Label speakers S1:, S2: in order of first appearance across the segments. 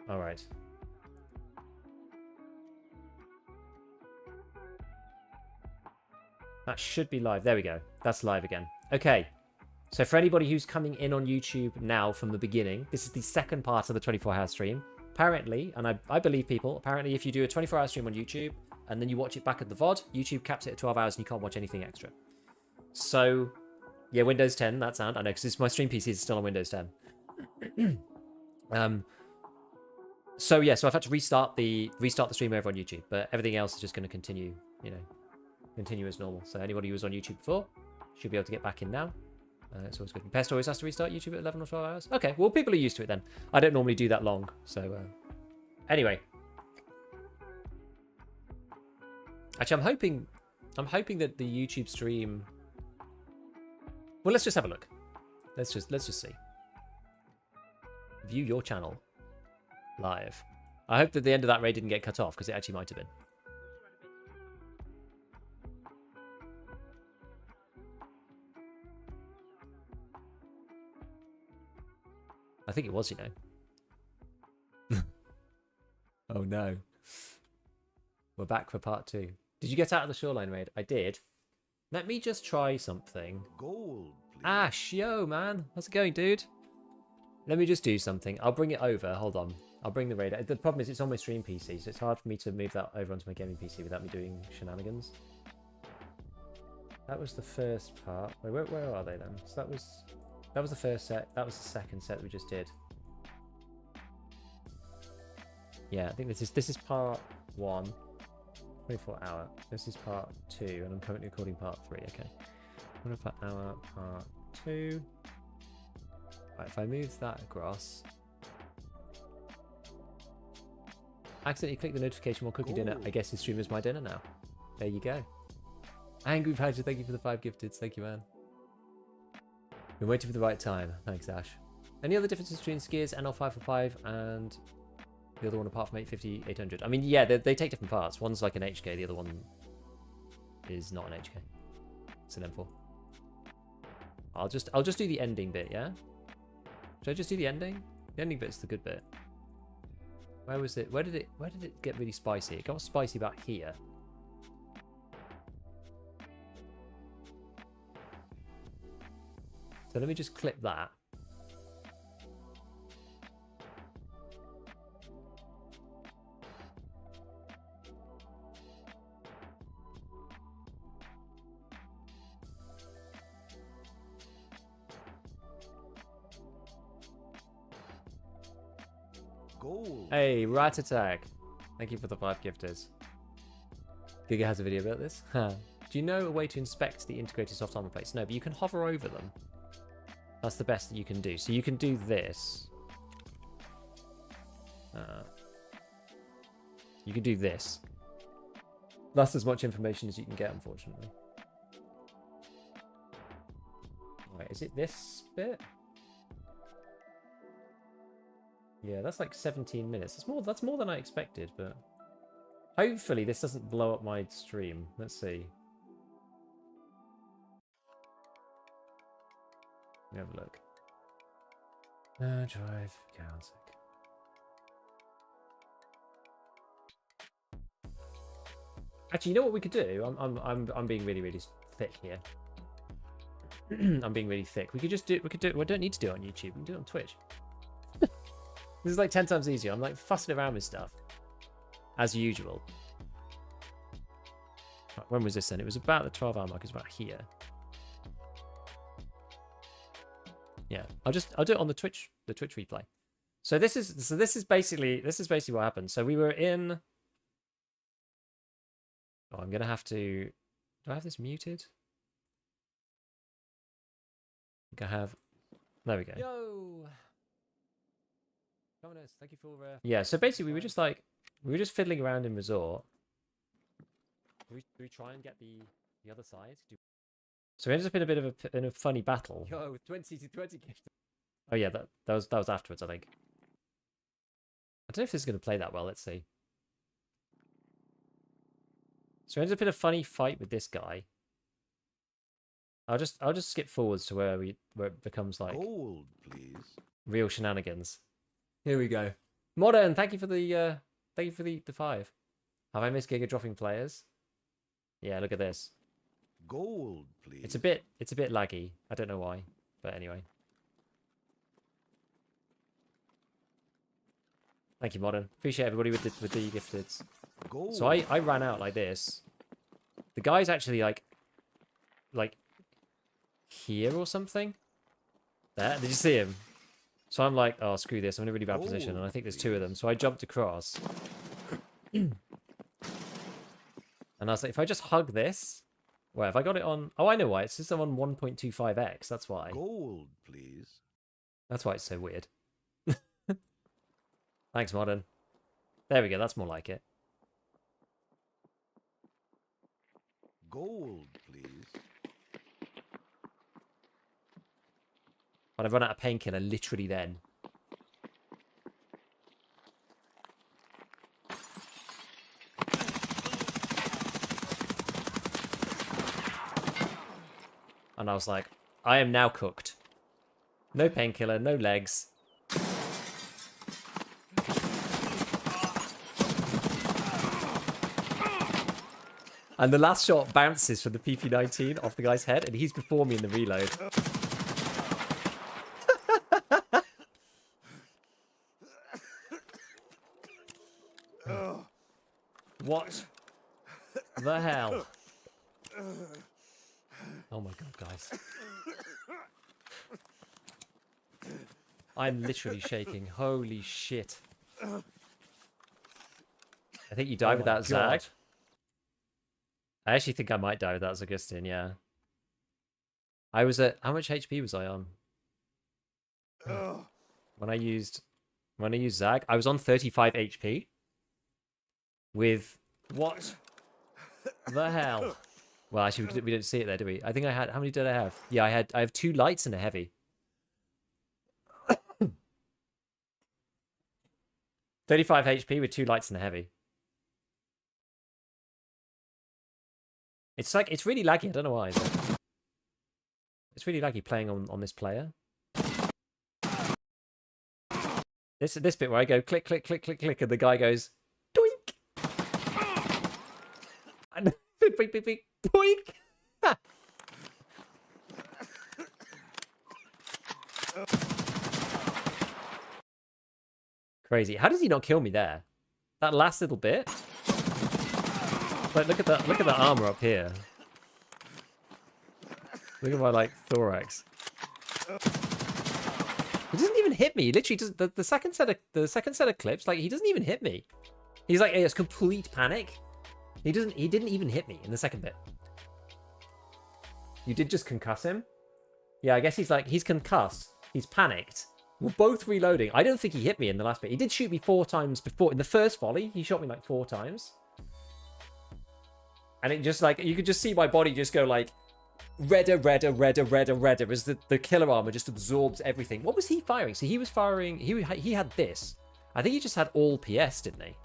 S1: All right. That should be live. There we go. That's live again. Okay. So for anybody who's coming in on YouTube now from the beginning, this is the second part of the 24-hour stream. Apparently, and I believe people, apparently if you do a 24-hour stream on YouTube and then you watch it back at the VOD, YouTube caps it at 12 hours and you can't watch anything extra. So, yeah, Windows 10, that sound. I know, because my stream PC is still on Windows 10. So yeah, so I've had to restart the stream over on YouTube, but everything else is just going to continue, you know, continue as normal. So anybody who was on YouTube before should be able to get back in now. It's always good. Pest always has to restart YouTube at 11 or 12 hours. Okay, well, people are used to it then. I don't normally do that long, so anyway. Actually, I'm hoping that the YouTube stream. Well, let's just have a look. Let's just see. View your channel live. I hope that the end of that raid didn't get cut off because it actually might have been. I think it was, you know. Oh no. We're back for part 2. Did you get out of the shoreline raid? I did. Let me just try something.
S2: Gold, please.
S1: Ash, yo, man. How's it going, dude? Let me just do something. I'll bring it over. Hold on. I'll bring the raid. The problem is it's on my stream PC, so it's hard for me to move that over onto my gaming PC without me doing shenanigans. That was the first part. Wait, where are they then? So that was the first set. That was the second set we just did. Yeah, I think this is part 1. 24 hour. This is part 2, and I'm currently recording part 3. Okay. 24 hour part 2. Right, if I move that across. Accidentally click the notification while cooking dinner. I guess his stream is my dinner now. There you go. Angry Badger, thank you for the 5 gifteds. Thank you, man. Been waiting for the right time. Thanks, Ash. Any other differences between skiers, NL545 and the other one apart from 850, 800? I mean, yeah, they take different parts. One's like an HK, the other one is not an HK. It's an M4. I'll just do the ending bit, yeah? Should I just do the ending? The ending bit's the good bit. Where was it? Where did it get really spicy? It got spicy about here. So let me just clip that.
S2: Gold.
S1: Hey, Rat Attack. Thank you for the 5 gifters. Giga has a video about this. Huh. Do you know a way to inspect the integrated soft armor plates? No, but you can hover over them. That's the best that you can do. So you can do this. You can do this. That's as much information as you can get, unfortunately. Wait, is it this bit? Yeah, that's like 17 minutes. That's more than I expected, but hopefully this doesn't blow up my stream. Let's see. Let me have a look. Drive, Gansik. Actually, you know what we could do? I'm being really, really thick here. I'm being really thick. We could do it. We don't need to do it on YouTube. We can do it on Twitch. This is like 10 times easier. I'm like fussing around with stuff. As usual. Right, when was this then? It was about the 12-hour mark. It's about here. Yeah, I'll do it on the Twitch replay. So this is basically what happened. So we were in. Oh, I'm gonna have to. Do I have this muted? I think I have. There we go.
S3: Yo. Jonas, thank you for.
S1: Yeah. So basically, we were just fiddling around in resort.
S3: Do we try and get the other side?
S1: So it ended up in a bit of a funny battle.
S3: Yo, 20 to 20 gift.
S1: Oh yeah, that was afterwards, I think. I don't know if this is going to play that well. Let's see. So it ended up in a funny fight with this guy. I'll just skip forwards to where it becomes like
S2: Gold, please.
S1: real shenanigans. Here we go. Modern, thank you for the the 5. Have I missed Giga dropping players? Yeah, look at this.
S2: Gold, please.
S1: It's a bit laggy. I don't know why, but anyway. Thank you, Modern. Appreciate everybody with the gifteds.
S2: Gold.
S1: So I ran out like this. The guy's actually like here or something. There, did you see him? So I'm like, oh screw this, I'm in a really bad position, and I think there's 2 of them. So I jumped across. And I was like, if I just hug this, well, if I got it on, oh, I know why. It's just on 1.25x. That's why.
S2: Gold, please.
S1: That's why it's so weird. Thanks, Modern. There we go. That's more like it.
S2: Gold, please.
S1: But I've run out of painkiller literally then. And I was like, I am now cooked. No painkiller, no legs. And the last shot bounces from the PP-19 off the guy's head, and he's before me in the reload. What the hell? Oh my god, guys. I'm literally shaking. Holy shit. I think you died without Zag. I actually think I might die without Zagustin, yeah. I was at... How much HP was I on? When I used Zag, I was on 35 HP. With... What the hell? Well, actually, we didn't see it there, do we? I think I had... How many did I have? Yeah, I have 2 lights and a heavy. 35 HP with 2 lights and a heavy. It's like, it's really laggy. I don't know why. It's really laggy playing on this player. This bit where I go click, click, click, click, click, and the guy goes doink. And beep, beep, beep, doink. Crazy. How does he not kill me there? That last little bit. Like, look at the armor up here. Look at my like thorax. He doesn't even hit me. He literally does the second set of clips. Like, he doesn't even hit me. He's like, hey, it's complete panic. He didn't even hit me in the second bit. You did just concuss him. Yeah, I guess he's concussed. He's panicked. We're both reloading. I don't think he hit me in the last bit. He did shoot me 4 times before. In the first volley, he shot me like 4 times. And it just like, you could just see my body just go like redder, redder, redder, redder, redder as the killer armor just absorbs everything. What was he firing? So he was firing, he had this. I think he just had all PS, didn't he?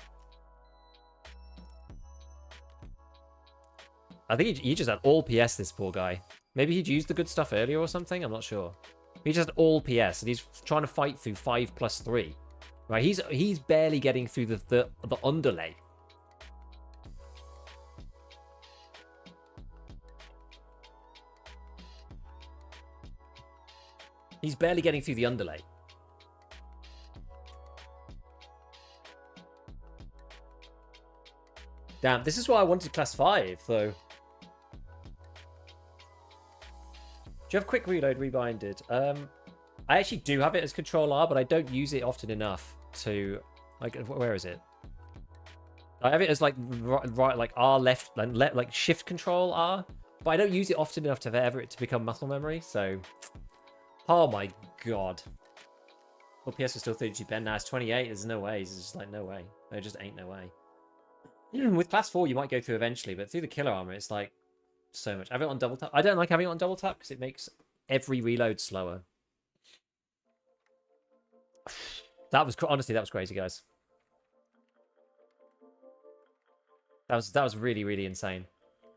S1: I think he just had all PS, this poor guy. Maybe he'd used the good stuff earlier or something, I'm not sure. He just had all PS and he's trying to fight through 5+3. Right, he's barely getting through the underlay. He's barely getting through the underlay. Damn, this is why I wanted class 5, though. Do you have quick reload rebinded? I actually do have it as control R, but I don't use it often enough to... Like, where is it? I have it as like right like R left, like shift control R, but I don't use it often enough to ever it to become muscle memory, so... Oh my god. Well, PS was still 32 pen. Now it's 28. There's no way. It's just like, no way. There just ain't no way. With class 4, you might go through eventually, but through the killer armor, it's like so much. I have it on double tap. I don't like having it on double tap because it makes every reload slower. That was, honestly, that was crazy, guys. That was really, really insane.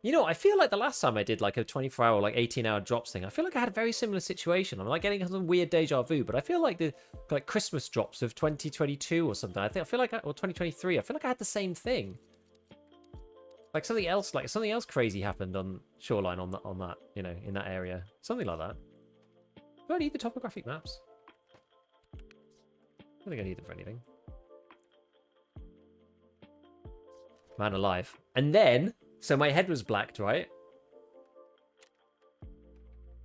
S1: You know, I feel like the last time I did like a 24-hour, like 18-hour drops thing, I feel like I had a very similar situation. I'm like getting some weird deja vu, but I feel like the like Christmas drops of 2022 or something. I feel like, or 2023. I feel like I had the same thing. Like something else crazy happened on Shoreline on that, you know, in that area. Something like that. Do I need the topographic maps? I don't think I need them for anything. Man alive. And then, so my head was blacked, right?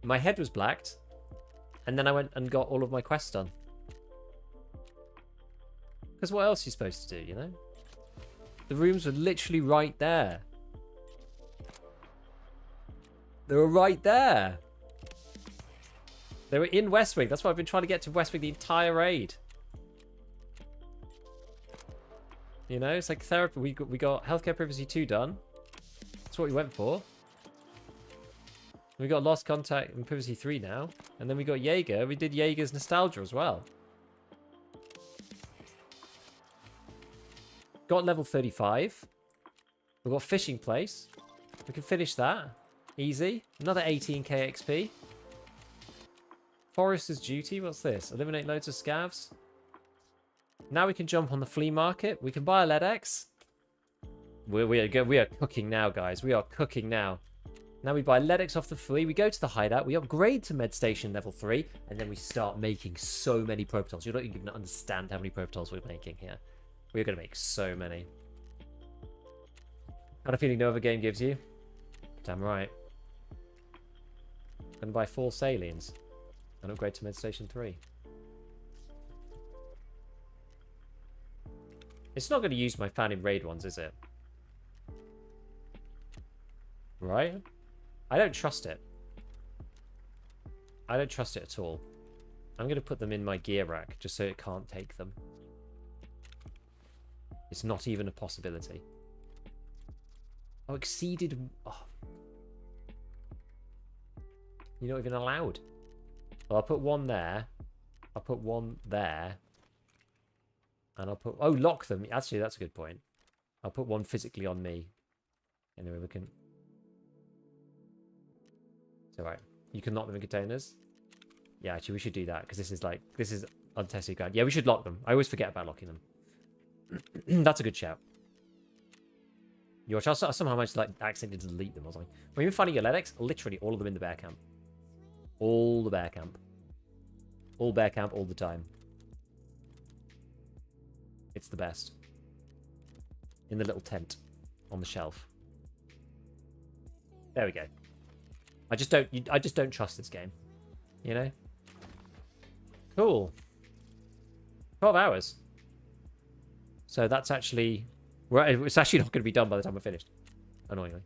S1: My head was blacked. And then I went and got all of my quests done. Because what else are you supposed to do, you know? The rooms were literally right there. They were right there. They were in Westwing. That's why I've been trying to get to Westwing the entire raid. You know, it's like therapy. We got Healthcare Privacy 2 done. That's what we went for. We got Lost Contact and Privacy 3 now. And then we got Jaeger. We did Jaeger's Nostalgia as well. Got level 35. We've got Fishing Place. We can finish that. Easy. Another 18k XP. Forester's Duty. What's this? Eliminate loads of scavs. Now we can jump on the flea market. We can buy a LEDX. We are cooking now, guys. We are cooking now. Now we buy LEDX off the flea. We go to the hideout. We upgrade to med station level 3. And then we start making so many propitals. You don't even understand how many propitals we're making here. We're going to make so many. Got a feeling no other game gives you. Damn right. Gonna buy 4 Saliens. And upgrade to med station 3. It's not going to use my fan in raid ones, is it? Right? I don't trust it. I don't trust it at all. I'm going to put them in my gear rack just so it can't take them. It's not even a possibility. Oh, exceeded... Oh. You're not even allowed. Well, I'll put one there. I'll put one there. And I'll put... Oh, lock them. Actually, that's a good point. I'll put one physically on me. Anyway, we can... It's alright. You can lock them in containers. Yeah, actually, we should do that. Because this is like... This is untested ground. Yeah, we should lock them. I always forget about locking them. That's a good shout. You watch, I somehow managed to like accidentally delete them or something. When you're finding your LEDX, literally all of them in the bear camp. All the bear camp. All bear camp all the time. It's the best. In the little tent on the shelf. There we go. I just don't trust this game. You know? Cool. 12 hours. So that's actually... Well, it's actually not going to be done by the time we're finished. Annoyingly.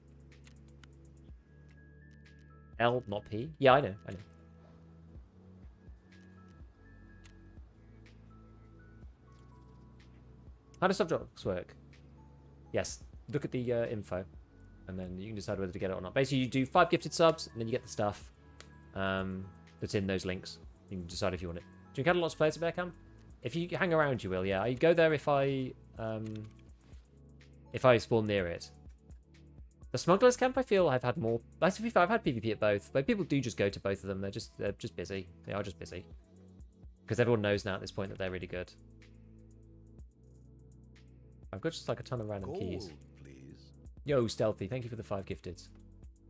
S1: L, not P? Yeah, I know. How does subjects work? Yes. Look at the info. And then you can decide whether to get it or not. Basically, you do 5 gifted subs, and then you get the stuff that's in those links. You can decide if you want it. Do you encounter lots of players at Bear Camp? If you hang around, you will, yeah. I go there if I spawn near it. The Smugglers Camp, I feel I've had more... To be fair, I've had PvP at both, but people do just go to both of them. They're just busy. They are just busy. Because everyone knows now at this point that they're really good. I've got just like a ton of random keys.
S2: Please.
S1: Yo, Stealthy, thank you for the 5 gifted.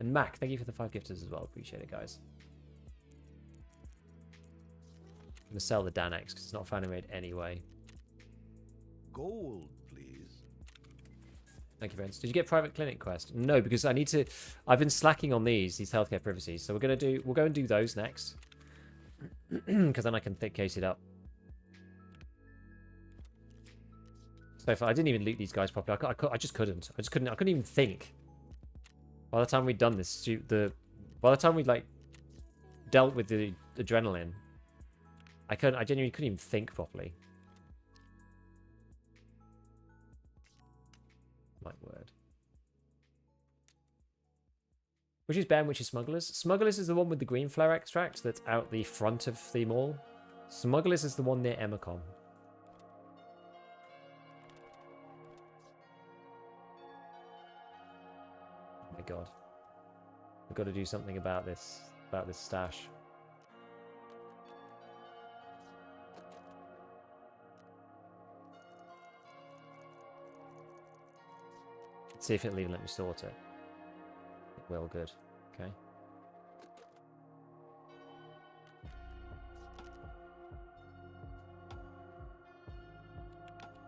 S1: And Mac, thank you for the 5 gifteds as well. Appreciate it, guys. I'm going to sell the Danex because it's not found in raid anyway.
S2: Gold, please.
S1: Thank you, friends. Did you get private clinic quest? No, because I need to... I've been slacking on these healthcare privacies. So we'll go and do those next. Because then I can case it up. So far, I didn't even loot these guys properly. I just couldn't. I couldn't even think. By the time we'd done this, by the time we'd like dealt with the adrenaline, I genuinely couldn't even think properly. My word. Which is Ben, which is Smugglers? Smugglers is the one with the green flare extract that's out the front of the mall. Smugglers is the one near Emacom. Oh my god. I've got to do something about this stash. Let's see if it'll even let me sort it. It will, good. Okay.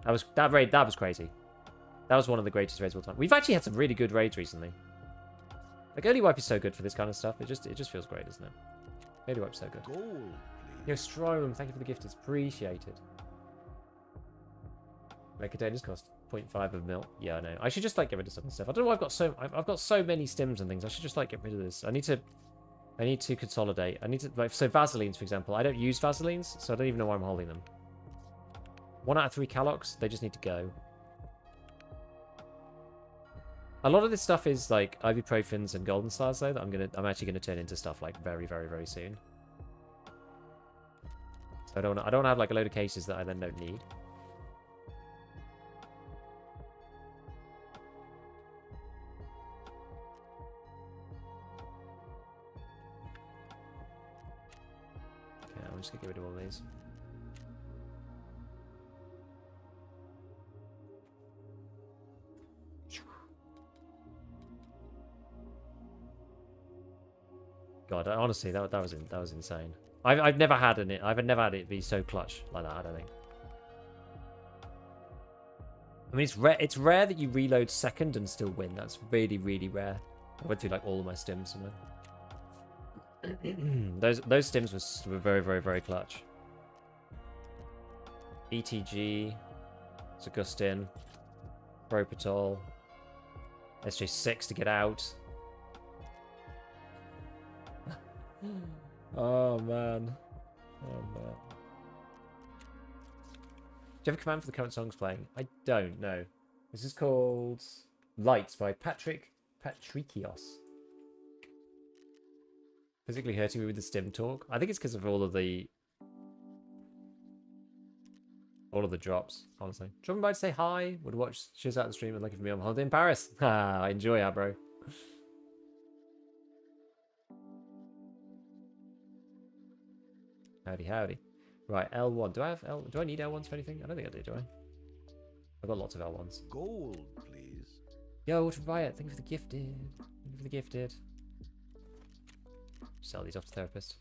S1: That was crazy. That was one of the greatest raids of all time. We've actually had some really good raids recently. Like, early wipe is so good for this kind of stuff. It just feels great, doesn't it? Early wipe's so good.
S2: Gold,
S1: Yo,
S2: please.
S1: Strom, thank you for the gift. It's appreciated. Like, containers cost 0.5 of mil. Yeah, I know. I should just like get rid of some of the stuff. I don't know why I've got so many stims and things. I should just like get rid of this. I need to consolidate. I need to, like, so Vaselines, for example. I don't use Vaselines, so I don't even know why I'm holding them. 1 out of 3 Calox, they just need to go. A lot of this stuff is like ibuprofens and golden stars though that I'm actually gonna turn into stuff like very, very, very soon. So I don't have like a load of cases that I then don't need. Okay, I'm just gonna get rid of all these. God, honestly, that was insane. I've never had it be so clutch like that. I don't think. I mean, it's rare that you reload second and still win. That's really, really rare. I went through like all of my stims, you know. those stims were very, very, very clutch. ETG, Augustin, Propitol, SJ6 to get out. Oh man. Oh man. Do you have a command for the current songs playing? I don't know. This is called Lights by Patrikios. Physically hurting me with the stim talk. I think it's because of all of the drops, honestly. Dropping by to say hi. Would watch shows out the stream and looking for me on holiday in Paris. I enjoy that, bro. Howdy, howdy. Right, L1. Do I need L1s for anything? I don't think I do I? I've got lots of L1s.
S2: Gold, please.
S1: Yo, Ultraviolet, thank you for the gifted. Thank you for the gifted. Sell these off to therapist.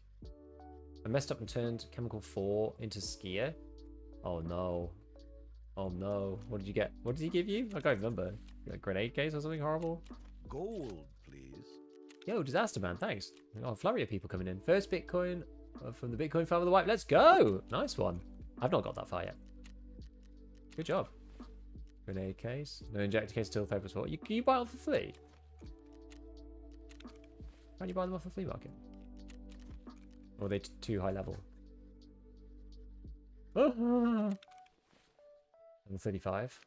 S1: I messed up and turned Chemical 4 into Skier. Oh no. Oh no. What did you get? What did he give you? I can't remember. A grenade case or something horrible?
S2: Gold, please.
S1: Yo, Disaster Man, thanks. Oh, a flurry of people coming in. First Bitcoin from the Bitcoin farm of the wipe. Let's go! Nice one. I've not got that far yet. Good job. Grenade case. No injector case still therapist 4. Can you buy it off the flea? Can't you buy them off the flea market? Or are they too high level? And 35.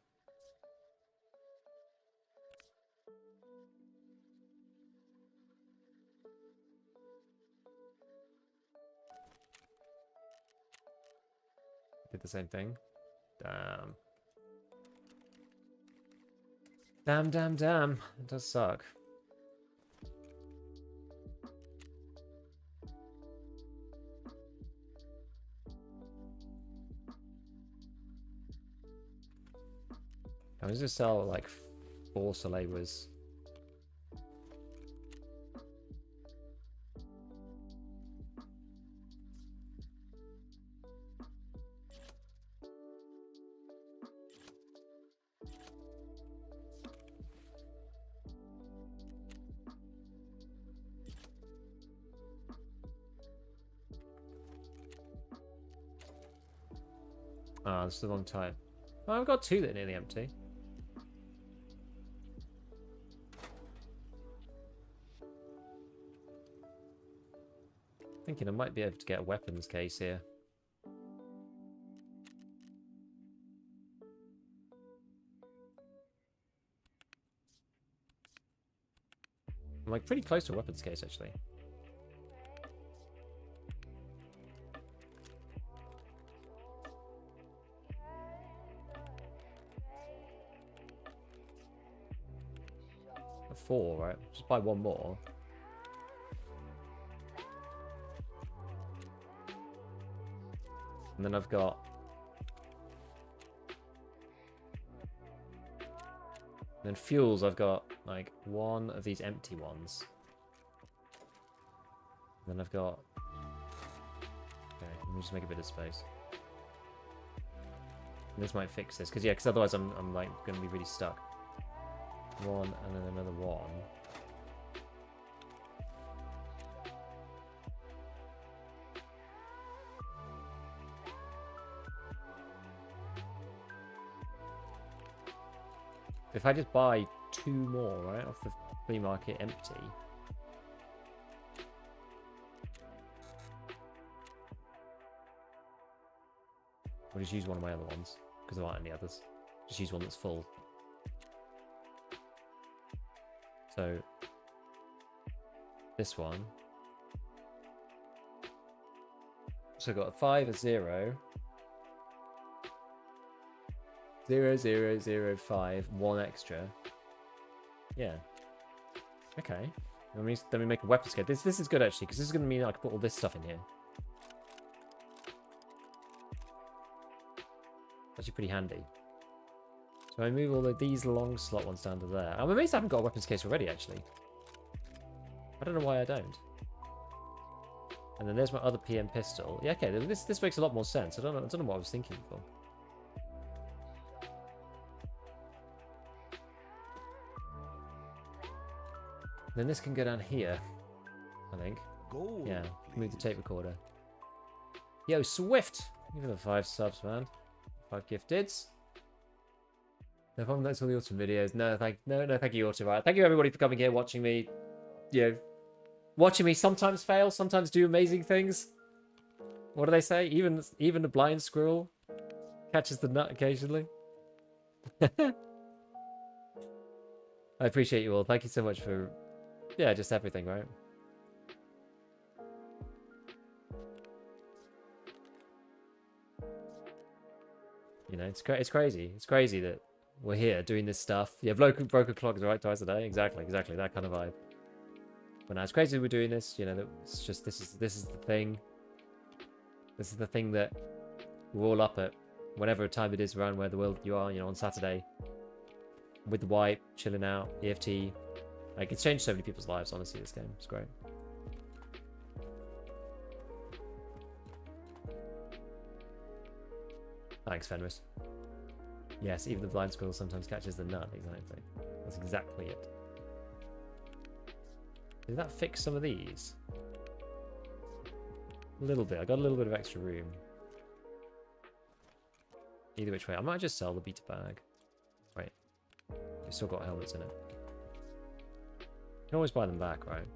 S1: Did the same thing. Damn. Damn, damn, damn. It does suck. I was just sell like 4 Solewers. Ah, this is the wrong type. Oh, I've got 2 that are nearly empty. Thinking I might be able to get a weapons case here. I'm like pretty close to a weapons case actually. 4, right? Just buy one more. And then I've got... And then fuels, I've got, like, one of these empty ones. And then I've got... Okay, let me just make a bit of space. And this might fix this, because otherwise I'm like, going to be really stuck. One, and then another one. If I just buy 2 more, right, off the flea market empty. I'll just use one of my other ones, because there aren't any others. Just use one that's full. So, this one. So I've got a 5, a 0. 0, 0, 0, 5, 1 extra. Yeah. Okay. Then we make a weapons kit. This is good actually, because this is going to mean I can put all this stuff in here. Actually pretty handy. So I move all of these long slot ones down to there. I'm amazed I haven't got a weapons case already, actually. I don't know why I don't. And then there's my other PM pistol. Yeah, okay, this makes a lot more sense. I don't know what I was thinking before. Then this can go down here, I think.
S2: Gold,
S1: Yeah, move the
S2: please.
S1: tape recorder. Yo, Swift! Give me the 5 subs, man. 5 gifteds. No problem, that's all the Autumn videos. No, thank you, Autumn. Right. Thank you, everybody, for coming here, watching me. You know, watching me sometimes fail, sometimes do amazing things. What do they say? Even the blind squirrel catches the nut occasionally. I appreciate you all. Thank you so much for... Yeah, just everything, right? You know, it's crazy. It's crazy that we're here doing this stuff. Yeah, broken clock is right twice a day. Exactly, that kind of vibe. But now it's crazy that we're doing this. You know, that it's just this is the thing. This is the thing that we're all up at, whenever time it is around where the world you are. You know, on Saturday with the wipe, chilling out, EFT. Like, it's changed so many people's lives, honestly, this game. It's great. Thanks, Fenris. Yes, even the blind squirrel sometimes catches the nut. Exactly. That's exactly it. Did that fix some of these? A little bit. I got a little bit of extra room. Either which way. I might just sell the beta bag. Wait. We've still got helmets in it. You can always buy them back, right?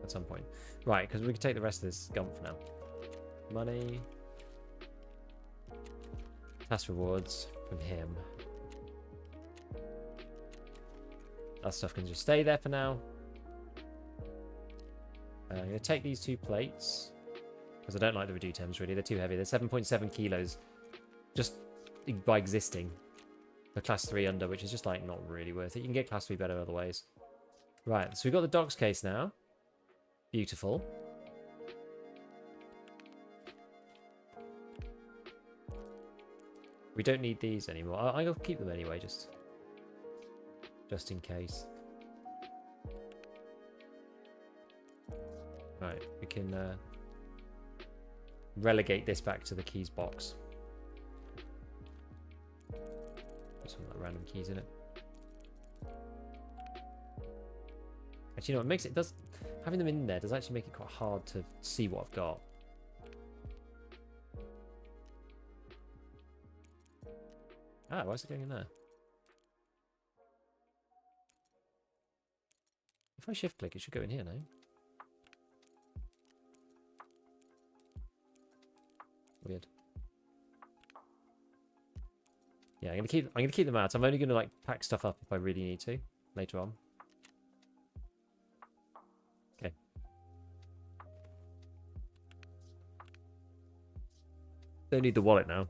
S1: At some point. Right, because we can take the rest of this gun for now. Money. Task rewards from him. That stuff can just stay there for now. I'm going to take these 2 plates. Because I don't like the redutems, really. They're too heavy. They're 7.7 kilos. Just by existing. For class 3 under, which is just, like, not really worth it. You can get class 3 better other ways. Right, so we've got the docks case now. Beautiful. We don't need these anymore. I'll keep them anyway, just in case. Right, we can relegate this back to the keys box. Just want like random keys in it. Actually, you know, it does having them in there does actually make it quite hard to see what I've got. Ah, why is it going in there? If I shift click, it should go in here, no? Weird. Yeah, I'm gonna keep them out. I'm only gonna like pack stuff up if I really need to later on. Okay. Don't need the wallet now.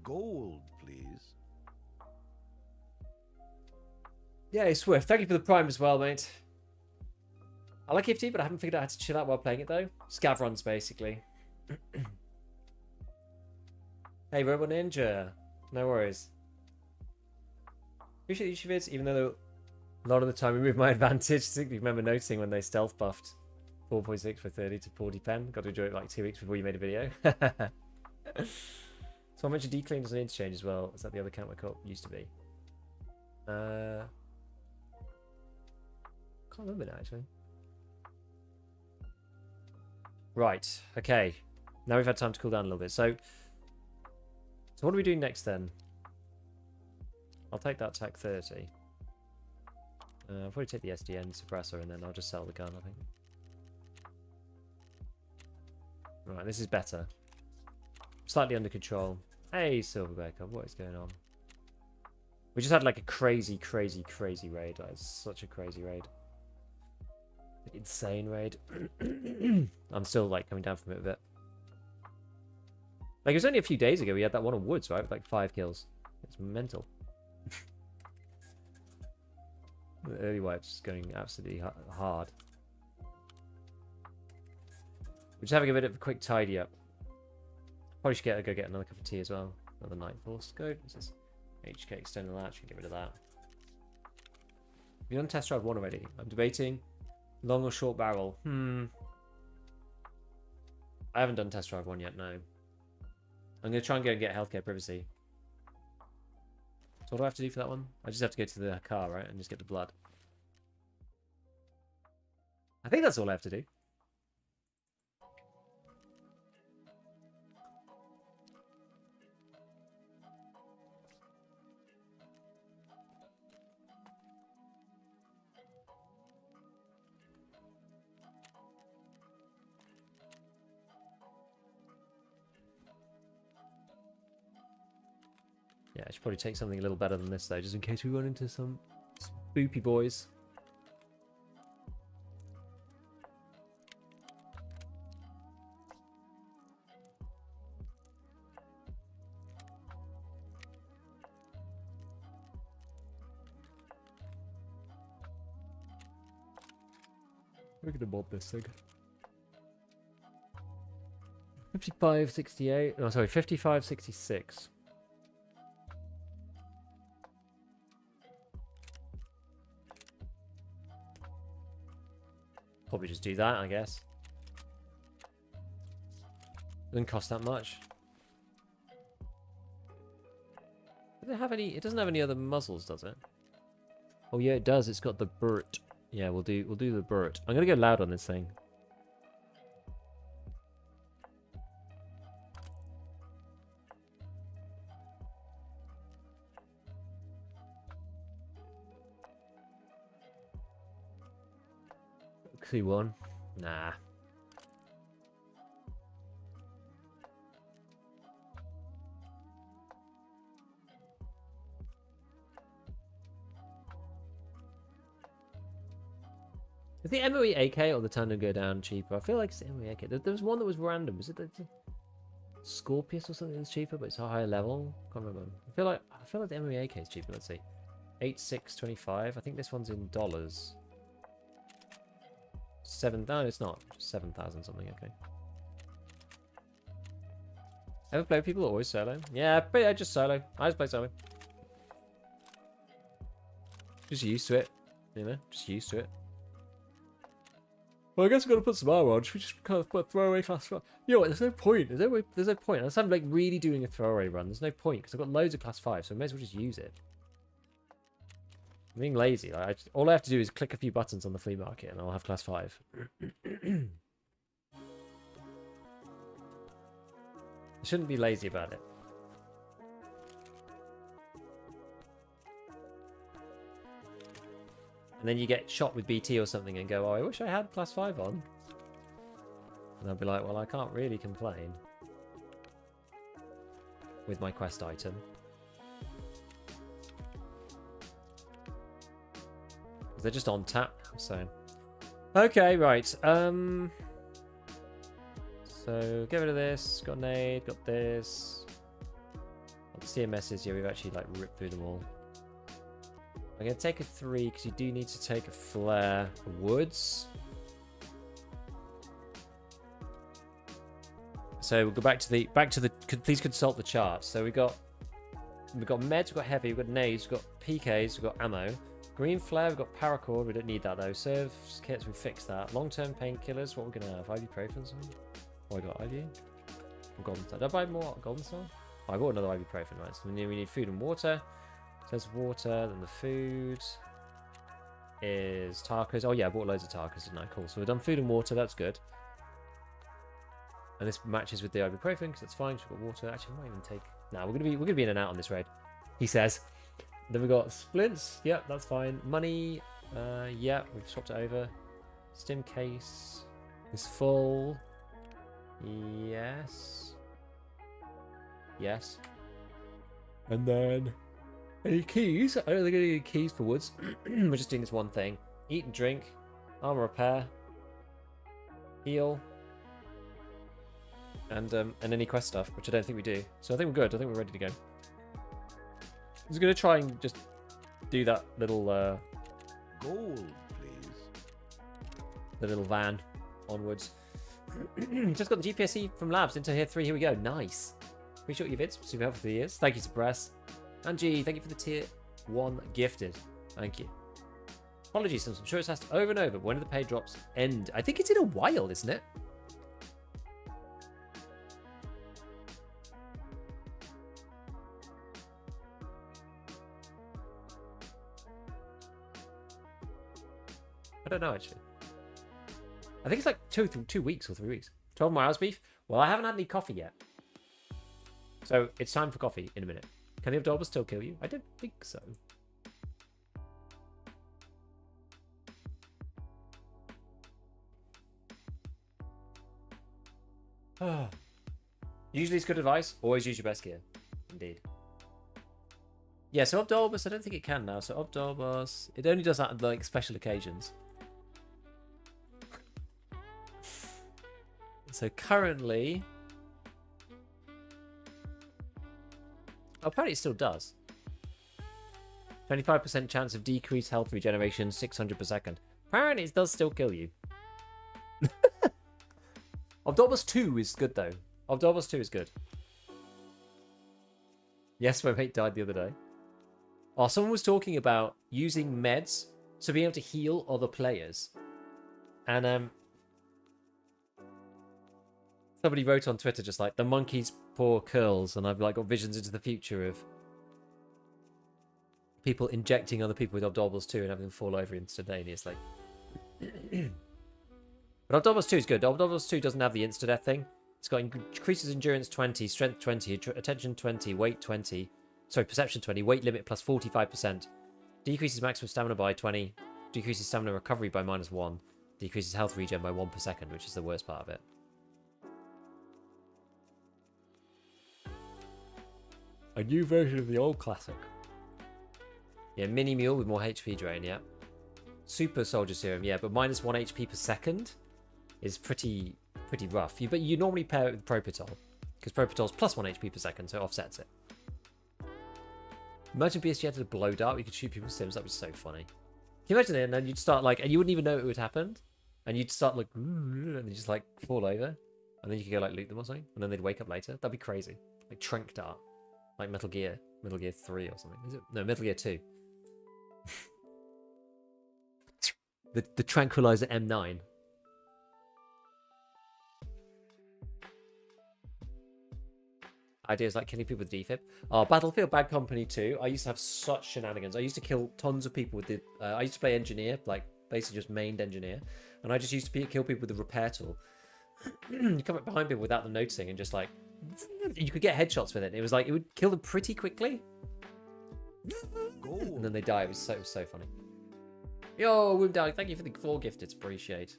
S2: Gold, please.
S1: Yeah, Swift. Thank you for the prime as well, mate. I like EFT, but I haven't figured out how to chill out while playing it, though. Scav runs, basically. Hey, Robo Ninja. No worries. Appreciate the YouTube vids, even though a lot of the time remove my advantage. I think you remember noticing when they stealth buffed 4.6 for 30 to 40 pen. Got to enjoy it like 2 weeks before you made a video. So I mentioned declean as an interchange as well. Is that the other account my co-op used to be? Can't remember now, actually. Right. Okay. Now we've had time to cool down a little bit. So what are we doing next then? I'll take that TAC 30. I'll probably take the SDN suppressor and then I'll just sell the gun, I think. Right, this is better. Slightly under control. Hey, Silverback, what is going on? We just had like a crazy raid. Like, such a crazy raid. Insane raid. I'm still like coming down from it a bit. Like it was only a few days ago we had that one on Woods, right? With like 5 kills. It's mental. The early wipes is going absolutely hard. We're just having a bit of a quick tidy up. Probably should go get another cup of tea as well. Another Nightfall scope. This is HK external latch. We can get rid of that. We've done test drive 1 already. I'm debating long or short barrel. I haven't done test drive 1 yet, no. I'm going to try and go and get healthcare privacy. So what do I have to do for that one? I just have to go to the car, right? And just get the blood. I think that's all I have to do. Yeah, I should probably take something a little better than this, though, just in case we run into some spoopy boys. We're gonna mod this thing. 55.68. Oh, sorry, 55.66. Probably just do that, I guess. Doesn't cost that much. Does it have any? It doesn't have any other muzzles, does it? Oh yeah, it does. It's got the Burt. Yeah, we'll do the Burt. I'm gonna go loud on this thing. C1. Nah. Is the MOE AK or the Tandem go down cheaper? I feel like it's the MOE AK. There was one that was random. Was it the Scorpius or something that's cheaper, but it's a higher level? Can't remember. I feel like the MOE AK is cheaper. Let's see. 8625. I think this one's in dollars. No, it's not. 7,000 something. Okay. Ever play with people or always solo? Yeah, but yeah, just solo. I just play solo. Just used to it. You know, just used to it. Well, I guess we're gonna put some armor on. Should we just kind of put throwaway class 5? You know what? There's no point. There's no point. Unless I'm like really doing a throwaway run, there's no point because I've got loads of class 5, so I may as well just use it. I'm being lazy. Like, all I have to do is click a few buttons on the flea market, and I'll have class 5. I shouldn't be lazy about it. And then you get shot with BT or something and go, oh, I wish I had class 5 on. And I'll be like, well, I can't really complain with my quest item. They're just on tap, so Okay, right. So get rid of this. Got nade. Got this. Got the CMSs. Yeah, we've actually like ripped through them all. I'm gonna take a 3 because you do need to take a flare for woods. So we'll go back to the please consult the chart. So we've got meds, we've got heavy, we've got nades, we've got PKs, we've got ammo. Green flare, we've got paracord, we don't need that though. Serves kits, we fixed that. Long-term painkillers, what we're gonna have? Ibuprofen, something? Oh, I got IV. Or Golden Star. Did I buy more Golden Star? Oh, I bought another ibuprofen, right? So we need food and water. Says water, then the food is Tarkos. Oh yeah, I bought loads of Tarkos, didn't I? Cool. So we've done food and water, that's good. And this matches with the ibuprofen because it's fine. We've got water. Actually, I might even take. Nah, we're gonna be in and out on this raid. He says. Then we've got splints. Yep, that's fine. Money. Yeah, we've swapped it over. Stim case is full. Yes. Yes. And then any keys? I don't think I need any keys for woods. We're just doing this one thing. Eat and drink. Armor repair. Heal. And any quest stuff, which I don't think we do. So I think we're good. I think we're ready to go. I was going to try and just do that little...
S2: Gold, please.
S1: The little van onwards. Just got the GPSC from Labs into here 3. Here we go. Nice. Appreciate your vids. Super helpful for the years. Thank you, Suppress. Angie, thank you for the tier 1 gifted. Thank you. Apologies, I'm sure it's asked over and over. When do the pay drops end? I think it's in a while, isn't it? I don't know, actually. I think it's like 2 weeks or 3 weeks. 12 more hours beef. Well, I haven't had any coffee yet. So it's time for coffee in a minute. Can the Abdolba still kill you? I don't think so. Usually it's good advice. Always use your best gear. Indeed. Yeah, so Abdolbus, I don't think it can now. So Abdolbus, it only does that at like special occasions. So currently... Oh, apparently it still does. 25% chance of decreased health regeneration, 600 per second. Apparently it does still kill you. Obdobus 2 is good though. Obdobus 2 is good. Yes, my mate died the other day. Oh, someone was talking about using meds to be able to heal other players. And somebody wrote on Twitter just like, the monkey's paw curls, and I've like got visions into the future of people injecting other people with Obdobbles 2 and having them fall over instantaneously. But Obdobbles 2 is good. Obdobbles 2 doesn't have the insta-death thing. It's got increases endurance 20, strength 20, attention 20, weight 20. Sorry, perception 20, weight limit plus 45%. Decreases maximum stamina by 20. Decreases stamina recovery by -1. Decreases health regen by 1 per second, which is the worst part of it. A new version of the old classic. Yeah, mini mule with more HP drain, yeah. Super soldier serum, yeah, but -1 HP per second is pretty rough. But you normally pair it with Propitol, because Propitol's +1 HP per second, so it offsets it. Imagine BSG had a blow dart, we could shoot people's sims, that was so funny. Can you imagine it? And then you'd start like, and you wouldn't even know it would happen, and you'd start like, and they just like fall over, and then you could go like loot them or something, and then they'd wake up later. That'd be crazy. Like Trank Dart. Like Metal Gear 3 or something. Is it? No, Metal Gear 2. the Tranquilizer M9. Ideas like killing people with defib. Oh, Battlefield Bad Company 2. I used to have such shenanigans. I used to kill tons of people with the... I used to play engineer, like basically just mained engineer. And I just used to kill people with the repair tool. You come up behind people without them noticing and just like... You could get headshots with it. It was like, it would kill them pretty quickly. And then they die. It was so funny. Yo, Woomdog, thank you for the 4 gifted. Appreciate.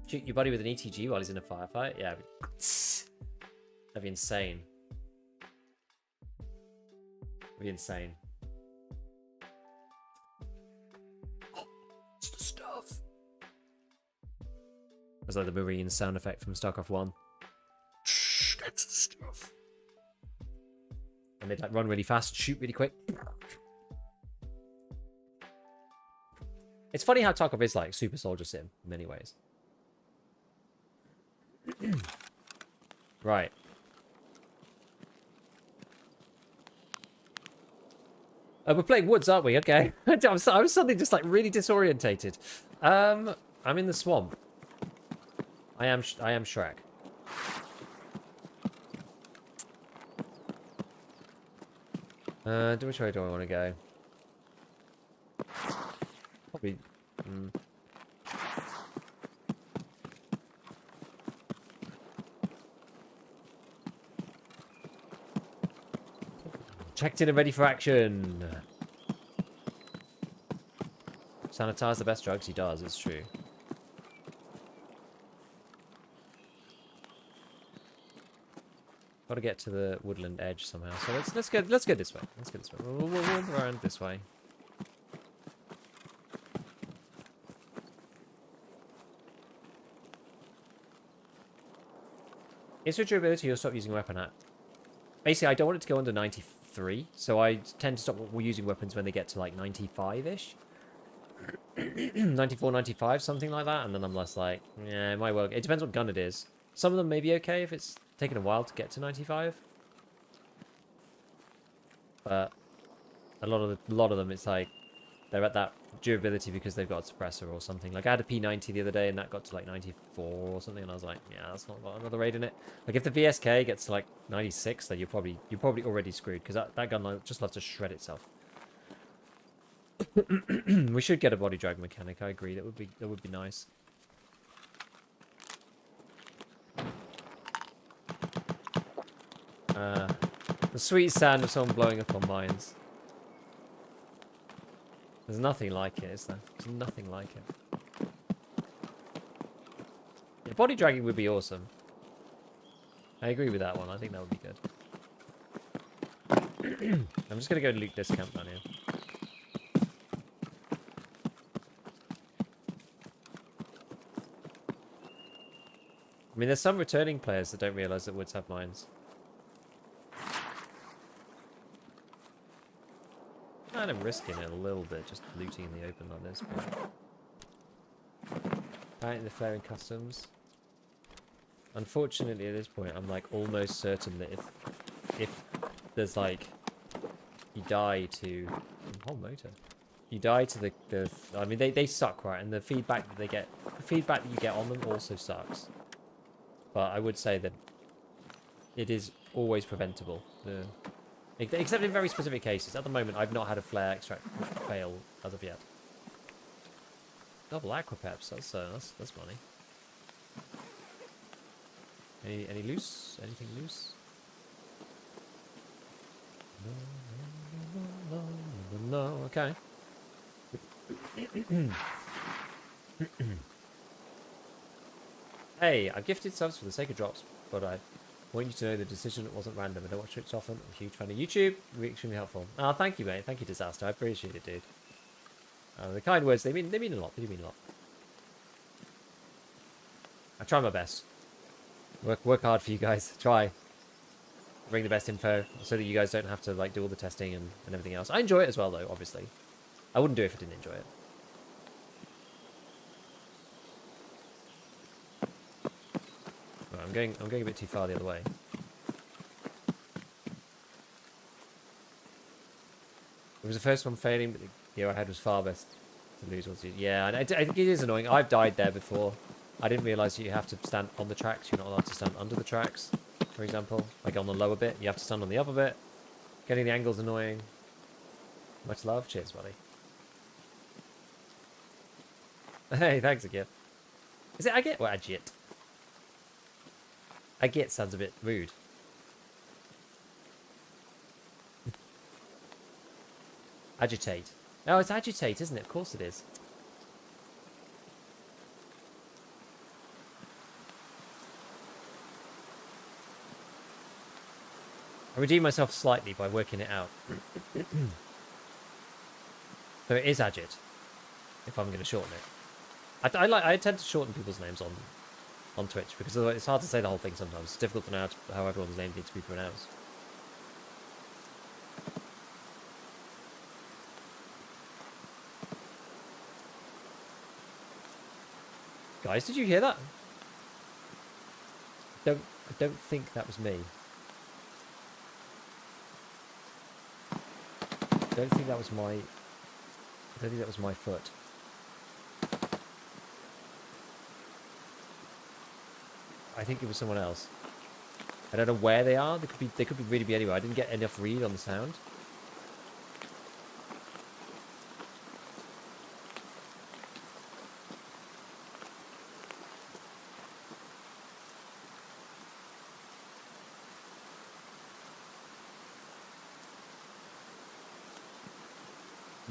S1: Shoot your buddy with an ETG while he's in a firefight? Yeah. That'd be insane. That'd be insane. Oh, it's the stuff. It's like the marine sound effect from StarCraft 1. That's the stuff. And they'd like run really fast, shoot really quick. It's funny how Tarkov is like Super Soldier Sim in many ways. Right. Oh, we're playing Woods, aren't we? Okay. I was suddenly just like really disorientated. I'm in the swamp. I am Shrek. Which way do I want to go? Probably. Checked in and ready for action. Sanitize the best drugs he does, it's true. Got to get to the woodland edge somehow. So let's go this way. Let's go this way. We'll walk around this way. Is your durability you'll stop using a weapon at? Basically, I don't want it to go under 93, so I tend to stop using weapons when they get to like 95-ish. 94, 95, something like that, and then I'm less like, yeah, it might work. It depends what gun it is. Some of them may be okay if it's taken a while to get to 95. But a lot of them, it's like they're at that durability because they've got a suppressor or something. Like I had a P90 the other day and that got to like 94 or something, and I was like, yeah, that's not got another raid in it. Like if the VSK gets to like 96, then you're probably already screwed because that gun just loves to shred itself. We should get a body drag mechanic. I agree. That would be nice. The sweet sound of someone blowing up on mines. There's nothing like it, is there? There's nothing like it. Yeah, body dragging would be awesome. I agree with that one. I think that would be good. I'm just gonna go loot this camp down here. I mean, there's some returning players that don't realise that woods have mines. Kind of risking it a little bit, just looting in the open like this. Fighting the flaring customs. Unfortunately, at this point, I'm like almost certain that if there's like you die to whole motor, you die to the I mean they suck, right? And the feedback that they get, the feedback that you get on them also sucks. But I would say that it is always preventable. Except in very specific cases. At the moment, I've not had a flare extract fail as of yet. Double aquapeps. That's funny. Any loose? Anything loose? No. Okay. Hey, I've gifted subs for the sake of drops, but I want you to know the decision wasn't random. I don't watch Twitch often. I'm a huge fan of YouTube. Really extremely helpful. Oh, thank you, mate. Thank you, Disaster. I appreciate it, dude. The kind words, they mean a lot. They do mean a lot. I try my best. Work hard for you guys. Try. Bring the best info so that you guys don't have to like do all the testing and everything else. I enjoy it as well, though, obviously. I wouldn't do it if I didn't enjoy it. Right, I'm going a bit too far the other way. It was the first one failing, but the hero I had was far best to lose once you... Yeah, I think it is annoying. I've died there before. I didn't realise you have to stand on the tracks. You're not allowed to stand under the tracks, for example. Like on the lower bit, you have to stand on the upper bit. Getting the angle's annoying. Much love. Cheers, buddy. Hey, thanks, Agit. Is it Agit or Agit? Agit sounds a bit rude. Agitate. Oh, it's agitate, isn't it? Of course it is. I redeemed myself slightly by working it out. So it is agit, if I'm going to shorten it. I tend to shorten people's names on on Twitch, because otherwise it's hard to say the whole thing sometimes. It's difficult to know how everyone's name needs to be pronounced. Guys, did you hear that? I don't think that was me. I don't think that was my foot. I think it was someone else. I don't know where they are. They could be really be anywhere. I didn't get enough read on the sound.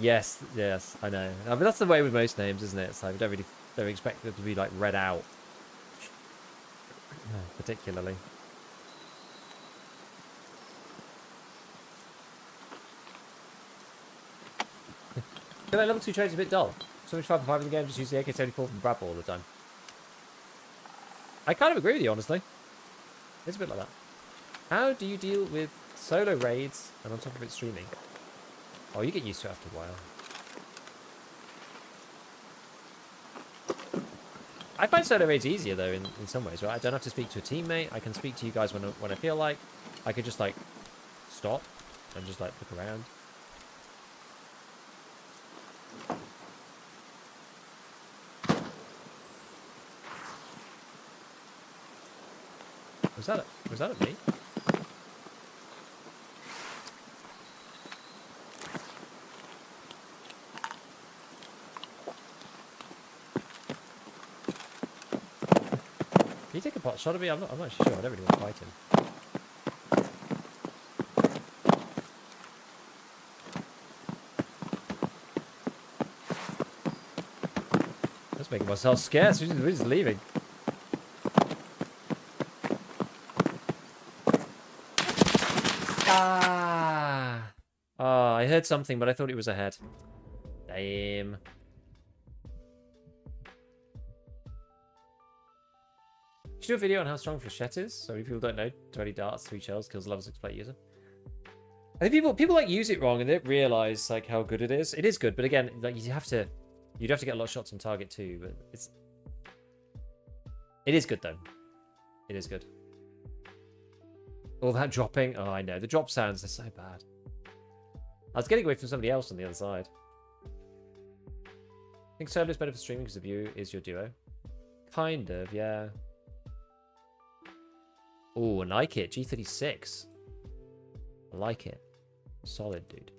S1: Yes, yes, I know. I mean, that's the way with most names, isn't it? It's like we don't expect them to be like read out, particularly. I feel like level 2 trade's a bit dull. So much 5 and 5 in the game, just use the AK-74 from Bradball all the time. I kind of agree with you, honestly. It's a bit like that. How do you deal with solo raids and on top of it streaming? Oh, you get used to it after a while. I find solo raids easier, though, in some ways, right? I don't have to speak to a teammate. I can speak to you guys when I feel like. I could just, like, stop and just, like, look around. Was that at me? Can you take a pot shot at me? I'm not actually sure. I don't really want to fight him. That's making myself scarce. We're just leaving. Ah! Oh, I heard something, but I thought it was a head. Damn. Should do a video on how strong Flechette is. So many people don't know. 20 darts, 3 shells, kills a level 6 player user. I think people like use it wrong and they don't realize like how good it is. It is good, but again, like you'd have to get a lot of shots on target too. But it is good though. It is good. All that dropping. Oh, I know the drop sounds are so bad. I was getting away from somebody else on the other side. I think solo is better for streaming because the view is your duo. Kind of, yeah. Oh, I like it. G36. I like it. Solid, dude.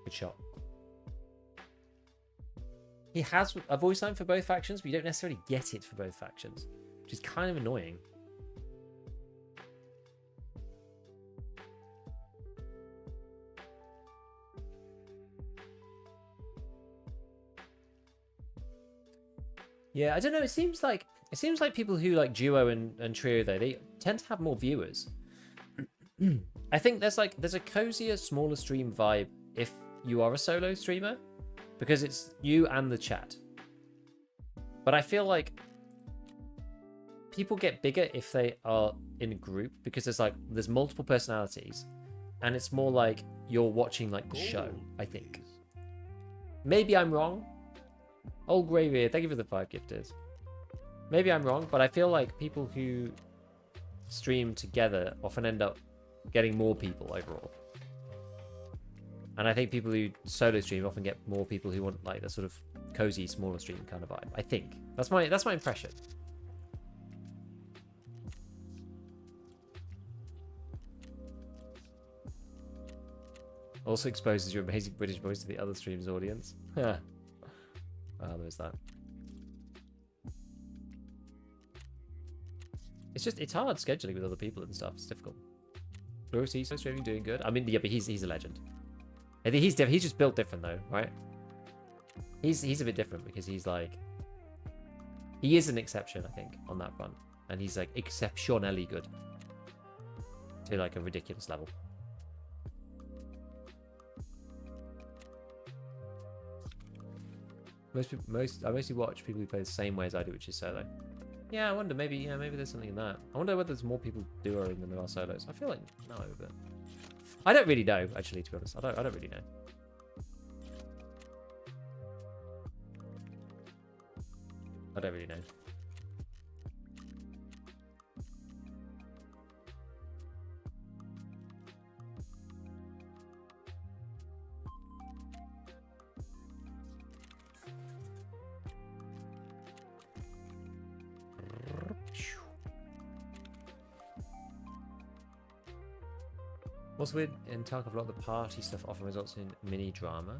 S1: Good shot. He has a voice line for both factions, but you don't necessarily get it for both factions, which is kind of annoying. Yeah, I don't know. It seems like people who like duo and trio though, they tend to have more viewers. I think there's a cozier, smaller stream vibe if you are a solo streamer, because it's you and the chat. But I feel like people get bigger if they are in a group, because there's multiple personalities, and it's more like you're watching like the show. I think. Maybe I'm wrong. Old Gravy, thank you for the 5 gifters. Maybe I'm wrong, but I feel like people who stream together often end up getting more people overall. And I think people who solo stream often get more people who want like the sort of cozy, smaller stream kind of vibe. I think. That's my impression. Also exposes your amazing British voice to the other stream's audience. Ah, there's that. It's hard scheduling with other people and stuff. It's difficult. Bruce, he's streaming, doing good. I mean, yeah, but he's a legend. I think he's just built different though, right? He's a bit different because he's like, he is an exception, I think, on that front, and he's like exceptionally good to like a ridiculous level. I mostly watch people who play the same way as I do, which is solo. Yeah, I wonder, maybe there's something in that. I wonder whether there's more people duoing than there are solos. I feel like no, but I don't really know, actually, to be honest. I don't really know. I don't really know. What's weird in Tarkov, a lot of the party stuff often results in mini drama.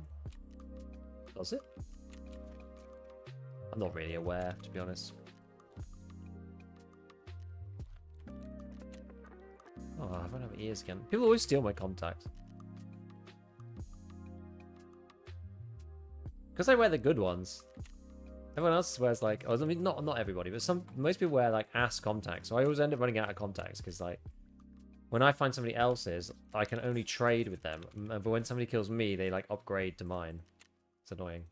S1: Does it? I'm not really aware, to be honest. Oh, I run out of ears again. People always steal my contacts. Because I wear the good ones. Everyone else wears like, I mean, not everybody, but most people wear like ass contacts. So I always end up running out of contacts because like, when I find somebody else's, I can only trade with them. But when somebody kills me, they like upgrade to mine. It's annoying.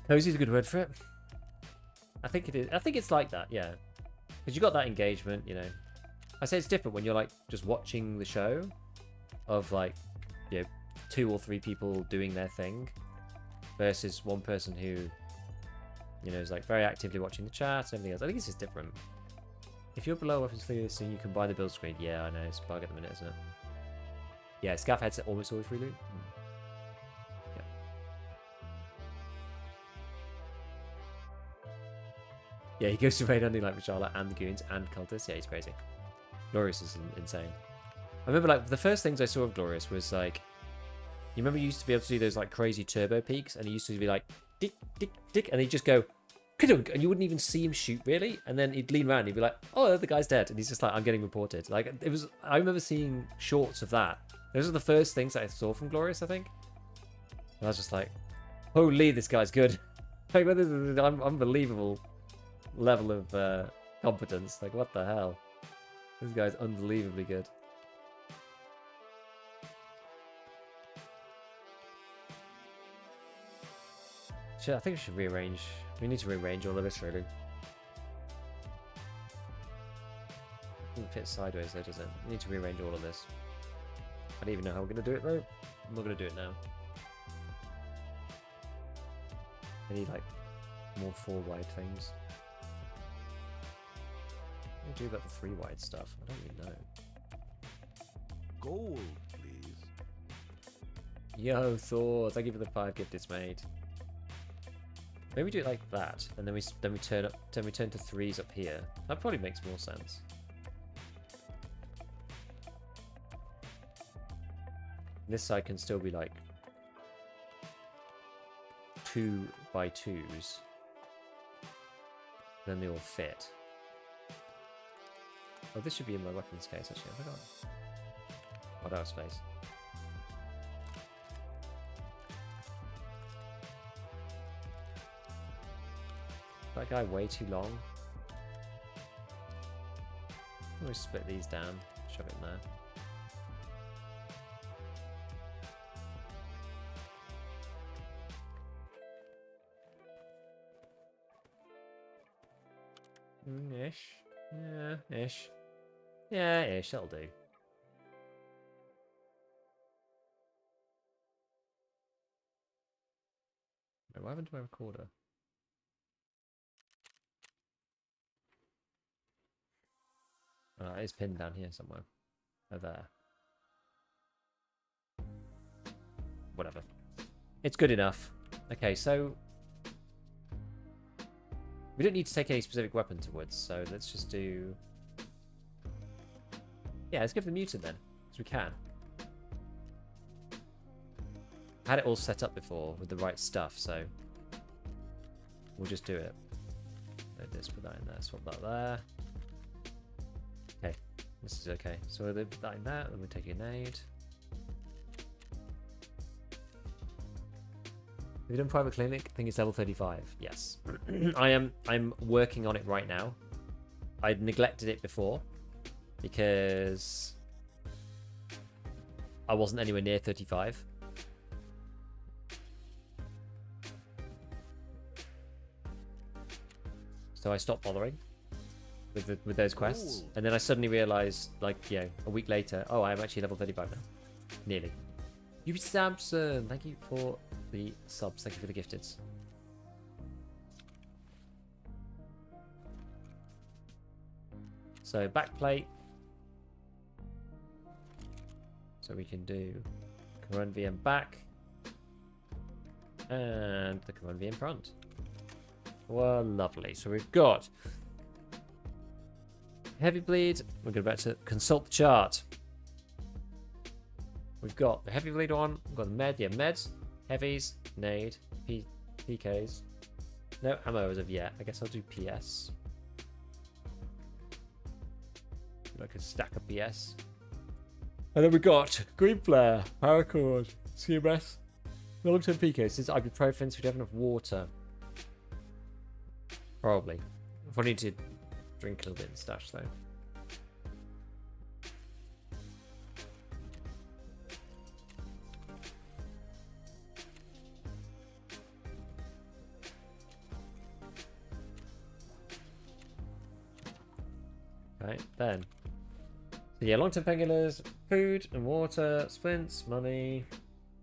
S1: Cozy's a good word for it. I think it is. I think it's like that, yeah. Because you got that engagement, you know. I say it's different when you're like just watching the show of like, you know, 2 or 3 people doing their thing versus one person who, you know, is like very actively watching the chat and everything else. I think it's just different. If you're below weapons for this thing, you can buy the build screen. Yeah, I know, it's a bug at the minute, isn't it? Yeah, Scav headset almost always free loot. Yeah. Yeah, he goes to raid only like Charlotte and the goons and cultists. Yeah, he's crazy. Glorious is insane. I remember like the first things I saw of Glorious was like, you remember you used to be able to do those like crazy turbo peaks, and he used to be like dick, dick, dick, and he'd just go ka-dunk, and you wouldn't even see him shoot really, and then he'd lean around, and he'd be like, oh, the guy's dead, and he's just like, I'm getting reported. Like it was, I remember seeing shorts of that. Those are the first things that I saw from Glorious, I think. And I was just like, holy, this guy's good. Like, this is an unbelievable level of competence. Like, what the hell? This guy's unbelievably good. Shit, I think we should rearrange. We need to rearrange all of this, really. Doesn't fit sideways, though, does it? We need to rearrange all of this. I don't even know how we're going to do it, though. I'm not going to do it now. I need, like, more 4-wide things. What do you do about the 3-wide stuff? I don't really know.
S2: Gold, please.
S1: Yo, Thor, thank you for the 5 gifted made. Maybe we do it like that, and then we turn to 3s up here. That probably makes more sense. This side can still be like 2x2s. Then they all fit. Oh, this should be in my weapons case actually. I forgot. Oh, that was space. That guy way too long. We'll split these down, shove it in there. Ish. Yeah, ish. Yeah, ish, that'll do. Wait, what happened to my recorder? It's pinned down here somewhere. Oh, there. Whatever. It's good enough. Okay, so we don't need to take any specific weapon to woods, so let's just do... Yeah, let's give the mutant then, because we can. I had it all set up before with the right stuff, so we'll just do it. Like this, put that in there, swap that there. Okay, this is okay. So we'll put that in there, then we'll take a nade. Have you done private clinic? I think it's level 35. Yes. I'm working on it right now. I'd neglected it before because I wasn't anywhere near 35. So I stopped bothering with those quests. And then I suddenly realized, like, a week later, oh, I'm actually level 35 now. Nearly. You Samson, thank you for the subs. Thank you for the gifteds. So backplate. So we can do command V in back and the command V in front. Well, lovely. So we've got heavy bleed. We're going to consult the chart. We've got the heavy bleed one. We've got the med. Yeah, meds, heavies, nade, PKs. No ammo as of yet. I guess I'll do PS. Like a stack of PS. And then we've got green flare, paracord, CMS, long-term PK. Since ibuprofen, so we have enough water. Probably. If I need to drink a little bit and stash though. Right, then. So yeah, long-term painkillers, food and water, splints, money,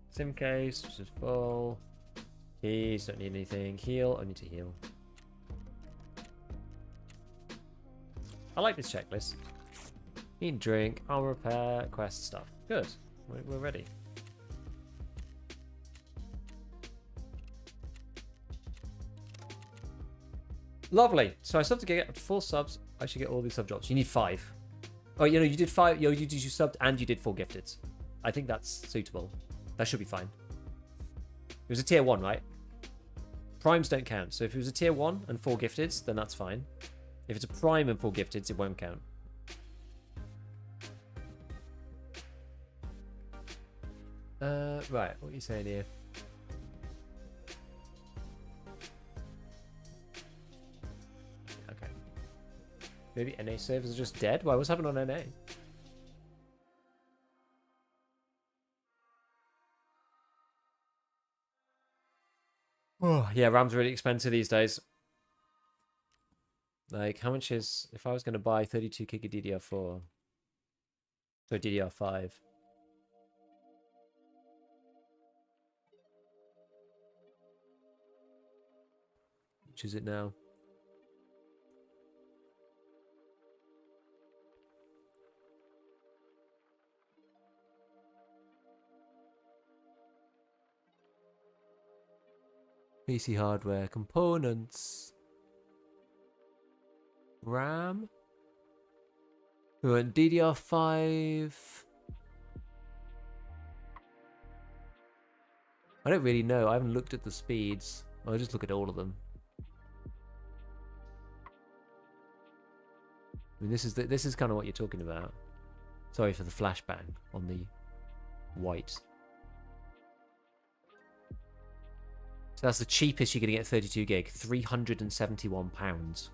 S1: sim case, which is full. Keys, don't need anything. Heal, I need to heal. I like this checklist. Eat and drink, armor repair, quest stuff. Good. We're ready. Lovely. So I still have to get up to 4 subs. I should get all these sub drops. You need 5. Oh, you did 5. You subbed and you did 4 gifteds. I think that's suitable. That should be fine. It was a tier 1, right? Primes don't count. So if it was a tier 1 and 4 gifteds, then that's fine. If it's a prime and 4 gifteds, it won't count. Right. What are you saying here? Okay. Maybe NA servers are just dead? Why? What's happened on NA? Oh, yeah, RAM's really expensive these days. Like, how much is... If I was going to buy 32 gig of DDR4... So DDR5... Which is it now? PC hardware, components, RAM, we went DDR5. I don't really know. I haven't looked at the speeds. I'll just look at all of them. I mean, this is kind of what you're talking about. Sorry for the flashbang on the white. So that's the cheapest you're going to get 32 gig, £371.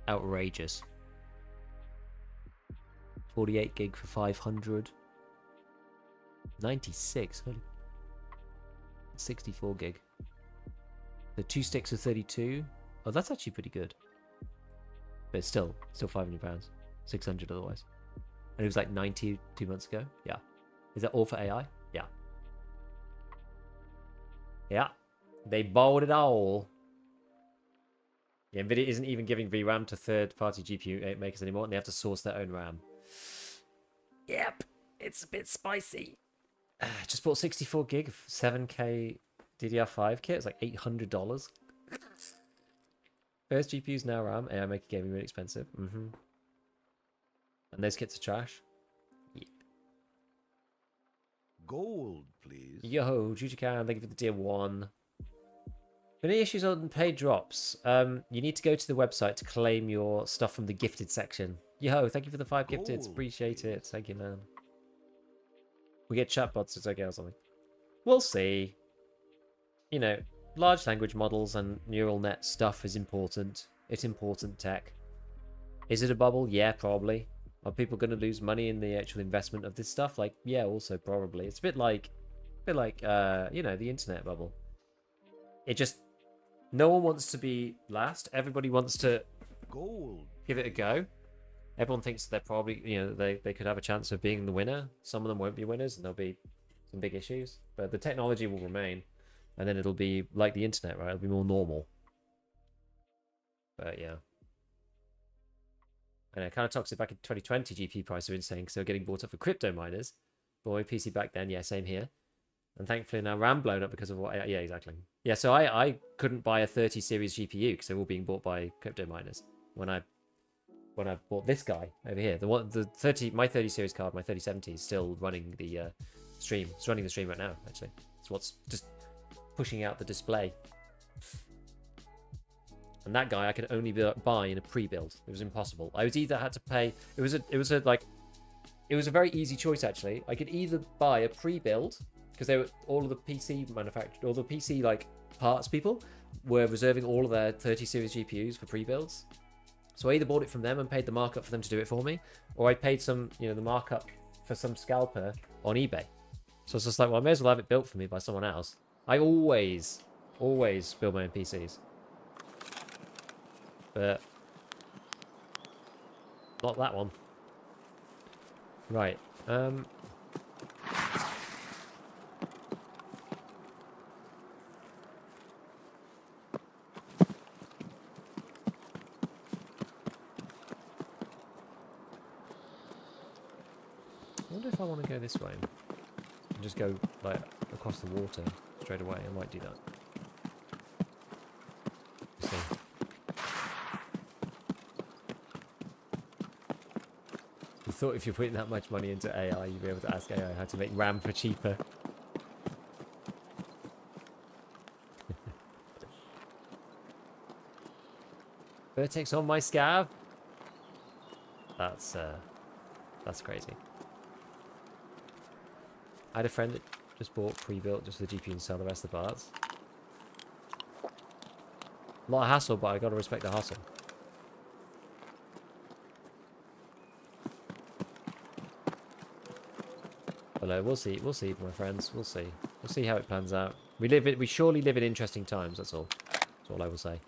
S1: Outrageous. 48 gig for 500. 96, holy. 64 gig. The 2 sticks of 32. Oh, that's actually pretty good. But it's still £500. 600 otherwise. And it was like 90 2 months ago. Yeah. Is that all for AI? Yeah. Yeah. They bought it all. Yeah, NVIDIA isn't even giving VRAM to third-party GPU makers anymore, and they have to source their own RAM. Yep. It's a bit spicy. Just bought 64 gig of 7K DDR5 kit. It's like $800. First GPUs, now RAM. AI maker gaming really expensive. And those kits are trash. Yep.
S2: Gold, please.
S1: Yo, Jujican, thank you for the tier 1. Any issues on paid drops? You need to go to the website to claim your stuff from the gifted section. Yo, thank you for the 5 gifted. Appreciate it. Thank you, man. We get chatbots, it's okay or something. We'll see. You know, large language models and neural net stuff is important. It's important tech. Is it a bubble? Yeah, probably. Are people going to lose money in the actual investment of this stuff? Like, yeah, also probably. It's a bit like you know, the internet bubble. It just, no one wants to be last. Everybody wants to
S2: Gold.
S1: give it a go. Everyone thinks they're probably, you know, they could have a chance of being the winner. Some of them won't be winners, and there'll be some big issues. But the technology will remain, and then it'll be like the internet, right? It'll be more normal. But yeah. And it kind of toxic back in 2020, GPU prices were insane because they were getting bought up for crypto miners. Boy, PC back then, yeah, same here. And thankfully now RAM blown up because of what, yeah, exactly. Yeah, so I couldn't buy a 30 series GPU because they're all being bought by crypto miners. When I bought this guy over here, my 30 series card, my 3070 is still running the stream. It's running the stream right now, actually. It's what's just pushing out the display. And that guy I could only buy in a pre-build. It was impossible. I was either had to pay. It was a very easy choice actually. I could either buy a pre-build because they were all of the PC manufacturers, all the PC like parts people were reserving all of their 30 series GPUs for pre-builds. So I either bought it from them and paid the markup for them to do it for me, or I paid some, you know, the markup for some scalper on eBay. So it's just like, well, I may as well have it built for me by someone else. I always build my own PCs. But not that one. Right. I wonder if I want to go this way and just go like across the water straight away. I might do that. Let's see. You thought if you're putting that much money into AI, you'd be able to ask AI how to make RAM for cheaper. Vertex on my scav? That's crazy. I had a friend that just bought pre-built just for the GPU and sell the rest of the parts. A lot of hassle, but I gotta respect the hustle. But no, we'll see, my friends. We'll see how it plans out. We surely live in interesting times. That's all. That's all I will say.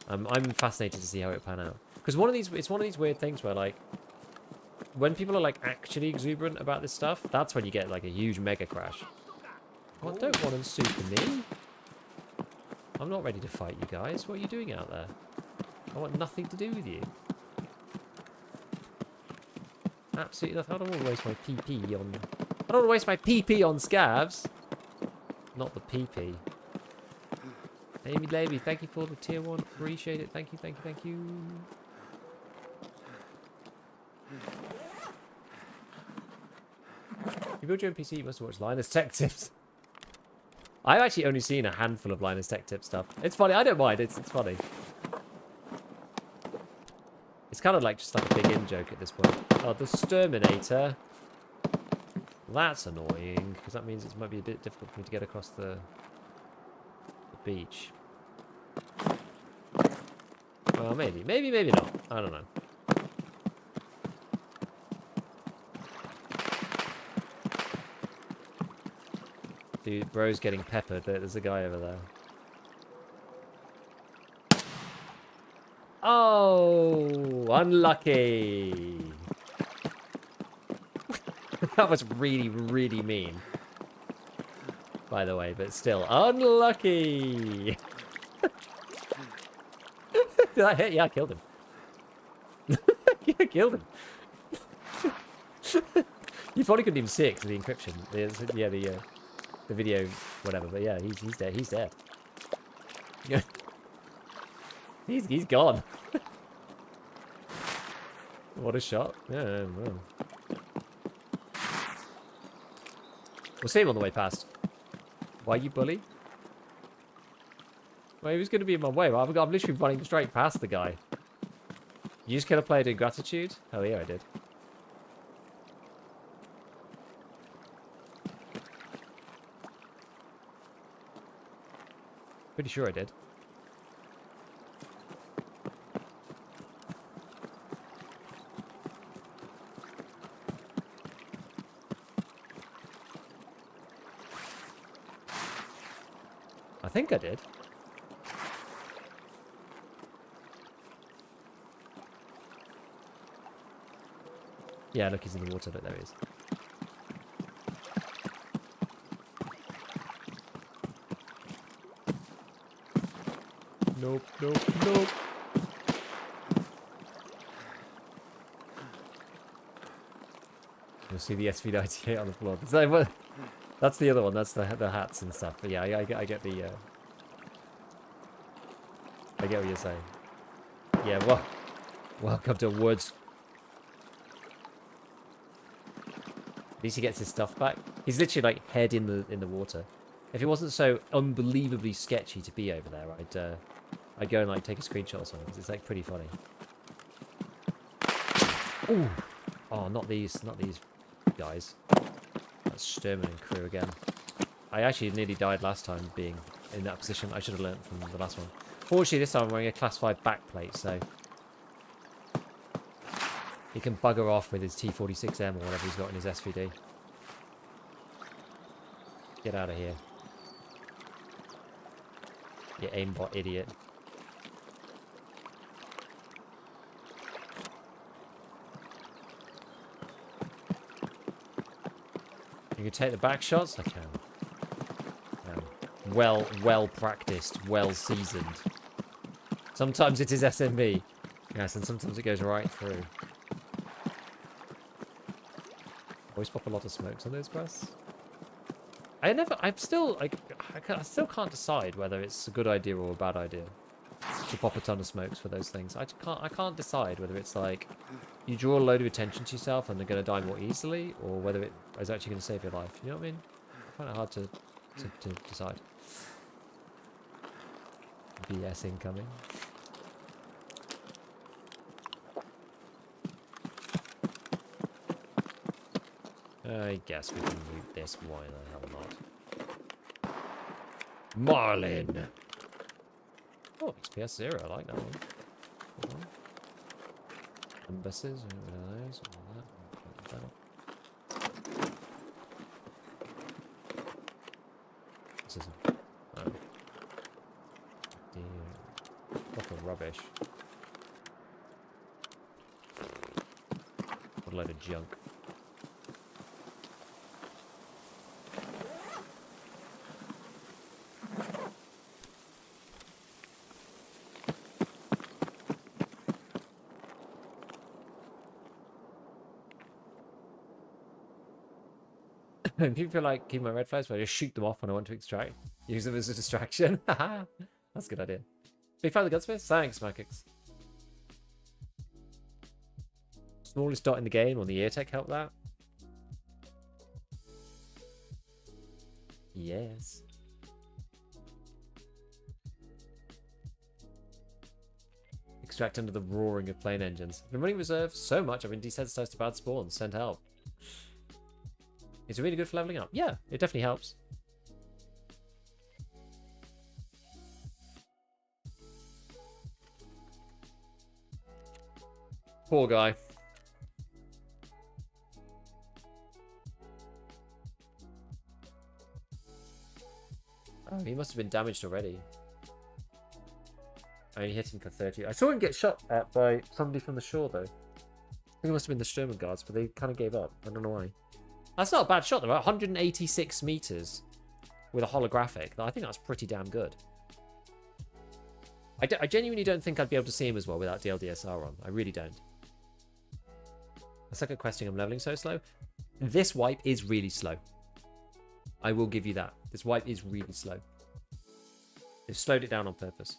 S1: I'm fascinated to see how it pan out. Because it's one of these weird things where like, when people are like actually exuberant about this stuff, that's when you get like a huge mega crash. What? Don't want to super me. I'm not ready to fight you guys. What are you doing out there? I want nothing to do with you. Absolutely nothing. I don't want to waste my PP on... I don't want to waste my PP on scavs. Not the PP. Amy Levy, thank you for the tier 1. Appreciate it. Thank you, thank you, thank you. If you build your own PC, you must watch Linus Tech Tips. I've actually only seen a handful of Linus Tech Tips stuff. It's funny. I don't mind. It's funny. It's kind of like just like a big in-joke at this point. Oh, the Sturminator. That's annoying, because that means it might be a bit difficult for me to get across the beach. Well, maybe. Maybe not. I don't know. Dude, bro's getting peppered. There's a guy over there. Oh, unlucky. That was really, really mean. By the way, but still, unlucky. Did I hit? Yeah, I killed him. Yeah, I killed him. You probably couldn't even see it because of the encryption. Yeah, the video, whatever. But yeah, he's dead. He's dead. Yeah. He's gone. What a shot. Yeah, well. We'll see him on the way past. Why you bully? Well, he was going to be in my way. Well, I'm literally running straight past the guy. You just kill a player in gratitude? Hell yeah, I did. Pretty sure I did. I think I did. Yeah, look, he's in the water. Look, there he is. Nope, nope, nope. You'll see the SV98 on the floor. That's the other one. That's the hats and stuff. But yeah, I get the. I get what you're saying. Yeah, well, welcome to Woods. At least he gets his stuff back. He's literally like head in the water. If it wasn't so unbelievably sketchy to be over there, I'd go and like take a screenshot or something because it's like pretty funny. Ooh. Oh, not these guys. That's Sturman and crew again. I actually nearly died last time being in that position. I should have learnt from the last one. Fortunately, this time I'm wearing a class 5 backplate, so he can bugger off with his T46M or whatever he's got in his SVD. Get out of here. You aimbot idiot. You can take the back shots? I can. Well practiced, well seasoned. Sometimes it is SMB. Yes, and sometimes it goes right through. Always pop a lot of smokes on those quests. I still can't decide whether it's a good idea or a bad idea to pop a ton of smokes for those things. I can't decide whether it's like you draw a load of attention to yourself and they're going to die more easily, or whether it is actually going to save your life. You know what I mean? I find it hard to decide. BS incoming. I guess we can loot this. Why the hell not? Marlin! Oh, XPS 0. I like that one. Cool. Embassies, those, all that. This isn't. Oh. Dear. Fucking rubbish. What a load of junk. People feel like keep my red flags, but I just shoot them off when I want to extract. Use them as a distraction. That's a good idea. Big fan of the gunsmith? Thanks, Makix. Smallest dot in the game on the ear tech help that? Yes. Extract under the roaring of plane engines. Been running reserve so much I've been desensitized to bad spawns. Send help. Is it really good for leveling up? Yeah, it definitely helps. Poor guy. Oh, he must have been damaged already. I only hit him for 30. I saw him get shot at by somebody from the shore, though. I think it must have been the Sturman guards, but they kind of gave up. I don't know why. That's not a bad shot, though. 186 meters with a holographic. I think that's pretty damn good. I genuinely don't think I'd be able to see him as well without DLDSR on. I really don't. I suck at questing. I'm leveling so slow. This wipe is really slow. I will give you that. This wipe is really slow. They've slowed it down on purpose.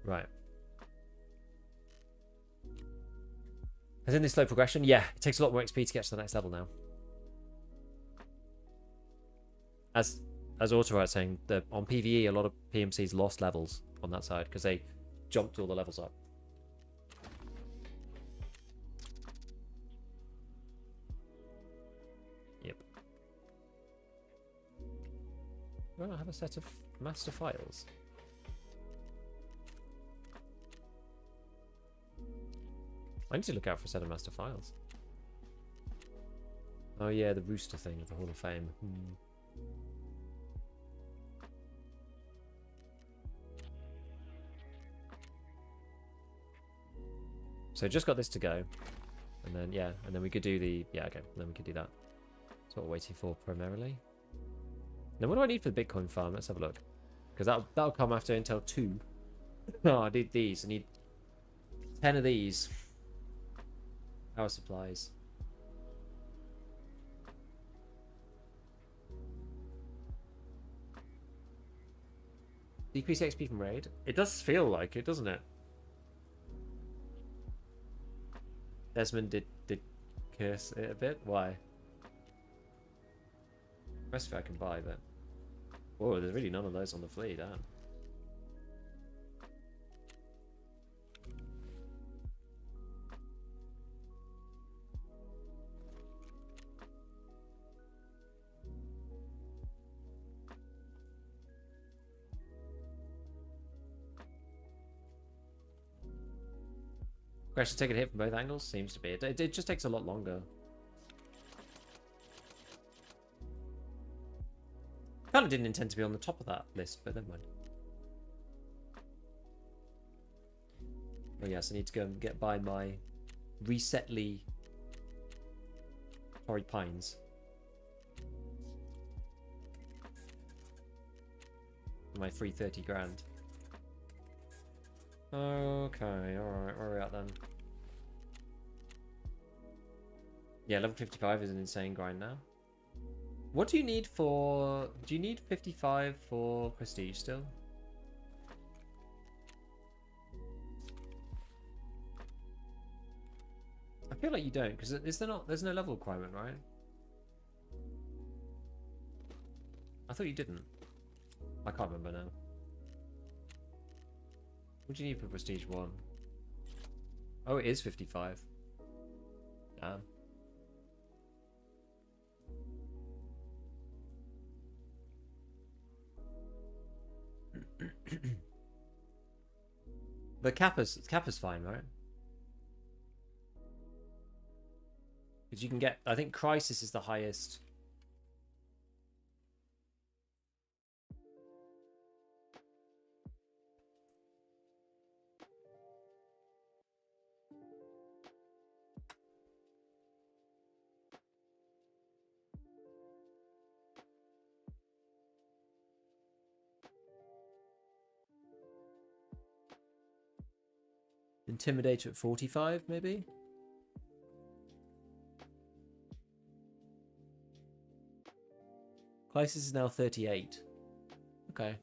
S1: Right. As in this slow progression? Yeah, it takes a lot more XP to get to the next level now. as Autorite saying that on PvE, a lot of PMCs lost levels on that side because they jumped all the levels up. Yep. Do I have a set of master files? I need to look out for a set of master files. Oh yeah, the rooster thing of the Hall of Fame. So just got this to go. And then, yeah, and then we could do the... Yeah, okay, then we could do that. That's what we're waiting for primarily. Now, what do I need for the Bitcoin farm? Let's have a look. Because that'll come after Intel 2. Oh, I need these. I need 10 of these. Power supplies. Decrease XP from raid? It does feel like it, doesn't it? Desmond did curse it a bit. Why? The rest of it I can buy, but... Oh, there's really none of those on the fleet, damn. Actually take a hit from both angles? Seems to be. It just takes a lot longer. Kind of didn't intend to be on the top of that list, but never mind. Oh yes, I need to go and get by my Resetly Torrey Pines. My 330 grand. Okay, alright, where are we at then? Yeah, level 55 is an insane grind now. What do you need for... Do you need 55 for prestige still? I feel like you don't, because there's no level requirement, right? I thought you didn't. I can't remember now. What do you need for prestige 1? Oh, it is 55. Damn. But Kappa's fine, right? Because you can get... I think Crisis is the highest... Intimidator at 45, maybe? Crisis is now 38. Okay.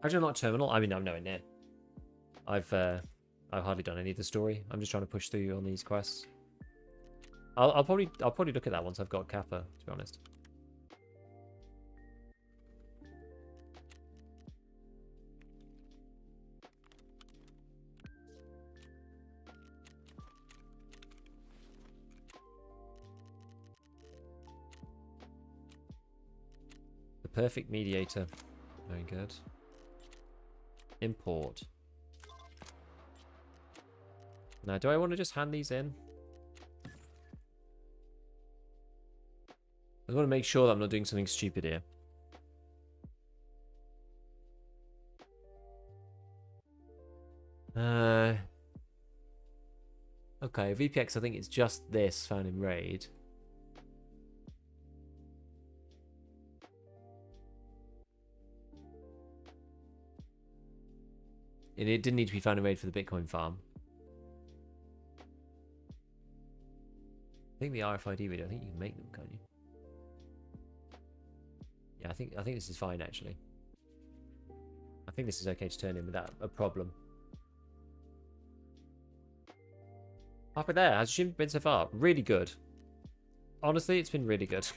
S1: Actually, not terminal. I mean, I'm nowhere near. I've hardly done any of the story. I'm just trying to push through on these quests. I'll probably look at that once I've got Kappa, to be honest. The perfect mediator. Very good. Import. Now, do I want to just hand these in? I want to make sure that I'm not doing something stupid here. Okay, VPX, I think it's just this found in raid. And it didn't need to be found in raid for the Bitcoin farm. I think the RFID video, I think you can make them, can't you? Yeah, I think this is fine actually. I think this is okay to turn in without a problem. Halfway there. How's your stream been so far? Really good. Honestly, it's been really good.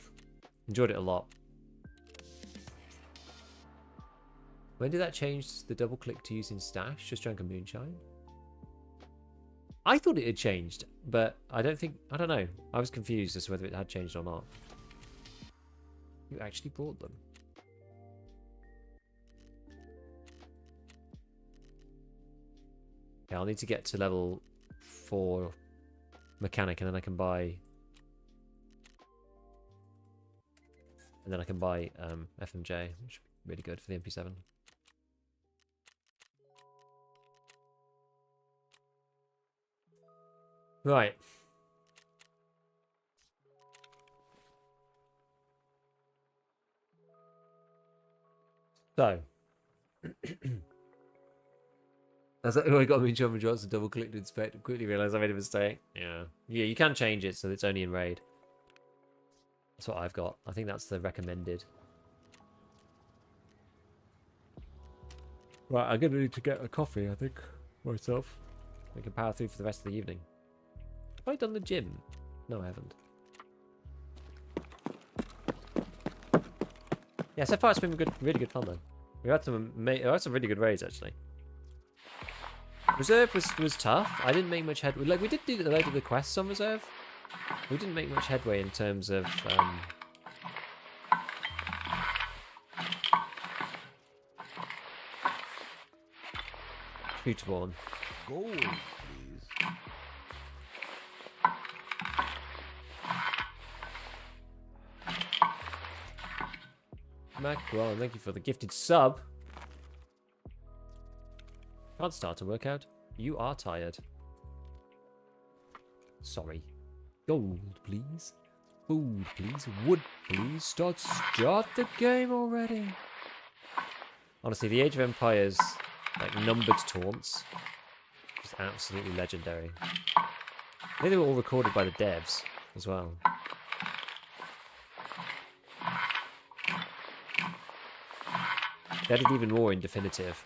S1: Enjoyed it a lot. When did that change the double click to using stash? Just drank a moonshine? I thought it had changed, but I don't know. I was confused as to whether it had changed or not. You actually bought them. Okay, I'll need to get to level 4 mechanic and then I can buy... And then I can buy FMJ, which would be really good for the MP7. Right. So. As I got me John Johnson, double clicked to inspect and quickly realised I made a mistake. Yeah. Yeah, you can change it so that it's only in raid. That's what I've got. I think that's the recommended. Right, I'm going to need to get a coffee, I think, myself. We can power through for the rest of the evening. Have I done the gym? No, I haven't. Yeah, so far it's been really good fun, though. We had some really good raids, actually. Reserve was tough. I didn't make much headway. Like, we did do a load of the quests on Reserve. We didn't make much headway in terms of... Shootborn.
S2: Gold, please.
S1: Macron, thank you for the gifted sub. Can't start a workout. You are tired. Sorry. Gold, please. Food, please. Wood, please. Start the game already. Honestly, the Age of Empires, like, numbered taunts, is absolutely legendary. I think they were all recorded by the devs as well. They added even more in definitive.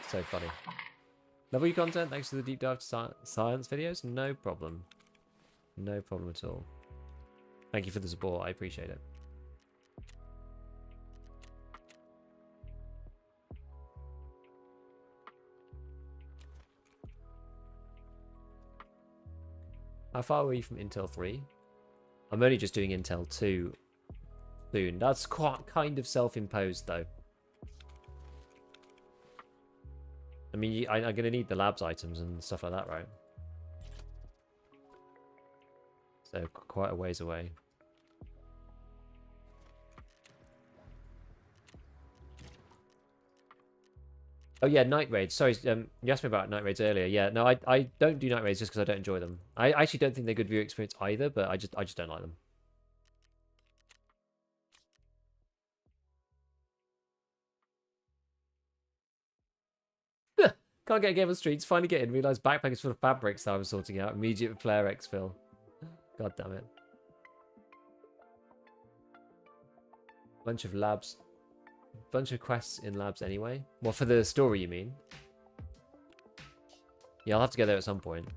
S1: So funny. Love your content. Thanks for the deep dive to science videos. No problem. No problem at all. Thank you for the support. I appreciate it. How far were you from Intel 3? I'm only just doing Intel 2 soon. That's quite kind of self-imposed, though. I mean, I'm going to need the labs items and stuff like that, right? So, quite a ways away. Oh, yeah, night raids. Sorry, you asked me about night raids earlier. Yeah, no, I don't do night raids just because I don't enjoy them. I actually don't think they're good viewer experience either, but I just don't like them. Can't get a game on streets. Finally get in. Realised backpack is full of fabrics that I was sorting out. Immediate player exfil. God damn it. Bunch of labs. Bunch of quests in labs anyway. Well, for the story, you mean? Yeah, I'll have to go there at some point.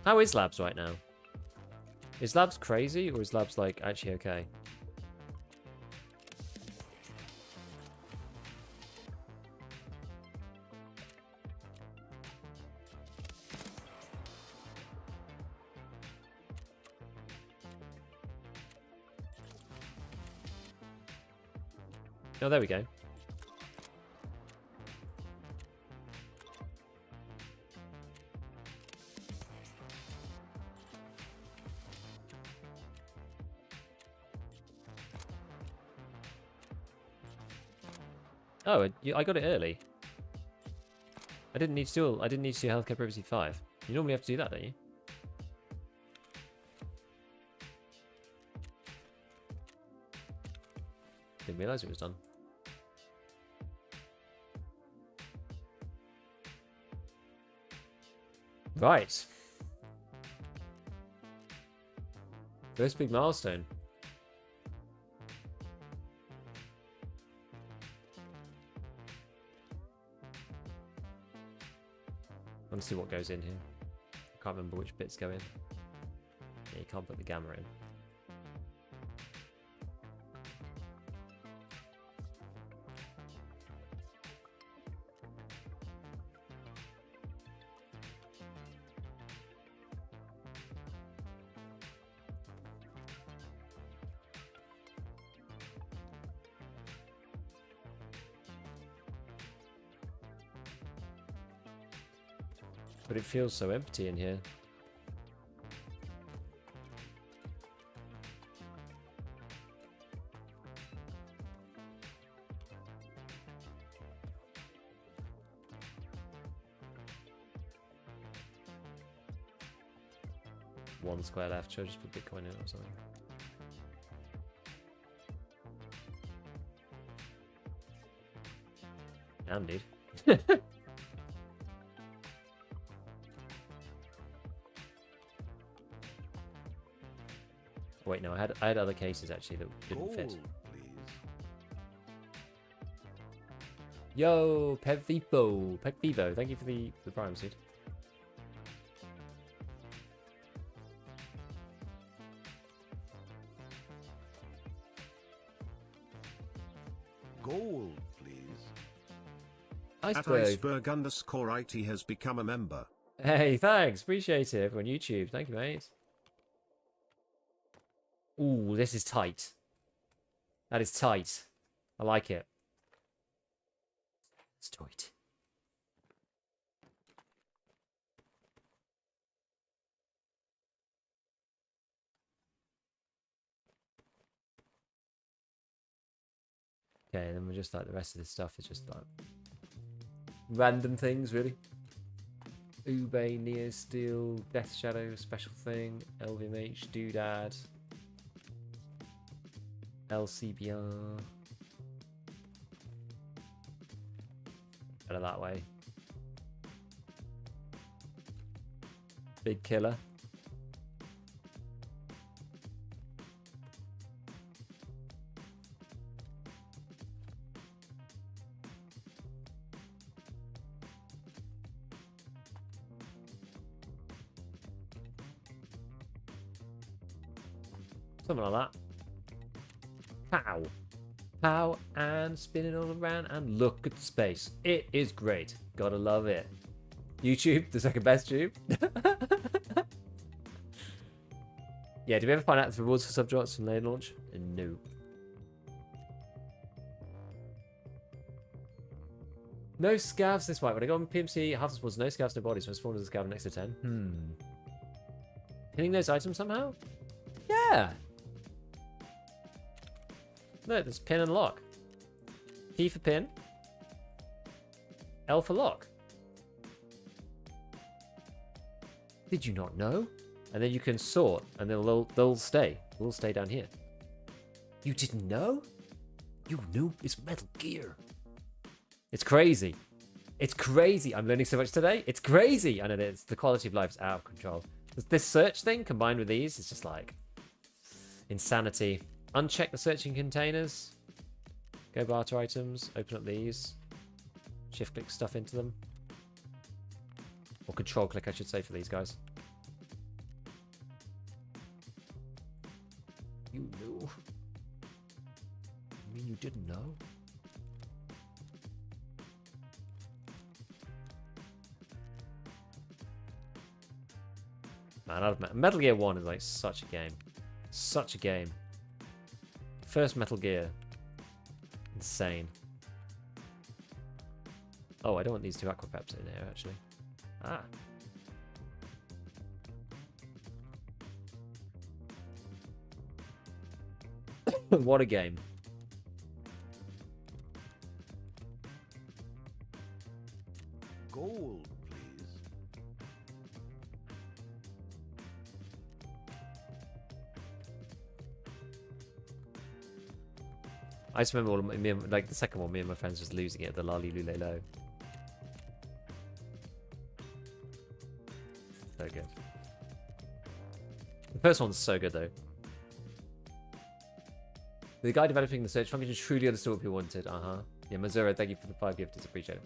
S1: How is labs right now? Is labs crazy or is labs like actually okay? Oh, there we go. Oh, I got it early. I didn't need to do healthcare privacy 5. You normally have to do that, don't you? Didn't realise it was done. Right. First big milestone. want to see what goes in here. I can't remember which bits go in. Yeah, you can't put the gamma in. But it feels so empty in here. One square left. Should I just put Bitcoin in or something? Damn, dude. Wait, no, I had other cases actually that didn't fit.
S2: Gold, please.
S1: Yo, Pegvivo, thank you for the prime seed.
S2: Gold, please.
S4: At
S1: Iceberg.
S4: iceberg_IT has become a member.
S1: Hey, thanks, appreciate it. Everyone on YouTube, thank you, mate. Ooh, this is tight. That is tight. I like it. It's tight. Okay, and then we're just like the rest of this stuff is just like random things, really. Ube, Neo Steel, Death Shadow, Special Thing, LVMH, Doodad, LCBR. Better that way. Big Killer. Something like that. Pow. Pow, and spinning all around, and look at the space. It is great. Gotta love it. YouTube, the second best tube. Yeah, did we ever find out the rewards for subjects from lane launch? No. No scavs this way. When I go on PMC, half the spawns, no scavs, no bodies. When I spawn as a scav next to 10. Hitting those items somehow? Yeah. Look, there's pin and lock. P for pin. L for lock. Did you not know? And then you can sort, and they'll stay. They'll stay down here. You didn't know? You knew it's Metal Gear. It's crazy. It's crazy. I'm learning so much today. It's crazy. I know that the quality of life is out of control. This search thing combined with these is just like insanity. Uncheck the searching containers. Go barter items. Open up these. Shift click stuff into them. Or control click, I should say, for these guys. You knew. You mean you didn't know? Man, Metal Gear 1 is like such a game. Such a game. First Metal Gear. Insane. Oh, I don't want these two aquapeps in here, actually. Ah. What a game.
S2: Gold, please.
S1: I just remember all of like the second one, me and my friends just losing it at the Lali Lule Low. So good. The first one's so good though. The guy developing the search function truly understood what people wanted. Yeah, Mazura, thank you for the 5 gifts. Appreciate it.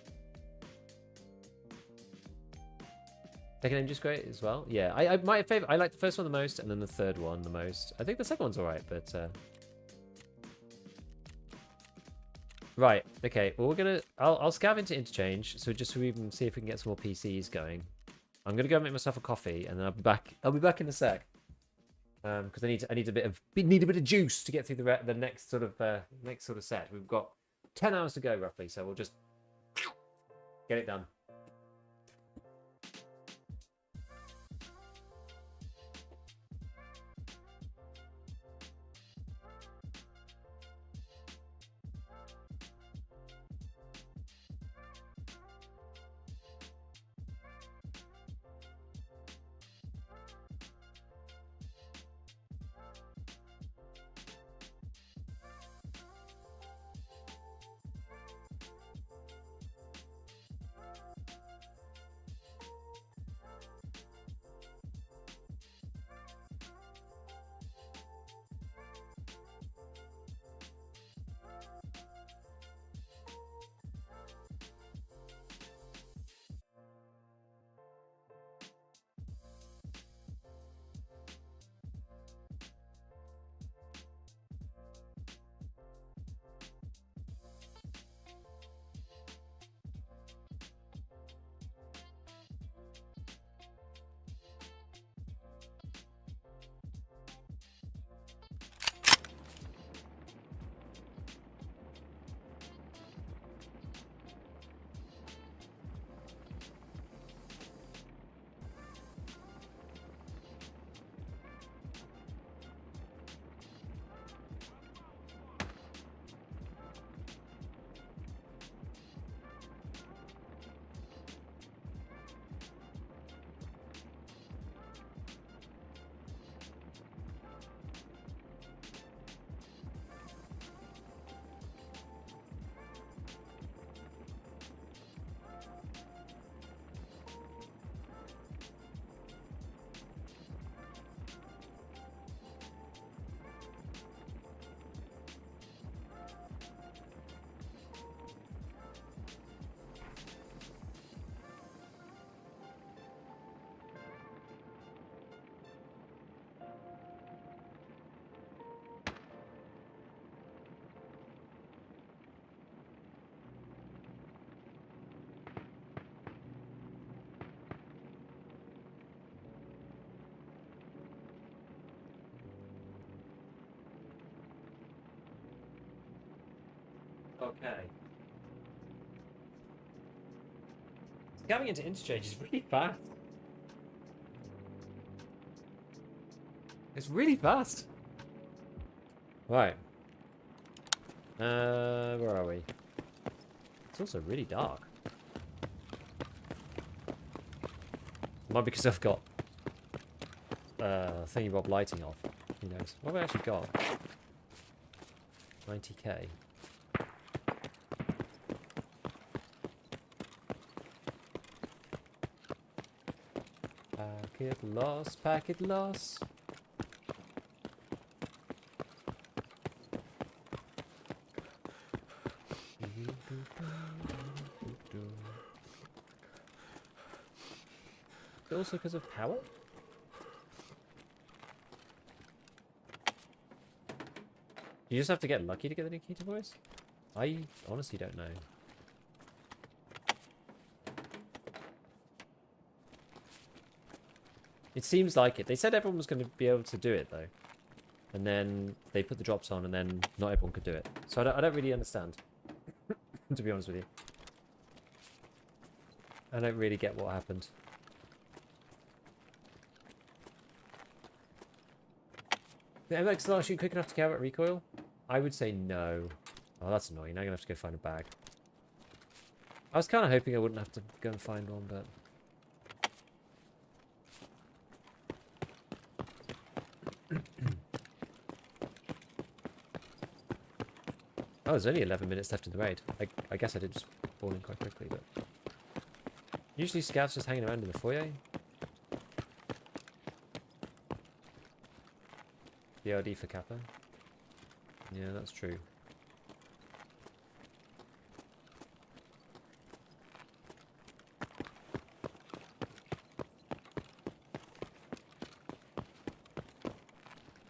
S1: Second Aim just great as well. Yeah, my favorite. I like the first one the most, and then the third one the most. I think the second one's alright, but right. Okay. Well, we're gonna. I'll scav into Interchange, so just so we can see if we can get some more PCs going. I'm gonna go make myself a coffee, and then I'll be back. I'll be back in a sec. Because I need a bit of juice to get through the next sort of set. We've got 10 hours to go roughly, so we'll just get it done. Okay. Scamming into Interchange is really fast. It's really fast. Right. Where are we? It's also really dark. Might be because I've got thingy bob lighting off. Who knows? What have I actually got? 90k. Packet lost, packet lost. Is it also because of power? You just have to get lucky to get the Nikita voice? I honestly don't know. It seems like it. They said everyone was going to be able to do it though. And then they put the drops on and then not everyone could do it. So I don't really understand. To be honest with you. I don't really get what happened. The MX last shoot quick enough to carry out recoil? I would say no. Oh, that's annoying. Now I'm going to have to go find a bag. I was kind of hoping I wouldn't have to go and find one, but... Oh, there's only 11 minutes left in the raid. I guess I did just fall in quite quickly, but... Usually scavs just hanging around in the foyer. DLD for Kappa. Yeah, that's true.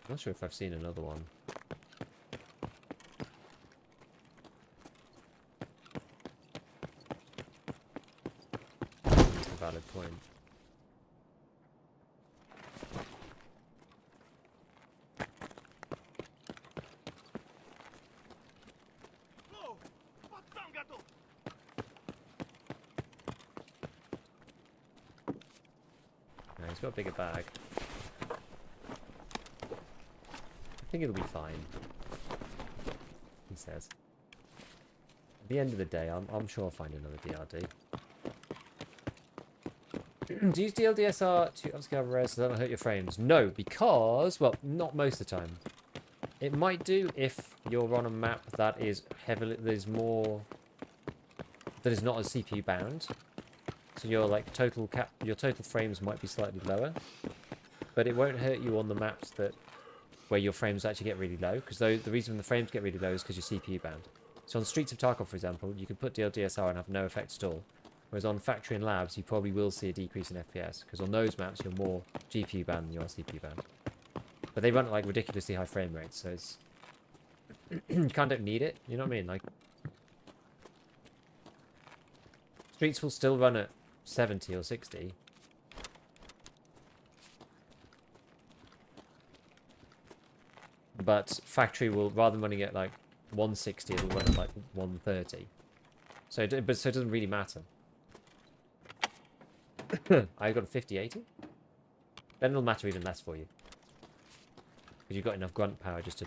S1: Not sure if I've seen another one. That's a valid point. No, he's got a bigger bag. I think it'll be fine. He says. At the end of the day, I'm sure I'll find another DRD. Do you use DLDSR to upscale res so that won't hurt your frames? No, because, well, not most of the time. It might do if you're on a map that is heavily, that is not as CPU bound. So your your total frames might be slightly lower, but it won't hurt you on the maps where your frames actually get really low. Because the reason the frames get really low is because you're CPU bound. So on Streets of Tarkov, for example, you can put DLDSR and have no effect at all. Whereas on Factory and Labs, you probably will see a decrease in FPS because on those maps you're more GPU bound than you are CPU bound. But they run at like ridiculously high frame rates, so it's you kind of don't need it. You know what I mean? Like Streets will still run at 70 or 60. But Factory will, rather than running at like 160, it'll run at like 130. So it doesn't really matter. I got a 5080. Then it'll matter even less for you. Because you've got enough grunt power just to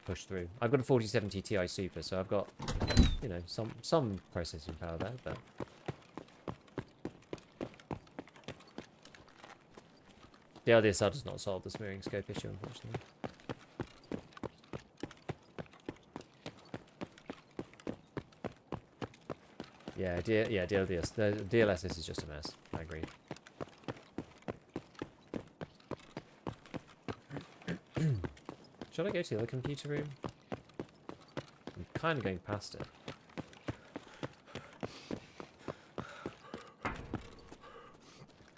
S1: push through. I've got a 4070 Ti Super, so I've got, you know, some processing power there, but... The LDSR does not solve the smearing scope issue, unfortunately. Yeah, DLDS. The DLSS is just a mess. I agree. Should I go to the other computer room? I'm kind of going past it.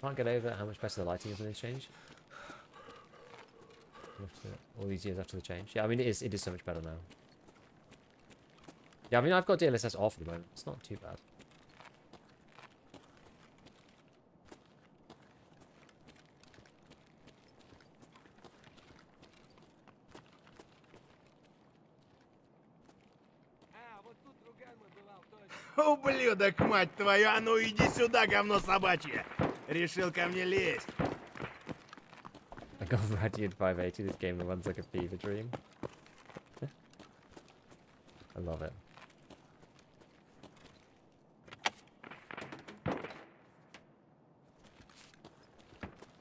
S1: Can't get over how much better the lighting is in Interchange. All these years after the change. Yeah, I mean, it is so much better now. Yeah, I mean, I've got DLSS off at the moment. It's not too bad.
S5: Ублюдок, мать твою, а ну иди сюда, говно собачье! Решил ко мне лезть.
S1: I got Radiant 580. This game runs like a fever dream. I love it.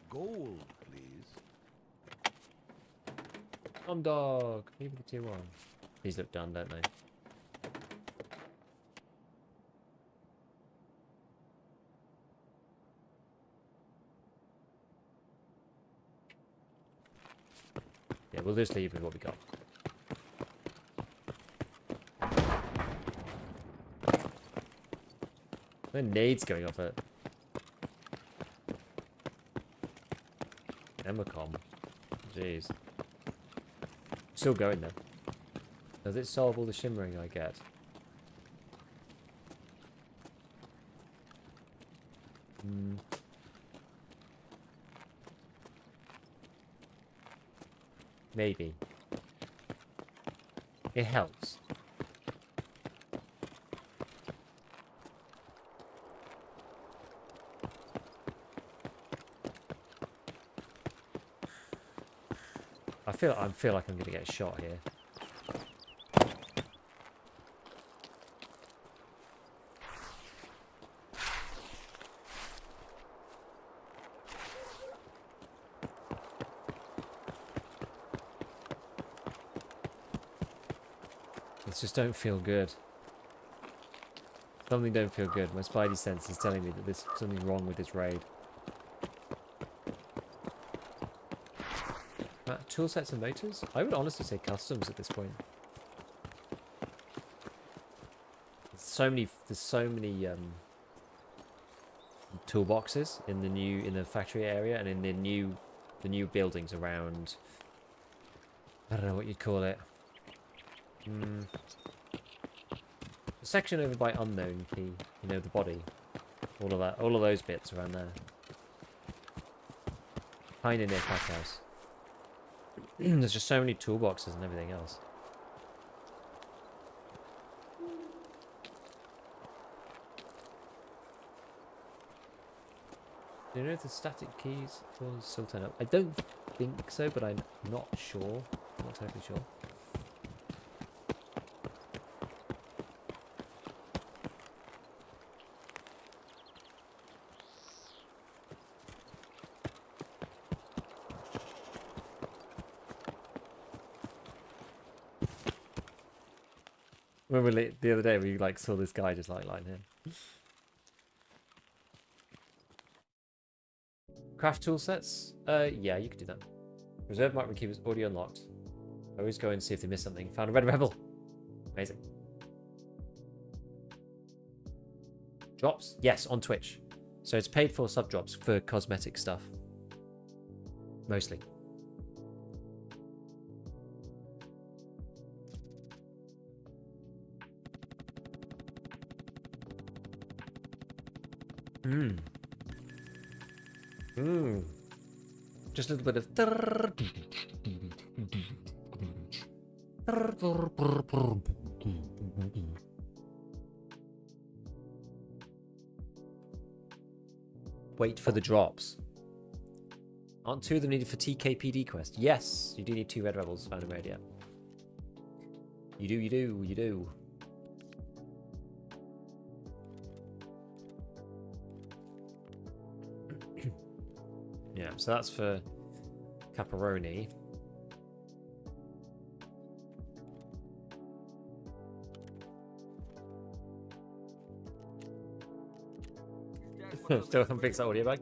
S2: Gold, please.
S1: Dog. Maybe the tier 1. These look done, don't they? Yeah, we'll just leave with what we got. No nades going off it. Emacom. Jeez. Still going though. Does it solve all the shimmering I get? Maybe. It helps. I feel like I'm gonna get shot here. This just don't feel good. Something don't feel good. My spidey sense is telling me that there's something wrong with this raid. Tool sets and motors? I would honestly say customs at this point. There's so many toolboxes in the factory area and in the new buildings around I don't know what you'd call it. The section over by unknown key. You know, the body. All of that. All of those bits around there. Kinda near Pack House. There's just so many toolboxes and everything else. Do you know if the static keys will still turn up? I don't think so, but I'm not sure. I'm not totally sure. Remember the other day we like saw this guy just like lying here. Craft tool sets? Yeah, you could do that. Reserve micro key was already unlocked. I always go and see if they missed something. Found a red rebel. Amazing. Drops? Yes, on Twitch. So it's paid for sub drops for cosmetic stuff. Mostly. Just a little bit of. Wait for the drops. Aren't 2 of them needed for TKPD quest? Yes, you do need 2 red rebels found in radio. You do. Yeah, so that's for Caparoni. Still haven't fixed that audio bag.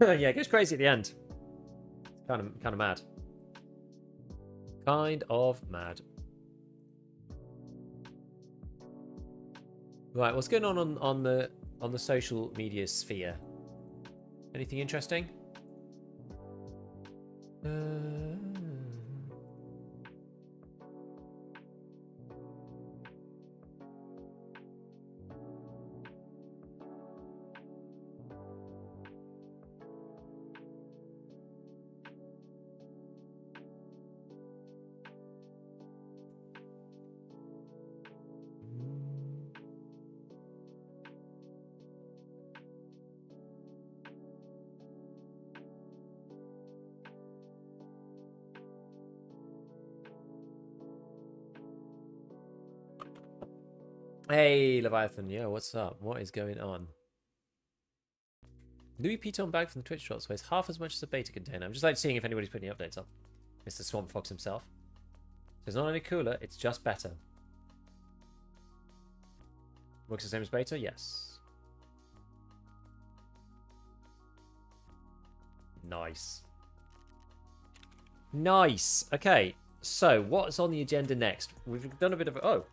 S1: Yeah, it goes crazy at the end. Kind of mad. Kind of mad. Right, what's going on the social media sphere? Anything interesting? Hey, Leviathan. Yo, what's up? What is going on? Louis Piton bag from the Twitch drops weighs half as much as a beta container. I'm just like seeing if anybody's putting any updates up. Mr. Swamp Fox himself. So it's not any cooler, it's just better. Works the same as beta? Yes. Nice. Nice. Okay, so what's on the agenda next? We've done a bit of...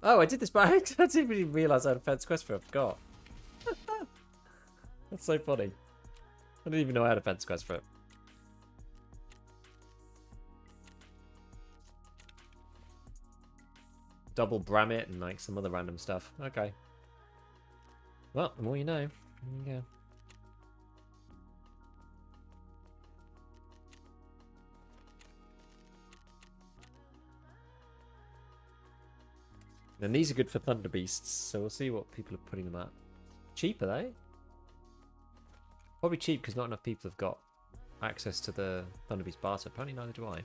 S1: Oh, I did this, but I didn't even realise I had a fence quest for it. I forgot. That's so funny. I didn't even know I had a fence quest for it. Double Bramit and like some other random stuff. Okay. Well, the more you know. There you go. And these are good for Thunder Beasts, so we'll see what people are putting them at. Cheap, are they? Probably cheap because not enough people have got access to the Thunder Beast barter. Apparently neither do I.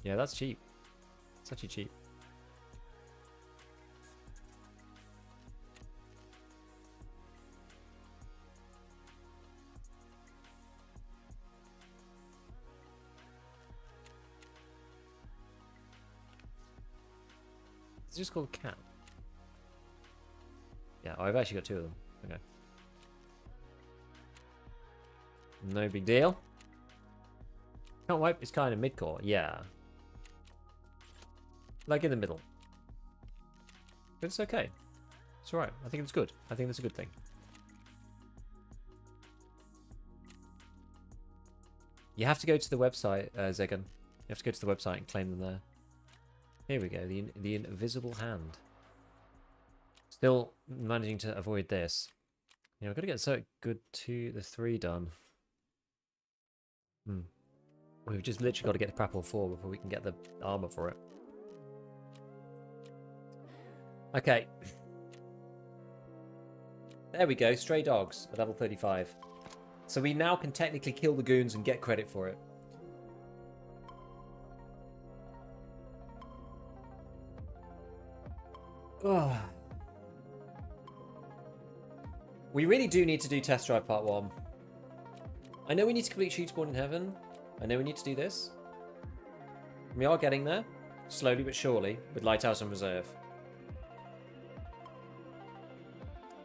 S1: Yeah, that's cheap. It's actually cheap. It's just called Cat. Yeah, I've actually got 2 of them. Okay. No big deal. Can't wipe is kind of mid-core. Yeah. Like in the middle. But it's okay. It's alright. I think it's good. I think that's a good thing. You have to go to the website, Zegan. You have to go to the website and claim them there. Here we go. The invisible hand. Still managing to avoid this. Yeah, we've got to get so good to the 3 done. We've just literally got to get to Prapor 4 before we can get the armor for it. Okay. There we go. Stray dogs at level 35. So we now can technically kill the goons and get credit for it. Oh. We really do need to do test drive part 1. I know we need to complete Shootborn in Heaven. I know we need to do this. We are getting there, slowly but surely, with Lighthouse and Reserve.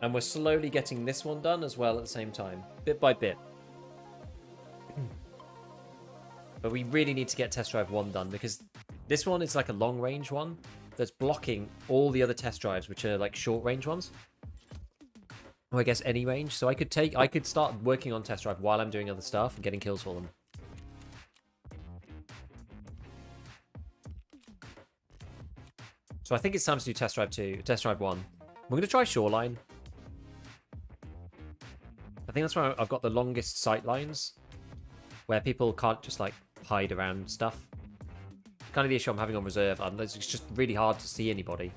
S1: And we're slowly getting this one done as well at the same time, bit by bit. But we really need to get Test Drive 1 done, because this one is like a long-range one that's blocking all the other test drives, which are like short-range ones. Or I guess any range. So I could start working on Test Drive while I'm doing other stuff and getting kills for them. So I think it's time to do Test Drive 2, Test Drive 1. We're going to try Shoreline. I think that's where I've got the longest sight lines, where people can't just like hide around stuff. Kind of the issue I'm having on Reserve. It's just really hard to see anybody,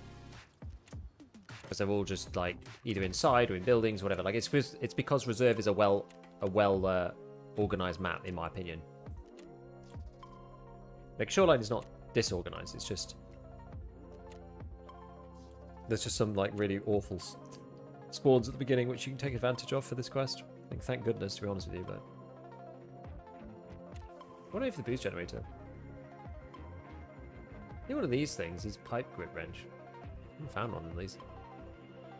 S1: because they're all just like either inside or in buildings, whatever. Like it's because Reserve is a well organized map, in my opinion. Like Shoreline is not disorganized. It's just there's just some like really awful spawns at the beginning, which you can take advantage of for this quest. Like, thank goodness, to be honest with you, but I wonder if the boost generator. I think one of these things is pipe grip wrench. I haven't found one of these.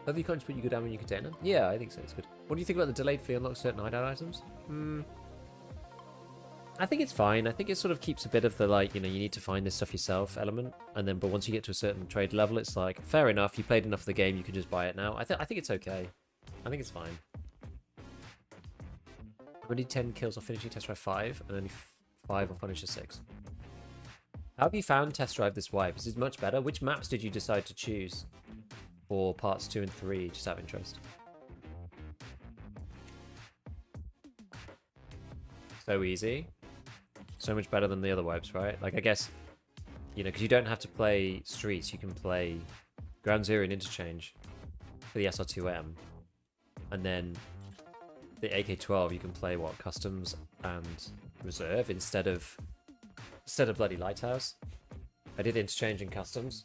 S1: Have you can't put you go down when you container? Yeah, I think so. It's good. What do you think about the delayed free unlock certain hideout items? I think it's fine. I think it sort of keeps a bit of the like, you know, you need to find this stuff yourself element, and then but once you get to a certain trade level, it's like fair enough. You played enough of the game, you can just buy it now. I think it's okay. I think it's fine. I need 10 kills on finishing Test Drive 5, and only 5 on Punisher 6. How have you found Test Drive this wipe? Is it much better? Which maps did you decide to choose for parts 2 and 3, just out of interest? So easy. So much better than the other wipes, right? Like, I guess, you know, because you don't have to play Streets, you can play Ground Zero and Interchange for the SR2M. And then the AK-12, you can play, what, Customs and Reserve instead of bloody Lighthouse. I did Interchange and Customs.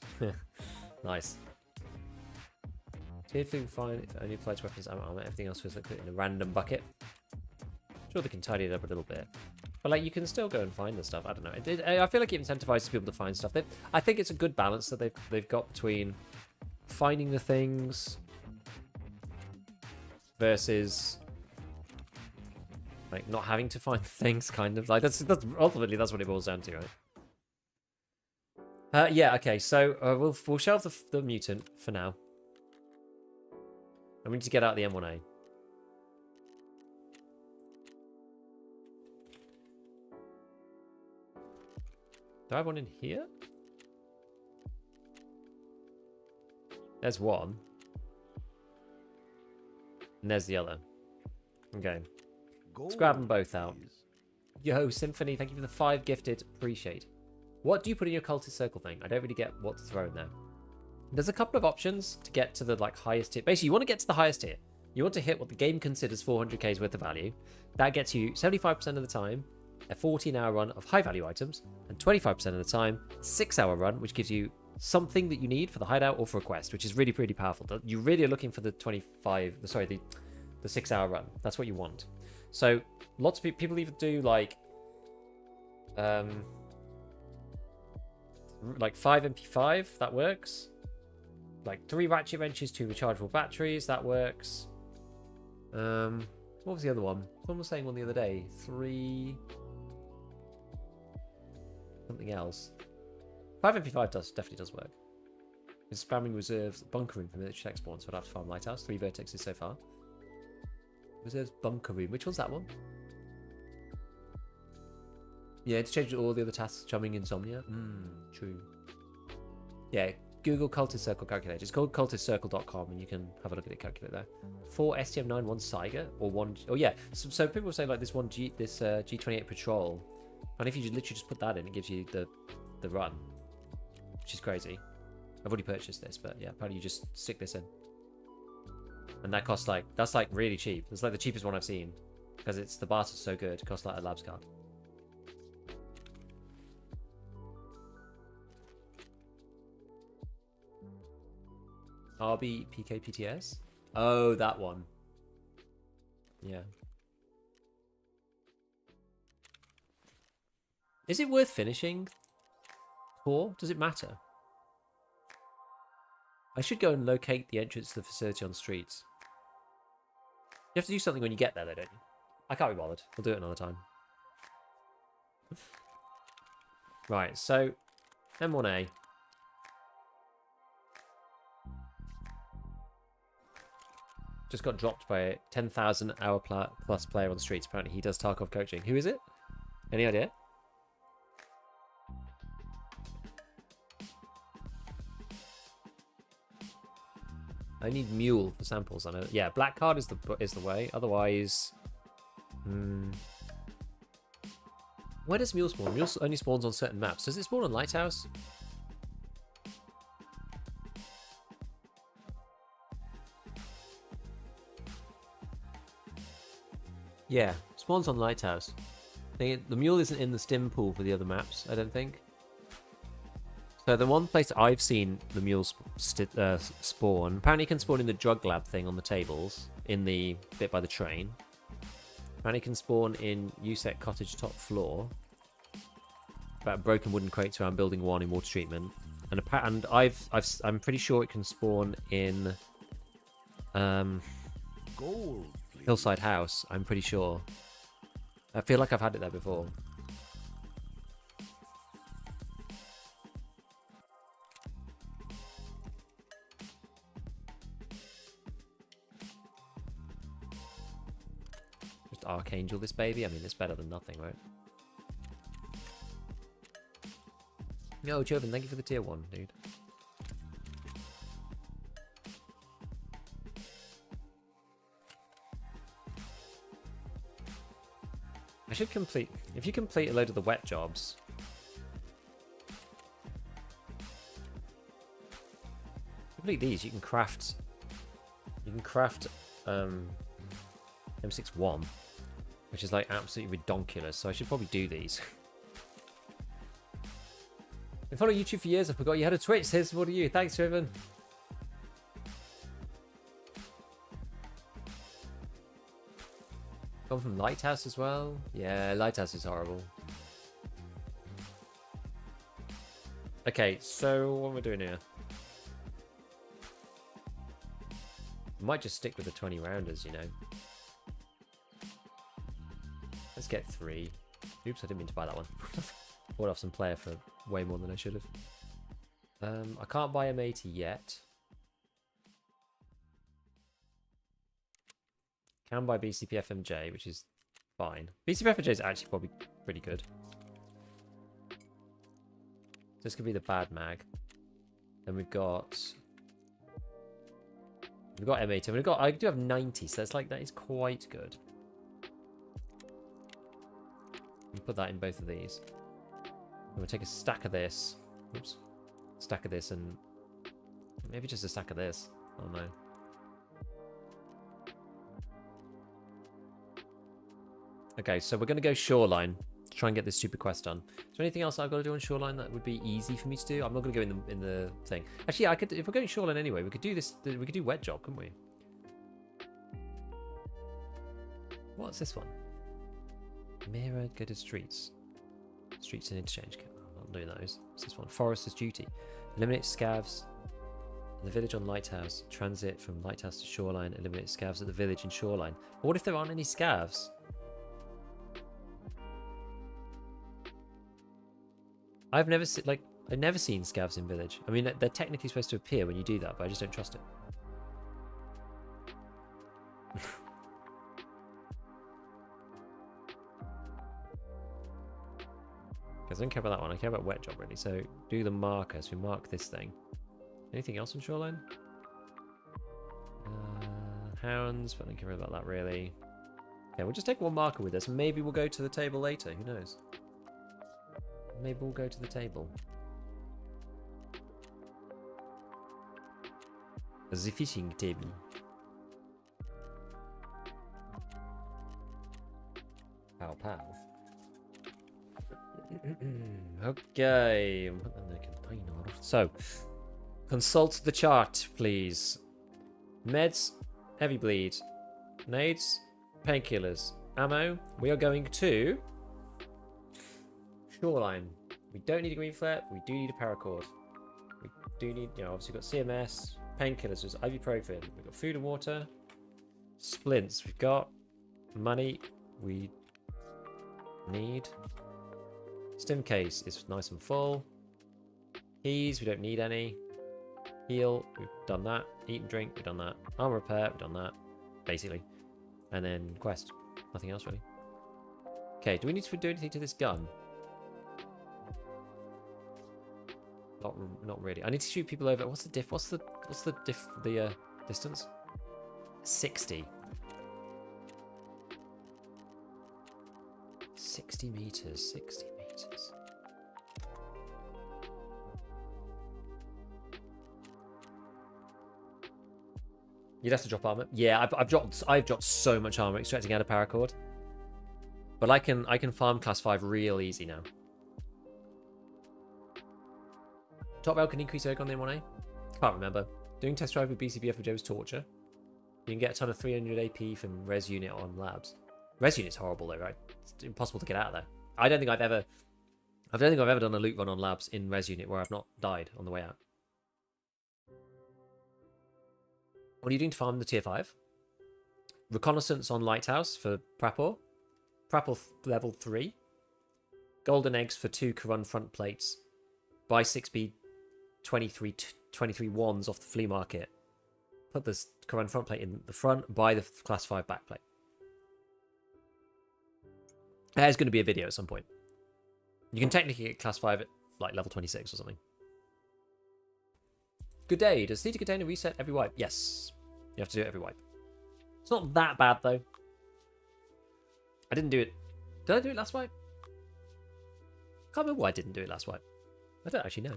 S1: Nice. See if we can find if only applies weapons and armor, everything else feels like put in a random bucket. Sure, they can tidy it up a little bit. But like, you can still go and find the stuff. I don't know. I feel like it incentivizes people to find stuff. I think it's a good balance that they've got between finding the things versus like not having to find things. Kind of like that's ultimately that's what it boils down to, right? Yeah. Okay. So we'll shelve the mutant for now, and we need to get out the M1A. Do I have one in here? There's one. And there's the other. Okay. Let's grab them both out. Yo, Symphony, thank you for the 5 gifted. Appreciate. What do you put in your cultist circle thing? I don't really get what to throw in there. There's a couple of options to get to the like highest tier. Basically, you want to get to the highest tier. You want to hit what the game considers 400k's worth of value. That gets you 75% of the time a 14-hour run of high-value items, and 25% of the time, 6-hour run, which gives you something that you need for the hideout or for a quest, which is really, really powerful. You really are looking for the 6-hour run. That's what you want. So lots of people either do like 5 MP5, that works. Like 3 ratchet wrenches, 2 rechargeable batteries, that works. What was the other one? Someone was saying one the other day. 3 something else. 5 MP5 definitely does work. It's spamming reserves bunker room from the check spawn, so I'd have to farm lighthouse. 3 vertexes so far. Reserves bunker room. Which one's that one? Yeah, to change all the other tasks, chumming insomnia. True. Yeah, Google cultist circle calculator. It's called cultistcircle.com and you can have a look at it, calculate there. 4 STM9, 1 Saiga, or 1... Oh yeah, so people say like this one G28 patrol. And if you literally just put that in, it gives you the run. Which is crazy. I've already purchased this, but yeah, apparently you just stick this in. And that costs like... That's like really cheap. It's like the cheapest one I've seen. Because it's the barter's so good. It costs like a labs card. RB PK PTS? Oh, that one. Yeah. Is it worth finishing? Or does it matter? I should go and locate the entrance to the facility on streets. You have to do something when you get there, though, don't you? I can't be bothered. We'll do it another time. Right, so M1A. Just got dropped by a 10,000 hour plus player on the streets. Apparently he does Tarkov coaching. Who is it? Any idea? I need mule for samples. I know. Yeah, black card is the way. Otherwise, where does mule spawn? Mule only spawns on certain maps. Does it spawn on Lighthouse? Yeah, spawns on Lighthouse. The mule isn't in the stim pool for the other maps, I don't think. So the one place I've seen the mule spawn, apparently it can spawn in the drug lab thing on the tables, in the bit by the train. Apparently it can spawn in USEC cottage top floor. About broken wooden crates around building 1 in water treatment. And I'm pretty sure it can spawn in
S2: Gold.
S1: Hillside House, I'm pretty sure. I feel like I've had it there before. Just Archangel this baby. I mean, it's better than nothing, right? Yo, Joven, thank you for the tier 1, dude. I should complete... If you complete a load of the wet jobs... Complete these, you can craft... You can craft... M61. Which is like absolutely redonkulous, so I should probably do these. Been following YouTube for years, I forgot you had a Twitch. Says, what are you? Thanks, Riven. Gone from Lighthouse as well? Yeah, Lighthouse is horrible. Okay, so what am I doing here? I might just stick with the 20 rounders, you know. Let's get 3. Oops, I didn't mean to buy that one. Bought off some player for way more than I should have. I can't buy M80 yet. Can buy BCP FMJ, which is fine. BCP FMJ is actually probably pretty good. This could be the bad mag. Then we've got M80. I do have 90, so it's like that is quite good. We put that in both of these. I'm gonna take a stack of this. Oops. Stack of this and maybe just a stack of this. I don't know. Okay, so we're going to go shoreline to try and get this stupid quest done. Is there anything else I've got to do on shoreline that would be easy for me to do? I'm not going to go in the thing. Actually, I could, if we're going shoreline anyway, we could do this. We could do wet job, couldn't we? What's this one? Mirror, go to streets. Streets and interchange. I'm not doing those. What's this one? Forester's duty. Eliminate scavs in the village on Lighthouse. Transit from Lighthouse to shoreline. Eliminate scavs at the village and shoreline. But what if there aren't any scavs? I've never seen, like, I've never seen scavs in village. I mean, they're technically supposed to appear when you do that, but I just don't trust it. Because I don't care about that one. I care about wet job, really. So do the marker. So we mark this thing. Anything else on shoreline? Hounds, but I don't care about that, really. Okay, we'll just take one marker with us. Maybe we'll go to the table later. Who knows? Maybe we'll go to the table. The fishing table. Pow pow. Okay. So, consult the chart, please. Meds, heavy bleed, nades, painkillers, ammo. We are going to shoreline. We don't need a green flare. We do need a paracord. We do need, obviously we've got CMS, painkillers. There's ibuprofen. We've got food and water, splints. We've got money. We need. Stim case is nice and full. Keys, we don't need any. Heal, we've done that. Eat and drink, we've done that. Armor repair, we've done that. Basically. And then quest. Nothing else really. Okay, do we need to do anything to this gun? Not really. I need to shoot people over. What's the diff? What's the distance? 60. 60 meters. 60 meters. You'd have to drop armor. Yeah, I've dropped so much armor extracting out of paracord. But I can farm class 5 real easy now. Top rail can increase erg on the M1A. Can't remember. Doing test drive with BCBF for Joe's torture. You can get a ton of 300 AP from res unit on labs. Res unit's horrible though, right? It's impossible to get out of there. I don't think I've ever done a loot run on labs in res unit where I've not died on the way out. What are you doing to farm the tier 5? Reconnaissance on Lighthouse for Prapor. Prapor level 3. Golden eggs for 2 Karun front plates. Buy 6B 23 wands off the flea market. Put the Karun front plate in the front. Buy the class 5 back plate. There's going to be a video at some point. You can technically get class 5 at like level 26 or something. Good day. Does Theta container reset every wipe? Yes. You have to do it every wipe. It's not that bad though. I didn't do it. Did I do it last wipe? I can't remember why I didn't do it last wipe. I don't actually know.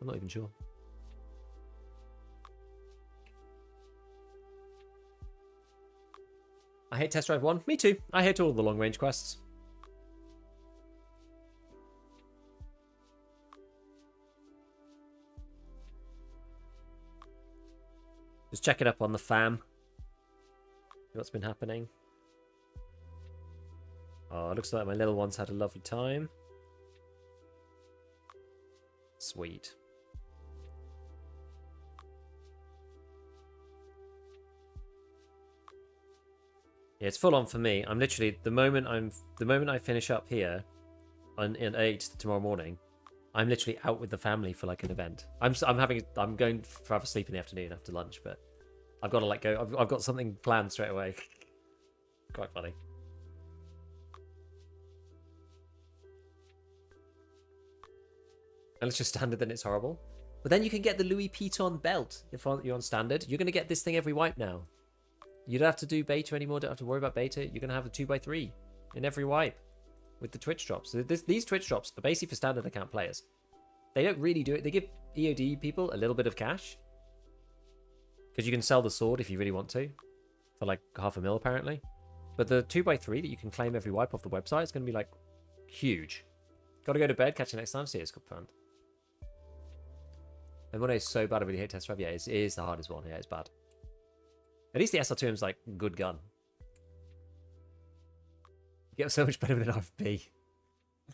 S1: I'm not even sure. I hate Test Drive 1. Me too. I hate all the long range quests. Just check it up on the fam. What's been happening? Oh, it looks like my little ones had a lovely time. Sweet. Yeah, it's full on for me. I'm literally the moment I finish up here at 8 tomorrow morning, I'm literally out with the family for like an event. I'm going for have a sleep in the afternoon after lunch, but I've got to like go. I've got something planned straight away. Quite funny. And it's just standard, then it's horrible. But then you can get the Louis Vuitton belt if you're on standard. You're going to get this thing every wipe now. You don't have to do beta anymore. Don't have to worry about beta. You're going to have a 2x3 in every wipe with the Twitch drops. So these Twitch drops are basically for standard account players. They don't really do it. They give EOD people a little bit of cash. Because you can sell the sword if you really want to. For like $500,000 apparently. But the 2x3 that you can claim every wipe off the website is going to be like huge. Got to go to bed. Catch you next time. See you. It's good fun. And when it's so bad, I really hate Test Drive. Yeah, it is the hardest one. Yeah, it's bad. At least the SR2M's like good gun. You get so much better with an RFB.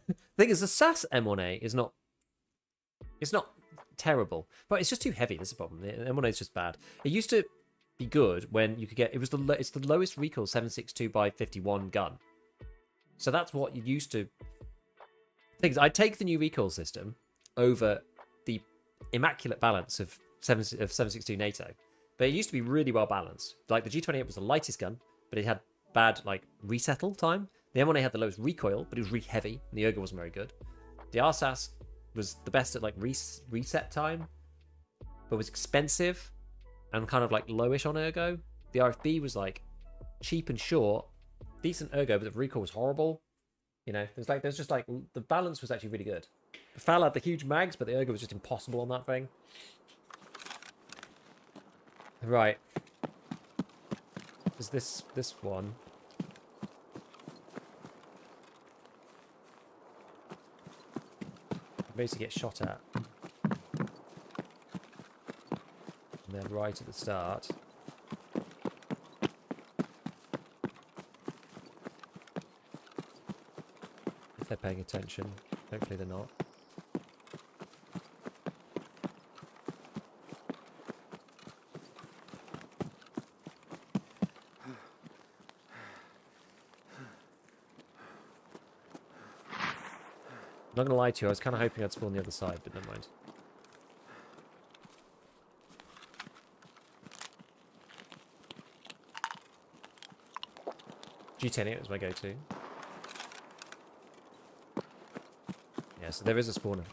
S1: The thing is, the SAS M1A is not. It's not terrible, but it's just too heavy. That's the problem. The M1A is just bad. It used to be good when you could get. It's the lowest recoil 7.62x51 gun. So that's what you used to. Things I'd take the new recoil system over the immaculate balance of 7.62 NATO. But it used to be really well balanced. Like the G28 was the lightest gun, but it had bad like resettle time. The M1A had the lowest recoil, but it was really heavy, and the ergo wasn't very good. The RSAS was the best at like reset time, but was expensive and kind of like lowish on ergo. The RFB was like cheap and short, decent ergo, but the recoil was horrible. You know, there's just like the balance was actually really good. The FAL had the huge mags, but the ergo was just impossible on that thing. Right. Is this one? Basically get shot at. And then right at the start. If they're paying attention. Hopefully they're not. I'm not gonna lie to you, I was kind of hoping I'd spawn the other side, but never mind. G10 was my go-to. Yeah, so there is a spawner.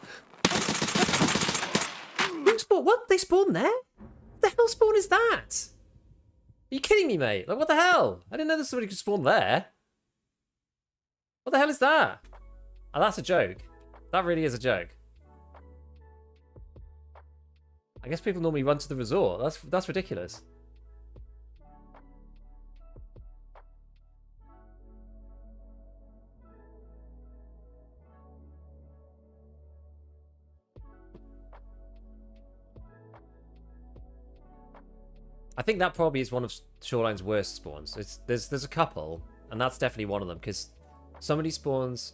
S1: What? They spawn there? What the hell spawn is that? Are you kidding me, mate? Like, what the hell? I didn't know that somebody could spawn there. What the hell is that? Oh, that's a joke. That really is a joke. I guess people normally run to the resort. That's ridiculous. I think that probably is one of Shoreline's worst spawns. There's a couple, and that's definitely one of them, because somebody spawns...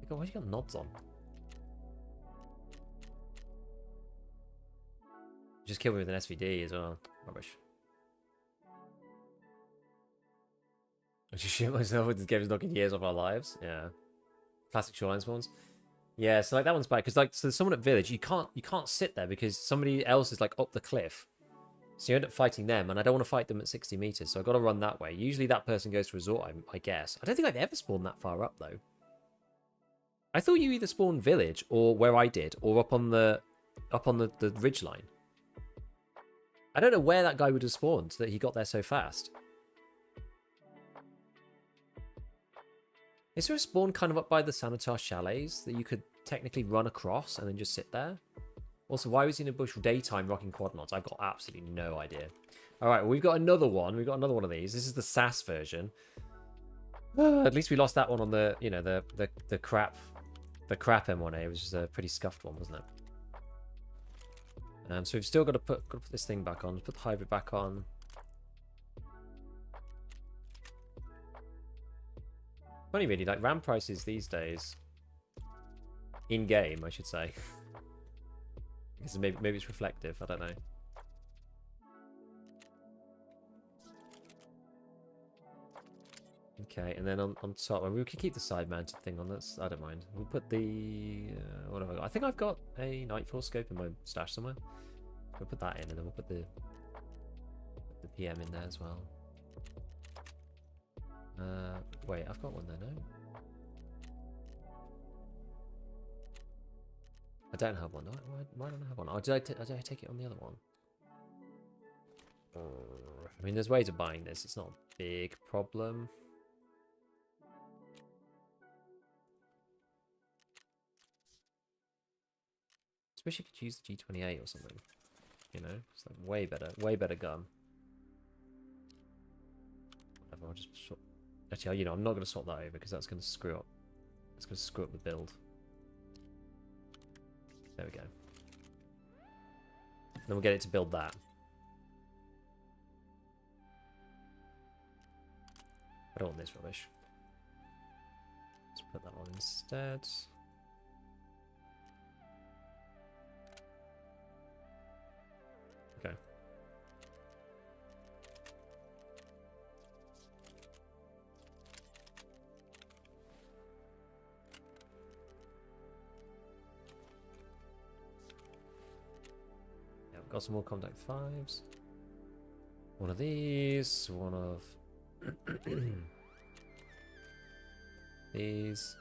S1: God, why you got nods on? Just killed me with an SVD as well. Rubbish. I just shit myself with this game is knocking years off our lives. Yeah. Classic Shoreline spawns. Yeah, so like that one's bad because like so there's someone at village, you can't sit there because somebody else is like up the cliff. So you end up fighting them, and I don't want to fight them at 60 meters, so I've got to run that way. Usually that person goes to resort, I guess. I don't think I've ever spawned that far up though. I thought you either spawned village or where I did, or up on the ridge line. I don't know where that guy would have spawned that he got there so fast. Is there a spawn kind of up by the Sanitar chalets that you could technically run across and then just sit there? Also, why was he in a bush daytime rocking quad mods? I've got absolutely no idea. All right, well, we've got another one. We've got another one of these. This is the SAS version. At least we lost that one on the, you know, the crap M1A. It was just a pretty scuffed one, wasn't it? So we've still got to put this thing back on. Put the hybrid back on. Funny, really, like RAM prices these days, in game, I should say. Because maybe it's reflective. I don't know. Okay, and then on top, we could keep the side-mounted thing on this. I don't mind. We'll put the what have I got? I think I've got a Nightfall scope in my stash somewhere. We'll put that in, and then we'll put the PM in there as well. Wait, I've got one there, no? I don't have one. Why don't I have one? Oh, did I take it on the other one? I mean, there's ways of buying this. It's not a big problem. I wish you could use the G28 or something. You know, it's like way better gun. Whatever, I'll just sort. Actually, you know, I'm not going to swap that over because that's going to screw up. It's going to screw up the build. There we go. Then we'll get it to build that. I don't want this rubbish. Let's put that on instead. Okay. Got some more contact 5s. One of these. One of these.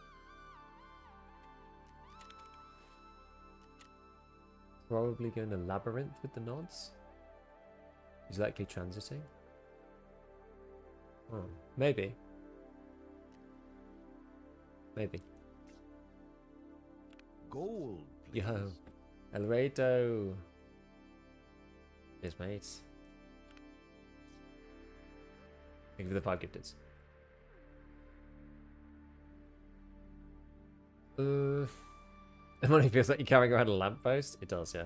S1: Probably going to labyrinth with the nods. He's likely transiting. Oh, maybe. Maybe.
S2: Gold, please.
S1: Yo. El Rado. Yes, mates. Thank you for the 5 gifteds. The money feels like you're carrying around a lamppost. It does, yeah.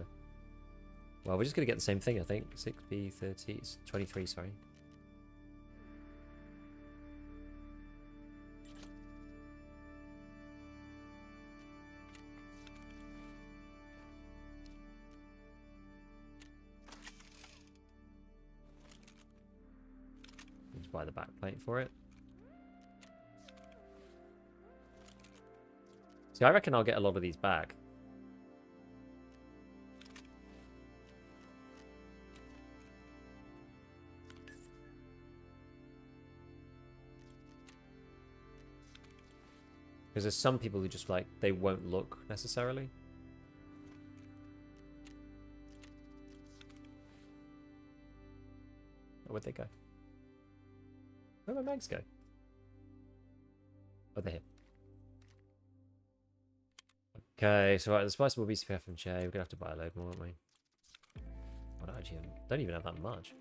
S1: Well, we're just going to get the same thing, I think. 6B30. It's 23, sorry. Let's buy the back plate for it. See, I reckon I'll get a lot of these back. Because there's some people who just, like, they won't look necessarily. Oh, where'd they go? Where'd my mags go? Oh, they're here. Okay, so right, the spice will be BCPF from Jay. We're going to have to buy a load more, aren't we? Don't even have that much.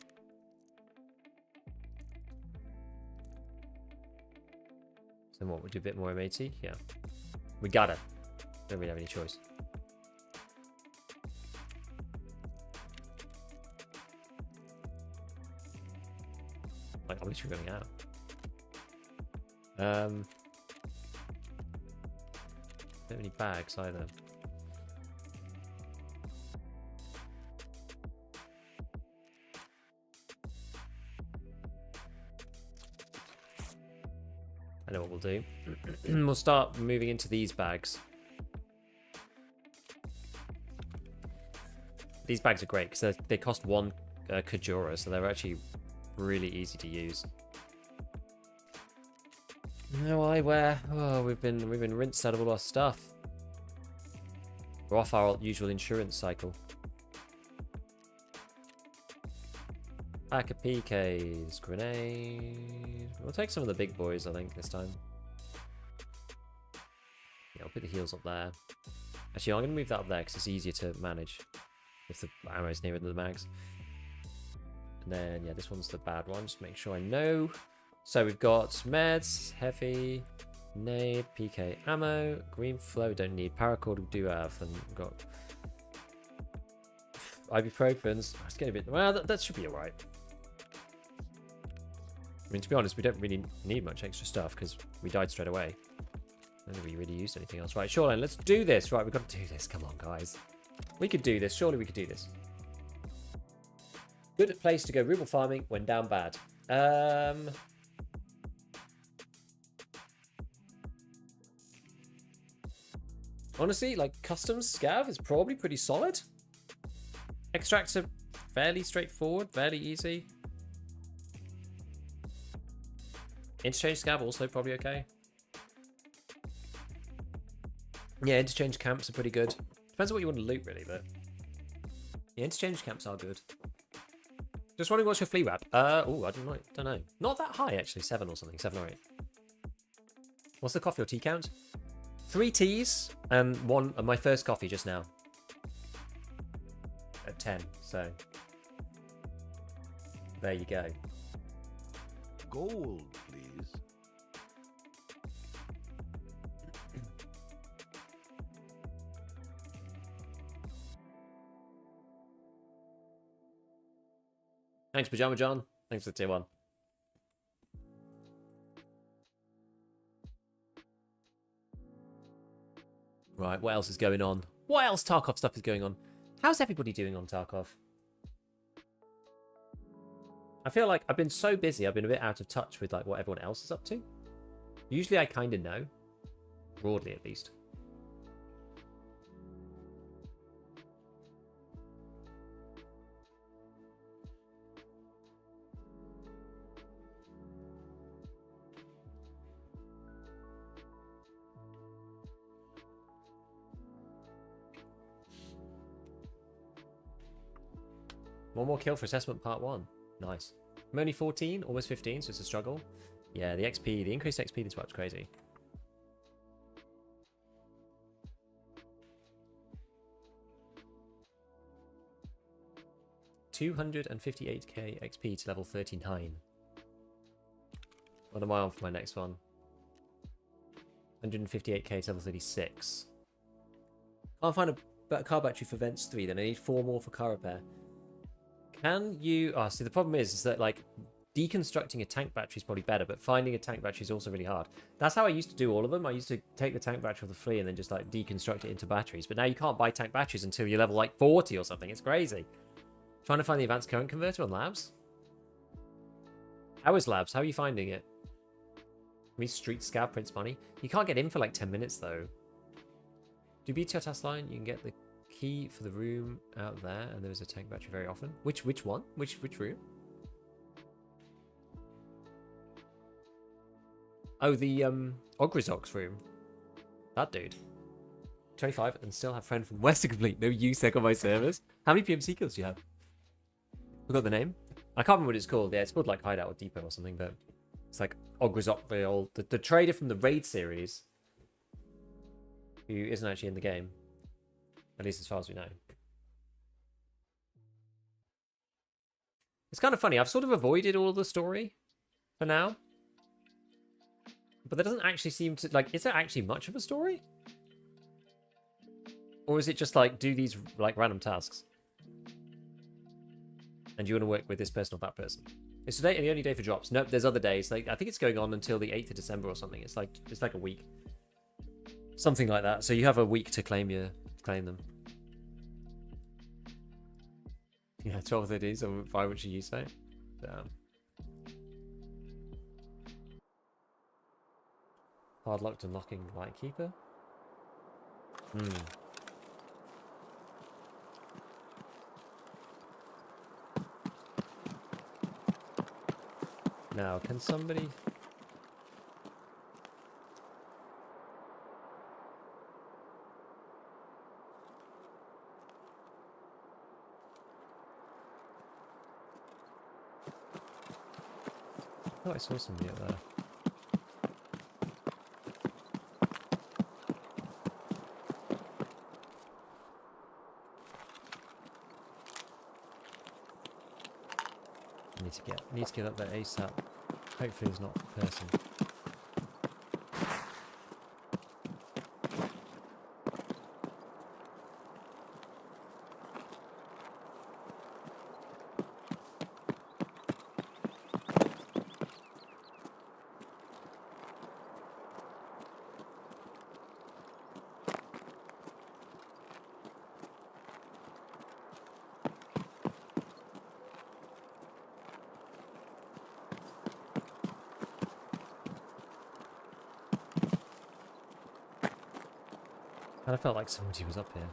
S1: So what, we'll do a bit more MAT? Yeah. We gotta. Don't really have any choice. Like, I'm literally running out. Don't have any bags either. I know what we'll do. We'll start moving into these bags. These bags are great because they cost 1 Kajura, so they're actually really easy to use. No eyewear. Oh, we've been rinsed out of all our stuff. We're off our usual insurance cycle. Pack of PKs, grenade. We'll take some of the big boys, I think, this time. Yeah, I'll put the heals up there. Actually, I'm going to move that up there because it's easier to manage if the ammo's nearer than the mags. And then, yeah, this one's the bad one. Just make sure I know. So we've got meds, heavy, nade, PK ammo, green flow. Don't need paracord. We do have, and we've got ibuprofens. It's getting a bit. Well, that should be alright. I mean, to be honest, we don't really need much extra stuff because we died straight away. I don't think we really used anything else. Right, shoreline, let's do this. Right, we've got to do this. Come on, guys. We could do this. Surely we could do this. Good place to go ruble farming when down bad. Honestly, like, customs scav is probably pretty solid. Extracts are fairly straightforward, fairly easy. Interchange scav also probably okay. Yeah, interchange camps are pretty good. Depends on what you want to loot, really, but yeah, interchange camps are good. Just wondering what's your flea wrap? Oh, I don't know. Not that high, actually. 7 or something. 7 or 8. What's the coffee or tea count? 3 teas and 1 my first coffee just now. At 10, so there you go.
S2: Gold, please.
S1: Thanks, Pajama John. Thanks for the tier 1. Right, what else is going on? What else Tarkov stuff is going on? How's everybody doing on Tarkov? I feel like I've been so busy, I've been a bit out of touch with like what everyone else is up to. Usually I kind of know. Broadly, at least. One more kill for assessment part 1. Nice. I'm only 14, almost 15, so it's a struggle. Yeah, the XP, the increased XP this map's crazy. $258k XP to level 39. What am I on for my next one? 158k to level 36. Can't find a car battery for Vents 3, then I need 4 more for car repair. Can you... Oh, see, the problem is that, like, deconstructing a tank battery is probably better, but finding a tank battery is also really hard. That's how I used to do all of them. I used to take the tank battery off the flea and then just, like, deconstruct it into batteries. But now you can't buy tank batteries until you're level, like, 40 or something. It's crazy. Trying to find the advanced current converter on Labs? How is Labs? How are you finding it? Me street scav prints money. You can't get in for like 10 minutes though. Do beat your task line, you can get the key for the room out there, and there is a tank battery very often. Which one? Which room? Oh, the Ogrizox room. That dude. 25 and still have friend from West to complete. No use on my servers. How many PMC kills do you have? Forgot the name. I can't remember what it's called. Yeah, it's called like Hideout or Depot or something, but it's like Ogrizoc, the trader from the Raid series, who isn't actually in the game, at least as far as we know. It's kind of funny. I've sort of avoided all the story for now, but there doesn't actually seem to like. Is there actually much of a story, or is it just like do these like random tasks, and you want to work with this person or that person? Is today the only day for drops? Nope, there's other days. Like I think it's going on until the 8th of December or something. It's like a week. Something like that. So you have a week to claim them. Yeah, 12 days or 5, what should you say? Damn. Hard luck unlocking Lightkeeper. Now, can somebody... I thought I saw somebody up there. Need to get up there ASAP. Hopefully there's not a person. I felt like somebody was up here.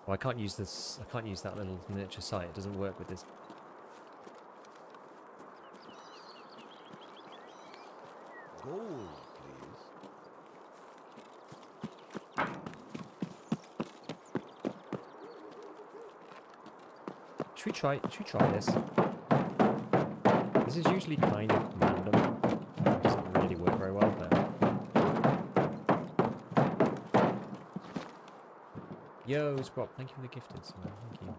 S1: Oh, I can't use this. I can't use that little miniature site. It doesn't work with this.
S2: Gold, please.
S1: Should we try this? This is usually kind of random. It doesn't really work very well there. Yo, Sprop, thank you for the gifted. Thank you.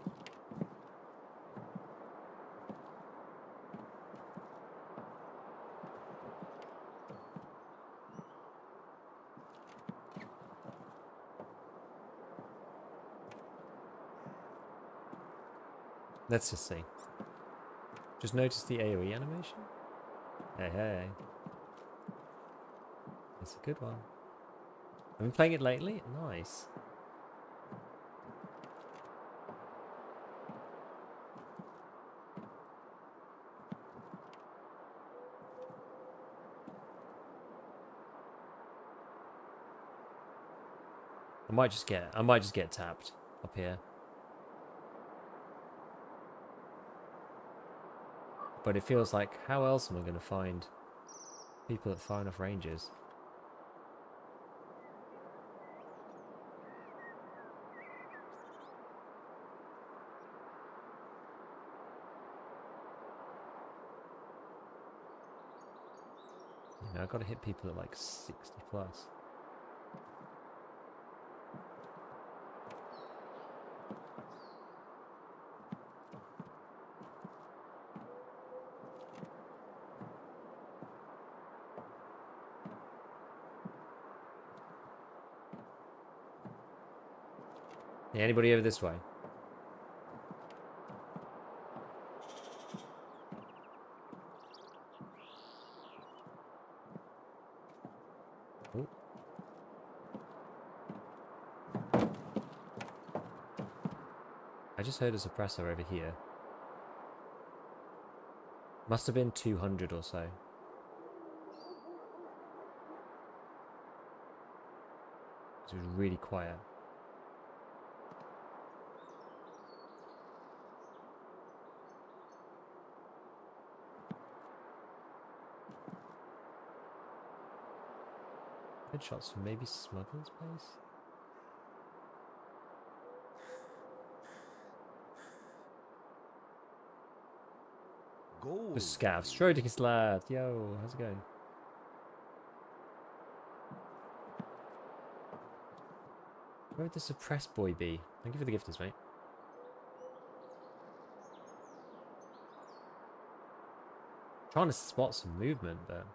S1: Let's just see. Just notice the AoE animation. Hey, hey. It's a good one. I've been playing it lately. Nice. I might just get tapped up here. But it feels like, how else am I going to find people at far enough ranges? Now I've got to hit people at like 60 plus. Yeah, anybody over this way? Ooh. I just heard a suppressor over here. Must have been 200 or so. It was really quiet. Headshots from maybe Smuggler's Base?
S2: Gold.
S1: The Scav. Schrodinger's lad. Yo, how's it going? Where would the suppressed boy be? Thank you for the gifters, mate. Trying to spot some movement, but...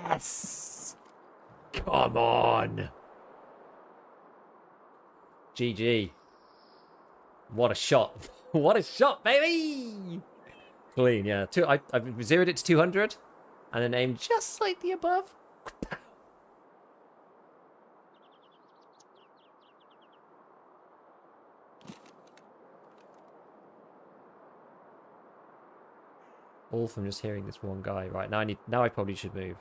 S1: Yes! Come on! GG. What a shot. What a shot, baby! Clean, yeah. I've zeroed it to 200 and then aimed just slightly above. All from just hearing this one guy. Right, now I probably should move.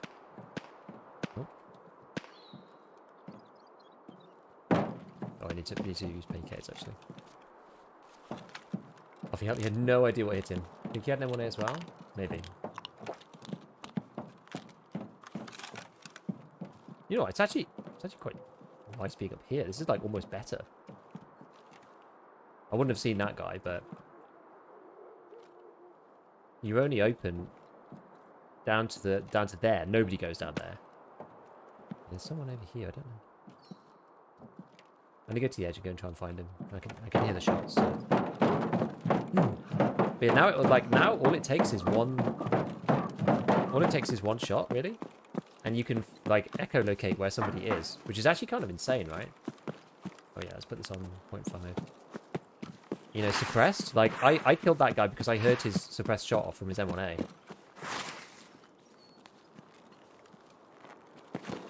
S1: Oh, I need to use PKs actually. I think he had no idea what hit him. Think he had an M1A as well? Maybe. You know, it's actually quite nice speak up here. This is like almost better. I wouldn't have seen that guy, but you only open down to there. Nobody goes down there. There's someone over here. I don't know. I'm gonna go to the edge and go and try and find him. I can hear the shots. So. But yeah, now all it takes is one. All it takes is one shot, really, and you can like echolocate where somebody is, which is actually kind of insane, right? Oh yeah, let's put this on 0.5. You know, suppressed. Like, I killed that guy because I heard his suppressed shot off from his M1A.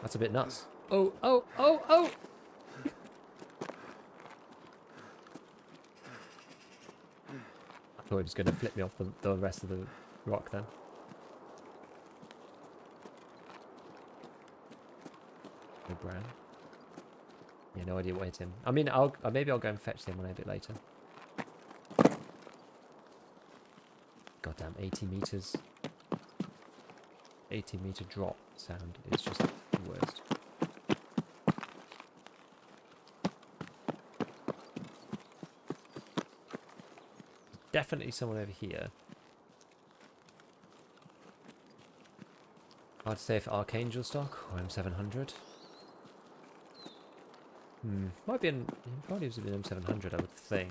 S1: That's a bit nuts. Oh, oh, oh, oh! I thought he was going to flip me off the rest of the rock then. No brown. Yeah, no idea what hit him. I mean, maybe I'll go and fetch the M1A a bit later. Goddamn, 80 meters. 80-meter drop sound is just the worst. Definitely someone over here. Hard to say if Archangel stock or M700. Might be an... Probably was an M700, I would think.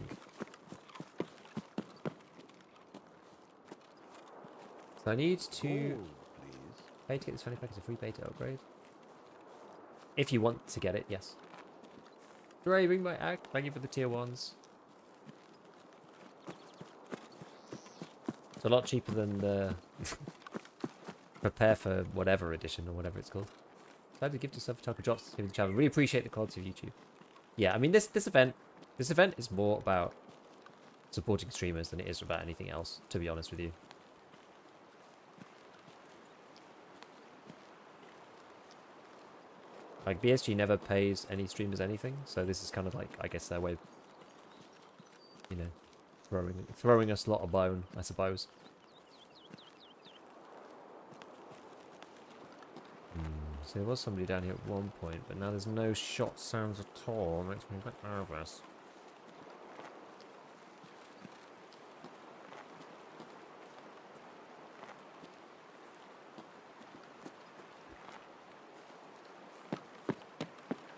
S1: So I need to pay to get this 25 as a free beta upgrade. If you want to get it, yes. Hooray, bring my act. Thank you for the tier 1s. It's a lot cheaper than the Prepare for Whatever edition or whatever it's called. Glad to give yourself a type of drops to the channel. Really appreciate the quality of YouTube. Yeah, I mean this event is more about supporting streamers than it is about anything else, to be honest with you. Like, BSG never pays any streamers anything, so this is kind of like, I guess, their way of, you know, throwing us a lot of bone, I suppose. So there was somebody down here at one point, but now there's no shot sounds at all. It makes me a bit nervous.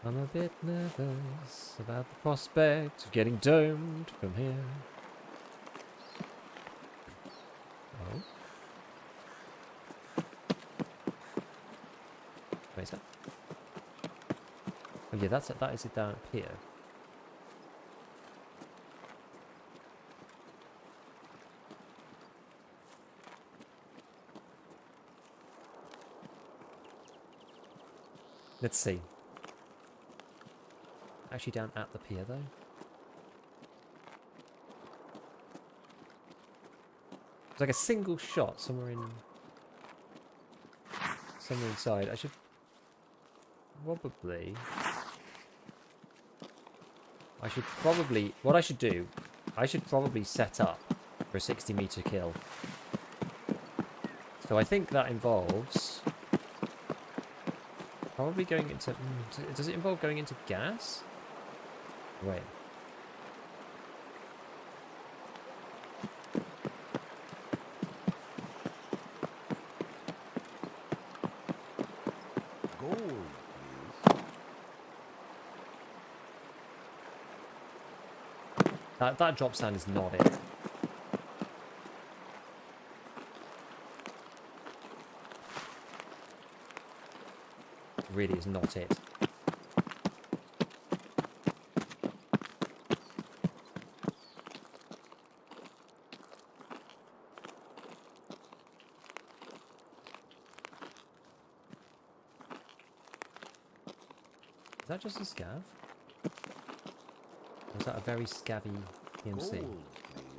S1: I'm a bit nervous about the prospect of getting domed from here. Oh. Where's that? Oh yeah, that is it down up here. Let's see. Actually down at the pier though. It's like a single shot somewhere inside. I should probably what I should do, I should probably set up for a 60-meter kill. So I think that involves probably going into does it involve going into gas? Wait.
S2: Gold, please.
S1: That drop stand is not it. Really is not it. Is that just a scav? Or is that a very scabby PMC?
S2: Gold, please.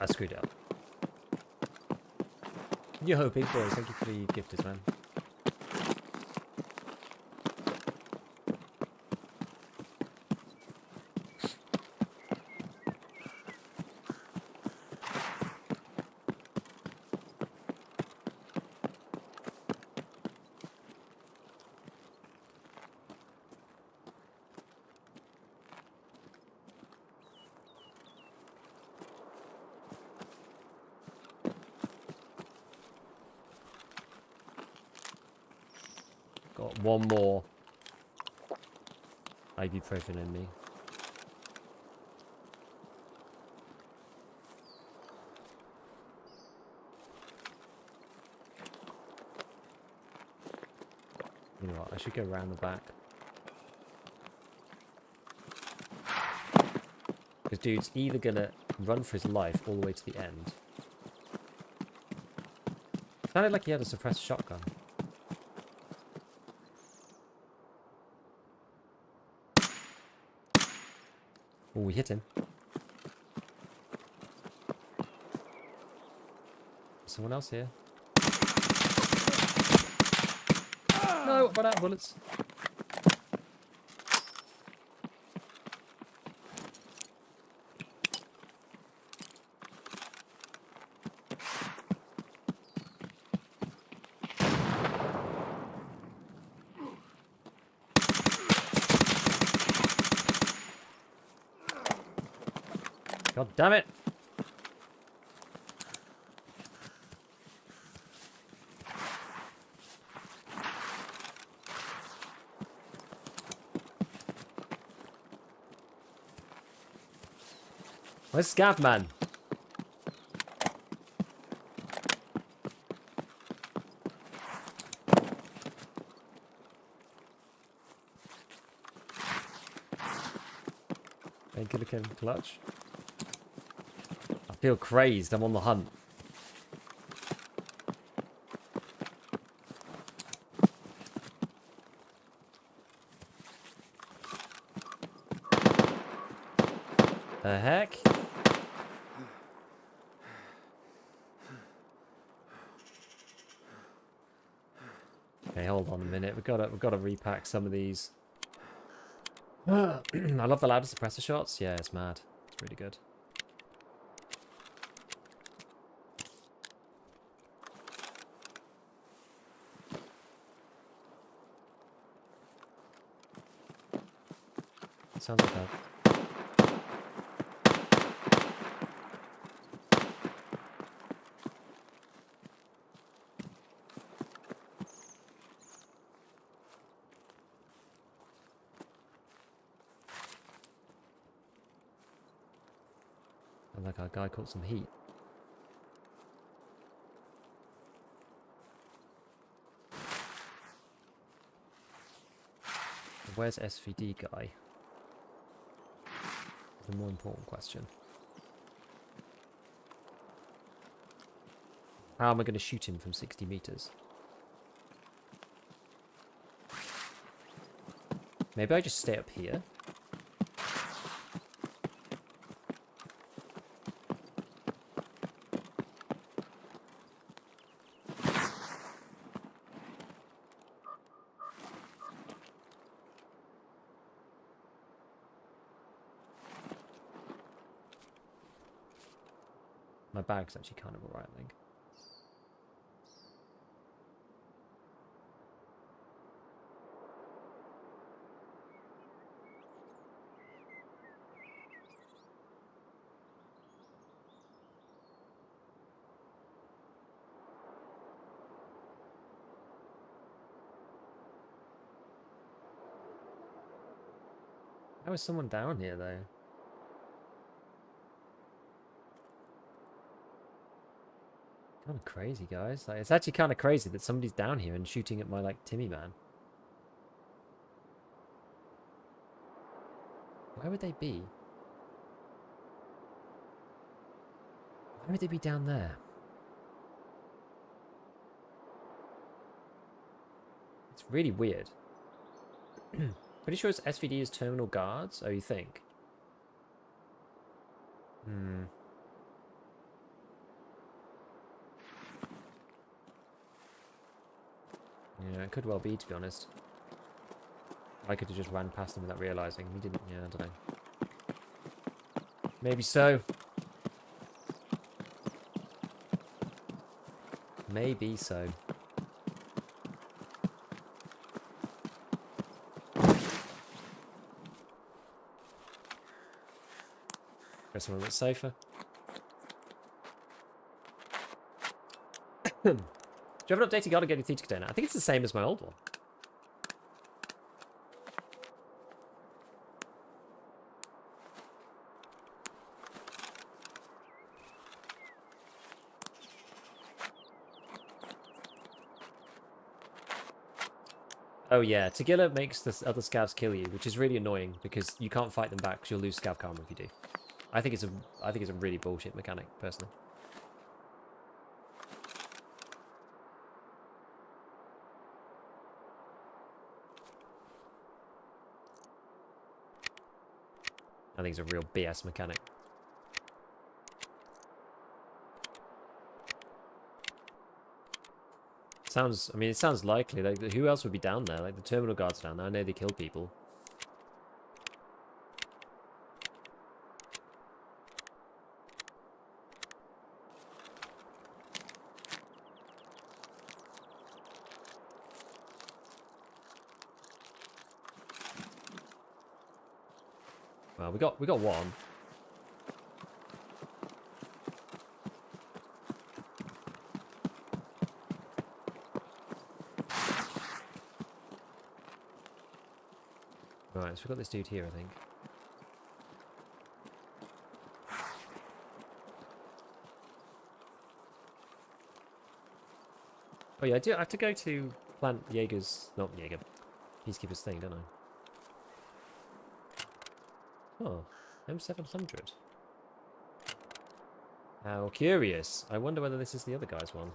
S1: I screwed up. Yo, big boys, thank you for the gifters, man. Got one more ibuprofen in me. You know what, I should go around the back. Because dude's either gonna run for his life all the way to the end. Sounded like he had a suppressed shotgun. Oh, we hit him. Someone else here. No, run out of bullets. God damn it! Where's Scav Man? Painkiller can clutch. I feel crazed. I'm on the hunt. Okay, hold on a minute. We've got to repack some of these. I love the louder suppressor shots. Yeah, it's mad. It's really good. Sounds like that. Like our guy caught some heat. Where's SVD guy? The more important question. How am I going to shoot him from 60 meters? Maybe I just stay up here. My bag's actually kind of alright, I think. How is someone down here, though? Kind of crazy, guys. Like, it's actually kind of crazy that somebody's down here and shooting at my, like, Timmy man. Where would they be? Why would they be down there? It's really weird. Pretty sure it's SVD is terminal guards. Oh, you think? Hmm. Yeah, it could well be, to be honest. I could have just ran past him without realising. He didn't. Yeah, I don't know. Maybe so. Maybe so. Go somewhere a bit safer. Do you have an updated Guardian Theater container? I think it's the same as my old one. Oh yeah, Tagilla makes the other scavs kill you, which is really annoying because you can't fight them back because you'll lose scav karma if you do. I think it's a really bullshit mechanic, personally. I think it's a real BS mechanic. Sounds, I mean, it sounds likely. Like, who else would be down there? Like, the terminal guards down there. I know they kill people. Well, we got one. Right, so we've got this dude here, I think. Oh yeah, I have to go to plant Jaeger's, not Jaeger, Peacekeeper's thing, don't I? Oh, M700. How curious. I wonder whether this is the other guy's one.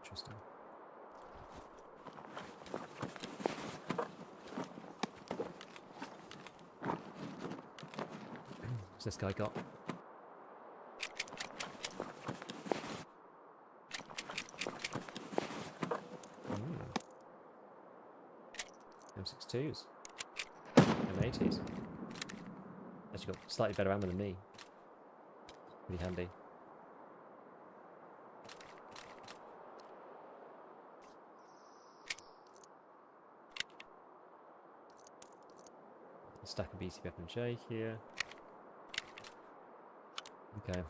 S1: Interesting. What's this guy got? M62s. M80s. Actually got slightly better ammo than me. Pretty handy. A stack of BCBF&J here. Okay.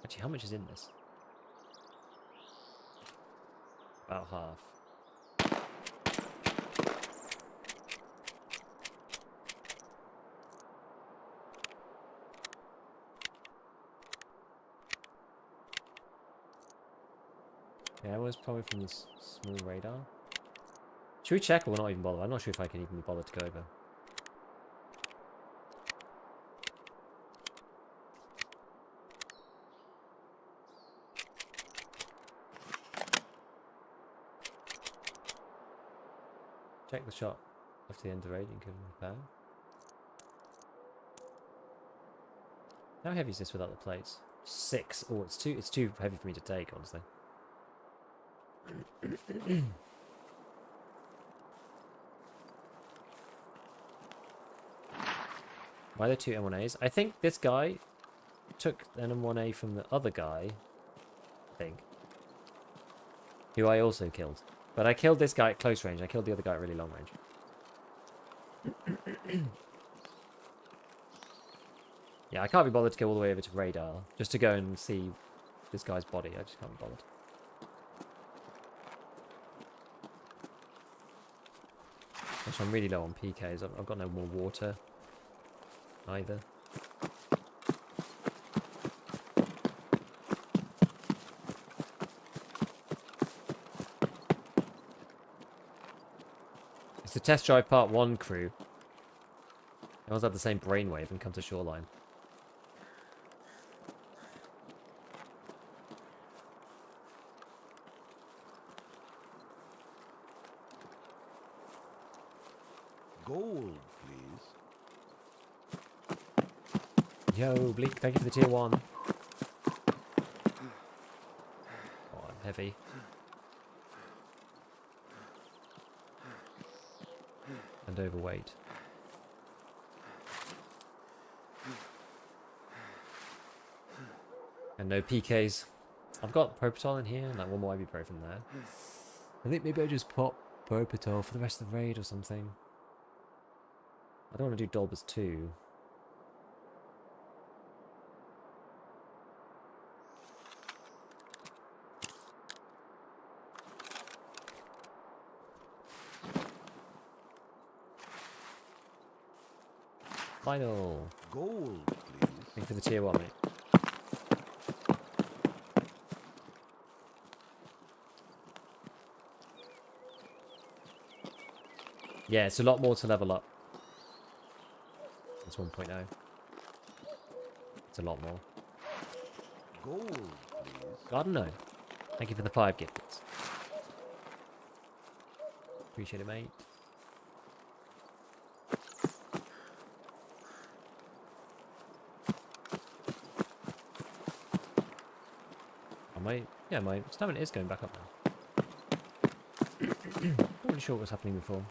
S1: Actually, how much is in this? About half. Yeah, it was probably from this small radar. Should we check or not even bother? I'm not sure if I can even be bothered to go over. Check the shot after the end of the raid and can repair. How heavy is this without the plates? 6. Oh, it's too heavy for me to take, honestly. Why are there 2 M1As? I think this guy took an M1A from the other guy, I think, who I also killed. But I killed this guy at close range. I killed the other guy at really long range. Yeah, I can't be bothered to go all the way over to radar just to go and see this guy's body. I just can't be bothered. Actually, I'm really low on PKs. I've got no more water either. It's the test drive part 1 crew. They always have the same brainwave and come to shoreline.
S2: Gold, please.
S1: Yo, Bleak, thank you for the tier 1. Oh, I'm heavy. And overweight. And no PKs. I've got Propital in here, and like one more ibuprofen there. I think maybe I just pop Propital for the rest of the raid or something. I don't want to do Dolbers 2. Final.
S2: Gold, please.
S1: Thank you for the tier 1, mate. Yeah, it's a lot more to level up. It's 1.0. It's a lot more.
S2: Gold, please.
S1: I don't know. Thank you for the 5 gifts. Appreciate it, mate. Yeah, my stamina is going back up now. Not really sure what was happening before.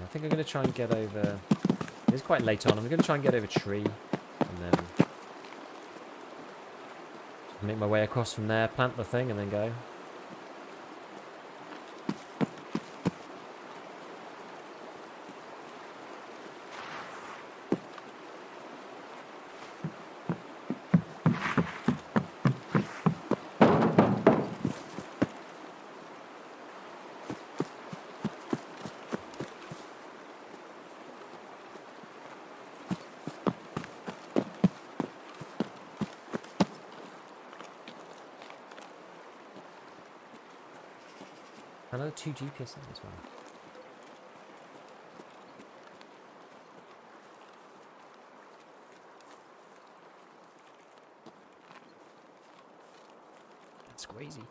S1: I think I'm going to try and get over... It's quite late on. I'm going to try and get over tree. And then... make my way across from there, plant the thing, and then go. another 2 GPS as well. That's crazy.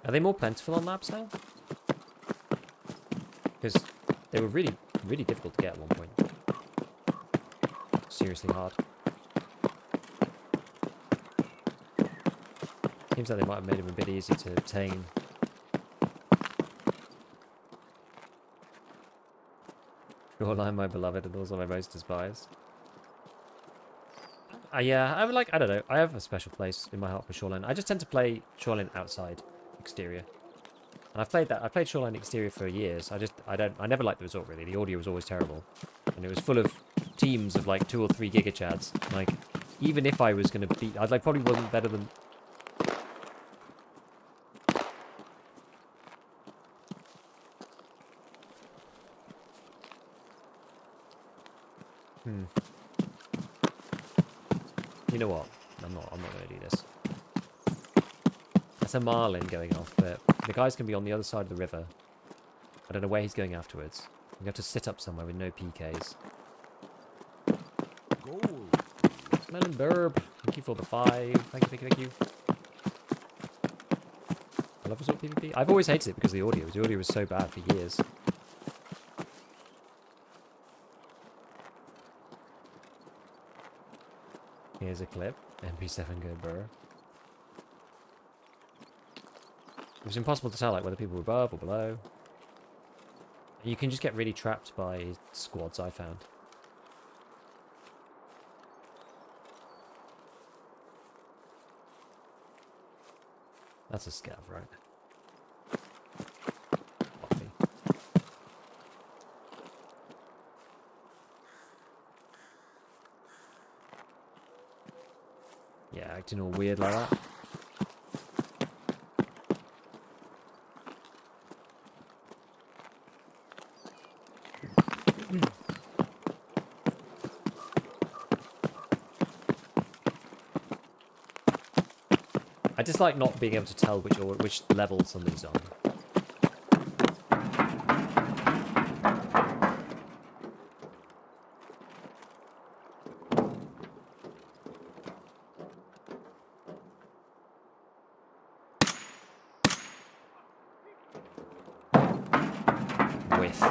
S1: Are they more plentiful on maps now? Because they were really, really difficult to get at one point. Seriously hard. Seems like they might have made them a bit easier to obtain. Shoreline, my beloved, and also my most despised. Yeah, I don't know. I have a special place in my heart for Shoreline. I just tend to play Shoreline outside, exterior. And I played Shoreline exterior for years. I never liked the result really. The audio was always terrible. And it was full of teams of like 2 or 3 gigachads. Like, even if I was going to beat, I'd like probably wasn't better than. You know what? I'm not going to do this. That's a marlin going off, but the guy's going to be on the other side of the river. I don't know where he's going afterwards. We have to sit up somewhere with no PKs.
S2: Gold.
S1: Melon Burb. Thank you for the 5. Thank you. I love resort PvP. I've always hated it because of the audio. The audio was so bad for years. Here's a clip. MP7 go burr. It was impossible to tell like whether people were above or below. You can just get really trapped by squads, I found. That's a scav, right? Coffee. Yeah, acting all weird like that. I just like not being able to tell which level somebody's on. Whiff.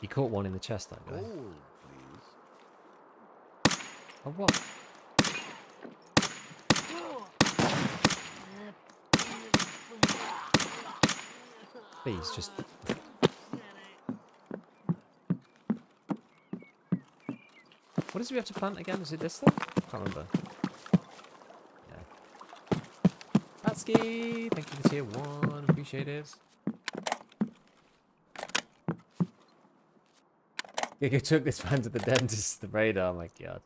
S1: You caught one in the chest, that guy.
S2: Gold, please.
S1: Oh, what? Please, just... What is it we have to plant again? Is it this thing? I can't remember. Yeah. Patsky! Thank you for tier 1. Appreciate it. You took this man to the dentist, the radar, oh my god.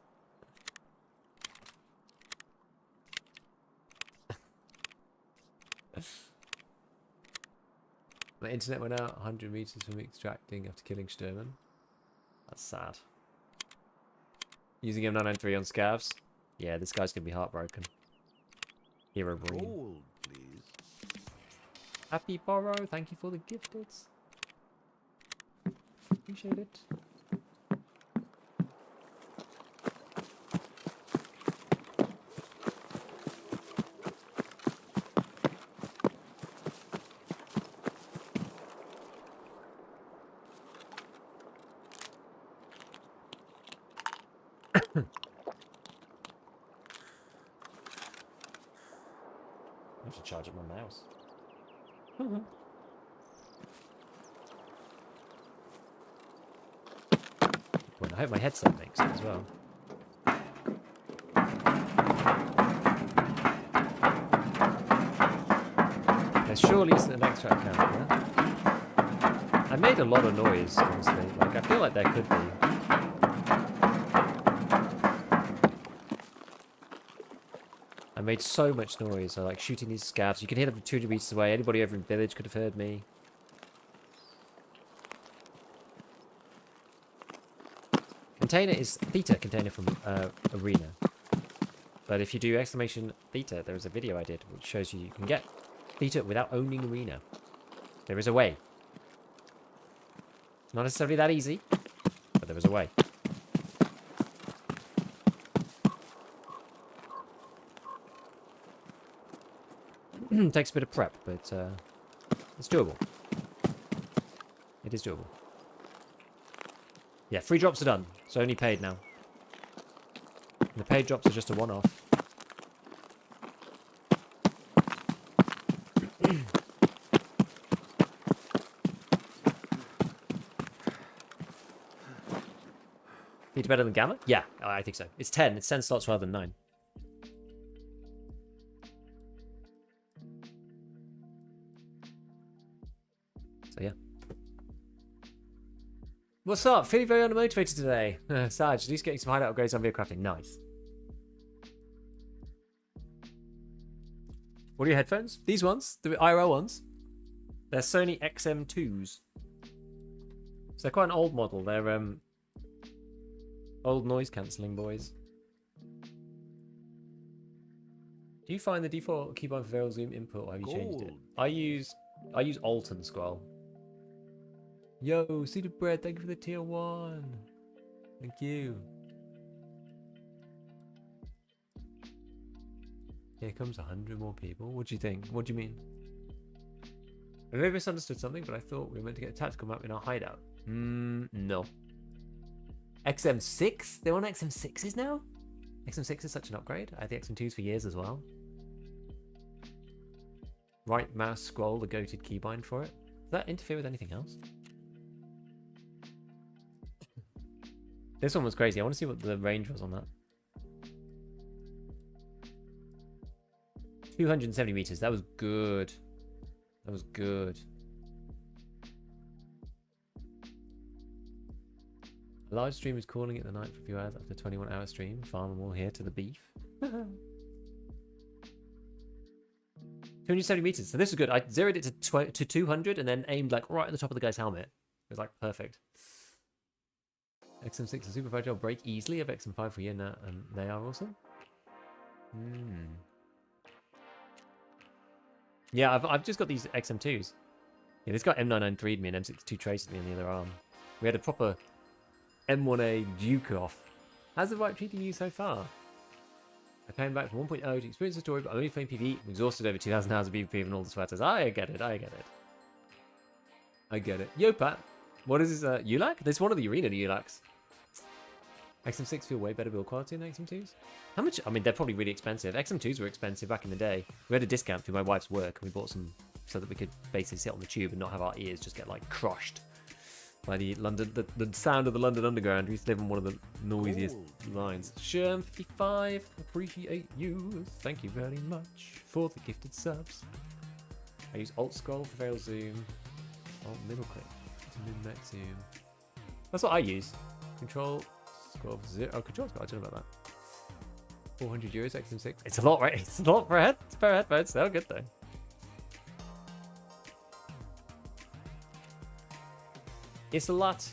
S1: My internet went out 100 meters from extracting after killing Sturman. That's sad. Using M993 on scavs. Yeah, this guy's gonna be heartbroken. Hero brain.
S2: Gold, please.
S1: Happy Borrow, thank you for the gifteds. Appreciate it. I have to charge up my mouse. Well, I hope my headset makes it as well. There's surely an extract camera. I made a lot of noise, honestly. Like, I feel like there could be. I made so much noise. I like shooting these scavs. You can hear them from 200 meters away. Anybody over in village could have heard me. Container is theta container from arena. But if you do exclamation theta, there is a video I did which shows you can get theta without owning arena. There is a way. It's not necessarily that easy, but there is a way. Takes a bit of prep, but it's doable. It is doable. Yeah, free drops are done. It's only paid now. The paid drops are just a one-off. Need better than Gamma? Yeah, I think so. It's 10. It's 10 slots rather than 9. So yeah. What's up? Feeling very unmotivated today. Sarge, at least getting some hideout upgrades on vehicle crafting. Nice. What are your headphones? These ones? The IRL ones? They're Sony XM2s. So they're quite an old model. They're old noise cancelling boys. Do you find the default keybind for variable zoom input, or have you changed it? I use Alton Scroll. Yo, Seeded Bread, thank you for the tier 1. Thank you. Here comes 100 more people. What do you think? What do you mean? I may have misunderstood something, but I thought we were meant to get a tactical map in our hideout. No. XM6? They're on XM6s now? XM6 is such an upgrade. I had the XM2s for years as well. Right mouse scroll, the goated keybind for it. Does that interfere with anything else? This one was crazy. I want to see what the range was on that. 270 meters. That was good. That was good. A large stream is calling it the night for a few hours after 21-hour stream. Farmer will here to the beef. 270 meters. So this is good. I zeroed it to 200 and then aimed like right at the top of the guy's helmet. It was like perfect. XM6 is super fragile, break easily. Of XM5 for a year now, and they are awesome. Yeah, I've just got these XM2s. Yeah, this got M993'd me and M62 traced me on the other arm. We had a proper M1A Duke off. How's the right treating you so far? I came back from 1.0 to experience the story, but I'm only playing PvE. I'm exhausted over 2,000 hours of PvP and all the sweaters. I get it, I get it. I get it. Yo, Pat. What is this, ULAC? This is one of the arena ULACs. XM6 feel way better build quality than XM2s? How much? I mean, they're probably really expensive. XM2s were expensive back in the day. We had a discount through my wife's work, and we bought some so that we could basically sit on the tube and not have our ears just get, like, crushed by the sound of the London Underground. We used to live on one of the noisiest lines. Sherm55, appreciate you. Thank you very much for the gifted subs. I use Alt Scroll for Veil Zoom. Alt Middle Click to Min-Max Zoom. That's what I use. Control Scroll for 0. Oh, Control Scroll, I don't know about that. 400 euros, XM6. It's a lot, right? It's a lot for a pair of headphones. They're good, though. It's a lot.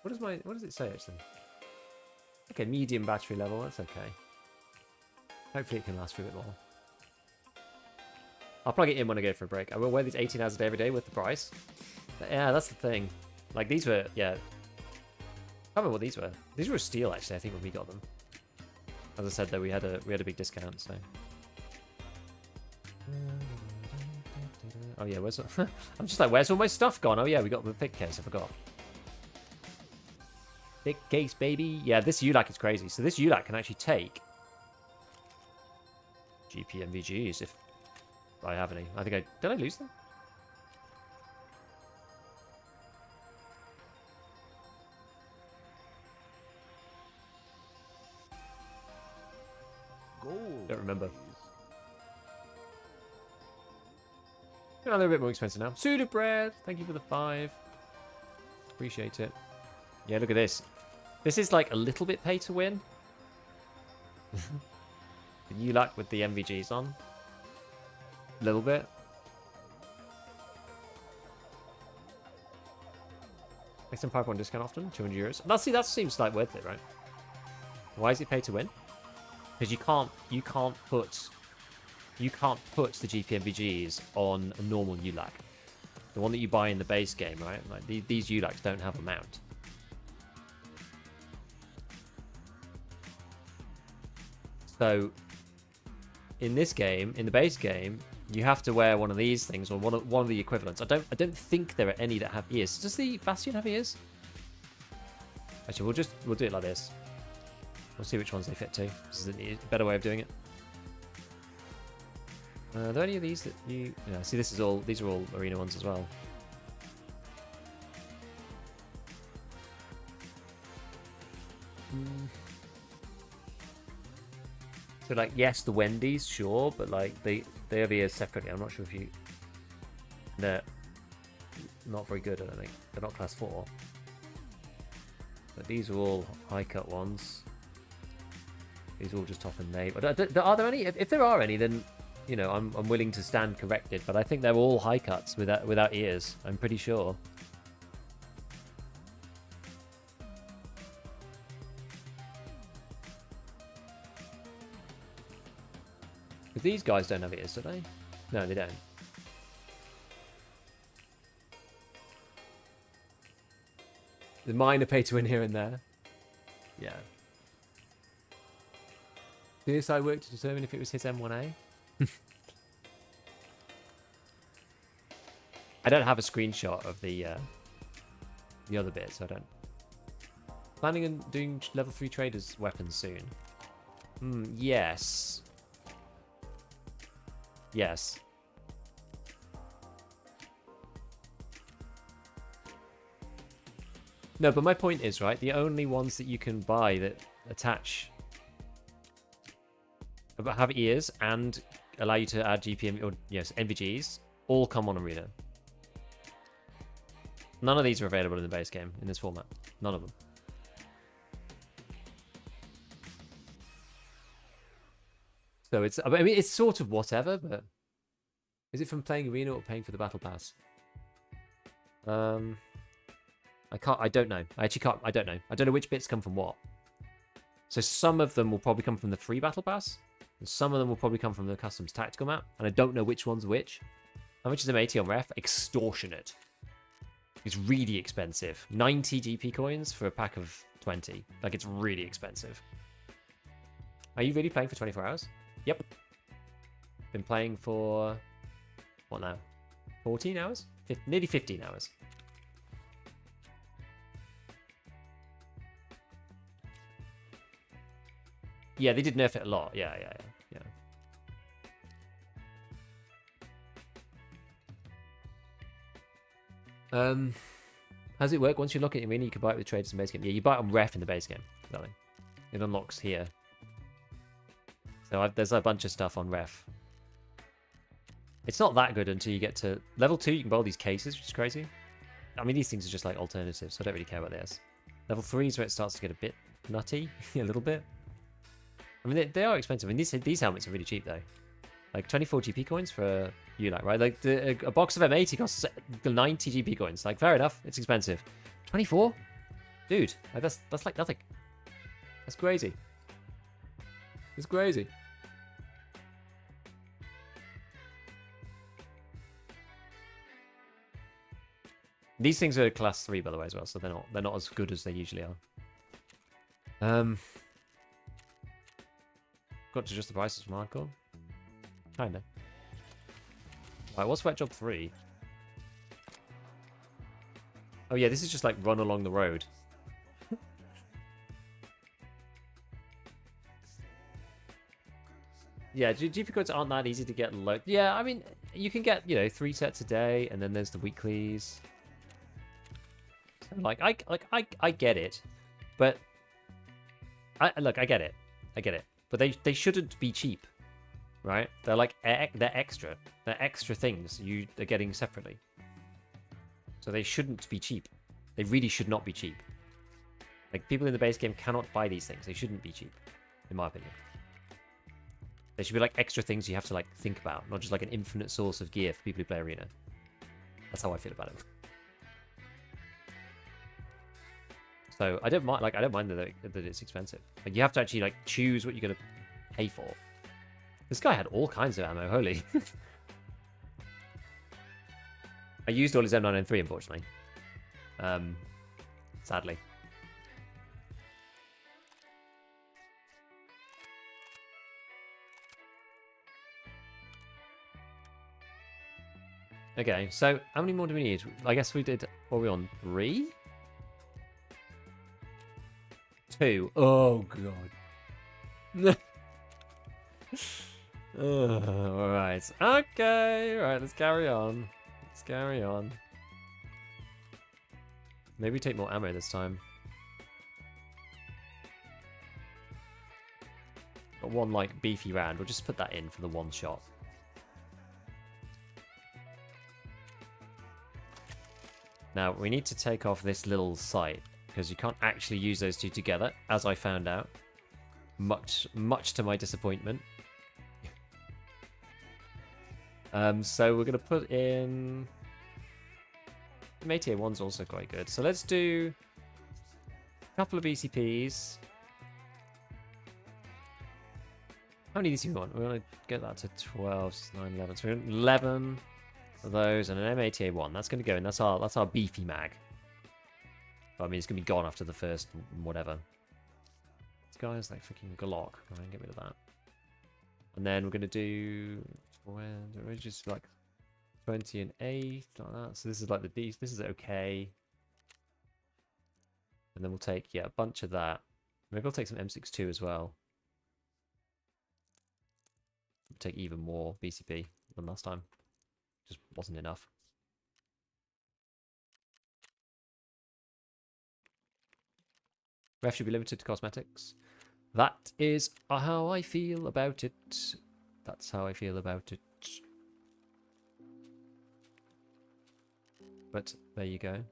S1: What does it say actually? Okay, medium battery level, that's okay. Hopefully it can last for a bit more. I'll plug it in when I go for a break. I will wear these 18 hours a day every day with the price. But yeah, that's the thing. Like these were, yeah. I can't remember what these were. These were steel actually, I think, when we got them. As I said though, we had a big discount, so. Oh yeah, where's I'm just like, where's all my stuff gone? Oh yeah, we got the thick case, I forgot. Thick case, baby. Yeah, this ULAC is crazy. So this ULAC can actually take GPMVGs if I have any. I think did I lose them?
S2: Gold.
S1: Don't remember.
S2: Please.
S1: A little bit more expensive now. Pseudo bread, thank you for the 5. Appreciate it. Yeah, look at this. This is like a little bit pay to win. You like with the MVGs on. A little bit. Makes them 5 discount often, €200. That seems like worth it, right? Why is it pay to win? Because you can't put the GPMVGs on a normal ULAC. The one that you buy in the base game, right? Like these ULACs don't have a mount. So in this game, in the base game, you have to wear one of these things or one of the equivalents. I don't think there are any that have ears. Does the Bastion have ears? Actually, we'll do it like this. We'll see which ones they fit to. This is a better way of doing it. Are there any of these that you... Yeah, see, these are all arena ones as well. So, like, yes, the Wendy's, sure, but, like, they have ears separately. I'm not sure if you... They're not very good, I don't think. They're not class 4. But these are all high-cut ones. These are all just top and nave. Are there any? If there are any, then... You know, I'm willing to stand corrected, but I think they're all high cuts without ears. I'm pretty sure. But these guys don't have ears, do they? No, they don't. The minor pay to win here and there. Yeah. CSI worked to determine if it was his M1A. I don't have a screenshot of the other bit, so I don't. Planning on doing level 3 traders weapons soon. Yes. Yes. No, but my point is, right, the only ones that you can buy that attach have ears and allow you to add GPM or yes, NVGs all come on Arena. None of these are available in the base game in this format. None of them. So it's, I mean, it's sort of whatever, but is it from playing Arena or paying for the Battle Pass? I don't know. I don't know. I don't know which bits come from what. So some of them will probably come from the free Battle Pass, and some of them will probably come from the Customs Tactical map, and I don't know which one's which. How much is M80 on ref? Extortionate. It's really expensive. 90 GP coins for a pack of 20. Like, it's really expensive. Are you really playing for 24 hours? Yep. Been playing for... what now? 14 hours? Nearly 15 hours. Yeah, they did nerf it a lot. Yeah. How does it work? Once you lock it in, you can buy it with traders in base game. Yeah, you buy it on ref in the base game, darling. It unlocks here. So there's a bunch of stuff on ref. It's not that good until you get to level 2. You can buy all these cases, which is crazy. I mean, these things are just like alternatives, so I don't really care about this. Level 3 is where it starts to get a bit nutty, a little bit. I mean, they are expensive. I mean, these helmets are really cheap though. Like 24 GP coins for a ULAC, right? Like a box of M80 costs 90 GP coins. Like, fair enough, it's expensive. 24, dude, like, that's like nothing. That's crazy. It's crazy. These things are class 3, by the way, as well, so they're not as good as they usually are. Got to adjust the prices from hardcore. Kinda. Right, what's Wet Job 3? Oh yeah, this is just like run along the road. Yeah, GP codes aren't that easy to get low. Yeah, I mean, you can get, 3 sets a day, and then there's the weeklies. Like, I get it, but I get it, but they shouldn't be cheap. right? They're like they're extra. They're extra things you are getting separately. So they shouldn't be cheap. They really should not be cheap. Like people in the base game cannot buy these things. They shouldn't be cheap, in my opinion. They should be like extra things you have to like think about, not just like an infinite source of gear for people who play Arena. That's how I feel about it. So I don't mind. Like I don't mind that it's expensive. Like you have to actually like choose what you're gonna pay for. This guy had all kinds of ammo. Holy. I used all his M903, unfortunately. Sadly. Okay, so how many more do we need? I guess we did. What are we on? 3? 2. Oh god. All right. Okay. All right. Let's carry on. Let's carry on. Maybe take more ammo this time. Got one like beefy round. We'll just put that in for the one shot. Now we need to take off this little sight because you can't actually use those two together, as I found out. Much to my disappointment. So we're gonna put in. Métier 1's also quite good. So let's do a couple of BCPs. How many do we want? We're gonna get that to 12, 9, 11. So we want 11 of those and an M88 1. That's gonna go in. That's our beefy mag. But, I mean, it's gonna be gone after the first whatever. This guy's like freaking Glock. Right, get rid of that. And then we're gonna do. We're just like 20 and 8 like that. So this is like the beast. This is okay. And then we'll take a bunch of that. Maybe I'll take some M62 as well. We'll take even more BCP than last time. Just wasn't enough. Ref should be limited to cosmetics. That is how I feel about it. That's how I feel about it. But there you go.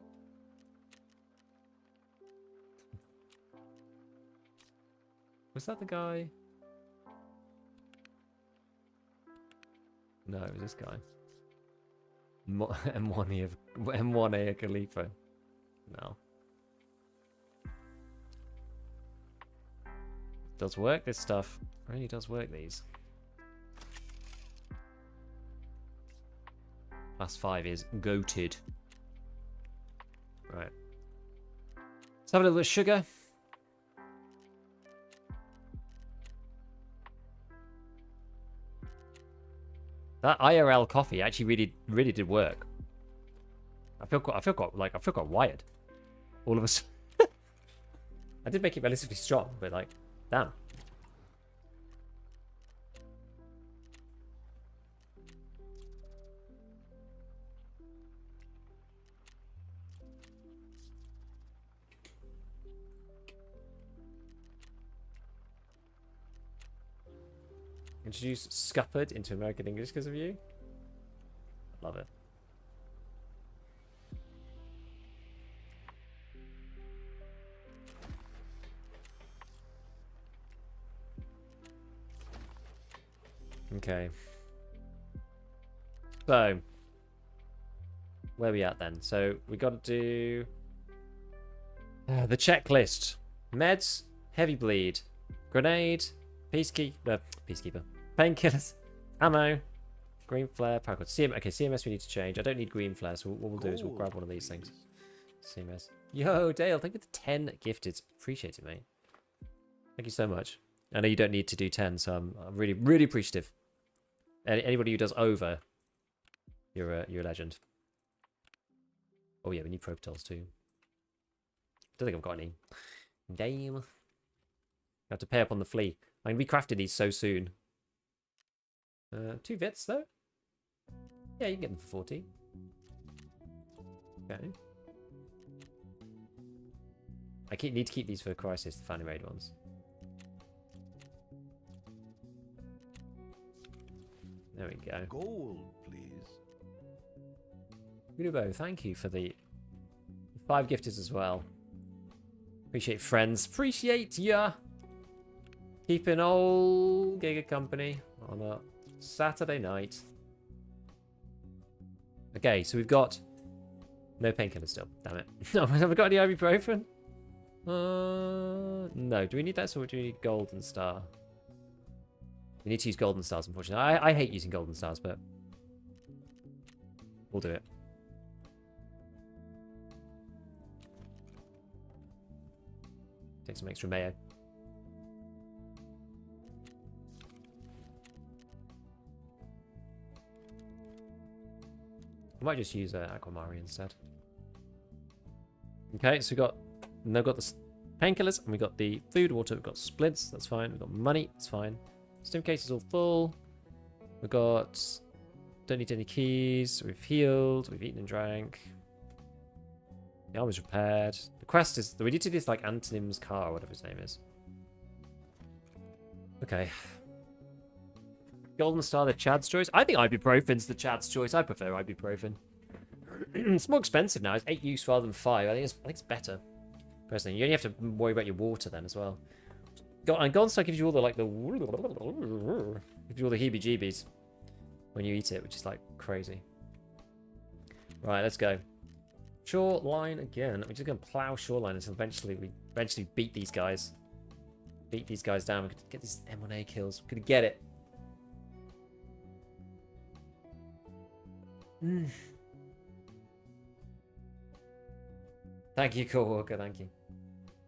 S1: Was that the guy? No, it was this guy. M1A Khalifa. No. Does work, this stuff. Really does work, these. Class 5 is goated. Right. Let's have a little bit of sugar. That IRL coffee actually really did work. I feel quite wired. All of us. I did make it relatively strong, but like, damn. Introduce scuppered into American English because of you. Love it. Okay. So, where are we at then? So, we got to do the checklist. Meds, heavy bleed, grenade, peacekeeper, painkillers, ammo, green flare, paracord. Okay, CMS we need to change. I don't need green flare, so what we'll do is we'll grab one of these things. CMS. Yo, Dale, thank you for the 10 gifted. Appreciate it, mate. Thank you so much. I know you don't need to do 10, so I'm really appreciative. Anybody who does over, you're a legend. Oh yeah, we need propitals too. Don't think I've got any. Damn. I have to pay up on the flea. I can be crafting these so soon. 2 vits though. Yeah, you can get them for 40. Okay. I need to keep these for Crisis, the Fanny Raid ones. There we go.
S2: Gold, please.
S1: Gunubo, thank you for the 5 gifters as well. Appreciate friends. Appreciate ya. Keeping old Giga company on a Saturday night. Okay, so we've got no painkillers still. Damn it. Have we got any ibuprofen? No. Do we need that, or do we need golden star? We need to use golden stars, unfortunately. I hate using golden stars, but we'll do it. Take some extra mayo. I might just use Aquamari instead. Okay, so we've got the painkillers, and we got the food, water, we've got splints, that's fine. We've got money, that's fine. Stim case is all full. We've got... Don't need any keys. We've healed. We've eaten and drank. The armor's repaired. The quest is... We need to do this like Antonim's car, or whatever his name is. Okay. Golden Star, the Chad's choice. I think ibuprofen's the Chad's choice. I prefer ibuprofen. It's more expensive now. It's 8 use rather than 5. I think it's better. Personally, you only have to worry about your water then as well. And Golden Star gives you all the gives you all the heebie-jeebies when you eat it, which is like crazy. Right, let's go. Shoreline again. We're just gonna plow shoreline until eventually we beat these guys. Beat these guys down. We could get these M1A kills. We could get it. Thank you, co-worker. Thank you.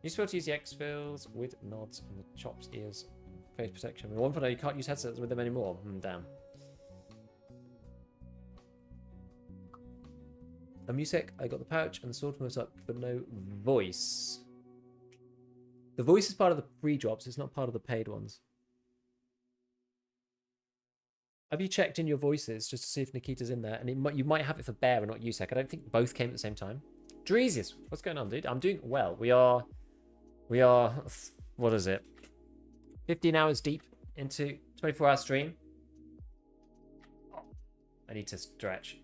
S1: You're supposed to use the X-fills with nods and the chops, ears, face protection. One for now, you can't use headsets with them anymore. Damn. A music, I got the pouch and the sword moves up, but no voice. The voice is part of the free drops. It's not part of the paid ones. Have you checked in your voices just to see if Nikita's in there? And you might have it for Bear and not USEC. I don't think both came at the same time. Dreesius, what's going on, dude? I'm doing well. We are, what is it? 15 hours deep into 24-hour stream. I need to stretch.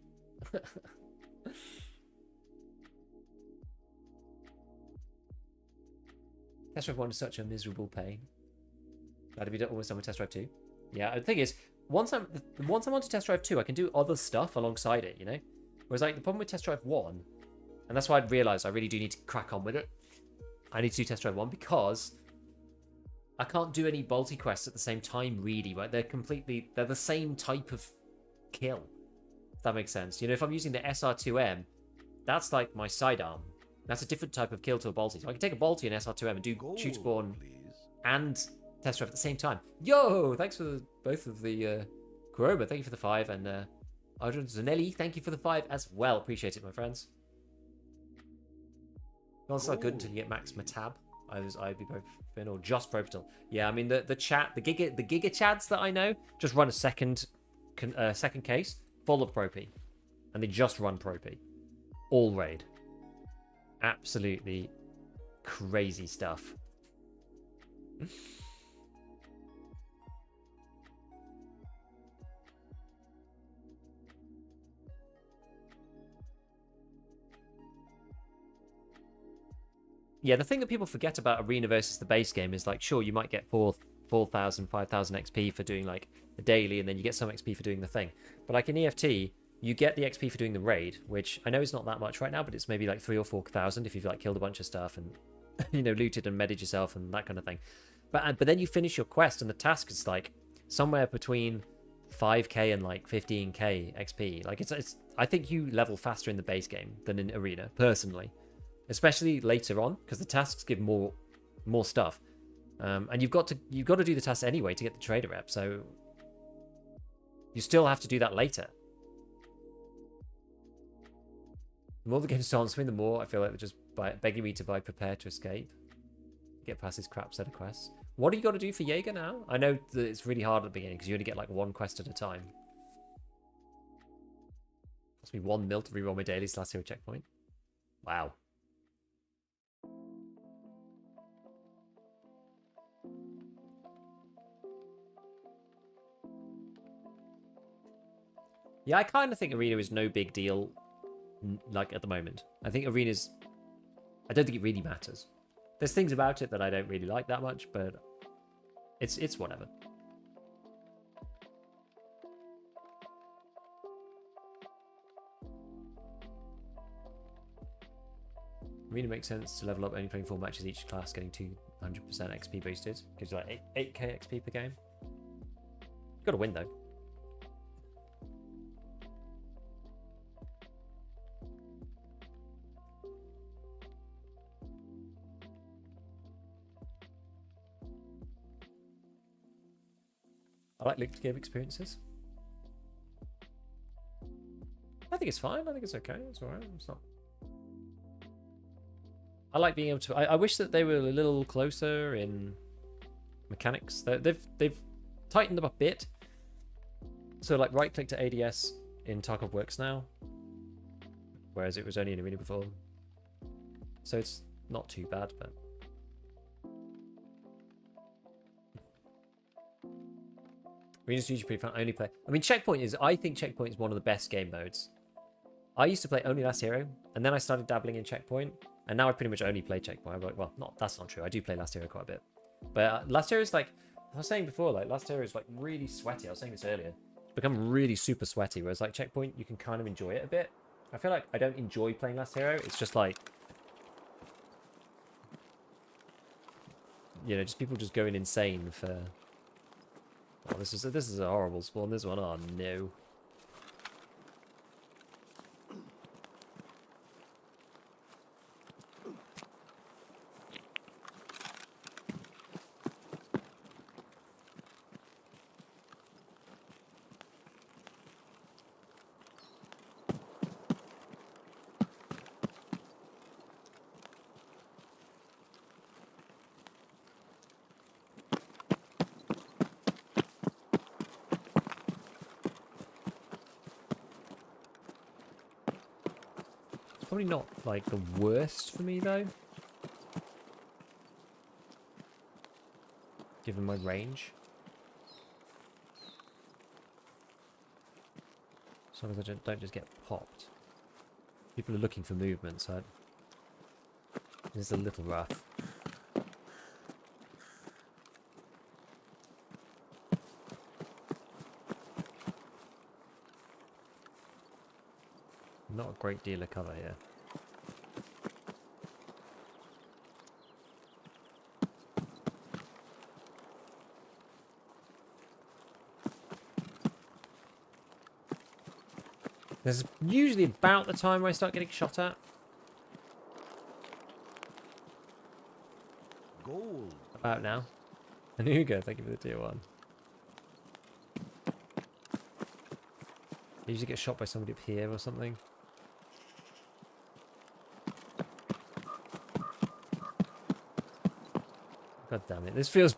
S1: Test Drive 1 is such a miserable pain. Glad to be almost done with Test Drive 2. Yeah, the thing is, once I'm onto Test Drive 2, I can do other stuff alongside it, you know? Whereas, like, the problem with Test Drive 1, and that's why I realised I really do need to crack on with it. I need to do Test Drive 1 because I can't do any Balti quests at the same time, really, right? They're the same type of kill, if that makes sense. You know, if I'm using the SR2M, that's like my sidearm. That's a different type of kill to a Balti. So I can take a Balti and SR2M and do shoot spawn and Test Drive at the same time. Yo, thanks for both of the Kuroma. Thank you for the 5, and Arjun Zanelli, thank you for the 5 as well. Appreciate it, my friends. It's not good until you get max Matab. I'd be Propitin or just Propital. Yeah, I mean the chat, the Giga Chads that I know just run a second case full of Propy, and they just run Propy, all raid. Absolutely crazy stuff. Yeah, the thing that people forget about Arena versus the base game is, like, sure, you might get 4,000, 5,000 XP for doing, like, the daily, and then you get some XP for doing the thing. But, like, in EFT, you get the XP for doing the raid, which I know is not that much right now, but it's maybe, like, 3,000 or 4,000 if you've, like, killed a bunch of stuff and, you know, looted and medded yourself and that kind of thing. But then you finish your quest, and the task is, like, somewhere between 5k and, like, 15k XP. Like, it's I think you level faster in the base game than in Arena, personally. Especially later on, because the tasks give more stuff, and you've got to do the tasks anyway to get the trader rep. So you still have to do that later. The more the game starts me, the more I feel like they're just begging me to buy Prepare to Escape, get past this crap set of quests. What do you got to do for Jaeger now? I know that it's really hard at the beginning because you only get like one quest at a time. Cost me 1 mil to reroll my dailies last hero checkpoint. Wow. Yeah, I kind of think arena is no big deal, like at the moment. I think arena's. I don't think it really matters. There's things about it that I don't really like that much, but it's whatever. Arena makes sense to level up only playing 4 matches each class, getting 200% XP boosted. Gives you like 8k XP per game. Got to win though. I like linked game experiences. I think it's fine. I think it's okay. It's alright. It's not. I like being able to. I wish that they were a little closer in mechanics. They've tightened them up a bit. So like right click to ADS in Tarkov works now, whereas it was only in arena before. So it's not too bad, but. Arena's usually pretty fun. Only play. I mean, Checkpoint is. I think Checkpoint is one of the best game modes. I used to play only Last Hero, and then I started dabbling in Checkpoint, and now I pretty much only play Checkpoint. I'm like, well, that's not true. I do play Last Hero quite a bit, but Last Hero is like I was saying before. Like Last Hero is like really sweaty. I was saying this earlier. It's become really super sweaty. Whereas like Checkpoint, you can kind of enjoy it a bit. I feel like I don't enjoy playing Last Hero. It's just like. You know, just people just going insane for. Oh, this is a horrible spawn. This one, oh no. Probably not like the worst for me though, given my range. As long as I don't just get popped. People are looking for movement, so it's a little rough. Not a great deal of cover here. This is usually about the time where I start getting shot at.
S2: Gold.
S1: About now. And Hugo, thank you for the tier 1. I usually get shot by somebody up here or something. God damn it. This feels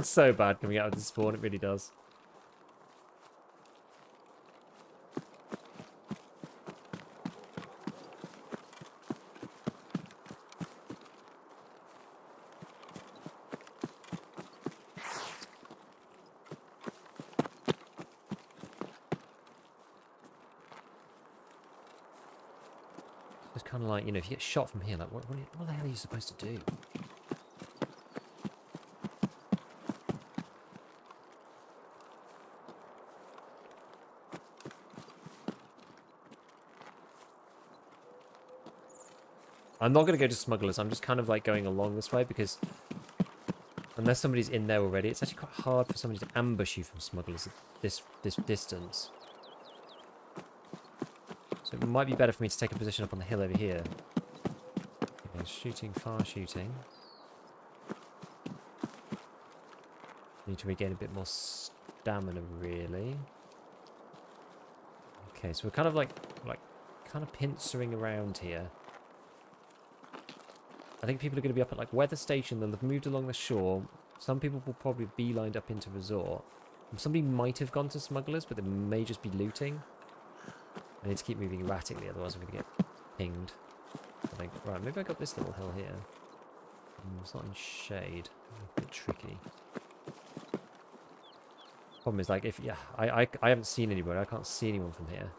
S1: so bad coming out of the spawn, it really does. It's kind of like, you know, if you get shot from here, like, what the hell are you supposed to do? I'm not going to go to smugglers. I'm just kind of like going along this way because unless somebody's in there already, it's actually quite hard for somebody to ambush you from smugglers at this distance. So it might be better for me to take a position up on the hill over here. Okay, shooting, far shooting. Need to regain a bit more stamina, really. Okay, so we're kind of like kind of pincering around here. I think people are going to be up at like weather station. They'll have moved along the shore. Some people will probably be lined up into resort. Somebody might have gone to smugglers, but they may just be looting. I need to keep moving erratically, otherwise I'm going to get pinged. I think, right, maybe I got this little hill here. It's not in shade. A bit tricky. Problem is, like, if yeah, I haven't seen anybody. I can't see anyone from here.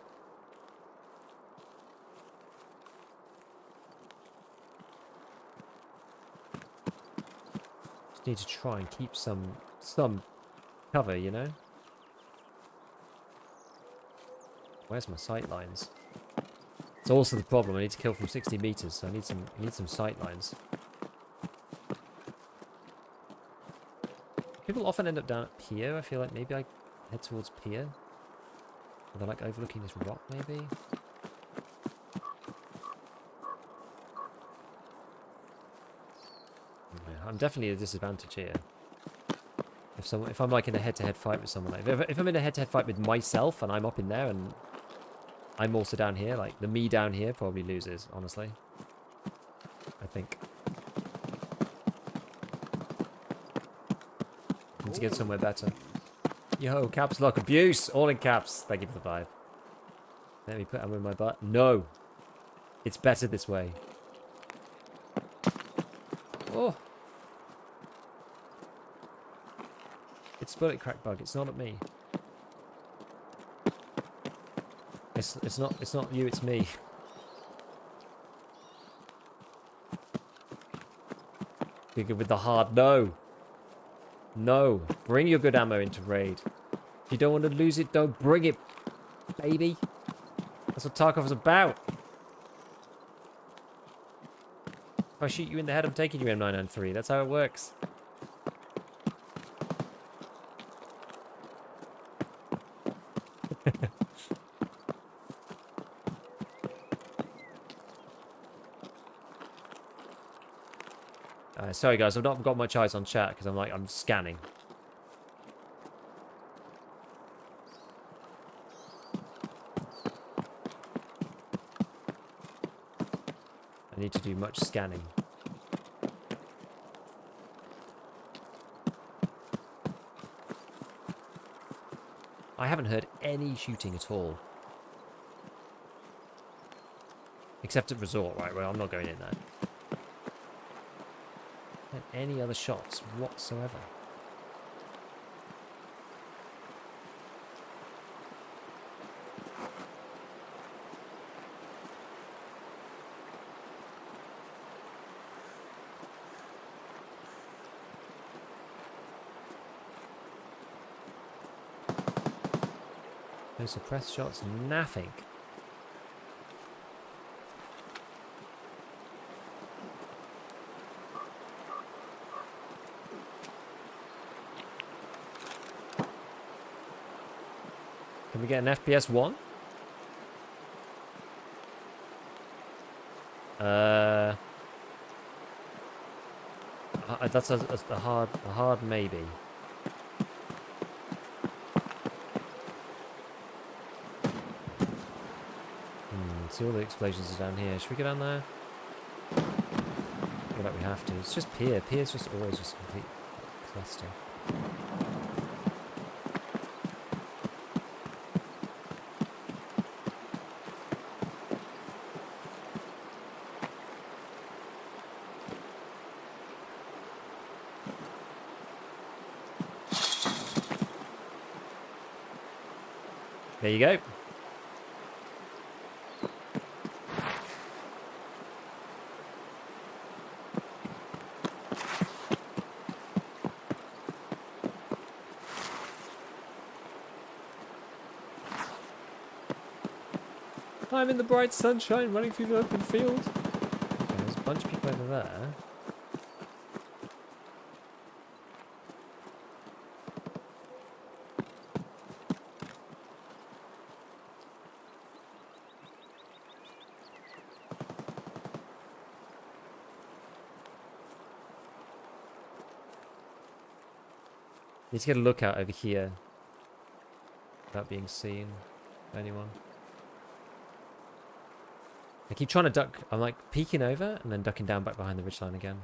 S1: Just need to try and keep some cover, you know. Where's my sight lines? It's also the problem. I need to kill from 60 meters, so I need some sight lines. People often end up down at pier. I feel like maybe I head towards pier. Or they're like overlooking this rock, maybe. Yeah, I'm definitely at a disadvantage here. If I'm like in a head-to-head fight with someone, like if I'm in a head-to-head fight with myself and I'm up in there and I'm also down here, like the me down here probably loses, honestly. I think. Need to get somewhere better. Yo, caps lock abuse, all in caps. Thank you for the 5. Let me put ammo in my butt. No, it's better this way. Oh. It's bullet crack bug. It's not at me. It's not you. It's me. You're good with the hard. No. No. Bring your good ammo into raid. If you don't want to lose it, don't bring it, baby. That's what Tarkov is about. If I shoot you in the head, I'm taking you M993. That's how it works. Sorry guys, I've not got much eyes on chat because I'm scanning. I need to do much scanning. I haven't heard any shooting at all. Except at resort, right? Well, I'm not going in there. Any other shots whatsoever. No suppressed shots, nothing. Can we get an FPS 1? That's a hard maybe. See, all the explosions are down here. Should we go down there? I feel like we have to. It's just pier. Pier's just always just a complete cluster. There you go. I'm in the bright sunshine running through the open field. Okay, there's a bunch of people over there. Need to get a lookout over here without being seen by anyone. I keep trying to duck. I'm like peeking over and then ducking down back behind the ridgeline again.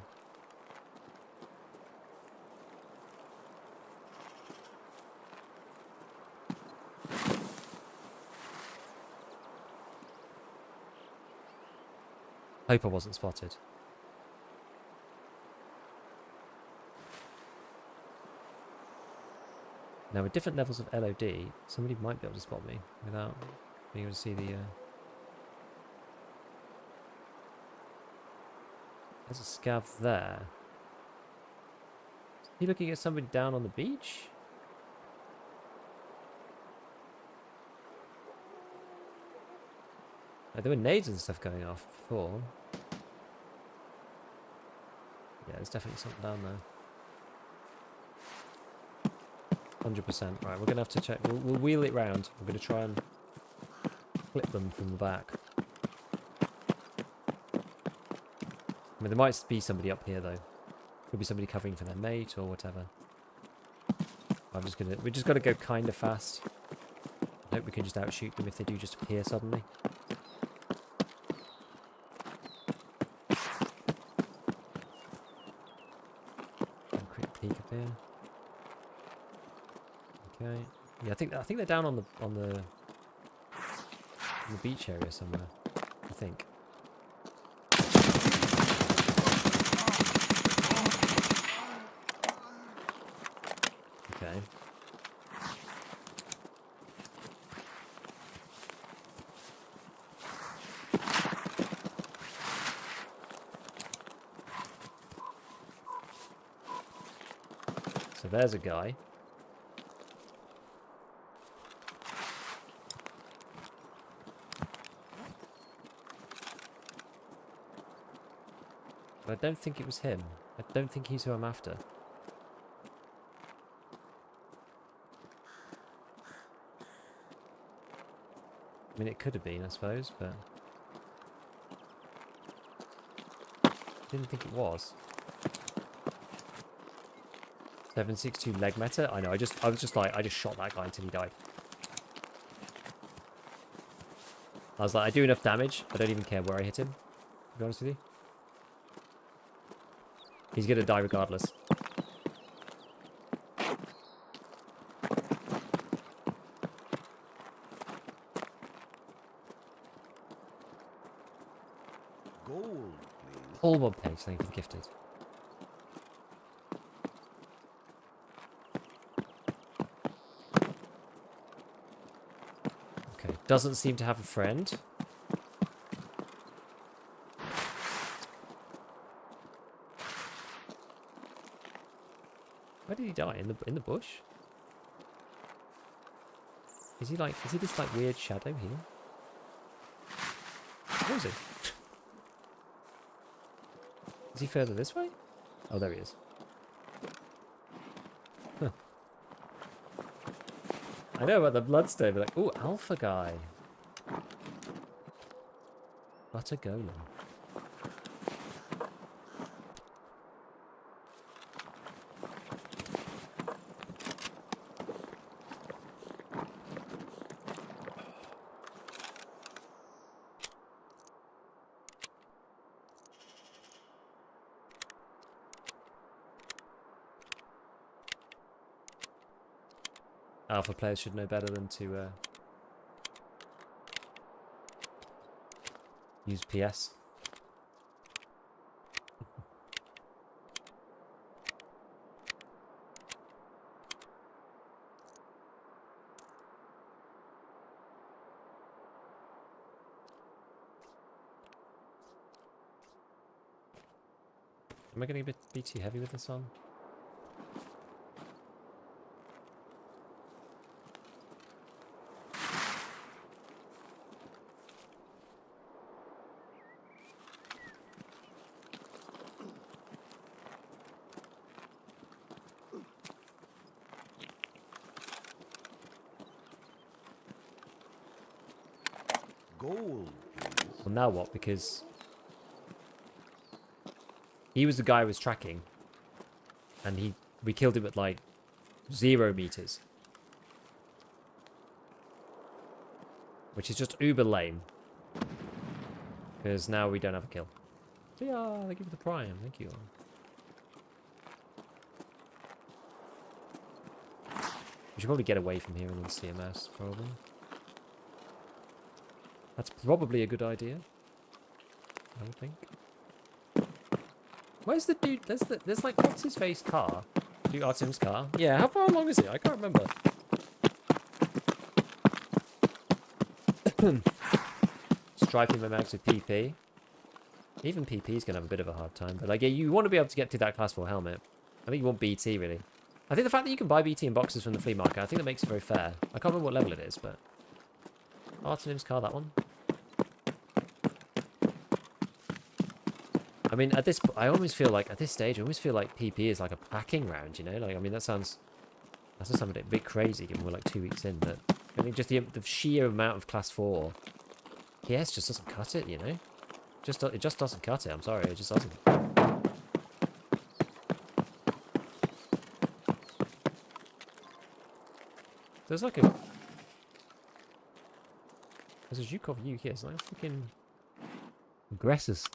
S1: Hope I wasn't spotted. Now with different levels of LOD, somebody might be able to spot me without being able to see the... There's a scav there. Is he looking at somebody down on the beach? There were nades and stuff going off before. Yeah, there's definitely something down there. 100%. Right, we're going to have to check. We'll wheel it round. We're going to try and flip them from the back. I mean, there might be somebody up here, though. Could be somebody covering for their mate or whatever. We're just got to go kind of fast. I hope we can just outshoot them if they do just appear suddenly. Quick peek up here. Okay. Yeah, I think they're down on the beach area somewhere. I think. Okay. So there's a guy. But I don't think it was him. I don't think he's who I'm after. I mean, it could have been, I suppose, but... I didn't think it was. 762 leg meta? I know, I was just like, I just shot that guy until he died. I was like, I do enough damage, I don't even care where I hit him, to be honest with you. He's gonna die regardless.
S2: Gold, please.
S1: All one page, thank you for the gifted. Okay, doesn't seem to have a friend. Where did he die? In the bush? Is he this like weird shadow here? Where is he? Is he further this way? Oh, there he is. Huh. I know about the bloodstain, but like, ooh, alpha guy. Butter golem. Alpha players should know better than to use PS. Am I going to be too heavy with this on?
S2: Gold, please.
S1: Well, now what? Because he was the guy I was tracking, and we killed him at like 0 meters, which is just uber lame. Because now we don't have a kill. Yeah, thank you for the prime. Thank you. We should probably get away from here and then CMS, probably. That's probably a good idea. I would think. Where's the dude? There's like, what's his face car? Do Artem's car? Yeah, how far along is it? I can't remember. Striping my mags with PP. Even PP is going to have a bit of a hard time. But like, yeah, you want to be able to get to that class 4 helmet. I think you want BT, really. I think the fact that you can buy BT in boxes from the flea market, I think that makes it very fair. I can't remember what level it is, but... Artem's car, that one. I mean, at this... I always feel like, at this stage, I always feel like PP is like a packing round, you know? Like, I mean, that sounds... That does sound a bit crazy, given we're like 2 weeks in, but... I think just the sheer amount of class 4... PS just doesn't cut it, you know? It just doesn't cut it, I'm sorry, it just doesn't. There's like a... There's a Zhukov U here, it's like a freaking... Aggressors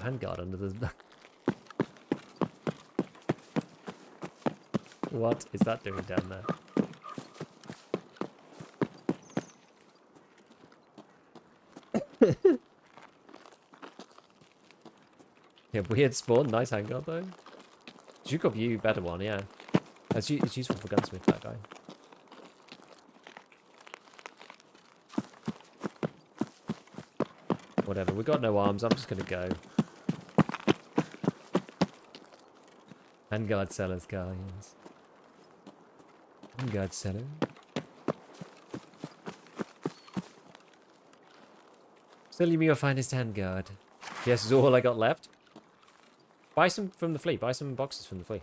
S1: handguard under the... What is that doing down there? Yeah, weird spawn. Nice handguard though. Zhukov U, better one, yeah. It's useful for gunsmith, that guy. Whatever, we got no arms, I'm just gonna go. Handguard seller's car, yes. Handguard seller. Still leave me your finest handguard. Yes, is all I got left. Buy some from the flea. Buy some boxes from the flea.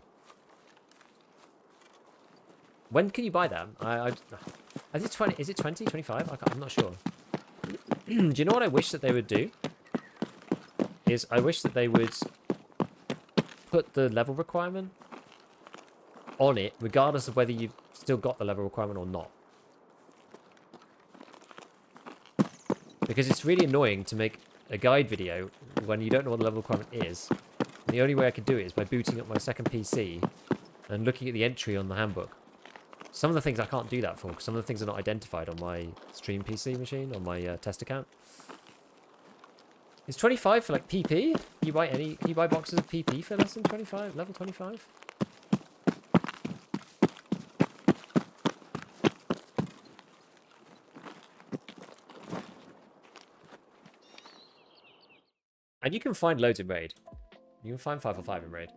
S1: When can you buy them? Is it 20? Is it 20? 25? I'm not sure. Do you know what I wish that they would do? Is I wish that they would put the level requirement on it, regardless of whether you've still got the level requirement or not. Because it's really annoying to make a guide video when you don't know what the level requirement is. And the only way I can do it is by booting up my second PC and looking at the entry on the handbook. Some of the things I can't do that for, because some of the things are not identified on my stream PC machine, on my test account. It's 25 for like PP? You buy boxes of PP for less than 25? Level 25? And you can find loads in Raid. You can find 545 in Raid.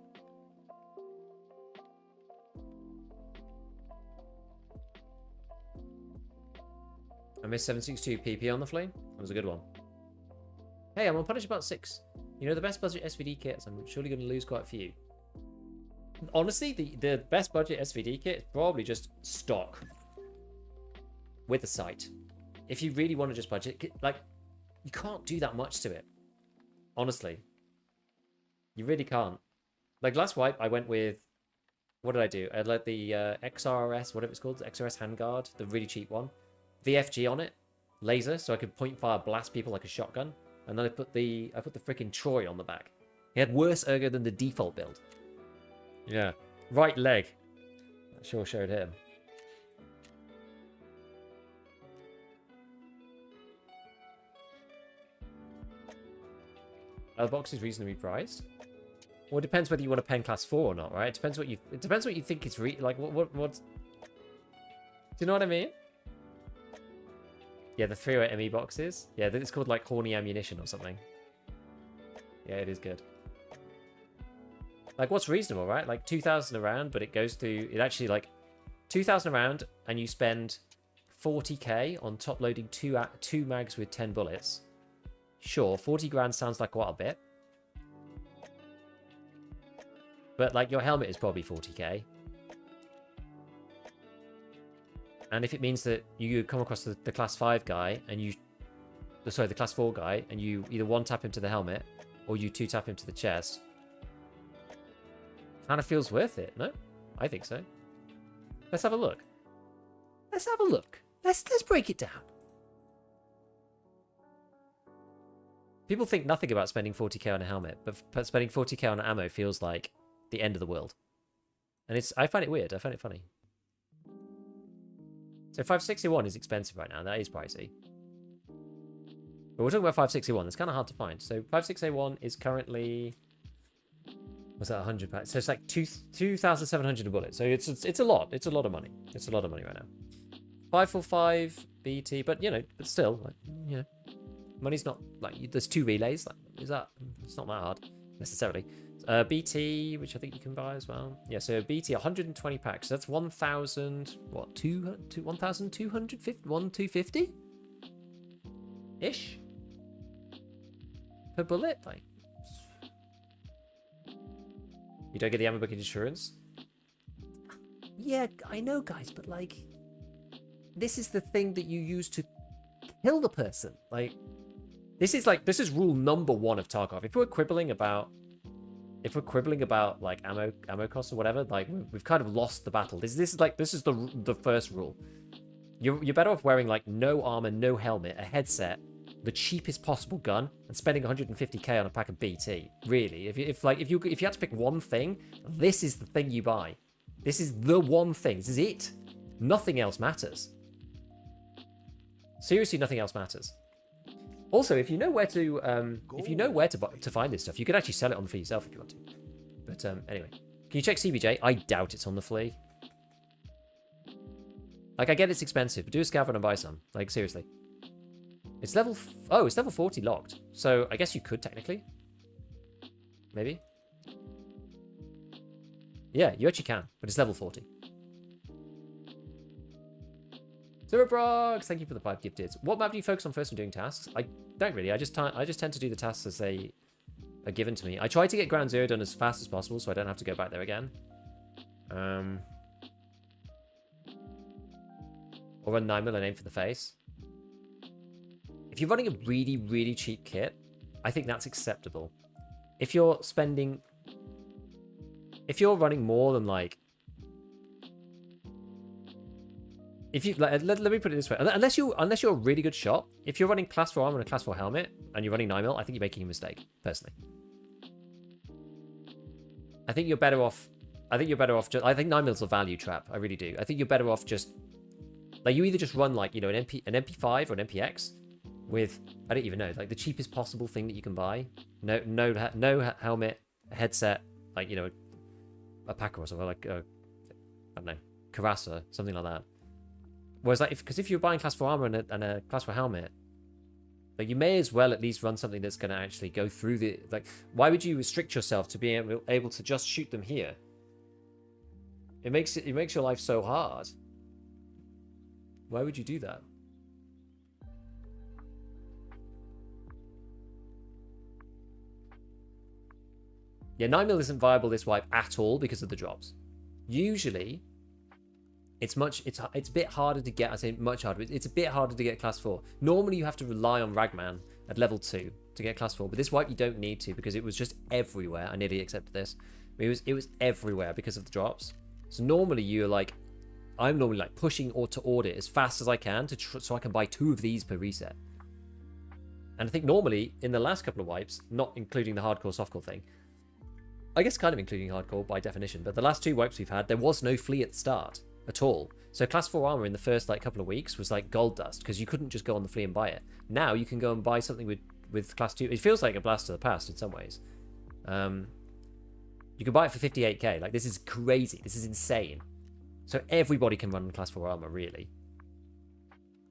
S1: I missed 762 PP on the flame. That was a good one. Hey, I'm on Punish about 6. You know, the best budget SVD kits, I'm surely going to lose quite a few. Honestly, the best budget SVD kit is probably just stock. With a sight. If you really want to just budget, like, you can't do that much to it. Honestly. You really can't. Like, last wipe, I went with... What did I do? I had like the XRS, whatever it's called, the XRS handguard, the really cheap one. VFG on it, laser, so I could point fire blast people like a shotgun. And then I put the freaking Troy on the back. He had worse ergo than the default build. Yeah. Right leg. That sure showed him. Are the boxes reasonably priced? Well, it depends whether you want a pen class 4 or not, right? It depends what you think it's like. What? Do you know what I mean? Yeah, the 308 ME boxes. Yeah, it's called like horny ammunition or something. Yeah, it is good. Like, what's reasonable, right? Like 2,000 a round, but it goes to it actually like 2,000 a round, and you spend 40k on top loading two mags with 10 bullets. Sure, 40 grand sounds like quite a bit. But, like, your helmet is probably 40k. And if it means that you come across the class 5 guy, and the class 4 guy, and you either one-tap him to the helmet, or you two-tap him to the chest, kind of feels worth it, no? I think so. Let's have a look. Let's have a look. Let's break it down. People think nothing about spending 40k on a helmet, but spending 40k on ammo feels like the end of the world. And I find it weird. I find it funny. So 561 is expensive right now. That is pricey. But we're talking about 561. It's kind of hard to find. So 561 is currently Was that 100 packs? So it's like 2,700 a bullet. So it's a lot. It's a lot of money. It's a lot of money right now. 545 BT, but you know, but still, like, you know, money's not like there's 2 relays. Like, is that? It's not that hard necessarily. BT, which I think you can buy as well. Yeah, so BT 120 packs. So that's 1,000. What? 1,250? 1,250 ish per bullet. Like, you don't get the ammo book insurance. Yeah, I know, guys, but like, this is the thing that you use to kill the person. Like, this is rule number 1 of Tarkov. If we're quibbling about like ammo costs or whatever, like we've kind of lost the battle. This is the first rule. You're better off wearing like no armor, no helmet, a headset, the cheapest possible gun, and spending 150k on a pack of BT. Really, if you had to pick one thing, this is the thing you buy. This is the one thing. This is it. Nothing else matters. Seriously, nothing else matters. Also, if you know where to to find this stuff, you could actually sell it on the flea yourself if you want to. But anyway, can you check CBJ? I doubt it's on the flea. Like, I get it's expensive, but do a scav run and buy some. Like, seriously. It's level 40 locked. So I guess you could technically. Maybe. Yeah, you actually can, but it's level 40. Zerobrox, thank you for the 5 gifted. What map do you focus on first when doing tasks? I don't really. I just tend to do the tasks as they are given to me. I try to get Ground Zero done as fast as possible so I don't have to go back there again. Or run 9mm and aim for the face. If you're running a really, really cheap kit, I think that's acceptable. If you're running more than like... If you let me put it this way, unless you're a really good shot, if you're running class 4 armor and a class 4 helmet and you're running 9mm, I think you're making a mistake, personally. I think you're better off. I think 9mm's a value trap. I really do. I think you're better off just like, you either just run like, you know, an MP5 or an MPX with, I don't even know, like the cheapest possible thing that you can buy. No helmet, headset, like, you know, a packer or something, like I don't know, Karasa, something like that. Whereas, like, because if you're buying class 4 armor and a class 4 helmet, like, you may as well at least run something that's going to actually go through the, like, why would you restrict yourself to being able to just shoot them here? It makes your life so hard. Why would you do that? Yeah, 9mm isn't viable this wipe at all because of the drops. Usually, it's a bit harder to get. I say much harder. It's a bit harder to get class 4. Normally, you have to rely on Ragman at level 2 to get class 4, but this wipe you don't need to because it was just everywhere. I nearly accepted this. It was everywhere because of the drops. So normally I'm normally like pushing to audit as fast as I can so I can buy 2 of these per reset. And I think normally in the last couple of wipes, not including the hardcore softcore thing, I guess kind of including hardcore by definition, but the last 2 wipes we've had, there was no flea at the start at all. So class 4 armor in the first like couple of weeks was like gold dust because you couldn't just go on the flea and buy it. Now you can go and buy something with class 2. It feels like a blast to the past in some ways. You can buy it for 58k. Like, this is crazy. This is insane. So everybody can run class 4 armor, really.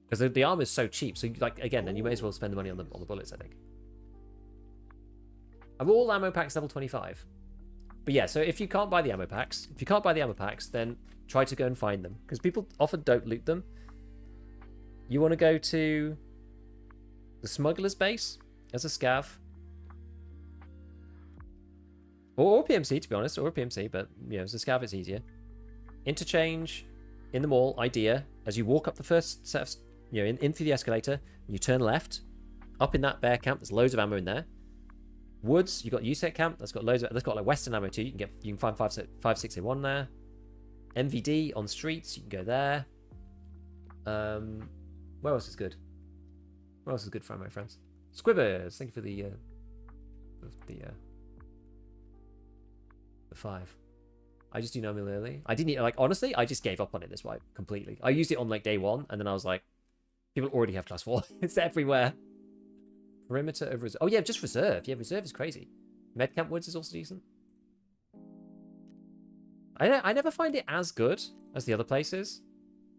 S1: Because the armor is so cheap. So, like, again, then you may as well spend the money on the bullets, I think. Are all ammo packs level 25? But yeah, so if you can't buy the ammo packs, then try to go and find them. Because people often don't loot them. You want to go to the smuggler's base as a scav. Or PMC, to be honest, or PMC, but, you know, as a scav, it's easier. Interchange in the mall, idea. As you walk up the first set of, you know, in through the escalator, you turn left. Up in that bear camp, there's loads of ammo in there. Woods, you got USET camp, that's got like Western ammo too. You can find 5.6A1 there. MVD on streets, you can go there. Where else is good? Where else is good for ammo, friends? Squibbers, thank you for the 5. I just do 9mm early. I didn't, like, honestly, I just gave up on it this wipe completely. I used it on like day 1, and then I was like, people already have class 4. It's everywhere. Perimeter over reserve. Oh yeah, just reserve. Yeah, reserve is crazy. Medcamp Woods is also decent. I never find it as good as the other places.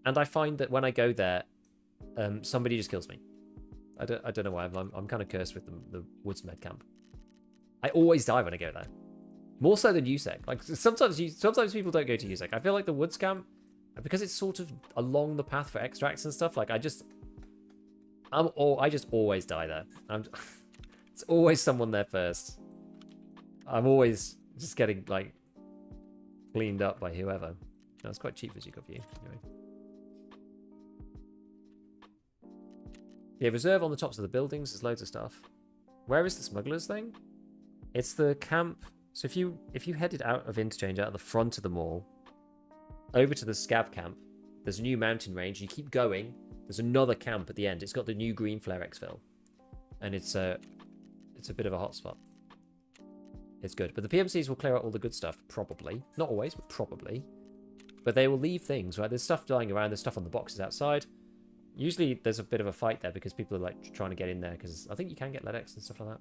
S1: And I find that when I go there, somebody just kills me. I don't know why. I'm kind of cursed with the Woods Med Camp. I always die when I go there. More so than USEC. Like, sometimes people don't go to USEC. I feel like the Woods Camp, because it's sort of along the path for extracts and stuff, like, I just always die there. It's always someone there first. I'm always just getting, like, cleaned up by whoever. That's quite cheap physical view. Anyway. Yeah, reserve on the tops of the buildings. There's loads of stuff. Where is the smugglers thing? It's the camp. So if you headed out of Interchange, out of the front of the mall, over to the Scav camp, there's a new mountain range. You keep going. There's another camp at the end. It's got the new green flare exfil, and it's a bit of a hotspot. It's good, but the PMCs will clear out all the good stuff, probably. Not always, but probably. But they will leave things, right? There's stuff lying around. There's stuff on the boxes outside. Usually there's a bit of a fight there because people are like trying to get in there because I think you can get LEDX and stuff like that.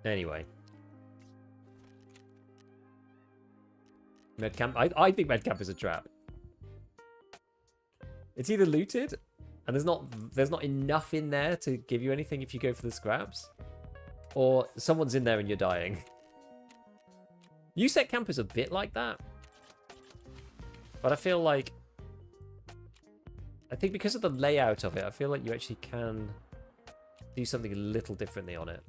S1: Anyway. Medcamp. I think Medcamp is a trap. It's either looted, and there's not enough in there to give you anything if you go for the scraps, or someone's in there and you're dying. USEC camp is a bit like that, but I feel like, I think because of the layout of it, I feel like you actually can do something a little differently on it.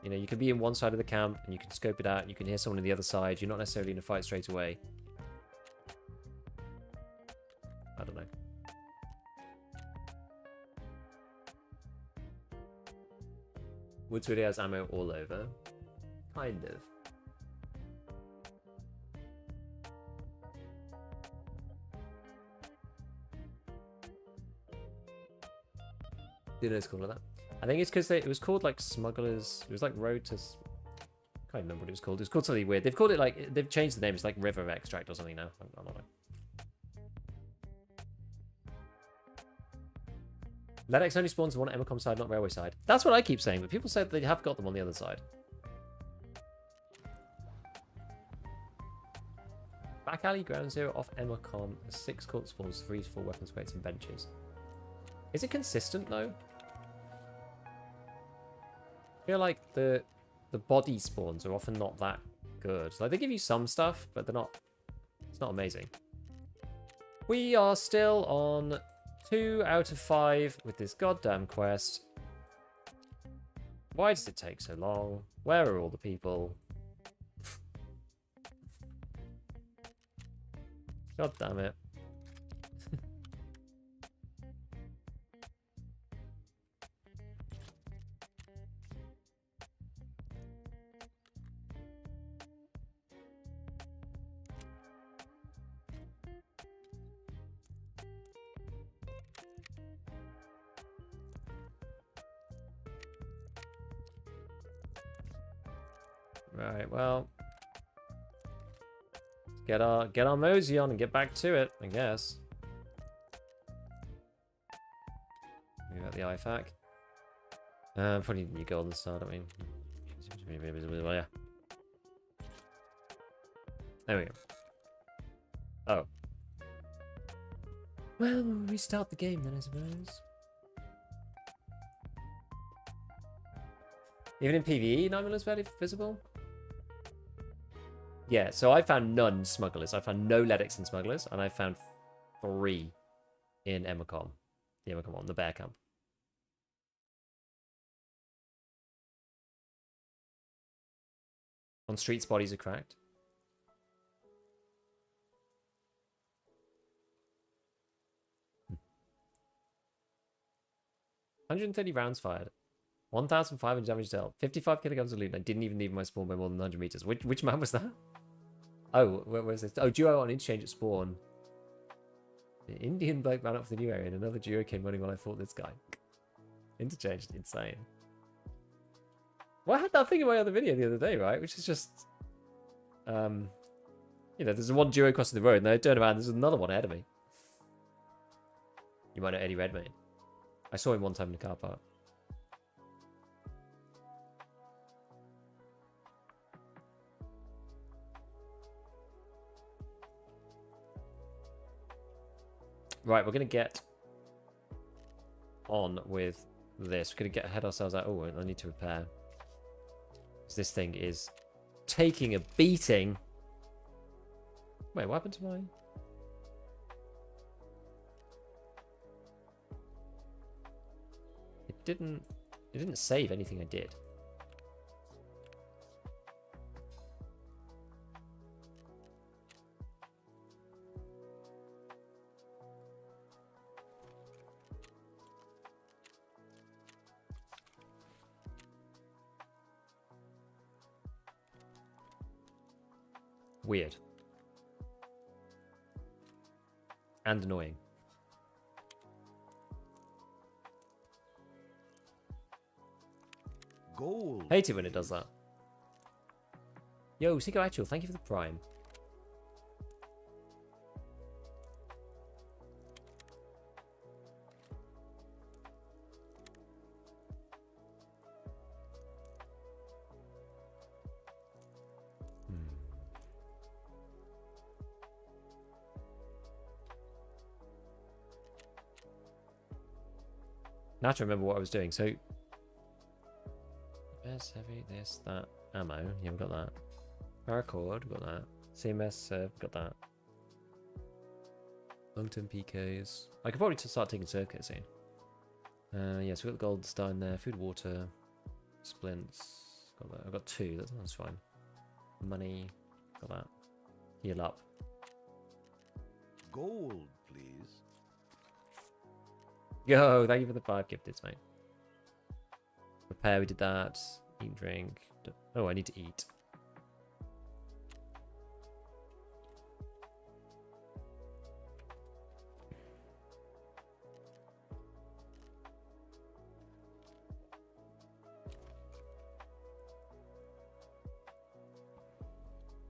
S1: You know, you can be in one side of the camp and you can scope it out and you can hear someone on the other side. You're not necessarily in a fight straight away. I don't know. Woods really has ammo all over. Kind of. Didn't know it's called like that. I think it's because it was called like Smugglers. It was like Road to. Can't remember what it was called. It was called something weird. They've called it like, they've changed the name. It's like River Extract or something now. I don't know. LEDX only spawns on one Emacom side, not railway side. That's what I keep saying, but people said they have got them on the other side. Back alley, ground zero, off Emacom, 6 court spawns, 3 to 4 weapons crates and benches. Is it consistent though? I feel like the body spawns are often not that good. Like, they give you some stuff, but they're not. It's not amazing. We are still on 2 out of 5 with this goddamn quest. Why does it take so long? Where are all the people? God damn it. Right, well, get our mosey on and get back to it, I guess. We got the IFAC. Probably need gold on the side, I mean. Yeah. There we go. Oh. Well, we'll restart the game then, I suppose. Even in PvE, 9mm is barely visible? Yeah, so I found none smugglers. I found no LEDX in smugglers, and I found 3 in Emacom. The Emacom one, the bear camp. On streets, bodies are cracked. 130 rounds fired. 1,500 damage dealt. 55 kilograms of loot. I didn't even leave my spawn by more than 100 meters. Which man was that? Oh, where's this? Oh, duo on Interchange at spawn. The Indian bloke ran up for the new area and another duo came running while I fought this guy. Interchange, insane. Well, I had that thing in my other video the other day, right? Which is just... you know, there's one duo crossing the road and then I turn around and there's another one ahead of me. You might know Eddie Redmayne. I saw him one time in the car park. Right, we're going to get on with this. We're going to head ourselves out. Oh, I need to repair. This thing is taking a beating. Wait, what happened to mine? It didn't save anything I did. Weird. And annoying.
S2: Gold.
S1: Hate it when it does that. Yo, Seiko Actual, thank you for the prime. Now to remember what I was doing. So, best heavy, this, that, ammo. Yeah, we've got that. Paracord, we've got that. CMS, got that. Long-term PKs. I could probably start taking circuits soon. Yeah, so we've got the gold star in there. Food, water, splints. Got that. I've got 2. That's fine. Money. Got that. Heal up.
S2: Gold, please.
S1: Yo, thank you for the 5 gifted, mate. Repair, we did that. Eat and drink. Oh, I need to eat.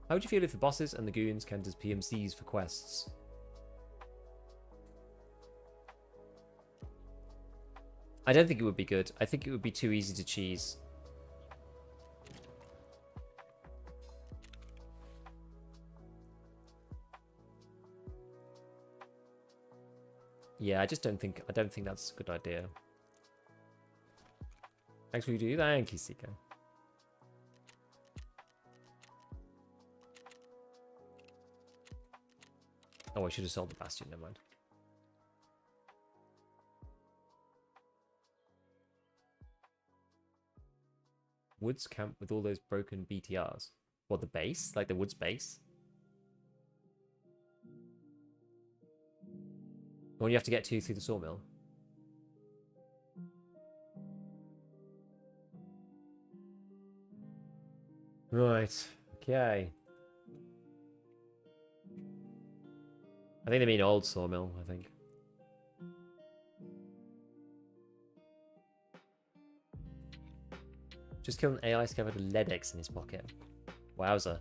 S1: How would you feel if the bosses and the goons count as PMCs for quests? I don't think it would be good. I think it would be too easy to cheese. Yeah, I don't think that's a good idea. Thanks for you. Thank you, Sika. Oh, I should have sold the Bastion, never mind. Woods camp with all those broken BTRs. What, the base? Like the woods base? The one you have to get to through the sawmill? Right. Okay. I think they mean old sawmill, I think. Just killed an AI scav with a LEDX in his pocket. Wowza.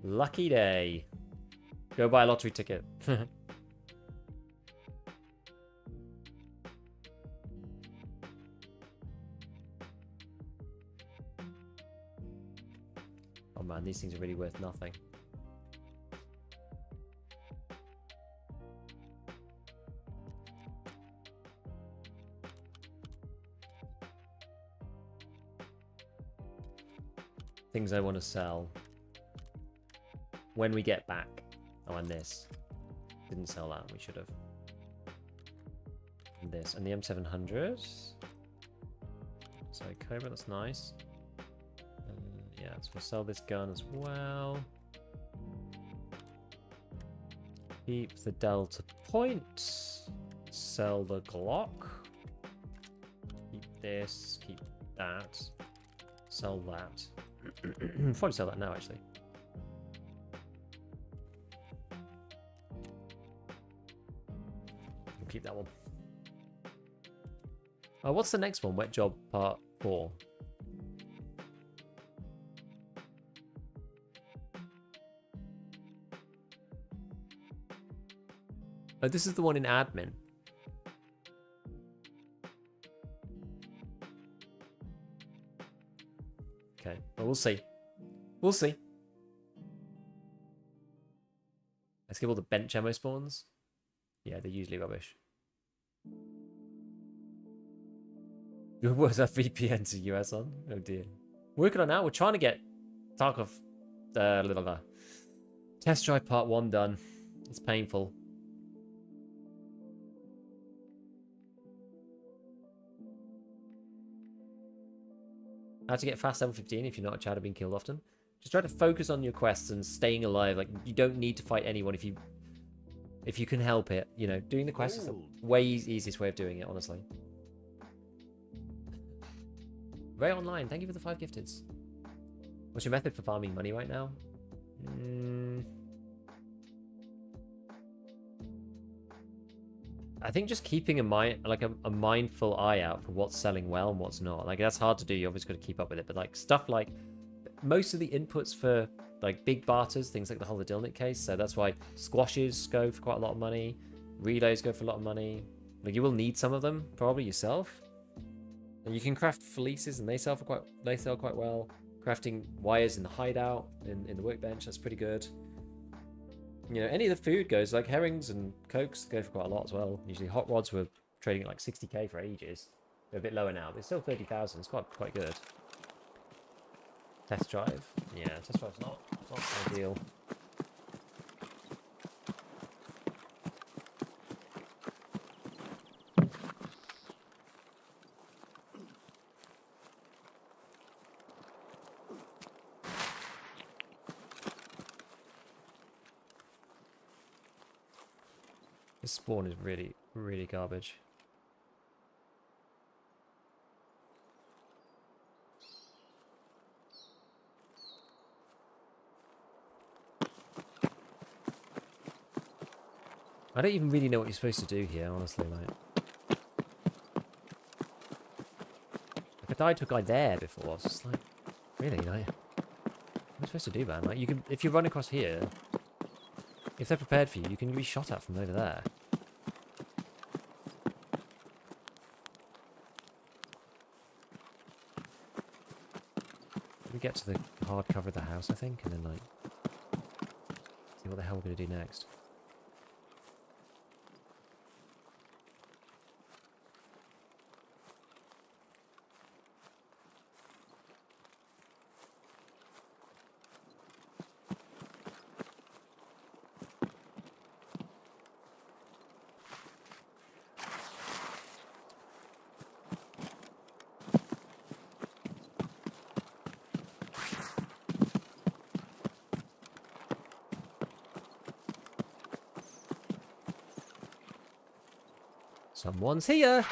S1: Lucky day. Go buy a lottery ticket. Oh man, these things are really worth nothing. Things I want to sell. When we get back. Oh, and this. Didn't sell that. We should have. And this. And the M700. So Cobra, that's nice. Yeah, so we'll sell this gun as well. Keep the Delta Point. Sell the Glock. Keep this. Keep that. Sell that. Probably sell that now, actually. We'll keep that one. Oh, what's the next one? Wet Job Part 4. Oh, this is the one in admin. Okay, well, we'll see. We'll see. Let's give all the bench ammo spawns. Yeah, they're usually rubbish. Was that VPN to US on? Oh dear. Working on that. We're trying to get Tarkov test drive part 1 done. It's painful. How to get fast level 15 if you're not a Chad or being killed often. Just try to focus on your quests and staying alive. Like, you don't need to fight anyone if you can help it. You know, doing the quests is the way easiest way of doing it, honestly. Ray Online, thank you for the 5 gifteds. What's your method for farming money right now? I think just keeping a mindful eye out for what's selling well and what's not. Like, that's hard to do. You obviously got to keep up with it. But like stuff like most of the inputs for like big barters, things like the Holodilnic case. So that's why squashes go for quite a lot of money. Relays go for a lot of money. Like, you will need some of them probably yourself. And you can craft fleeces, and they sell quite well. Crafting wires in the hideout, in the workbench, that's pretty good. You know, any of the food goes, like herrings and cokes go for quite a lot as well. Usually hot rods were trading at like 60k for ages. They're a bit lower now, but it's still 30,000. It's quite good. Test drive. Yeah, test drive's not ideal. This spawn is really, really garbage. I don't even really know what you're supposed to do here, honestly, like. If I died to a guy there before, I was just like, really, like, what am I supposed to do, man? Like, you can, if you run across here, if they're prepared for you, you can be shot at from over there. We get to the hard cover of the house, I think, and then like see what the hell we're gonna do next. Someone's here!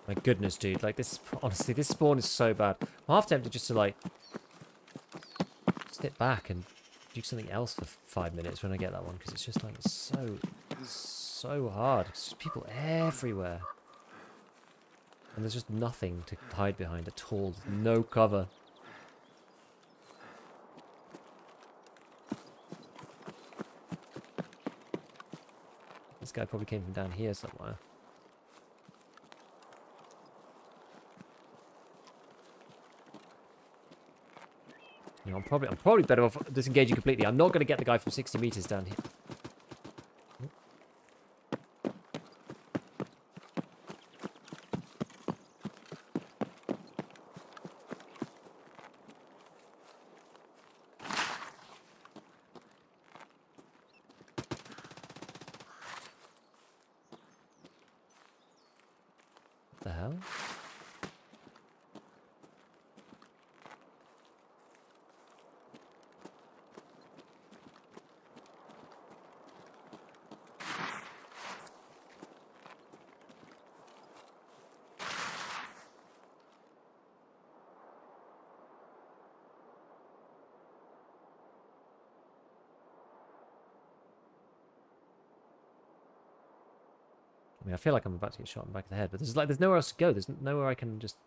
S1: My goodness, dude. Like, this... Honestly, this spawn is so bad. I'm half tempted just to, like... step back and do something else for 5 minutes when I get that one. Because it's just, like, so hard. It's just people everywhere. And there's just nothing to hide behind at all. No cover. This guy probably came from down here somewhere. You know, I'm probably better off disengaging completely. I'm not going to get the guy from 60 meters down here. The hell? mean, I feel like I'm about to get shot in the back of the head, but there's nowhere else to go. There's nowhere I can just...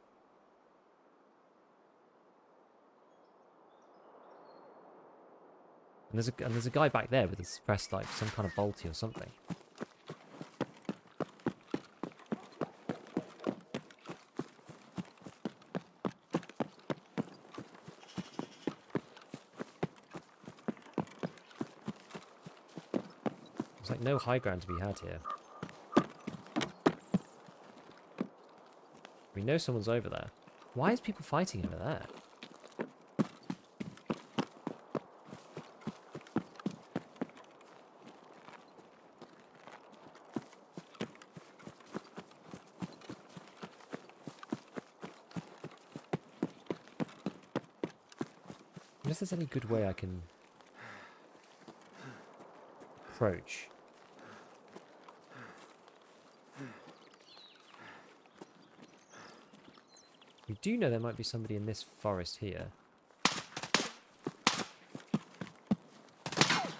S1: And there's a guy back there with a suppressed, like, some kind of bolty or something. There's, like, no high ground to be had here. We know someone's over there. Why is people fighting over there? Unless there's any good way I can approach. We do know there might be somebody in this forest here. Oh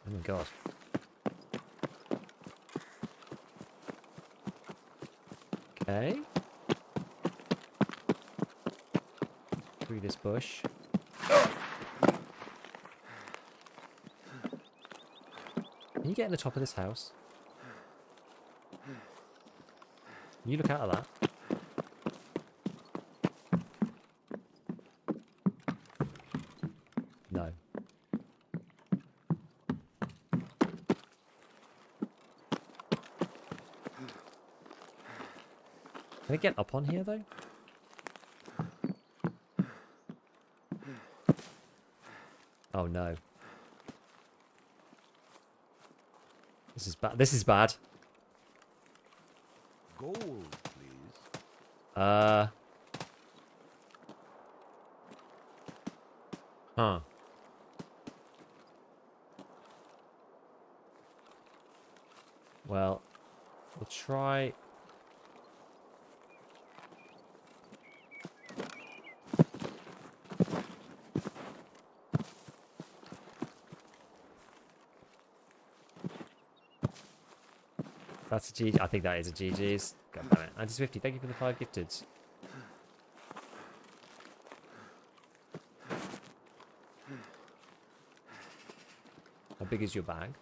S1: my god. Okay. Through this bush. Can you get in the top of this house? Can you look out of that? No. Can I get up on here though? Oh no. This is bad. This is bad.
S2: Gold, please.
S1: Huh. Well, we'll try. That's a GG. I think that is a GG's. God damn it. Anti-Swifty, thank you for the 5 gifted. How big is your bag?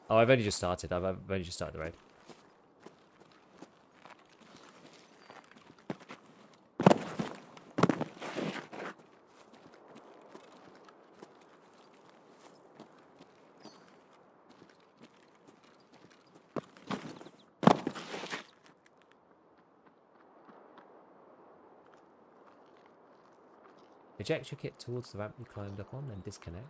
S1: Oh, I've only just started. I've only just started the raid. Eject your kit towards the ramp you climbed up on, then disconnect.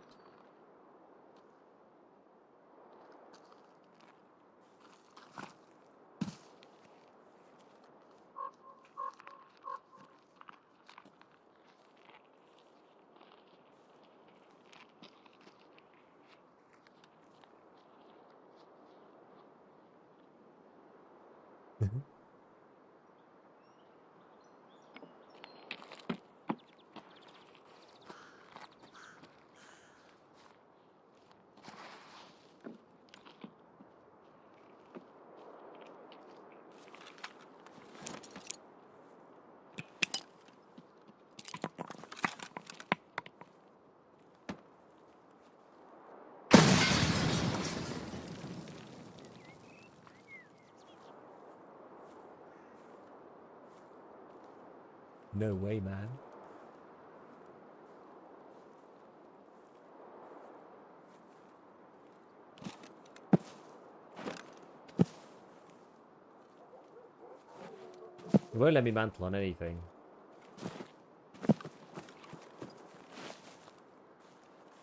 S1: No way, man. It won't let me mantle on anything.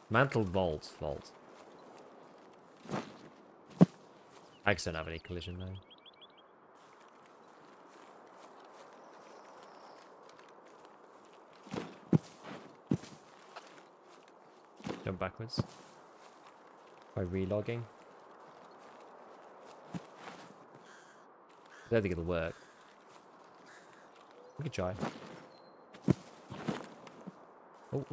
S1: Mantle vault. I just don't have any collision though. Jump backwards. By relogging. I don't think it'll work. We could try. Oh.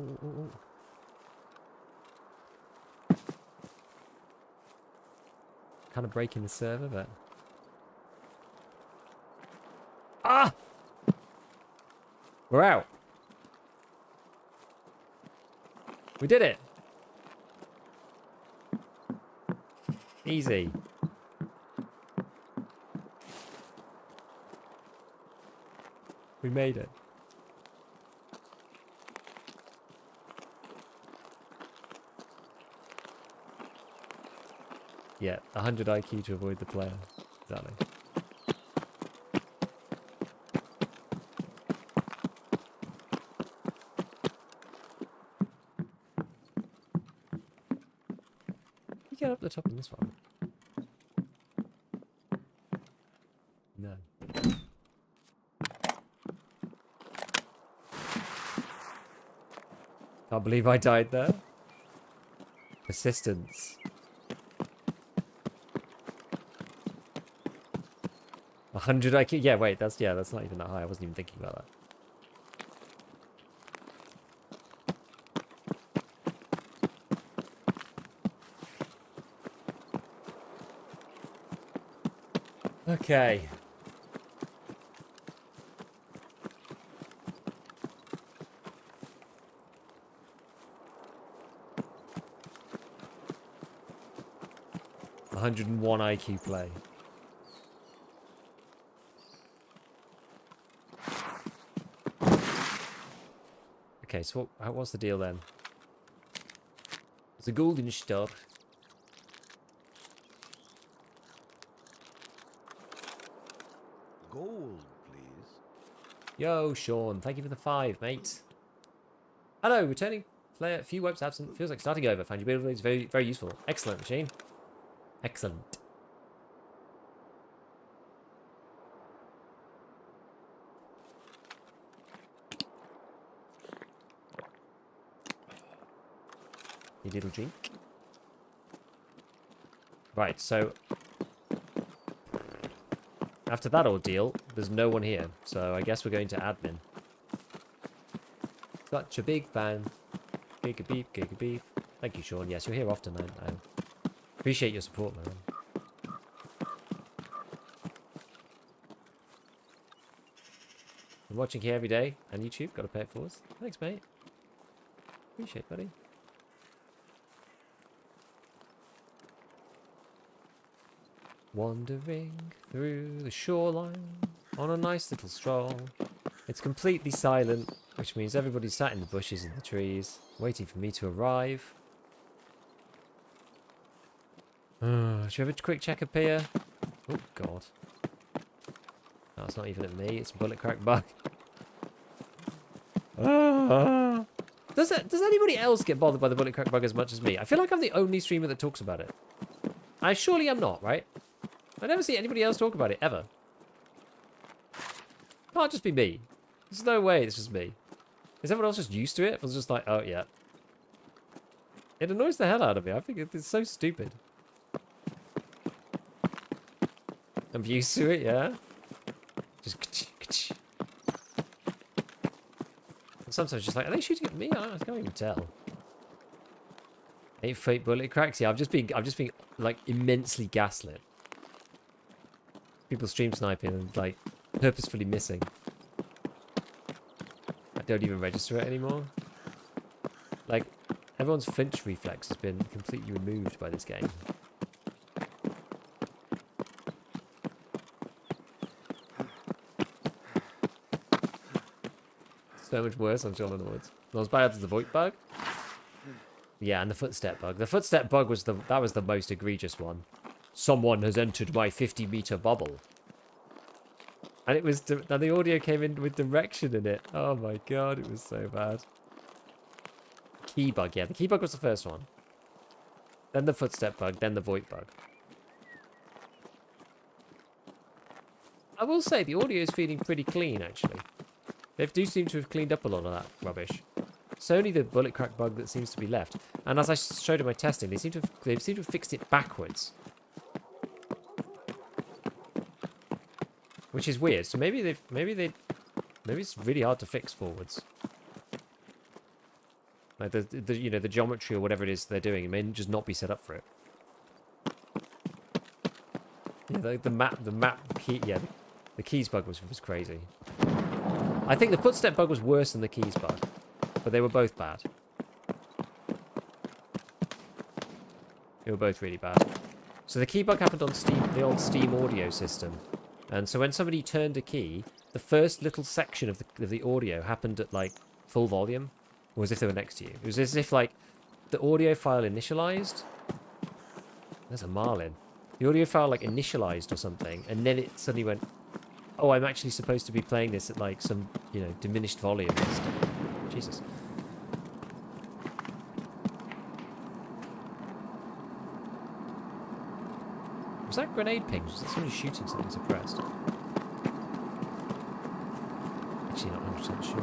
S1: Kind of breaking the server, but We're out. We did it. Easy. We made it. Yeah, 100 IQ to avoid the player. Exactly. You get up the top in this one? No. Can't believe I died there. Persistence. 100 IQ. Yeah, wait, that's not even that high. I wasn't even thinking about that. Okay. $101 IQ play. Okay, so what's the deal then? It's a golden star.
S2: Gold, please.
S1: Yo, Sean, thank you for the 5, mate. Hello, returning player. Few wipes absent. Feels like starting over. Found your abilities very, very useful. Excellent, machine. Excellent. You little drink. Right, so after that ordeal, there's no one here. So I guess we're going to admin. Such a big fan. Giga beef, giga beef. Thank you, Sean. Yes, you're here often. I appreciate your support, man. I'm watching here every day on YouTube. Got to pay it for us. Thanks, mate. Appreciate it, buddy. Wandering through the shoreline on a nice little stroll. It's completely silent, which means everybody's sat in the bushes and the trees, waiting for me to arrive. Should we have a quick check up here? Oh, God. No, it's not even at me. It's a bullet crack bug. Does anybody else get bothered by the bullet crack bug as much as me? I feel like I'm the only streamer that talks about it. I surely am not, right? I never see anybody else talk about it, ever. Can't just be me. There's no way it's just me. Is everyone else just used to it? I was just like, oh, yeah. It annoys the hell out of me. I think it's so stupid. I'm used to it, yeah? Just... Sometimes just like, are they shooting at me? I can't even tell. 8 fake bullet cracks. Yeah, I've just been like immensely gaslit. People stream sniping and like purposefully missing. I don't even register it anymore. Like everyone's flinch reflex has been completely removed by this game. So much worse on John in the Woods. Not as bad as the void bug. Yeah, and the footstep bug. The footstep bug was the most egregious one. Someone has entered my 50-meter bubble. And it was and the audio came in with direction in it. Oh my god, it was so bad. Key bug, yeah, the key bug was the first one. Then the footstep bug, then the void bug. I will say the audio is feeling pretty clean actually. They do seem to have cleaned up a lot of that rubbish. It's only the bullet crack bug that seems to be left. And as I showed in my testing, they seem to have fixed it backwards. Which is weird. So maybe it's really hard to fix forwards. Like the geometry or whatever it is they're doing, it may just not be set up for it. Yeah, the map key, yeah, the keys bug was crazy. I think the footstep bug was worse than the keys bug, but they were both bad. They were both really bad. So the key bug happened on Steam, the old Steam audio system. And so when somebody turned a key, the first little section of the audio happened at like full volume, or as if they were next to you. It was as if like the audio file initialized. There's a marlin. The audio file like initialized or something, and then it suddenly went, oh, I'm actually supposed to be playing this at like some, you know, diminished volume and stuff. Jesus. Was that grenade ping? Was that somebody shooting something suppressed? Actually, not 100% sure.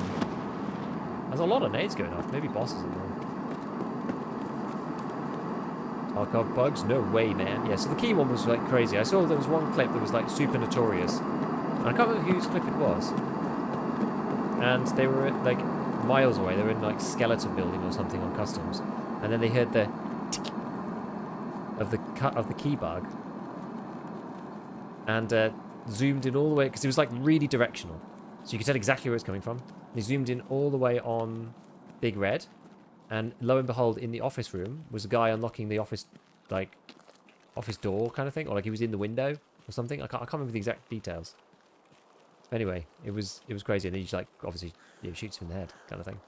S1: There's a lot of nades going off. Maybe bosses in there. Tarkov bugs? No way, man. Yeah, so the key one was like crazy. I saw there was one clip that was like super notorious. And I can't remember whose clip it was. And they were like miles away. They were in like skeleton building or something on customs. And then they heard the tick of the key bug. And zoomed in all the way, because it was like really directional. So you could tell exactly where it's coming from. They zoomed in all the way on Big Red. And lo and behold, in the office room was a guy unlocking the office, like, office door kind of thing. Or like he was in the window or something. I can't remember the exact details. Anyway, it was crazy. And then you just like, obviously, shoots him in the head kind of thing.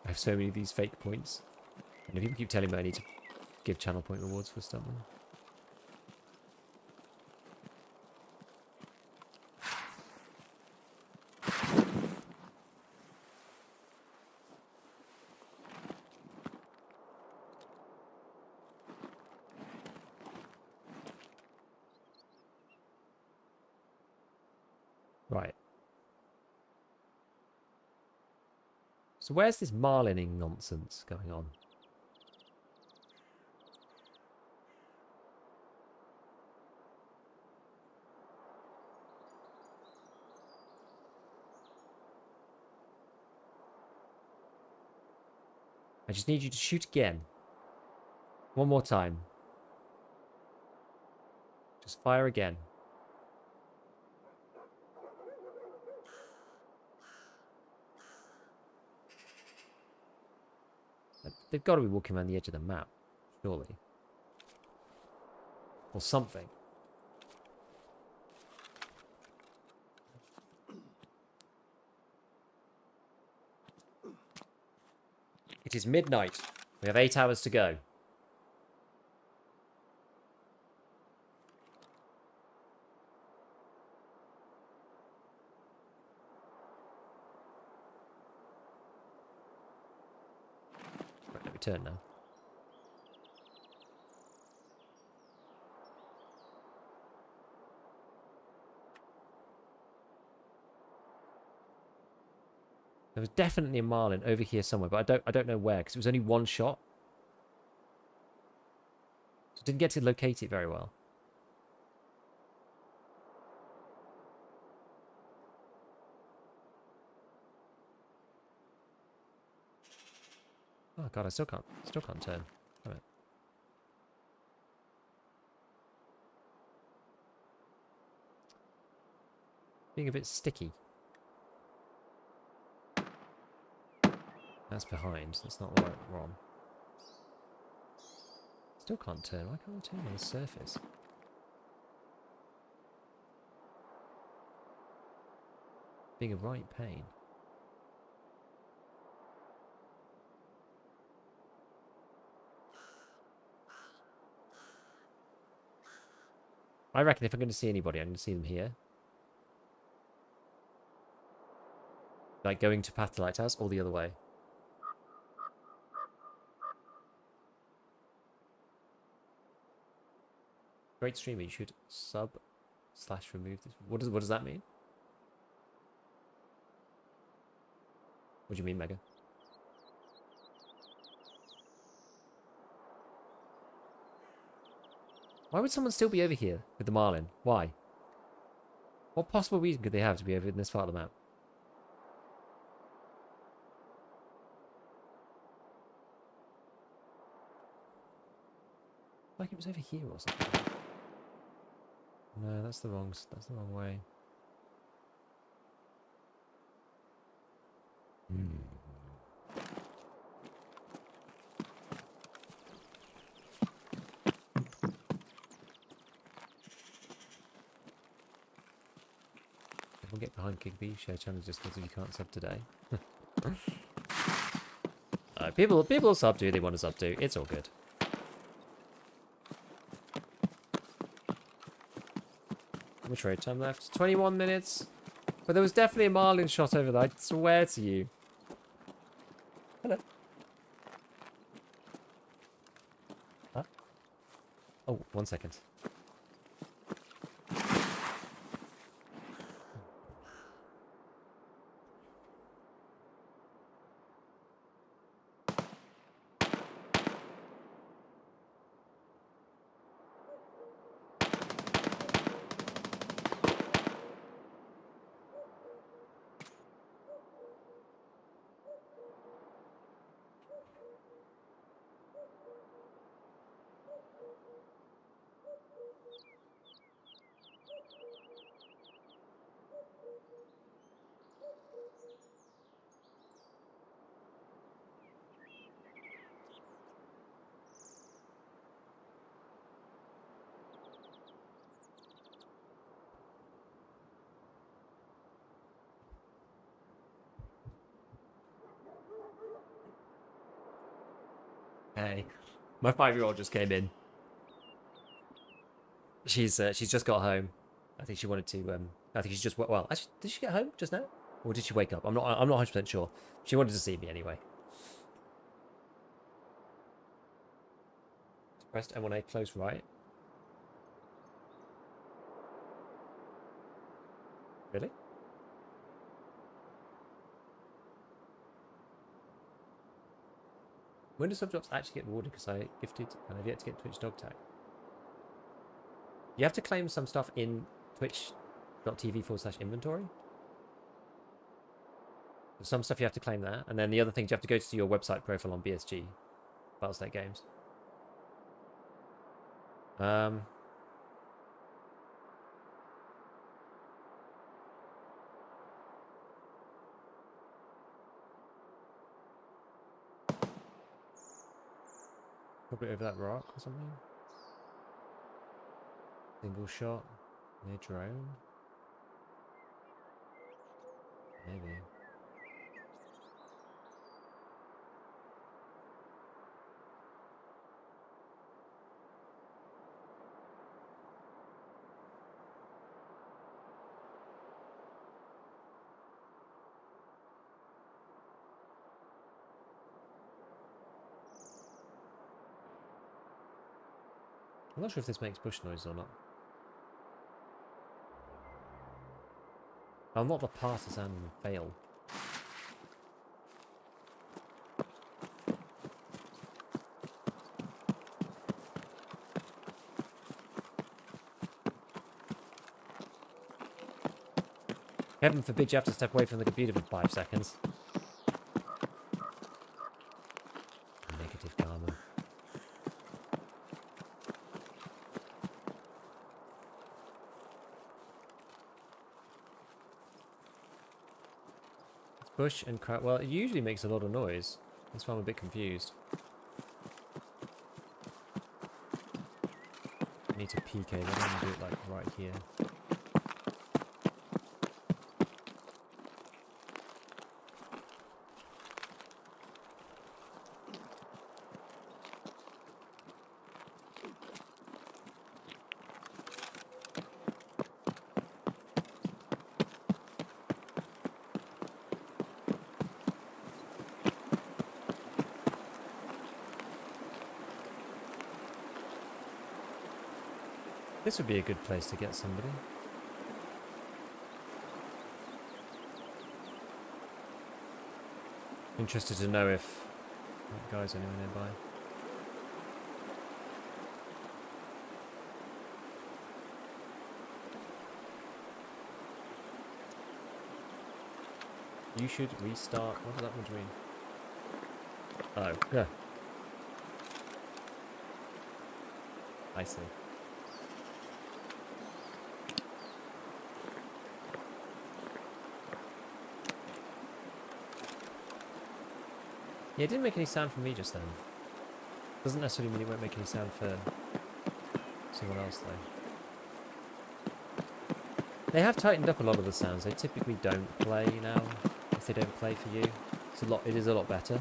S1: I have so many of these fake points. And people keep telling me I need to give channel point rewards for stuff. Right. So where's this marlining nonsense going on? I just need you to shoot again. One more time. Just fire again. They've got to be walking around the edge of the map, surely. Or something. It is midnight. We have 8 hours to go. Right, let me turn now. There was definitely a marlin over here somewhere, but I don't know where, because it was only one shot. So I didn't get to locate it very well. Oh god, I still can't turn. Damn it. Being a bit sticky. That's behind. That's not the right wrong. Still can't turn. Why can't I turn on the surface? Being a right pain. I reckon if I'm going to see anybody, I'm going to see them here. Like going to Path to Lighthouse or the other way. Great streamer, you should sub/remove this. What does that mean? What do you mean, Mega? Why would someone still be over here with the marlin? Why? What possible reason could they have to be over in this part of the map? Like it was over here or something. No, that's the wrong way. We'll get behind Kigby, share channel just because you can't sub today. People sub to who they want to sub to. It's all good. How much raid time left? 21 minutes. But there was definitely a Marlin shot over there. I swear to you. Hello. Huh? Oh, 1 second. Hey, my 5-year-old just came in. She's just got home. I think she wanted to. I think she just well. Actually, did she get home just now, or did she wake up? I'm not 100% sure. She wanted to see me anyway. Pressed M1A close right. Really? When do sub drops actually get rewarded? Because I gifted and I've yet to get Twitch dog tag. You have to claim some stuff in twitch.tv/inventory. Some stuff you have to claim there, and then the other things you have to go to your website profile on BSG, Battlestate Games. Probably over that rock or something. Single shot. Near drone. Maybe. I'm not sure if this makes bush noise or not. I'm not the partisan fail. Heaven forbid you have to step away from the computer for 5 seconds. Negative karma. Bush and crowd. Well, it usually makes a lot of noise. That's why I'm a bit confused. I need to PK, but I'm gonna do it like right here. This would be a good place to get somebody. Interested to know if that guy's anywhere nearby. You should restart. What does that one mean? Oh, yeah. I see. Yeah, it didn't make any sound for me just then. Doesn't necessarily mean it won't make any sound for someone else though. They have tightened up a lot of the sounds. They typically don't play now. If they don't play for you, it is a lot better.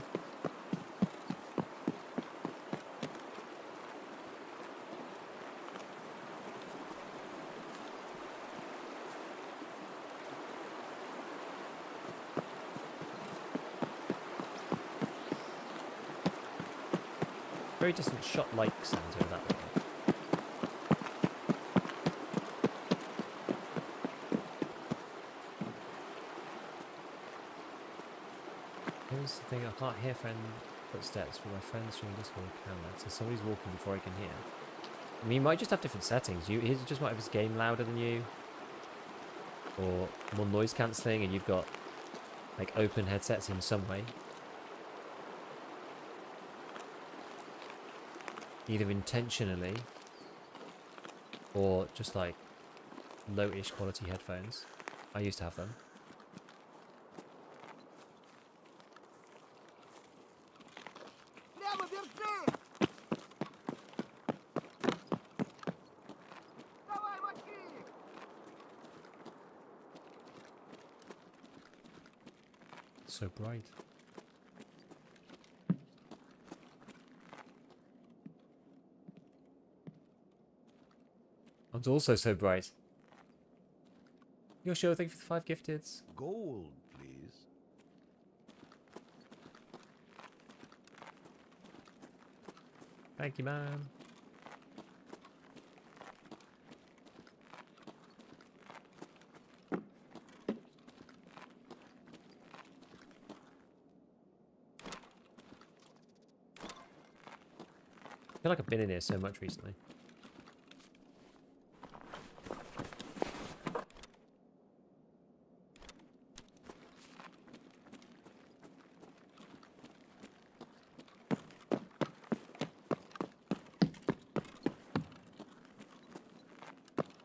S1: Very distant shot-like sounds over that way. Here's the thing, I can't hear friend footsteps, but my friend's streaming Discord can. So somebody's walking before I can hear. I mean, you might just have different settings. He just might have his game louder than you, or more noise cancelling, and you've got like open headsets in some way. Either intentionally or just like low-ish quality headphones. I used to have them. So bright. It's also so bright. Your show, thank you for the 5 gifteds.
S2: Gold, please.
S1: Thank you, man. I feel like I've been in here so much recently.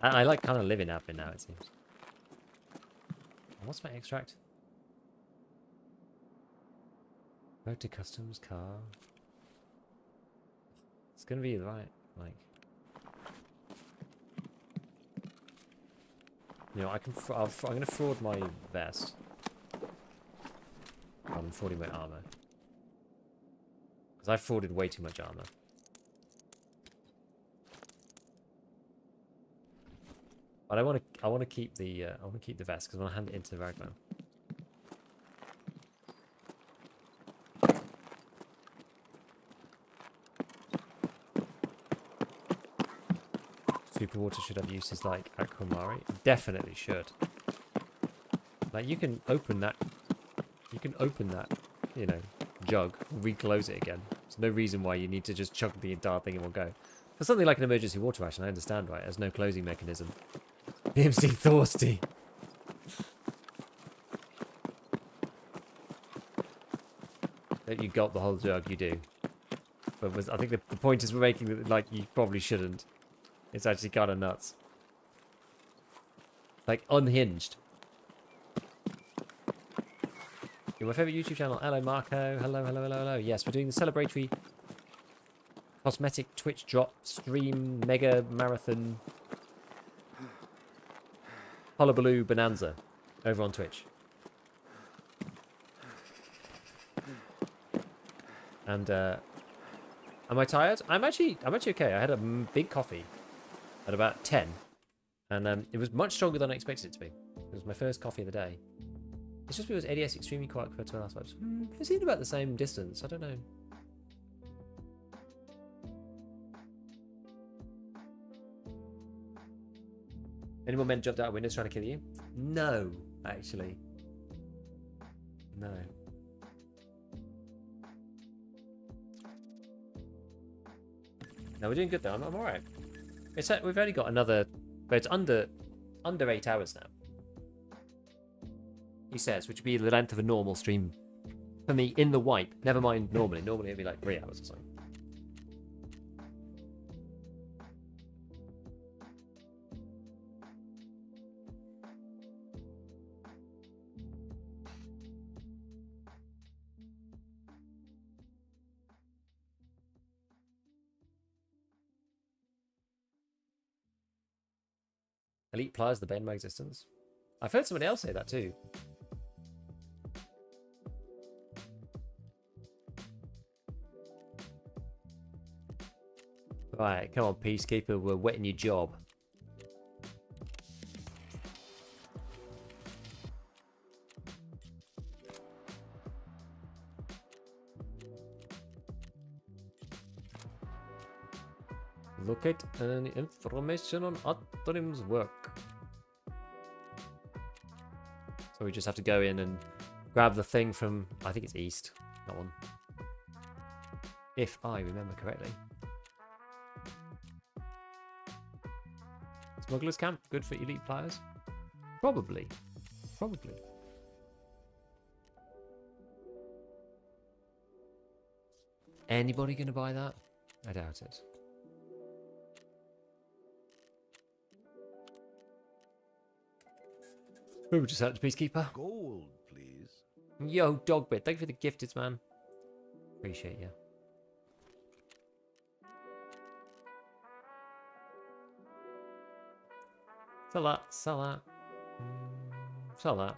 S1: I like kind of living admin now, it seems. What's my extract? Go to customs car. It's gonna be right, like. You know, I'm gonna fraud my vest. I'm frauding my armor. Because I frauded way too much armor. But I want to keep the vest because I want to hand it into the ragman. Super water should have uses like Aquamari. Definitely should. Like you can open that. You can open that, you know, jug, reclose it again. There's no reason why you need to just chug the entire thing in one go. For something like an emergency water ration, I understand, right? There's no closing mechanism. BMC thirsty. That you got the whole jug, you do. But I think the point is we're making that like you probably shouldn't. It's actually kind of nuts. Like unhinged. You're my favourite YouTube channel. Hello, Marco. Hello, hello, hello, hello. Yes, we're doing the celebratory cosmetic Twitch drop stream mega marathon Hullabaloo Bonanza over on Twitch. And am I tired? I'm actually okay. I had a big coffee at about 10, and it was much stronger than I expected it to be. It was my first coffee of the day. It's just because ADS extremely quiet compared to our last vibes. It seemed about the same distance. I don't know. Any more men jumped out of windows trying to kill you? No, actually. No. No, we're doing good though. I'm alright. We've only got another, but it's under 8 hours now. He says, which would be the length of a normal stream for me in the wipe. Never mind normally. Normally it'd be like 3 hours or something. Elite pliers, the bane of my existence. I've heard somebody else say that too. Right, come on, Peacekeeper, we're wetting your job. Locate any information on Otterim's work. So we just have to go in and grab the thing from, I think it's east, that one. If I remember correctly. Smuggler's camp, good for elite players? Probably. Probably. Anybody gonna buy that? I doubt it. We were just out to Peacekeeper.
S2: Gold, please.
S1: Yo, Dogbit, thank you for the gifted, man. Appreciate you. Sell that, sell that. Sell that.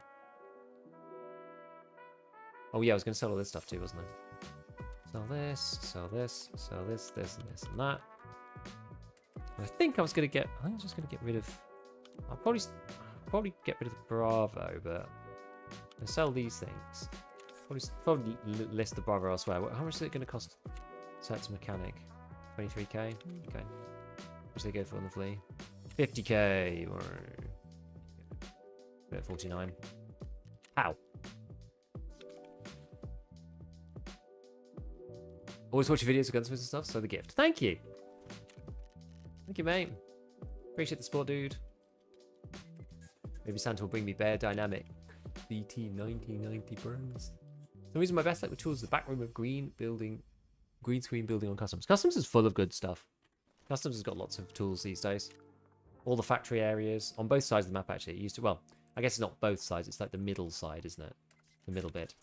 S1: Oh yeah, I was going to sell all this stuff too, wasn't I? Sell this, sell this, sell this, this, and this, and that. I think I was going to get... I'm just going to get rid of... I'll probably get rid of the Bravo, but... I'll sell these things. Probably list the Bravo elsewhere. How much is it going to cost? Search mechanic. 23k? Okay. Which they go for on the flea? 50k. Or... 49. Ow. Always watch your videos of gunsmiths and stuff, so the gift. Thank you. Thank you, mate. Appreciate the support, dude. Maybe Santa will bring me Bear Dynamic BT 1990 burns. The reason my best luck with tools is the back room of green screen building on customs. Customs is full of good stuff. Customs has got lots of tools these days. All the factory areas on both sides of the map actually. It used to, well, I guess it's not both sides. It's like the middle side, isn't it? The middle bit.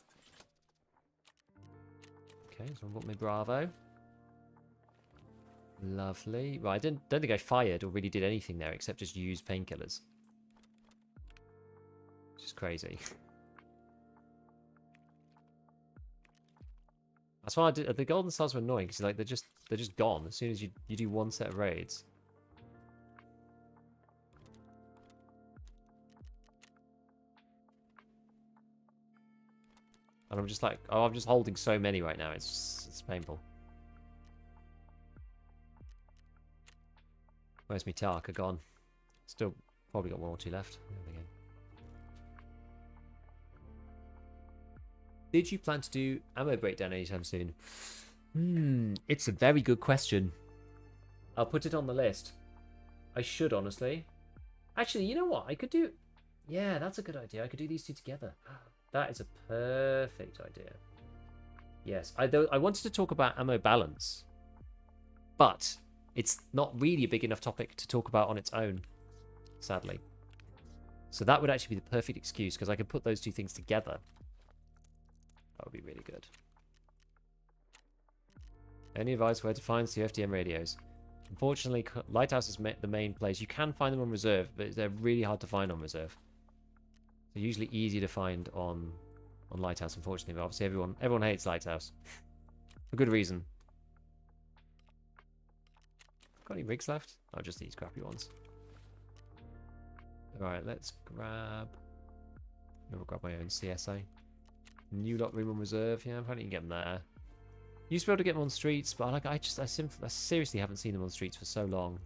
S1: Okay, so I've got my Bravo. Lovely. Right, don't think I fired or really did anything there except just use painkillers. Which is crazy. That's why the golden stars were annoying because like they're just gone as soon as you do one set of raids. And I'm just like, oh, I'm just holding so many right now. It's painful. Where's my Tarka gone? Still probably got one or two left. There we go. Did you plan to do ammo breakdown anytime soon? It's a very good question. I'll put it on the list. I should, honestly. Actually, you know what? I could do... Yeah, that's a good idea. I could do these two together. That is a perfect idea. Yes, I wanted to talk about ammo balance. But it's not really a big enough topic to talk about on its own, sadly. So that would actually be the perfect excuse, because I could put those two things together. That would be really good. Any advice where to find CFDM radios? Unfortunately, Lighthouse is the main place. You can find them on reserve, but they're really hard to find on reserve. They're usually easy to find on Lighthouse, unfortunately. But obviously, everyone hates Lighthouse for good reason. Got any rigs left? Oh, just these crappy ones. All right, let's grab. I'll grab my own CSA. New lock room on reserve. Yeah, apparently you can get them there. Used to be able to get them on streets, but like I seriously haven't seen them on streets for so long.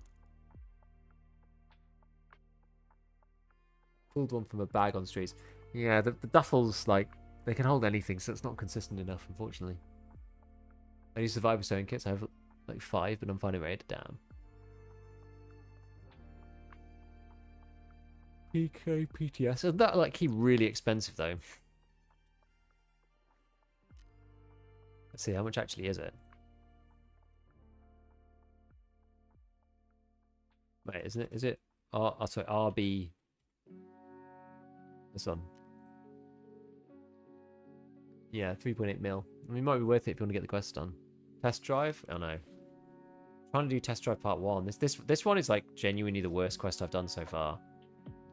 S1: Pulled one from a bag on streets. Yeah, the duffels, like, they can hold anything, so it's not consistent enough, unfortunately. I use survivor sewing kits. I have like 5, but I'm finding it damn. PK PTS. And that like keep really expensive though. Let's see, how much actually is it? Wait, isn't it? Is it? Sorry, RB. This one. Yeah, 3.8 mil. I mean, it might be worth it if you want to get the quest done. Test drive? Oh no. Trying to do test drive part 1. This one is like genuinely the worst quest I've done so far.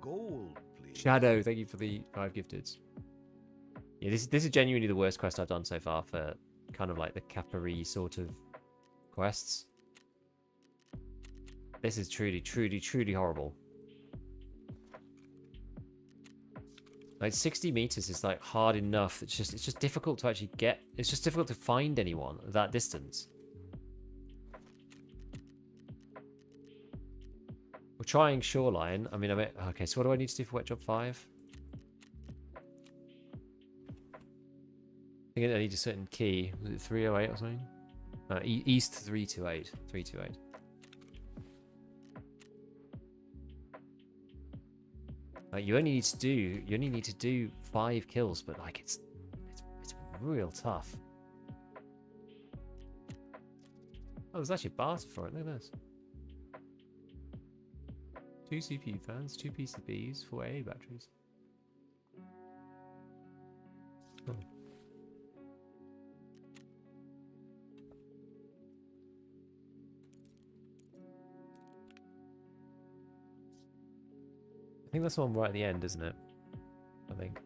S2: Gold, please.
S1: Shadow, thank you for the 5 gifteds. Yeah, this is genuinely the worst quest I've done so far for kind of like the Capri sort of quests. This is truly, truly, truly horrible. Like 60 meters is like hard enough. It's just difficult to actually get. It's just difficult to find anyone at that distance. We're trying shoreline. I mean, okay. So what do I need to do for wet job 5? I think I need a certain key. Was it 308 or something? East 328. 328. You only need to do 5 kills, but like it's real tough. Oh, there's actually barter for it. Look at this. 2 CPU fans, 2 PCBs, 4 AA batteries. Oh. I think that's the one right at the end, isn't it? I think.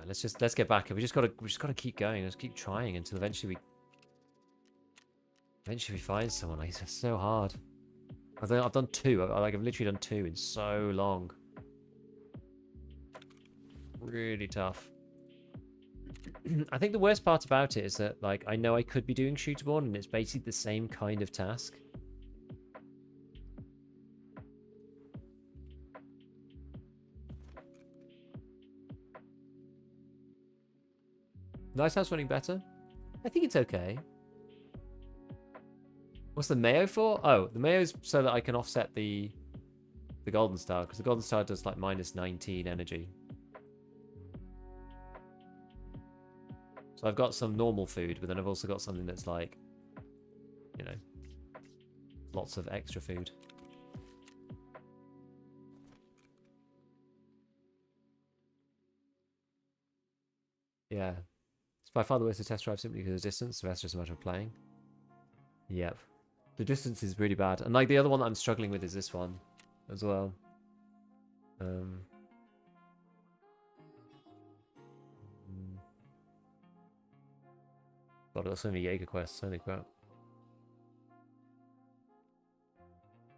S1: Let's get back. We just gotta keep going. Let's keep trying until eventually we find someone. Like, it's so hard. I've done 2. I've literally done 2 in so long. Really tough. I think the worst part about it is that like I know I could be doing shootable and it's basically the same kind of task. Nice house running better? I think it's okay. What's the mayo for? Oh, the mayo's so that I can offset the golden star, because the golden star does like minus 19 energy. So I've got some normal food, but then I've also got something that's like, you know, lots of extra food. Yeah. It's by far the worst to test drive simply because of the distance. The rest is just a matter of playing. Yep. The distance is really bad. And like the other one that I'm struggling with is this one as well. God, there's so many Jaeger quests. Holy crap.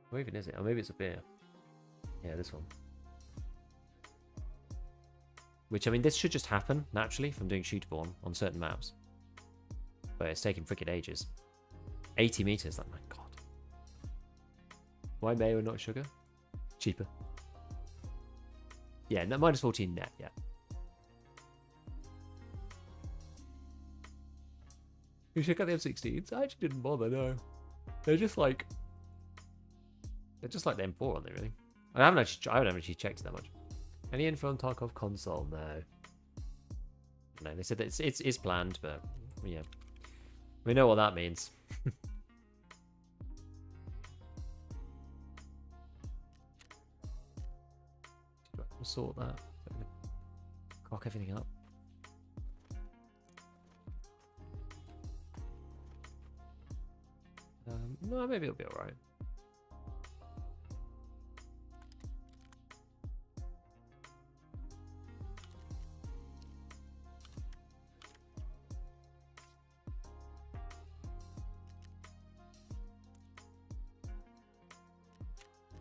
S1: Where even is it? Oh, maybe it's a beer. Yeah, this one. Which, I mean, this should just happen naturally from doing shootable on certain maps. But it's taking freaking ages. 80 meters, like, my god. Why mayo and not sugar? Cheaper. Yeah, no, minus 14 net, yeah. You check out the M16s? I actually didn't bother, no. They're just like the M4, aren't they, really? I haven't actually checked it that much. Any info on Tarkov console? No. No, they said that it's planned, but yeah. We know what that means. Sort that. Cock everything up. No, maybe it'll be alright.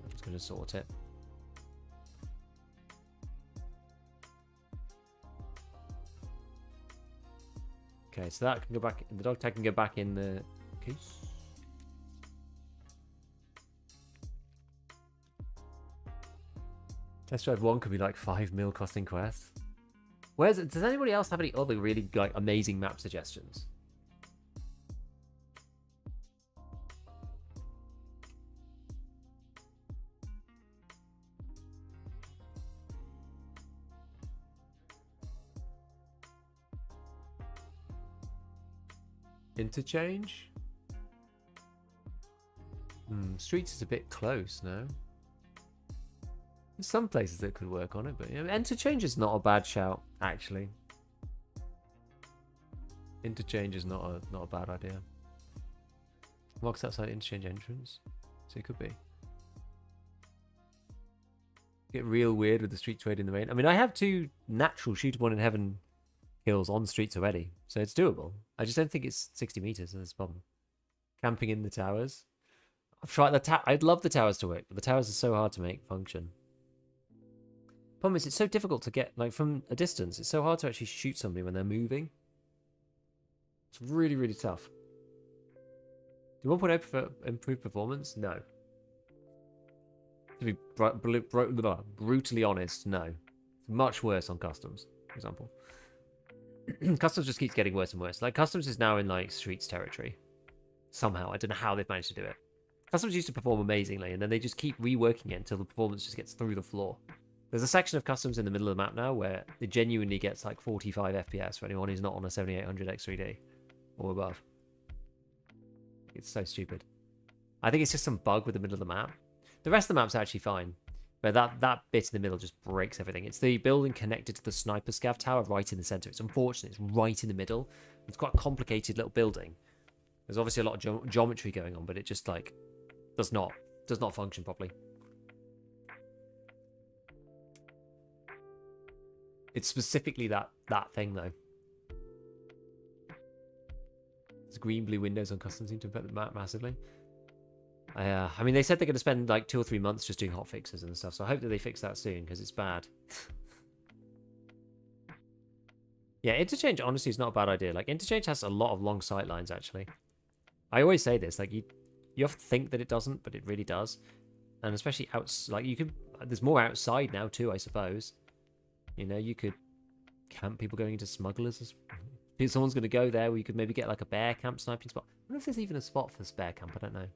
S1: I'm just going to sort it. Okay, so that can go back. The dog tag can go back in the case. Test drive 1 could be like 5 mil costing quests. Does anybody else have any other really like amazing map suggestions? Interchange? Streets is a bit close, no? There's some places that could work on it, but you know, Interchange is not a bad shout, actually. Interchange is not a bad idea. Walks outside Interchange entrance. So it could be. Get real weird with the street trade in the rain. I mean, I have 2 natural shootable in heaven kills on streets already, so it's doable. I just don't think it's 60 meters. That's the problem. Camping in the towers. I've tried the I'd love the towers to work, but the towers are so hard to make function. Problem is, it's so difficult to get, like, from a distance. It's so hard to actually shoot somebody when they're moving. It's really, really tough. Do 1.0 prefer improved performance? No. To be brutally honest, no. It's much worse on customs, for example. Customs just keeps getting worse and worse. Like, customs is now in, like, streets territory. Somehow. I don't know how they've managed to do it. Customs used to perform amazingly, and then they just keep reworking it until the performance just gets through the floor. There's a section of customs in the middle of the map now where it genuinely gets, like, 45 FPS for anyone who's not on a 7800 X3D or above. It's so stupid. I think it's just some bug with the middle of the map. The rest of the map's actually fine, but that bit in the middle just breaks everything. It's the building connected to the sniper scav tower right in the center. It's unfortunate. It's right in the middle. It's quite a complicated little building. There's obviously a lot of geometry going on, but it just, like, does not function properly. It's specifically that thing, though. These green-blue windows on custom seem to affect the map massively. I mean, they said they're going to spend like 2 or 3 months just doing hot fixes and stuff, so I hope that they fix that soon, because it's bad. Yeah, Interchange honestly is not a bad idea. Like, Interchange has a lot of long sight lines, actually. I always say this, like, you often think that it doesn't, but it really does. And especially outside, like, you could, there's more outside now too, I suppose. You know, you could camp people going into smugglers. Someone's going to go there where you could maybe get like a bear camp sniping spot. I wonder if there's even a spot for this bear camp, I don't know.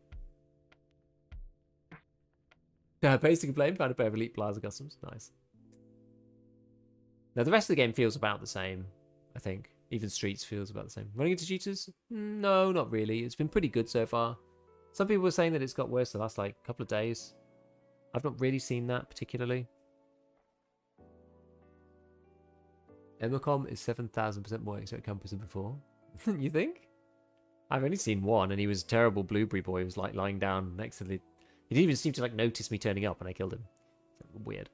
S1: Yeah, basic blame, found a pair of elite plaza customs. Nice. Now, the rest of the game feels about the same, I think. Even Streets feels about the same. Running into cheaters? No, not really. It's been pretty good so far. Some people were saying that it's got worse the last, like, couple of days. I've not really seen that particularly. Emacom is 7,000% more expert campers than before. You think? I've only seen one, and he was a terrible blueberry boy. He was, like, lying down next to the... He didn't even seem to, like, notice me turning up, and I killed him. Weird.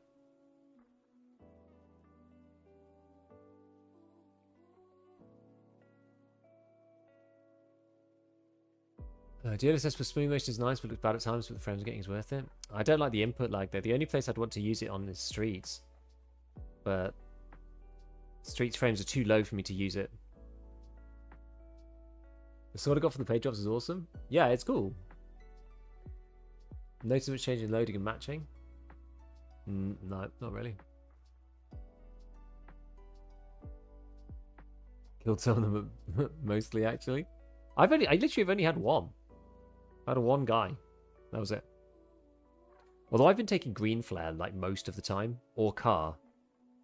S1: DLSS for swimming motion is nice, but looks bad at times, but the frames getting is worth it. I don't like the input lag though. The only place I'd want to use it on is Streets. But Streets frames are too low for me to use it. The sword I got from the page drops is awesome. Yeah, it's cool. Notice much change in loading and matching? No, not really. Killed some of them mostly, actually. I literally have only had one. I had one guy. That was it. Although I've been taking green flare like most of the time, or car.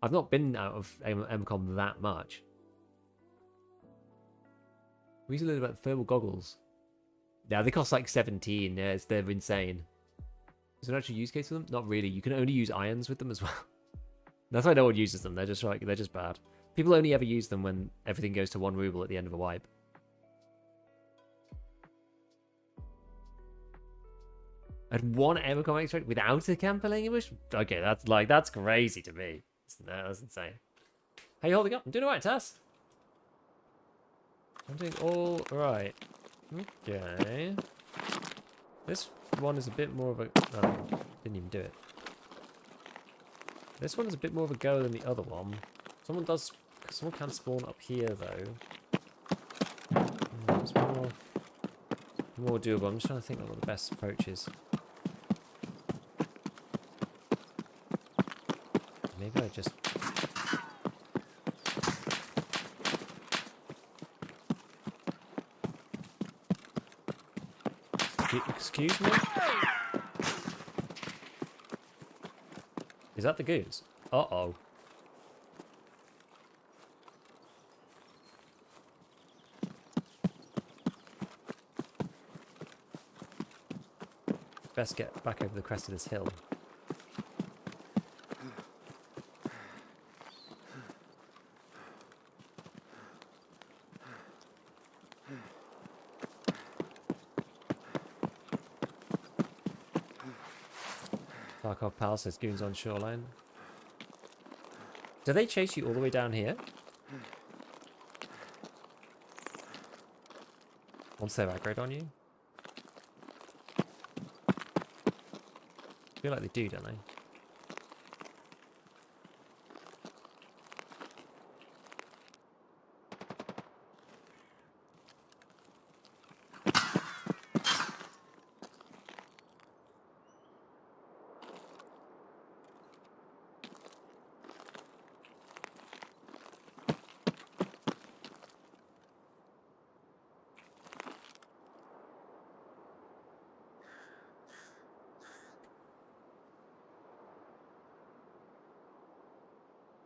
S1: I've not been out of MCOM that much. We used to learn about thermal goggles. Yeah, they cost like 17. Yeah, they're insane. Is there an actual use case for them? Not really. You can only use irons with them as well. That's why no one uses them. They're just like, they're just bad. People only ever use them when everything goes to 1 ruble at the end of a wipe. At 1 Emacom extract without a camper language? Okay, that's crazy to me. No, that's insane. How you holding up? I'm doing alright, Tess. I'm doing all right. Okay. This one is a bit more of a... Oh, didn't even do it. This one is a bit more of a go than the other one. Someone can spawn up here, though. It's more doable. I'm just trying to think of what the best approach is. Maybe I just... Excuse me? Is that the goons? Uh-oh. Best get back over the crest of this hill. Tarkov Pal says goons on shoreline. Do they chase you all the way down here? Once they're aggroed on you? I feel like they do, don't they?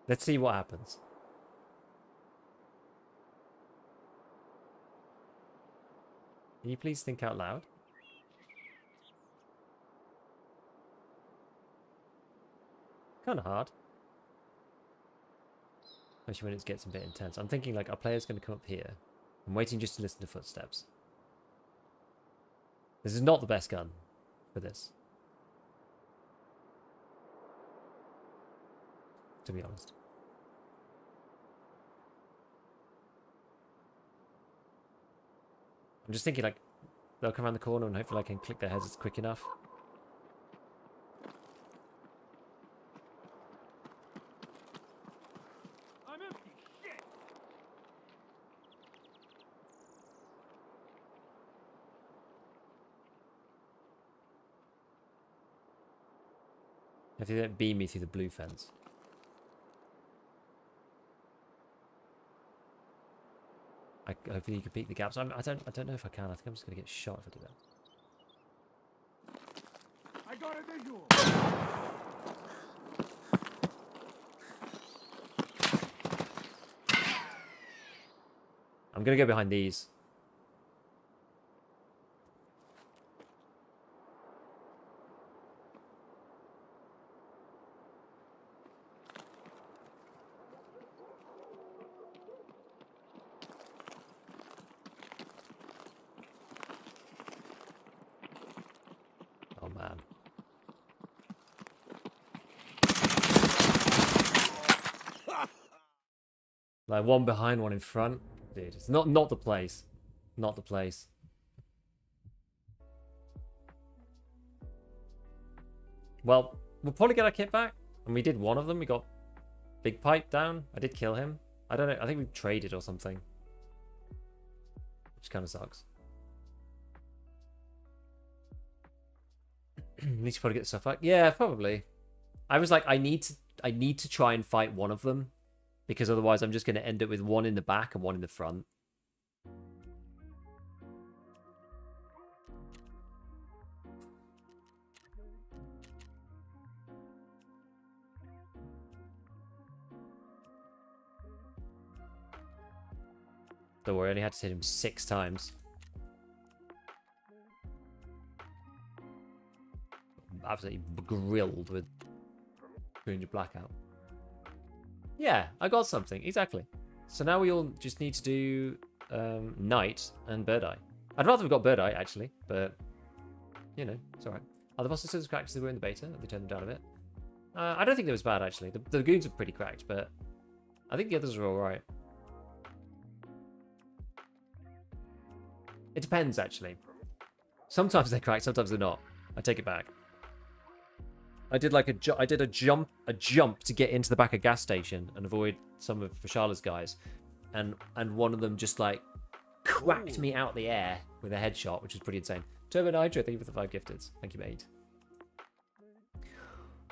S1: Let's see what happens. Can you please think out loud? Kind of hard. Especially when it gets a bit intense. I'm thinking like our player's going to come up here. I'm waiting just to listen to footsteps. This is not the best gun for this. To be honest. I'm just thinking like they'll come around the corner and hopefully I can click their heads quick enough.
S5: I'm empty. Shit.
S1: If they don't beam me through the blue fence. Hopefully you can peek the gaps. I don't know if I can. I think I'm just gonna get shot if I do that.
S5: I got a visual.
S1: I'm gonna go behind these. Oh man. Like one behind, one in front. Dude, it's not the place. Not the place. Well, we'll probably get our kit back. And we did one of them. We got Big Pipe down. I did kill him. I don't know. I think we traded or something. Which kind of sucks. Need to probably get the stuff back. Yeah, probably. I was like, I need to try and fight one of them. Because otherwise I'm just going to end up with one in the back and one in the front. Don't worry, I only had to hit him 6 times. Absolutely grilled with 300 blackout. Yeah, I got something. Exactly. So now we all just need to do Night and Bird Eye. I'd rather have got Bird Eye, actually. But, you know, it's alright. Are the bosses as cracked as they were in the beta? Have they turned them down a bit? I don't think they was bad, actually. The goons are pretty cracked, but I think the others are alright. It depends, actually. Sometimes they're cracked, sometimes they're not. I take it back. I did like a jump to get into the back of gas station and avoid some of Vishala's guys, and one of them just like cracked me out the air with a headshot, which was pretty insane. Turbo Nitro, thank you for the 5 gifteds. Thank you, mate.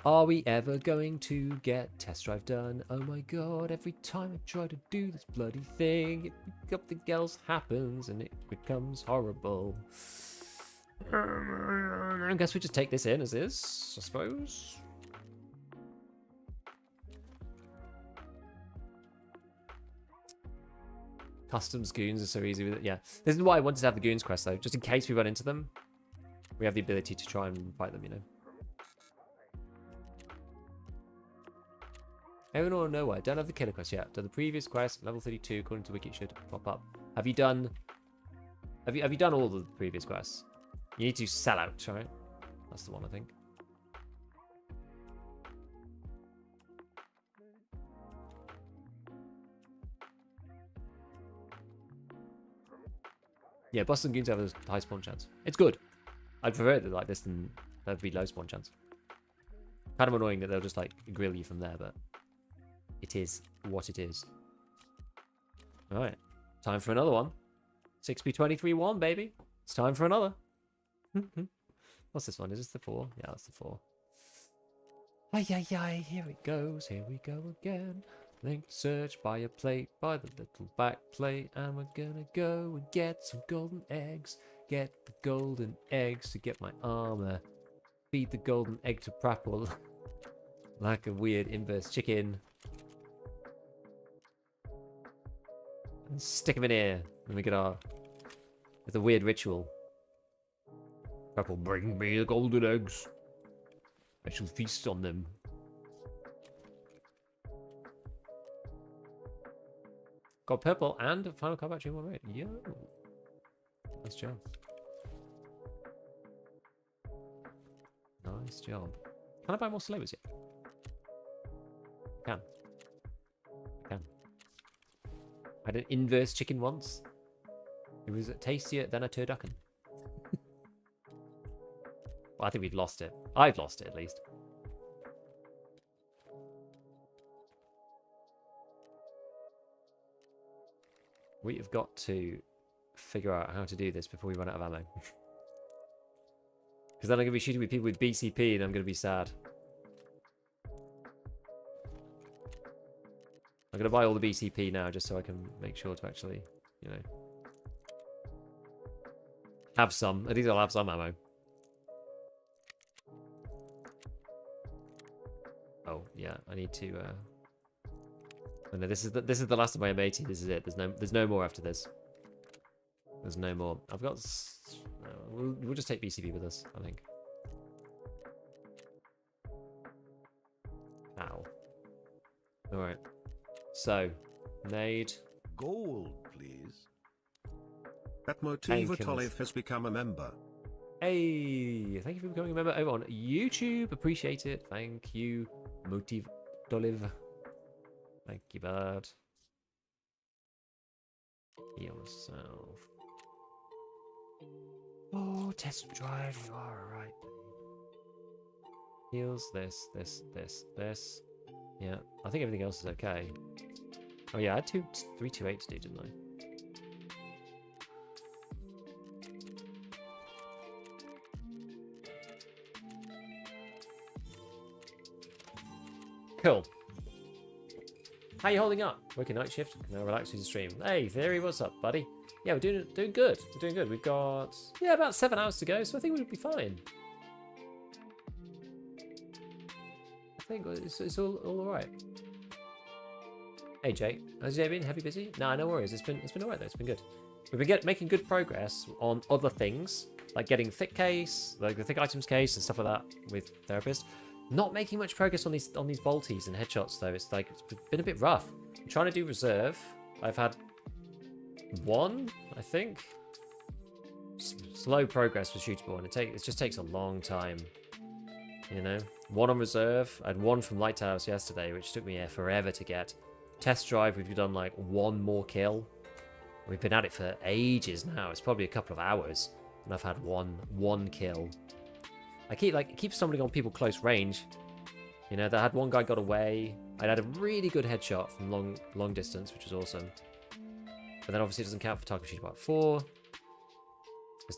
S1: Are we ever going to get test drive done? Oh my god, every time I try to do this bloody thing, something else happens and it becomes horrible. I guess we just take this in as is, I suppose. Customs goons are so easy with it. Yeah, this is why I wanted to have the goons quest though, just in case we run into them. We have the ability to try and fight them, you know. Everyone will know why. Don't have the killer quest yet. Done the previous quest, level 32, according to Wiki, should pop up. Have you done? Have you done all the previous quests? You need to sell out, right? That's the one, I think. Yeah, Boston Goons have a high spawn chance. It's good. I'd prefer it like this than there'd be low spawn chance. Kind of annoying that they'll just like grill you from there, but it is what it is. Alright. Time for another one. 6B23-1, baby. It's time for another. What's this one? Is this the 4? Yeah, that's the 4. Ay, ay, ay, here it goes. Here we go again. Link search by a plate, by the little back plate. And we're gonna go and get some golden eggs. Get the golden eggs to get my armor. Feed the golden egg to Prapple. Like a weird inverse chicken. And stick him in here. And we get our... It's a weird ritual. Prapple, bring me the golden eggs. I shall feast on them. Got purple and Final Combat Dream 1 rate. Yo. Nice job. Nice job. Can I buy more slavers yet? Can. Can. I had an inverse chicken once. It was tastier than a turducken. Well, I think we've lost it. I've lost it, at least. We have got to figure out how to do this before we run out of ammo. Because then I'm going to be shooting with people with BCP and I'm going to be sad. I'm going to buy all the BCP now just so I can make sure to actually, you know, have some. At least I'll have some ammo. Oh, yeah, I need to... Oh, no, this is the last of my M80. This is it. There's no more after this. There's no more. I've got... we'll just take BCP with us, I think. Ow. Alright. So, nade.
S2: Gold, please.
S4: That Motiv Otolive has become a member.
S1: Hey, thank you for becoming a member over on YouTube. Appreciate it. Thank you, Motiv Otolive. Thank you, bud. Heal yourself. Oh, test drive. You are alright. Heals this. Yeah, I think everything else is okay. Oh yeah, I had 328 to do, didn't I? Cool. How you holding up? Working night shift? Can I relax with the stream? Hey, Theory, what's up, buddy? Yeah, we're doing good. We're doing good. We've got, yeah, about 7 hours to go, so I think we'll be fine. I think it's all alright. Hey, Jake. How's your day been? Heavy busy? Nah, no worries. It's been alright, though. It's been good. We've been making good progress on other things, like getting thick case, like the thick items case and stuff like that with Therapist. Not making much progress on these bolties and headshots though. It's like it's been a bit rough. I'm trying to do reserve. I've had 1, I think. Slow progress with shootable, and it just takes a long time. You know, 1 on reserve. I had 1 from Lighthouse yesterday, which took me forever to get. Test drive, we've done like 1 more kill. We've been at it for ages now. It's probably a couple of hours, and I've had one kill. I keep stumbling on people close range. You know, that had one guy got away. I had a really good headshot from long distance, which was awesome. But then obviously it doesn't count for Tarkov Shoot Part 4.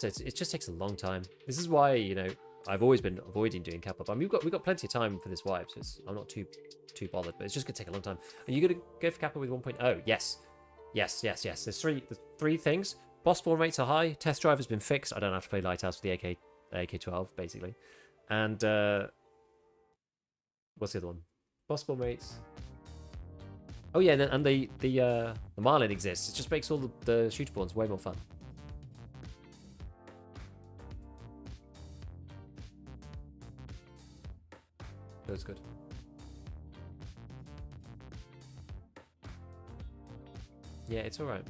S1: It just takes a long time. This is why, you know, I've always been avoiding doing cap up. I mean, we've got plenty of time for this wipe, so I'm not too bothered. But it's just gonna take a long time. Are you gonna go for cap up with 1.0? Yes. There's three things. Boss spawn rates are high. Test drive has been fixed. I don't have to play Lighthouse with the AK-12 basically. And what's the other one? Boss spawn rates. Oh yeah, and the Marlin exists. It just makes all the shooter spawns way more fun. That's good. Yeah, it's alright.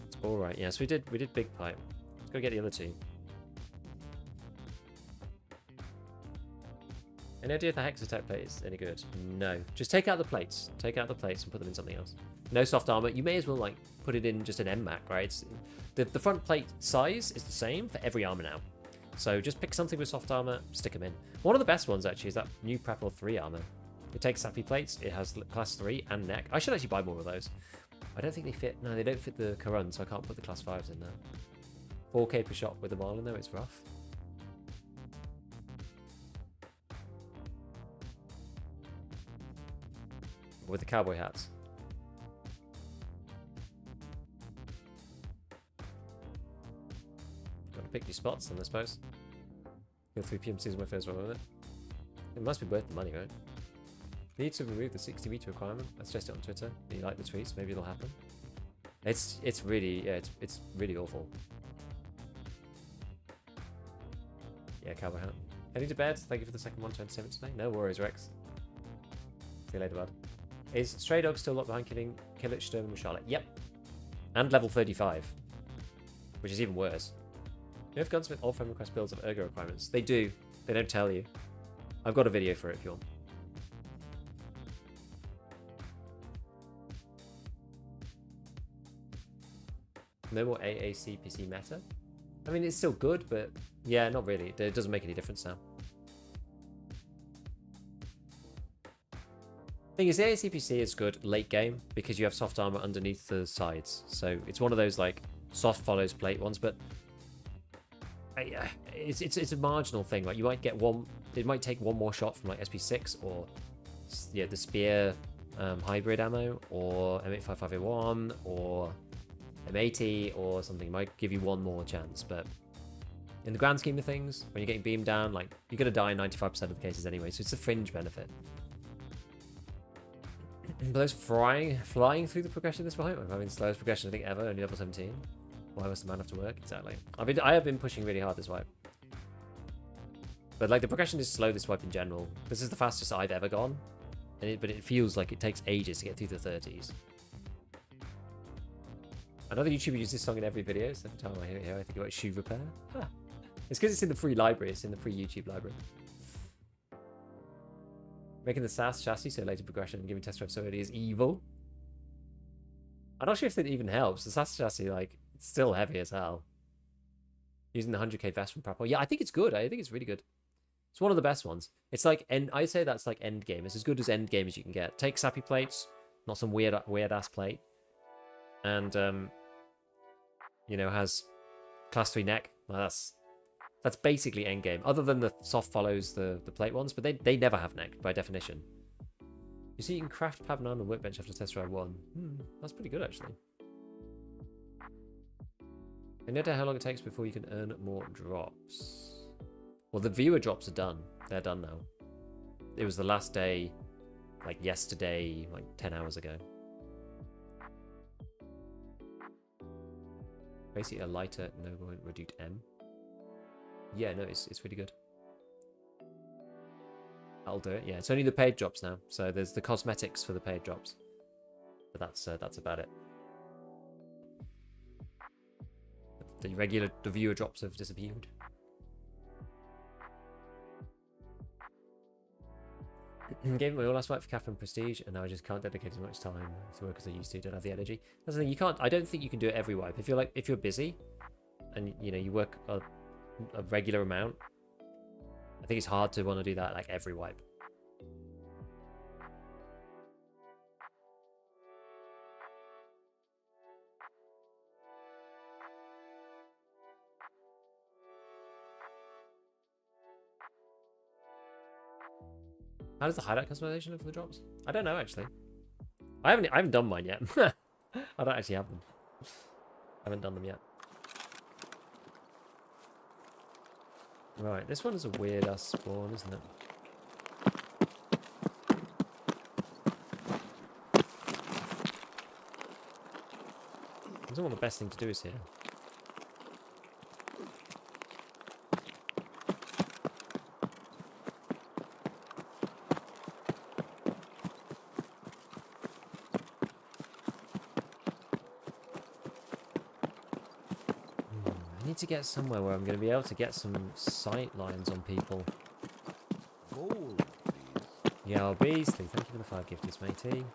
S1: It's alright. Yeah, so we did big pipe. Let's go get the other 2. Any idea if the Hexatech plate is any good? No. Just take out the plates. Take out the plates and put them in something else. No soft armor. You may as well like put it in just an MMAC, right? The front plate size is the same for every armor now. So just pick something with soft armor, stick them in. One of the best ones actually is that new Prepor 3 armor. It takes sappy plates. It has class 3 and neck. I should actually buy more of those. I don't think they fit. No, they don't fit the Karun, so I can't put the class 5s in there. 4k per shot with them all in there. It's rough. With the cowboy hats. Gotta pick your spots then, I suppose. Go 3 PM season my first one with it. It must be worth the money, right? Need to remove the 60 meter requirement. I stressed it on Twitter. If you like the tweets, maybe it'll happen. It's really, yeah, it's really awful. Yeah, cowboy hat. Heading to bed. Thank you for the second one to entertainment today. No worries, Rex. See you later, bud. Is Stray Dog still locked behind killing Killich, Sturm, and Charlotte? Yep. And level 35. Which is even worse. You know if Gunsmith all friend request builds have ergo requirements? They do. They don't tell you. I've got a video for it if you want. No more AAC PC meta? I mean, it's still good, but yeah, not really. It doesn't make any difference now. Thing is, the ACPC is good late game because you have soft armor underneath the sides. So it's one of those like soft follows plate ones, but it's a marginal thing. Like you might get one, it might take one more shot from like SP6 or yeah the spear hybrid ammo or M855A1 or M80 or something. It might give you one more chance, but in the grand scheme of things, when you're getting beamed down, like you're gonna die in 95% of the cases anyway. So it's a fringe benefit. But those flying through the progression this point, I'm having the slowest progression I think ever, only level 17. Why must the man have to work? Exactly. I have been pushing really hard this wipe. But like the progression is slow this wipe in general. This is the fastest I've ever gone. But it feels like it takes ages to get through the 30s. Another YouTuber uses this song in every video, so every time I hear it here I think about shoe repair. Huh. It's because it's in the free library, it's in the free YouTube library. Making the SAS chassis so later progression and giving test drive so early is evil. I'm not sure if it even helps. The SAS chassis, like, it's still heavy as hell. Using the 100k vest from Prapor. Yeah, I think it's good. I think it's really good. It's one of the best ones. It's like, I say that's like end game. It's as good as end game as you can get. Take sappy plates, not some weird ass plate. And, you know, has class 3 neck. Well, that's basically end game. Other than the soft follows the plate ones, but they never have neck by definition. You see, you can craft Pavnon and workbench after test drive 1. That's pretty good actually. I no idea how long it takes before you can earn more drops. Well, the viewer drops are done. They're done now. It was the last day, like yesterday, like 10 hours ago. Basically a lighter noble reduced M. Yeah, no, it's really good. I'll do it. Yeah, it's only the paid drops now. So there's the cosmetics for the paid drops. But that's about it. The viewer drops have disappeared. Gave my all last fight for Catherine Prestige, and now I just can't dedicate as much time to work as I used to. Don't have the energy. That's the thing. You can't. I don't think you can do it every wipe. If you're busy, and you know you work a regular amount, I think it's hard to want to do that like every wipe. How does the hideout customization look for the drops? I don't know actually. I haven't done mine yet. I don't actually have them. I haven't done them yet. Right, this one is a weird ass spawn, isn't it? I don't know what the best thing to do is here. To get somewhere where I'm going to be able to get some sight lines on people.
S2: Gold,
S1: Yeah, Beasley, thank you for the 5 gifteds, matey.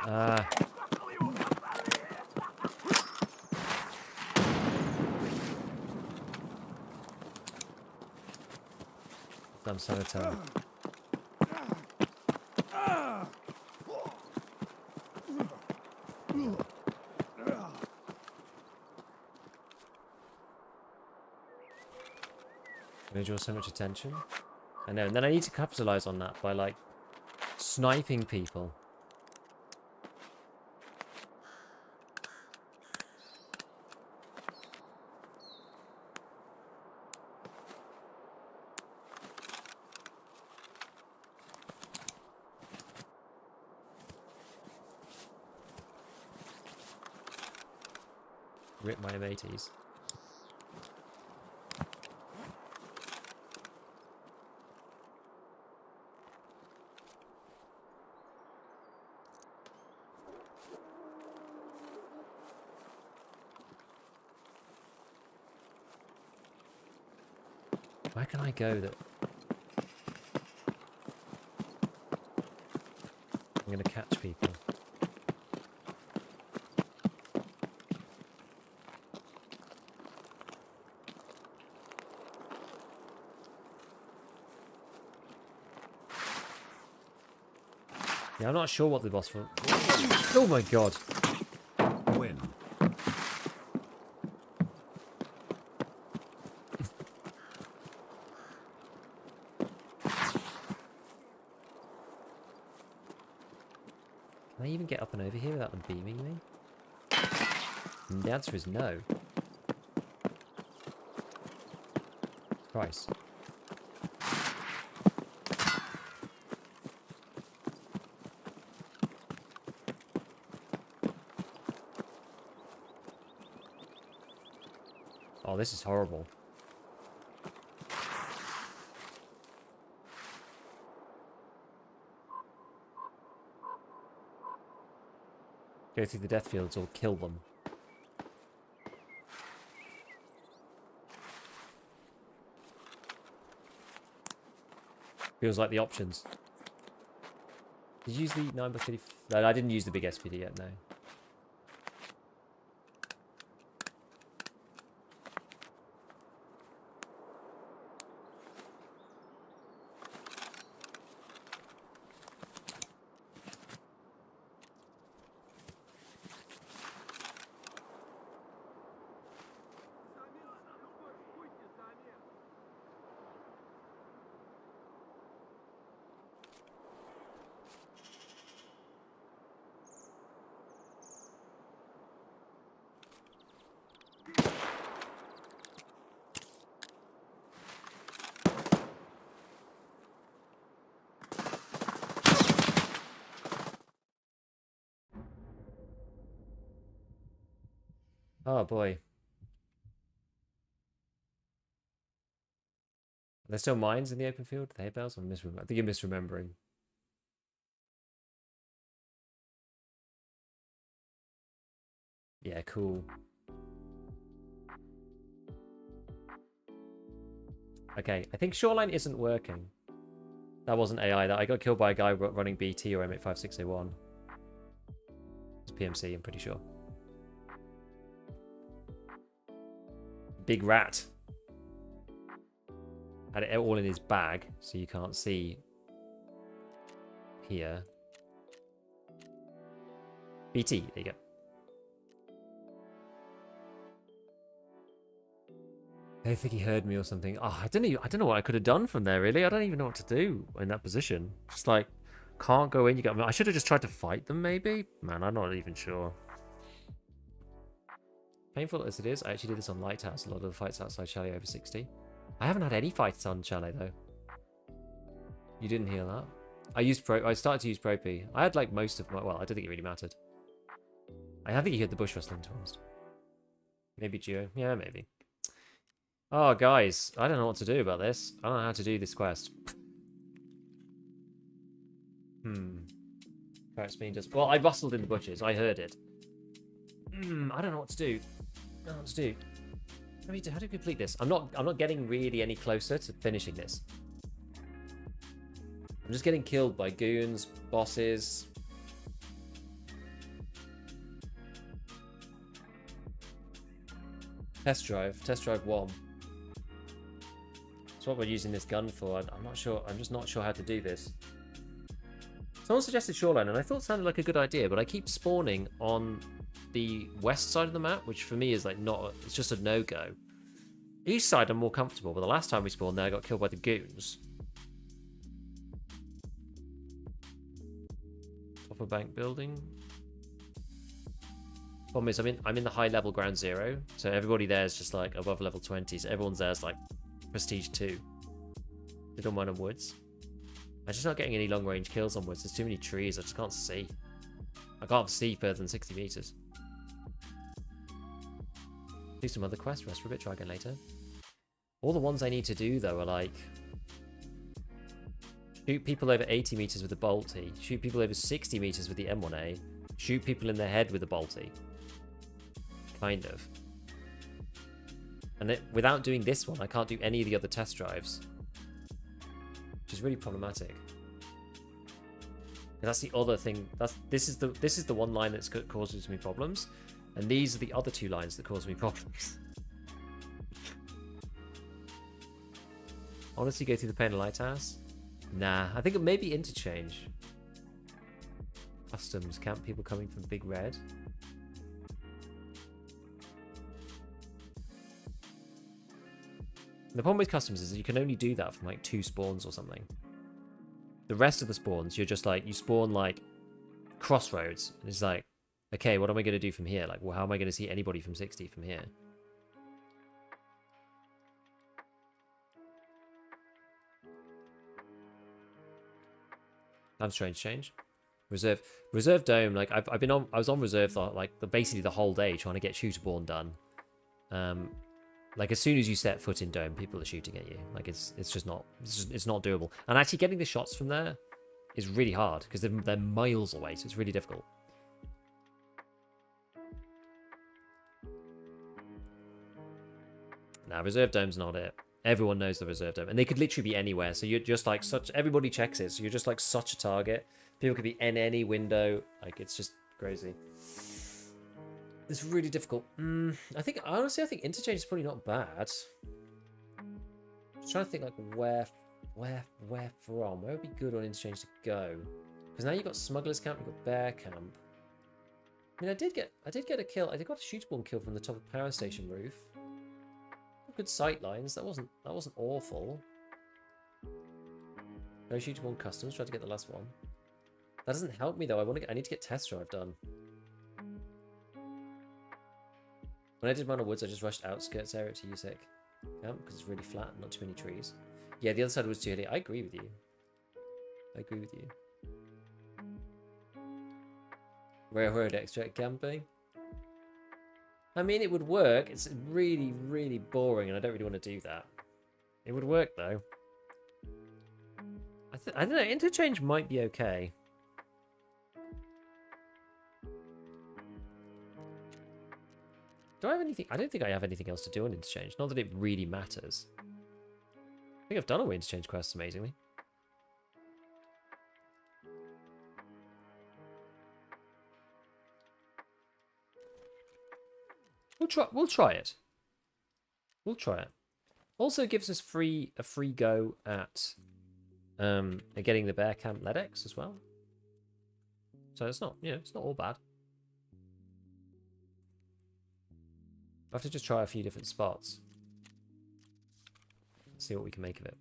S1: Ah. Damn sanitary. Gonna draw so much attention. I know, and then I need to capitalize on that by like sniping people. Rip my mateys. Where can I go that... I'm gonna catch people. Yeah, I'm not sure what the boss will... Oh my god.
S4: Win.
S1: Can I even get up and over here without them beaming me? And the answer is no. Christ. Oh, this is horrible. Go through the death fields or kill them. Feels like the options. Did you use the 9x30? No, I didn't use the big SPD yet, no. Oh boy. Are there still mines in the open field? The hay bales? I think you're misremembering. Yeah, cool. Okay, I think shoreline isn't working. That wasn't AI. That I got killed by a guy running BT or M85601. It's PMC, I'm pretty sure. Big rat. Had it all in his bag, so you can't see here. BT, there you go. I think he heard me or something. Oh, I don't know what I could have done from there, really. I don't even know what to do in that position. Just like, can't go in. I should have just tried to fight them, maybe? Man, I'm not even sure. Painful as it is, I actually did this on Lighthouse. A lot of the fights outside Chalet over 60. I haven't had any fights on Chalet, though. You didn't hear that? I started to use Propy. I had like most of my... Well, I don't think it really mattered. I think you heard the bush rustling, to be honest. Maybe Geo. Yeah, maybe. Oh, guys. I don't know what to do about this. I don't know how to do this quest. Perhaps me just... Well, I rustled in the bushes. I heard it. I don't know what to do. I don't know what to do. How do we complete this? I'm not getting really any closer to finishing this. I'm just getting killed by goons, bosses. Test drive 1. That's what we're using this gun for. I'm not sure. I'm just not sure how to do this. Someone suggested shoreline, and I thought it sounded like a good idea, but I keep spawning on the west side of the map, which for me is like not. It's just a no-go. East side I'm more comfortable, but the last time we spawned there, I got killed by the goons. Top of bank building. Problem is, I'm in the high level ground 0, so everybody there is just like above level 20. So everyone's there is like prestige 2. They don't mind on woods. I'm just not getting any long range kills on woods. There's too many trees. I just can't see. I can't see further than 60 meters. Do some other quests. Rest for a bit. Try again later. All the ones I need to do though are like shoot people over 80 meters with the bolty. Shoot people over 60 meters with the M1A. Shoot people in the head with the bolty. Kind of. And without doing this one, I can't do any of the other test drives. Which is really problematic. And that's the other thing. This is the one line that's causes me problems. And these are the other 2 lines that cause me problems. Honestly, go through the Painted Lighthouse? Nah, I think it may be Interchange. Customs, camp people coming from Big Red. The problem with customs is that you can only do that from like 2 spawns or something. The rest of the spawns, you're just like, you spawn like crossroads. And it's like, okay, what am I going to do from here? Like, well, how am I going to see anybody from 60 from here? Time strange change. Reserve dome. Like I was on reserve basically the whole day trying to get shooterborn done. Like as soon as you set foot in dome, people are shooting at you. Like it's just not doable. And actually getting the shots from there is really hard because they're miles away, so it's really difficult. Now reserve dome's not it. Everyone knows the reserve dome, and they could literally be anywhere. So you're just like everybody checks it. So you're just like such a target. People could be in any window. Like it's just crazy. It's really difficult. Honestly, I think Interchange is probably not bad. Just trying to think like where from? Where would be good on Interchange to go? Because now you've got Smuggler's Camp, you've got Bear Camp. I mean, I did get a kill. I did got a shooterborn kill from the top of the power station roof. Good sight lines. That wasn't awful. No shooterborn customs. Tried to get the last one. That doesn't help me though. I need to get test drive done. When I did Mono Woods, I just rushed outskirts area to USEC camp because it's really flat and not too many trees. Yeah, the other side was too hilly. I agree with you. Railroad extract camping. I mean, it would work. It's really, really boring, and I don't really want to do that. It would work though. I don't know. Interchange might be okay. Do I have anything? I don't think I have anything else to do on Interchange. Not that it really matters. I think I've done all Interchange quests amazingly. We'll try it. We'll try it. Also gives us a free go at getting the Bear Camp LEDX as well. So it's not all bad. I have to just try a few different spots. See what we can make of it.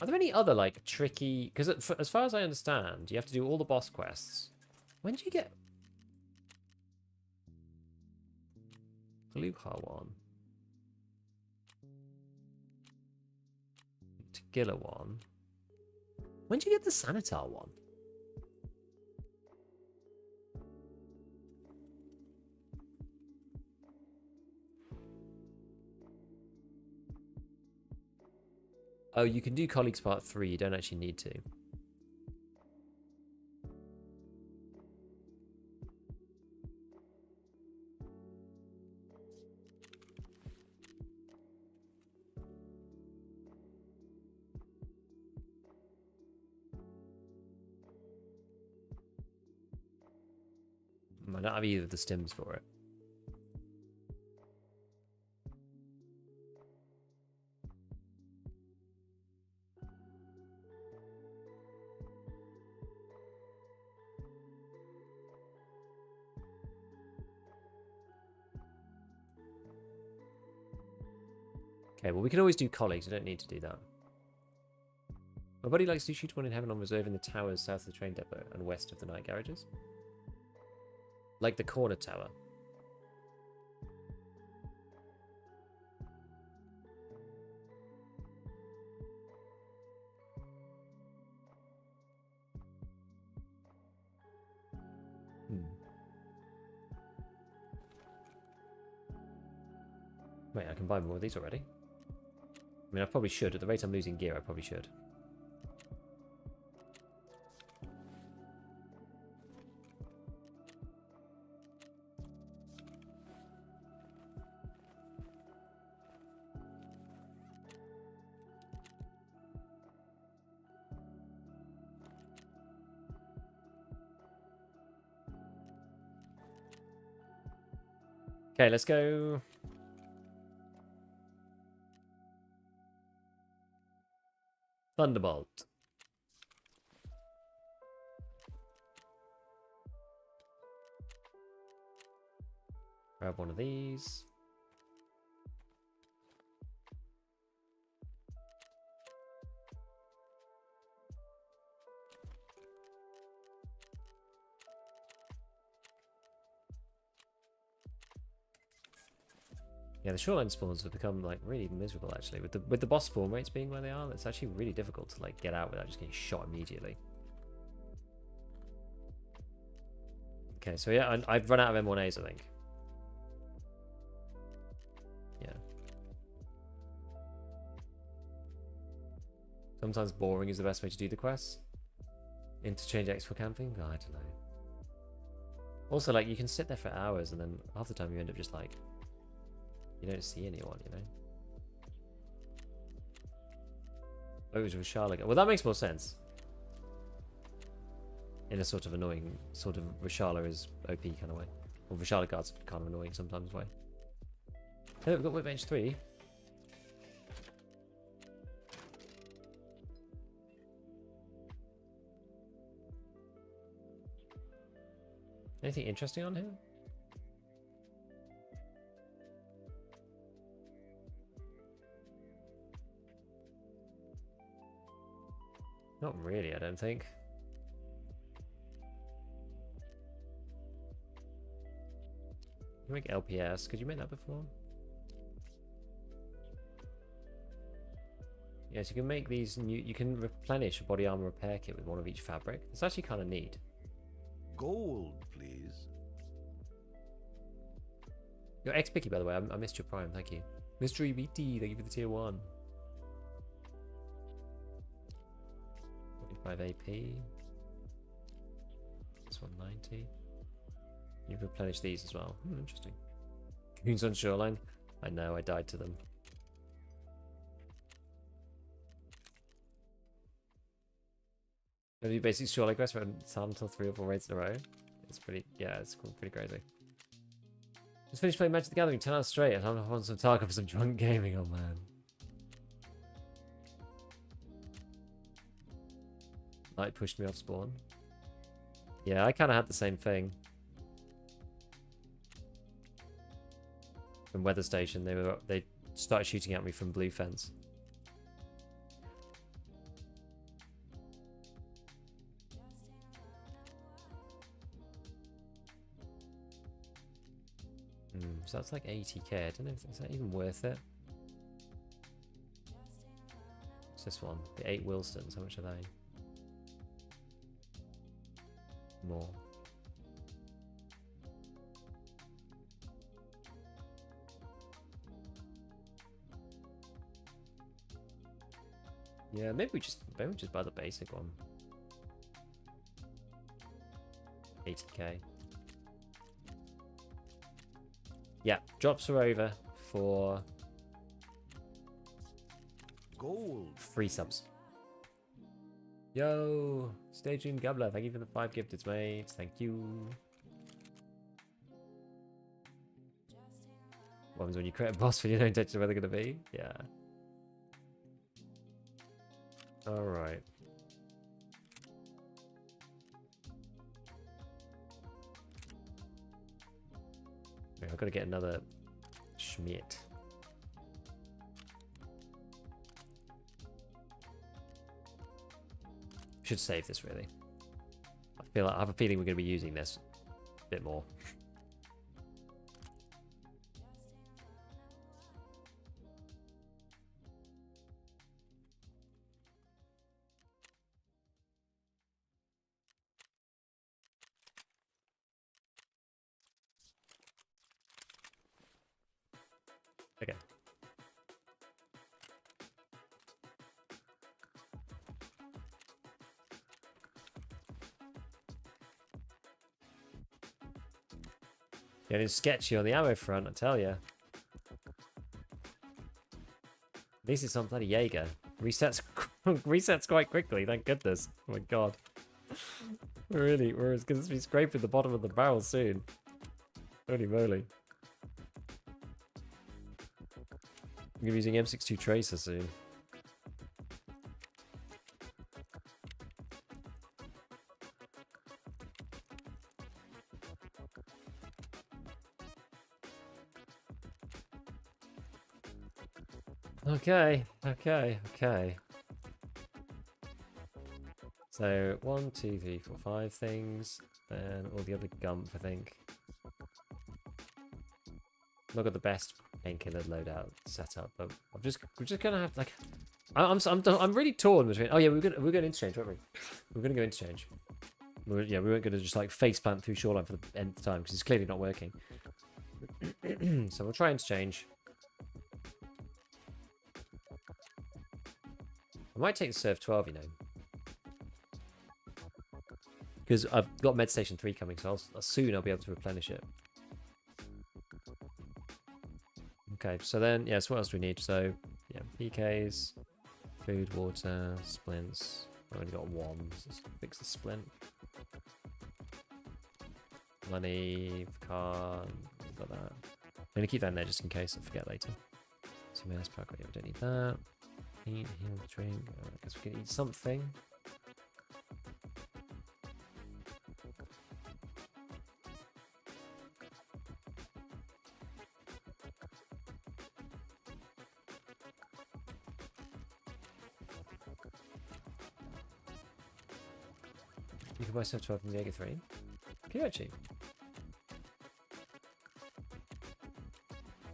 S1: Are there any other, like, tricky... Because as far as I understand, you have to do all the boss quests. When do you get... Luha one. Tagilla one. When do you get the Sanitar one? Oh, you can do Colleagues Part 3. You don't actually need to. I don't have either of the stims for it. Okay, well, we can always do colleagues. We don't need to do that. My buddy likes to shoot one in heaven on reserve in the towers south of the train depot and west of the night garages. Like the corner tower. Wait, I can buy more of these already. I mean, I probably should. At the rate I'm losing gear, I probably should. Okay, let's go. Thunderbolt. Grab one of these. Yeah, the shoreline spawns have become like really miserable actually. With the boss spawn rates being where they are, it's actually really difficult to like get out without just getting shot immediately. Okay, so yeah, I've run out of M1As, I think. Yeah. Sometimes boring is the best way to do the quests. Interchange X for camping? Oh, I don't know. Also, like, you can sit there for hours and then half the time you end up just like... You don't see anyone, you know? Oh, it was Rishala. Well, that makes more sense. In a sort of annoying, sort of Rishala is OP kind of way. Or Rishala guards kind of annoying sometimes way. Hey, we've got Whipbench 3. Anything interesting on here? Not really, I don't think. You make LPS. Could you make that before? Yes, you can make these new. You can replenish a body armor repair kit with one of each fabric. It's actually kind of neat.
S2: Gold, please.
S1: You're ex-picky, by the way. I missed your prime. Thank you. Mystery BT. Thank you for the tier 1. 45 AP. This 190. You replenish these as well. Interesting. Goons on shoreline. I know, I died to them. Have you basically shoreline quest for some until 3 or 4 raids in a row? It's pretty, yeah, it's pretty crazy. Just finished playing Magic the Gathering 10 hours straight. I'm on some Tarkov for some drunk gaming. Oh man. Light pushed me off spawn. Yeah, I kind of had the same thing. from weather station. They started shooting at me from blue fence. So that's like 80k. I don't know if is that even worth it. What's this one? The 8 Wilstons. How much are they? More. Yeah, maybe we just buy the basic one. 80k. Yeah, drops are over for
S2: Gold.
S1: 3 subs. Yo, stay tuned, Gabler. Thank you for the 5 gifted, mate. Thank you. What happens when you create a boss when you don't intention where they're going to be? Yeah. Alright. I've got to get another Schmidt. Should save this really. I have a feeling we're going to be using this a bit more. Okay. Getting sketchy on the ammo front, I tell ya. At least it's not bloody Jaeger. Resets quite quickly, thank goodness. Oh my god. We're going to be scraping the bottom of the barrel soon. Holy moly. I'm going to be using M62 Tracer soon. Okay. So 1, 2, 3, 4, 5 things, and all the other gump, I think. I've not got the best painkiller loadout setup, but we're just gonna have like, I'm really torn between. Oh yeah, we're going interchange, weren't we? We're gonna go interchange. We weren't gonna just like face plant through shoreline for the nth time because it's clearly not working. So we'll try interchange. I might take the Serve 12, you know. Because I've got Med Station 3 coming, so soon I'll be able to replenish it. Okay, so then, yes, what else do we need? So, yeah, PKs, food, water, splints. I've only got 1, so let's fix the splint. Money, car, got that. I'm going to keep that in there just in case I forget later. 2 minutes per we don't need that. Eat, heal, drink. I guess we can eat something. You can buy stuff 12 from the Jaeger 3. Can you actually?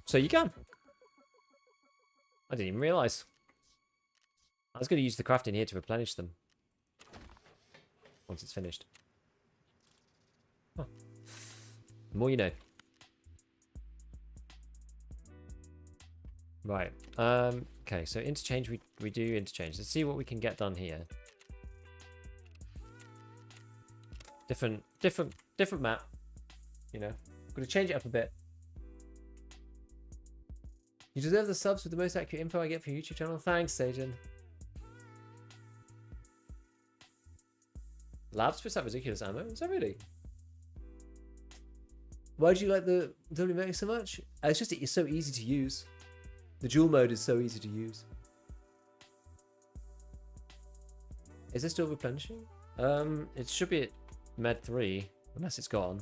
S1: So you can. I didn't even realise. I was going to use the crafting here to replenish them. Once it's finished. Oh. The more you know. Right. Okay, so interchange, we do interchange. Let's see what we can get done here. Different map. You know. I'm going to change it up a bit. You deserve the subs with the most accurate info I get from your YouTube channel. Thanks, Sajan. Labs puts that ridiculous ammo. Is that really? Why do you like the WMX so much? It's just it's so easy to use. The dual mode is so easy to use. Is this still replenishing? It should be at Med 3, unless it's gone.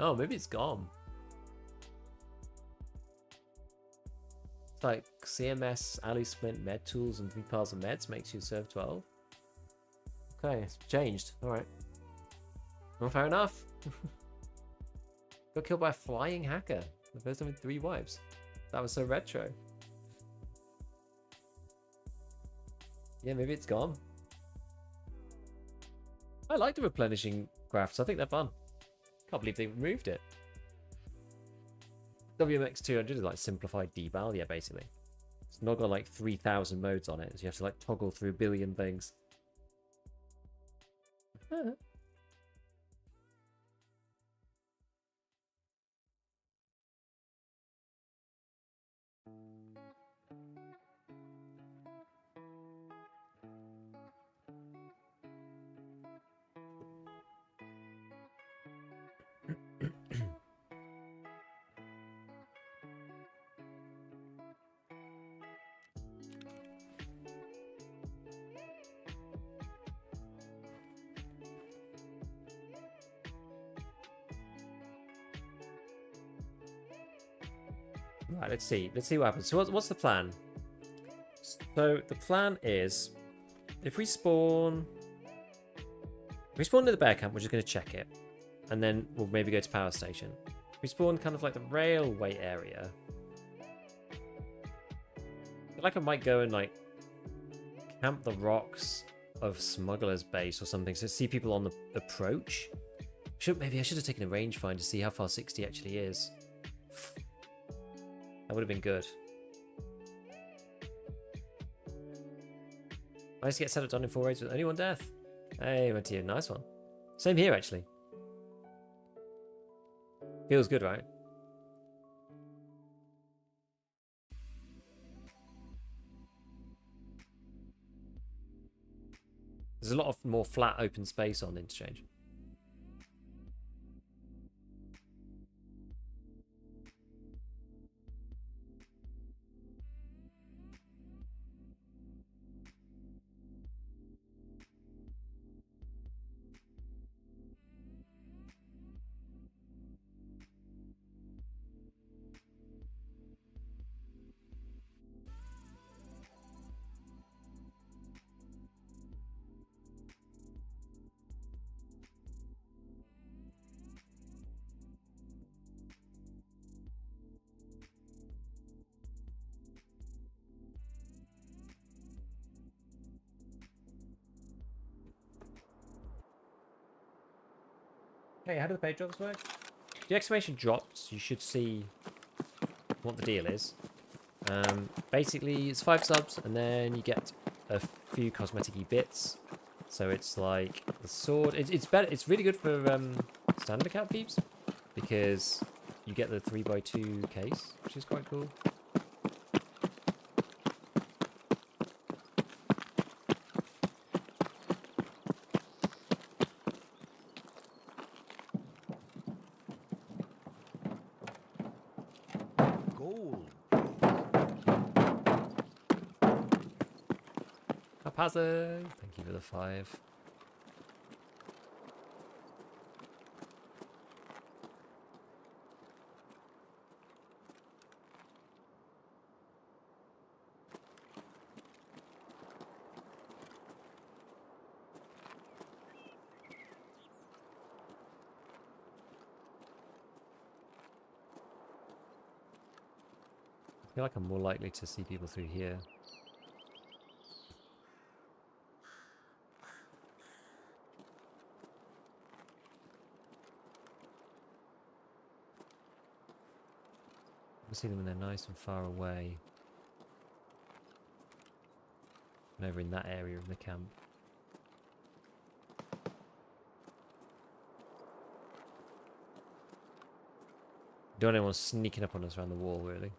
S1: Oh, maybe it's gone. It's like CMS, Ali Splint, med tools, and 3 piles of meds makes you serve 12. Okay, it's changed. Alright. Well, fair enough. Got killed by a flying hacker. The first time in 3 wipes. That was so retro. Yeah, maybe it's gone. I like the replenishing graphs. I think they're fun. Can't believe they removed it. WMX 200 is like simplified deval, yeah, basically. It's not got like 3,000 modes on it, so you have to like toggle through a billion things. Right, let's see. Let's see what happens. So what's the plan? So the plan is, if we spawn near the bear camp, we're just going to check it, and then we'll maybe go to power station. If we spawn kind of like the railway area, I feel like I might go and like camp the rocks of Smuggler's Base or something, so see people on the approach. Maybe I should have taken a rangefinder to see how far 60 actually is. That would have been good. Nice to get set up done in 4 raids with only 1 death. Hey, went to you. Nice one. Same here, actually. Feels good, right? There's a lot of more flat open space on Interchange. Hey, how do the page drops work? The exclamation drops, you should see what the deal is. Basically, it's 5 subs, and then you get a few cosmetic-y bits. So it's like the sword. It's better. It's really good for standard account peeps because you get the 3x2 case, which is quite cool. Haphazard, thank you for the 5. I feel like I'm more likely to see people through here. I see them when they're nice and far away. And over in that area of the camp. Don't want anyone sneaking up on us around the wall, really.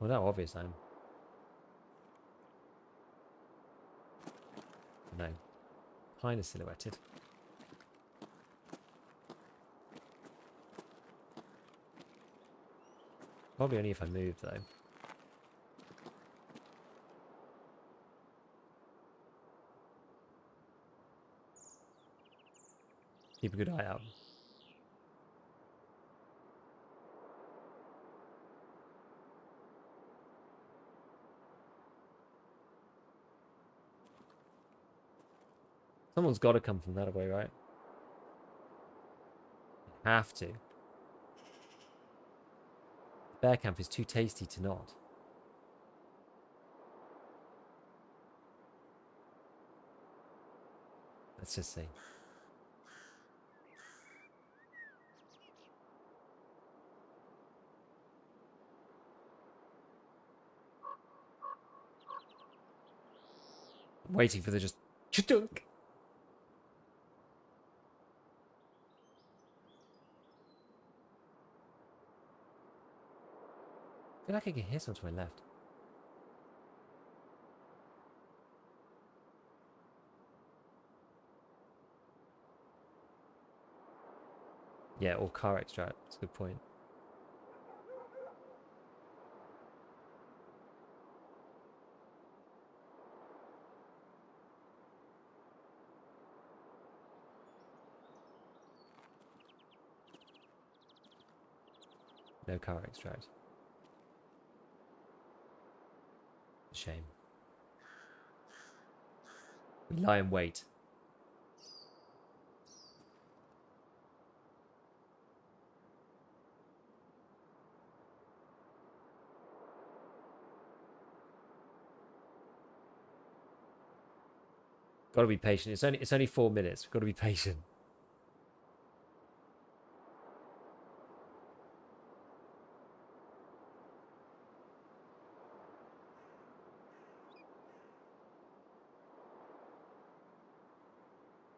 S1: Well, that obvious time. No. Kind of silhouetted. Probably only if I move, though. Keep a good eye out. Someone's got to come from that way, right? Have to. Bear camp is too tasty to not. Let's just see. I'm waiting for the just chudunk. I feel like I can hear someone to my left. Yeah, or car extract. That's a good point. No car extract. Shame. We lie in wait. Gotta be patient. It's only 4 minutes. We've got to be patient.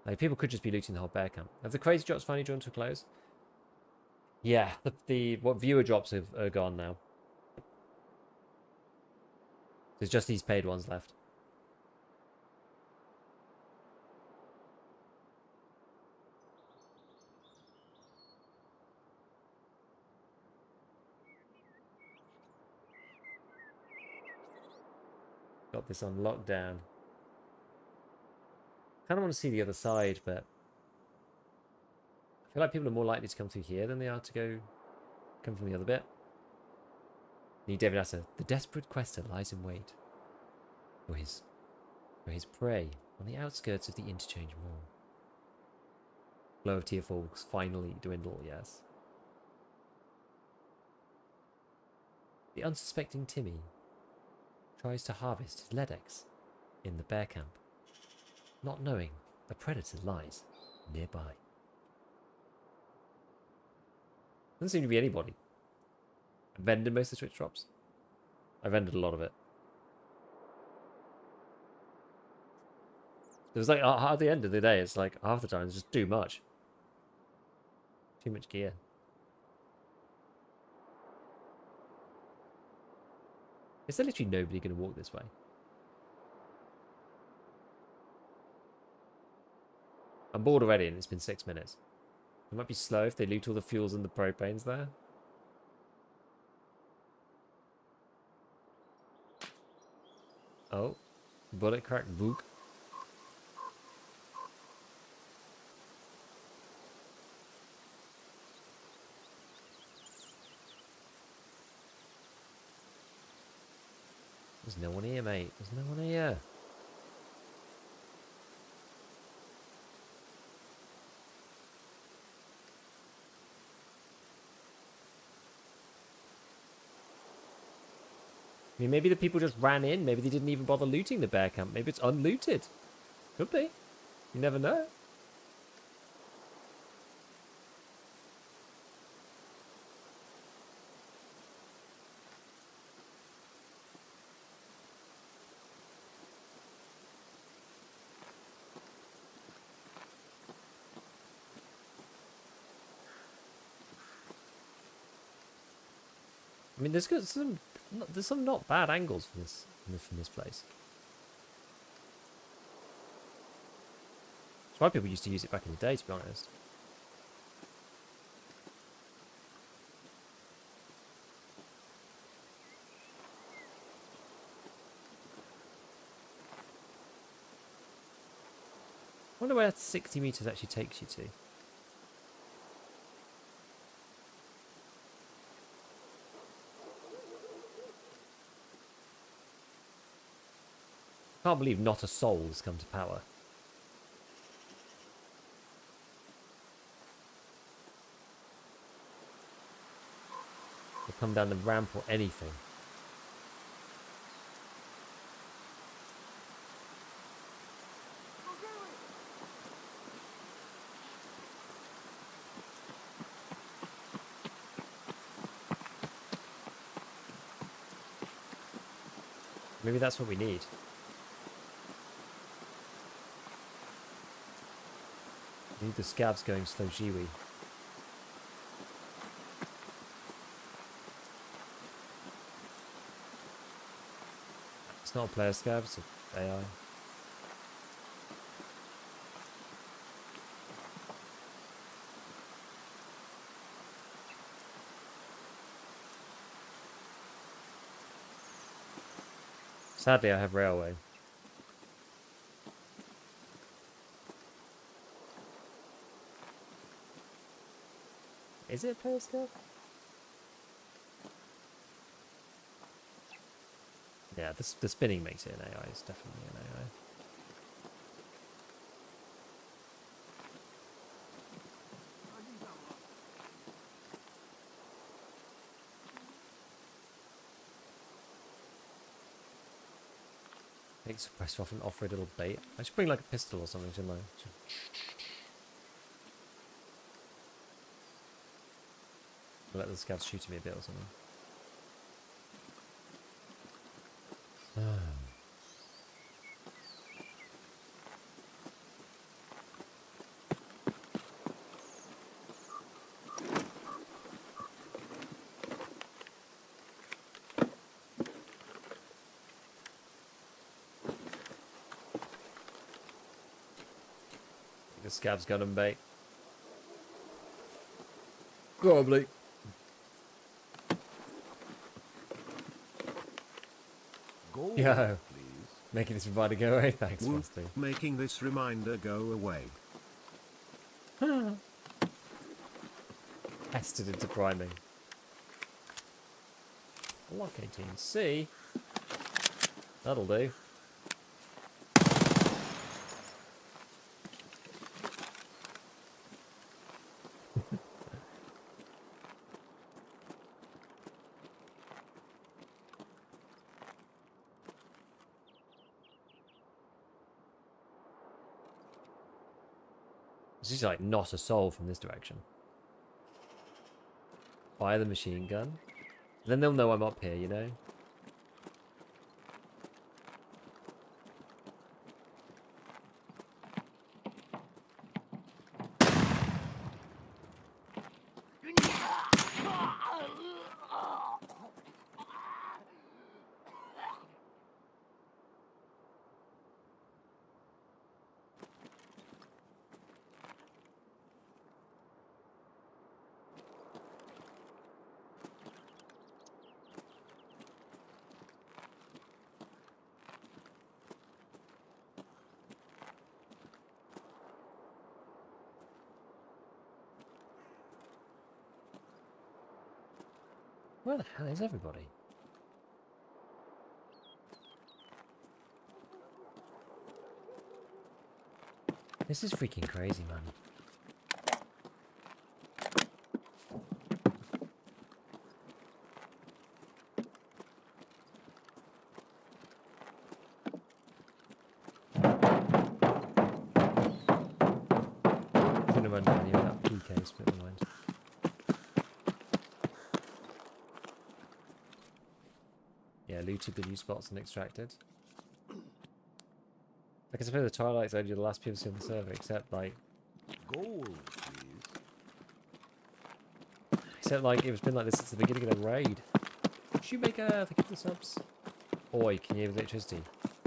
S1: Like, people could just be looting the whole bear camp. Have the crazy drops finally drawn to a close? Yeah, the what viewer drops are gone now. There's just these paid ones left. Got this on lockdown. Kind of want to see the other side, but I feel like people are more likely to come through here than they are to come from the other bit. Need David Asser. The desperate quester lies in wait for his prey on the outskirts of the Interchange Mall. Flow of tier 4s finally dwindle, yes. The unsuspecting Timmy tries to harvest his Ledex in the bear camp, not knowing a predator lies nearby. Doesn't seem to be anybody. I vended most of the Switch drops. I vended a lot of it. It was like at the end of the day, it's like half the time it's just too much. Too much gear. Is there literally nobody going to walk this way? I'm bored already and it's been 6 minutes. It might be slow if they loot all the fuels and the propanes there. Oh. Bullet crack book. There's no one here, mate. There's no one here. I mean, maybe the people just ran in. Maybe they didn't even bother looting the bear camp. Maybe it's unlooted. Could be. You never know. I mean, there's some not bad angles from this place. That's why people used to use it back in the day, to be honest. wonder where 60 meters actually takes you to. Can't believe not a soul has come to power. Or come down the ramp or anything. Maybe that's what we need. We need the scavs going slow Jiwi. It's not a player scav, it's an AI. Sadly, I have railway. Is it a player scav? Yeah, the spinning makes it an AI. It's definitely an AI. Take suppressor off and offer a little bait. I should bring like a pistol or something, shouldn't I? Let the scavs shoot at me a bit or something. The scavs got him bait. Probably.
S2: Gold,
S1: Yo.
S2: please.
S1: Making this reminder go away. Thanks,
S4: Woo,
S1: Frosty.
S4: making this reminder go away.
S1: Tested into priming. Lock 18C. That'll do. This is like not a soul from this direction. Fire the machine gun. Then they'll know I'm up here, you know? Where the hell is everybody? This is freaking crazy, man. I'm gonna run down here without PKs, but never mind. Yeah, looted the new spots and extracted. Like, I suppose the Twilight's only the last PVC on the server, except like...
S2: Gold, please.
S1: Except like, it's been like this since the beginning of the raid. Shoemaker, thank you for the subs. Oi, can you have electricity?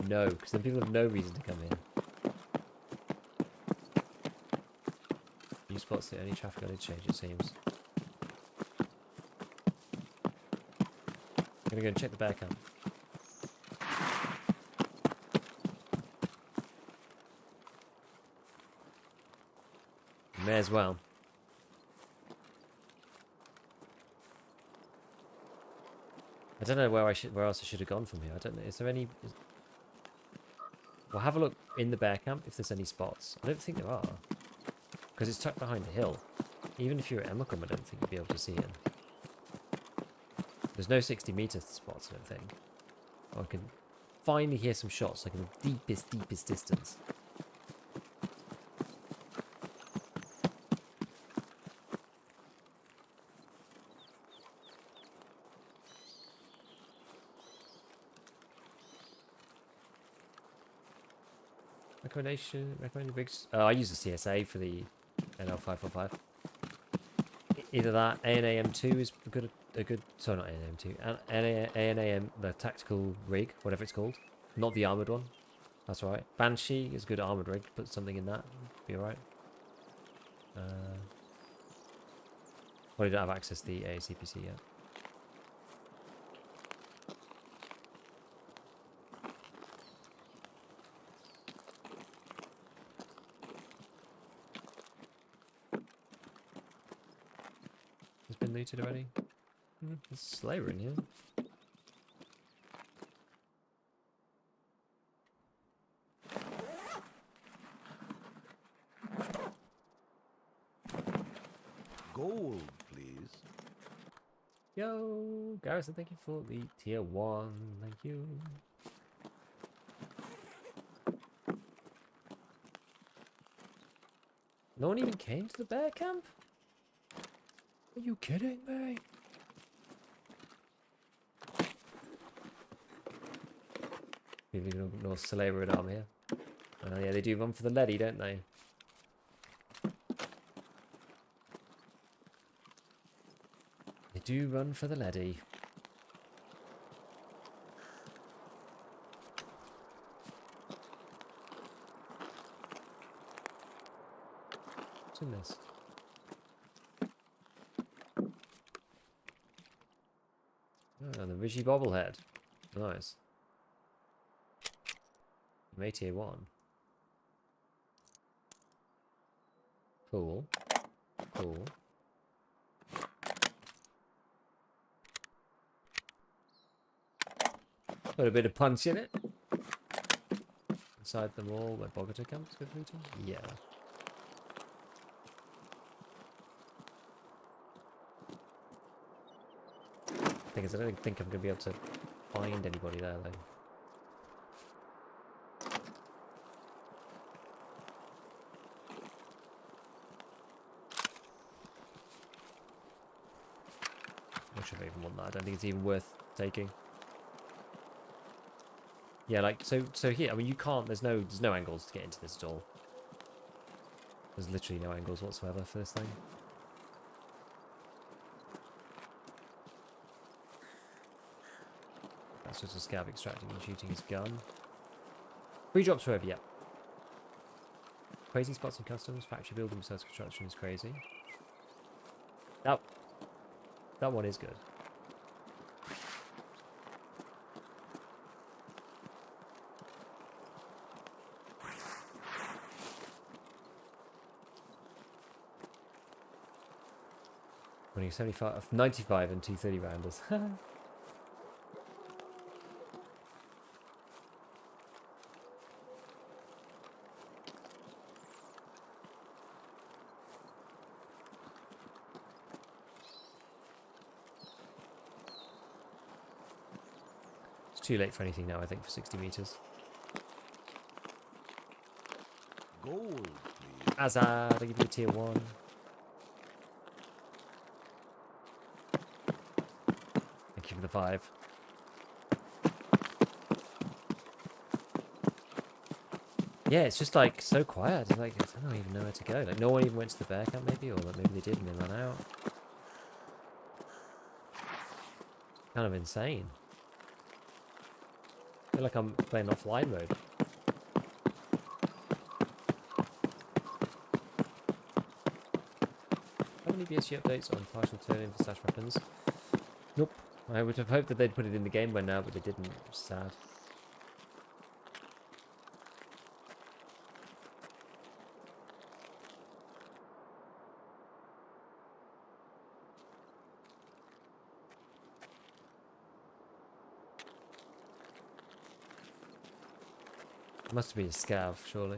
S1: No, because then people have no reason to come here. New spots the only traffic on Interchange, it seems. I'm gonna go and check the bear camp. May as well. I don't know where else I should have gone from here. I don't know. Is there any? We'll have a look in the bear camp if there's any spots. I don't think there are, because it's tucked behind a hill. Even if you're at Emacom, I don't think you'll be able to see it. There's no 60-meter spots, I don't think. I can finally hear some shots, like in the deepest distance. Recommended rigs. I use the CSA for the NL545. Either that, ANAM2 is a good. Sorry, not ANAM2. ANAM, the tactical rig, whatever it's called, not the armored one. That's right. Banshee is a good armored rig. Put something in that, be alright. Probably don't have access to the AACPC yet. Been looted already? There's Slayer in here.
S2: Gold, please.
S1: Yo, Garrison, thank you for the tier 1. Thank you. No one even came to the bear camp? Are you kidding me? Maybe you ignore Slayer and arm here. Yeah, they do run for the leady, don't they? They do run for the leady. What's in this? Oh, the Ridgy bobblehead. Nice. Tier 1. Cool. Cool. Got a bit of punch in it. Inside them all, where Bogota camps go through to? Yeah. Thing is, I don't think I'm going to be able to find anybody there, though. Not sure if I even want that. I don't think it's even worth taking. Yeah, like, so here, I mean, you can't, there's no angles to get into this at all. There's literally no angles whatsoever for this thing. That's just a scav extracting and shooting his gun. Free drops forever, yeah. Crazy spots in customs, factory building besides construction is crazy. That one is good. Running 95 and 230 rounders. It's too late for anything now, I think, for 60 meters.
S2: Gold, please.
S1: Azad, I give you a tier 1. Thank you for the 5. Yeah, it's just like so quiet. It's like I don't even know where to go. Like no one even went to the bear camp, maybe, or like, maybe they did and they ran out. Kind of insane. I feel like I'm playing offline mode. How many BSG updates on partial turn-in for stash weapons? Nope. I would have hoped that they'd put it in the game by now, but they didn't. It's sad. Must be a scav, surely.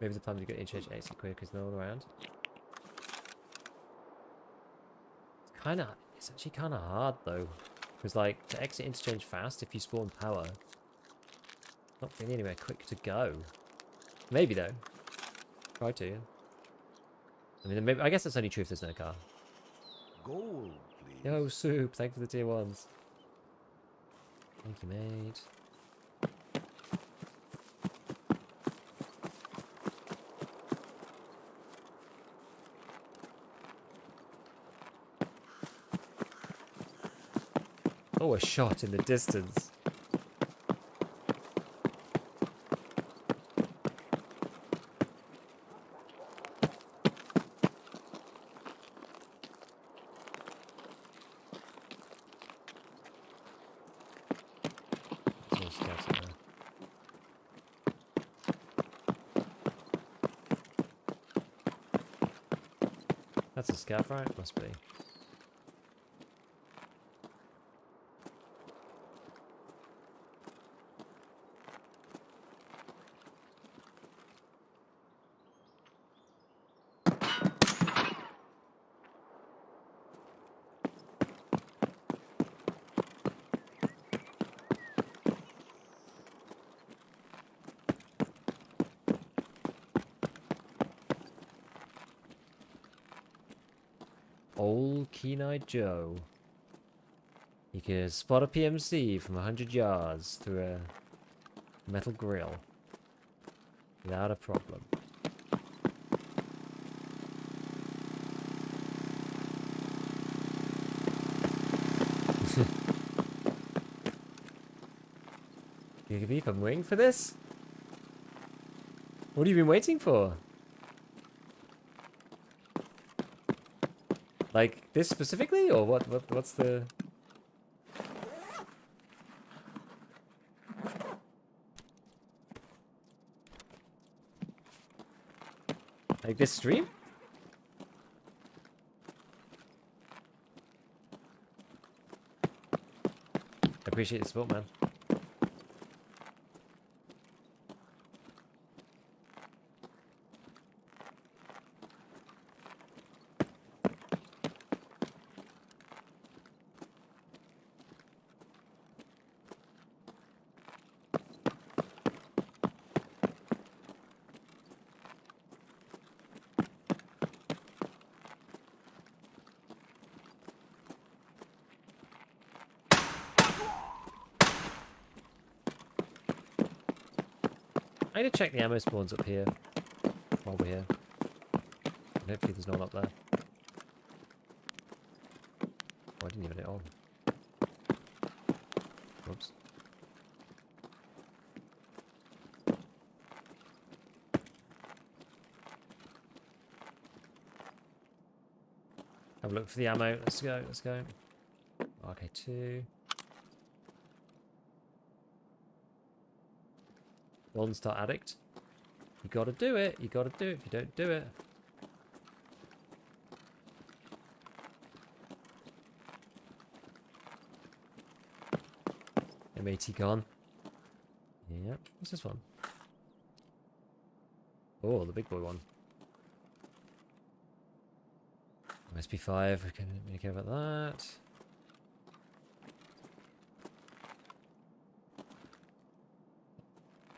S1: Maybe the plan to get Interchange exit quick because no one around. It's actually kind of hard though, because like to exit Interchange fast if you spawn power, not really anywhere quick to go. Maybe though. Try to. I mean, maybe, I guess that's only true if there's no car.
S2: Gold, please.
S1: Yo, Soup, thank you for the tier 1s. Thank you, mate. Oh, a shot in the distance. There's more scouts in there. That's a scout, right? Must be. Old Keen-Eyed Joe. You can spot a PMC from 100 yards through a metal grill without a problem. You can I'm waiting for this? What have you been waiting for? Like this specifically, or what's the? Like this stream? I appreciate the support, man. I need to check the ammo spawns up here while we're here. And hopefully there's none up there. Oh, I didn't even hit on. Whoops. Have a look for the ammo. Let's go, let's go. RK2. Golden Star Addict. You gotta do it. You gotta do it. If you don't do it. M80 gone. Yep. What's this one? Oh, the big boy one. SP5. We can't really care about that.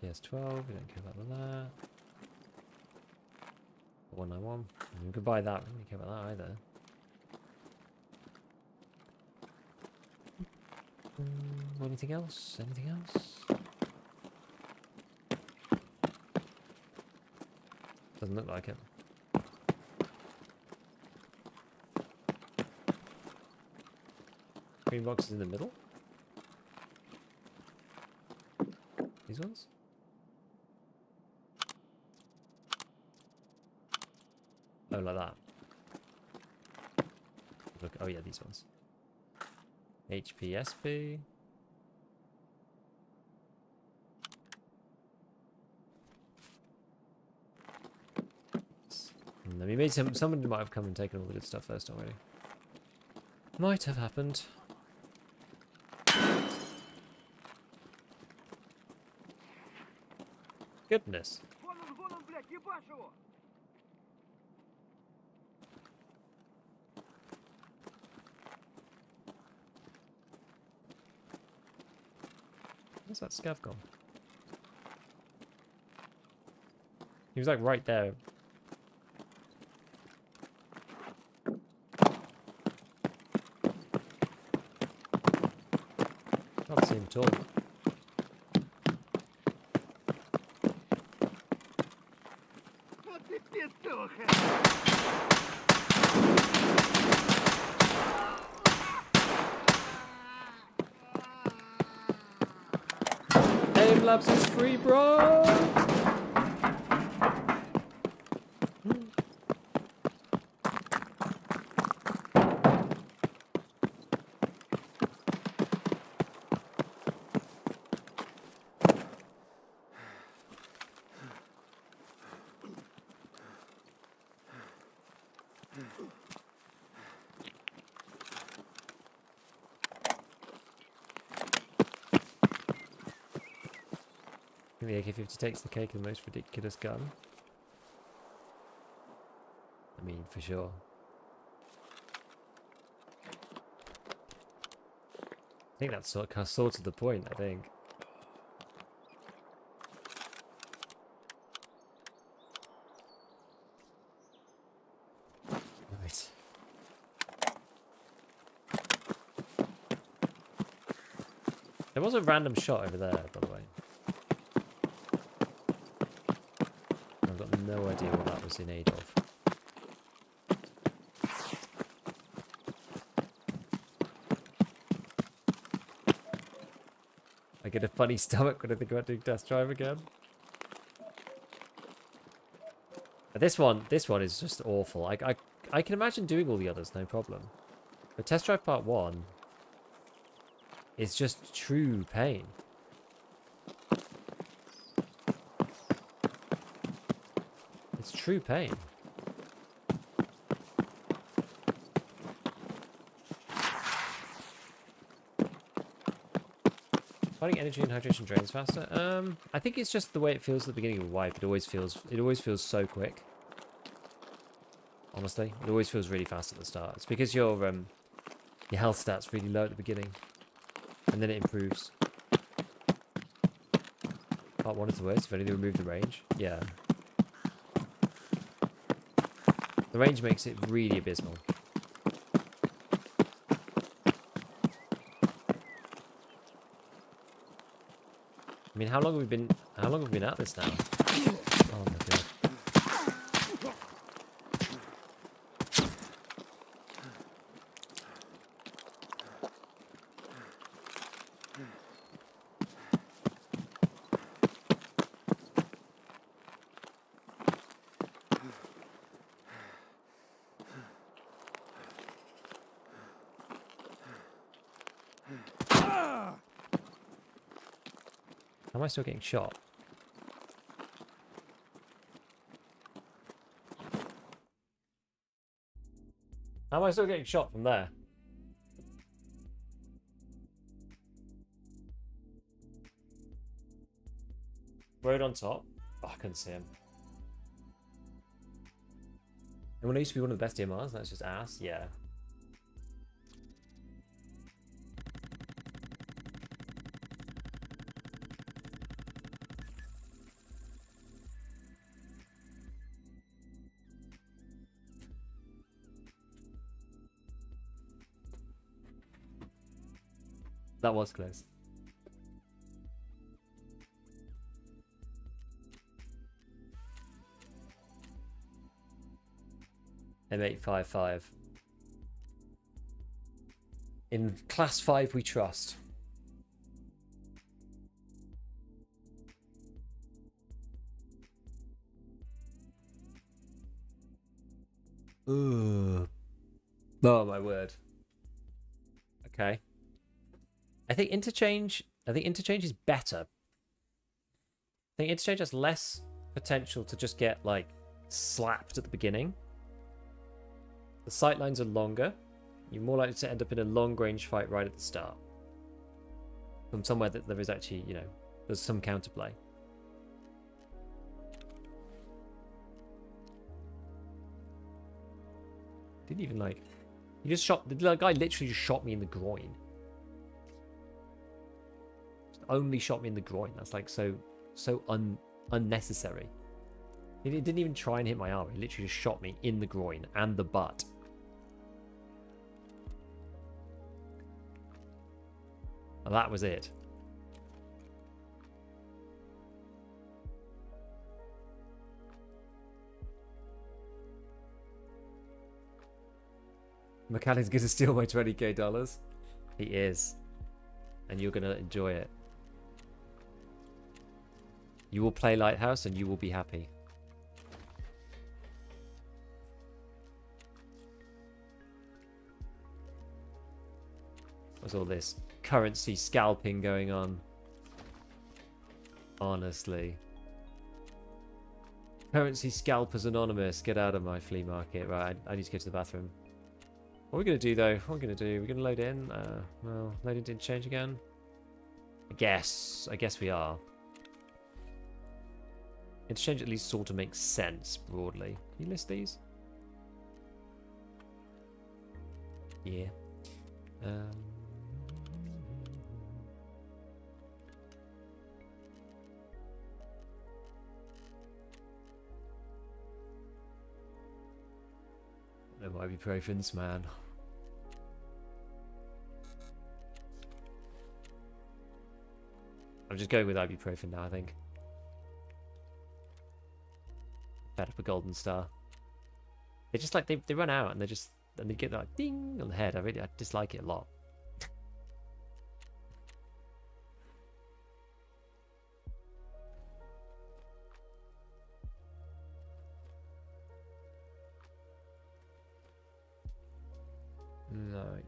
S1: PS12, we don't care about that. 191. We could buy that, we don't care about that either. Anything else? Anything else? Doesn't look like it. Green box is in the middle? These ones? Oh, like that. Look, oh yeah, these ones. HPSP. I mean, maybe someone might have come and taken all the good stuff first already. Might have happened. Goodness. Where's that scav gone? He was like right there. Can't see him at all. Aim labs is free, bro! I think the AK-50 takes the cake of the most ridiculous gun. I mean, for sure. I think that's sort of the point, I think. Right. There was a random shot over there, by the way. I've got no idea what that was in aid of. I get a funny stomach when I think about doing test drive again. But this one is just awful. I can imagine doing all the others, no problem. But test drive part 1 is just true pain. It's true pain. Finding energy and hydration drains faster. I think it's just the way it feels at the beginning of a wipe. It always feels so quick. Honestly, it always feels really fast at the start. It's because your health stats really low at the beginning, and then it improves. Part 1 is the worst. If only they remove the range. Yeah. The range makes it really abysmal. I mean, how long have we been at this now? Oh my god. How am I still getting shot? How am I still getting shot from there? Road on top? Oh, I couldn't see him. And when I used to be one of the best DMRs, that's just ass? Yeah. That was close. M855. In class 5 we trust. Ugh. Oh my word. Okay. think Interchange is better. I think Interchange has less potential to just get like slapped at the beginning. The sight lines are longer. You're more likely to end up in a long range fight right at the start. From somewhere that there is actually, you know, there's some counterplay. Didn't even like. He just shot. The guy literally just shot me in the groin. Just only shot me in the groin. That's like so unnecessary. He didn't even try and hit my arm. He literally just shot me in the groin and the butt. And that was it. McCallan's going to steal my $20,000. He is. And you're going to enjoy it. You will play Lighthouse and you will be happy. What's all this currency scalping going on? Honestly. Currency Scalpers Anonymous. Get out of my flea market. Right, I need to go to the bathroom. What are we going to do, though? What are we going to do? We're going to load in? Well, load into Interchange again? I guess we are. Interchange at least sort of makes sense, broadly. Can you list these? Yeah. No ibuprofens, man. I'm just going with ibuprofen now, I think. Fed up a golden star. They just like they run out and they get that ding on the head. I dislike it a lot. Right.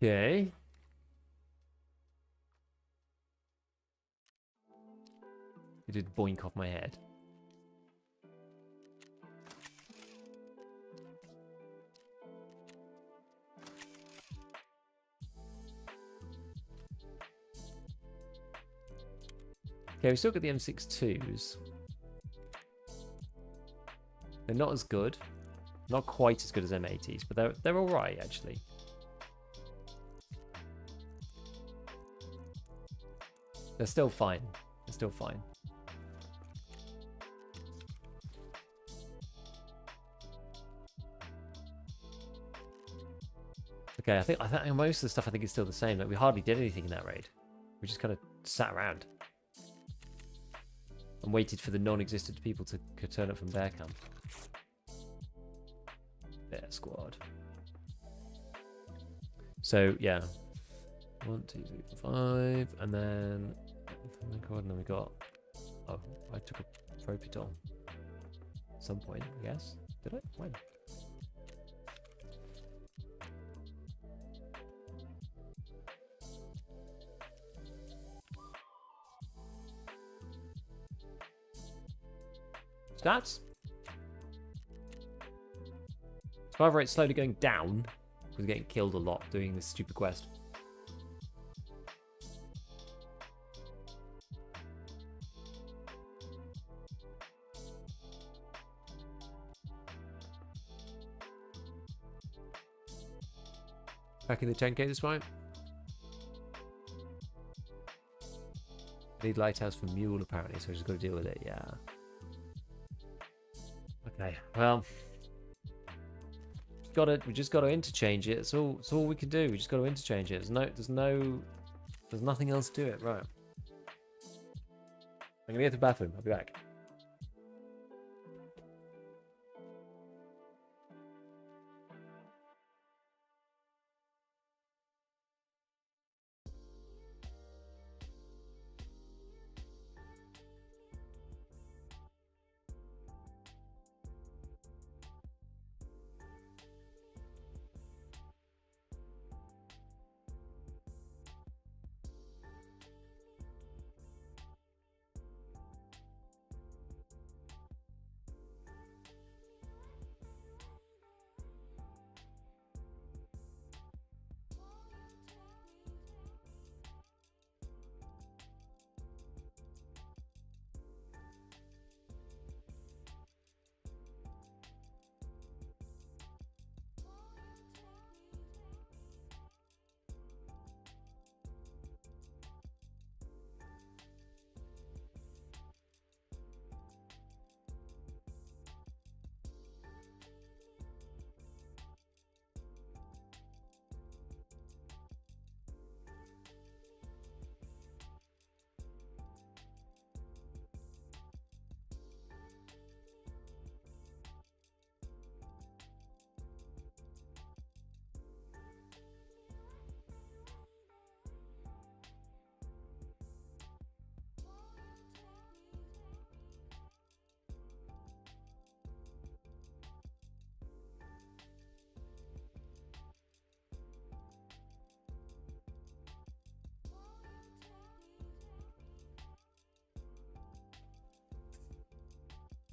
S1: Okay. It did boink off my head. Okay, we still got the M62s. They're not as good. Not quite as good as M80s, but they're alright, actually. They're still fine. They're still fine. Okay, I think most of the stuff is still the same. Like we hardly did anything in that raid. We just kind of sat around and waited for the non-existent people to turn up from their camp. Their squad. So yeah, 1, 2, 3, 4, 5, and then we got. Oh, I took a Propitol. At some point, I guess. Did I? When? Stats? Survival rate slowly going down. We're getting killed a lot doing this stupid quest. Back in the 10k this fight. Need lighthouse for mule apparently, so I just got to deal with it. Yeah. Okay. Well, we just got to interchange it. It's all we can do. We just got to interchange it. There's nothing else to it. Right. I'm gonna get to the bathroom. I'll be back.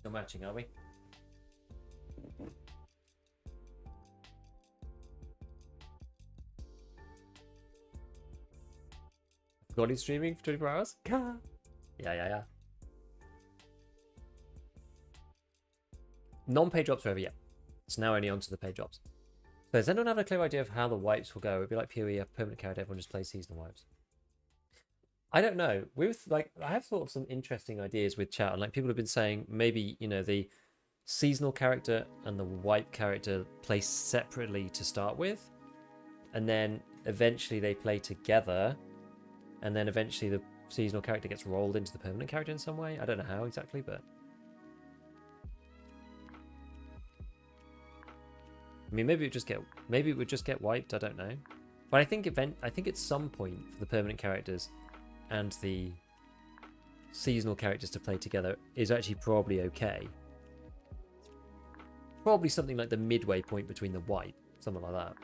S1: Still matching, are we? God, he's streaming for 24 hours? Yeah. Non-pay drops forever, yeah. It's now only onto the pay drops. So does anyone have a clear idea of how the wipes will go? It'd be like PoE, a permanent character, everyone just plays seasonal wipes. I don't know. I have thought of some interesting ideas with chat, and like people have been saying maybe, you know, the seasonal character and the wipe character play separately to start with, and then eventually they play together, and then eventually the seasonal character gets rolled into the permanent character in some way. I don't know how exactly, but I mean, maybe it would just get wiped. I don't know, but I think at some point for the permanent characters and the seasonal characters to play together is actually probably okay. Probably something like the midway point between the wipe, something like that.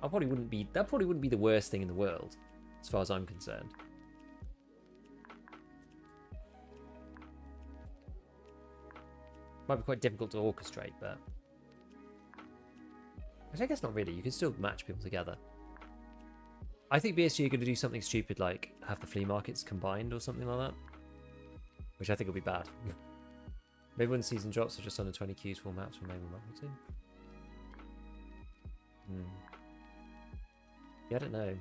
S1: That probably wouldn't be the worst thing in the world, as far as I'm concerned. Might be quite difficult to orchestrate, but I guess not really. You can still match people together. I think BSG are going to do something stupid like have the flea markets combined or something like that, which I think will be bad. Maybe when the season drops, are just under 20 queues for maps from maybe marketing. Yeah, I don't know.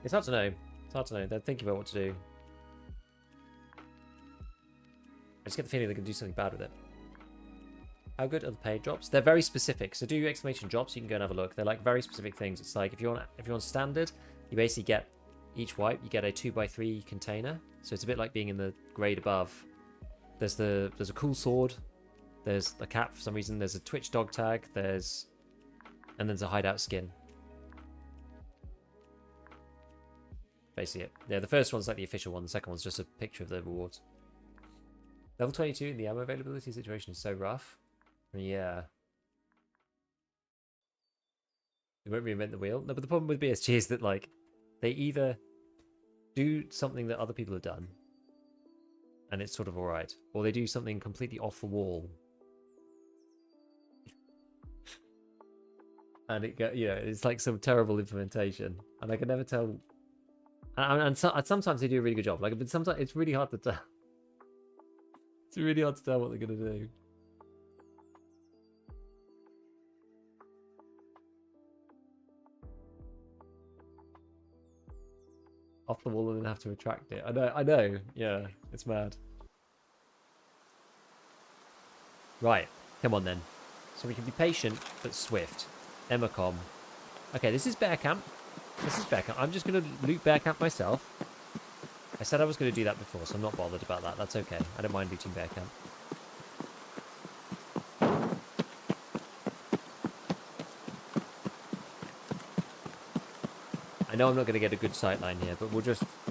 S1: It's hard to know. They're thinking about what to do. I just get the feeling they're going to do something bad with it. How good are the paid drops? They're very specific. So do exclamation drops. You can go and have a look. They're like very specific things. It's like if you're on standard, you basically get each wipe. You get a 2x3 container. So it's a bit like being in the grade above. There's a cool sword. There's a cap for some reason. There's a Twitch dog tag. And there's a hideout skin. Basically it. Yeah, the first one's like the official one. The second one's just a picture of the rewards. Level 22 in the ammo availability situation is so rough. Yeah. They won't reinvent the wheel. No, but the problem with BSG is that like they either do something that other people have done and it's sort of alright, or they do something completely off the wall. And it's like some terrible implementation. And I can never tell. And sometimes they do a really good job. Like, but sometimes it's really hard to tell. It's really hard to tell what they're going to do. Off the wall and then have to retract it. I know. Yeah, it's mad. Right, come on then. So we can be patient but swift. Emacom. Okay, this is bear camp. I'm just going to loot bear camp myself. I said I was going to do that before, so I'm not bothered about that. That's okay. I don't mind looting bear camp. I know I'm not going to get a good sight line here, but we'll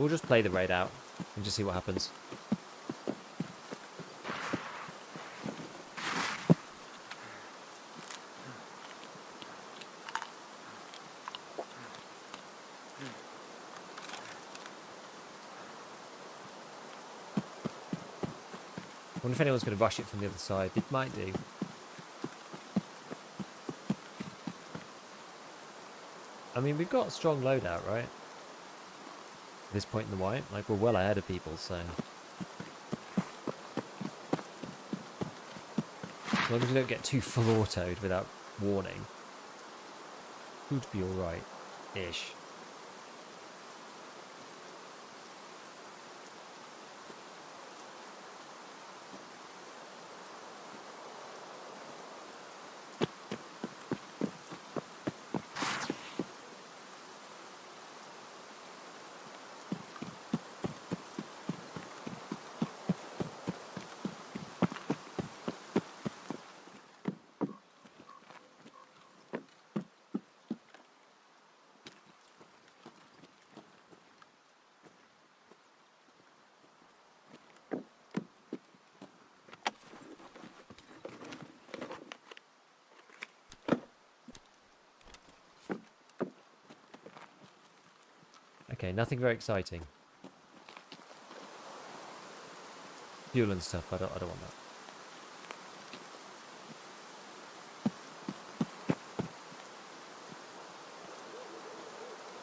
S1: just play the raid out and just see what happens. I wonder if anyone's going to rush it from the other side. It might do. I mean, we've got a strong loadout, right? At this point in the wipe, like we're well ahead of people, so as long as we don't get too full autoed without warning, should be alright-ish. Okay, nothing very exciting. Fuel and stuff. I don't want that.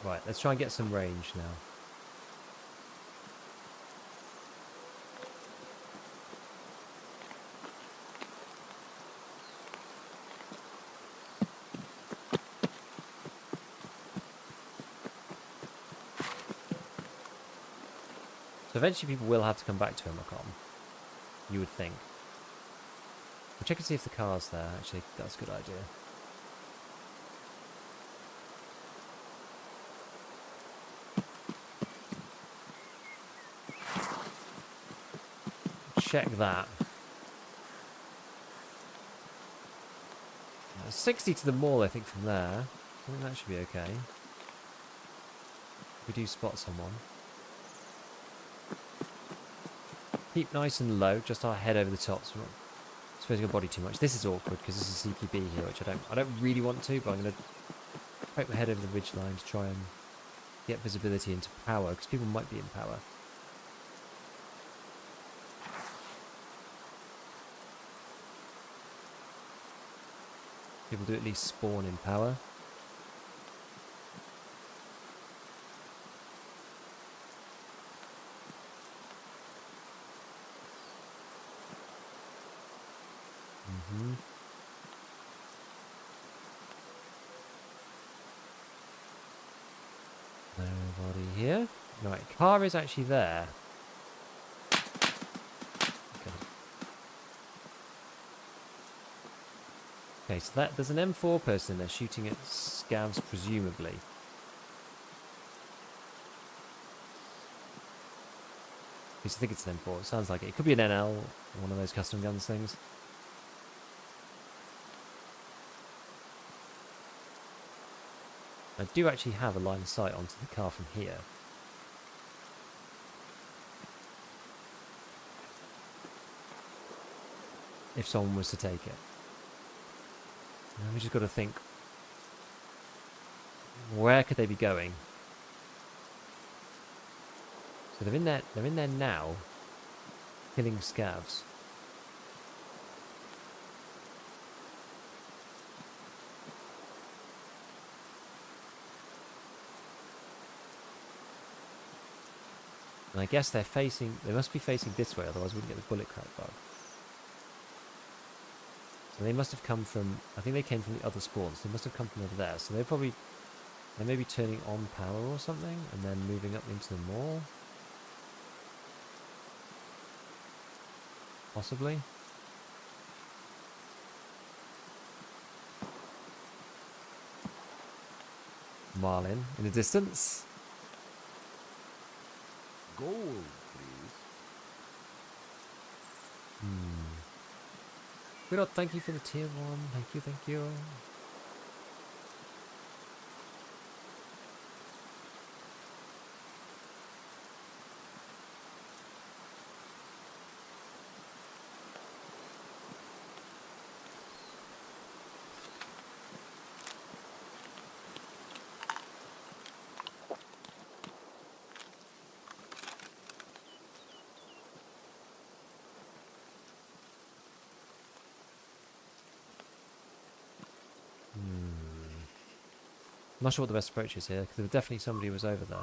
S1: Right, let's try and get some range now. So eventually people will have to come back to Imacom. You would think. We'll check and see if the car's there. Actually, that's a good idea. Check that. 60 to the mall, I think, from there. I think that should be okay. We do spot someone. Keep nice and low, just our head over the top, so we're not exposing our body too much. This is awkward because this is CQB here, which I don't really want to, but I'm going to poke my head over the ridge line to try and get visibility into power, because people might be in power. People do at least spawn in power. Nobody here. Right, car is actually there. Okay, so there's an M4 person in there shooting at scavs, presumably. I used to think it's an M4. It sounds like it. It could be an NL, one of those custom guns things. I do actually have a line of sight onto the car from here. If someone was to take it. Now we just got to think, where could they be going? So they're in there now, killing scavs. And I guess they must be facing this way, otherwise we wouldn't get the bullet crack bug. So they must have come from, I think they came from the other spawns. They must have come from over there. So they may be turning on power or something and then moving up into the mall. Possibly. Marlin in the distance.
S2: Gold, please.
S1: Good, thank you for the tier 1. Thank you, thank you. I'm not sure what the best approach is here, because there was definitely somebody who was over there.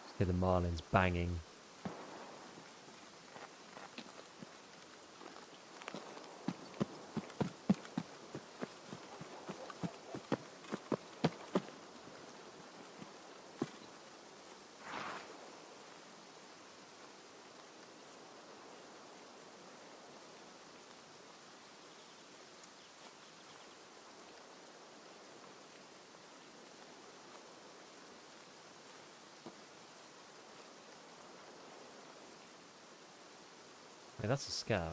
S1: Just hear the marlins banging. Hey, that's a scav.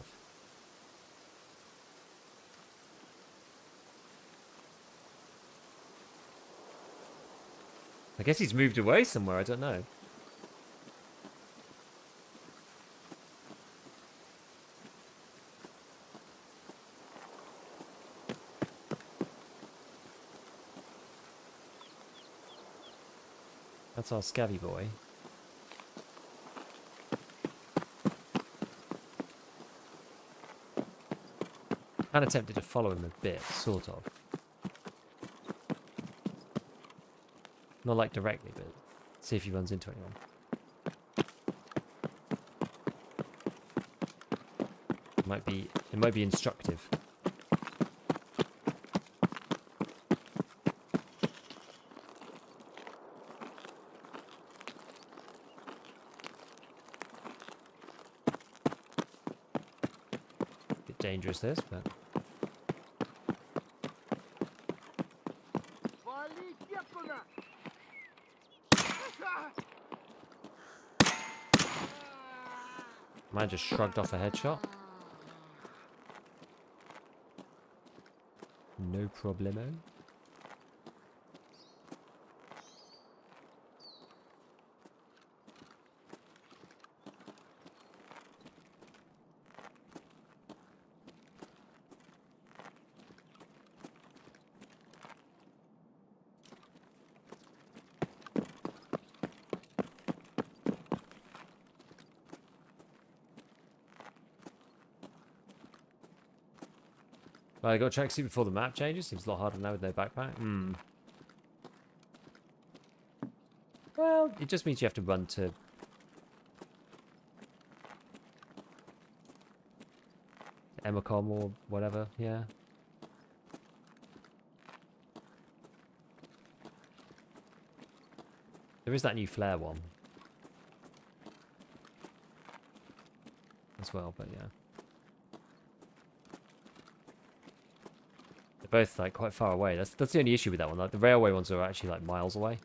S1: I guess he's moved away somewhere, I don't know. That's our scabby boy. Kind of tempted to follow him a bit, sort of. Not like directly, but see if he runs into anyone. It might be instructive. Bit dangerous this, but man just shrugged off a headshot. No problemo. Well, I got tracksuit before the map changes. Seems a lot harder now with no backpack. Well, it just means you have to run to... Emacom or whatever, yeah. There is that new flare one. As well, but yeah. Both like quite far away. That's the only issue with that one. Like the railway ones are actually like miles away.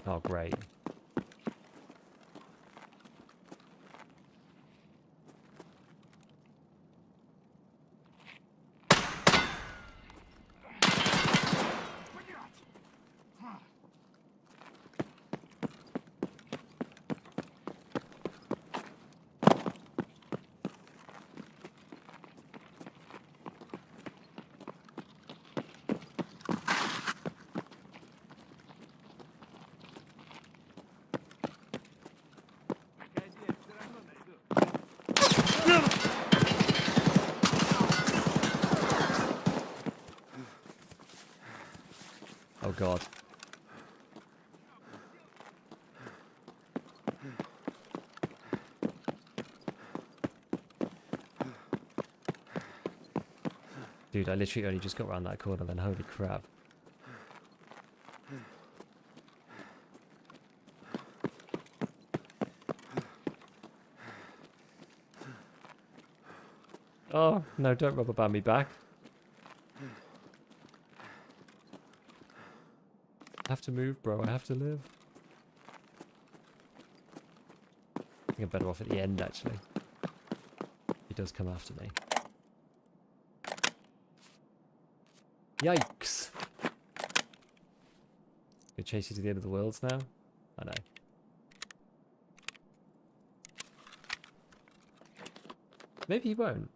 S1: Oh, great. Oh god. Dude, I literally only just got around that corner then, holy crap. Oh, no, don't rubber band me back. I have to move, bro. I have to live. I think I'm better off at the end, actually. He does come after me. Yikes! Gonna chase you to the end of the worlds now? I know. Maybe he won't.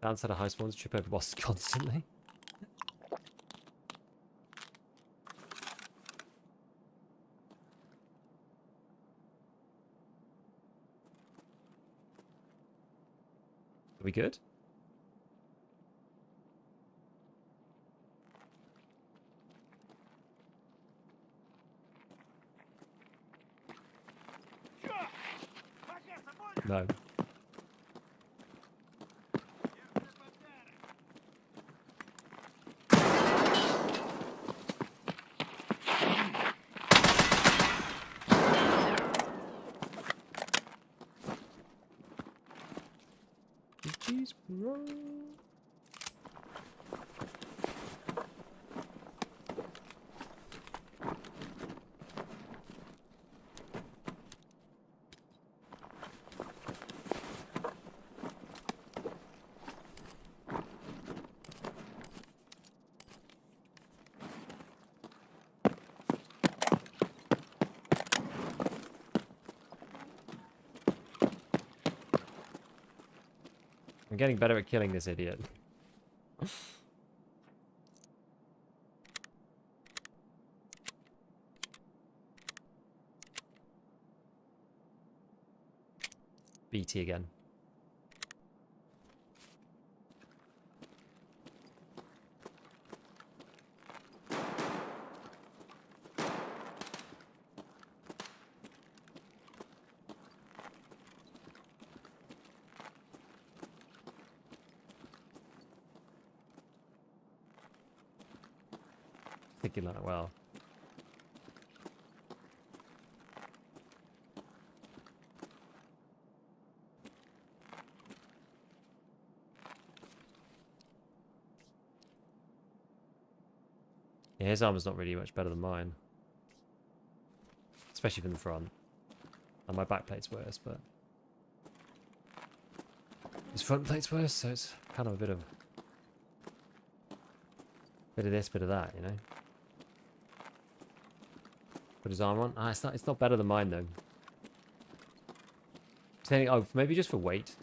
S1: Downside of high spawns, trip over bosses constantly. Are we good? No. Jeez, bro. I'm getting better at killing this idiot. BT again. Thinking like, well. Yeah, his armor's not really much better than mine. Especially from the front. And my back plate's worse, but... his front plate's worse, so it's kind of a bit of... bit of this, bit of that, you know? Put his armor on. Ah, it's not better than mine, though. Saying, oh, maybe just for weight.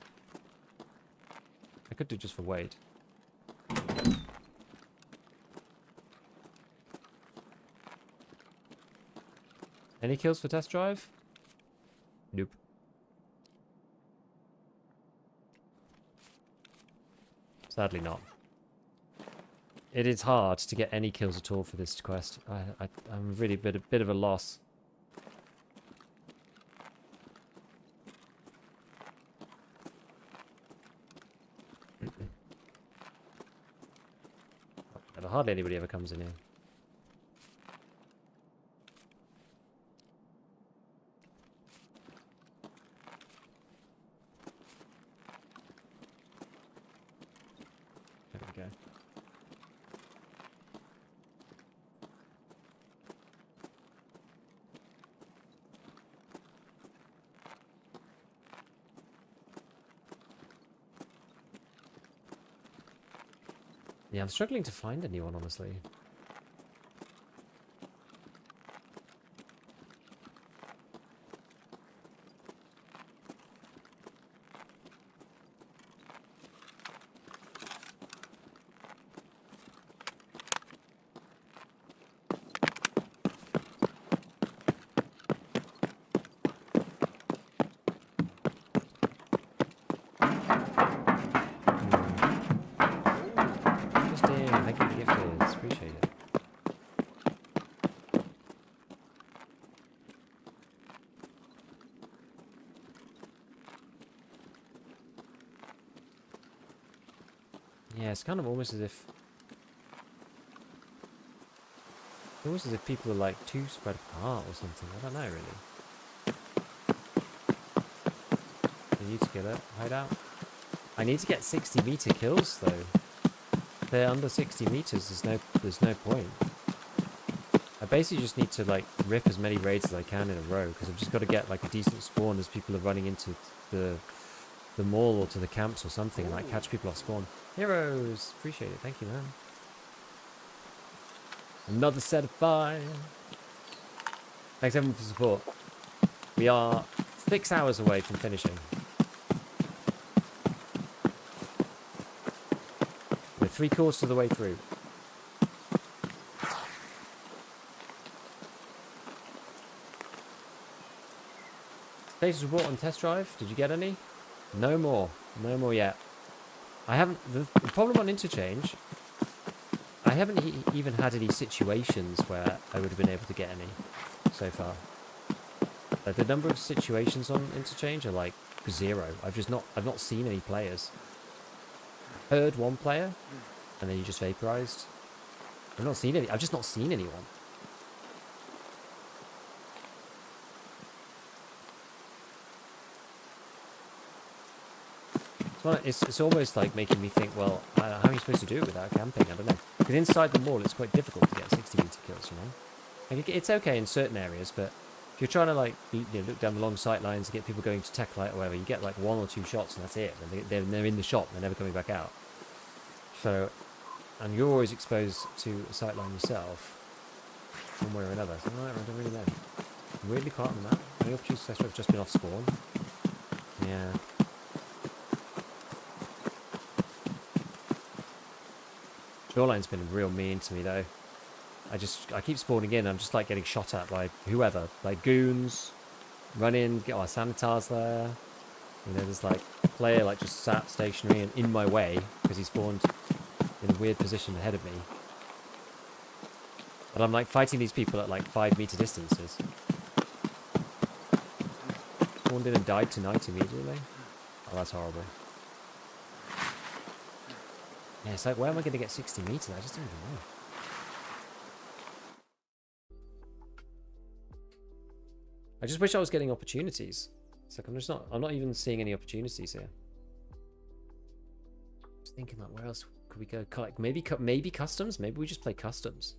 S1: I could do just for weight. Any kills for test drive? Nope. Sadly not. It is hard to get any kills at all for this quest. I'm really a bit of a loss. Hardly anybody ever comes in here. There we go. Yeah, I'm struggling to find anyone, honestly. Yeah, it's kind of almost as if... almost as if people are like too spread apart or something. I don't know, really. I need to kill it. Hideout. I need to get 60-meter kills, though. If they're under 60 meters, there's no point. I basically just need to, like, rip as many raids as I can in a row, because I've just got to get, like, a decent spawn as people are running into the mall or to the camps or something, and, like, catch people off spawn. Heroes! Appreciate it. Thank you, man. Another set of 5. Thanks, everyone, for support. We are 6 hours away from finishing. We're 3/4 of the way through. Status report on test drive. Did you get any? No more. No more yet. I haven't... The problem on Interchange... I haven't even had any situations where I would have been able to get any so far. The number of situations on Interchange are like 0. I've not seen any players. Heard one player, and then you just vaporized. I've just not seen anyone. It's almost like making me think, well, how are you supposed to do it without camping? I don't know. Because inside the mall, it's quite difficult to get 60-meter kills, you know? Like, it's okay in certain areas, but if you're trying to, like, look down the long sight lines and get people going to tech light or whatever, you get, like, 1 or 2 shots and that's it. And they're in the shop. They're never coming back out. So, and you're always exposed to a sight line yourself, one way or another. So, I don't really know. I'm weirdly caught on that. The opportunity to test drive just been off spawn. Yeah. Shoreline's been real mean to me though. I keep spawning in. I'm just like getting shot at by whoever, like goons. Run in, get our sanitars there. You know, there's like a player like just sat stationary and in my way because he spawned in a weird position ahead of me. And I'm like fighting these people at like 5 meter distances. Spawned in and died tonight immediately. Oh, that's horrible. Yeah, it's like, where am I going to get 60 meters? I just don't even know. I just wish I was getting opportunities. It's like I'm not even seeing any opportunities here. Just thinking like, where else could we go? Like maybe customs. Maybe we just play customs.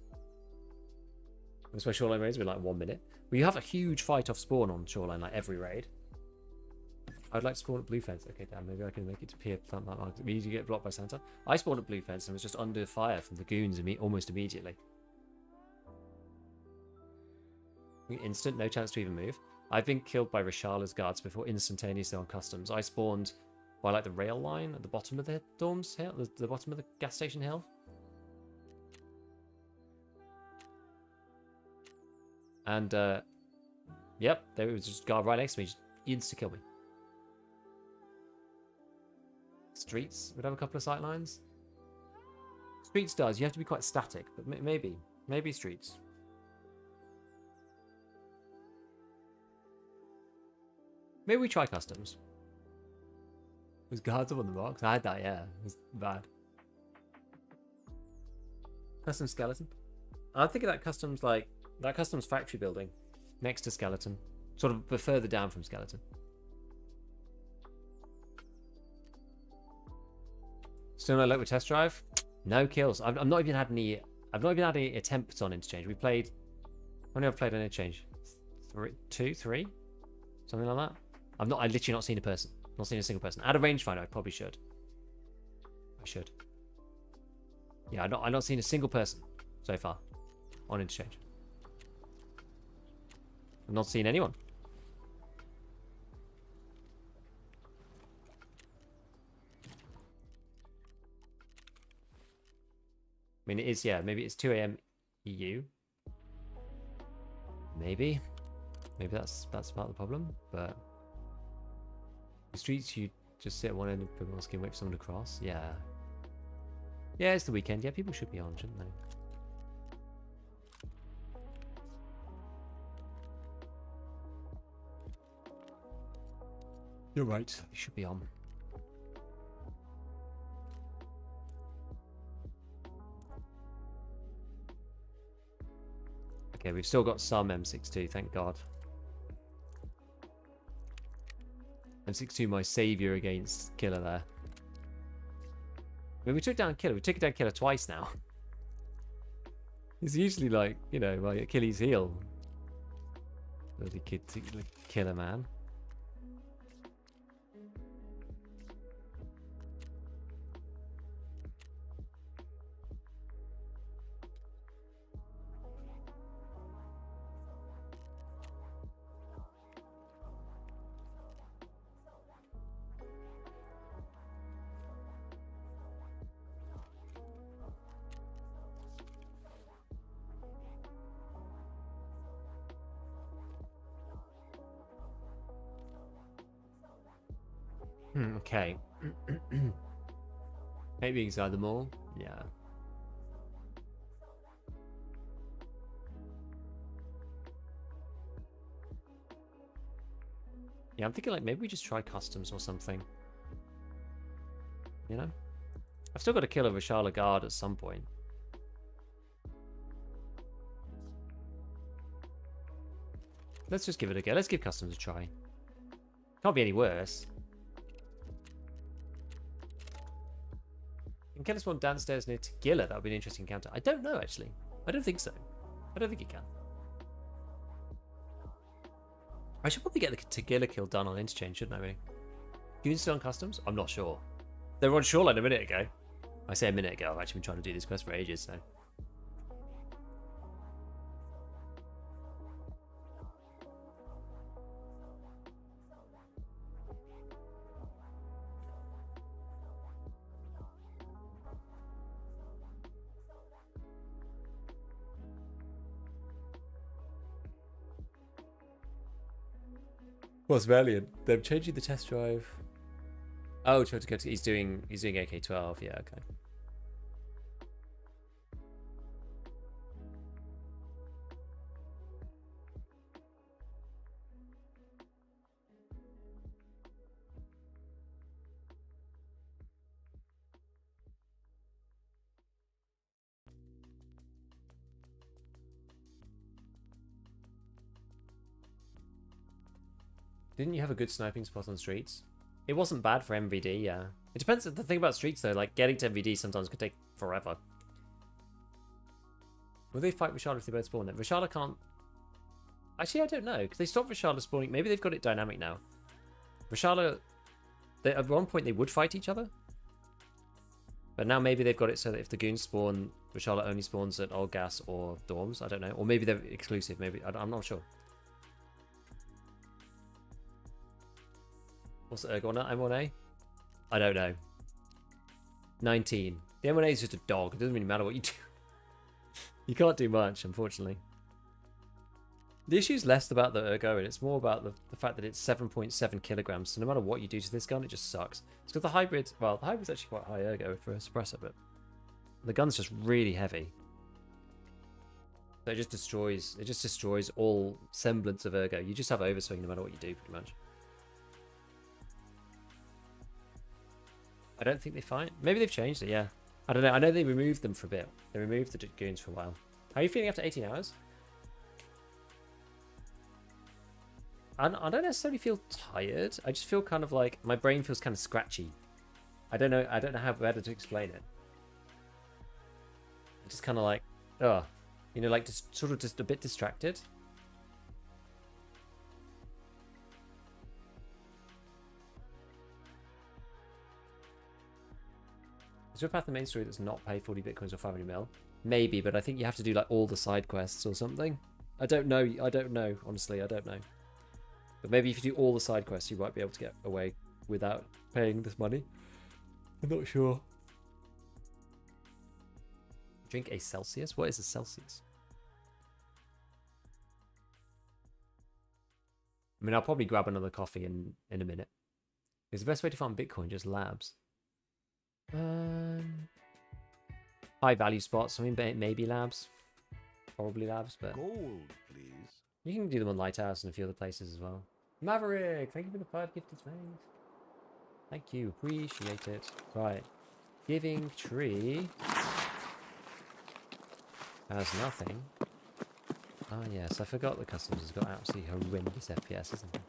S1: That's why Shoreline raids were like 1 minute. Well, you have a huge fight off spawn on Shoreline like every raid. I'd like to spawn at blue fence. Okay, damn. Maybe I can make it to pier plant that mark. You get blocked by Santa. I spawned at blue fence and was just under fire from the goons almost immediately. Instant, no chance to even move. I've been killed by Rashala's guards before instantaneously on customs. I spawned by like the rail line at the bottom of the dorms hill, the bottom of the gas station hill. And yep, there was just a guard right next to me, just insta kill me. Streets would have a couple of sight lines. Streets does. You have to be quite static, but maybe streets. Maybe we try customs. Was guards up on the box? I had that, yeah. It was bad. Custom skeleton. I'm thinking that customs like that customs factory building next to skeleton, sort of but further down from skeleton. Still no luck with test drive. No kills. I've not even had any. I've not even had any attempts on interchange. We played. How many have I played on interchange? 3, something like that. I literally not seen a person. Not seen a single person. Add a rangefinder, I probably should. I should. Yeah, I've not seen a single person so far on interchange. I've not seen anyone. I mean, it is, yeah, maybe it's 2 AM EU. Maybe that's part of the problem, but the streets, you just sit at one end of the mosque and wait for someone to cross. Yeah, it's the weekend. Yeah, people should be on, shouldn't they? You're right. You should be on. Okay, we've still got some M62, thank God. M62, my saviour against Killer there. I mean, we took down Killer. We took down Killer twice now. He's usually like, you know, my Achilles heel. Bloody Killer, man. Okay. Maybe inside the mall? Yeah. Yeah, I'm thinking like maybe we just try customs or something. You know? I've still got to kill a Rashala guard at some point. Let's just give it a go. Let's give customs a try. Can't be any worse. Can kill us one downstairs near Tagilla? That would be an interesting encounter. I don't know, actually. I don't think so. I don't think it can. I should probably get the Tagilla kill done on interchange, shouldn't I, really? Goons still on customs? I'm not sure. They were on shoreline a minute ago. I say a minute ago. I've actually been trying to do this quest for ages, so... What's Valiant? They're changing the test drive. Oh, he's doing AK-12. Yeah, okay. Didn't you have a good sniping spot on streets? It wasn't bad for MVD, yeah. It depends. The thing about streets, though, like getting to MVD sometimes could take forever. Will they fight Rishala if they both spawn it? Rishala can't. Actually, I don't know, because they stopped Rishala spawning. Maybe they've got it dynamic now. Rishala, at one point they would fight each other. But now maybe they've got it so that if the goons spawn, Rishala only spawns at old gas or dorms. I don't know. Or maybe they're exclusive. Maybe I'm not sure. What's the ergo on that? M1A? I don't know. 19. The M1A is just a dog. It doesn't really matter what you do. You can't do much, unfortunately. The issue is less about the ergo, and it's more about the fact that it's 7.7 kilograms. So no matter what you do to this gun, it just sucks. It's because the hybrid, well, the hybrid's actually quite high ergo for a suppressor, but the gun's just really heavy. So it just destroys all semblance of ergo. You just have overswing no matter what you do, pretty much. I don't think they fight. Maybe they've changed it, yeah. I don't know. I know they removed them for a bit. They removed the goons for a while. How are you feeling after 18 hours? I don't necessarily feel tired. I just feel kind of like my brain feels kind of scratchy. I don't know how better to explain it. I'm just kind of like, oh, you know, like just sort of just a bit distracted. Is there a path in the main story that's not pay 40 bitcoins or 500 mil? Maybe, but I think you have to do like all the side quests or something. I don't know. Honestly, I don't know. But maybe if you do all the side quests, you might be able to get away without paying this money. I'm not sure. Drink a Celsius? What is a Celsius? I mean, I'll probably grab another coffee in a minute. Is the best way to farm Bitcoin just labs? High value spots. I mean, maybe labs. Probably labs, but
S2: Gold, please.
S1: you can do them on Lighthouse and a few other places as well. Maverick, thank you for the 5 gifted things. Thank you, appreciate it. Right, giving tree has nothing. Ah yes, I forgot the customs has got absolutely horrendous FPS, isn't it?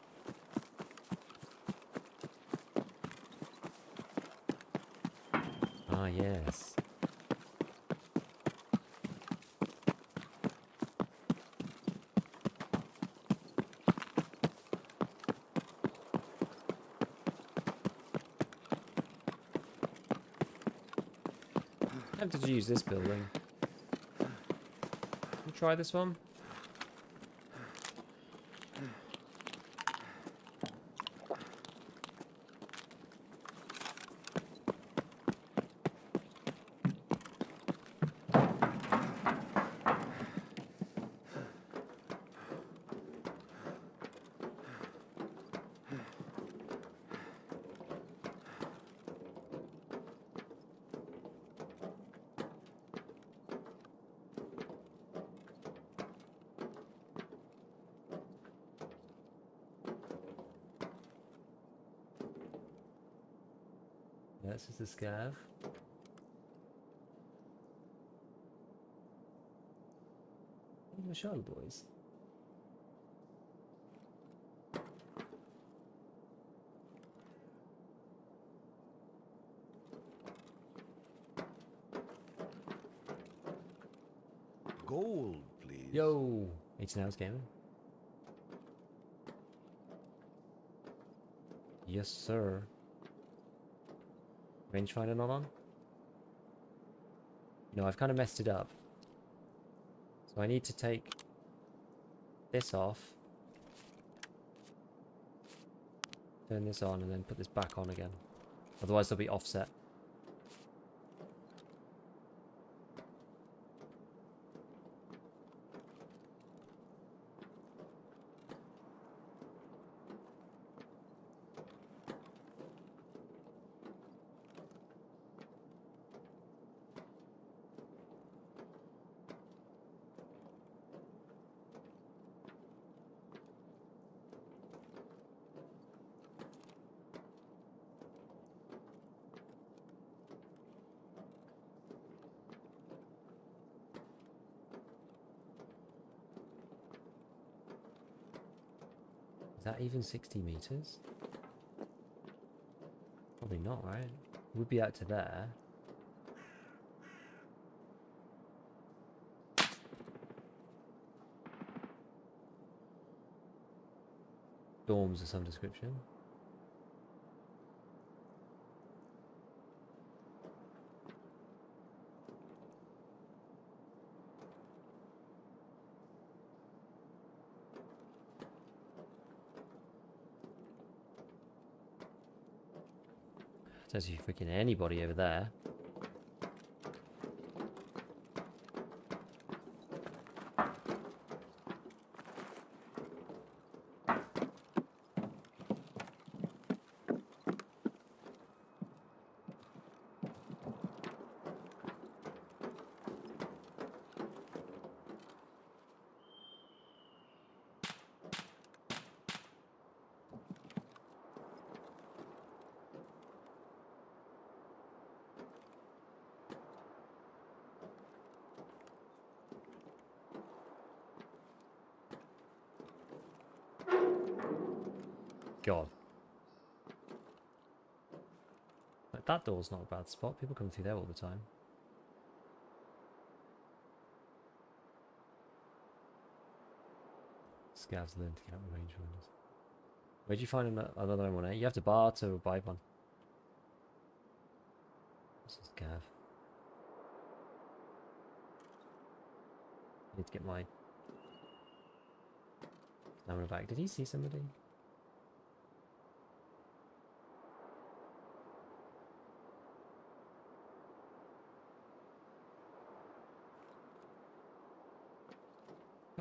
S1: Ah yes. Tempted to use this building. We'll try this one. This is the scav. Michelle boys.
S2: Gold, please.
S1: Yo, 18 hours gaming. Yes, sir. Rangefinder not on? No, I've kind of messed it up. So I need to take this off. Turn this on and then put this back on again. Otherwise they'll be offset. Is that even 60 meters? Probably not, right? We'd be out to there. Dorms of some description. Don't see freaking anybody over there. God. Like, that door's not a bad spot. People come through there all the time. Scavs learn to count the range runners. Where'd you find another M1A? You have to bar to buy one. This is Scav. Need to get my stamina back. Did he see somebody?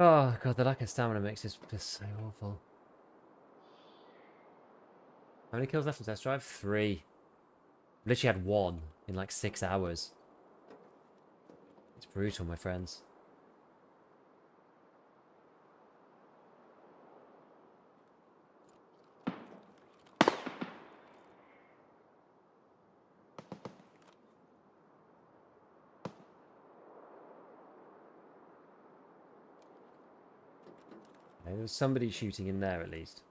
S1: Oh god, the lack of stamina makes this just so awful. How many kills left in test drive? 3. Literally had 1 in like 6 hours. It's brutal, my friends. Okay, there was somebody shooting in there at least.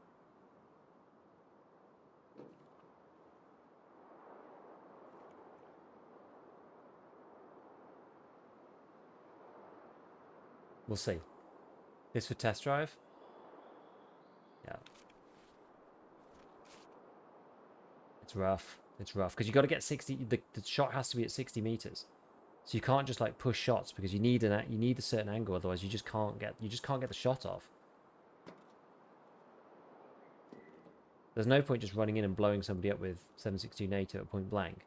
S1: We'll see. This for test drive? Yeah. It's rough. It's rough. Because you got to get 60... The shot has to be at 60 meters. So you can't just like push shots because you need a certain angle, otherwise you just can't get the shot off. There's no point just running in and blowing somebody up with 7.62 NATO at point blank.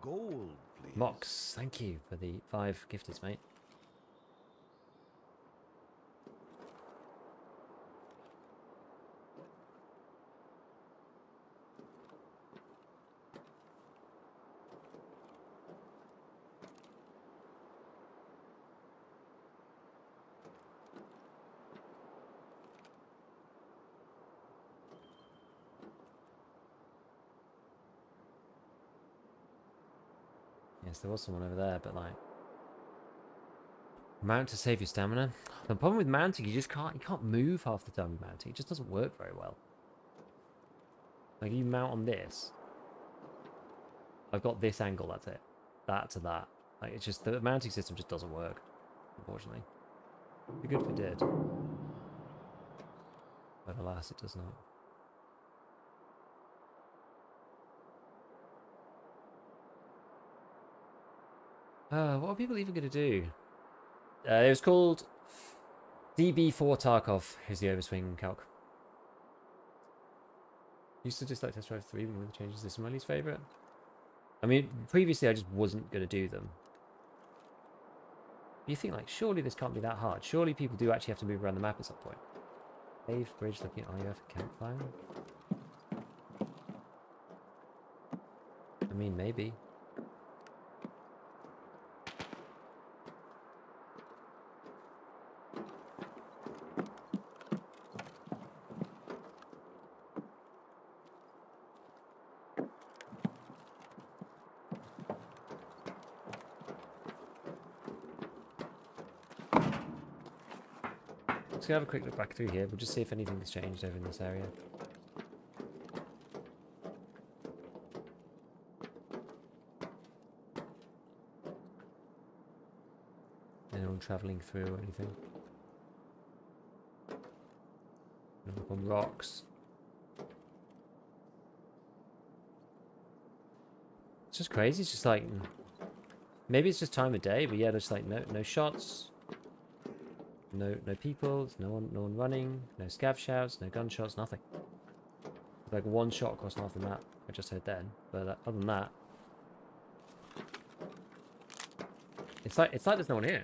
S2: Gold, please.
S1: Mox, thank you for the 5 gifteds, mate. Yes, there was someone over there, but like... Mount to save your stamina. The problem with mounting, you can't move half the time with mounting. It just doesn't work very well. Like, you mount on this. I've got this angle, that's it. That to that. Like, it's just, the mounting system just doesn't work, unfortunately. It'd be good if it did. But alas, it does not. What are people even going to do? It was called DB4 Tarkov, is the overswing calc. Used to dislike Test Drive 3, but with the changes, this is my least favourite. I mean, previously I just wasn't going to do them. You think, like, surely this can't be that hard. Surely people do actually have to move around the map at some point. Paved bridge looking at RUF campfire. I mean, maybe. Just gonna have a quick look back through here. We'll just see if anything's changed over in this area. Anyone travelling through or anything? Look on rocks. It's just crazy. It's just like maybe it's just time of day, but yeah, there's like no shots, no people, no one running, no scav shouts, no gunshots, nothing. Like one shot across half the map I just heard then, but other than that, it's like there's no one here.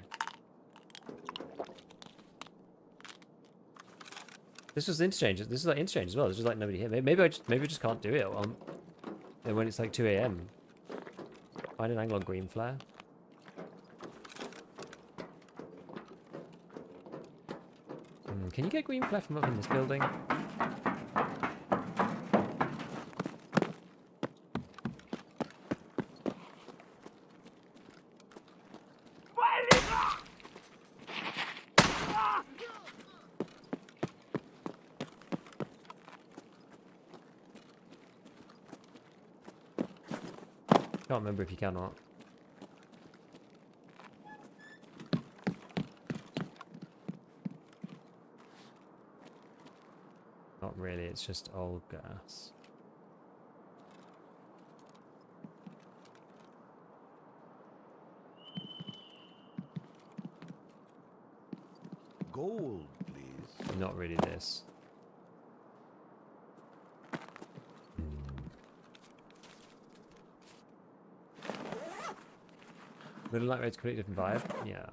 S1: This was Interchange. This is like Interchange as well. There's just like nobody here. Maybe I just can't do it. And when it's like 2 AM. Find an angle on green flare. Can you get green flare from up in this building? Can't remember if you can or not. Not really, it's just old gas.
S2: Gold, please.
S1: Not really this. Middle Light Raid's a completely different vibe? Yeah.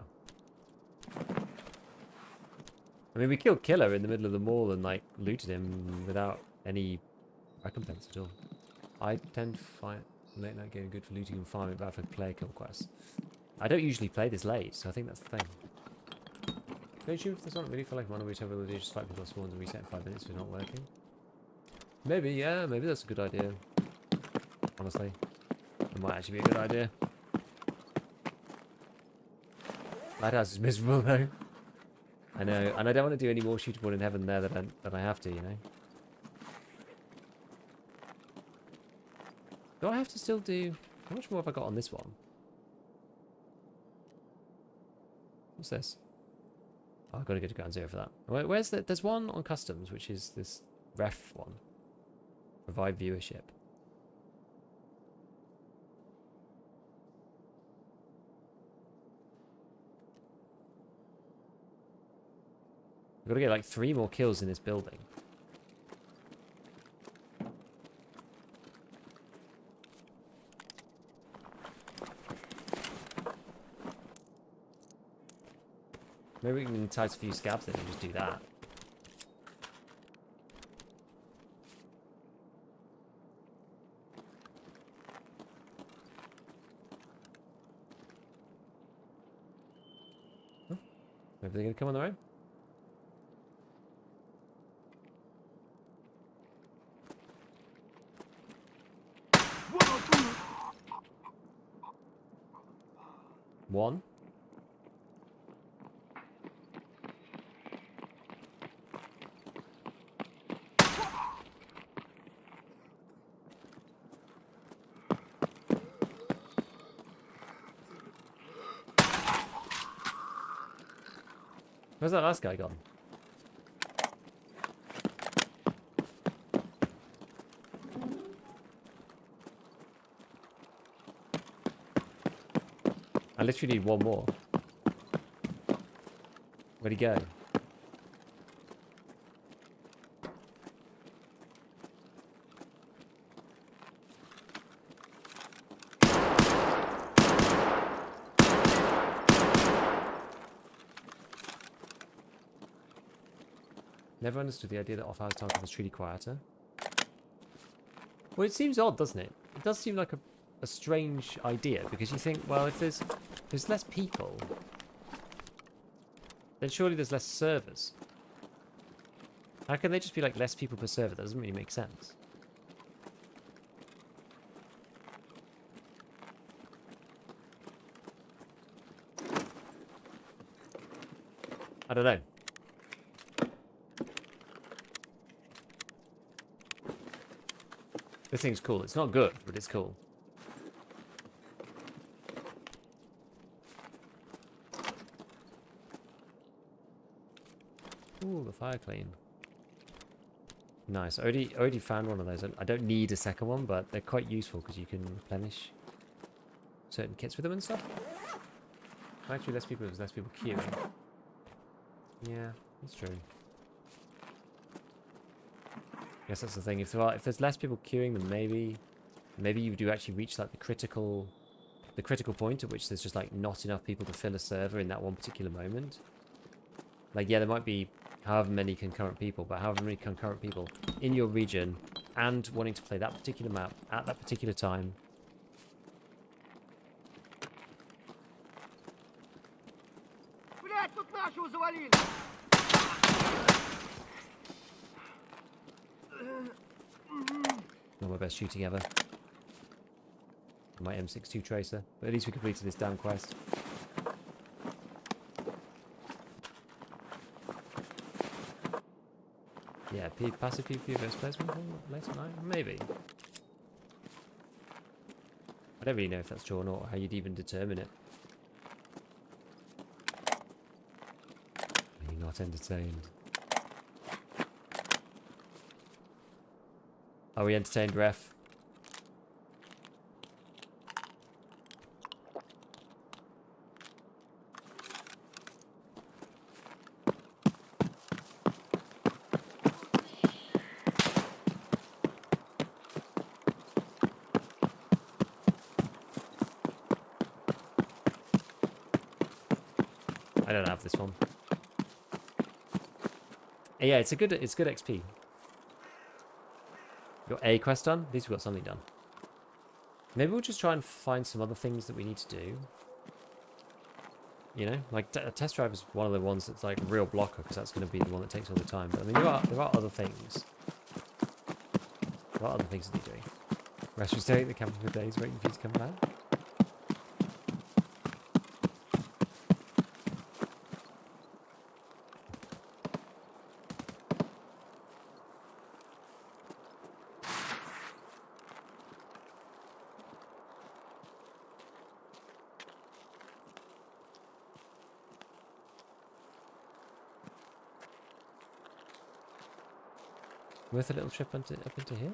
S1: I mean, we killed Killer in the middle of the mall and, like, looted him without any recompense at all. I tend to find late night game good for looting and farming, bad for player kill quests. I don't usually play this late, so I think that's the thing. Don't you, if there's not really feel like one of whichever will do just fight people spawns and reset in 5 minutes if it's not working? Maybe, yeah, maybe that's a good idea. Honestly. It might actually be a good idea. Lighthouse is miserable though. I know, and I don't want to do any more shootable in heaven there than I have to, you know. Do I have to still do? How much more have I got on this one? What's this? Oh, I've got to go to ground zero for that. Where's the? There's one on customs, which is this ref one. Provide viewership. We've got to get like 3 more kills in this building. Maybe we can entice a few scabs then and just do that. Oh, maybe they're going to come on the road? One. Where's that last guy gone? I literally need 1 more. Where'd he go? Never understood the idea that off-hours Tarkov was truly quieter. Well, it seems odd, doesn't it? It does seem like a strange idea, because you think, well, if there's less people, then surely there's less servers. How can they just be like less people per server? That doesn't really make sense. I don't know. This thing's cool. It's not good, but it's cool. Ooh, the fire clean. Nice. I already found one of those. I don't need a second one, but they're quite useful because you can replenish certain kits with them and stuff. Actually, less people queuing. Yeah, that's true. Guess that's the thing. If there's less people queuing, then maybe you do actually reach like the critical point at which there's just like not enough people to fill a server in that one particular moment. Like, yeah, there might be however many concurrent people, but however many concurrent people in your region and wanting to play that particular map at that particular time.
S6: Блять, тут нашего завалили!
S1: Not my best shooting ever. My M62 tracer, but at least we completed this damn quest. Yeah, passive PvP versus placement later tonight? Maybe. I don't really know if that's true or not, or how you'd even determine it. Are you not entertained? Are we entertained, ref? I don't have this one. Yeah, it's good XP. Got a quest done? At least we got something done. Maybe we'll just try and find some other things that we need to do. You know, like a test drive is one of the ones that's like a real blocker because that's going to be the one that takes all the time. But I mean, there are other things. There are other things to be doing. Rest was staying at the camping for days waiting for you to come back. Worth a little trip up into here?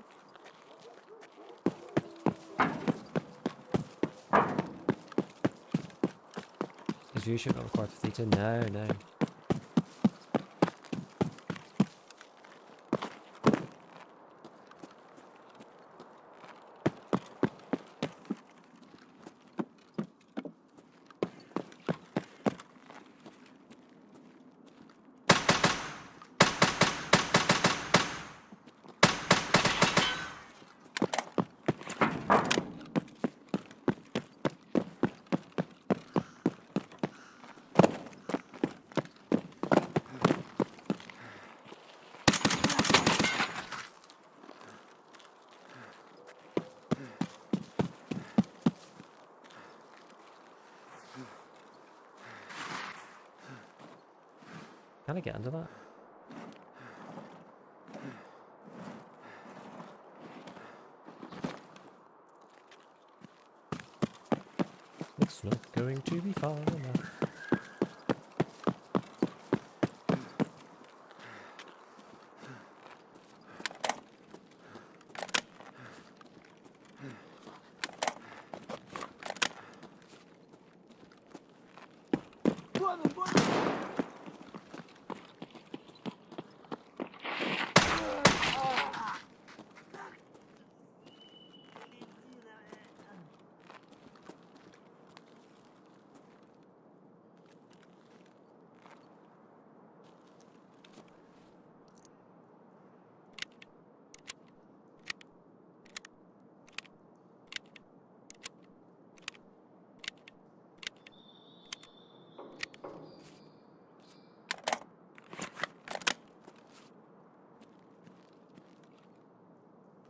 S1: Is viewership not required for theta? No. Can I get under that? It's not going to be far enough.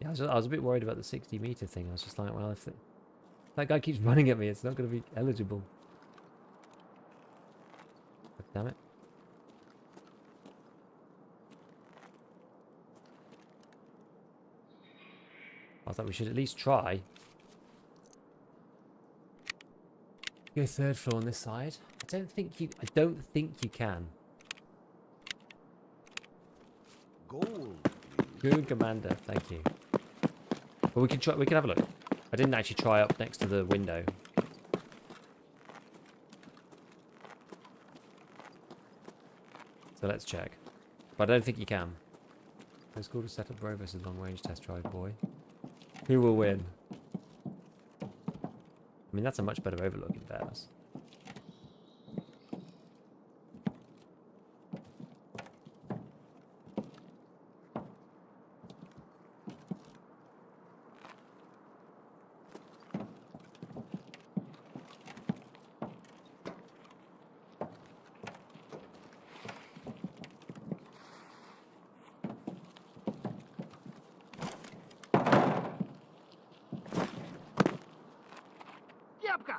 S1: Yeah, I was a bit worried about the 60-meter thing. I was just like, well, if that guy keeps running at me, it's not going to be eligible. God damn it. I thought we should at least try. Go third floor on this side. I don't think you can.
S2: Gold, please.
S1: Good, Commander. Thank you. But we can try. We can have a look. I didn't actually try up next to the window. So let's check. But I don't think you can. It's called a setup bro versus long range test drive, boy. Who will win? I mean, that's a much better overlook in fairness.
S6: Кепка!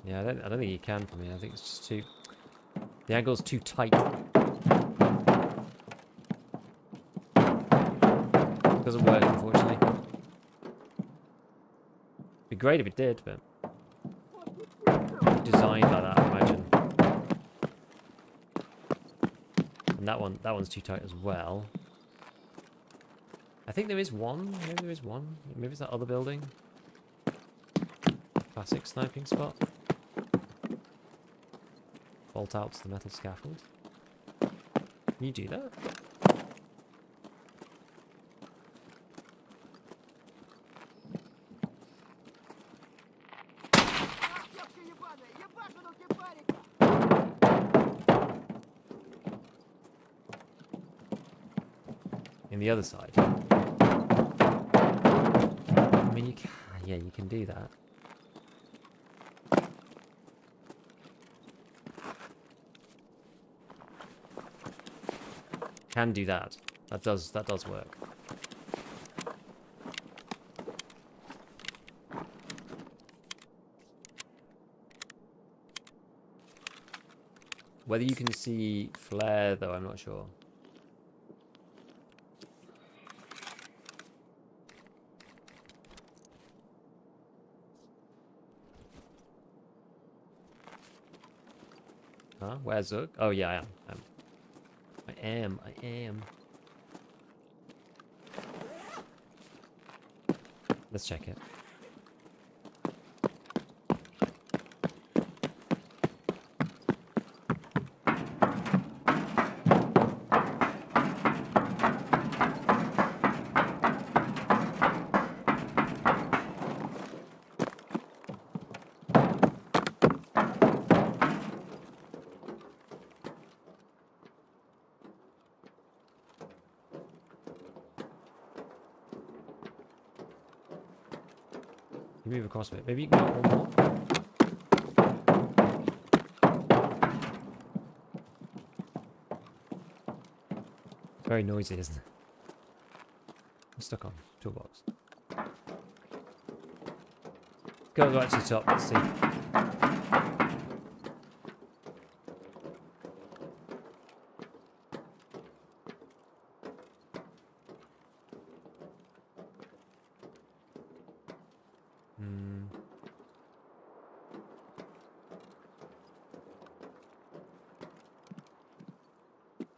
S1: Yeah, I don't think you can for me. I think it's just too... The angle's too tight. Doesn't work, unfortunately. Be great if it did, but... Designed like that, I imagine. And that one's too tight as well. I think there is one. Maybe there is one. Maybe it's that other building. Classic sniping spot. Bolt out to the metal scaffold. Can you do that?
S6: Кепка ебаная! Ебашу на кипарика!
S1: In the other side. I mean, you can. Yeah, you can do that. Can do that. That does work. Whether you can see flare, though, I'm not sure. Huh? Where's Zook? Oh, yeah, I am. I am. Let's check it. You move across a bit. Maybe you can go one more. It's very noisy, isn't it? I'm stuck on toolbox. Go right to the top. Let's see.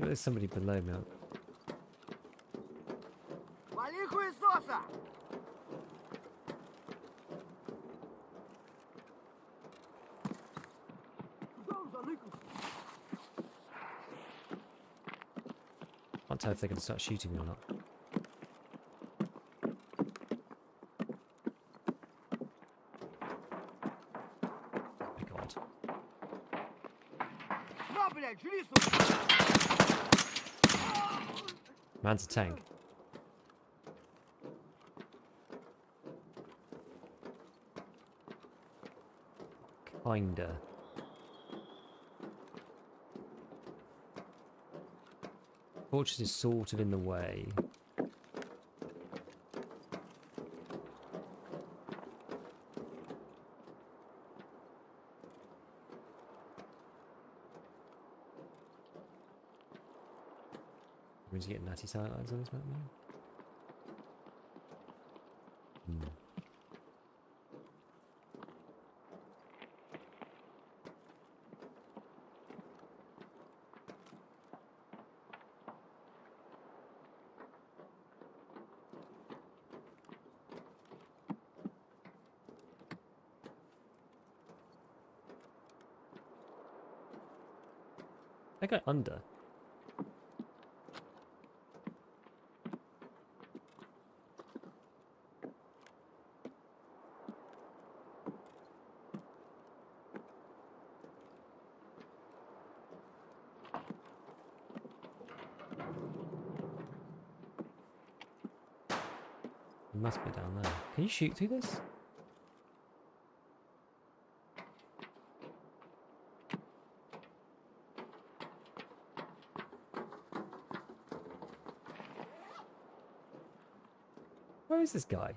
S1: There's somebody below me.
S6: Вали хуесоса! Куда он заныкался?
S1: Can't tell if they're going to start shooting me or not. Oh my god.
S6: На, блядь, жри, сука!
S1: Man's a tank. Kinda. Fortress is sort of in the way. Means you get natty sightlines on this map now. That guy under. He must be down there. Can you shoot through this? Where is this guy?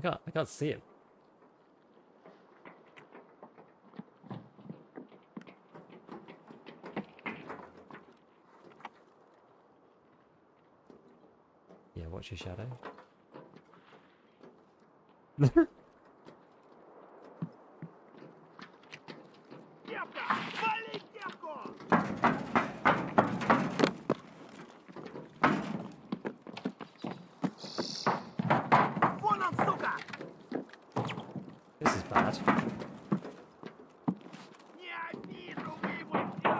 S1: I can't see him. Yeah, watch your shadow.
S6: Девка! Вали девку! Вон он, сука!
S1: This is bad.
S6: Не обижу вы его всё!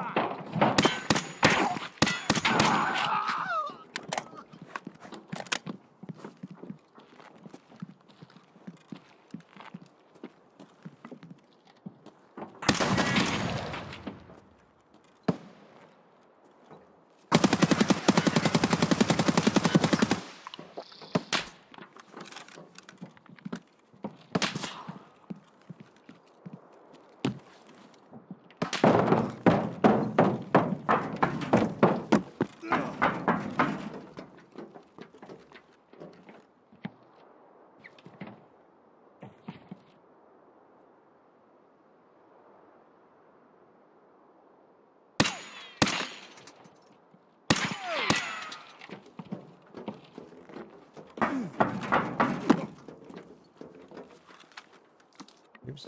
S1: Oops.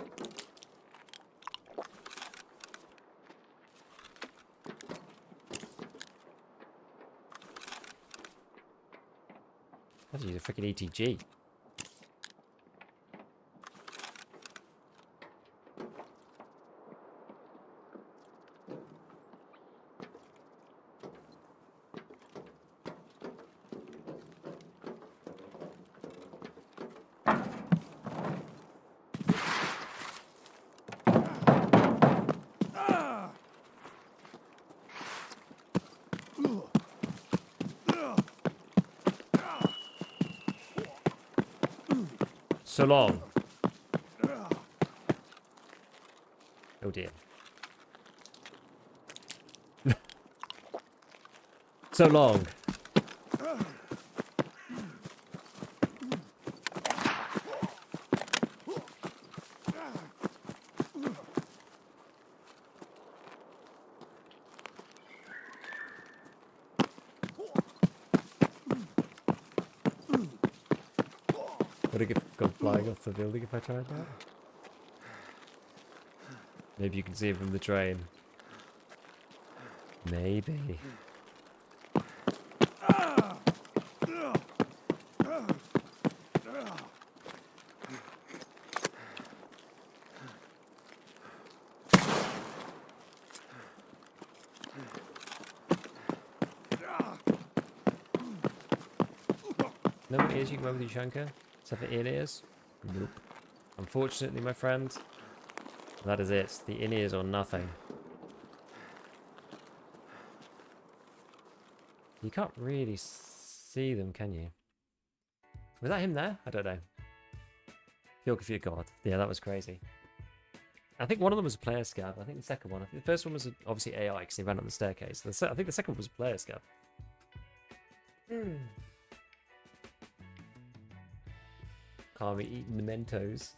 S1: I had to use a freaking ETG. So long. Oh dear. So long. Would it get gone flying off the building if I tried that? Maybe you can see it from the train. Maybe. No more ears you can wear with your Shanka? Except for ear ears? Nope. Unfortunately, my friend, That is it. The in-ears or nothing. You can't really see them, can you? Was that him there? I don't know. Feel confused. God. Yeah, that was crazy. I think one of them was a player scav. I think the second one. I think the first one was obviously AI because he ran up the staircase. I think the second one was a player scav. Can't be eating the Mentos.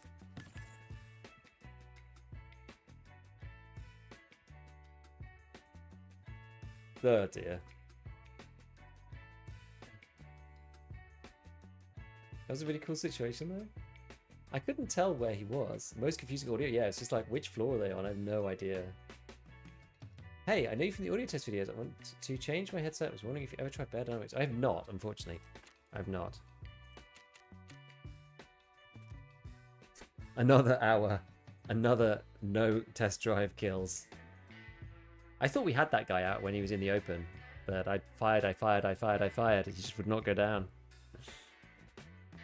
S1: Oh dear. That was a really cool situation though. I couldn't tell where he was. Most confusing audio. Yeah, it's just like, which floor are they on? I have no idea. Hey, I know you from the audio test videos. I want to change my headset. I was wondering if you ever tried Bear Dynamics. I have not, unfortunately. I have not. Another hour. Another no test drive kills. I thought we had that guy out when he was in the open. But I fired. He just would not go down.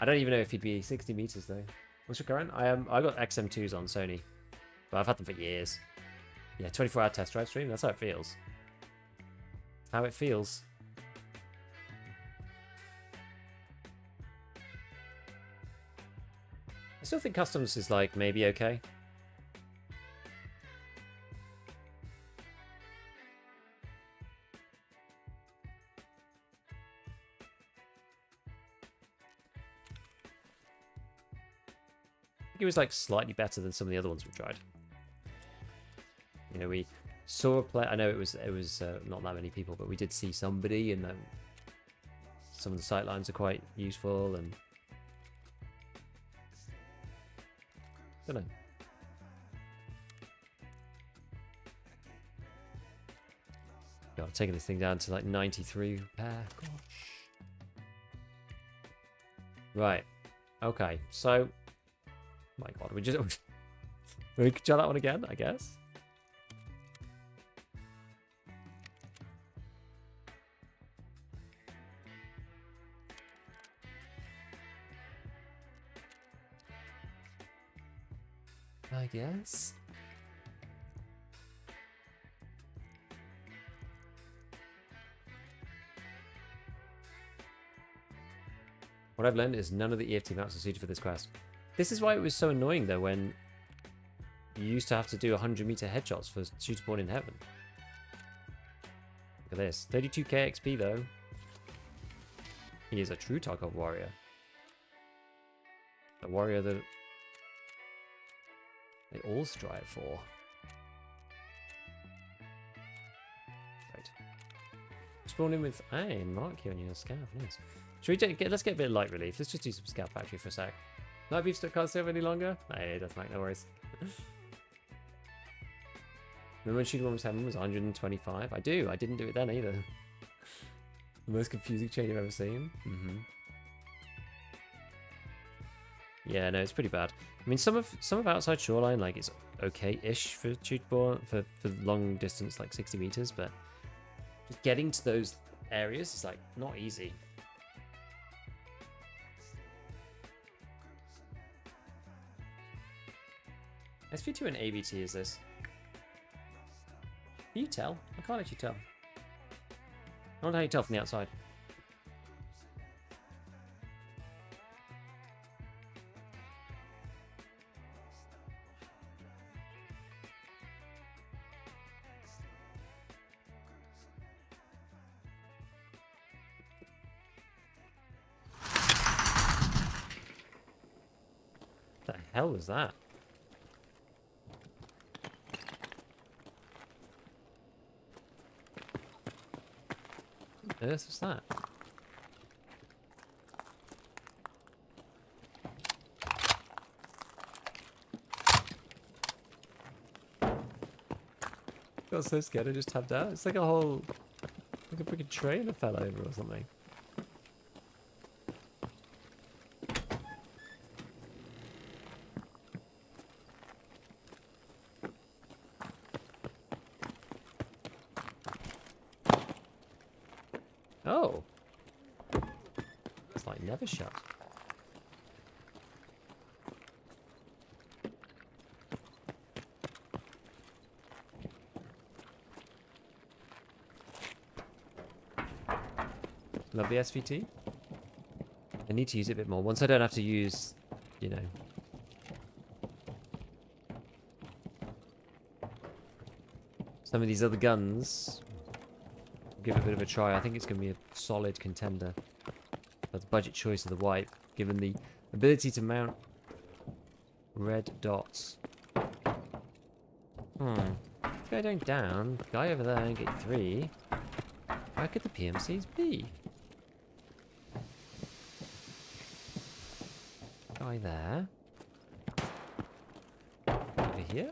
S1: I don't even know if he'd be 60 meters though. What's your current? I got XM2s on Sony, but I've had them for years. Yeah, 24-hour test drive stream. That's how it feels. How it feels. I still think customs is like maybe okay. It was like slightly better than some of the other ones we've tried. You know, we saw a play. I know it was not that many people, but we did see somebody, and some of the sight lines are quite useful. And don't know. God, taking this thing down to like 93 repair. Gosh. Right. Okay. So. My God, we could try that one again, I guess. I guess. What I've learned is none of the EFT maps are suited for this quest. This is why it was so annoying though when you used to have to do 100-meter headshots for Shooter Born in Heaven. Look at this. 32k XP though. He is a true Tarkov warrior. A warrior that they all strive for. Right. Spawn in with mark you on your scav. Nice. Should we let's get a bit of light relief. Let's just do some scav factory for a sec. Night beef still can't serve any longer? Hey, that's fine, no worries. Remember when Shooter 1 was 125? I do, I didn't do it then either. The most confusing change I've ever seen. Yeah, no, it's pretty bad. I mean, some of outside shoreline, like, it's okay-ish for Shooter Born, for long distance, like 60 meters, but just getting to those areas is, like, not easy. SV2 and ABT is this? Can you tell? I can't actually tell. I wonder how you tell from the outside. What the hell was that? What on earth was that? Got so scared I just tapped out. It's like a whole, like a freaking trailer fell over or something. Oh, it's like never shut. Love the SVT. I need to use it a bit more. Once I don't have to use, you know... some of these other guns. Give it a bit of a try. I think it's going to be a solid contender. But the budget choice of the wipe, given the ability to mount red dots. Guy going down. Guy over there and get 3. Where could the PMCs be? Guy there. Over here.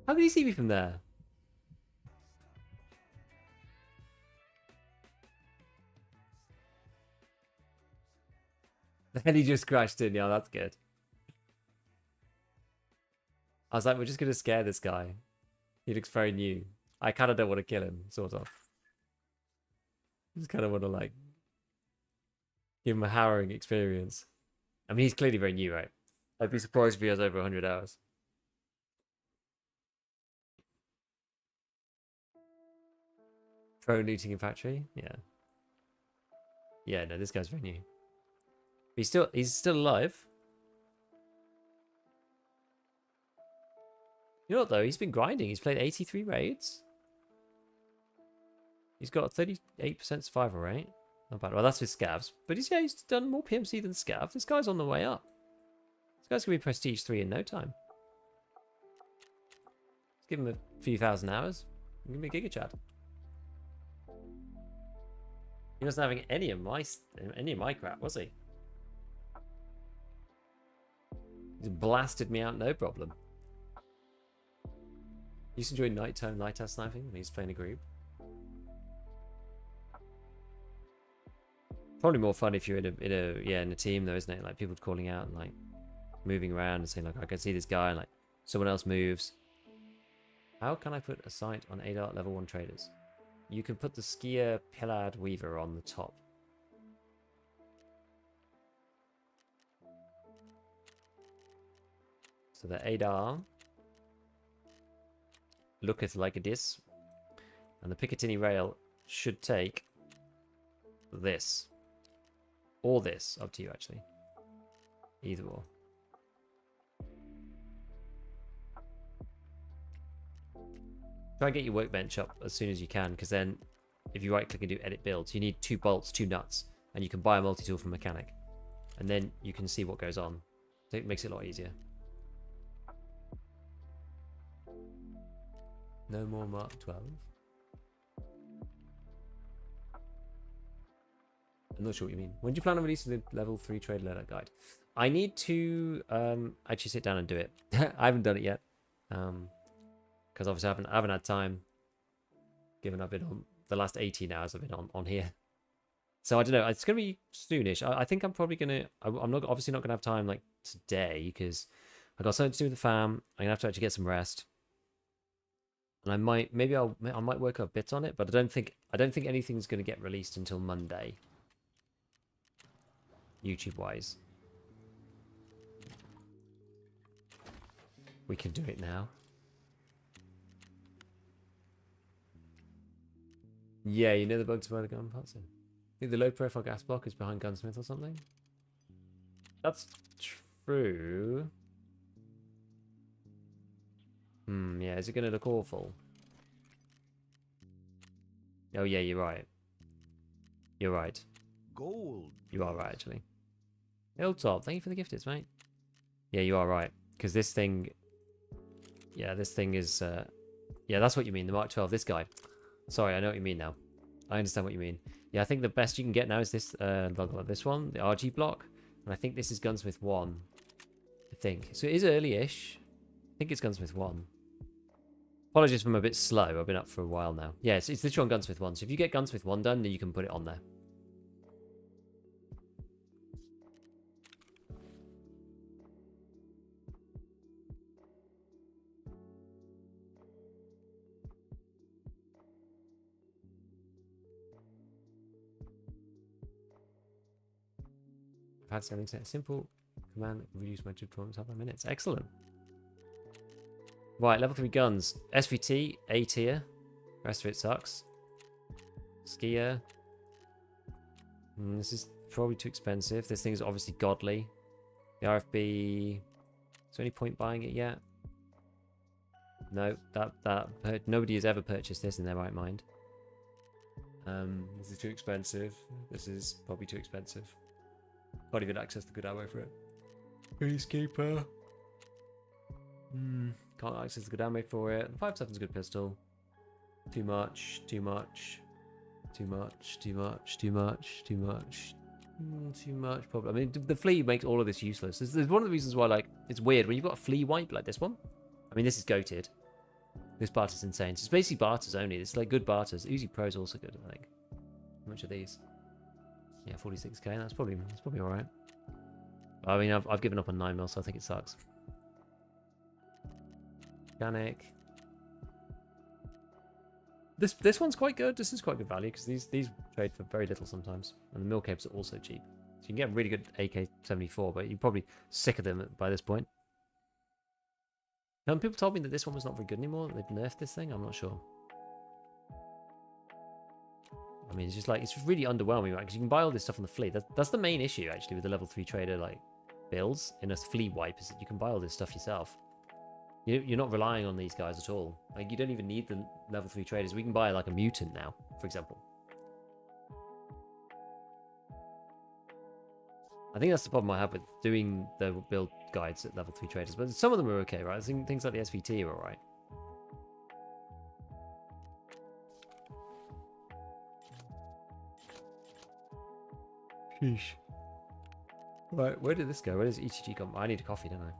S1: How can you see me from there? Then he just crashed in. Yeah, that's good. I was like, we're just going to scare this guy. He looks very new. I kind of don't want to kill him, sort of. Just kind of want to, like, give him a harrowing experience. I mean, he's clearly very new, right? I'd be surprised if he has over 100 hours. Drone looting in factory? Yeah. Yeah, no, this guy's very new. He's still alive. You know what though? He's been grinding. He's played 83 raids. He's got a 38% survival rate. Not bad. Well, that's with scavs. But he's done more PMC than scav. This guy's on the way up. This guy's gonna be prestige 3 in no time. Let's give him a few thousand hours. Give me a giga chat. He wasn't having any of my crap, was he? He just blasted me out, no problem. He used to enjoy nighttime light out sniping when he's playing a group. Probably more fun if you're in a team though, isn't it? Like people calling out and like moving around and saying like I can see this guy and like someone else moves. How can I put a sight on ADART level 1 traders? You can put the skier pillared weaver on the top. So the ADAR looketh like a this, and the Picatinny rail should take this. Or this, up to you actually. Either or. Try and get your workbench up as soon as you can, because then if you right click and do edit builds, you need 2 bolts, 2 nuts, and you can buy a multi-tool from mechanic. And then you can see what goes on. So it makes it a lot easier. No more Mark 12. I'm not sure what you mean. When do you plan on releasing the level 3 trade learner guide? I need to actually sit down and do it. I haven't done it yet. Because obviously I haven't had time, given I've been on the last 18 hours I've been on here. So I don't know. It's gonna be soonish. I think I'm probably gonna. I'm not obviously not gonna have time like today because I got something to do with the farm. I'm gonna have to actually get some rest, and I might work a bit on it, but I don't think anything's gonna get released until Monday, YouTube wise. We can do it now. Yeah, you know the bugs by the gun parts. I think the low profile gas block is behind Gunsmith or something. That's true. Yeah, is it going to look awful? Oh yeah, you're right. You're right.
S2: Gold.
S1: You are right, actually. Hilltop, thank you for the gifteds, mate. Yeah, you are right. Because this thing... Yeah, this thing is... Yeah, that's what you mean, the Mark 12, this guy. Sorry, I know what you mean now. I understand what you mean. Yeah, I think the best you can get now is this this one, the RG block. And I think this is Gunsmith 1. I think. So it is early-ish. I think it's Gunsmith 1. Apologies if I'm a bit slow. I've been up for a while now. Yeah, it's literally on Gunsmith 1. So if you get Gunsmith 1 done, then you can put it on there. I've had something set simple command reduce my deployment time by minutes. Excellent. Right, level 3 guns. SVT, A tier. Rest of it sucks. Skier. This is probably too expensive. This thing's obviously godly. The RFB. Is there any point buying it yet? No, nobody has ever purchased this in their right mind. This is too expensive. This is probably too expensive. Can't even access the good ammo for it. Peacekeeper. Can't access the good ammo for it. 5.7's a good pistol. Too much. Too much. Too much. Too much. Too much. Too much. Too much. Probably. I mean, the flea makes all of this useless. There's one of the reasons why, like, it's weird when you've got a flea wipe like this one. I mean, this is goated. This barter's insane. So it's basically barters only. It's like good barters. Uzi Pro's also good, I think. How much are these? Yeah, 46k. That's probably all right. I mean, I've given up on 9mm, so I think it sucks. Mechanic. This one's quite good. This is quite good value because these trade for very little sometimes, and the mill capes are also cheap. So you can get a really good AK-74, but you're probably sick of them by this point. People told me that this one was not very good anymore. They've nerfed this thing. I'm not sure. I mean, it's just like, it's really underwhelming, right? Because you can buy all this stuff on the flea. That's the main issue, actually, with the level 3 trader, like, builds in a flea wipe, is that you can buy all this stuff yourself. You're not relying on these guys at all. Like, you don't even need the level 3 traders. We can buy, like, a mutant now, for example. I think that's the problem I have with doing the build guides at level 3 traders. But some of them are okay, right? I think things like the SVT are alright. Sheesh. Right, where did this go? Where does ETG come? I need a coffee, don't I?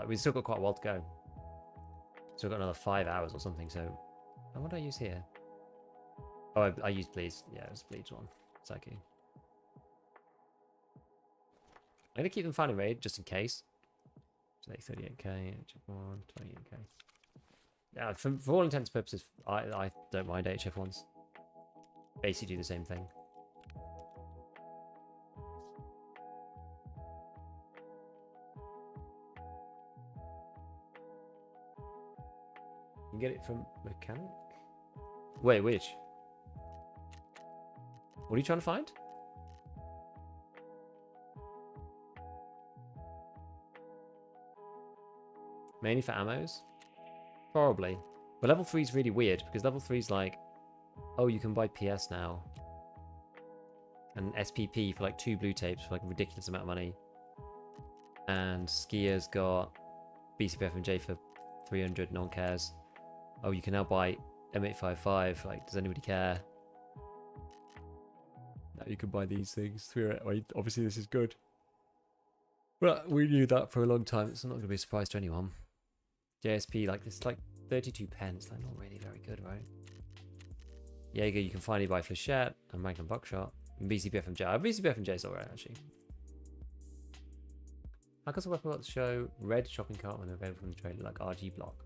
S1: We've still got quite a while to go. Still got another 5 hours or something, so... Oh, what do I use here? Oh, I used Bleeds. Yeah, it was Bleeds one. Psyche. I'm going to keep them finding raid, just in case. So like 38k, HF1, 28k. Yeah, for all intents and purposes, I don't mind HF1s. Basically do the same thing. You can get it from mechanic? Wait, which? What are you trying to find? Mainly for ammos? Probably. But level 3 is really weird because level 3 is like, oh, you can buy PS now. And SPP for like 2 blue tapes for like a ridiculous amount of money. And Skier's got BCPF&J for 300 non-cares. Oh, you can now buy M855. Like, does anybody care? Now you can buy these things. Obviously, this is good. But we knew that for a long time. It's not going to be a surprise to anyone. JSP, like, it's like 32 pence. Like, not really very good, right? Jaeger, you can finally buy Flechette and Magnum Buckshot. And BCPF&J. BCPF&J is alright, actually. How can a weapon about to show red shopping cart when they're available from the trailer, like RG block?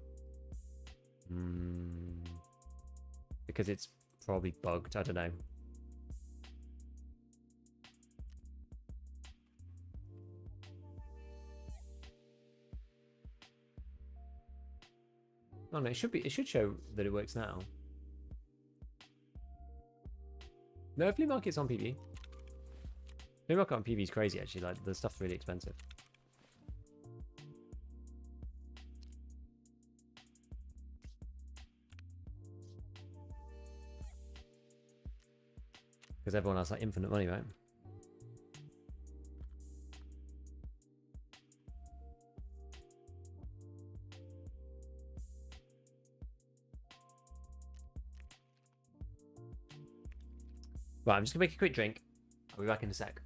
S1: Because it's probably bugged. I don't know. Oh no, it should show that it works now. No, flea market's on PV. Flea market on PV is crazy actually, like the stuff's really expensive. Because everyone has like infinite money, right? Right, I'm just gonna make a quick drink. I'll be back in a sec.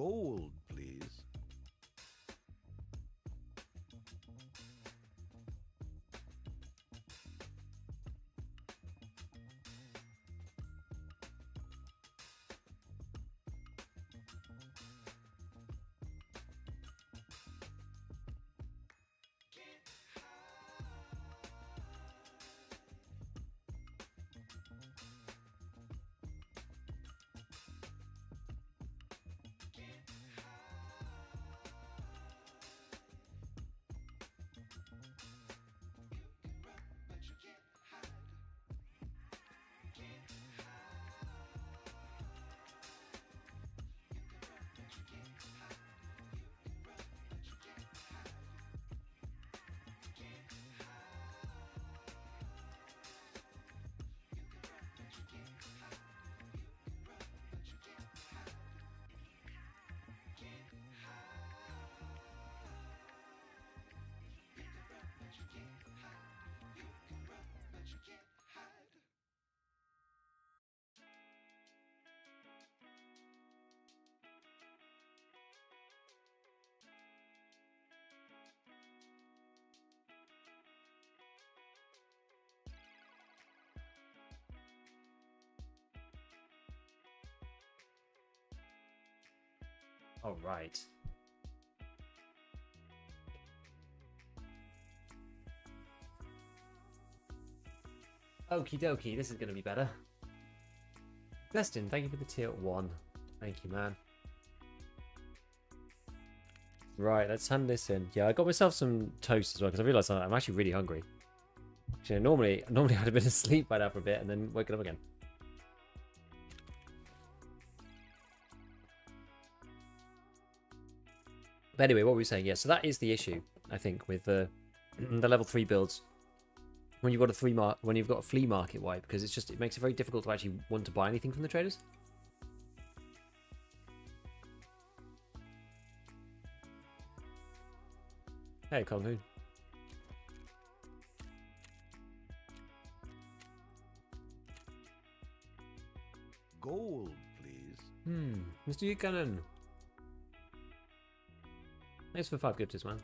S2: Gold, please.
S1: All right. Okie dokie, this is going to be better. Destin, thank you for the tier 1. Thank you, man. Right, let's hand this in. Yeah, I got myself some toast as well because I realised I'm actually really hungry. Actually, normally I'd have been asleep by now for a bit and then waking up again. But anyway, what were we saying? Yeah, so that is the issue, I think, with the level 3 builds. When you've got a flea market wipe, because it makes it very difficult to actually want to buy anything from the traders. Hey, Kong-Hoon.
S2: Gold, please.
S1: Mr. Buchanan. Thanks for 5 gifters, man.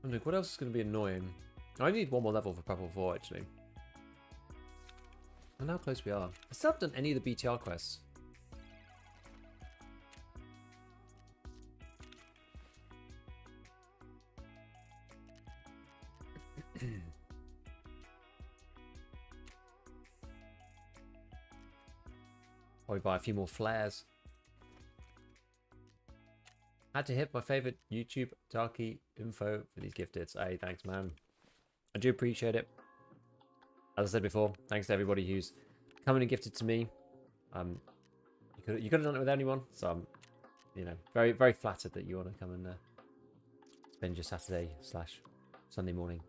S1: Look, what else is going to be annoying? I need one more level for Purple 4, actually. And how close we are. I still haven't done any of the BTR quests. Probably buy a few more flares. Had to hit my favorite YouTube Tarky info for these gifteds. Hey, thanks, man. I do appreciate it. As I said before, thanks to everybody who's come in and gifted to me. You could have done it with anyone, so I'm, you know, very, very flattered that you want to come and spend your Saturday/Sunday morning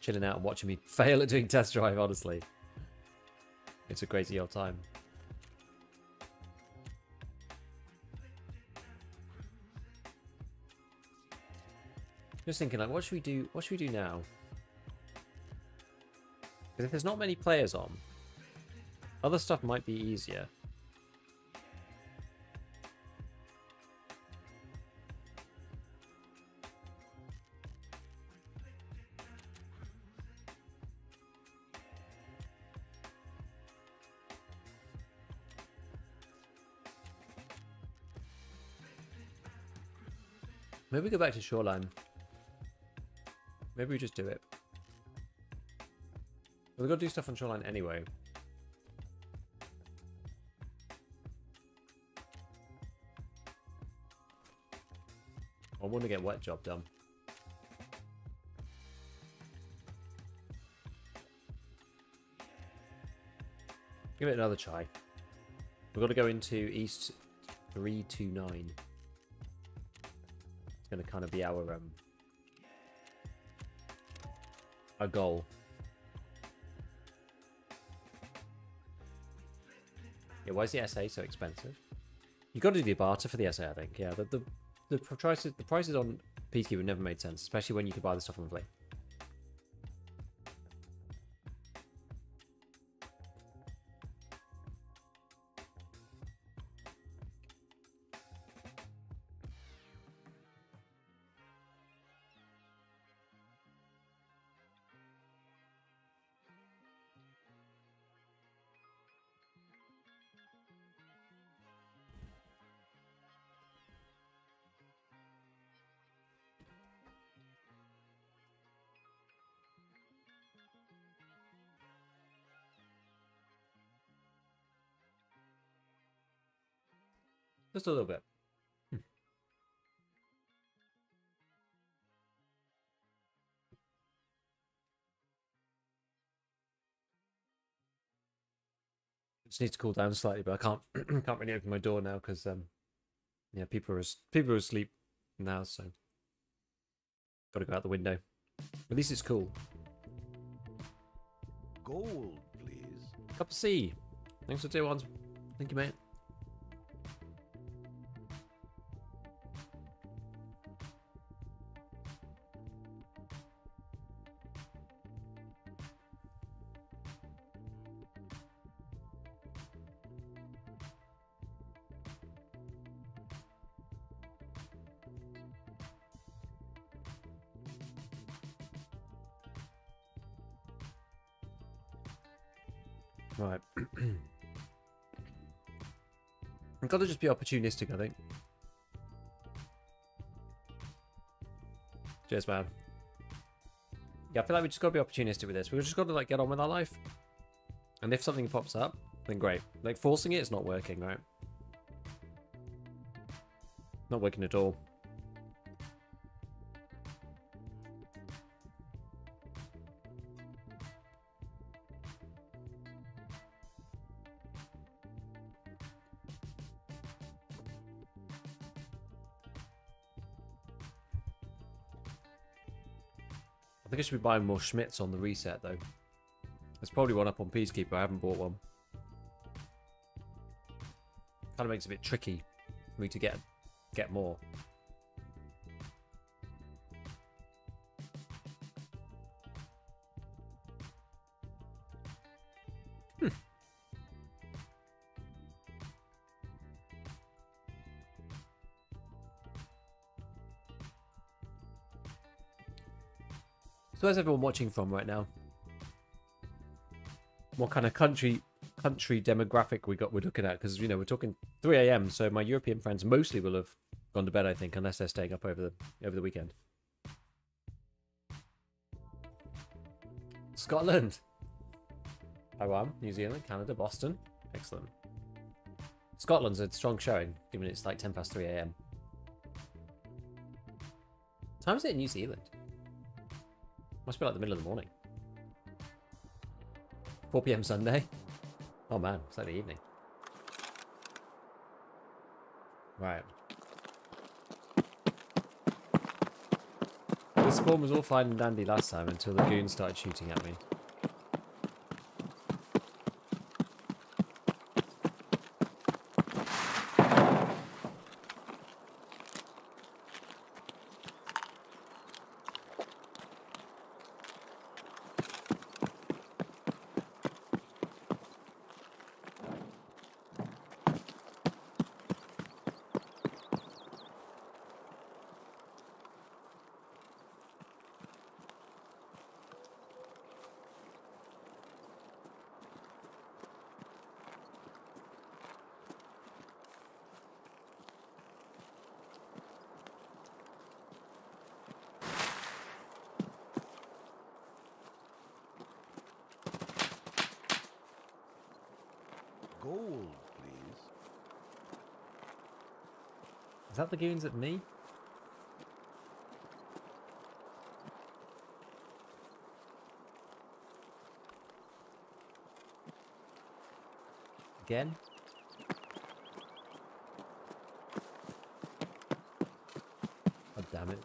S1: chilling out and watching me fail at doing test drive. Honestly, it's a crazy old time. Just thinking, like, what should we do? What should we do now? Because if there's not many players on, other stuff might be easier. Maybe we go back to shoreline. Maybe we just do it. We've got to do stuff on shoreline anyway. I want to get wet job done. Give it another try. We've got to go into East 329. It's going to kind of be our goal. Yeah, why is the SA so expensive? You got to do the barter for the SA, I think. Yeah, the prices on Peacekeeper never made sense, especially when you could buy the stuff on the fleet. Just a little bit. Just need to cool down slightly, but I can't can't really open my door now because yeah, people are asleep now, so got to go out the window. At least it's cool.
S2: Gold, please.
S1: Cup of C. Thanks for 2 ones. Thank you, mate. Right. I've got to just be opportunistic, I think. Cheers, man. Yeah, I feel like we just got to be opportunistic with this. We've just got to like get on with our life. And if something pops up, then great. Like forcing it is not working, right? Not working at all. I think I should be buying more Schmitz on the reset, though. There's probably one up on Peacekeeper. I haven't bought one. Kind of makes it a bit tricky for me to get more. So where's everyone watching from right now? What kind of country demographic we're looking at? Because you know we're talking 3 a.m. So my European friends mostly will have gone to bed, I think, unless they're staying up over the weekend. Scotland, Taiwan, New Zealand, Canada, Boston. Excellent. Scotland's a strong showing, given it's like 3 a.m. What time is it in New Zealand? Must be like the middle of the morning. 4 p.m. Sunday. Oh man, it's like the evening. Right. The spawn was all fine and dandy last time until the goons started shooting at me.
S2: Gold, please.
S1: Is that the goons at me? Again? Oh, damn it.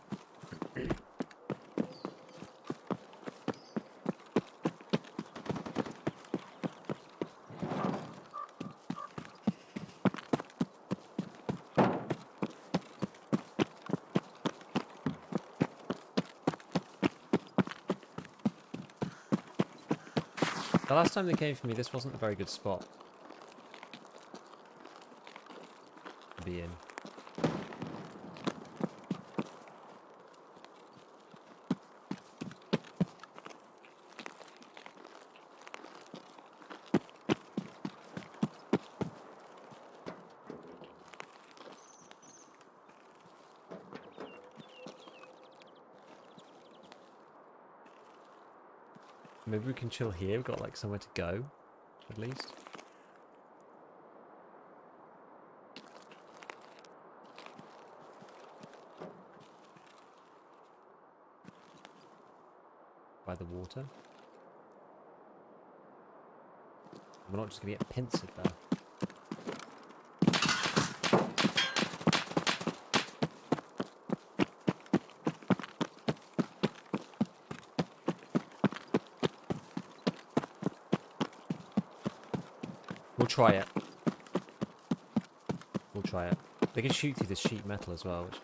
S1: The last time they came for me, this wasn't a very good spot to be in. Maybe we can chill here. We've got like somewhere to go, at least. By the water. We're not just gonna get pincered there. We'll try it. We'll try it. They can shoot through this sheet metal as well, which...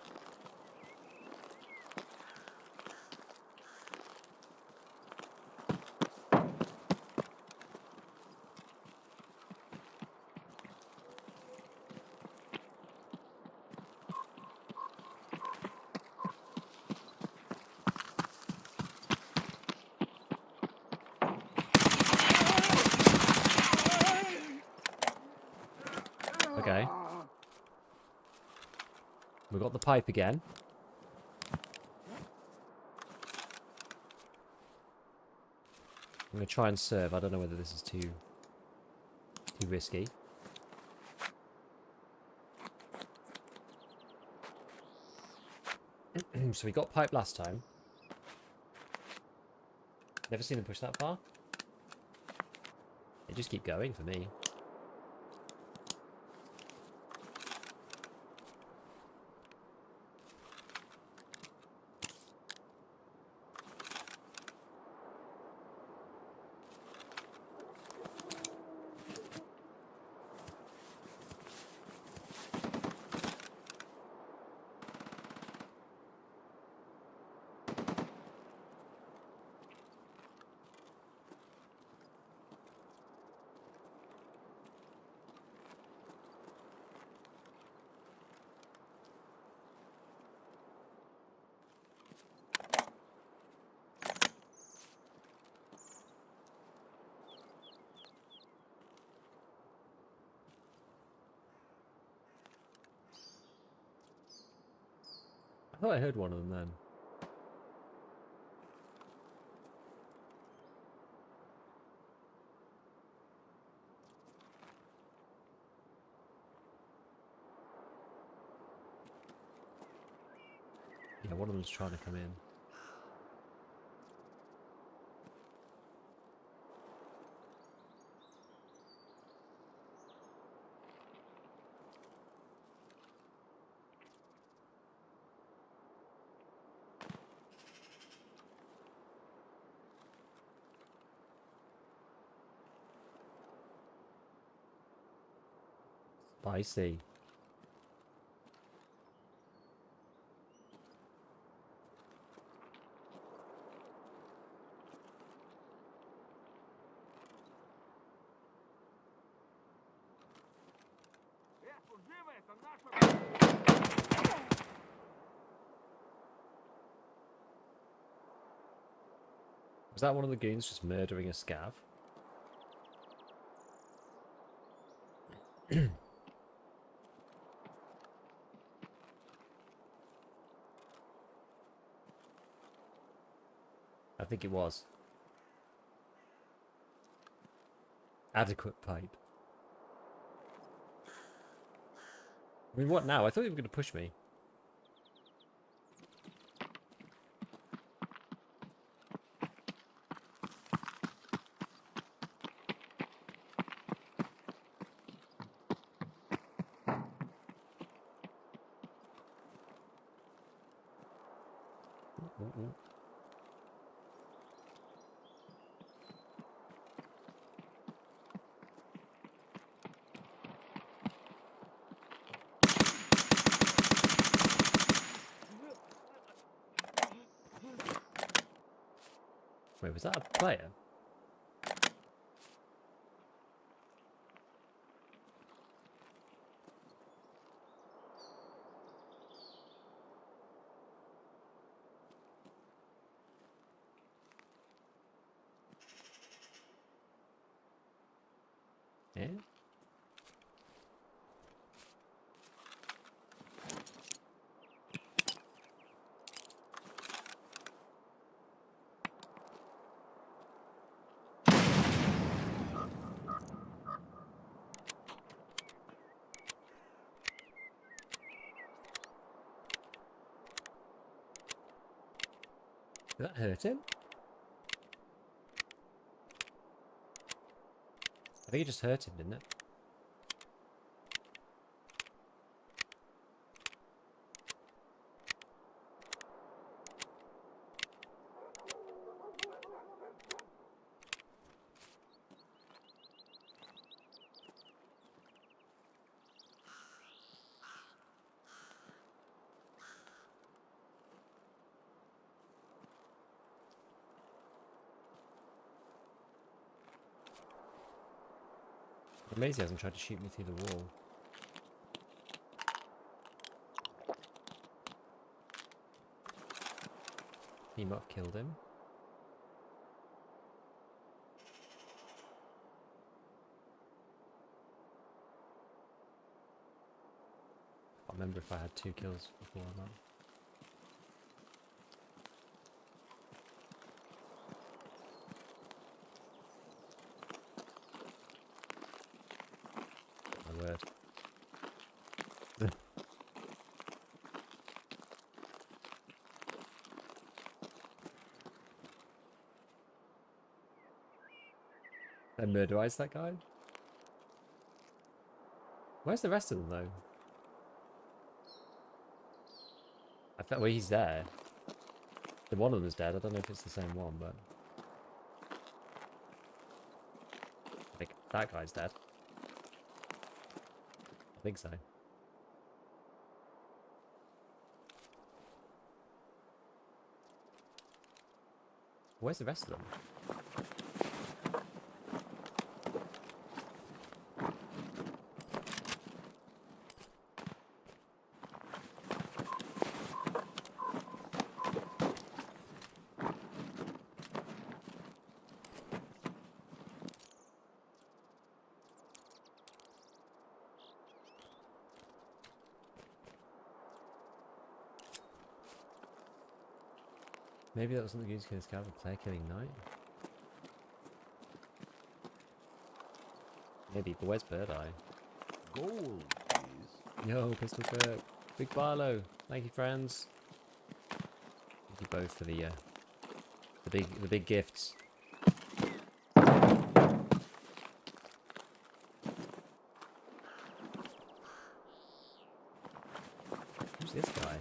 S1: Okay. We got the pipe again. I'm gonna try and serve. I don't know whether this is too risky. So we got pipe last time. Never seen them push that far. They just keep going for me. I thought I heard one of them then. Yeah, one of them's trying to come in. Spicy.
S6: Служивый, это наша...
S1: Was that one of the goons just murdering a scav? I think it was. Adequate pipe. I mean, what now? I thought you were going to push me. Wait, was that a player? Yeah. Did that hurt him? I think it just hurt him, didn't it? I'm amazed he hasn't tried to shoot me through the wall. He might have killed him. I can't remember if I had 2 kills before or not. My word. I murderized that guy? Where's the rest of them though? I felt well, he's there. The one of them is dead. I don't know if it's the same one, but I think that guy's dead. I think so. Where's the rest of them? Maybe that wasn't the goons killing scout, the player killing knight. Maybe, but where's Bird Eye?
S2: Gold, please.
S1: Yo, Pistol Kirk. Big Barlow. Thank you, friends. Thank you both for the big gifts. Who's this guy?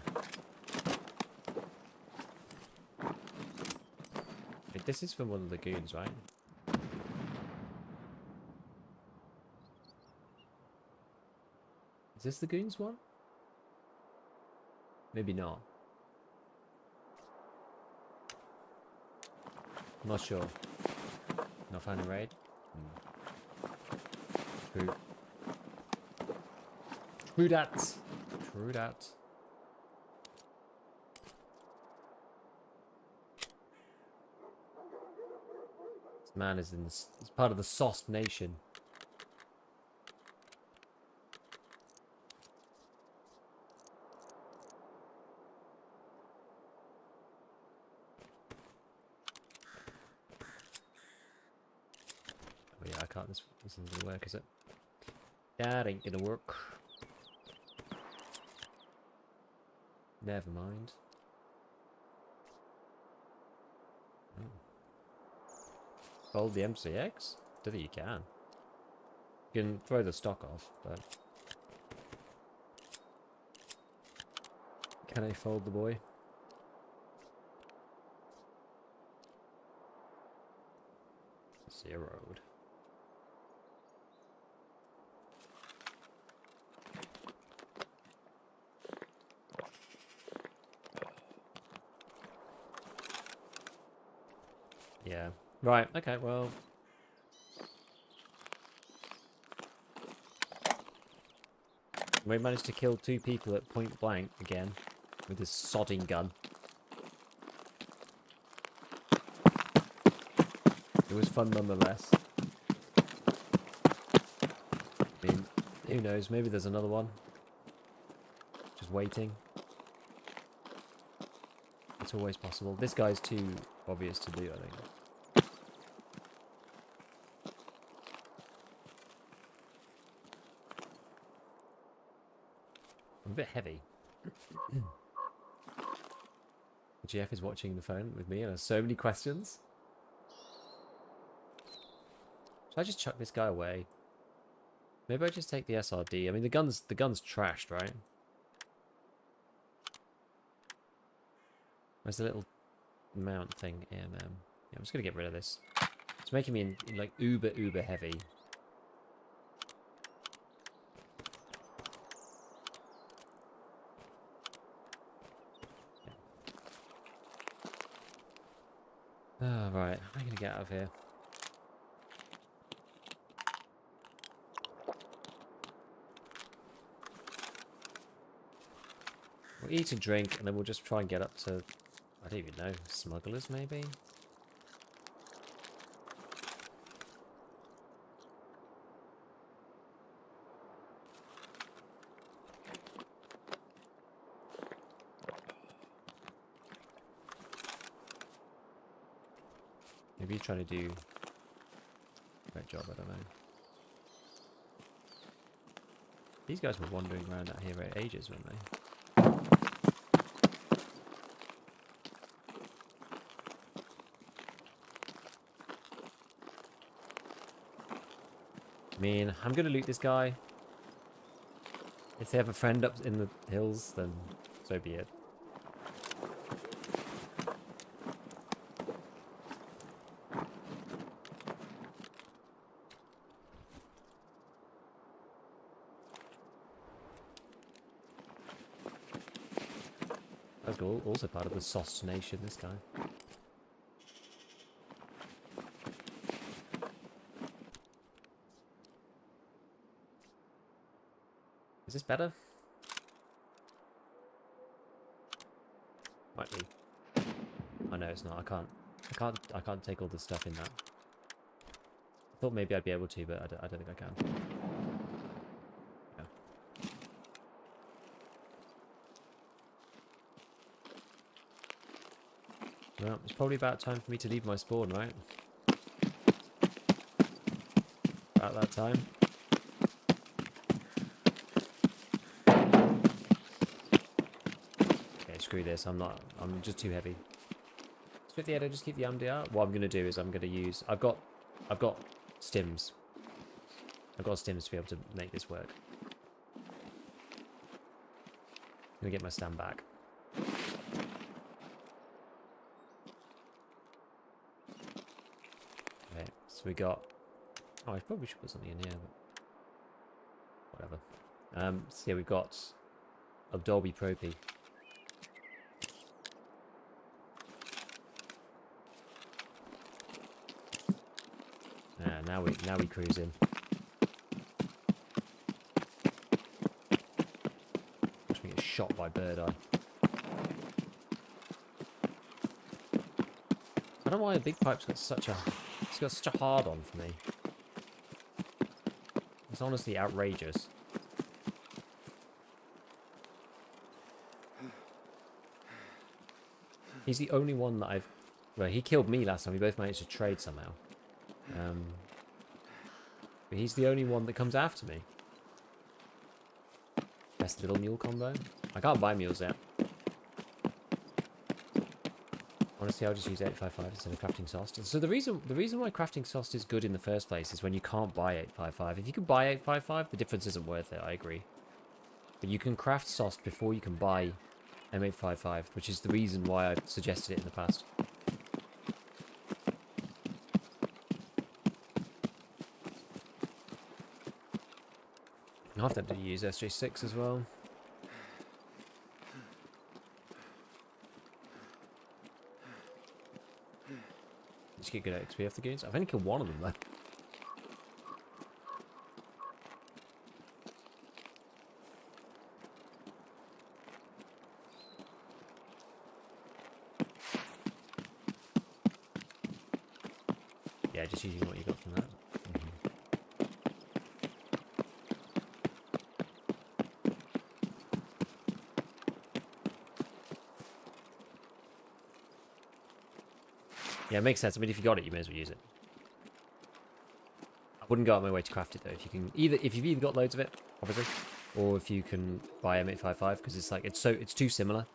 S1: Wait, this is from one of the goons, right? Is this the goons one? Maybe not. I'm not sure. Not find a raid? True. True that. True that. This man is in this. He's part of the Sauce Nation. Oh yeah, I can't. This isn't gonna work, is it? That ain't gonna work. Never mind. Oh. Fold the MCX? Don't think you can. You can throw the stock off, but can I fold the boy? Zeroed. Yeah. Right, okay, well. We managed to kill 2 people at point blank again with this sodding gun. It was fun nonetheless. Who knows? Maybe there's another one. Just waiting. It's always possible. This guy's too obvious to do, I think. I'm a bit heavy. GF is watching the phone with me and has so many questions. Should I just chuck this guy away? Maybe I just take the SRD. I mean, the gun's trashed, right? Where's the little mount thing? Yeah, I'm just gonna get rid of this. It's making me like uber heavy. Oh, right. How am I gonna get out of here? We'll eat and drink, and then we'll just try and get up to, I don't even know, smugglers maybe? Maybe you're trying to do a great job, I don't know. These guys were wandering around out here for ages, weren't they? I mean, I'm gonna loot this guy. If they have a friend up in the hills, then so be it. That's also part of the Sauce Nation, this guy. Is this better? Might be. Oh no, it's not. I can't take all the stuff in that. I thought maybe I'd be able to, but I don't think I can. Yeah. Well, it's probably about time for me to leave my spawn, right? About that time. Screw this, I'm just too heavy. Split the header, just keep the MDR. What I'm gonna do is I'm gonna use I've got stims. I've got stims to be able to make this work. I'm gonna get my stand back. Okay, so we got I probably should put something in here, but whatever. So yeah, we've got a Dolby Pro-P. Now we cruise in. Watch me get shot by Bird Eye. I don't know why a big pipe's got such a hard on for me. It's honestly outrageous. He's the only one that well, he killed me last time. We both managed to trade somehow. But he's the only one that comes after me. Best little mule combo. I can't buy mules yet. Honestly, I'll just use 855 instead of crafting sauce. So the reason why crafting sauce is good in the first place is when you can't buy 855. If you can buy 855, the difference isn't worth it. I agree. But you can craft sauce before you can buy M855, which is the reason why I've suggested it in the past. I'll have to use SJ6 as well. Just get good at XP off the goons. I've only killed one of them though. Yeah, just using what you got from that. Yeah, it makes sense. I mean, if you got it, you may as well use it. I wouldn't go out of my way to craft it though. If you can if you've either got loads of it, obviously, or if you can buy M855 because it's like it's too similar.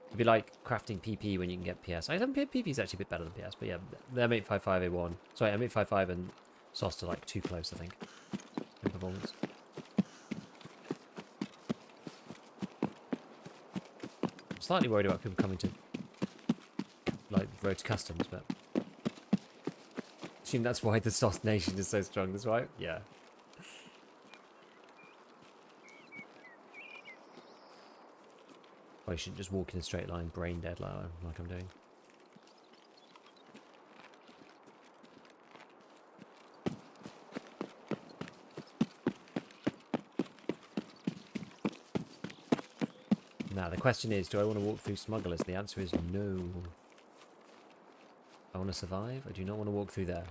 S1: It'd be like crafting PP when you can get PS. I think PP is actually a bit better than PS, but yeah, the M855A1. Sorry, M855 and SOS are like too close, I think, in performance. I'm slightly worried about people coming to like Road to Customs, but I assume that's why the SOS Nation is so strong. That's right. Yeah. I shouldn't just walk in a straight line, brain dead like I'm doing. Now, the question is, do I want to walk through smugglers? The answer is no. I want to survive. I do not want to walk through there.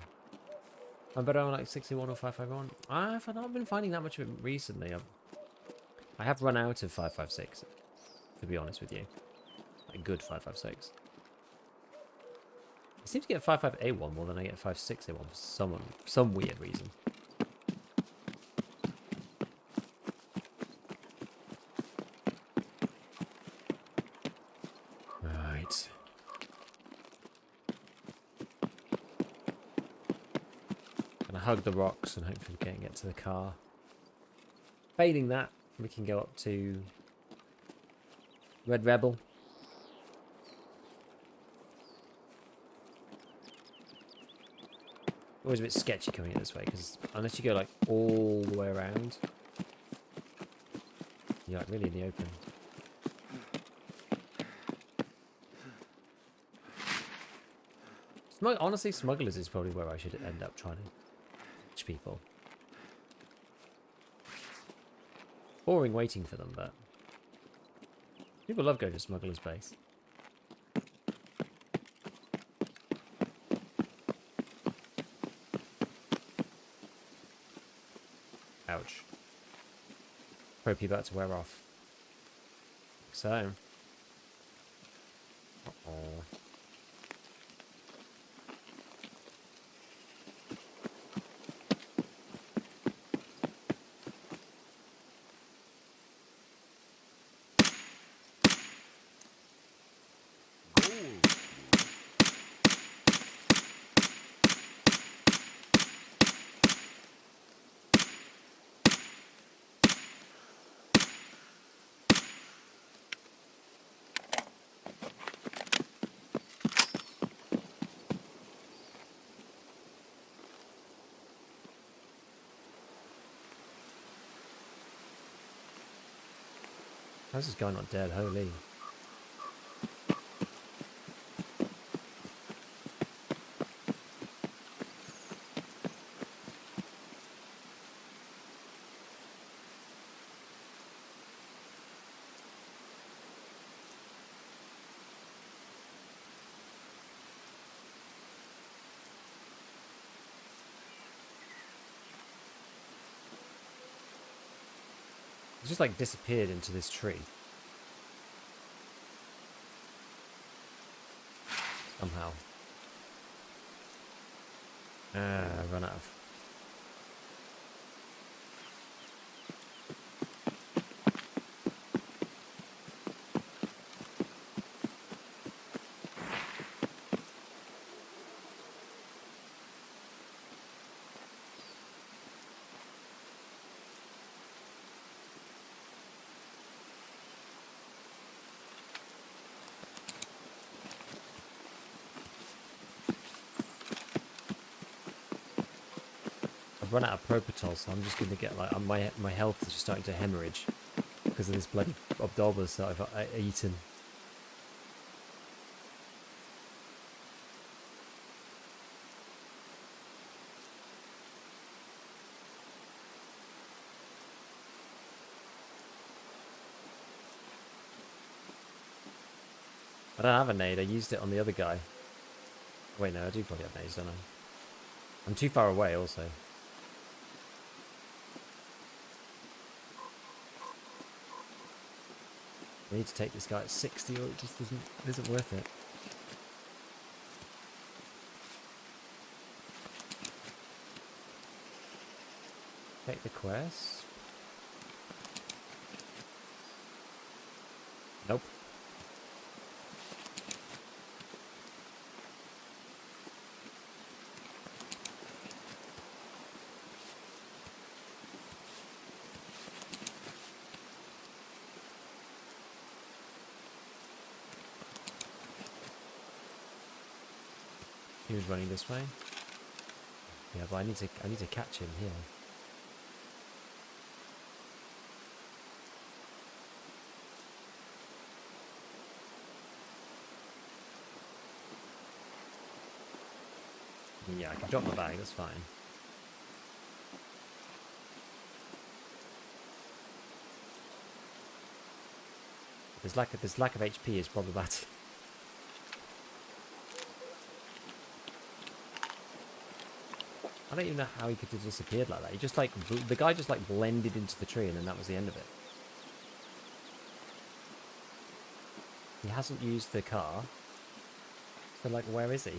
S1: I'm better on like 61 or 551. I've not been finding that much of it recently. I have run out of 556, to be honest with you. Like good 556. I seem to get 55A1 more than I get 56A1 for some weird reason. Right. Gonna hug the rocks and hopefully get to the car. Failing that, we can go up to Red Rebel. Always a bit sketchy coming in this way because unless you go like all the way around, you're like really in the open. Honestly, smugglers is probably where I should end up trying to catch people. Boring waiting for them, but people love going to smugglers' base. Ouch. Probably about to wear off. So. Uh-oh. How's this guy not dead? Holy. It's just like disappeared into this tree. Somehow. I've run out of. I've run out of propitol, so I'm just going to get like my health is just starting to hemorrhage because of this bloody obdobas that I've eaten. I don't have a nade. I used it on the other guy. Wait, no, I do probably have nades, don't I? I'm too far away, also. I need to take this guy at 60 or it just isn't worth it. Take the quest. Nope. He was running this way. Yeah, but I need to catch him here. Yeah, I can drop my bag, that's fine. This lack of HP is problematic. I don't even know how he could have disappeared like that. He just like, the guy just like blended into the tree and then that was the end of it. He hasn't used the car. So like, where is he?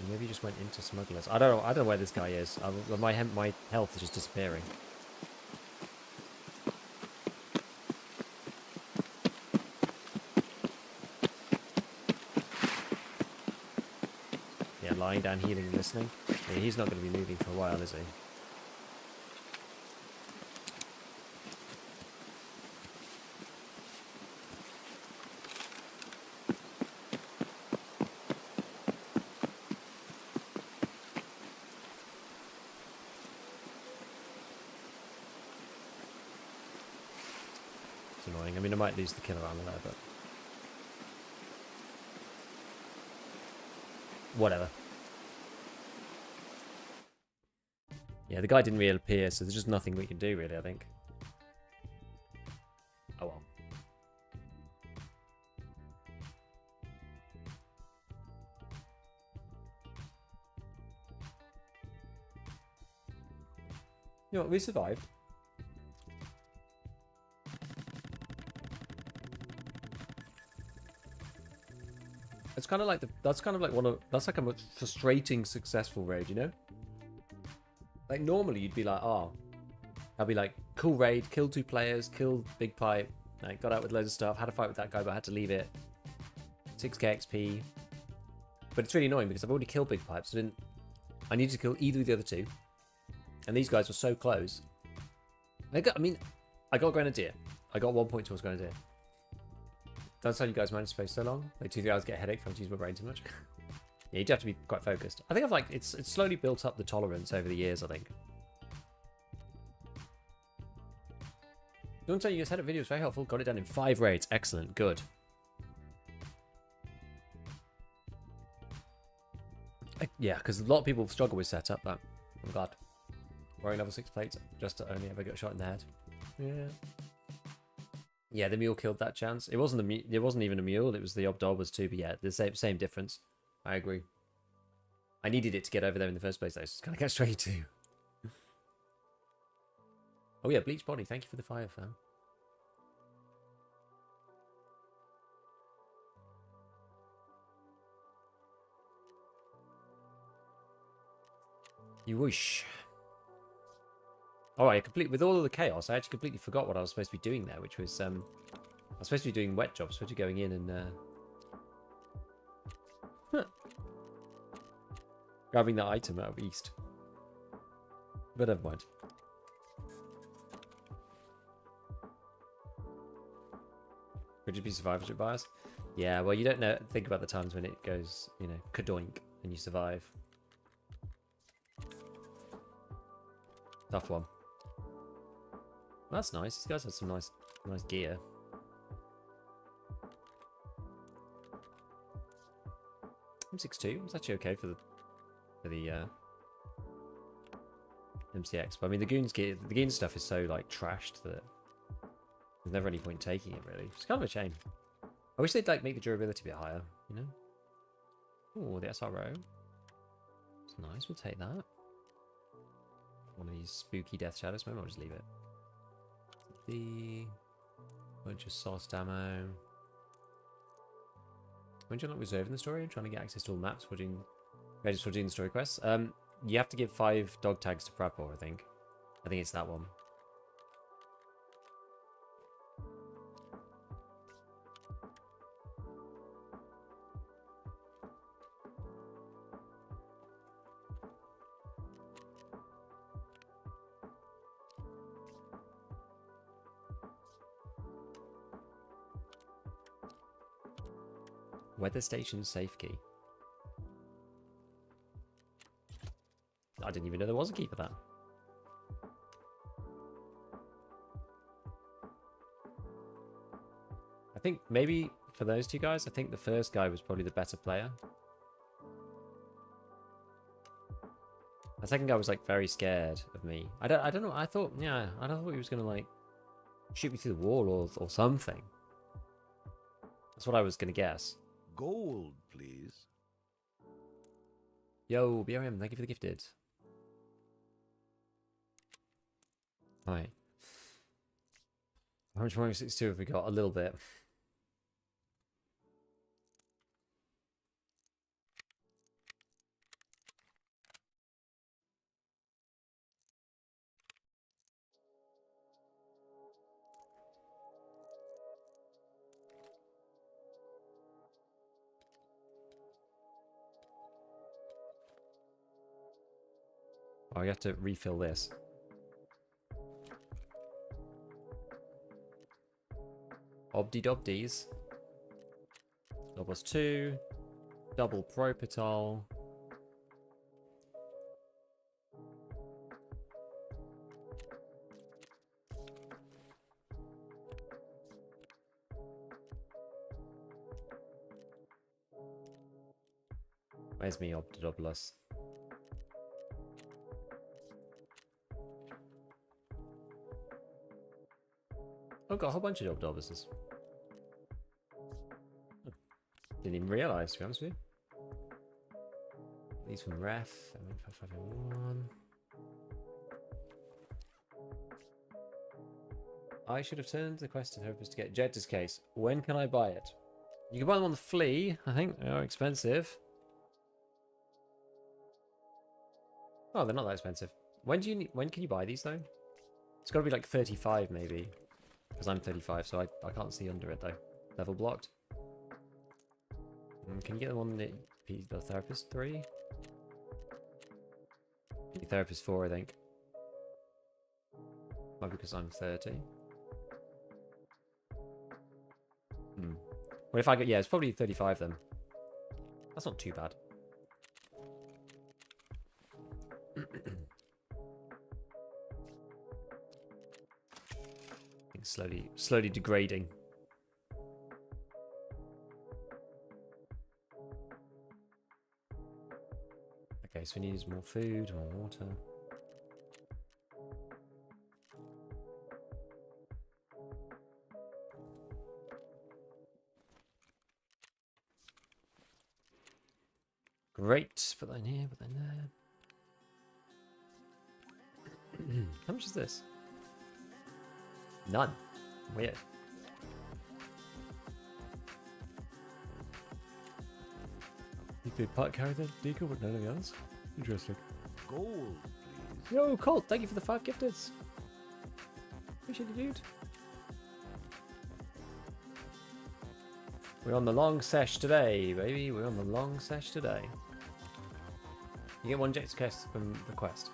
S1: Maybe he just went into smugglers. I don't know where this guy is. My health is just disappearing. Yeah, lying down, healing, and listening. Yeah, he's not going to be moving for a while, is he? Annoying. I mean, I might lose the killer armor there, but whatever. Yeah, the guy didn't really appear, so there's just nothing we can do, really, I think. Oh well. You know what, we survived. It's kind of like that's kind of like that's like a frustrating successful raid, you know? Like normally you'd be like, oh, I'll be like, cool raid, killed 2 players, killed big pipe, like got out with loads of stuff, had a fight with that guy but I had to leave it. 6k XP. But it's really annoying because I've already killed big pipes, so I needed to kill either of the other 2. And these guys were so close. I got Grenadier. I got 1 point towards Grenadier. That's how you guys manage to play so long. Like 2-3 hours, get a headache from using my brain too much. Yeah, you'd have to be quite focused. I think I've like it's slowly built up the tolerance over the years, I think. Don't tell you guys had a video, it's very helpful. Got it done in 5 raids. Excellent, good. Yeah, because a lot of people struggle with setup, but I'm glad. Wearing level 6 plates just to only ever get shot in the head. Yeah. Yeah, the mule killed that chance. It wasn't even a mule. It was the Obdolbers too. But yeah, the same difference. I agree. I needed it to get over there in the first place. Though, so it's kind of catch 22. Oh yeah, Bleach Body. Thank you for the fire, fam. You wish. Alright, with all of the chaos, I actually completely forgot what I was supposed to be doing there, which was, I was supposed to be doing wet jobs, supposed to be going in and, grabbing that item out of East. But never mind. Could you be survivorship bias? Yeah, well, you don't know. Think about the times when it goes, you know, kadoink, and you survive. Tough one. That's nice. These guys have some nice gear. M62 was actually okay for the MCX, but I mean the goons gear, the goon stuff is so like trashed that there's never any point taking it really. It's kind of a shame. I wish they'd like make the durability a bit higher, you know. Oh, the SRO. It's nice. We'll take that. One of these spooky death shadows. Maybe I'll just leave it. The bunch of sauced ammo. When you like reserving the story and trying to get access to all maps, we're doing Ready for doing the story quests? You have to give 5 dog tags to Prapor, I think. I think it's that one. Weather station safe key. I didn't even know there was a key for that. I think maybe for those two guys, I think the first guy was probably the better player. The second guy was like very scared of me. I don't know. I thought he was gonna like shoot me through the wall or something. That's what I was gonna guess.
S2: Gold, please.
S1: Yo, BRM, thank you for the gifted. Alright. How much more 62 have we got? A little bit. Oh, you have to refill this. Obdi-dobdies. Doubles 2. Double propitol. Where's me obdi-doblus? Oh, got a whole bunch of obdi-dobluses. Didn't even realise, to be honest with you. These from Ref, 5551. I should have turned the quest to Therapist to get Jector's case. When can I buy it? You can buy them on the flea, I think. They are expensive. Oh, they're not that expensive. When can you buy these though? It's got to be like 35 maybe. Because I'm 35, so I can't see under it though. Level blocked. Can you get them on the Therapist 3? The Therapist 4, I think. Might be because I'm 30. Well, if I get, yeah, it's probably 35 then. That's not too bad. I think slowly degrading. Okay, so we need more food, more water. Great, put that in here, put that in there. How much is this? None. Weird. You could part carry the decal, but nothing else. Interesting.
S2: Gold, please.
S1: Yo, Colt, thank you for the 5 gifteds. Appreciate it, dude. We're on the long sesh today, baby. We're on the long sesh today. You get 1 Jector's case from the quest.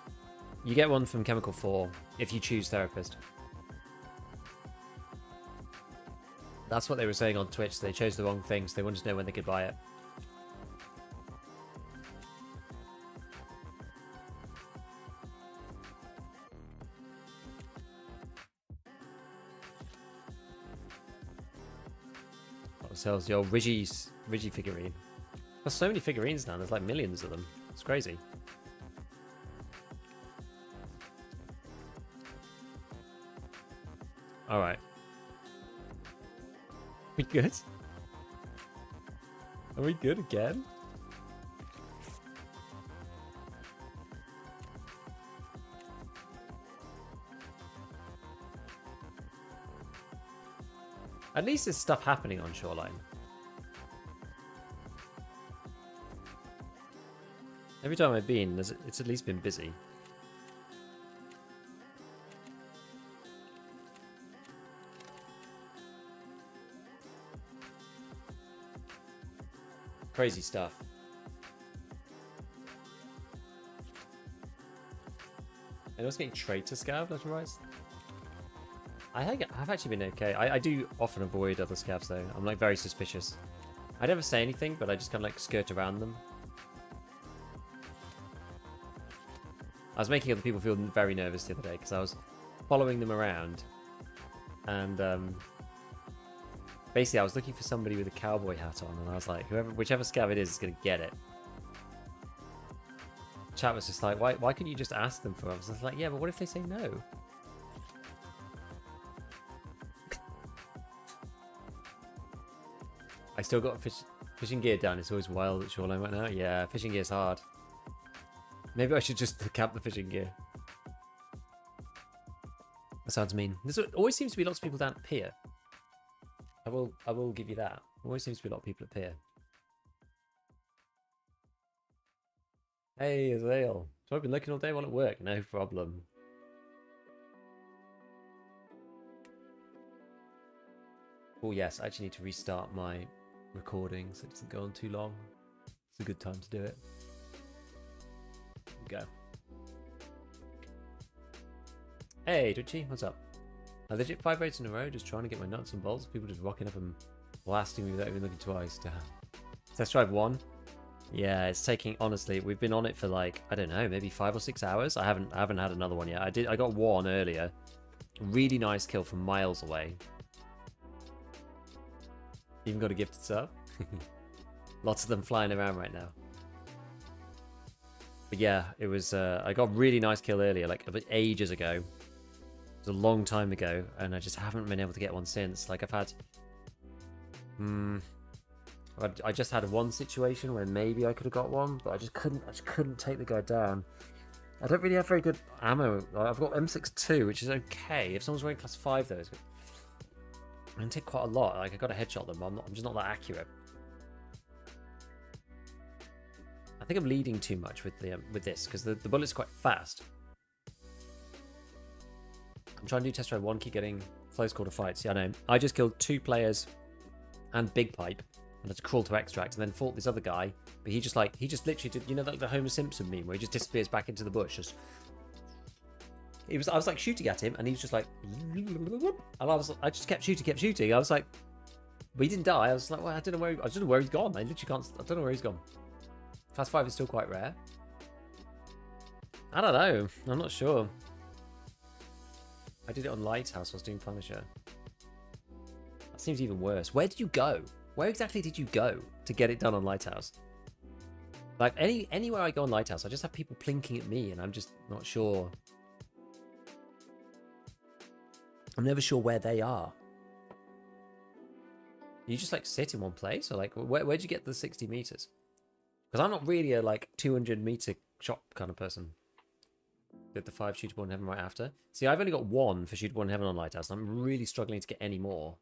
S1: You get 1 from Chemical 4 if you choose Therapist. That's what they were saying on Twitch. They chose the wrong thing, so they wanted to know when they could buy it. Sells the old Ridgie figurine. There's so many figurines now. There's like millions of them. It's crazy. All right. We good? Are we good again? At least there's stuff happening on Shoreline. Every time I've been, it's at least been busy. Crazy stuff. And I was getting traitor scav left and right. I think I've actually been okay. I do often avoid other scavs though. I'm like very suspicious. I never say anything, but I just kind of like skirt around them. I was making other people feel very nervous the other day because I was following them around, and basically I was looking for somebody with a cowboy hat on, and I was like, whichever scav it is gonna get it. Chat was just like, why couldn't you just ask them for it? I was just like, yeah, but what if they say no? I still got fishing gear done. It's always wild at shoreline right now. Yeah, fishing gear's hard. Maybe I should just cap the fishing gear. That sounds mean. There always seems to be lots of people down at pier. I will give you that. There always seems to be a lot of people at pier. Hey, Azale. So I've been looking all day while at work. No problem. Oh yes, I actually need to restart my recording so it doesn't go on too long. It's a good time to do it. Go. Hey, Twitchy, what's up? I legit 5 rates in a row, just trying to get my nuts and bolts. People just rocking up and blasting me without even looking twice. Test drive 1. Yeah, it's taking, honestly, we've been on it for like, I don't know, maybe 5 or 6 hours. I haven't had another one yet. I got one earlier. Really nice kill from miles away. Even got a gifted sub. Lots of them flying around right now. But yeah, it was, I got a really nice kill earlier, like ages ago. It was a long time ago, and I just haven't been able to get one since. Like I've had, I just had one situation where maybe I could have got one, but I just couldn't take the guy down. I don't really have very good ammo. I've got M62, which is okay. If someone's wearing class 5 though, it's good. I can take quite a lot. Like I got to headshot them, but I'm just not that accurate. I think I'm leading too much with the with this because the bullet's quite fast. I'm trying to do test drive 1, keep getting close quarter fights. Yeah, I know. I just killed 2 players and Big Pipe, and had to crawl to extract, and then fought this other guy. But he just literally did, you know, like the Homer Simpson meme where he just disappears back into the bush. I was like shooting at him, and he was just like, and I just kept shooting. I was like, but he didn't die. I was like, well, I don't know where he's gone. I literally can't. I don't know where he's gone. Class 5 is still quite rare. I don't know. I'm not sure. I did it on Lighthouse. I was doing Punisher. That seems even worse. Where did you go? Where exactly did you go to get it done on Lighthouse? Like anywhere I go on Lighthouse, I just have people plinking at me, and I'm just not sure. I'm never sure where they are. You just like sit in one place, or like where'd you get the 60 meters? Because I'm not really a like 200 meter shot kind of person. Get the 5 shootable in heaven right after. See, I've only got 1 for shootable in heaven on Lighthouse, and I'm really struggling to get any more.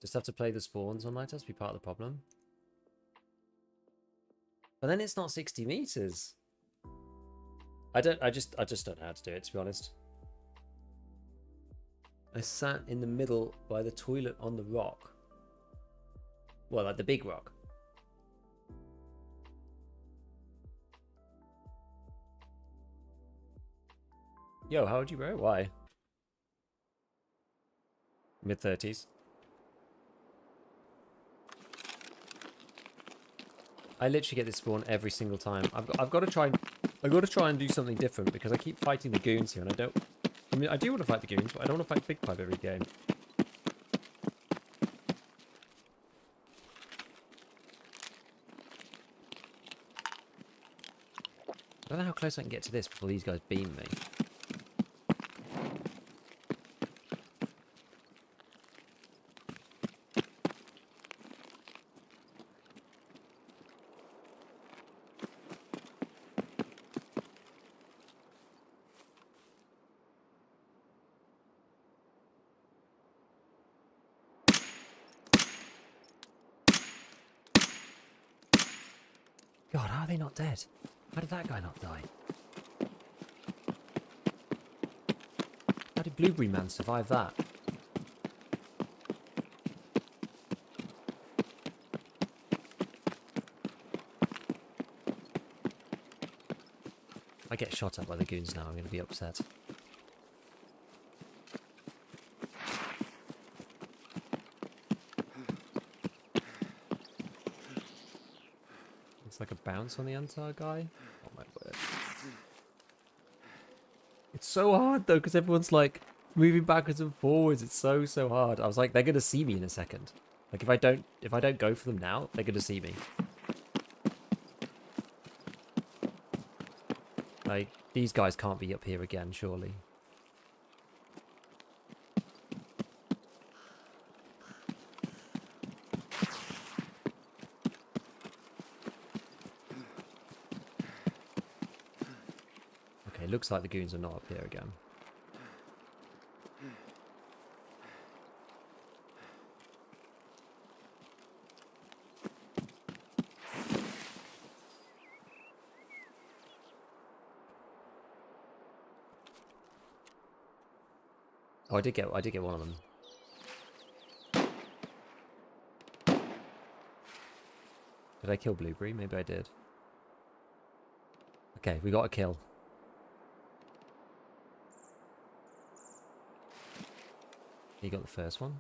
S1: Just have to play the spawns on Lighthouse to be part of the problem. But then it's not 60 meters. I just don't know how to do it, to be honest. I sat in the middle by the toilet on the rock. Well, like the big rock. Yo, how old you, bro? Why? Mid-30s. I literally get this spawn every single time. I've got to try and do something different because I keep fighting the goons here, and I mean, I do want to fight the goons, but I don't want to fight Big Pipe every game. I don't know how close I can get to this before these guys beam me. God, how are they not dead? How did that guy not die? How did Blueberry Man survive that? I get shot at by the goons now, I'm going to be upset. Looks like a bounce on the Antar guy. Oh my word. It's so hard though, because everyone's like moving backwards and forwards. It's so hard. I was like, they're going to see me in a second. Like if I don't go for them now, they're going to see me. Like, these guys can't be up here again, surely. Okay, looks like the goons are not up here again. Oh, I did get one of them. Did I kill Blueberry? Maybe I did. Okay, we got a kill. You got the first one.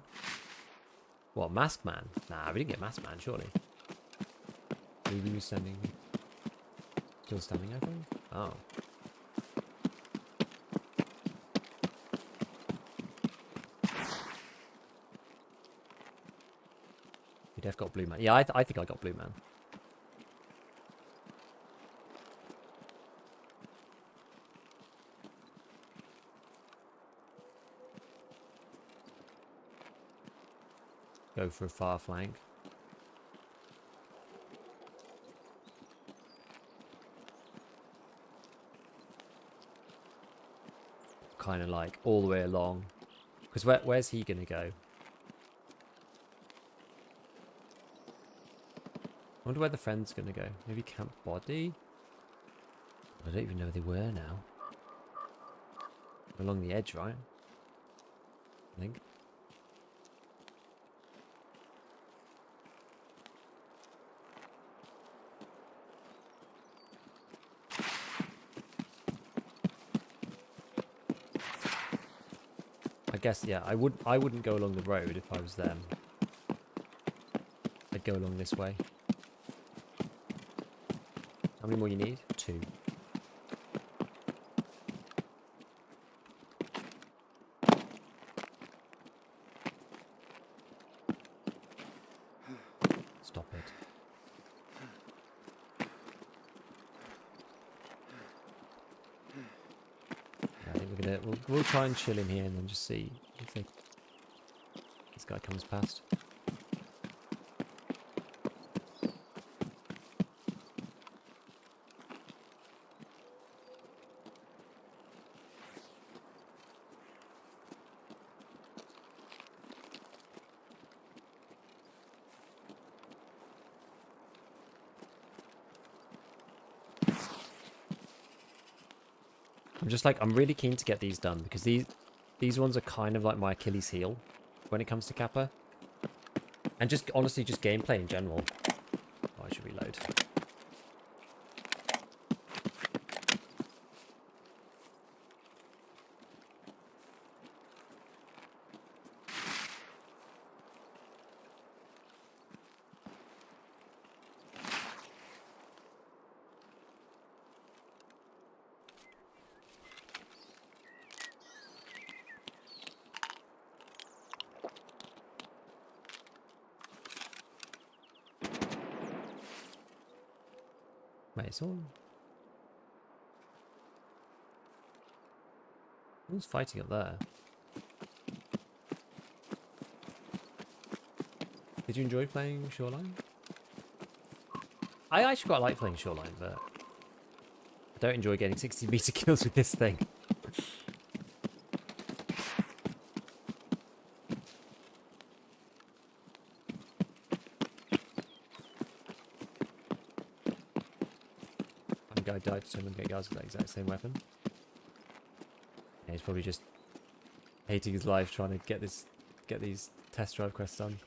S1: What, Mask Man? Nah, we didn't get Mask Man, surely. Blueberry was standing. Still standing, I think? Oh. You def got Blue Man. Yeah, I think I got Blue Man. Go for a far flank. Kind of like all the way along. Because where's he going to go? I wonder where the friend's going to go. Maybe Camp Body? I don't even know where they were now. Along the edge, right? I think. I guess, yeah, I wouldn't go along the road if I was them. I'd go along this way. How many more you need? 2. Stop it. I think we'll try and chill in here and then just see if this guy comes past. I'm really keen to get these done because these ones are kind of like my Achilles heel when it comes to Kappa. And just honestly just gameplay in general. Oh, I should reload. Wait, someone's fighting up there. Did you enjoy playing Shoreline? I actually quite like playing Shoreline, but I don't enjoy getting 60-meter kills with this thing. died to someone get guys with that exact same weapon. Yeah, he's probably just hating his life trying to get these test drive quests done.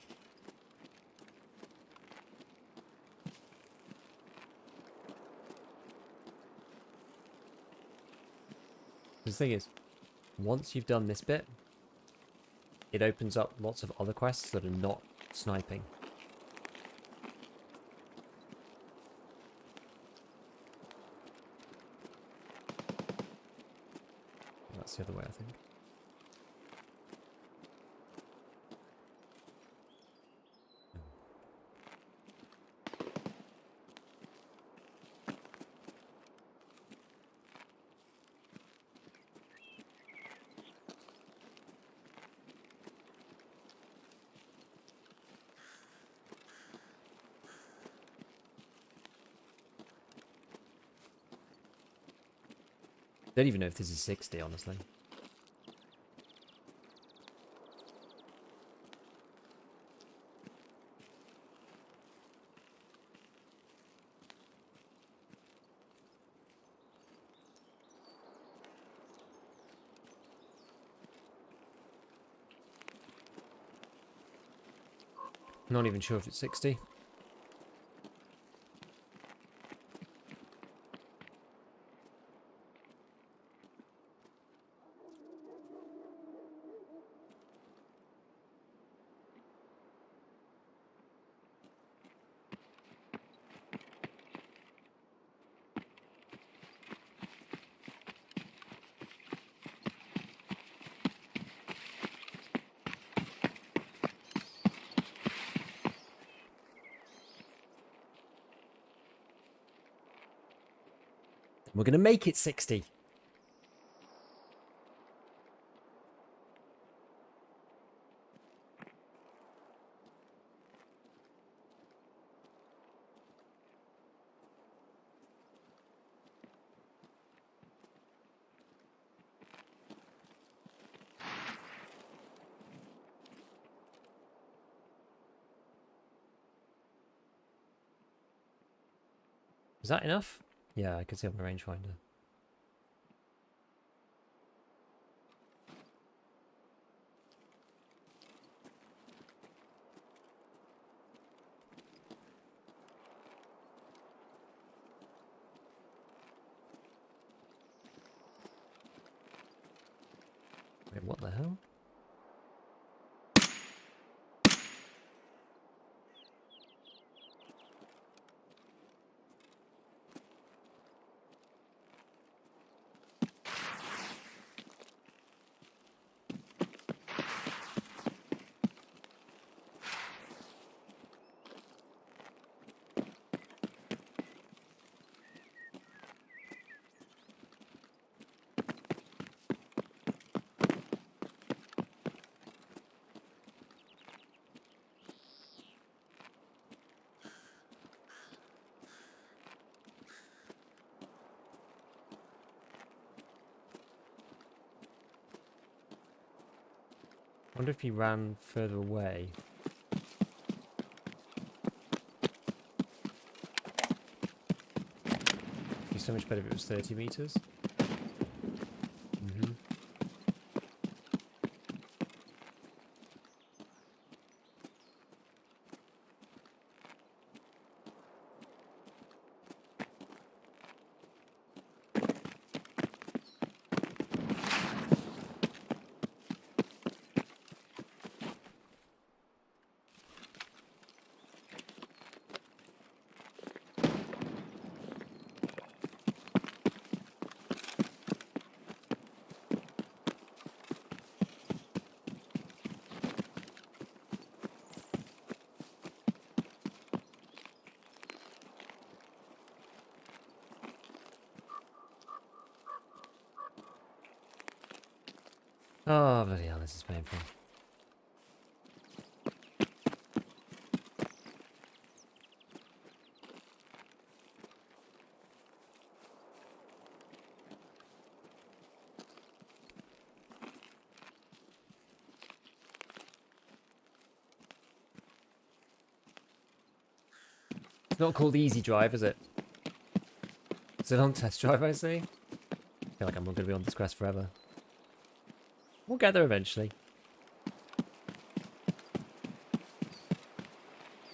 S1: The thing is, once you've done this bit, it opens up lots of other quests that are not sniping. That's the other way, I think. Don't even know if this is 60, honestly. Not even sure if it's 60. We're going to make it 60. Is that enough? Yeah, I can see on my rangefinder. Wait, what the hell? I wonder if he ran further away. It'd be so much better if it was 30 meters. Oh, bloody hell, this is painful. It's not called Easy Drive, is it? It's a long test drive, I see. I feel like I'm not going to be on this quest forever. We'll get there eventually.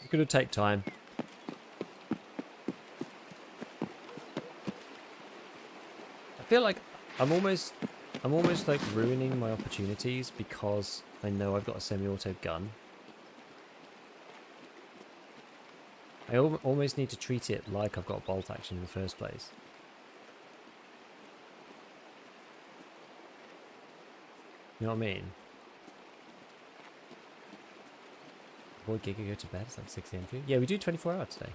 S1: It's going to take time. I feel like I'm almost like ruining my opportunities because I know I've got a semi-auto gun. I almost need to treat it like I've got bolt action in the first place. You know what I mean? Boy, Giga go to bed. It's like 6 AM for you. Yeah, we do 24 hours today.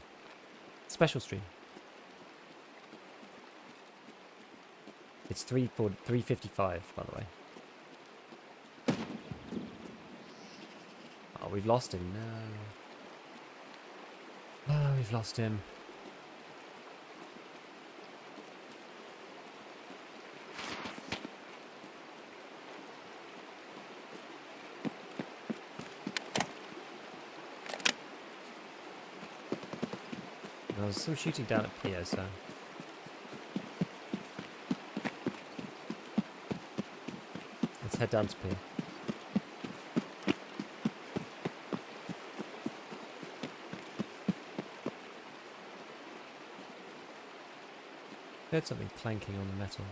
S1: Special stream. It's 3:55, by the way. Oh, we've lost him. No. Oh, we've lost him. There's some shooting down at Pier, so... Let's head down to Pier. Heard something clanking on the metal.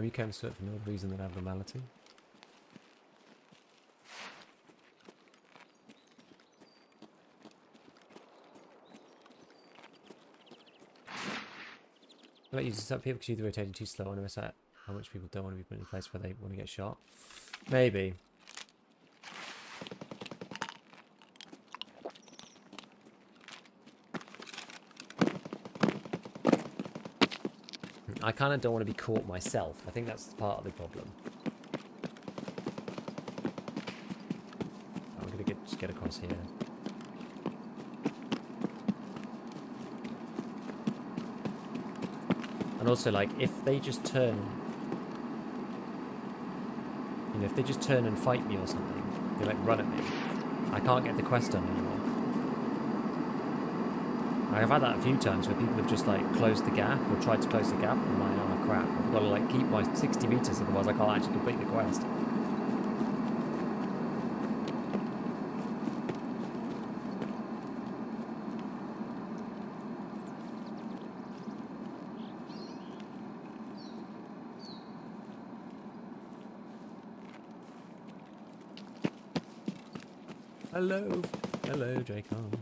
S1: You came to it for no reason than abnormality. I let you just up people because you're rotating too slow. I know that how much people don't want to be put in a place where they want to get shot. Maybe. I kind of don't want to be caught myself. I think that's part of the problem. I'm going to just get across here. And also, like, if they just turn... You know, if they just turn and fight me or something, they, like, run at me, I can't get the quest done anymore. I've had that a few times where people have just like closed the gap or tried to close the gap and I'm like, oh crap, I've got to like keep my 60 meters otherwise I can't actually complete the quest. Hello, hello, Dracon.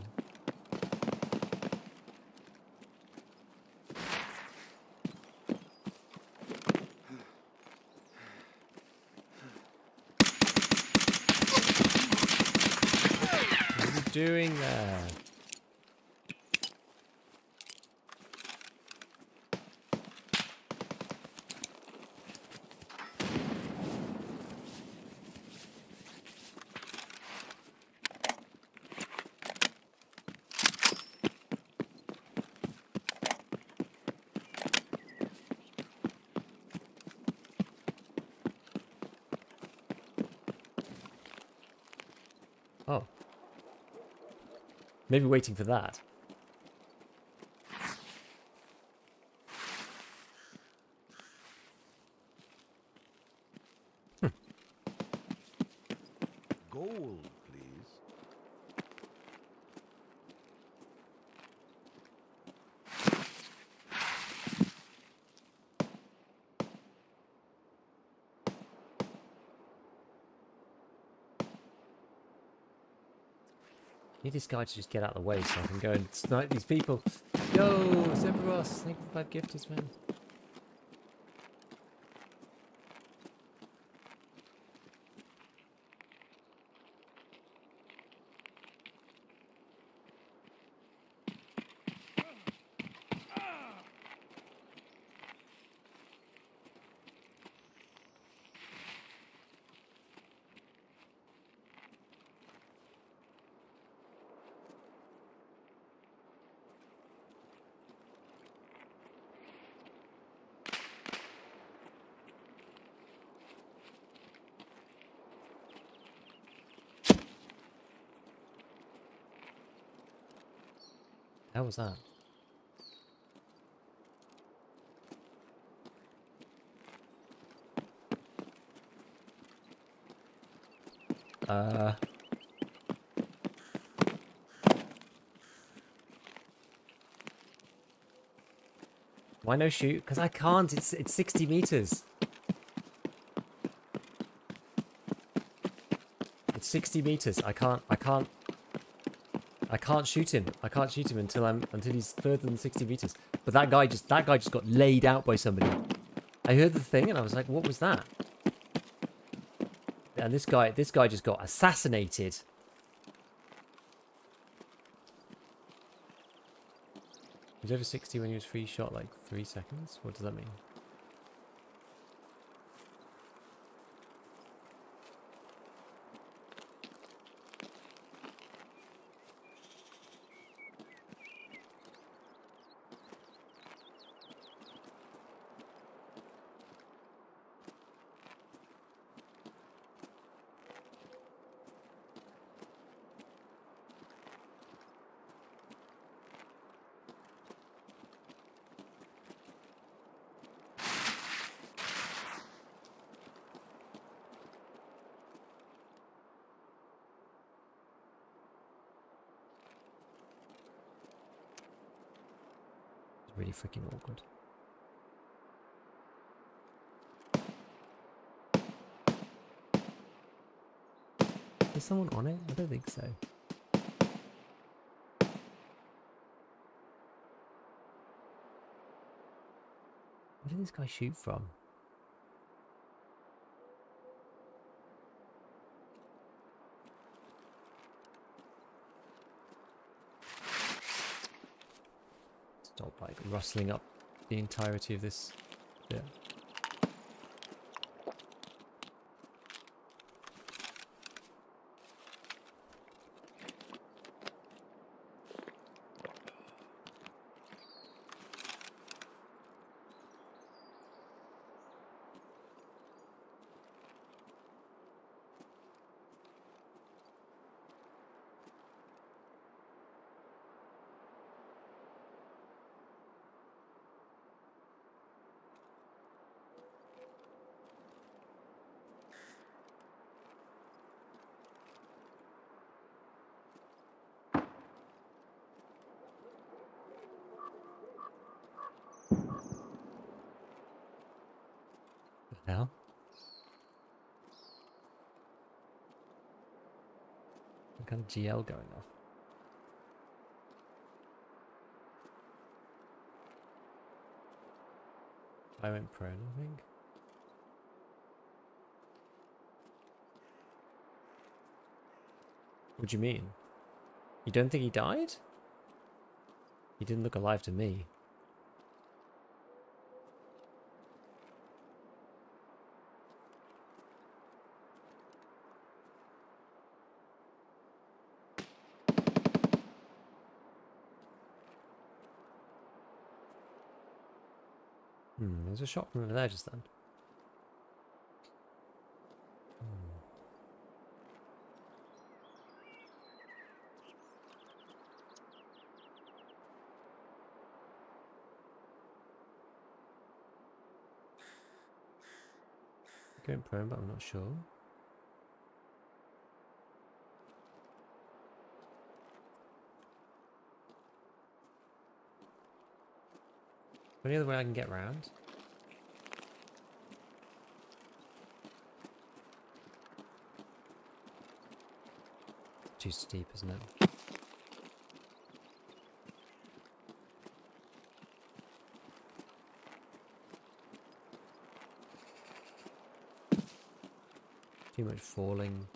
S1: Doing that? Oh. Maybe waiting for that.
S2: Gold, please.
S1: Need this guy to just get out of the way so I can go and snipe these people. Yo, Semperos, thank you for 5 gifters, man. How was that? Why no shoot? Because I can't. It's 60 meters. It's 60 meters. I can't shoot him. I can't shoot him until he's further than 60 meters. But that guy just got laid out by somebody. I heard the thing and I was like, what was that? And this guy just got assassinated. He was over 60 when he was free shot like 3 seconds. What does that mean? Really freaking awkward. Is someone on it? I don't think so. Where did this guy shoot from? Stop like rustling up the entirety of this bit. Hell? What kind of GL going off? I went prone, I think. What do you mean? You don't think he died? He didn't look alive to me. There's a shot from over there just then. Going prone, but I'm not sure. Any other way I can get round? Too steep, isn't it? Too much falling.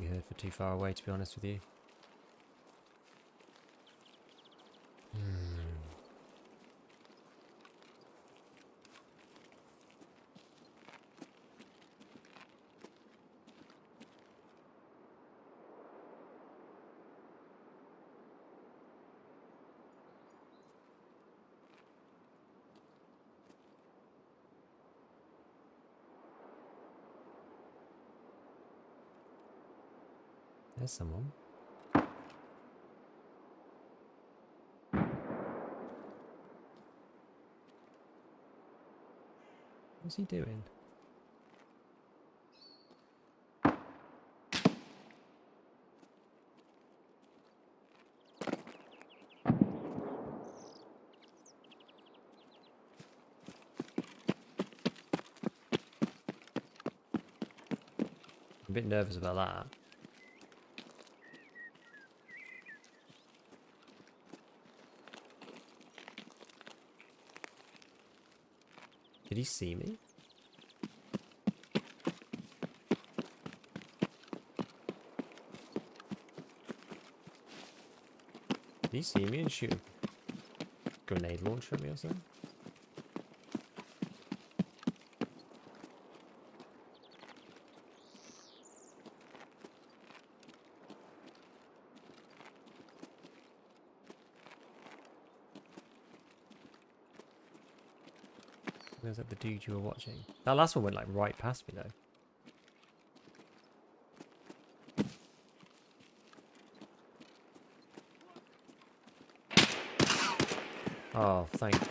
S1: You heard for too far away, to be honest with you. There's someone. What's he doing? I'm a bit nervous about that. Did he see me? Did he see me and shoot a grenade launcher at me or something? There's like the dude you were watching. That last one went like right past me though. Oh, thanks.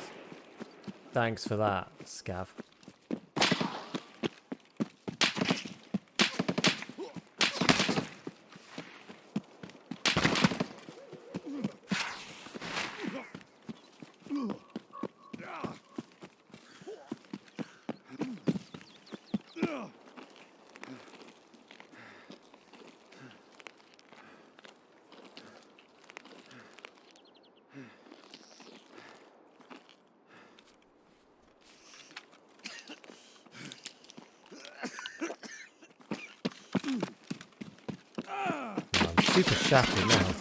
S1: Thanks for that, Scav. I'm super shafted now.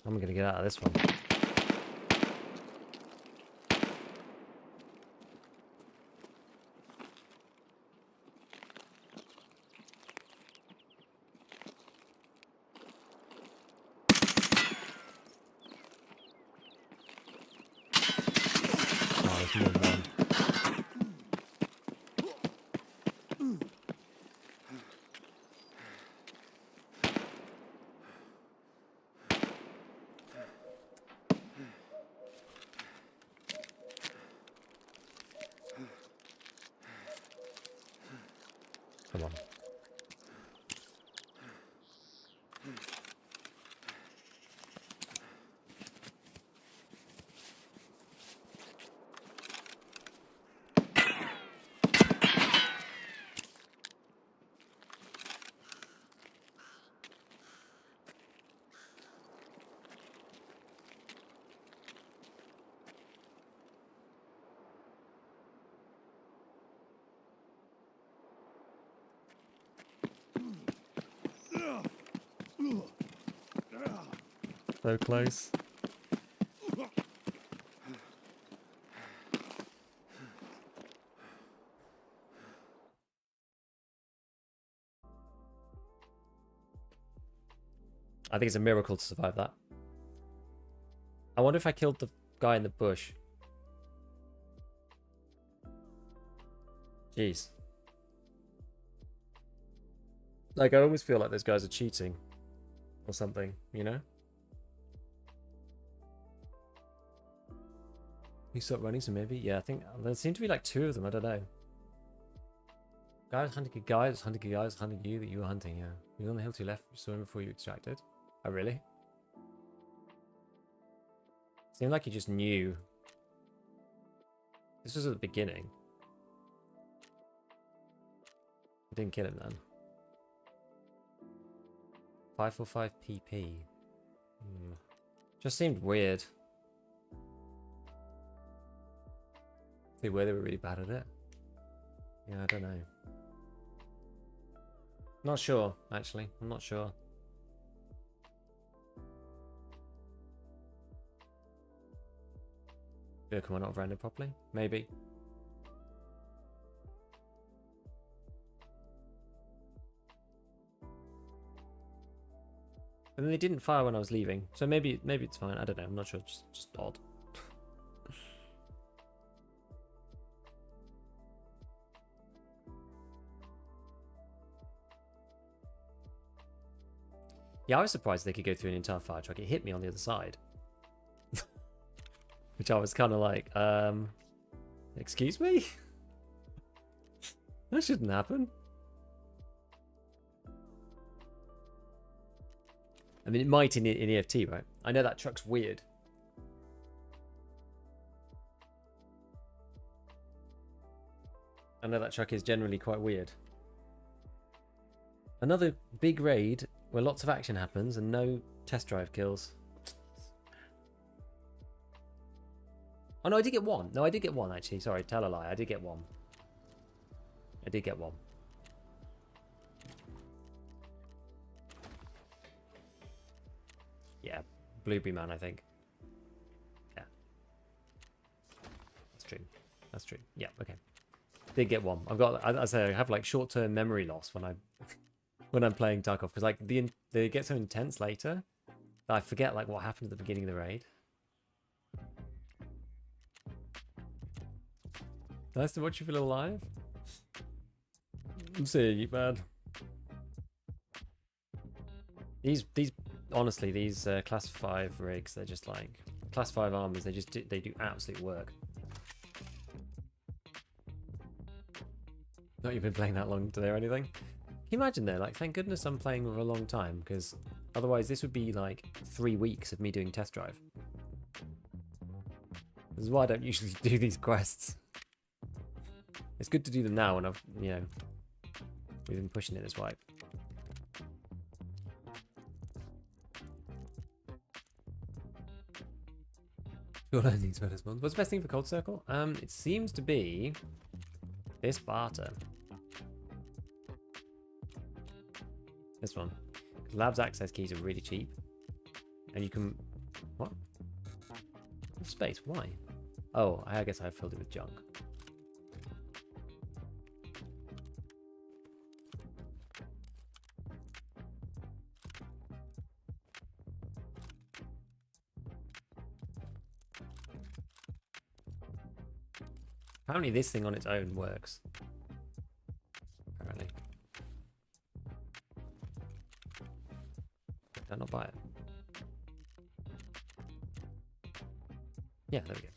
S1: I'm gonna get out of this one. Oh, there's more than one. Come on. So close. I think it's a miracle to survive that. I wonder if I killed the guy in the bush. Jeez. Like, I always feel like those guys are cheating. Or something, you know? He stopped running, so maybe? Yeah, I think there seem to be like two of them, I don't know. Guys hunting a guy, that's hunting a guy, that's hunting you that you were hunting, yeah. He was on the hill to your left, you saw him before you extracted. Oh, really? Seemed like he just knew. This was at the beginning. I didn't kill him then. 545 PP. Just seemed weird. They were really bad at it. Yeah, I don't know. Not sure, actually. I'm not sure. Can I not have rendered properly? Maybe. And then they didn't fire when I was leaving, so maybe it's fine. I don't know. I'm not sure. Just odd. Yeah, I was surprised they could go through an entire fire truck. It hit me on the other side. Which I was kind of like, excuse me? That shouldn't happen. I mean, it might in EFT, right? I know that truck's weird. I know that truck is generally quite weird. Another big raid where lots of action happens and no test drive kills. Oh no, I did get one. No, I did get one actually. Sorry, tell a lie. I did get one. I did get one. Yeah, Blueberry Man, I think. Yeah. That's true. That's true. Yeah, okay. Did get one. I've got, I say, I have like short-term memory loss when I'm playing Tarkov, because like they get so intense later that I forget like what happened at the beginning of the raid. Nice to watch you feel alive. I'm seeing you, man. These honestly, these class 5 rigs, they're just like class 5 armors. They do absolute work. Not even been playing that long today or anything. Can you imagine though? Like, thank goodness I'm playing for a long time, because otherwise this would be like 3 weeks of me doing test drive. This is why I don't usually do these quests. It's good to do them now when I've, you know, we've been pushing it this wipe. Your landing's better spawns. What's the best thing for Cold Circle? It seems to be this barter. This one. Labs access keys are really cheap. And you can... What? Space, why? Oh, I guess I filled it with junk. Apparently this thing on its own works. Apparently. Did I not buy it? Yeah, there we go.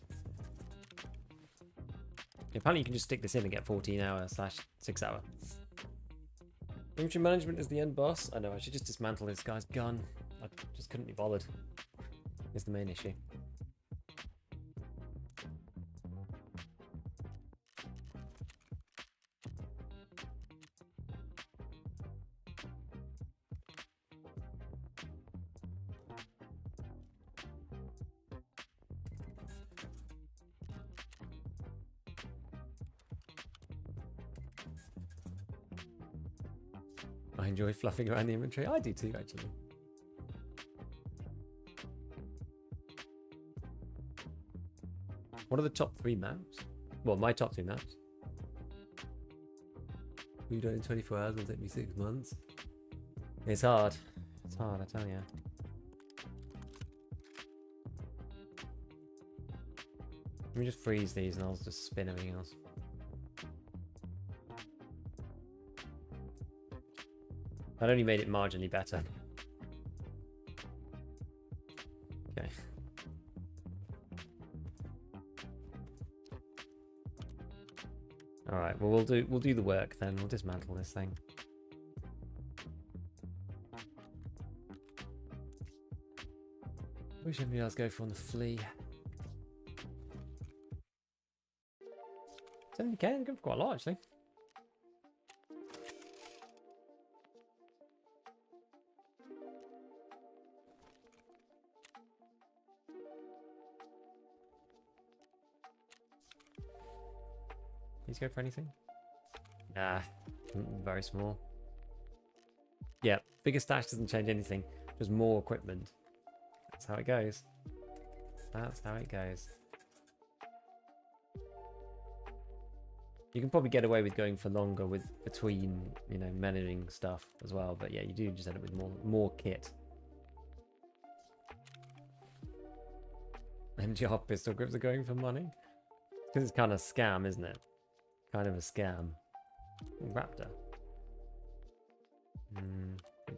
S1: Apparently you can just stick this in and get 14-hour/6 hour. Inventory management is the end boss. I know, I should just dismantle this guy's gun. I just couldn't be bothered. Is the main issue. I enjoy fluffing around the inventory. I do too, actually. What are the top 3 maps? Well, my top 2 maps. You done in 24 hours will take me 6 months. It's hard. It's hard, I tell you. Let me just freeze these and I'll just spin everything else. That only made it marginally better. Okay. All right. Well, we'll do the work then. We'll dismantle this thing. Wish anybody else go for on the flea. 70k, go for quite a lot actually. Please go for anything. Nah, very small. Yeah, bigger stash doesn't change anything. Just more equipment. That's how it goes. That's how it goes. You can probably get away with going for longer with between, you know, managing stuff as well. But yeah, you do just end up with more kit. MGR pistol grips are going for money. Because it's kind of scam, isn't it? Kind of a scam. Raptor.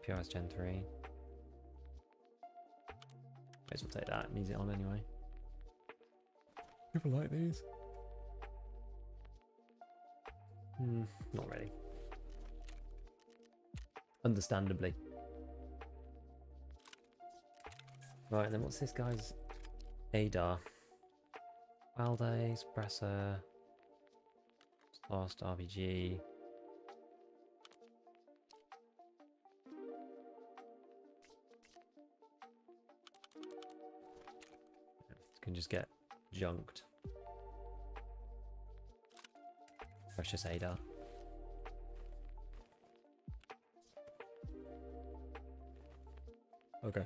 S1: PRS Gen 3. Might as well take that. Needs it on anyway. People like these. Not really. Understandably. Right, and then what's this guy's ADAR? Valde, Suppressor, Lost, RBG. Can just get junked. Precious ADAR. Okay.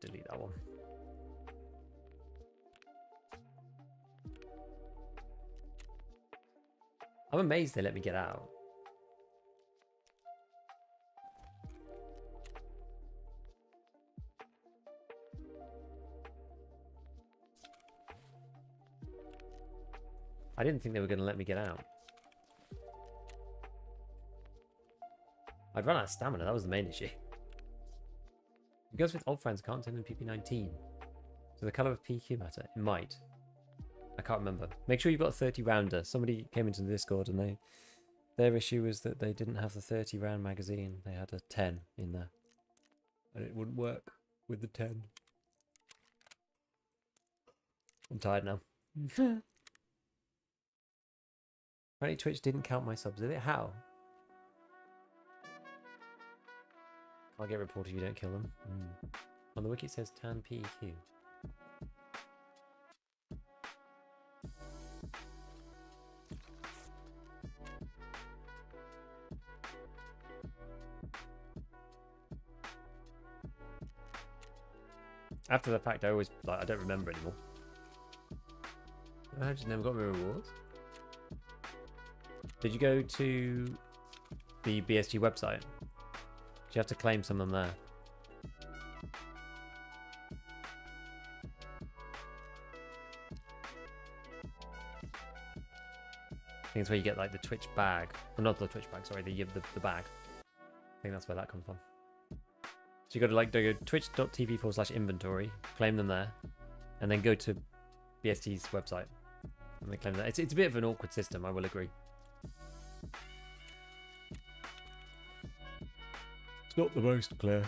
S1: Delete that one. I'm amazed they let me get out. I didn't think they were going to let me get out. I'd run out of stamina, that was the main issue. It goes with old friends, can't turn in PP19. So the colour of PQ matter? It might. I can't remember. Make sure you've got a 30 rounder. Somebody came into the Discord and their issue was that they didn't have the 30 round magazine. They had a 10 in there. And it wouldn't work with the 10. I'm tired now. Apparently Twitch didn't count my subs, did it? How? Can't get reported if you don't kill them. On the wiki it says tan PEQ. After the fact, I always I don't remember anymore. I just never got my rewards. Did you go to the BSG website? Do you have to claim some of them there? I think it's where you get like the Twitch bag. Well, not the Twitch bag, sorry, the bag. I think that's where that comes from. So you got to like go twitch.tv/inventory, claim them there, and then go to BST's website and they claim that. It's a bit of an awkward system, I will agree. It's not the most clear.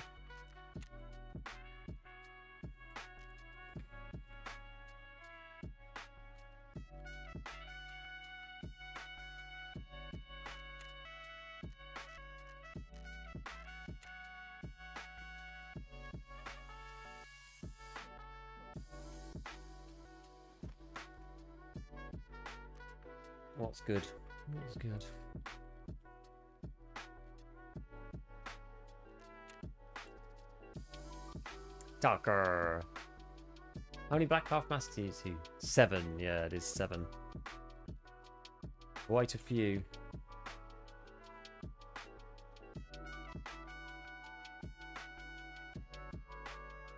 S1: What's good? What's good? Darker. How many black half masters do you? 7. Yeah, it is 7. Quite a few.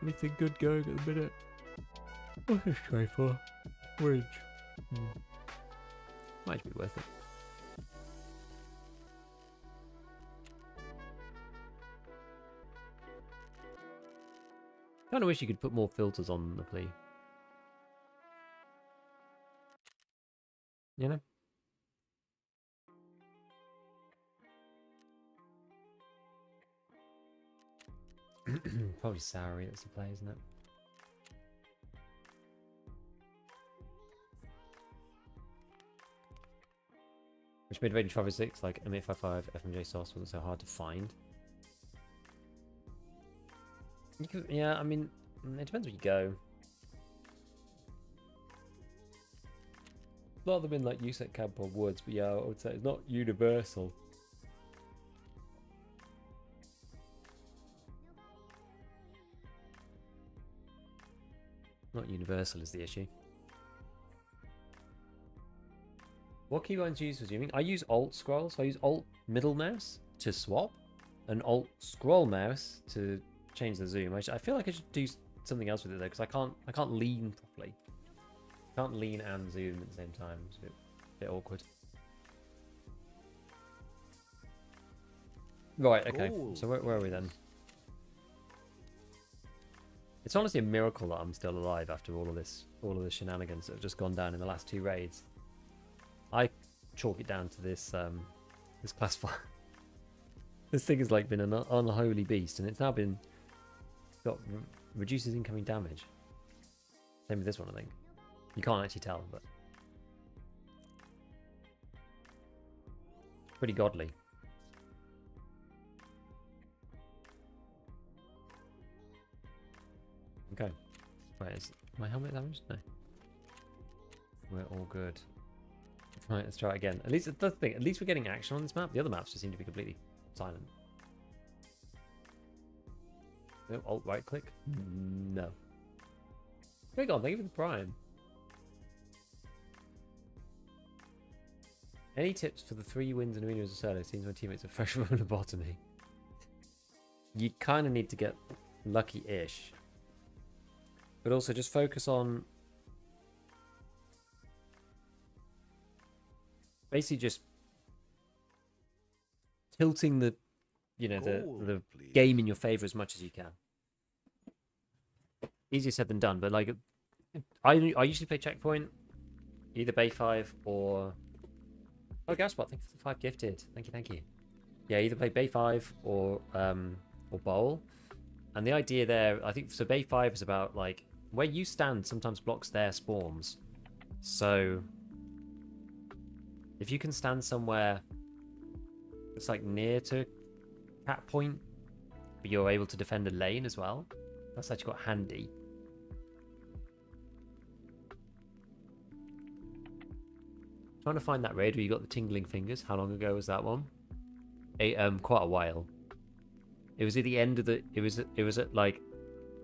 S1: Anything good going at the minute? What's this try for? Bridge. Might be worth it. Kind of wish you could put more filters on the plea. You know? Probably Sowery, that's the play, isn't it? Which made Raiden Travis 6 like M855 FMJ sauce wasn't so hard to find. Yeah, I mean, it depends where you go. A lot of them in like USEC camp or woods, but yeah, I would say it's not universal. Not universal is the issue. What keybinds do you use for zooming? I use Alt Scroll, so I use Alt Middle Mouse to swap, and Alt Scroll Mouse to change the zoom. I feel like I should do something else with it though, because I can't lean properly. Can't lean and zoom at the same time. It's a bit awkward. Right, okay. So where are we then? It's honestly a miracle that I'm still alive after all of the shenanigans that have just gone down in the last 2 raids. I chalk it down to this this class 5. This thing has like been an unholy beast, and it's now reduces incoming damage. Same with this one, I think. You can't actually tell, but pretty godly. Okay. Right, is my helmet damaged? No. We're all good. Right, let's try it again. At least that's the thing. At least we're getting action on this map. The other maps just seem to be completely silent. No, alt right click? No. Very good, thank you for the prime. Any tips for the 3 wins in Arena as a solo? Seems my teammates are fresh from lobotomy. You kind of need to get lucky-ish. But also just focus on basically just tilting the the game in your favor as much as you can. Easier said than done, but like I usually play checkpoint, either Bay 5 or Gaspot, thank you for the 5 gifted. Thank you. Yeah, either play Bay 5 or Bowl. And the idea there, I think, so Bay 5 is about like where you stand sometimes blocks their spawns. So if you can stand somewhere that's like near to Cat Point, but you're able to defend a lane as well, that's actually quite handy. Trying to find that raid where you got the tingling fingers. How long ago was that one? Quite a while. It was at the end of the. It was at like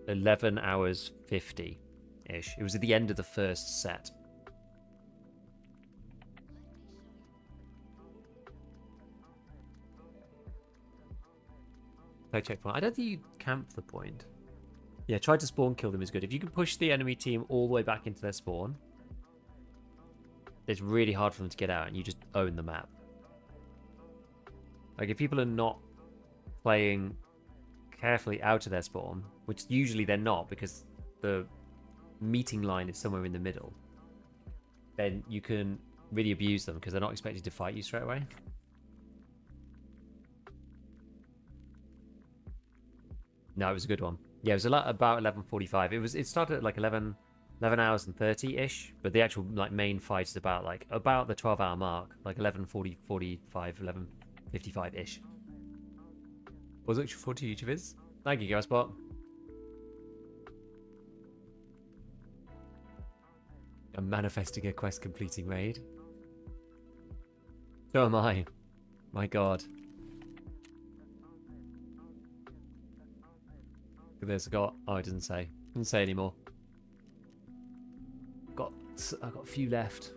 S1: 11 hours 50 ish. It was at the end of the first set. Play checkpoint. I don't think you camp the point. Yeah, try to spawn kill them is good. If you can push the enemy team all the way back into their spawn, it's really hard for them to get out and you just own the map. Like if people are not playing carefully out of their spawn, which usually they're not because the meeting line is somewhere in the middle, then you can really abuse them because they're not expected to fight you straight away. No, it was a good one. Yeah, it was about 11:45. It started at like 11 hours and 30-ish, but the actual like main fight is about the 12-hour mark, like 11:40, 45, 11:55-ish. Was it 40 each of his? Thank you, Gaspot. I'm manifesting a quest completing raid. So am I. My god. There's got. Oh, it doesn't say. Doesn't say anymore. I've got a few left.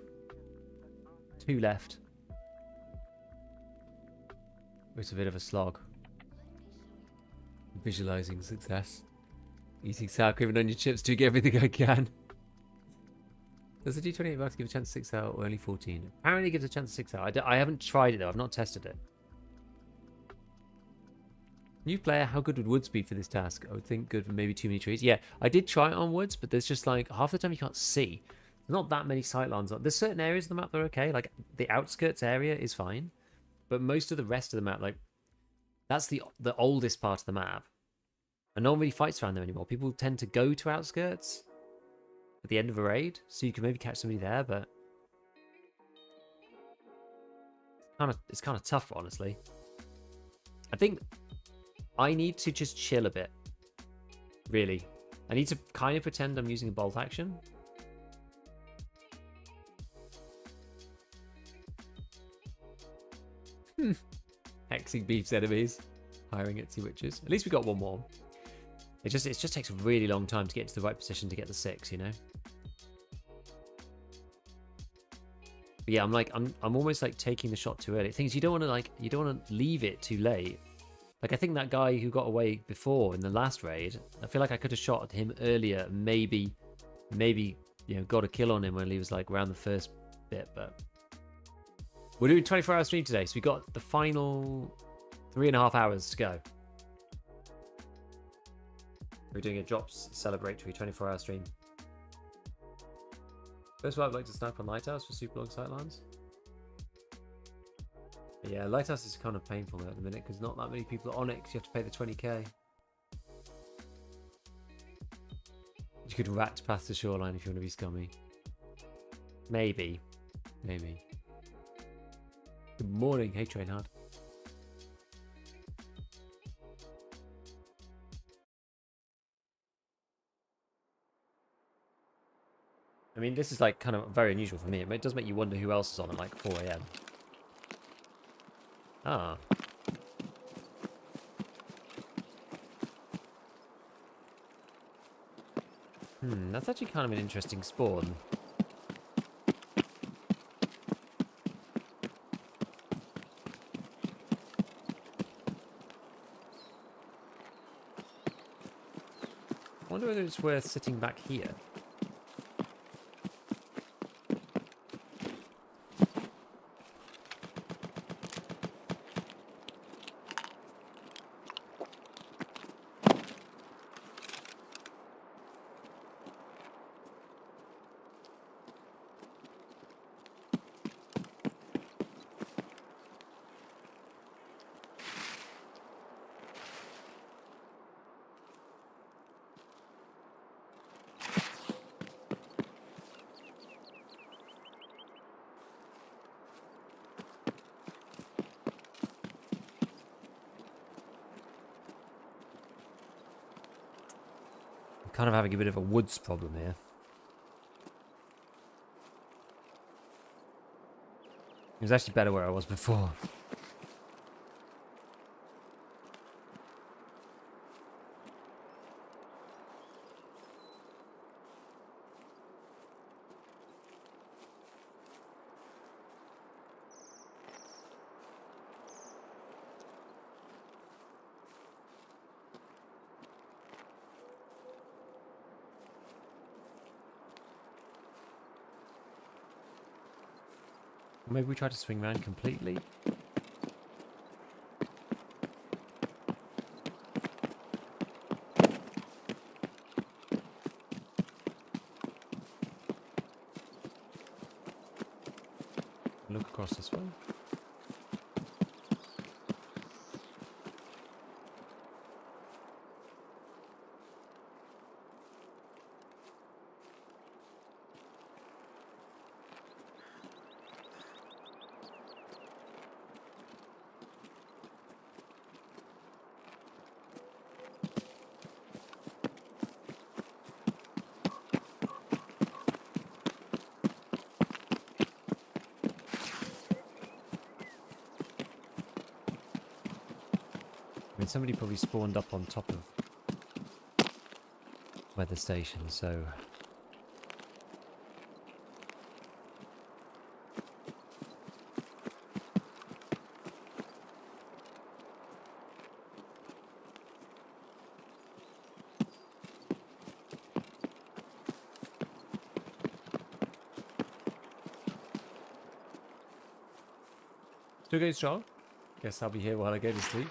S1: 2 left. It's a bit of a slog. Visualizing success. Eating sour cream and onion chips to get everything I can. Does the D28 box give a chance to 6 out or only 14? Apparently it gives a chance to 6 out. I haven't tried it though. I've not tested it. New player, how good would woods be for this task? I would think good for maybe too many trees. Yeah, I did try it on woods, but there's just like half the time you can't see. There's not that many sightlines. There's certain areas of the map that are okay. Like the outskirts area is fine, but most of the rest of the map, like that's the oldest part of the map, and no one really fights around there anymore. People tend to go to outskirts at the end of a raid, so you can maybe catch somebody there, but it's kind of tough, honestly. I think I need to just chill a bit. Really. I need to kind of pretend I'm using a bolt action. Hexing beef's enemies. Hiring Itsy witches. At least we got one more. It just takes a really long time to get into the right position to get the 6, you know? But yeah, I'm almost like taking the shot too early. The thing is, you don't want to leave it too late. Like, I think that guy who got away before in the last raid, I feel like I could have shot at him earlier. Maybe, you got a kill on him when he was like around the first bit. But we're doing 24-hour stream today, so we got the final 3.5 hours to go. We're doing a drops celebratory 24-hour stream. First of all, I'd like to snipe on Lighthouse for super long sightlines. Yeah, Lighthouse is kind of painful at the minute because not that many people are on it because you have to pay the 20k. You could rat past the shoreline if you want to be scummy. Maybe. Maybe. Good morning. Hey, Trainhard. I mean, this is like kind of very unusual for me. It does make you wonder who else is on at like 4 AM. Ah. That's actually kind of an interesting spawn. I wonder whether it's worth sitting back here. Kind of having a bit of a woods problem here. It was actually better where I was before. Maybe we try to swing around completely. Look across this way. I mean, somebody probably spawned up on top of weather station, so... Still going strong? Guess I'll be here while I go to sleep.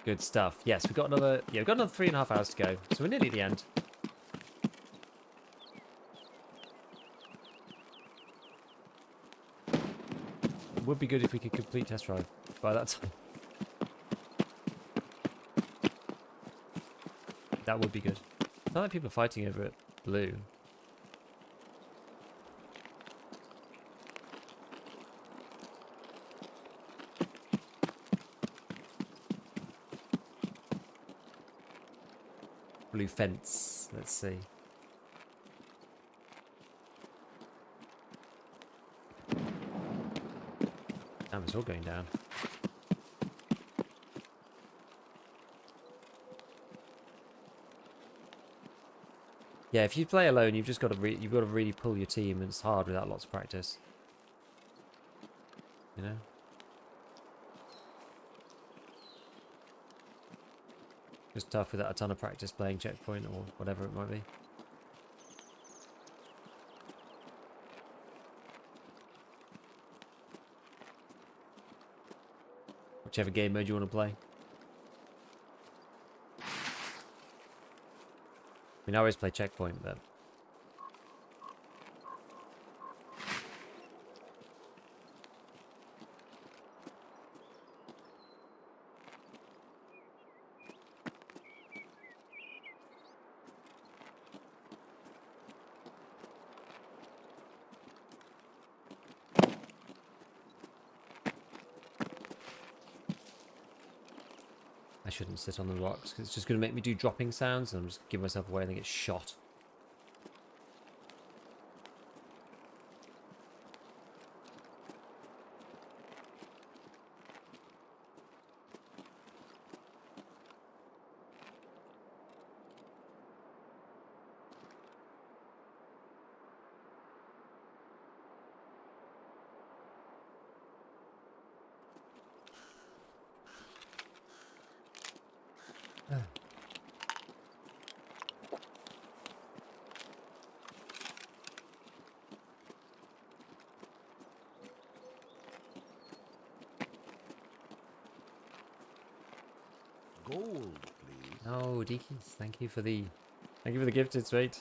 S1: Good stuff. Yes, we've got another 3.5 hours to go. So we're nearly at the end. It would be good if we could complete test drive by that time. That would be good. It's not like people are fighting over at blue. Blue fence. Let's see. Damn, it's all going down. Yeah, if you play alone, you've got to really pull your team, and it's hard without lots of practice. You know. Just tough without a ton of practice playing checkpoint or whatever it might be. Whichever game mode you want to play. I mean, I always play Checkpoint, but... I shouldn't sit on the rocks because it's just going to make me do dropping sounds and I'm just give myself away and then get shot.
S2: Gold, please.
S1: Oh, Deakies, thank you for the gifted, sweet.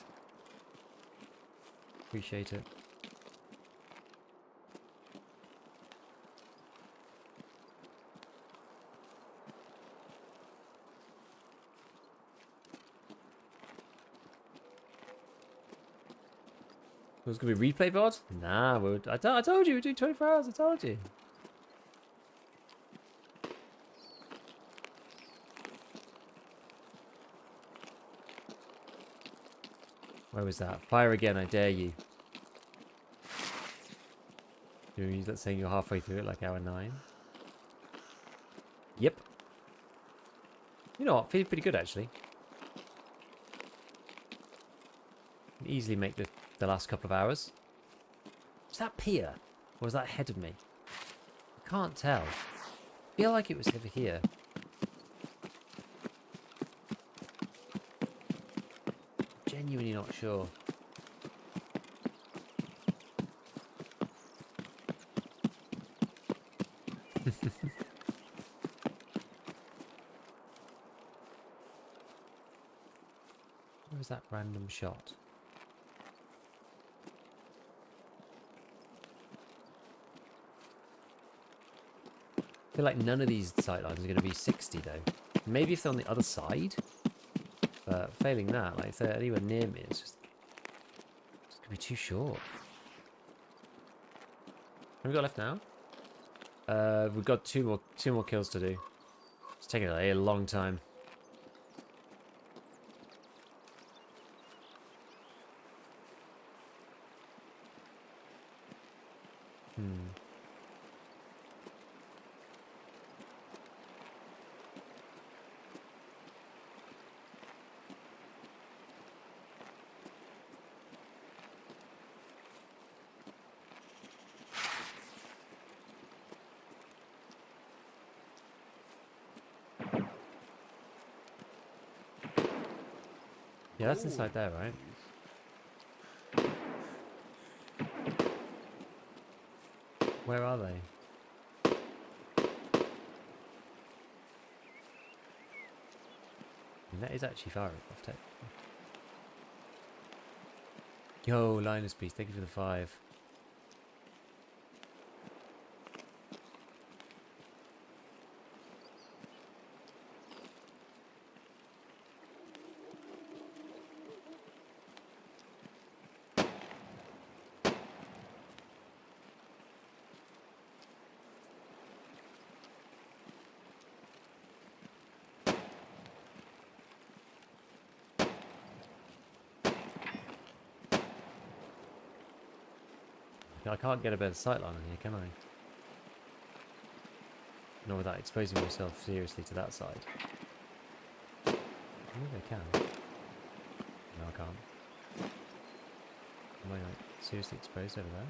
S1: Appreciate it. It was gonna be replay VOD? Nah, I told you we'd do 24 hours. I told you. Where was that? Fire again, I dare you. That's saying you're halfway through it, like hour 9. Yep. You know what? Feeling pretty good, actually. Can easily make the last couple of hours. Was that pier? Or was that ahead of me? I can't tell. I feel like it was over here. Genuinely not sure. Where was that random shot? I feel like none of these sightlines are going to be 60 though. Maybe if they're on the other side. But failing that, like if they're anywhere near me, it's just gonna be too short. Have we got left now? We've got two more kills to do. It's taking a long time. Yeah, that's inside there, right? Where are they? And that is actually far off tech. Yo, Linus Beast, thank you for the 5. I can't get a better sightline on here, can I? Not without exposing myself seriously to that side. Maybe I can. No, I can't. Am I like seriously exposed over there?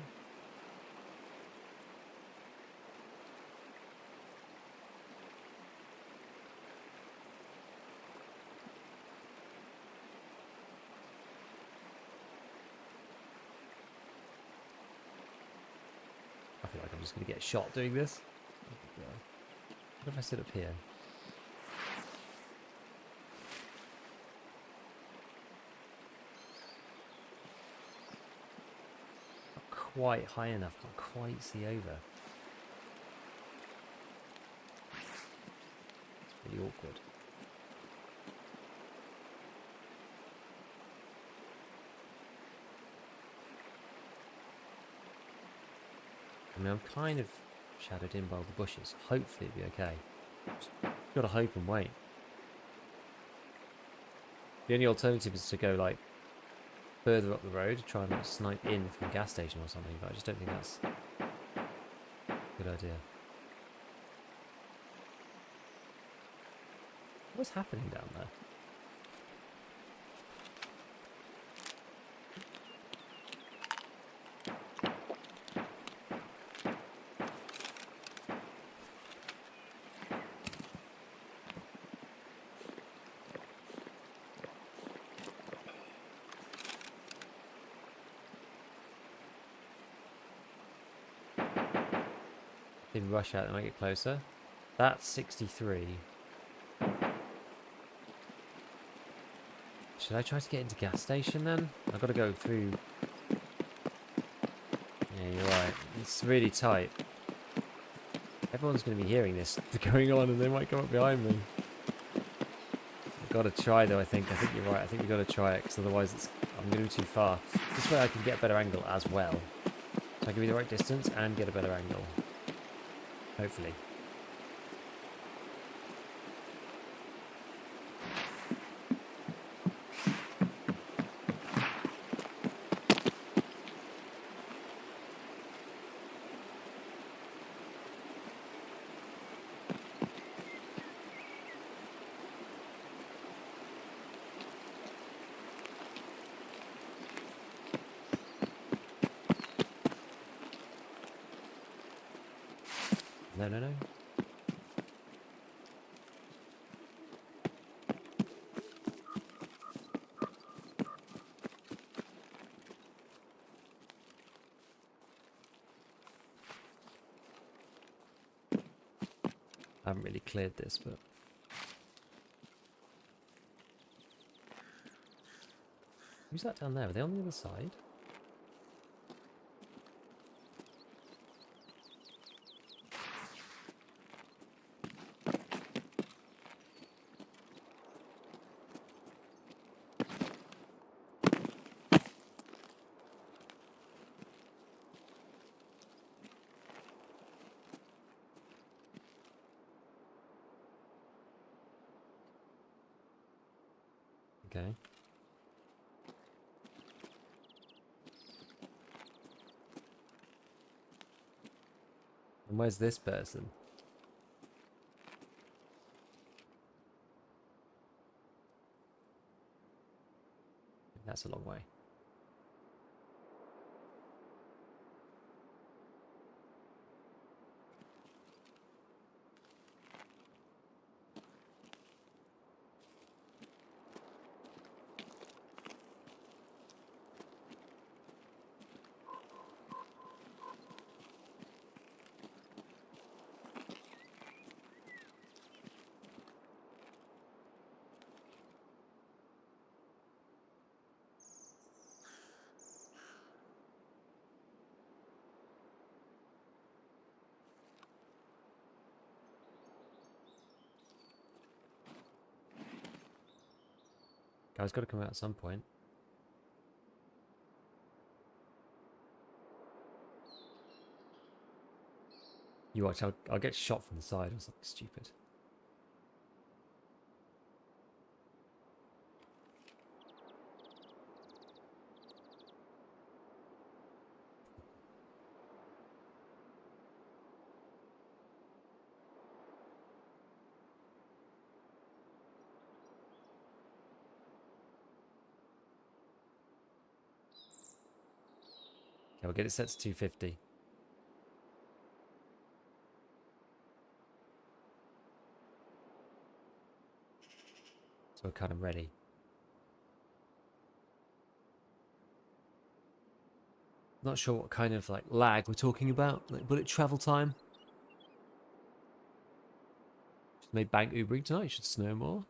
S1: I feel like I'm just going to get shot doing this. What if I sit up here? Not quite high enough, can't quite see over. It's really awkward. I mean, I'm kind of shadowed in by all the bushes. Hopefully it'll be okay. Just gotta hope and wait. The only alternative is to go like further up the road, try and like, snipe in from a gas station or something, but I just don't think that's a good idea. What's happening down there? Maybe rush out and make it closer. That's 63. Should I try to get into gas station then? I've got to go through. Yeah, you're right. It's really tight. Everyone's going to be hearing this going on and they might come up behind me. I've got to try though, I think. I think you're right. I think we've got to try it because otherwise I'm going to be too far. This way I can get a better angle as well. So I can be the right distance and get a better angle. Hopefully. No, no, no. I haven't really cleared this, but... Who's that down there? Are they on the other side? Okay. And where's this person? That's a long way. Guy's got to come out at some point. You watch, I'll get shot from the side or something stupid. Okay, we'll get it set to 250. So we're kind of ready. Not sure what kind of like lag we're talking about, like bullet travel time. Made bank Ubering tonight. You should snow more.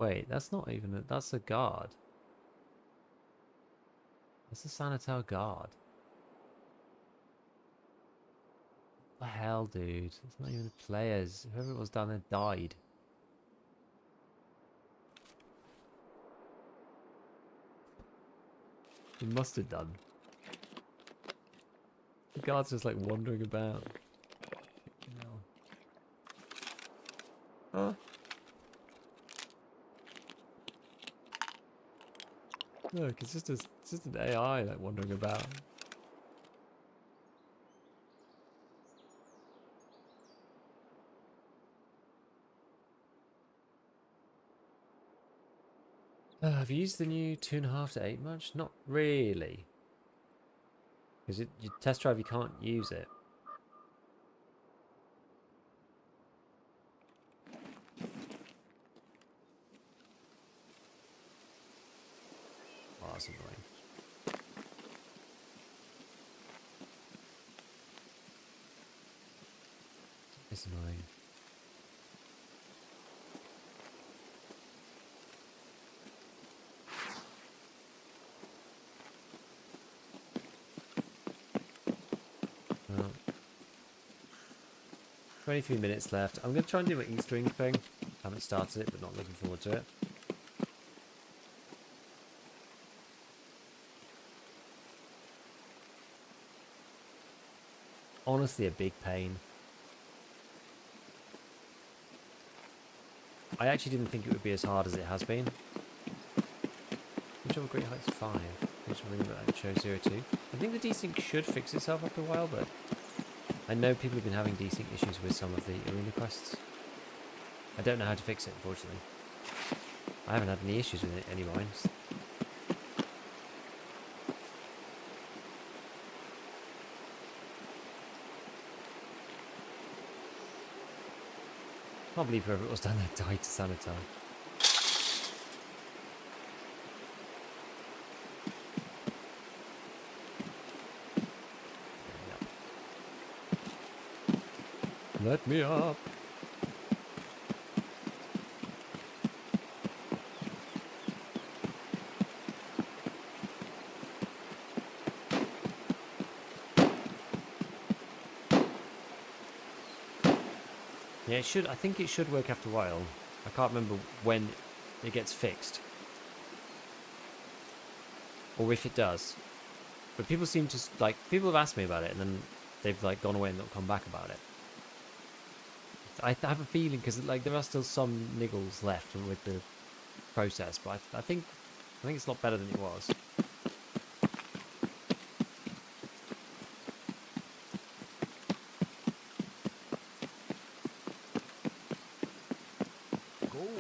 S1: Wait, that's not even a... That's a guard. That's a Sanitar guard. What the hell, dude? It's not even the players. Whoever it was down there died. He must have done. The guard's just like wandering about. Huh? Look, it's just an AI like wandering about. Have you used the new 2.5 to 8 much? Not really. Because your test drive, you can't use it. Oh, that's annoying. It's annoying. Well, 23 minutes left. I'm going to try and do my E-string thing. Haven't started it, but not looking forward to it. Honestly, a big pain. I actually didn't think it would be as hard as it has been. Which of Great Heights 5? Which one that show 02? I think the desync should fix itself after a while, but I know people have been having desync issues with some of the arena quests. I don't know how to fix it, unfortunately. I haven't had any issues with any mines. I can't believe whoever it was down there died to Sanitar. Let me up. Yeah, it should. I think it should work after a while. I can't remember when it gets fixed. Or if it does. But people seem to, like, people have asked me about it and then they've, like, gone away and not come back about it. I have a feeling, because, like, there are still some niggles left with the process, but I think it's a lot better than it was.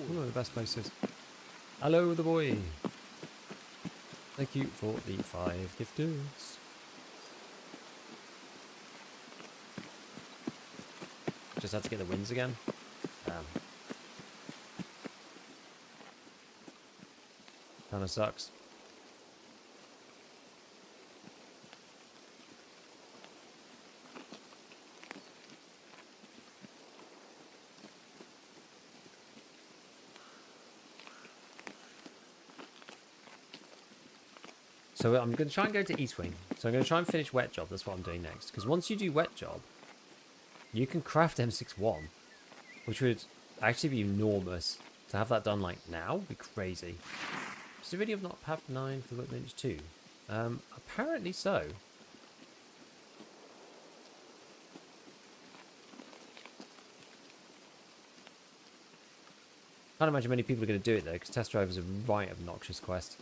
S1: One of the best places. Hello, the boy. Thank you for the 5 gifters. Just had to get the wins again. Kinda sucks. So I'm going to try and go to East Wing. So I'm going to try and finish Wet Job. That's what I'm doing next. Because once you do Wet Job, you can craft M61, which would actually be enormous. To have that done like now would be crazy. Does the video not have 9 for Workbench 2? Apparently so. Can't imagine many people are going to do it though, because Test Drive is a right obnoxious quest.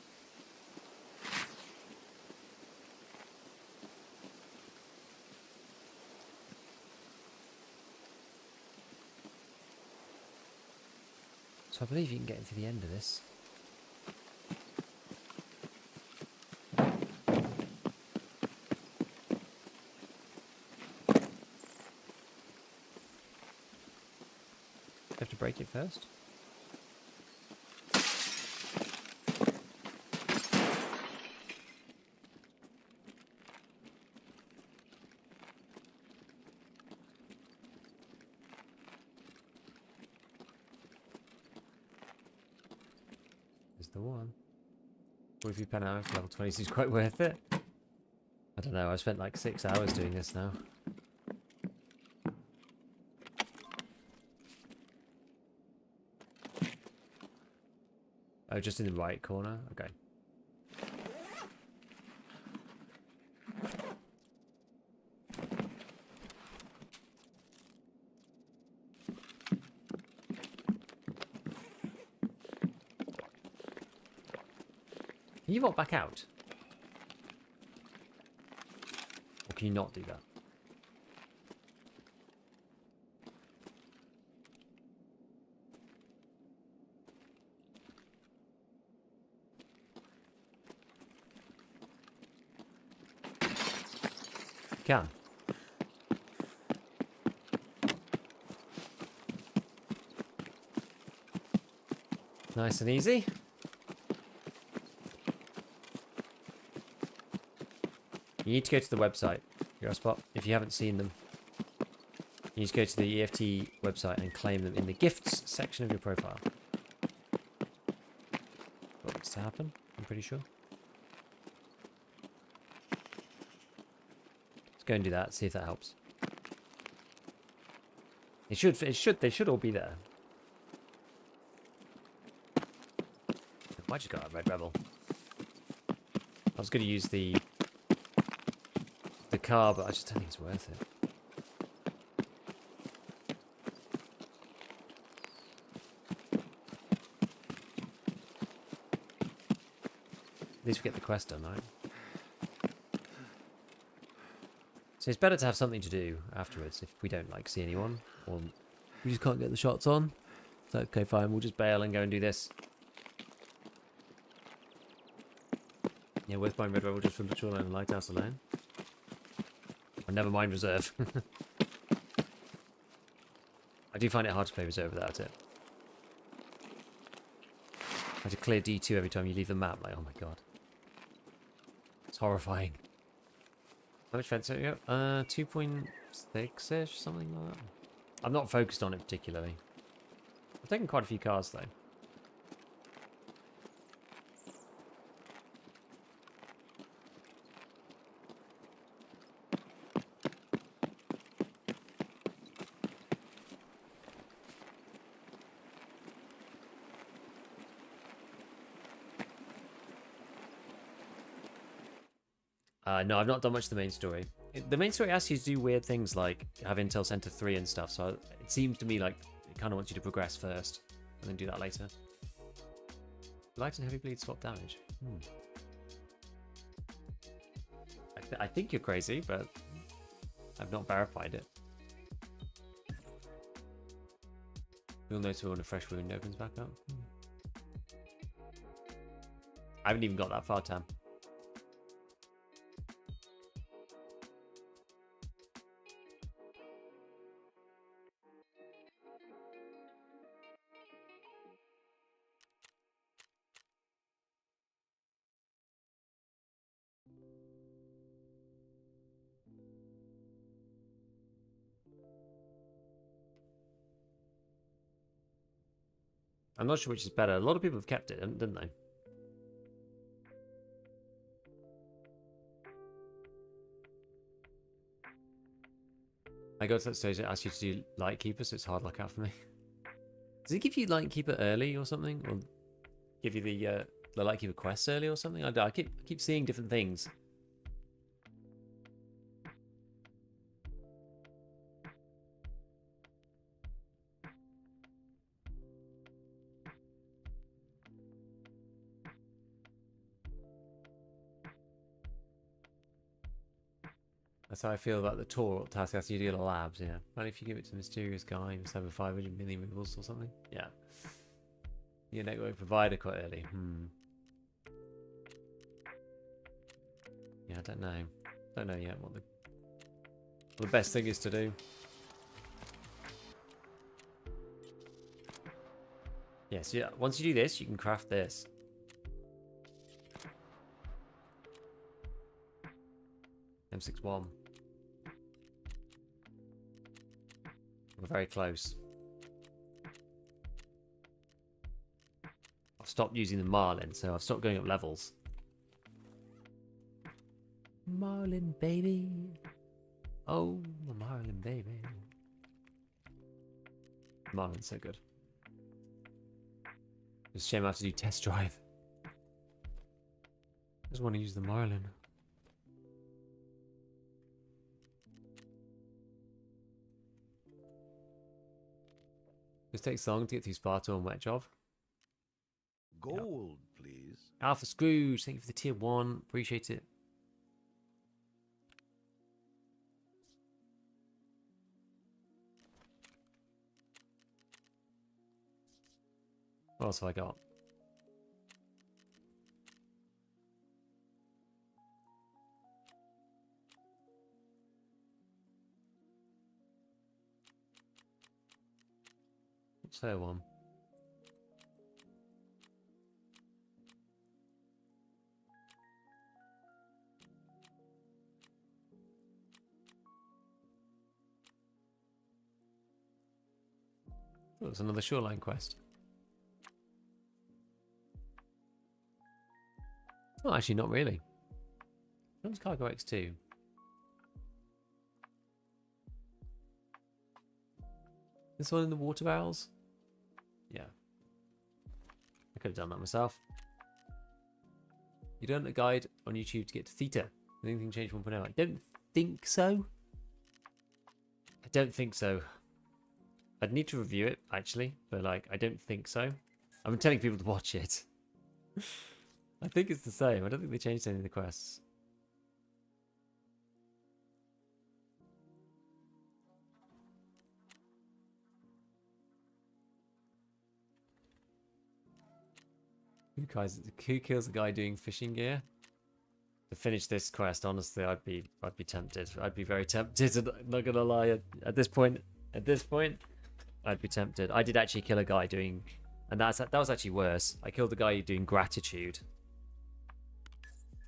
S1: So I believe you can get into the end of this. have to break it first? Is the one. What if you pen out for level 20 seems quite worth it? I don't know, I spent like 6 hours doing this now. Oh, just in the right corner? Okay. Can you walk back out? Or can you not do that? Can. Nice and easy. You need to go to the website, Spot, if you haven't seen them. You need to go to the EFT website and claim them in the gifts section of your profile. What needs to happen? I'm pretty sure. Let's go and do that, see if that helps. They should all be there. I just got a Red Rebel. I was going to use the car, but I just don't think it's worth it. At least we get the quest done, right? So it's better to have something to do afterwards if we don't like see anyone, or we just can't get the shots on. So okay, fine, we'll just bail and go and do this. Yeah, worth buying Red Rebel just from the shoreline and lighthouse alone. Or never mind reserve. I do find it hard to play reserve without it. I have to clear D2 every time you leave the map. Like, oh my god. It's horrifying. How much fence are you got? 2.6-ish, something like that. I'm not focused on it particularly. I've taken quite a few cars though. No, I've not done much of the main story. The main story asks you to do weird things like have Intel Center 3 and stuff, so it seems to me like it kind of wants you to progress first and then do that later. Light and heavy bleed swap damage. I think you're crazy, but I've not verified it. You'll notice when a fresh wound opens back up. I haven't even got that far, Tam. I'm not sure which is better. A lot of people have kept it, didn't they? I got to that stage that asked you to do Lightkeeper, so it's hard luck out for me. Does it give you Lightkeeper early or something? Or give you the Lightkeeper quests early or something? I keep seeing different things. That's how I feel about the tour task after you do the labs, yeah. Well, if you give it to the mysterious guy who's over 500 million rubles or something. Yeah. Your network provider quite early. Yeah, I don't know. Don't know yet what the best thing is to do. Yes, yeah. Once you do this, you can craft this. M61. We're very close. I've stopped using the Marlin, so I've stopped going up levels. Marlin, baby. Oh, my Marlin, baby. Marlin's so good. It's a shame I have to do test drive. I just want to use the Marlin. This takes long to get through Sparta and Wet Job.
S2: Gold, please.
S1: Alpha Scrooge, thank you for the tier 1. Appreciate it. What else have I got? What's her one? Oh, it's another shoreline quest. Oh, actually, not really. When's Cargo X2? This one in the water barrels? Yeah. I could have done that myself. You done a guide on YouTube to get to Theta. Anything changed 1.0? I don't think so. I don't think so. I'd need to review it, actually. But, like, I don't think so. I'm telling people to watch it. I think it's the same. I don't think they changed any of the quests. Who kills the guy doing fishing gear? To finish this quest, honestly, I'd be tempted. I'd be very tempted. I'm not gonna lie. At this point, I'd be tempted. I did actually kill a guy doing, and that was actually worse. I killed the guy doing gratitude.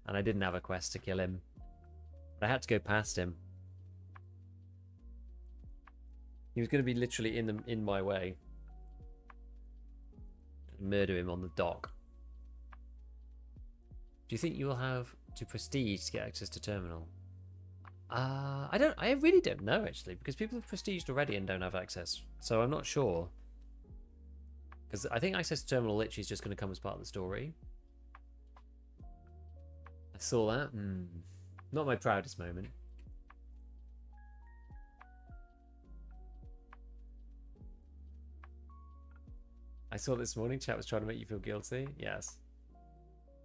S1: And I didn't have a quest to kill him. But I had to go past him. He was going to be literally in my way. Murder him on the dock. Do you think you will have to prestige to get access to terminal? I really don't know, actually, because people have prestiged already and don't have access. So I'm not sure. Because I think access to terminal literally is just going to come as part of the story. I saw that. Not my proudest moment. I saw this morning chat was trying to make you feel guilty. Yes.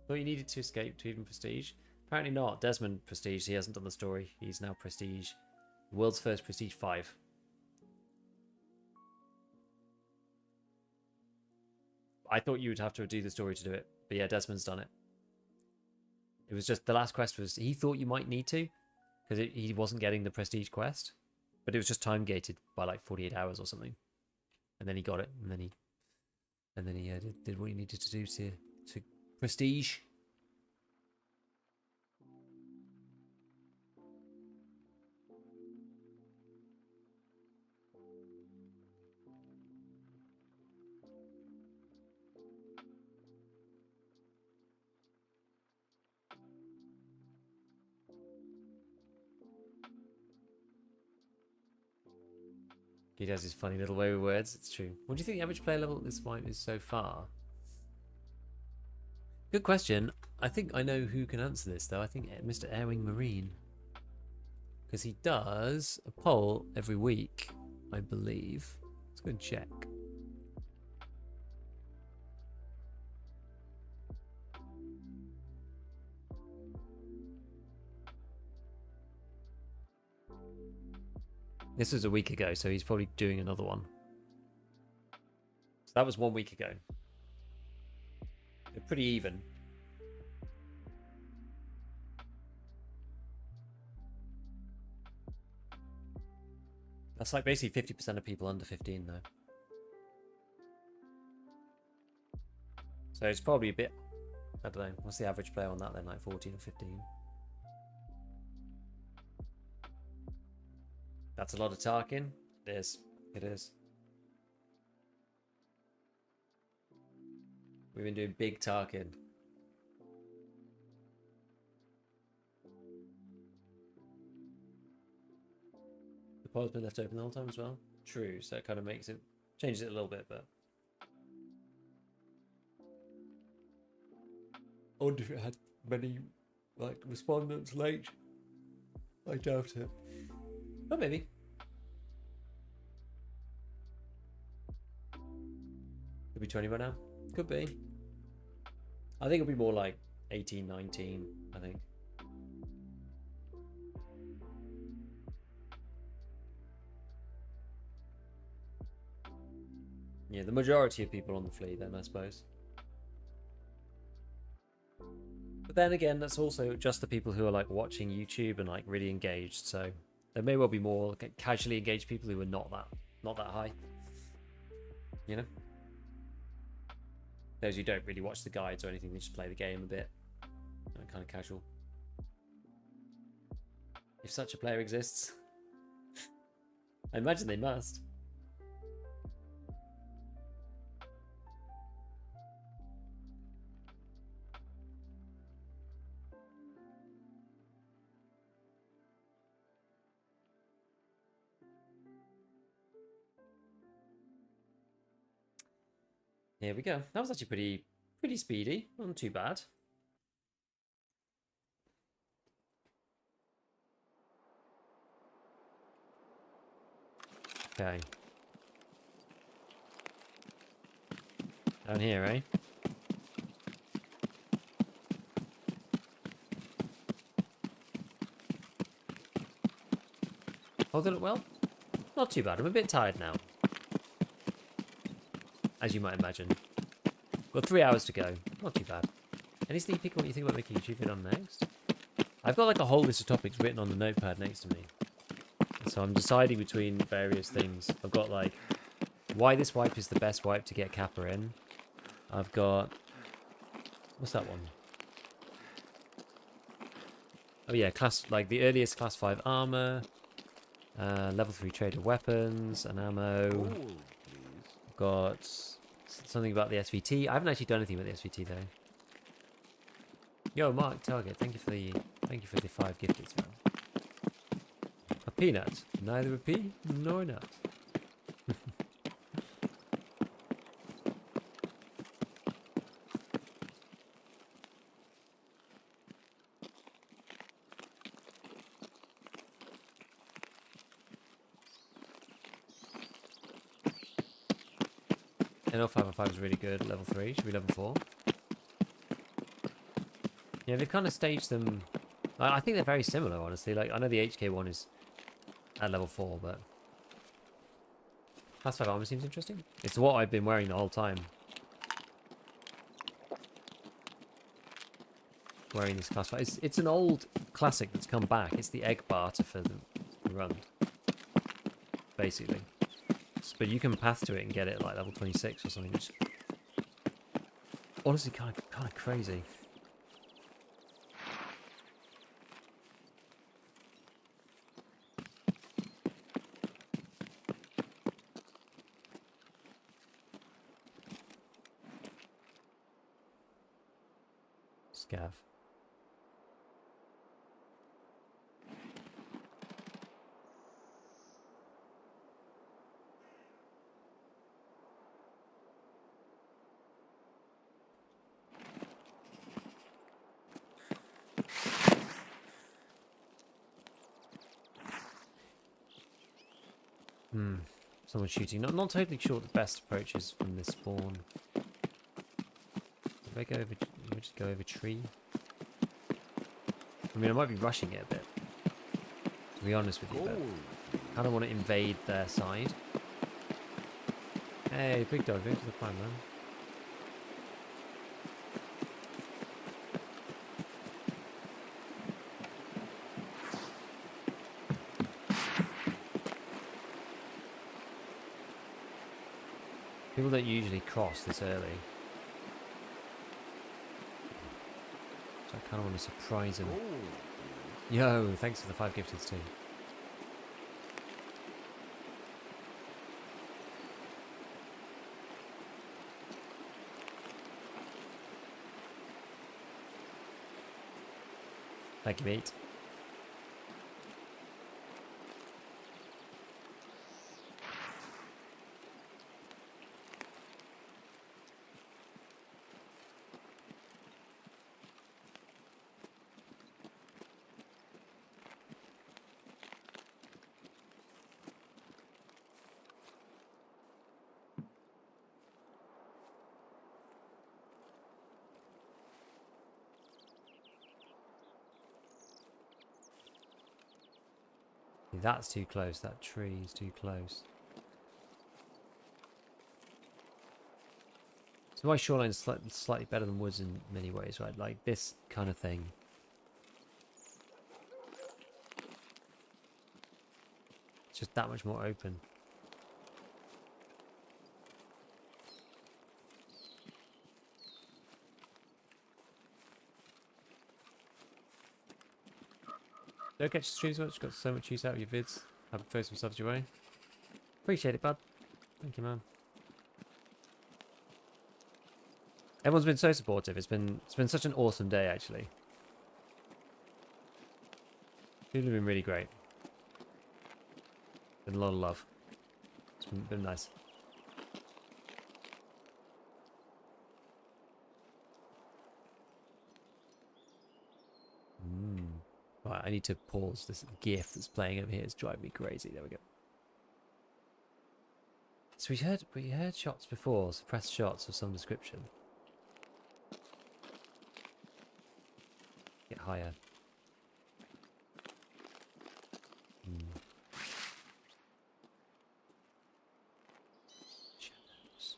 S1: Thought you needed to escape to even prestige. Apparently not. Desmond prestige. He hasn't done the story. He's now prestige. World's first prestige 5. I thought you would have to do the story to do it. But yeah, Desmond's done it. It was just the last quest was he thought you might need to because he wasn't getting the prestige quest, but it was just time gated by like 48 hours or something, and then he got it, and then he did what he needed to do to prestige. He does his funny little way with words. It's true. What do you think the average player level at this point is so far? Good question. I think I know who can answer this, though. I think Mr. Airwing Marine. Because he does a poll every week, I believe. Let's go and check. This was a week ago, so he's probably doing another one. So that was 1 week ago. They're pretty even. That's like basically 50% of people under 15, though. So it's probably a bit, I don't know, what's the average player on that then, like 14 or 15? That's a lot of Tarkin. It is. It is. We've been doing big Tarkin. The pod's been left open the whole time as well. True, so it kind of makes it, changes it a little bit, but. I wonder if it had many, like, respondents late. I doubt it. But maybe. Could be 20 by now. Could be. I think it'll be more like 18, 19, I think. Yeah, the majority of people on the fleet then, I suppose. But then again, that's also just the people who are like watching YouTube and like really engaged. So there may well be more casually engaged people who are not that high. You know? Those who don't really watch the guides or anything, they just play the game a bit. Kind of casual. If such a player exists. I imagine they must. Here we go. That was actually pretty speedy. Not too bad. Okay. Down here, eh? Holding it well? Not too bad. I'm a bit tired now. As you might imagine. Got 3 hours to go. Not too bad. Any sneak peek on what you think about making a YouTube video on next? I've got like a whole list of topics written on the notepad next to me. So I'm deciding between various things. I've got like why this wipe is the best wipe to get Kappa in. I've got, what's that one? Oh yeah, like the earliest class 5 armor, level 3 trader weapons and ammo.
S2: Gold, please.
S1: I've got something about the SVT. I haven't actually done anything with the SVT though. Yo, Mark Target, thank you for the 5 gifted, man. A peanut, neither a pea nor a nut. NL505 is really good. Level 3. Should be level 4. Yeah, they've kind of staged them. I think they're very similar, honestly. Like, I know the HK one is at level 4, but class 5 armor seems interesting. It's what I've been wearing the whole time. Wearing this class 5. It's an old classic that's come back. It's the egg barter for the run, basically. But you can path to it and get it like level 26 or something. Which honestly kind of crazy. Scav. Someone's shooting. Not totally sure what the best approach is from this spawn. If I go over, just go over tree. I mean, I might be rushing it a bit, to be honest with you, but I kind of want to invade their side. Hey, big dog, go to the front, man. People don't usually cross this early. Kind of want to surprise him.
S2: Gold.
S1: Yo, thanks for the 5 gifteds too. Thank you, mate. That's too close. That tree is too close. So my shoreline is slightly better than woods in many ways, right? Like this kind of thing. It's just that much more open. Don't catch the streams much. Got so much use out of your vids. Happy to throw some subs your way. Appreciate it, bud. Thank you, man. Everyone's been so supportive. It's been such an awesome day, actually. People have been really great. Been a lot of love. It's been nice. Right, I need to pause this GIF that's playing over here. It's driving me crazy. There we go. So we heard shots before, suppressed shots of some description. Get higher. Shadows.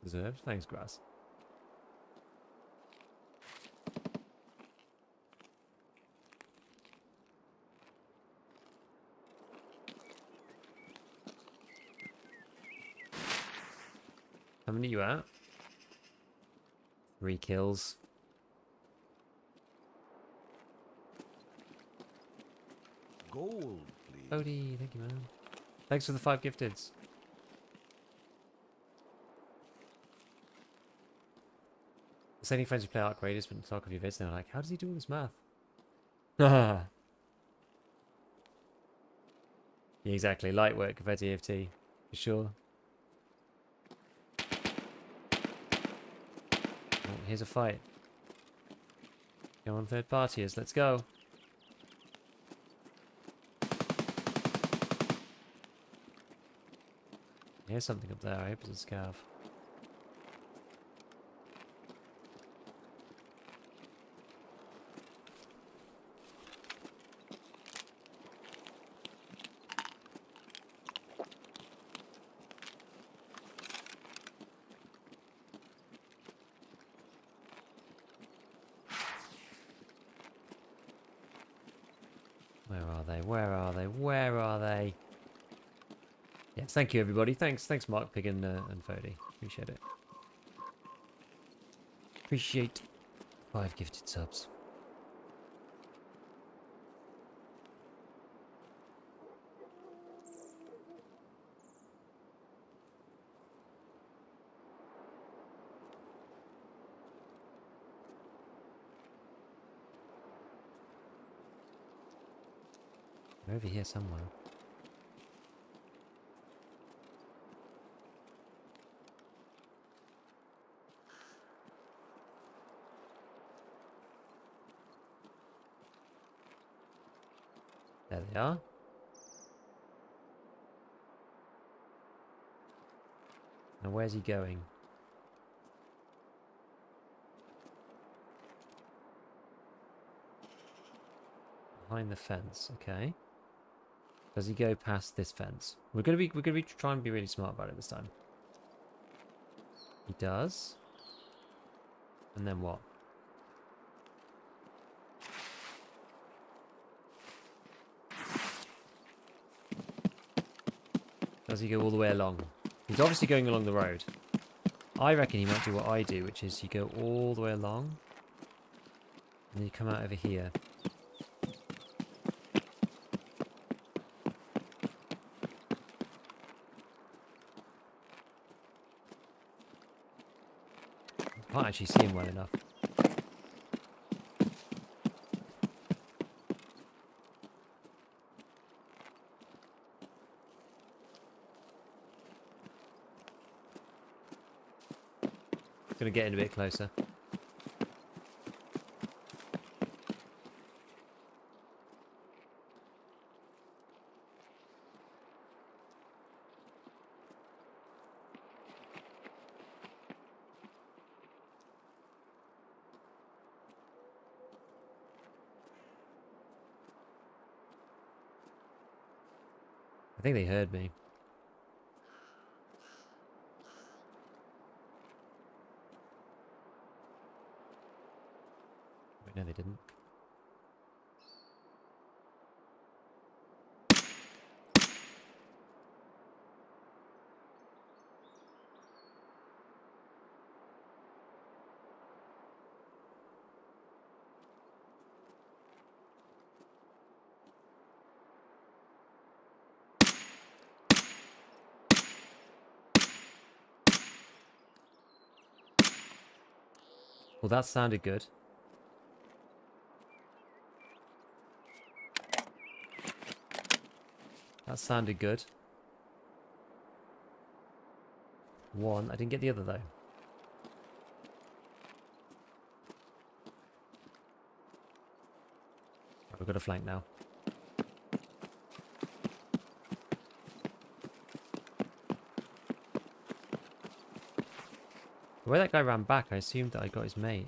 S1: Deserved. Thanks, grass. How many are you at? 3 kills.
S2: Gold, please.
S1: Odie, thank you, man. Thanks for the 5 gifteds. There's any friends who play Arc Raiders but talk of your vids and they're like, how does he do all this math? Yeah, exactly. Light work compared to EFT. For sure. Oh, here's a fight. Go on, third partiers. Let's go. Here's something up there. I hope it's a scav. Where are they? Where are they? Where are they? Yes, thank you, everybody. Thanks, Mark, Pig, and Fody. Appreciate it. Appreciate 5 gifted subs. They're over here somewhere. There they are. Now where's he going? Behind the fence, okay. Does he go past this fence? We're gonna be trying to be really smart about it this time. He does. And then what? Does he go all the way along? He's obviously going along the road. I reckon he might do what I do, which is you go all the way along, and then you come out over here. I can't actually see him well enough. Gonna get in a bit closer. I think they heard me. Wait, no, they didn't. Well, that sounded good. That sounded good. One. I didn't get the other, though. Right, we've got a flank now. The way that guy ran back, I assumed that I got his mate.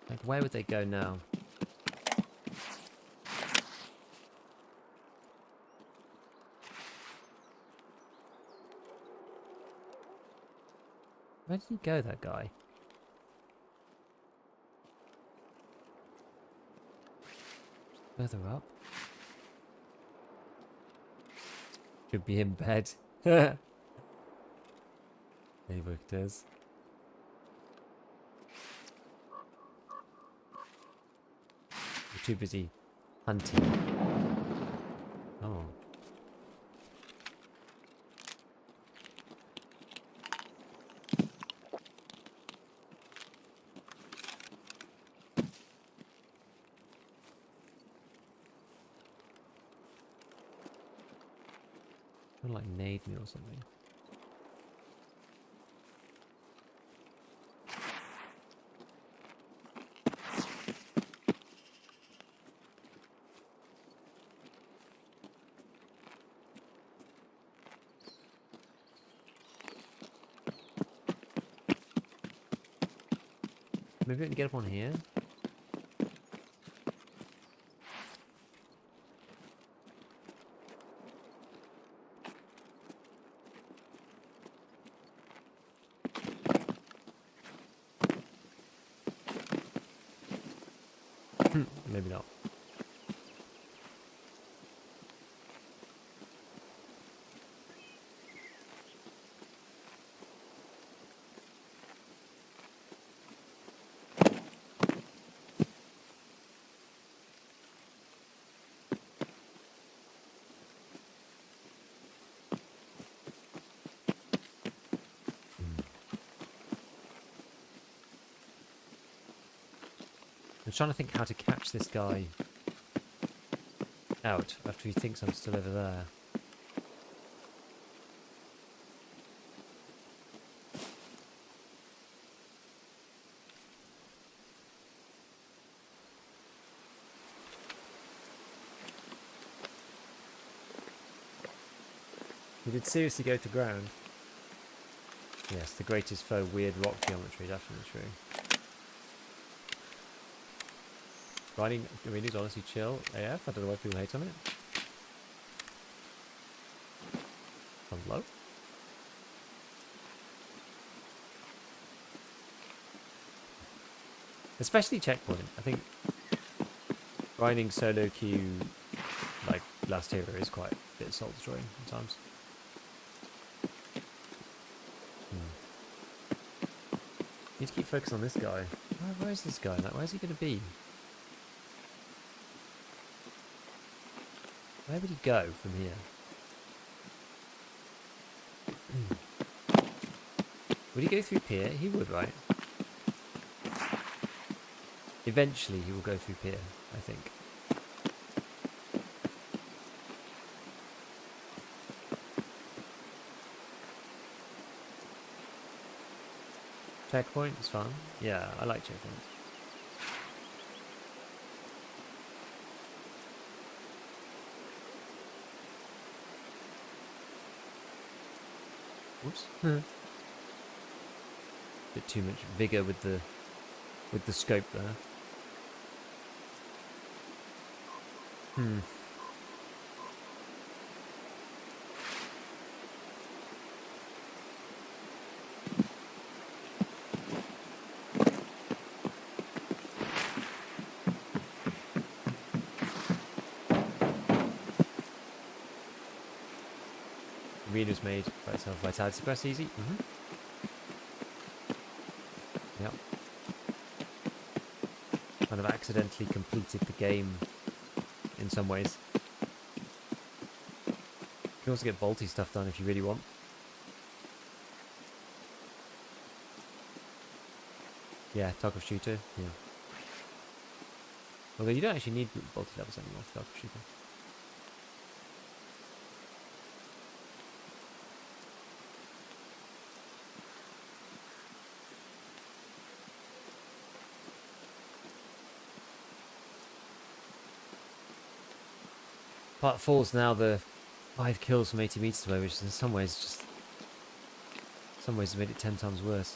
S1: Like, where would they go now? Where did he go, that guy? Further up? Should be in bed. Hey, Victors. You're too busy hunting. Oh. Someone like nade me or something. Maybe I can get up on here. Maybe not. I'm trying to think how to catch this guy out after he thinks I'm still over there. He did seriously go to ground. Yes, the greatest foe, weird rock geometry, definitely true. Riding arenas honestly chill AF. I don't know why people hate on it. Hello? Especially checkpoint. I think grinding solo queue like last era is quite a bit soul destroying sometimes. Need to keep focusing on this guy. Where is this guy? Like, where's he going to be? Where would he go from here? Would he go through pier? He would, right? Eventually he will go through pier, I think. Checkpoint is fun. Yeah, I like checkpoints. Oops. Bit too much vigor with the scope there. Arena's made by itself. Vitality suppress easy. Yep. Kind of accidentally completed the game in some ways. You can also get bolty stuff done if you really want. Yeah, Tarkov shooter. Yeah. Although you don't actually need bolty levels anymore for Tarkov shooter. Part 4 is now the 5 kills from 80 meters away, which in some ways has made it 10 times worse.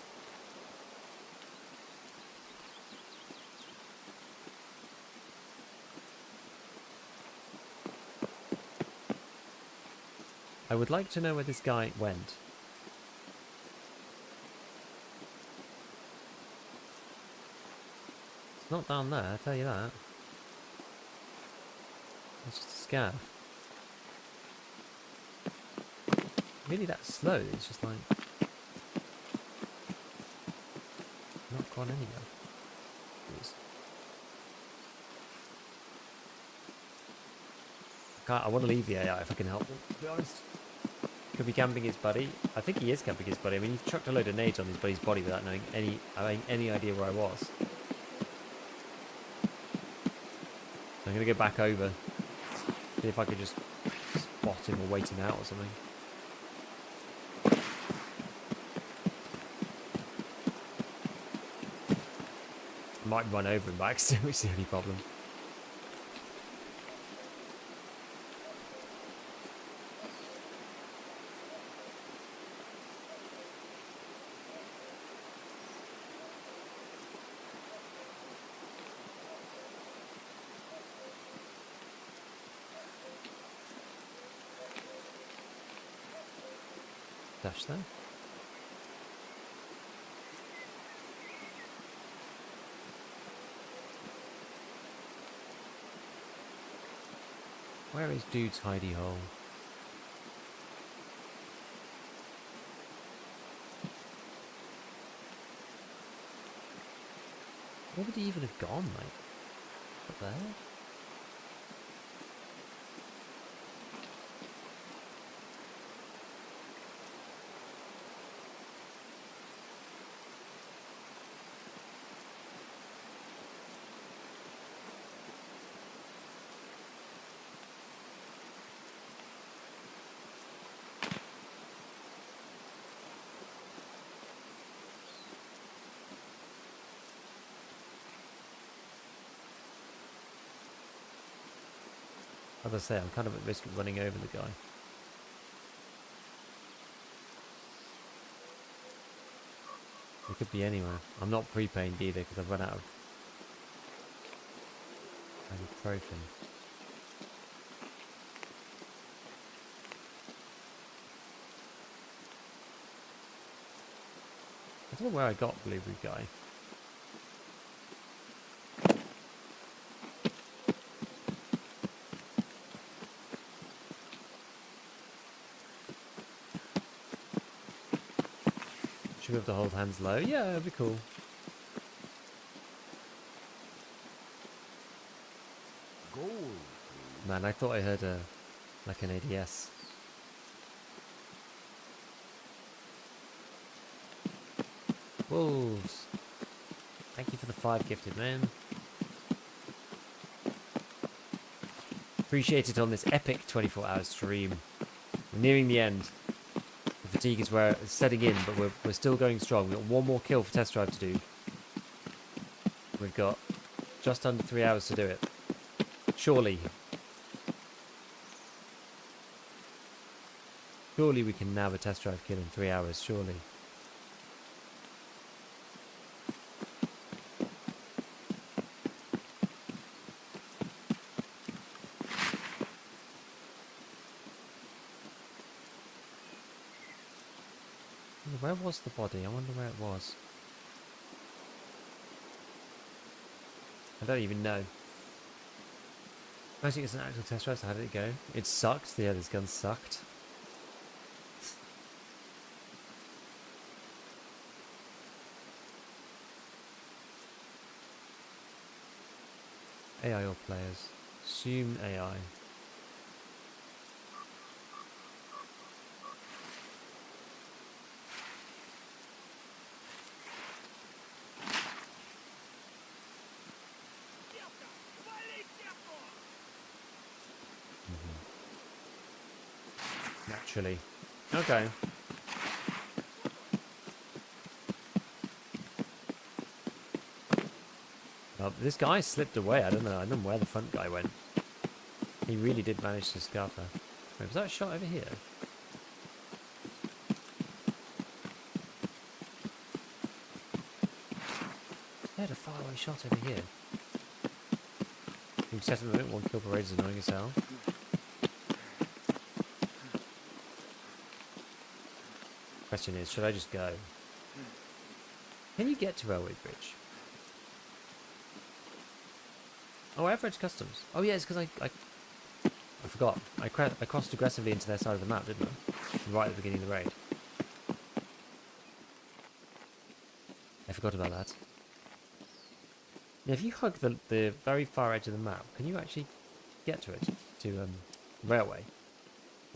S1: I would like to know where this guy went. It's not down there, I'll tell you that. It's just a scav. Really that slow, it's just like not gone anywhere. I want to leave the AI if I can help them, to be honest. Could be camping his buddy. I think he is camping his buddy. I mean, he chucked a load of nades on his buddy's body without knowing any idea where I was. So I'm going to go back over. See if I could just spot him or wait him out or something. I might run over him by accident, which is the only problem. Dash there. Where is dude's hidey hole? Where would he even have gone, mate? Up there? As I say, I'm kind of at risk of running over the guy. It could be anywhere. I'm not pre-pained either because I've run out of ibuprofen. I don't know where I got Blueberry Guy. Should we have to hold hands low? Yeah, that'd be cool.
S2: Gold.
S1: Man, I thought I heard like an ADS. Wolves. Thank you for the 5 gifted, man. Appreciate it on this epic 24-hour stream. We're nearing the end. The fatigue is where it's setting in, but we're still going strong. We've got one more kill for test drive to do. We've got just under 3 hours to do it. Surely. Surely we can nab a test drive kill in 3 hours, surely. Where was the body? I wonder where it was. I don't even know. I think it's an actual test drive, so how did it go? It sucked. Yeah, this gun sucked. AI or players? Assume AI. Naturally. Okay. This guy slipped away. I don't know where the front guy went. He really did manage to scarf her. Wait, was that a shot over here? I heard a faraway shot over here. You set him a bit, 1 kill per raid is annoying as hell. Question is, should I just go? Can you get to Railway Bridge? Oh, I have read customs. Oh yeah, it's because I forgot. I crossed aggressively into their side of the map, didn't I? Right at the beginning of the raid. I forgot about that. Yeah, if you hug the very far edge of the map, can you actually get to it? To railway?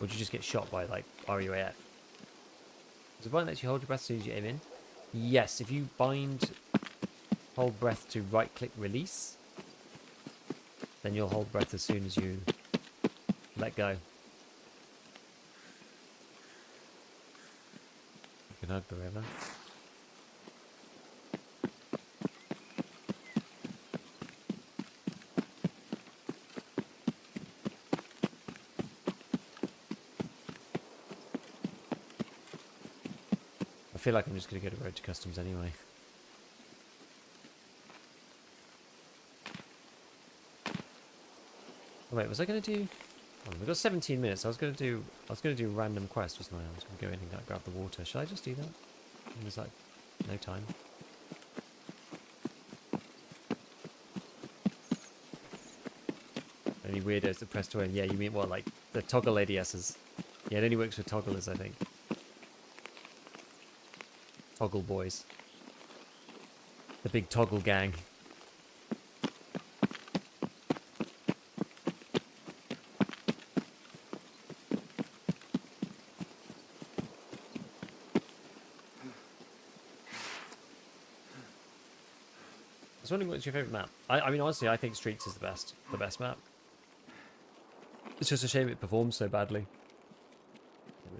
S1: Or do you just get shot by like RUAF? Does the button lets you hold your breath as soon as you aim in? Yes, if you bind hold breath to right click release, then you'll hold breath as soon as you let go. You can hug the river. I feel like I'm just going to go to road to customs anyway. Oh wait, was I going to do... Oh, we've got 17 minutes. I was going to do random quest, wasn't I? I was going to go in and like, grab the water. Should I just do that? There's like no time. Any weirdos that press to win? Yeah, you mean what, like the toggle ADSs? Yeah, it only works with togglers, I think. Toggle boys. The big toggle gang. I was wondering what's your favourite map? I mean, honestly, I think Streets is the best map. It's just a shame it performs so badly.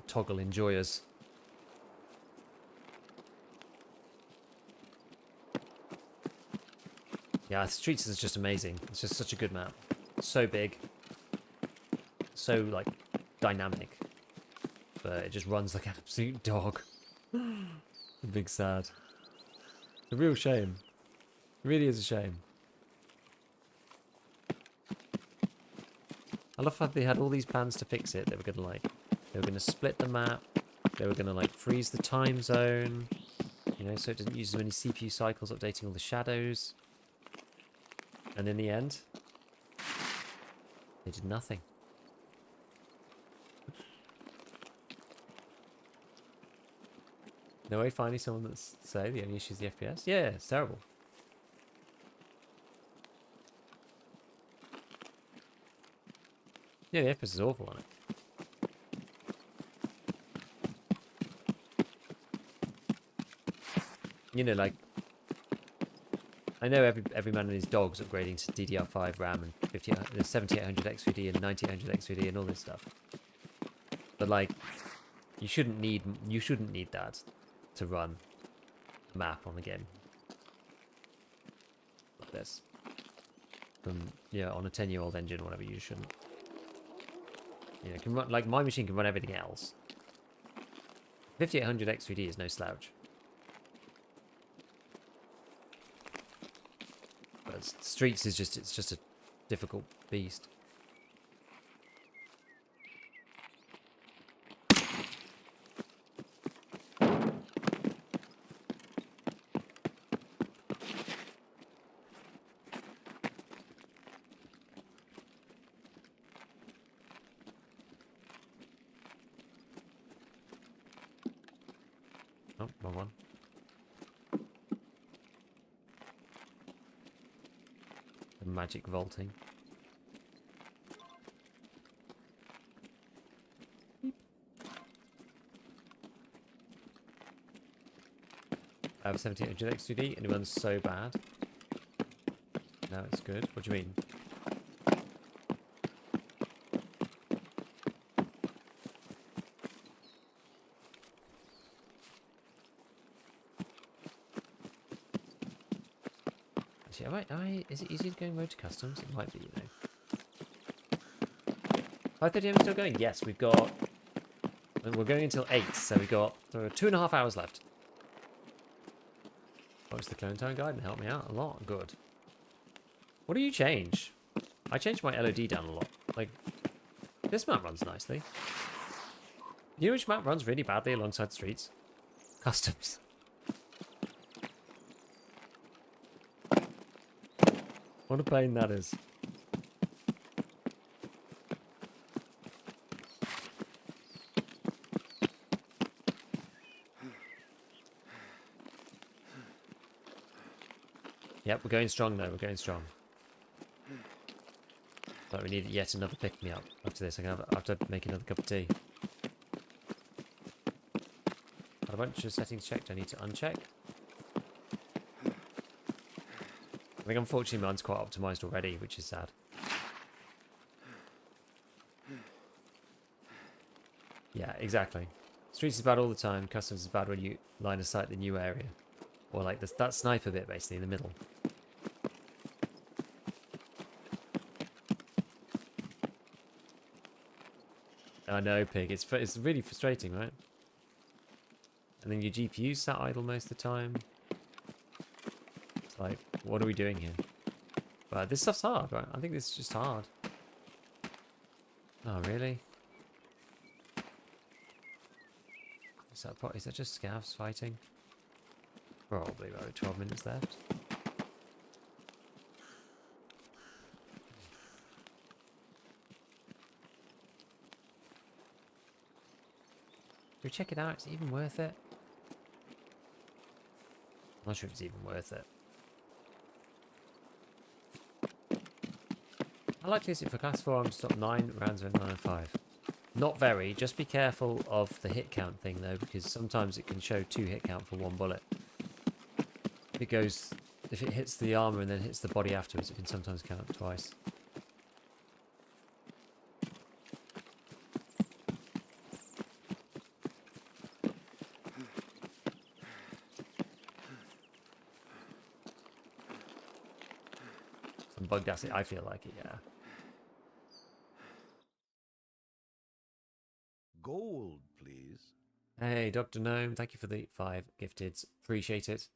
S1: Toggle enjoyers. Yeah, Streets is just amazing. It's just such a good map. So big. So, like, dynamic. But it just runs like an absolute dog. Big sad. A real shame. It really is a shame. I love how they had all these plans to fix it. They were gonna split the map. They were gonna freeze the time zone. You know, so it doesn't use as many CPU cycles, updating all the shadows. And in the end, they did nothing. No way, finally someone that's say the only issue is the FPS. Yeah, it's terrible. Yeah, the FPS is awful on it. You know, I know every man and his dog's upgrading to DDR5 RAM and 7800 XVD and 9800 XVD and all this stuff. But you shouldn't need that to run a map on the game like this. On a 10-year-old engine or whatever, you shouldn't. You know, can run, my machine can run everything else. 5800 XVD is no slouch. But Streets is just a difficult beast. Oh, wrong one. The magic vaulting. I have 1700 XTD and it runs so bad. Now it's good. What do you mean? Actually, is it easy to go in mode to customs? It might be, you know. 5:30 AM still going? Yes, we're going until 8, so we've got 2.5 hours left. Watch the Clone Time Guide and help me out a lot. Good. What do you change? I changed my LOD down a lot. This map runs nicely. You know which map runs really badly alongside the Streets? Customs. What a pain that is. Yep, we're going strong though, we're going strong. But we need yet another pick-me-up. After this, I have to make another cup of tea. Got a bunch of settings checked I need to uncheck. I think unfortunately mine's quite optimised already, which is sad. Yeah, exactly. Streets is bad all the time, customs is bad when you line of sight the new area. Or that sniper bit basically in the middle. I know, Pig. It's really frustrating, right? And then your GPU's sat idle most of the time. It's like, what are we doing here? But this stuff's hard, right? I think this is just hard. Oh, really? Is that just scavs fighting? Probably about 12 minutes left. Should we check it out? Is it even worth it? I'm not sure if it's even worth it. I like to use it for class 4. I'm stop 9 rounds of 9.5. Not very. Just be careful of the hit count thing though, because sometimes it can show 2 hit count for 1 bullet. If it hits the armor and then hits the body afterwards, it can sometimes count twice. Some bugged acid, I feel like it, yeah.
S2: Gold, please.
S1: Hey, Dr. Gnome, thank you for the 5 gifteds. Appreciate it.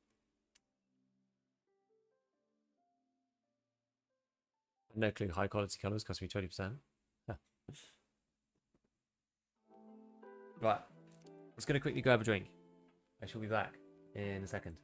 S1: No clue. High quality colors cost me 20%. Right. I'm just going to quickly grab a drink. I shall be back in a second.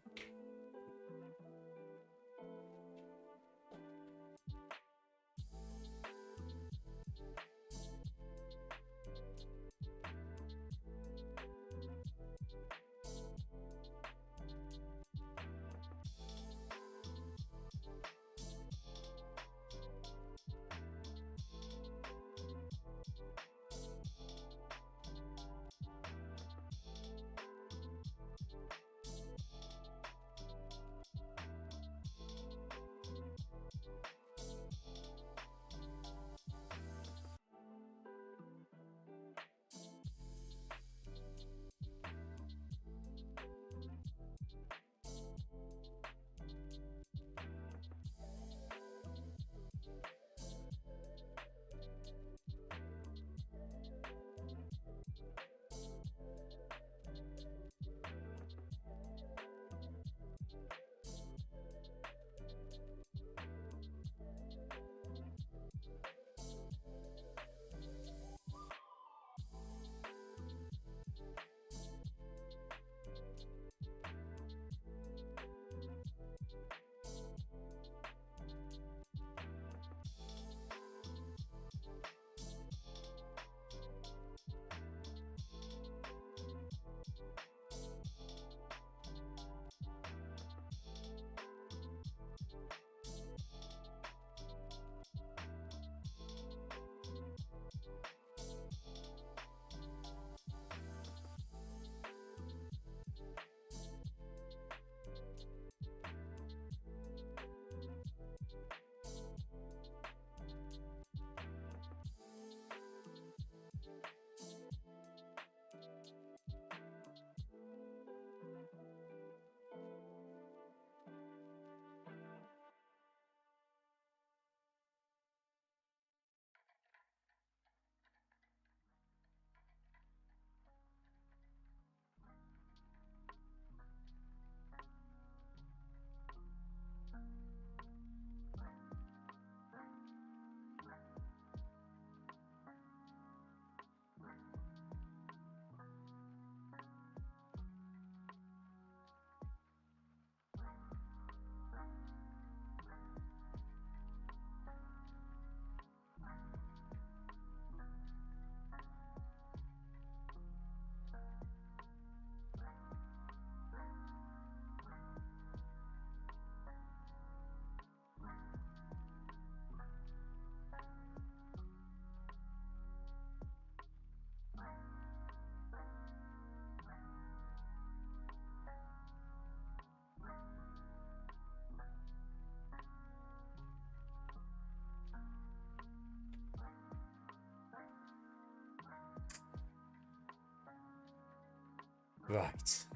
S1: Right.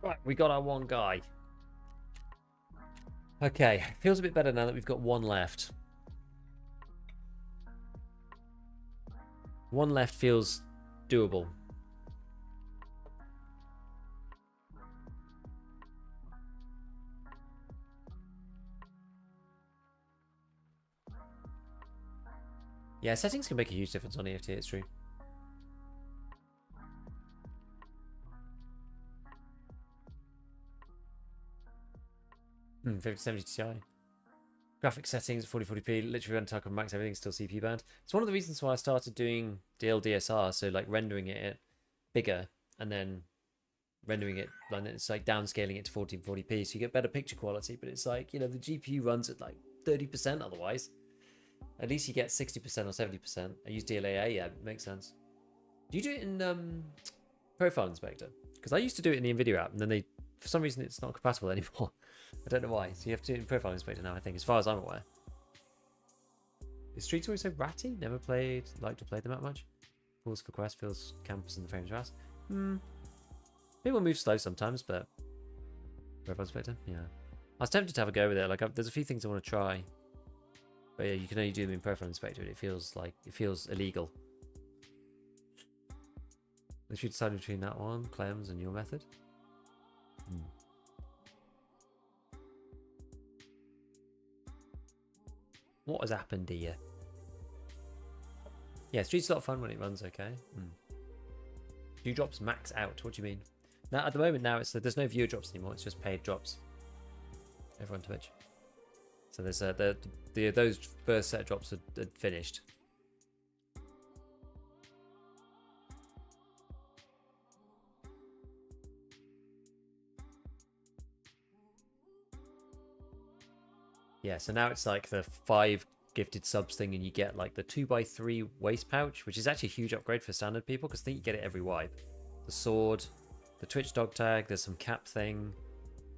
S1: Right, we got our one guy. Okay, feels a bit better now that we've got one left. One left feels doable. Yeah, settings can make a huge difference on EFT, it's true. 5070 Ti. Graphic settings, 4040p, literally run Tarkov max, everything's still CPU band. It's one of the reasons why I started doing DLDSR, so like rendering it bigger and then rendering it, and it's like downscaling it to 1440p, so you get better picture quality, but it's like, you know, the GPU runs at like 30% otherwise. At least you get 60% or 70%. I use DLAA, yeah, it makes sense. Do you do it in Profile Inspector? Because I used to do it in the NVIDIA app, and then they, for some reason, it's not compatible anymore. I don't know why. So you have to do it in Profile Inspector now, I think, as far as I'm aware. Is Streets always so ratty? Never like to play them that much. Pause for quest, feels campus and the frames fast. People move slow sometimes, but Profile Inspector, yeah. I was tempted to have a go with it. Like, there's a few things I want to try. But yeah, you can only do them in Profile Inspector, and it feels illegal. Let's decide between that one, Clem's, and your method. What has happened here? Yeah, Street's a lot of fun when it runs okay. View drops max out. What do you mean? Now, at the moment, now there's no viewer drops anymore. It's just paid drops. Everyone on Twitch. So there's those first set of drops are finished. Yeah, so now it's like the 5 gifted subs thing, and you get like the 2x3 waist pouch, which is actually a huge upgrade for standard people because I think you get it every wipe. The sword, the Twitch dog tag, there's some cap thing,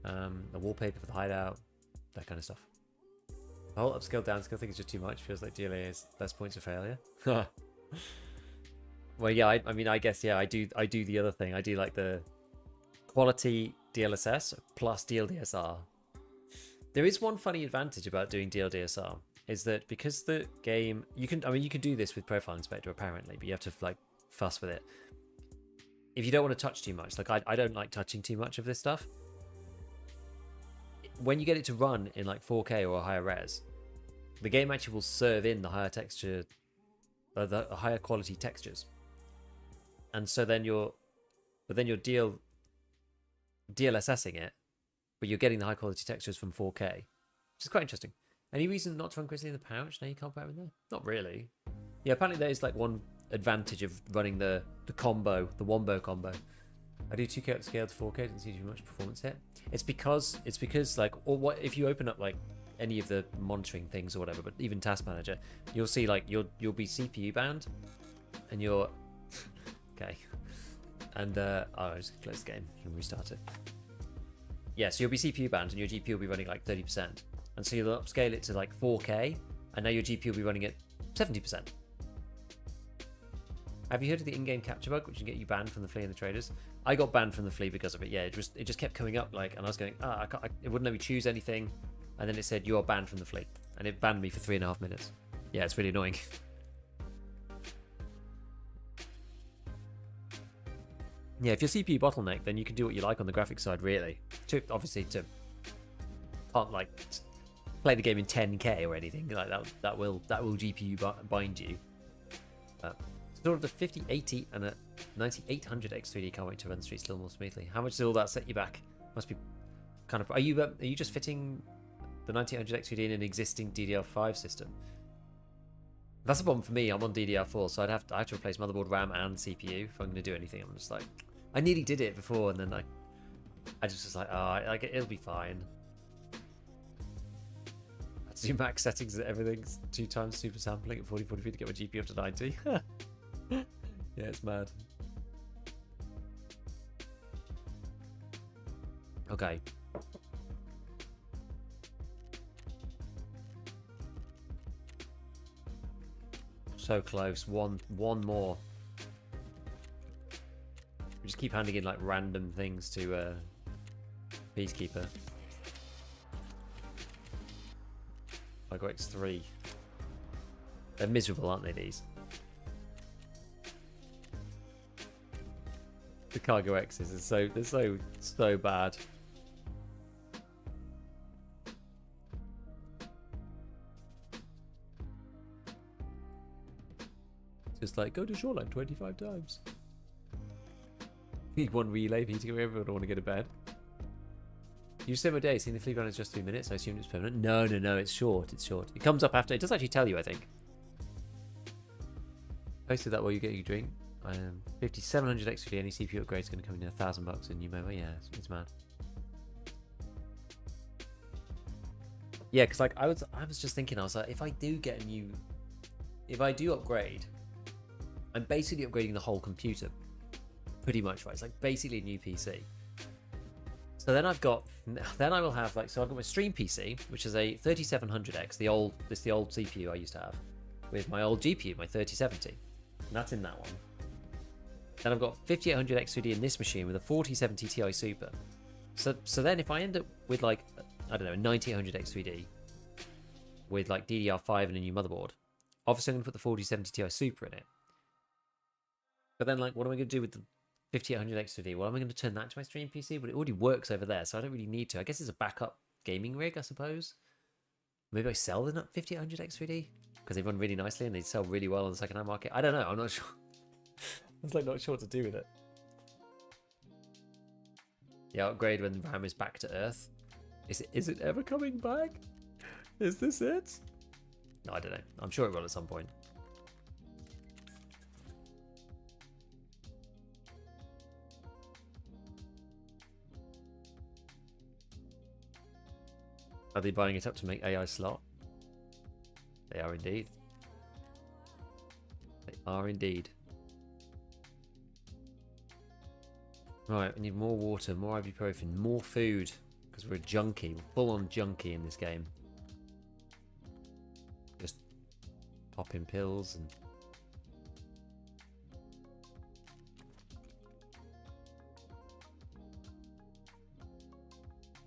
S1: the wallpaper for the hideout, that kind of stuff. The whole upscale downscale thing is just too much. Feels like DLA is less points of failure. Well, yeah, I mean, I guess, yeah, I do the other thing. I do like the quality DLSS plus DLDSR. There is one funny advantage about doing DLDSR, is that because the game, you can do this with Profile Inspector apparently, but you have to like fuss with it. If you don't want to touch too much, like I don't like touching too much of this stuff. When you get it to run in like 4K or a higher res, the game actually will serve in the higher texture, the higher quality textures, and so then you're DLSSing it, but you're getting the high quality textures from 4K, which is quite interesting. Any reason not to run Grizzly in the pouch? No, you can't put it in there. Not really. Yeah, apparently there is like one advantage of running the combo, the wombo combo. I do 2K up scale to 4K, doesn't seem to be much performance hit. It's because like, or what if you open up like any of the monitoring things or whatever, but even Task Manager, you'll see like you'll be CPU bound, and you're okay. And I'll just close the game and restart it. Yeah, so you'll be CPU bound and your GPU will be running like 30%. And so you'll upscale it to like 4K, and now your GPU will be running at 70%. Have you heard of the in-game capture bug, which can get you banned from the flea and the traders? I got banned from the flea because of it. Yeah, it just kept coming up, like, and I was going, it wouldn't let me choose anything, and then it said you are banned from the flea, and it banned me for 3.5 minutes. Yeah, it's really annoying. Yeah, if you're CPU bottleneck, then you can do what you like on the graphics side, really. Obviously, can't like play the game in 10K or anything like that. That will GPU bind you. Sort of the 5080 and a 9800 X3D can't wait to run Street still more smoothly. How much does all that set you back? Must be kind of. Are you just fitting the 9800 X3D in an existing DDR5 system? That's a problem for me. I'm on DDR4, so I have to replace motherboard, RAM, and CPU if I'm going to do anything. I'm just like, I nearly did it before, and then I just was like, oh, it'll be fine. I had to do max settings and everything's 2 times super sampling at 4040p to get my GPU up to 90. Yeah, it's mad. Okay. So close. One more. We just keep handing in like random things to Peacekeeper. I got X3. They're miserable, aren't they, these? The Cargo X's are so bad. Just like, go to shoreline 25 times. Need one relay for you to go over. I don't want to go to bed. You said a day, seeing the flea run is just 3 minutes. I assumed it's permanent. No, it's short. It's short. It comes up after. It does actually tell you, I think. Posted that while you get your drink. 5700 XP, any CPU upgrade is going to come in $1,000 in new memo. Yeah, it's mad. Yeah, because like I was just thinking, I was like, if I do upgrade, I'm basically upgrading the whole computer, pretty much, right? It's like basically a new PC. So then I will have like, so I've got my stream PC, which is a 3700X, the old CPU I used to have, with my old GPU, my 3070, and that's in that one. Then I've got 5800 X3D in this machine with a 4070 Ti Super. So then if I end up with like, I don't know, a 9800 X3D with like DDR5 and a new motherboard, obviously I'm going to put the 4070 Ti Super in it. But then like, what am I going to do with 5800 XD. Well, I'm going to turn that to my stream PC, but it already works over there, so I don't really need to. I guess it's a backup gaming rig, I suppose. Maybe I sell the 5800 X3D because they run really nicely and they sell really well on the second-hand market. I don't know. I'm not sure. I was like not sure what to do with it. Yeah, upgrade when RAM is back to Earth. Is it ever coming back? Is this it? No, I don't know. I'm sure it will at some point. Are they buying it up to make AI slot? They are indeed. They are indeed. Right, we need more water, more ibuprofen, more food. Because we're a junkie. We're full-on junkie in this game. Just popping pills and...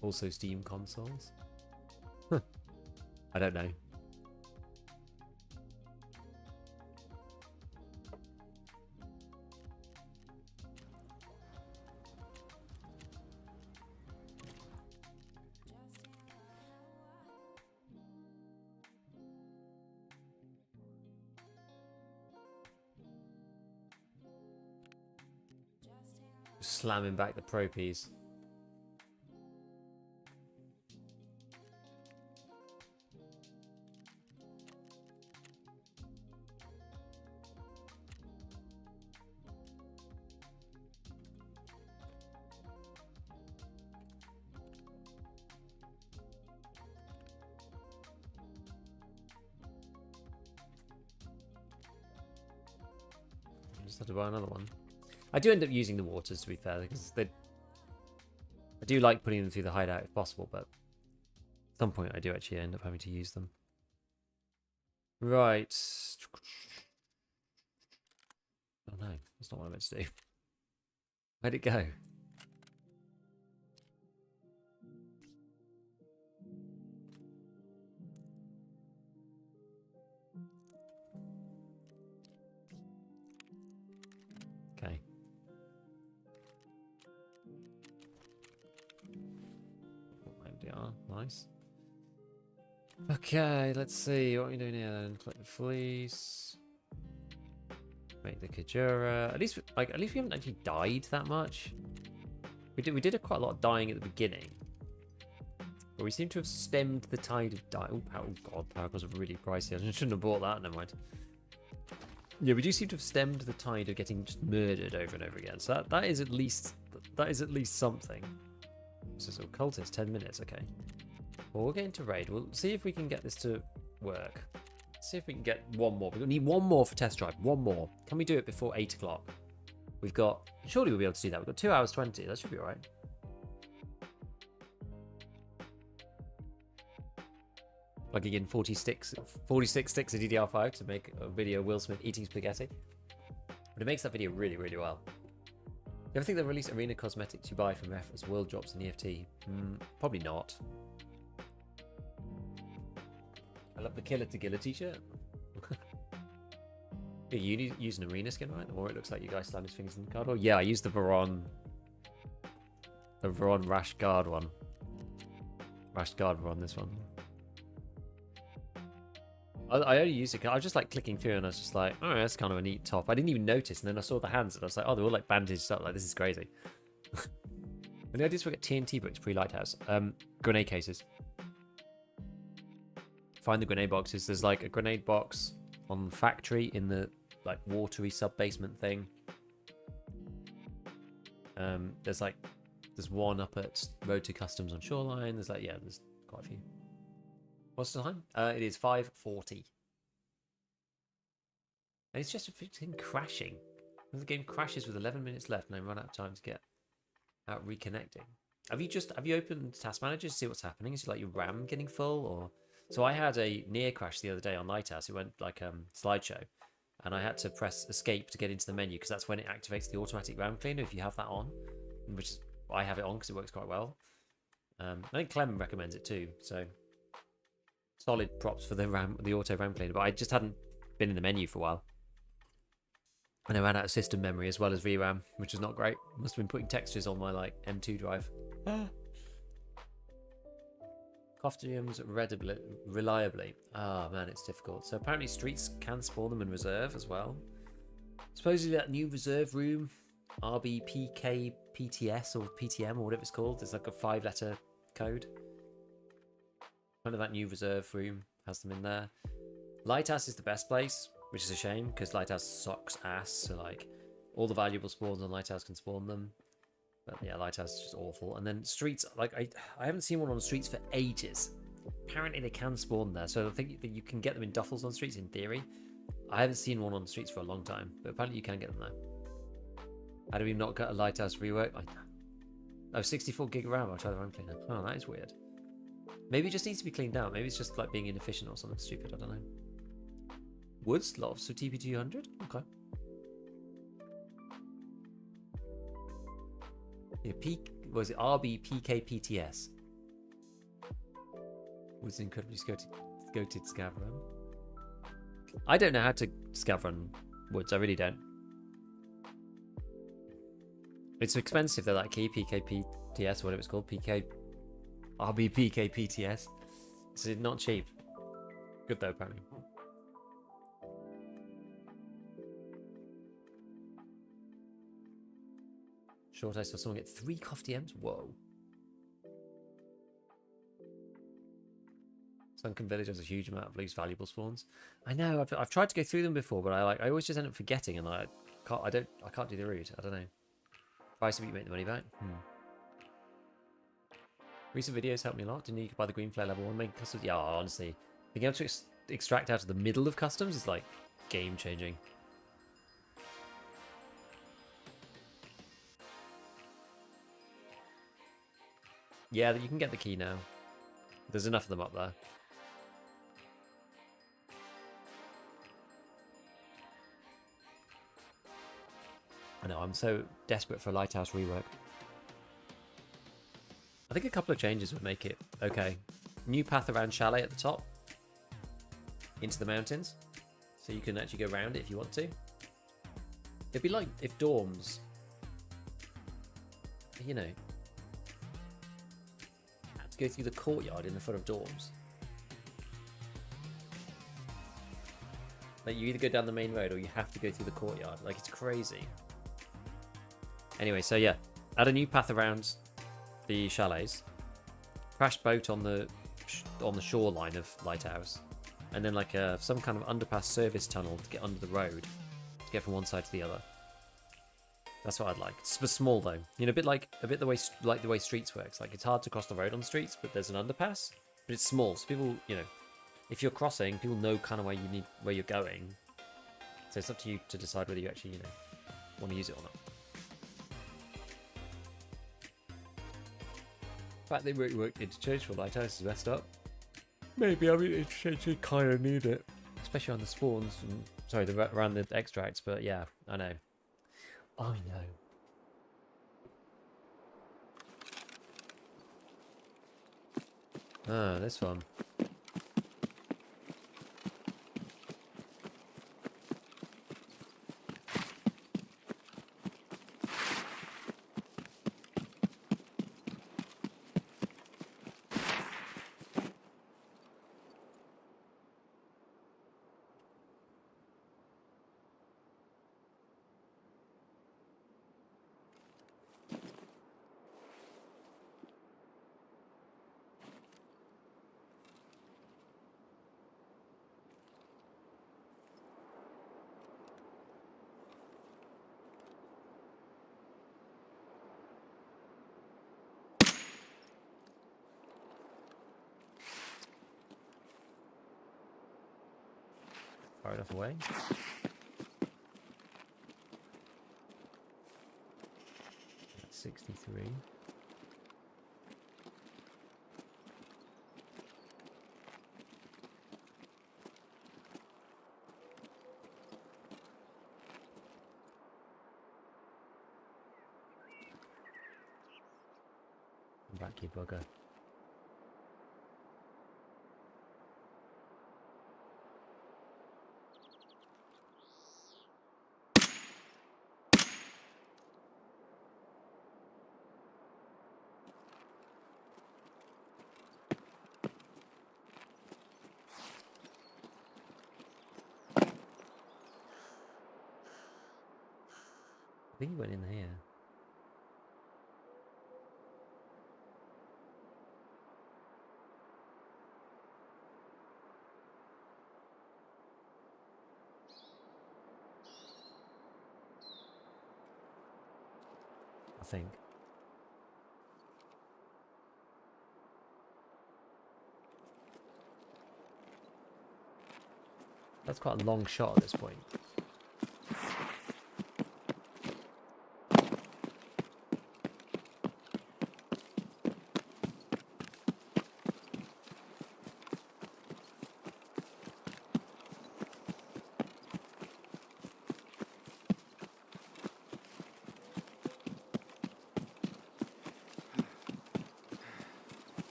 S1: Also Steam consoles. I don't know. Slamming back the pro piece. Just have to buy another one. I do end up using the waters, to be fair, because I do like putting them through the hideout if possible, but at some point I do actually end up having to use them. Right. Oh no, that's not what I meant to do. Where'd it go? Okay. MDR, nice. Okay, let's see what are we doing here then. Collect the fleece. Make the Kajura. At least we haven't actually died that much. We did quite a lot of dying at the beginning, but we seem to have stemmed the tide of dying. Oh god, power was really pricey. I shouldn't have bought that. Never mind. Yeah, we do seem to have stemmed the tide of getting just murdered over and over again. So that is at least something. This is occultist, 10 minutes, okay. Well, we'll get into raid. We'll see if we can get this to work. See if we can get one more. We need one more for test drive. One more. Can we do it before 8 o'clock? We've got... Surely we'll be able to do that. We've got 2 hours 20. That should be alright. Plugging in 46 sticks of DDR5 to make a video of Will Smith eating spaghetti. But it makes that video really, really well. You ever think they'll release arena cosmetics you buy from ref as world drops in EFT? Probably not. I love the Killer to Gilla t-shirt. You use an arena skin, right? The more it looks like you guys slam his fingers in the card. Yeah, I used the Veron Rash Guard one. Rash Guard Veron, this one. I only used it because I was just like clicking through and I was just like, oh, that's kind of a neat top. I didn't even notice, and then I saw the hands and I was like, oh, they're all like bandaged up. Like, this is crazy. And the idea is we get TNT bricks pre-lighthouse. Grenade cases. Find the grenade boxes. There's like a grenade box on factory in the like watery sub-basement thing. There's one up at Road to Customs on Shoreline. There's quite a few. What's the time? It is 5:40. And it's just a thing crashing. And the game crashes with 11 minutes left and I run out of time to get out reconnecting. Have you opened Task Manager to see what's happening? Is it like your RAM getting full or... So I had a near crash the other day on Lighthouse. It went like slideshow. And I had to press escape to get into the menu because that's when it activates the automatic RAM cleaner if you have that on. Which is... I have it on because it works quite well. I think Clem recommends it too, so... Solid props for the auto RAM cleaner, but I just hadn't been in the menu for a while. And I ran out of system memory as well as VRAM, which is not great. Must have been putting textures on my like M2 drive. Costumes reliably. Ah, man, it's difficult. So apparently streets can spawn them in reserve as well. Supposedly that new reserve room, RBPKPTS or PTM or whatever it's called, there's like a 5-letter code. Kind of that new reserve room has them in there. Lighthouse is the best place, which is a shame because Lighthouse sucks ass. So like all the valuable spawns on Lighthouse can spawn them. But yeah, Lighthouse is just awful. And then streets, like I haven't seen one on the streets for ages. Apparently they can spawn there, so I think that you can get them in duffels on streets in theory. I haven't seen one on the streets for a long time, but apparently you can get them there. How do we not get a Lighthouse rework? Oh, 64 gig RAM. I'll try the RAM cleaner. Oh, that is weird. Maybe it just needs to be cleaned out. Maybe it's just like being inefficient or something stupid. I don't know. Woods lots for TP200. Okay. Yeah, was it RBPKPTS? Was incredibly goated scav run. I don't know how to scav run woods. I really don't. It's expensive though. That key PKPTS, whatever it's called, RBPKPTS. It's not cheap. Good though, apparently. Short I saw someone get 3 Cofty M's. Whoa. Sunken Village has a huge amount of loose valuable spawns. I know. I've tried to go through them before, but I always just end up forgetting, and I can't do the route. I don't know. Price of it, you make the money back. Recent videos helped me a lot. Didn't you buy the green flare level 1 main customs? Yeah, honestly, being able to extract out of the middle of customs is like game changing. Yeah, you can get the key now. There's enough of them up there. I know, I'm so desperate for a Lighthouse rework. I think a couple of changes would make it okay. New path around Chalet at the top. Into the mountains. So you can actually go around it if you want to. It'd be like if dorms, you know, had to go through the courtyard in the front of dorms. Like you either go down the main road or you have to go through the courtyard. Like it's crazy. Anyway, so yeah, add a new path around the chalets, crash boat on the shoreline of Lighthouse, and then like some kind of underpass service tunnel to get under the road to get from one side to the other. That's what I'd like. It's small though, you know, a bit the way streets works. Like it's hard to cross the road on streets, but there's an underpass, but it's small, so people, you know, if you're crossing, people know kind of where you're going. So it's up to you to decide whether you actually, you know, want to use it or not. The fact they reworked Interchange for Lighthouse is messed up. Maybe, I mean, Interchange kind of need it. Especially on the spawns, around the extracts, but yeah, I know. I know. Ah, this one. Far enough away. That's 63. Come back, you bugger. think he went in here. I think. That's quite a long shot at this point.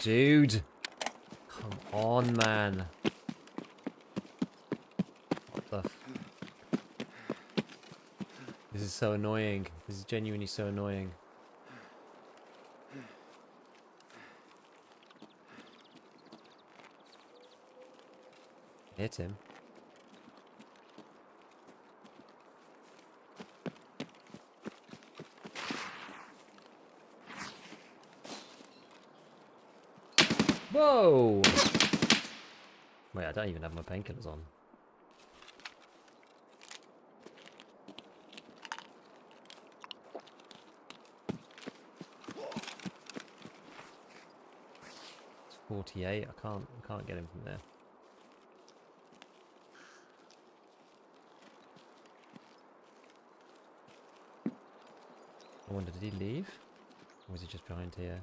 S1: Dude. Come on, man. What the This is so annoying. This is genuinely so annoying. Hit him. Whoa! Wait, I don't even have my painkillers on. It's 48. I can't get him from there. I wonder, did he leave? Or was he just behind here?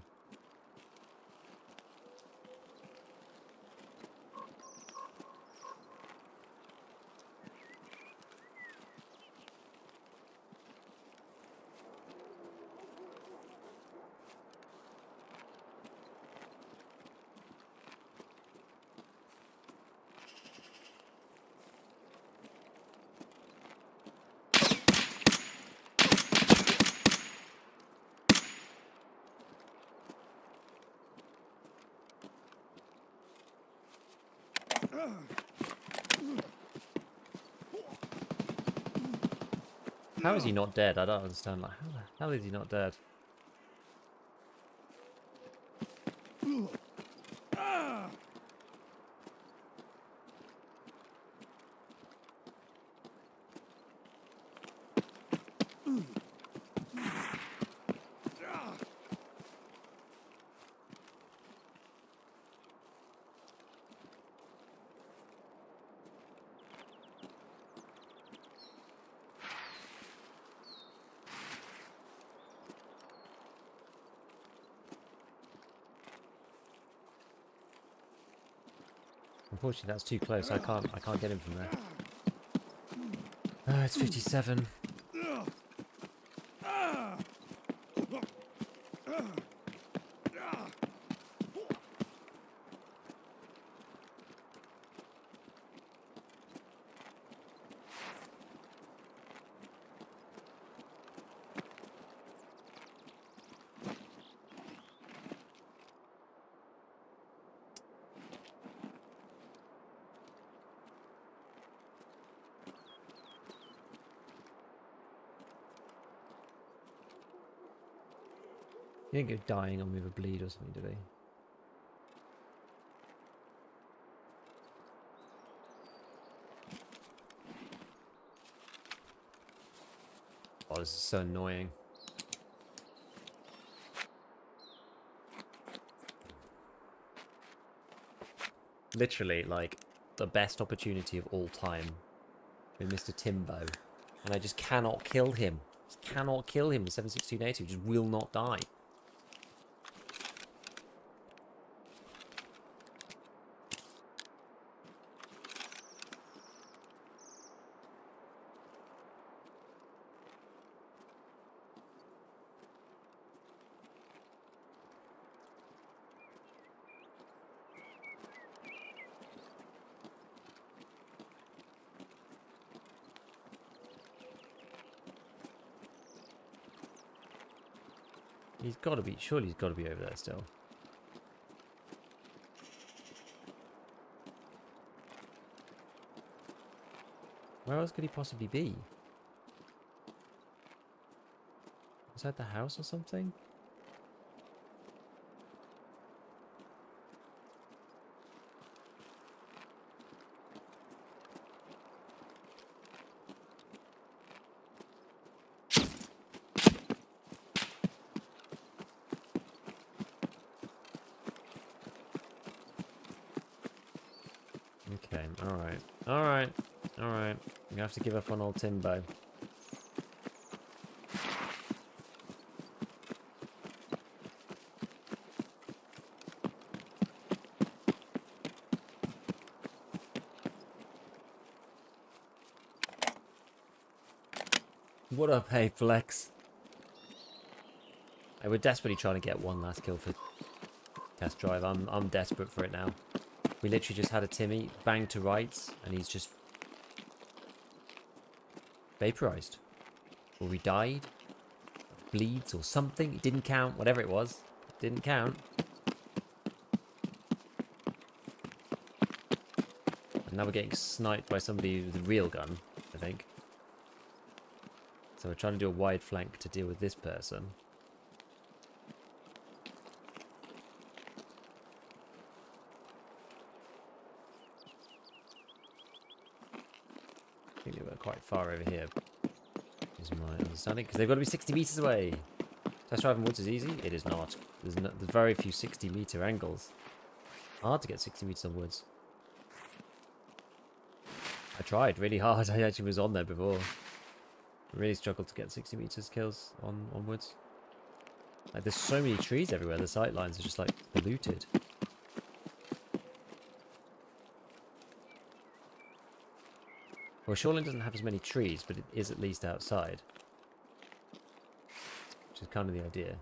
S1: How is he not dead? I don't understand. Like, how the hell is he not dead? Unfortunately, that's too close. I can't get him from there. It's 57. He didn't go dying on me with a bleed or something, did he? Oh, this is so annoying. Literally, like, the best opportunity of all time with Mr. Timbo. And I just cannot kill him. Just cannot kill him with 7.62 native. Just will not die. He's got to be. Surely he's got to be over there still. Where else could he possibly be? Inside the house or something? Okay, alright. Alright. Alright. You have to give up on old Timbo. What up, hey Flex? Hey, we're desperately trying to get one last kill for test drive. I'm desperate for it now. We literally just had a Timmy bang to rights, and he's just vaporized, or he died, bleeds or something. It didn't count. Whatever it was, it didn't count. And now we're getting sniped by somebody with a real gun, I think. So we're trying to do a wide flank to deal with this person. I think they were quite far over here, is my understanding, because they've got to be 60 meters away. Test driving woods is easy? It is not. There's very few 60-meter angles. Hard to get 60 meters on woods. I tried really hard. I actually was on there before. I really struggled to get 60 meters kills on woods. Like, there's so many trees everywhere. The sight lines are just like polluted. Well, shoreline doesn't have as many trees, but it is at least outside, which is kind of the idea.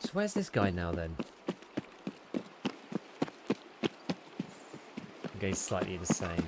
S1: So where's this guy now then? Okay, he's slightly the same.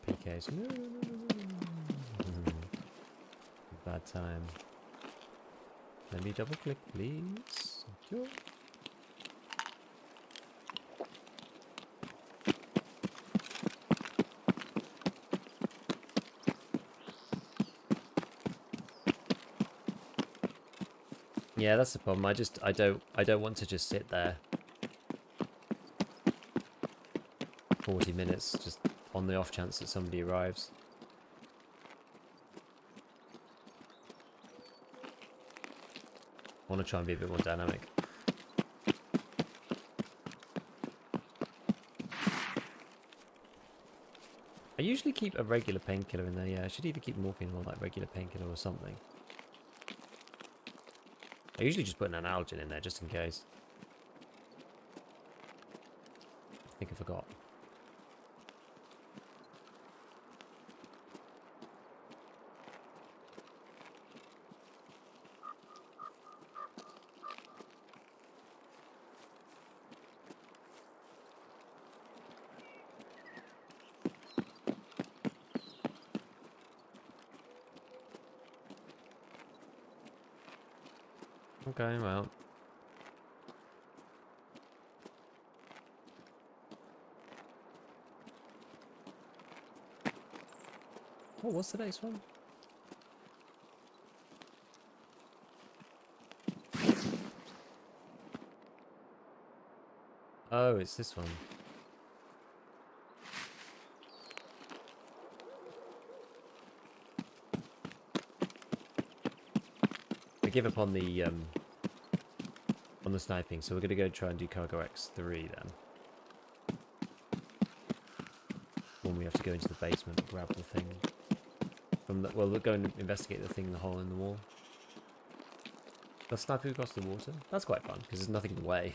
S1: PKs. No. Bad time. Let me double click, please. Thank you. Yeah, that's the problem. I don't want to just sit there 40 minutes just on the off chance that somebody arrives. I want to try and be a bit more dynamic. I usually keep a regular painkiller in there, yeah. I should either keep morphine or like regular painkiller or something. I usually just put an analgin in there just in case. I think I forgot. Okay, I'm out. Oh, what's the next one? Oh, it's this one. I give up on the sniping, so we're gonna go try and do Cargo X3 then. When we have to go into the basement and grab the thing from the, well, we'll go and investigate the thing in the hole in the wall. The sniping across the water? That's quite fun because there's nothing in the way.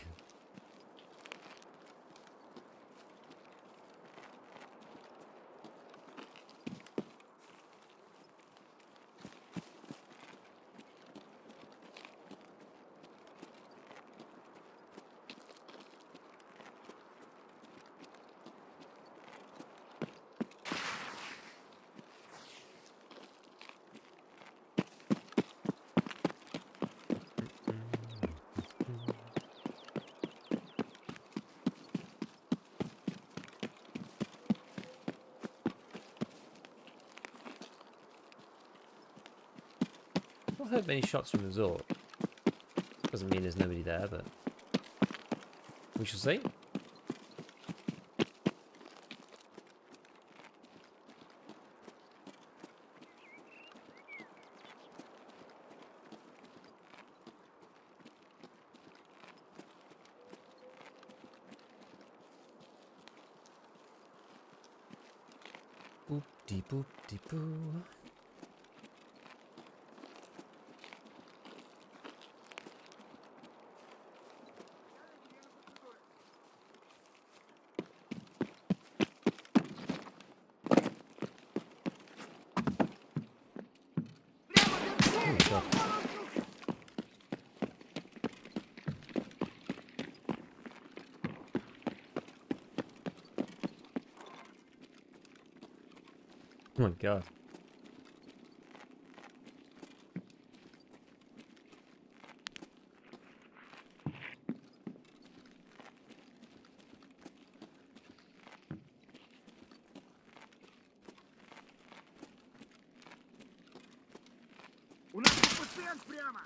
S1: I've heard many shots from the resort. Doesn't mean there's nobody there, but we shall see. Boop de boop de boo. Oh my god.
S6: У нас тут пациент прямо!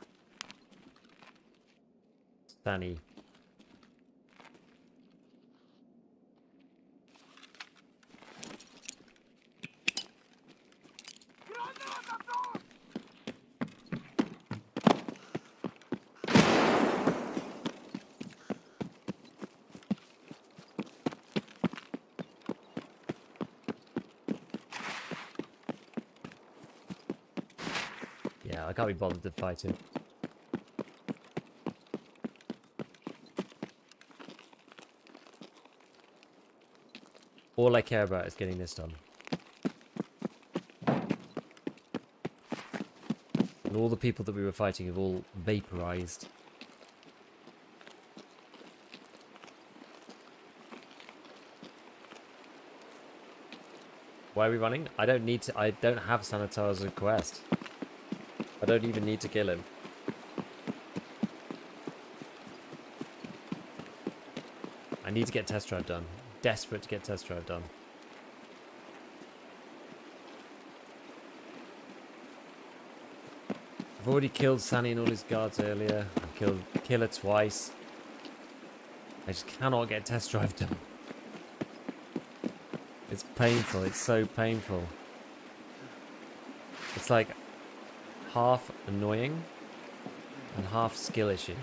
S1: Danny.
S6: Граната тут!
S1: Yeah, I can't be bothered to fight him. All I care about is getting this done. And all the people that we were fighting have all vaporized. Why are we running? I don't need to. I don't have Sanitar as a quest. I don't even need to kill him. I need to get test drive done. Desperate to get test drive done. I've already killed Sunny and all his guards earlier. I've killed Killer twice. I just cannot get test drive done. It's painful. It's so painful. It's like half annoying and half skill issue.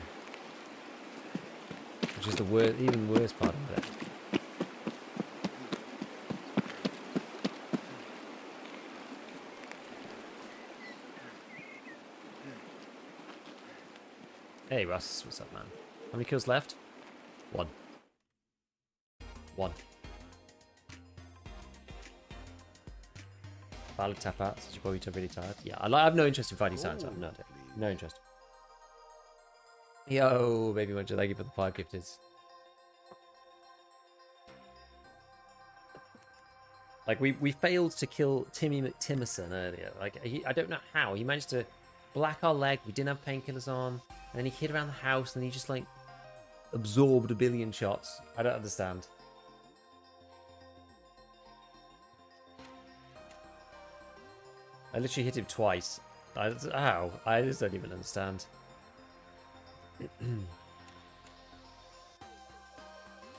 S1: Which is the even worse part of it. Hey Russ, what's up man? How many kills left? One. Valid tap out, so you're probably really tired. Yeah, I have no interest in fighting Santa. No, no interest. Yo, baby muncher, thank you for the 5 gifteds. Like we failed to kill Timmy McTimerson earlier. Like I don't know how he managed to black our leg. We didn't have painkillers on. And then he hid around the house and he just like absorbed a billion shots. I don't understand. I literally hit him twice. How? I just don't even understand. You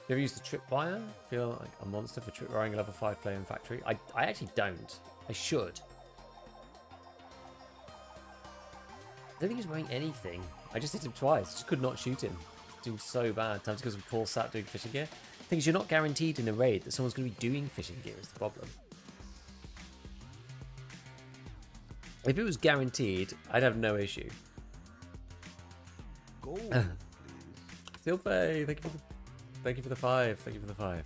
S1: ever used the tripwire? Feel like a monster for tripwiring a level 5 player in factory? I actually don't. I should. I don't think he's wearing anything. I just hit him twice. Just could not shoot him. Doing so bad. Time to go some full sat doing fishing gear. Thing is, you're not guaranteed in a raid that someone's going to be doing fishing gear is the problem. If it was guaranteed, I'd have no issue.
S2: Gold, please.
S1: Silpay, thank you for the 5. Thank you for the 5.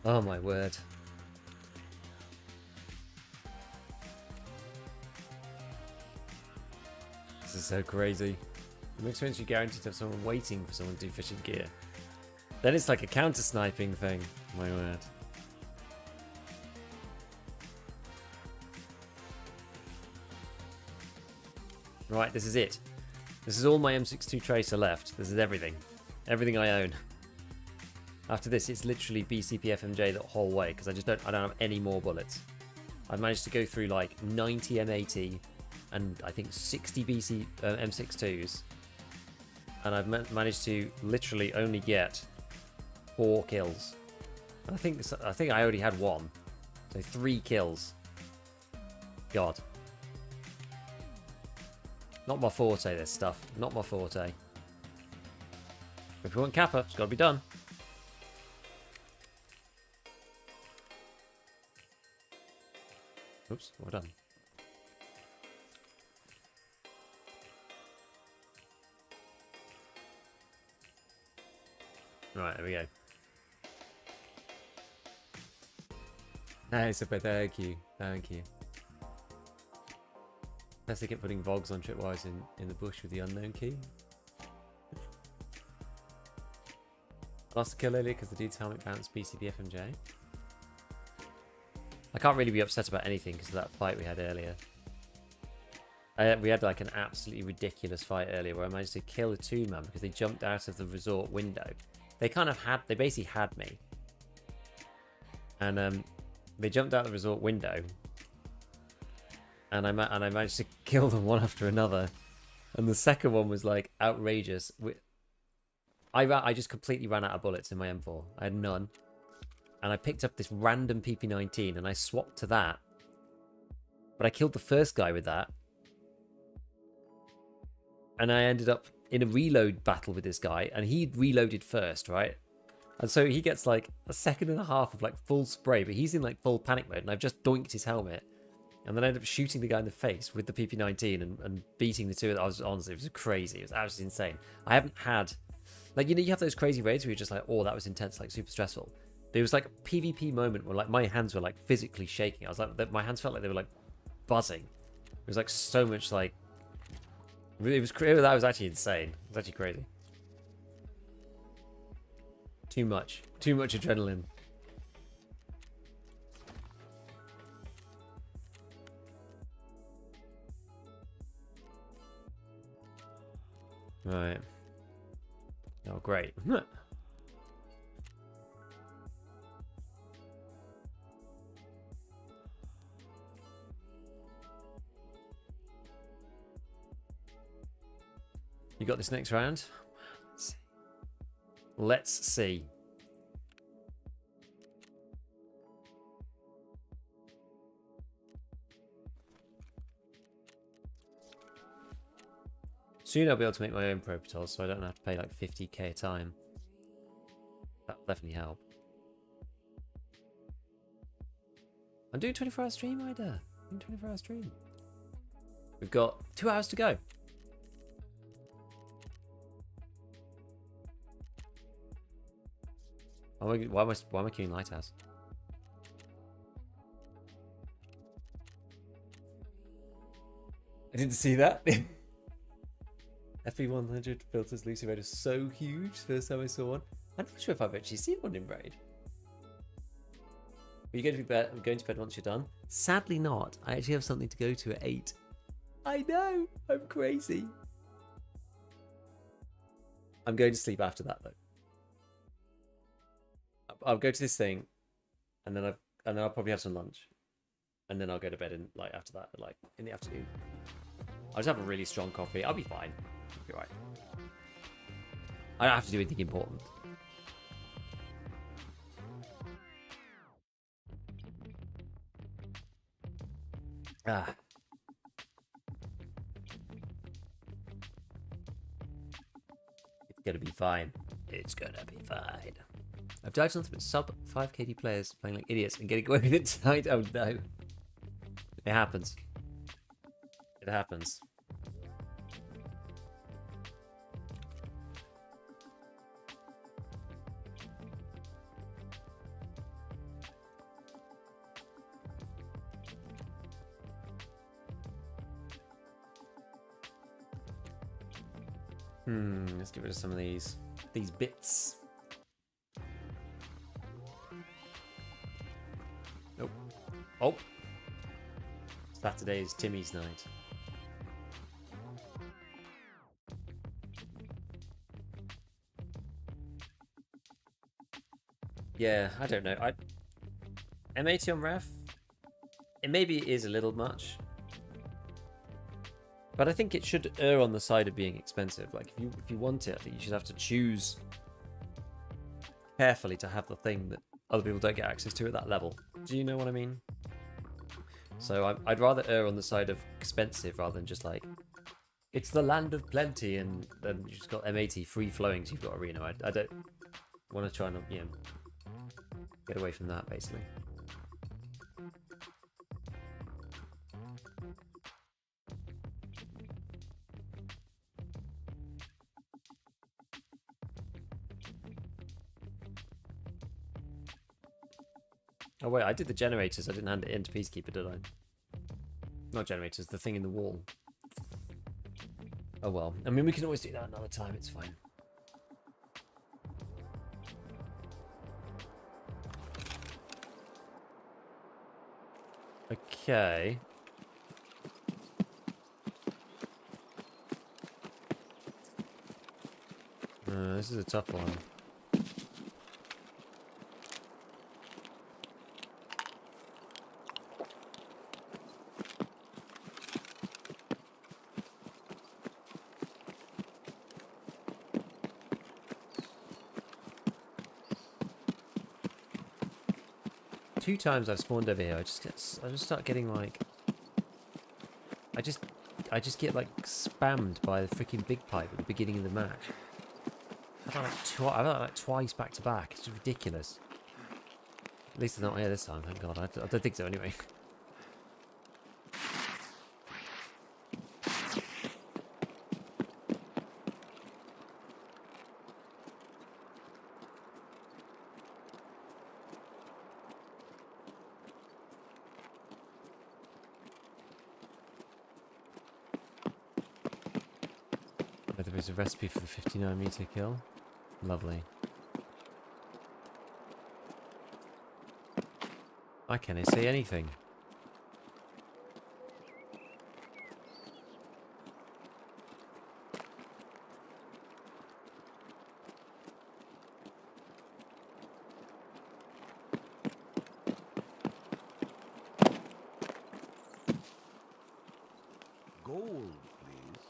S1: Oh my word. This is so crazy. It makes sense you're guaranteed to have someone waiting for someone to do fishing gear. Then it's like a counter sniping thing. My word. Right, this is it. This is all my M62 Tracer left. This is everything. Everything I own. After this, it's literally BCP FMJ the whole way, because I don't have any more bullets. I've managed to go through like 90 M80 and I think 60 M62s. And I've managed to literally only get 4 kills. And I think I already had 1. So 3 kills. God. Not my forte, this stuff. Not my forte. If we want Kappa, it's got to be done. Oops, well done. Right, there we go. Nice, but thank you. Thank you. Unless they kept putting Vogs on tripwires in the bush with the unknown key. Lost a kill earlier because the dude's helmet bounced BCB FMJ. I can't really be upset about anything because of that fight we had earlier. We had like an absolutely ridiculous fight earlier where I managed to kill a 2-man because they jumped out of the resort window. They basically had me. And they jumped out the resort window. And I managed to kill them one after another. And the second one was like outrageous. I just completely ran out of bullets in my M4. I had none. And I picked up this random PP19 and I swapped to that. But I killed the first guy with that. And I ended up in a reload battle with this guy. And he reloaded first, right? And so he gets like a second and a half of like full spray. But he's in like full panic mode. And I've just doinked his helmet. And then I ended up shooting the guy in the face with the PP19 and beating the two. Honestly, it was crazy. It was absolutely insane. I haven't had... Like, you know, you have those crazy raids where you're just like, oh, that was intense, like super stressful. There was like a PvP moment where like my hands were like physically shaking. I was like, my hands felt like they were like buzzing. It was like so much like... That was actually insane. It was actually crazy. Too much adrenaline. Right. Oh, great. You got this next round? Let's see. Soon I'll be able to make my own pro patrols, so I don't have to pay like 50k a time. That'll definitely help. I'm doing 24-hour stream, Ida. I'm doing 24-hour stream. We've got 2 hours to go. Why am I queuing Lighthouse? I didn't see that. FE100 filters Lucy Raid is so huge. First time I saw one. I'm not sure if I've actually seen one in Raid. Are you going to be going to bed once you're done? Sadly not. I actually have something to go to at 8. I know. I'm crazy. I'm going to sleep after that though. I'll go to this thing, and then I'll probably have some lunch, and then I'll go to bed after that, like in the afternoon. I'll just have a really strong coffee. I'll be fine. I'll be right. I don't have to do anything important. Ah. It's gonna be fine. It's gonna be fine. I've died to nothing but sub 5 KD players playing like idiots and getting away with it tonight. Oh no. It happens. It happens. Let's get rid of some of these bits. Nope. Oh. Saturday is Timmy's night. Yeah, I don't know. M80 on ref? It maybe is a little much. But I think it should err on the side of being expensive. Like, if you want it, I think you should have to choose carefully to have the thing that other people don't get access to at that level. Do you know what I mean? So I'd rather err on the side of expensive rather than just like, it's the land of plenty and then you just got M80 free flowing, so you've got arena. I don't want to try and, you know, get away from that, basically. Oh wait, I did the generators. I didn't hand it in to Peacekeeper, did I? Not generators, the thing in the wall. Oh well. I mean, we can always do that another time. It's fine. Okay. This is a tough one. Two times I've spawned over here, I just start getting like, I just get like spammed by the freaking big pipe at the beginning of the match. I've done that like twice back to back. It's ridiculous. At least they're not here this time, thank God. I don't think so anyway. There is a recipe for the 59-meter kill. Lovely. Why can't I say anything?
S2: Gold, please.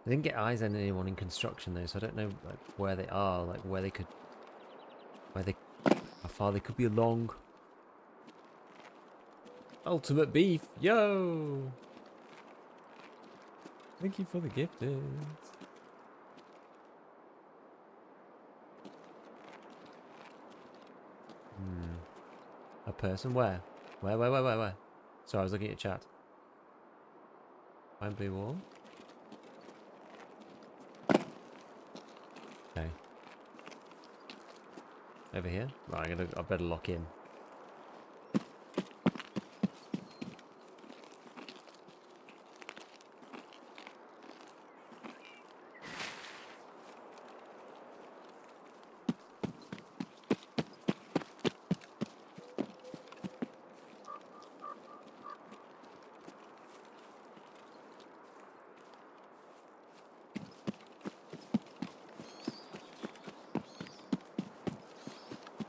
S1: I didn't get eyes on anyone in construction though, so I don't know like where they are, like how far they could be along. Ultimate beef, yo! Thank you for the gifted. A person where? Where? Sorry, I was looking at chat. Behind blue wall. Okay. Over here? Right, I better lock in.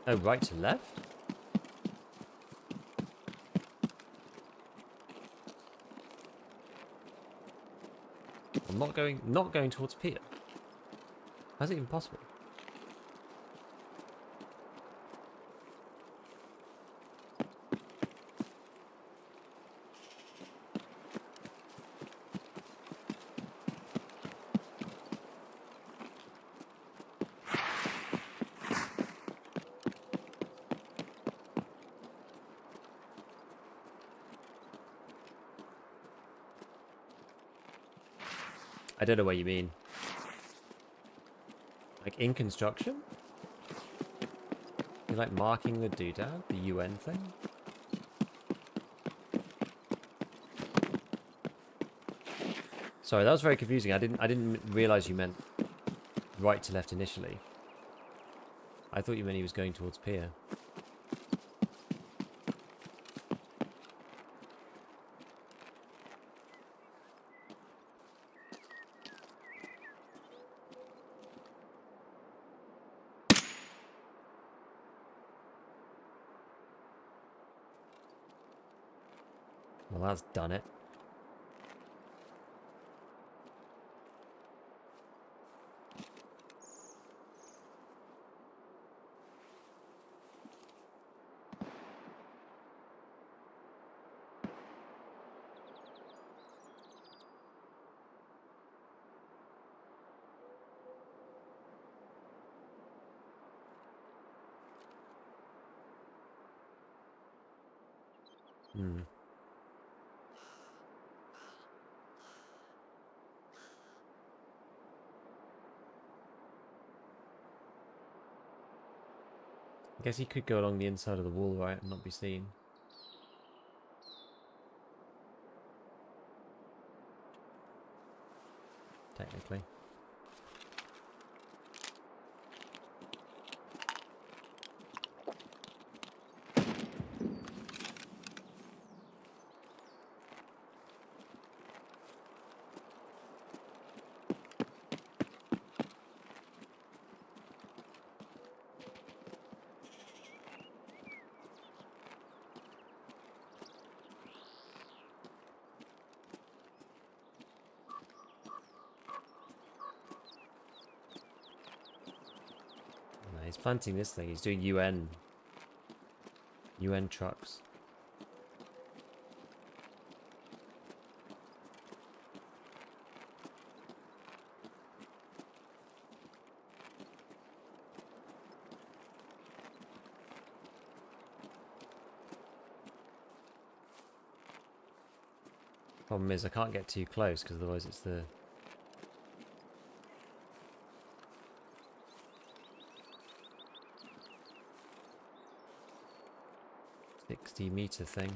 S1: Oh, right to left? I'm not going towards Peter. How's it even possible? I don't know what you mean. Like in construction? You're like marking the doodad, the UN thing? Sorry, that was very confusing. I didn't realize you meant right to left initially. I thought you meant he was going towards pier. Well, that's done it. Hmm. I guess he could go along the inside of the wall, right, and not be seen. Technically. He's planting this thing. He's doing UN trucks. Problem is I can't get too close because otherwise it's the 60-meter thing.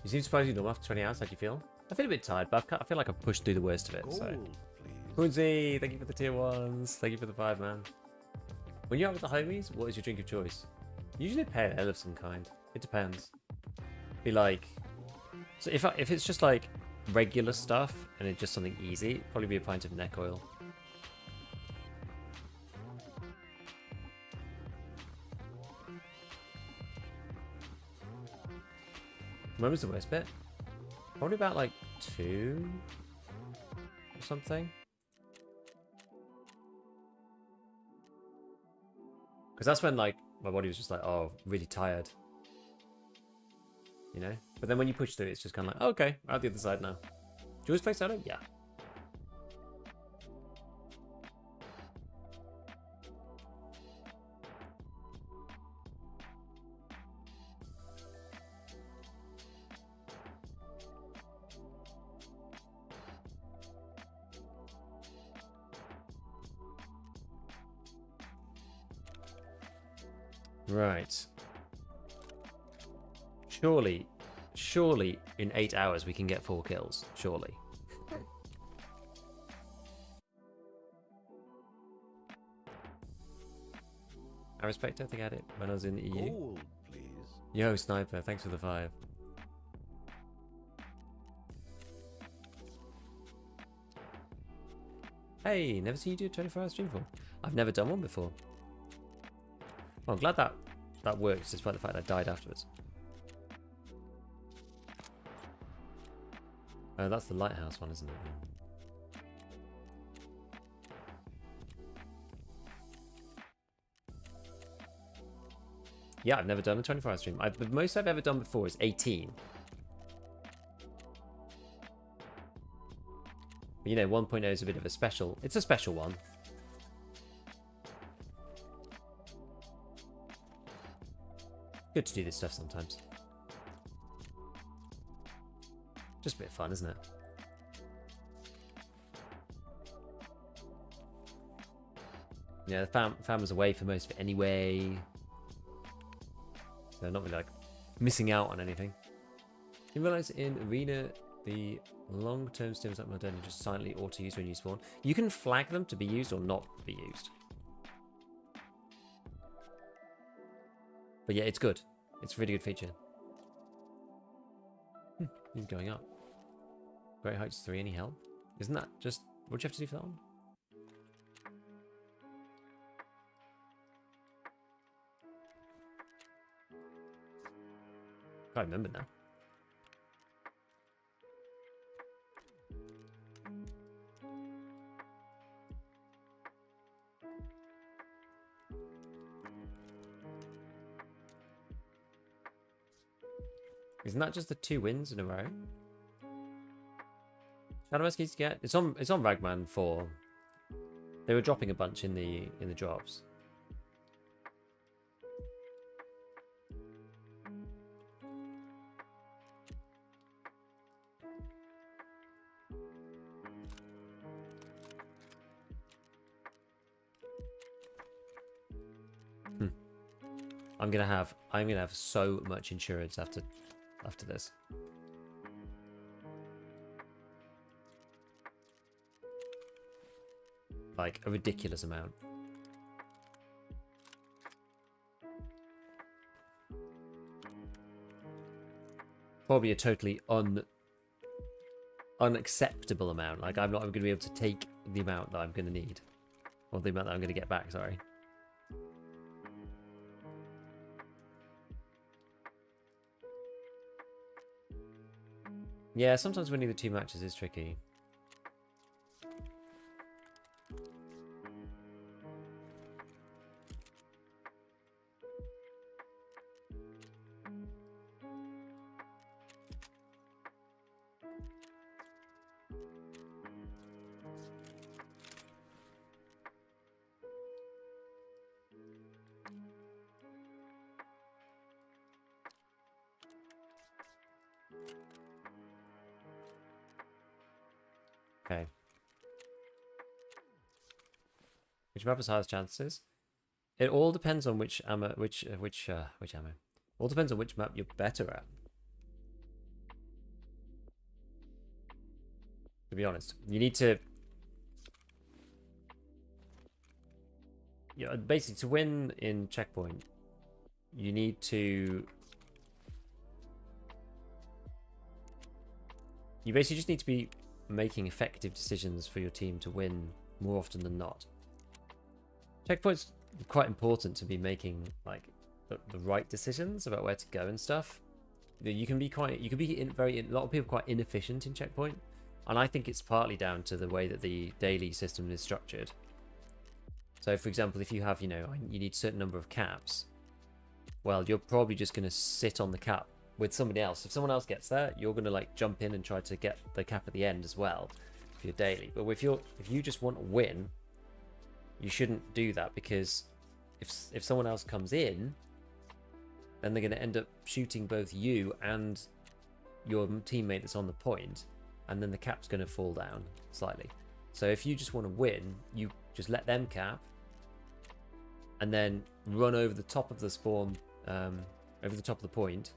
S1: You seem surprised you normal after 20 hours. How do you feel? I feel a bit tired, but I feel like I've pushed through the worst of it.
S2: Gold,
S1: So,
S2: please.
S1: Boonsy, thank you for the tier 1s. Thank you for the 5, man. When you're out with the homies, what is your drink of choice? Usually a pale ale of some kind. It depends. Be like, so if it's just like regular stuff and it's just something easy, it'd probably be a pint of neck oil. When was the worst bit? Probably about like 2 or something. Because that's when like my body was just like, oh, really tired. You know? But then when you push through, it's just kind of like, oh, okay, we're out the other side now. Do you always play solo? Yeah. Right. Surely in 8 hours we can get 4 kills. Surely. I respect it. I think I had it when I was in the EU.
S2: Gold, please.
S1: Yo, Sniper, thanks for the 5. Hey, never seen you do a 24-hour stream before. I've never done one before. Well, I'm glad that works, despite the fact I died afterwards. Oh, that's the lighthouse one, isn't it? Yeah, I've never done a 24-hour stream. The most I've ever done before is 18. But, you know, 1.0 is a bit of a special. It's a special one. Good to do this stuff sometimes. Just a bit of fun, isn't it? Yeah, the fam was away for most of it anyway. So not really like missing out on anything. You realise in Arena, the long-term stims up modern are just silently auto-use when you spawn. You can flag them to be used or not be used. But yeah, it's good. It's a really good feature. He's going up. Great Heights 3, any help? Isn't that just... What do you have to do for that one? Can't remember now. Isn't that just the 2 wins in a row? Shadow keys to get? It's on Ragman 4. They were dropping a bunch in the drops. I'm gonna have so much insurance after this. Like a ridiculous amount. Probably a totally unacceptable amount. Like I'm not going to be able to take the amount that I'm going to need. Or the amount that I'm going to get back, sorry. Yeah, sometimes winning the 2 matches is tricky. Okay. Which map has highest chances? It all depends on which ammo, which ammo. All depends on which map you're better at. To be honest, you need to. Yeah, basically to win in checkpoint, you need to. You basically just need to be making effective decisions for your team to win more often than not. Checkpoints are quite important to be making like the right decisions about where to go and stuff. You can be a lot of people are quite inefficient in checkpoint, and I think it's partly down to the way that the daily system is structured. So for example, if you have, you need a certain number of caps, well, you're probably just going to sit on the cap with somebody else. If someone else gets there, you're going to like jump in and try to get the cap at the end as well for your daily. But if you just want to win, you shouldn't do that, because if someone else comes in, then they're going to end up shooting both you and your teammate that's on the point, and then the cap's going to fall down slightly. So if you just want to win, you just let them cap and then run over the top of the spawn, over the top of the point,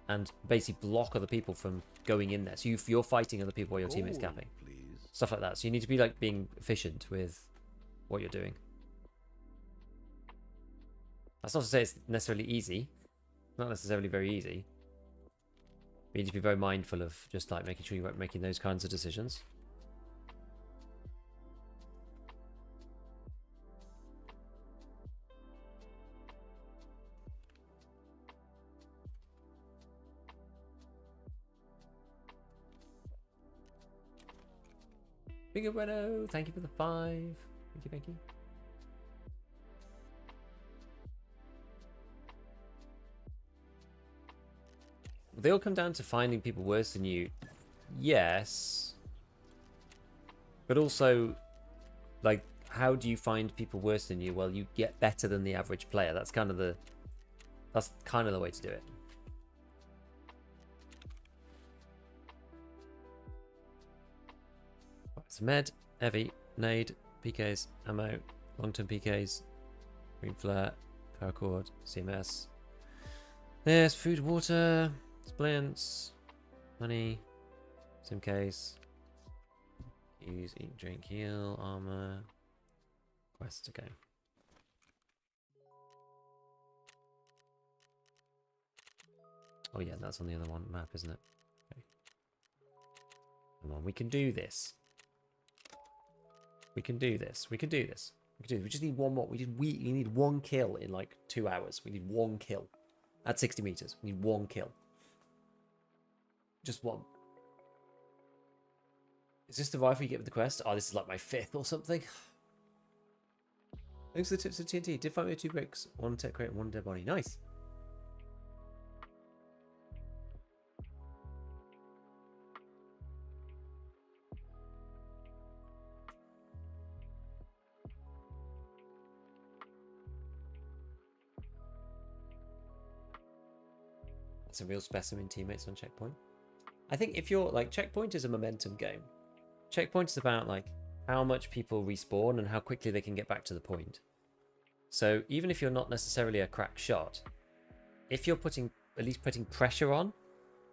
S1: and basically block other people from going in there. So you're fighting other people while your teammate's capping.
S2: Please.
S1: Stuff like that. So you need to be like being efficient with what you're doing. That's not to say it's necessarily easy. Not necessarily very easy. But you need to be very mindful of just like making sure you're making those kinds of decisions. Bigger Reno, thank you for the 5. Thank you, thank you. They all come down to finding people worse than you. Yes. But also, like, how do you find people worse than you? Well, you get better than the average player. That's kind of the way to do it. So med, heavy, nade, PKs, ammo, long-term PKs, green flare, paracord, CMS. There's food, water, splints, money, sim case, use, eat, drink, heal, armor, quest, okay. Oh yeah, that's on the other one map, isn't it? Okay. Come on, we can do this. We can do this. We can do this. We can do this. We just need one more. We need one kill in like 2 hours. We need one kill at 60 meters. We need one kill. Just one. Is this the rifle you get with the quest? Oh, this is like my 5th or something. Thanks for the tips of TNT. Did find me 2 bricks, 1 tech crate, and 1 dead body. Nice. That's a real specimen teammates on checkpoint. I think if you're like, checkpoint is a momentum game. Checkpoint is about like how much people respawn and how quickly they can get back to the point. So even if you're not necessarily a crack shot, if you're at least putting pressure on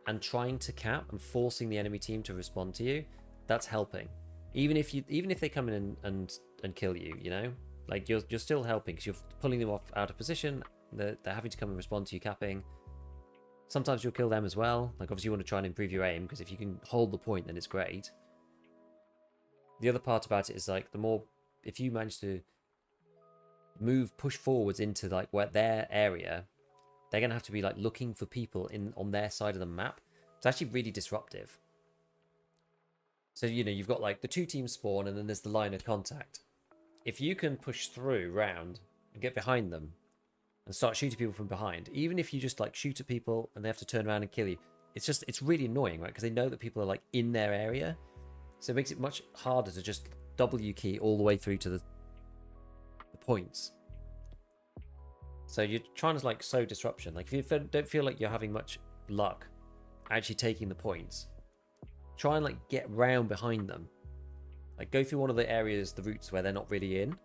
S1: and trying to cap and forcing the enemy team to respond to you, that's helping. Even if they come in and kill you, you know, like you're still helping because you're pulling them off out of position. They're having to come and respond to you capping. Sometimes you'll kill them as well. Like, obviously you want to try and improve your aim, because if you can hold the point, then it's great. The other part about it is, like, if you manage to push forwards into, like, their area, they're going to have to be, like, looking for people on their side of the map. It's actually really disruptive. So, you know, you've got, like, the 2 teams spawn, and then there's the line of contact. If you can push through round and get behind them, and start shooting people from behind, even if you just like shoot at people and they have to turn around and kill you, it's really annoying, right? Because they know that people are like in their area, so it makes it much harder to just W key all the way through to the points. So you're trying to like sow disruption. Like if you don't feel like you're having much luck actually taking the points, try and like get round behind them, like go through one of the areas, the routes where they're not really in,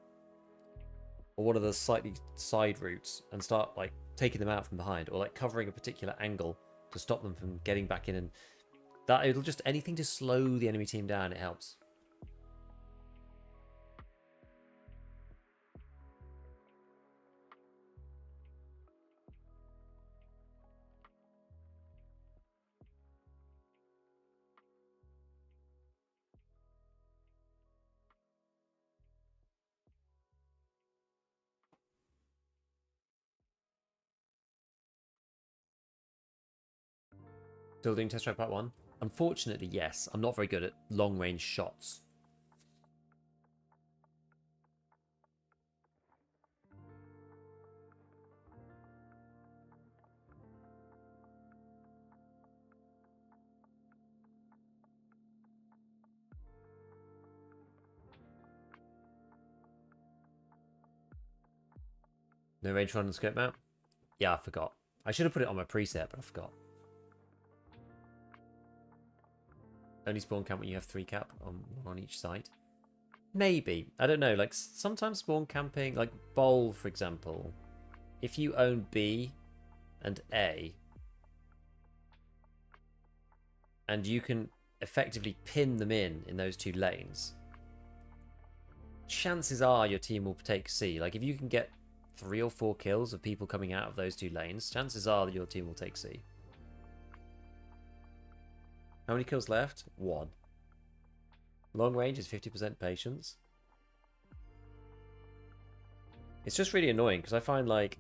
S1: or one of the slightly side routes, and start like taking them out from behind, or like covering a particular angle to stop them from getting back in. And that it'll just anything to slow the enemy team down, it helps. Still doing test drive part 1? Unfortunately, yes. I'm not very good at long range shots. No range run on scope map? Yeah, I forgot. I should have put it on my preset, but I forgot. Only spawn camp when you have 3 cap on each side. Maybe. I don't know. Like, sometimes spawn camping, like Bowl, for example, if you own B and A, and you can effectively pin them in those 2 lanes, chances are your team will take C. Like, if you can get 3 or 4 kills of people coming out of those 2 lanes, chances are that your team will take C. How many kills left? 1. Long range is 50% patience. It's just really annoying because I find like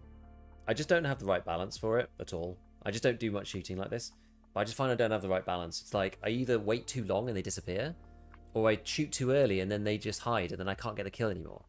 S1: I just don't have the right balance for it at all. I just don't do much shooting like this. But I just find I don't have the right balance. It's like I either wait too long and they disappear, or I shoot too early and then they just hide and then I can't get the kill anymore.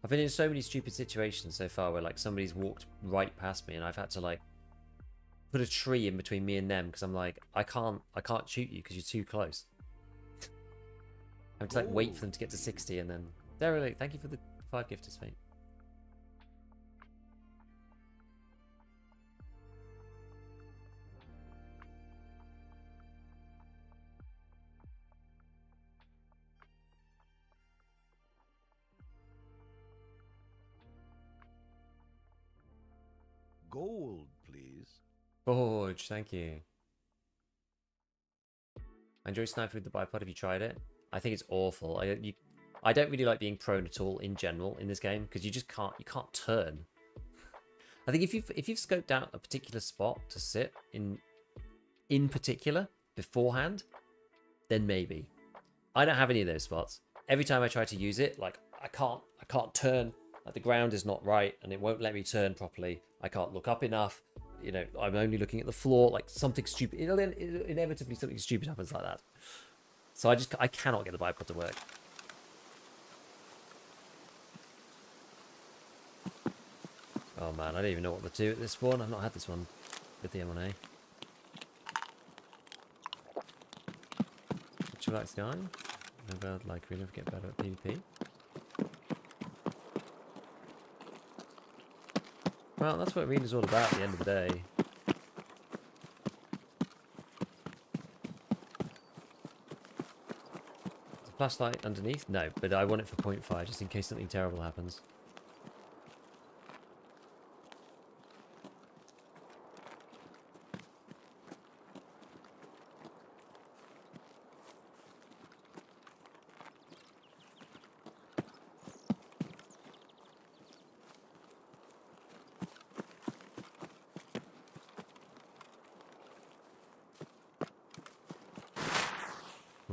S1: I've been in so many stupid situations so far where like somebody's walked right past me and I've had to like put a tree in between me and them because I'm like I can't shoot you because you're too close. I have to like wait for them to get to 60 and then there really thank you for the 5 gifters, mate.
S2: Gold, please.
S1: Forge, thank you. I enjoy sniping with the bipod. Have you tried it? I think it's awful. I don't really like being prone at all in general in this game because you just can't turn. I think if you've scoped out a particular spot to sit in particular beforehand, then maybe. I don't have any of those spots. Every time I try to use it, like I can't turn. Like the ground is not right and it won't let me turn properly. I can't look up enough. You know, I'm only looking at the floor. Like something stupid. Inevitably something stupid happens like that. So I cannot get the bipod to work. Oh man, I don't even know what to do at this one. I've not had this one with the M1A. Would you like Sky? Maybe I'd like really get better at PvP. Well, that's what arena's all about at the end of the day. Is a flashlight underneath? No, but I want it for 0.5 just in case something terrible happens.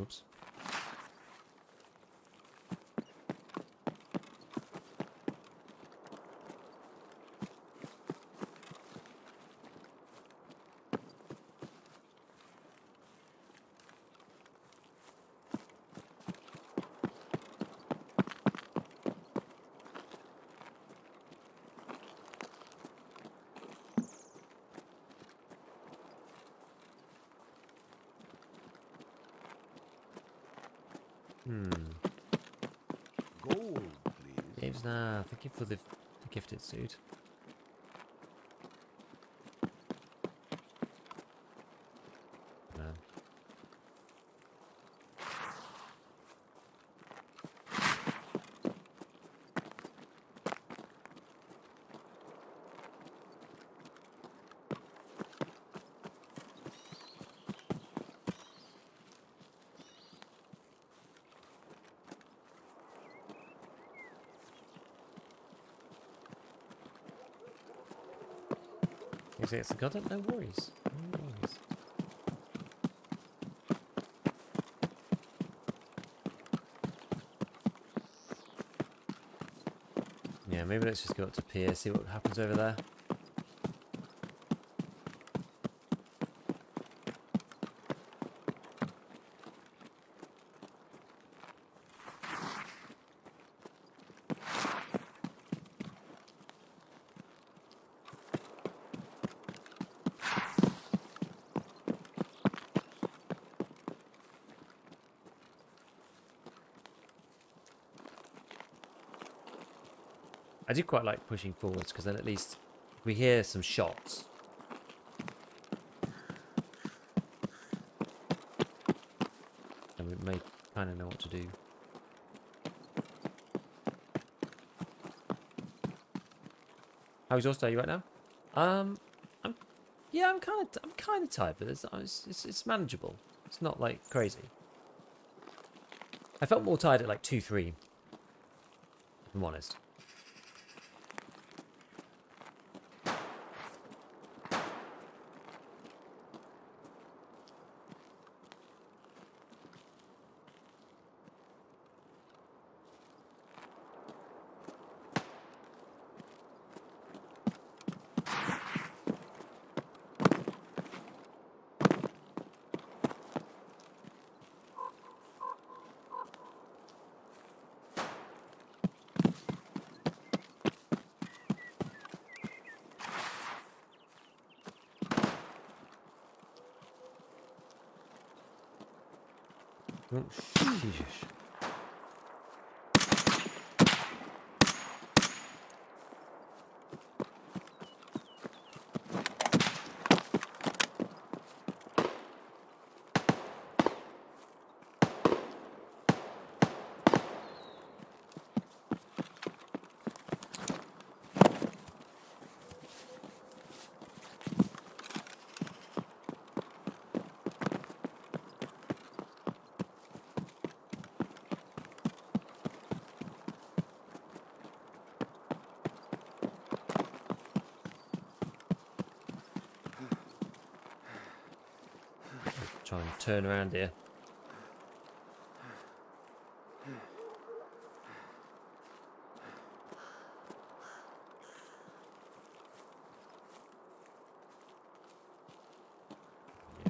S1: Oops.
S2: Gold, please.
S1: James, nah, thank you for the gifted suit. Man. You say it's a content? No worries. No worries. Yeah, maybe let's just go up to pier, see what happens over there. I do quite like pushing forwards because then at least we hear some shots. And we may kind of know what to do. How's your stay right now? I'm kind of tired, but it's manageable. It's not like crazy. I felt more tired at like 2-3. If I'm honest. Oh, sheesh. Try and turn around here.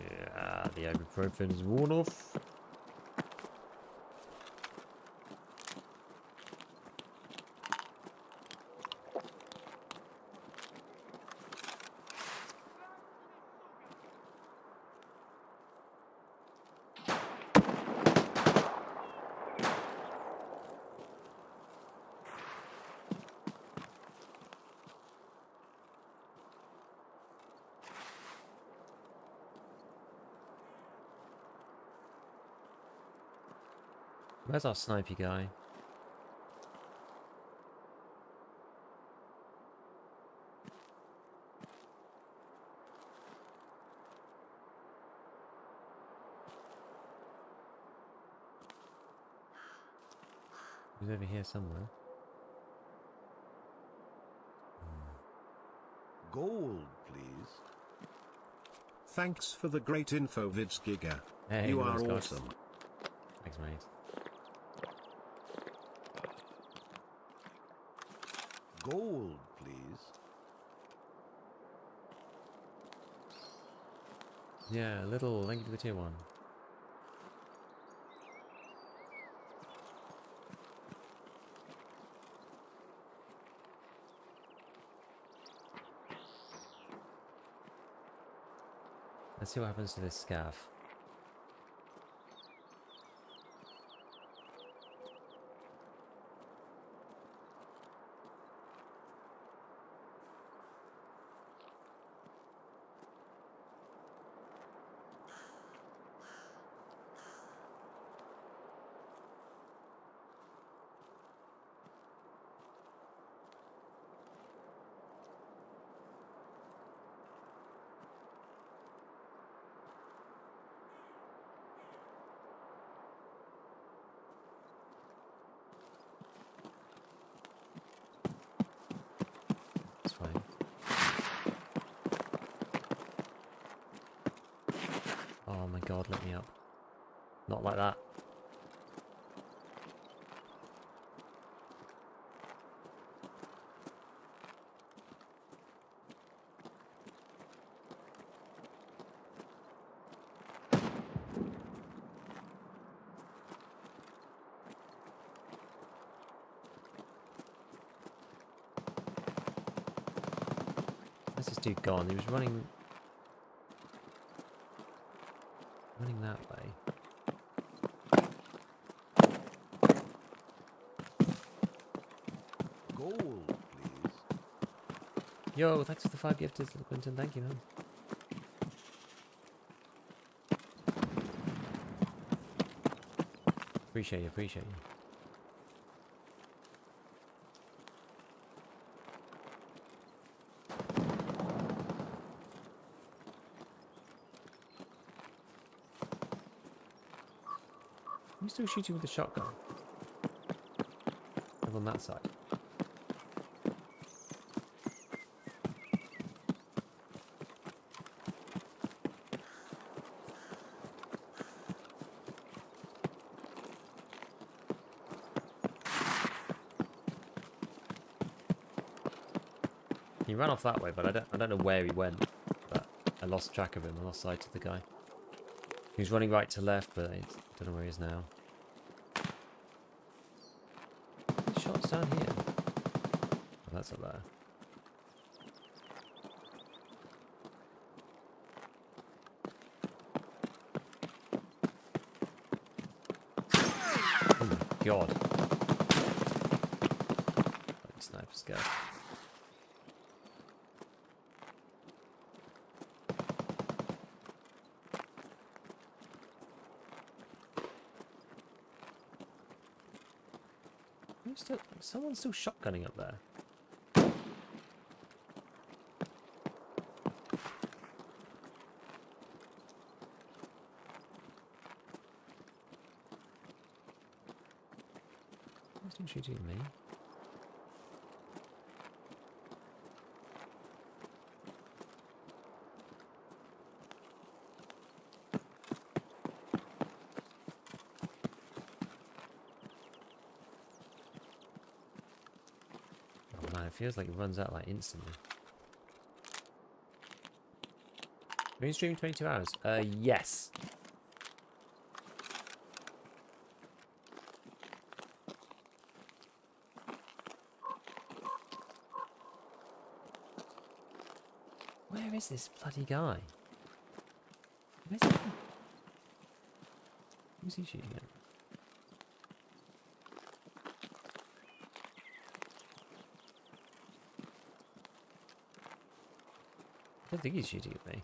S1: Yeah, the ibuprofen is worn off. Where's our snipey guy? He's over here somewhere.
S2: Gold, please.
S4: Thanks for the great info, Vids Giga.
S1: Hey,
S4: You are
S1: guys.
S4: awesome.
S1: Thanks, mate.
S2: Gold, please.
S1: Yeah, a little. Thank you for the tier 1. Let's see what happens to this scav. It's fine. Oh my god, let me up. Not like that. Where's this dude gone? He was running that way.
S2: Gold,
S1: Yo, thanks for the 5 gifted, Quentin. Thank you, man. Appreciate you, appreciate you. I'm still shooting with the shotgun. Over on that side. He ran off that way, but I don't know where he went. But I lost track of him. I lost sight of the guy. He was running right to left, but I don't know where he is now. Shots down here. Oh, that's up there. Oh my god. Bloody sniper scared. Someone's still shotgunning up there. Who's still shooting at me? It feels like it runs out like instantly. Are you streaming 22 hours? Yes. Where is this bloody guy? Where's he? Who's he shooting at? I don't think he's shooting at me.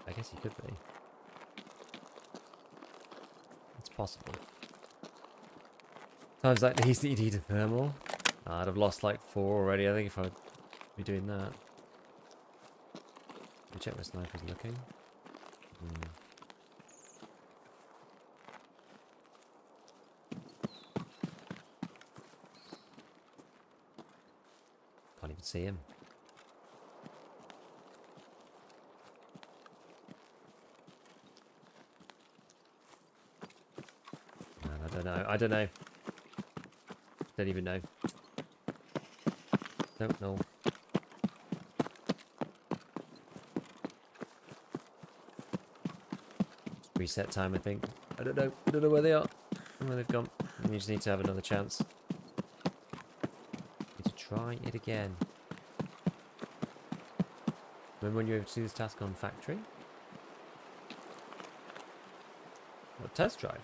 S1: I guess he could be. It's possible. Times like these that you need a thermal. I'd have lost like 4 already, I think, if I'd be doing that. Let me check my sniper's looking. Can't even see him. I don't know. Don't even know. Don't know. Reset time, I think. I don't know. I don't know where they are. Where they've gone. We just need to have another chance. Need to try it again. Remember when you were able to do this task on factory? What, test drive?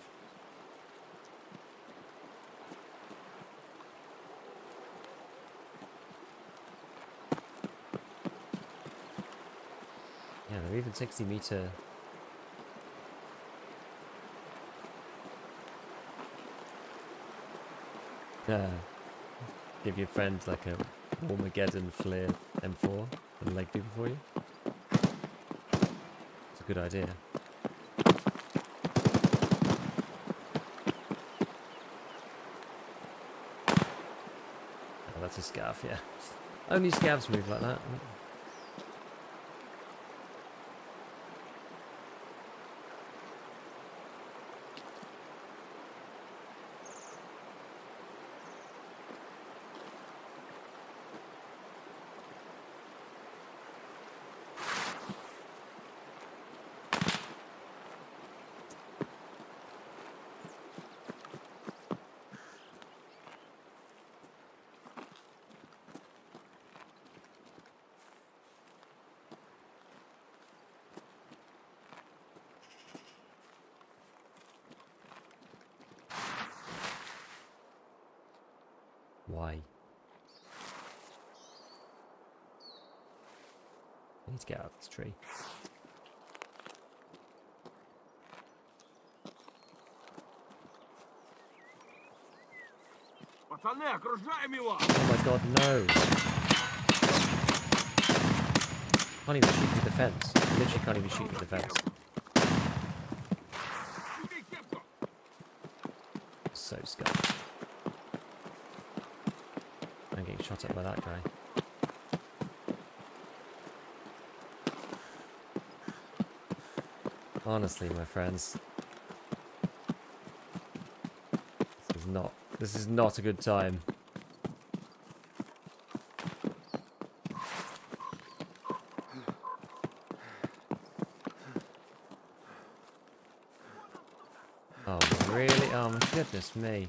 S1: Yeah, they're even 60-meter. Give your friend like a Armageddon flare M4 and leg people for you. It's a good idea. Oh, that's a scav, yeah. Only scavs move like that. Why? I need to get out of this tree.
S6: Пацаны, окружаем его!
S1: Oh my god, no! Can't even shoot through the fence. I literally can't even shoot through the fence.
S6: Убей кепку!
S1: So scared. I'm getting shot at by that guy. Honestly, my friends, this is not a good time. Oh really? Oh my goodness me.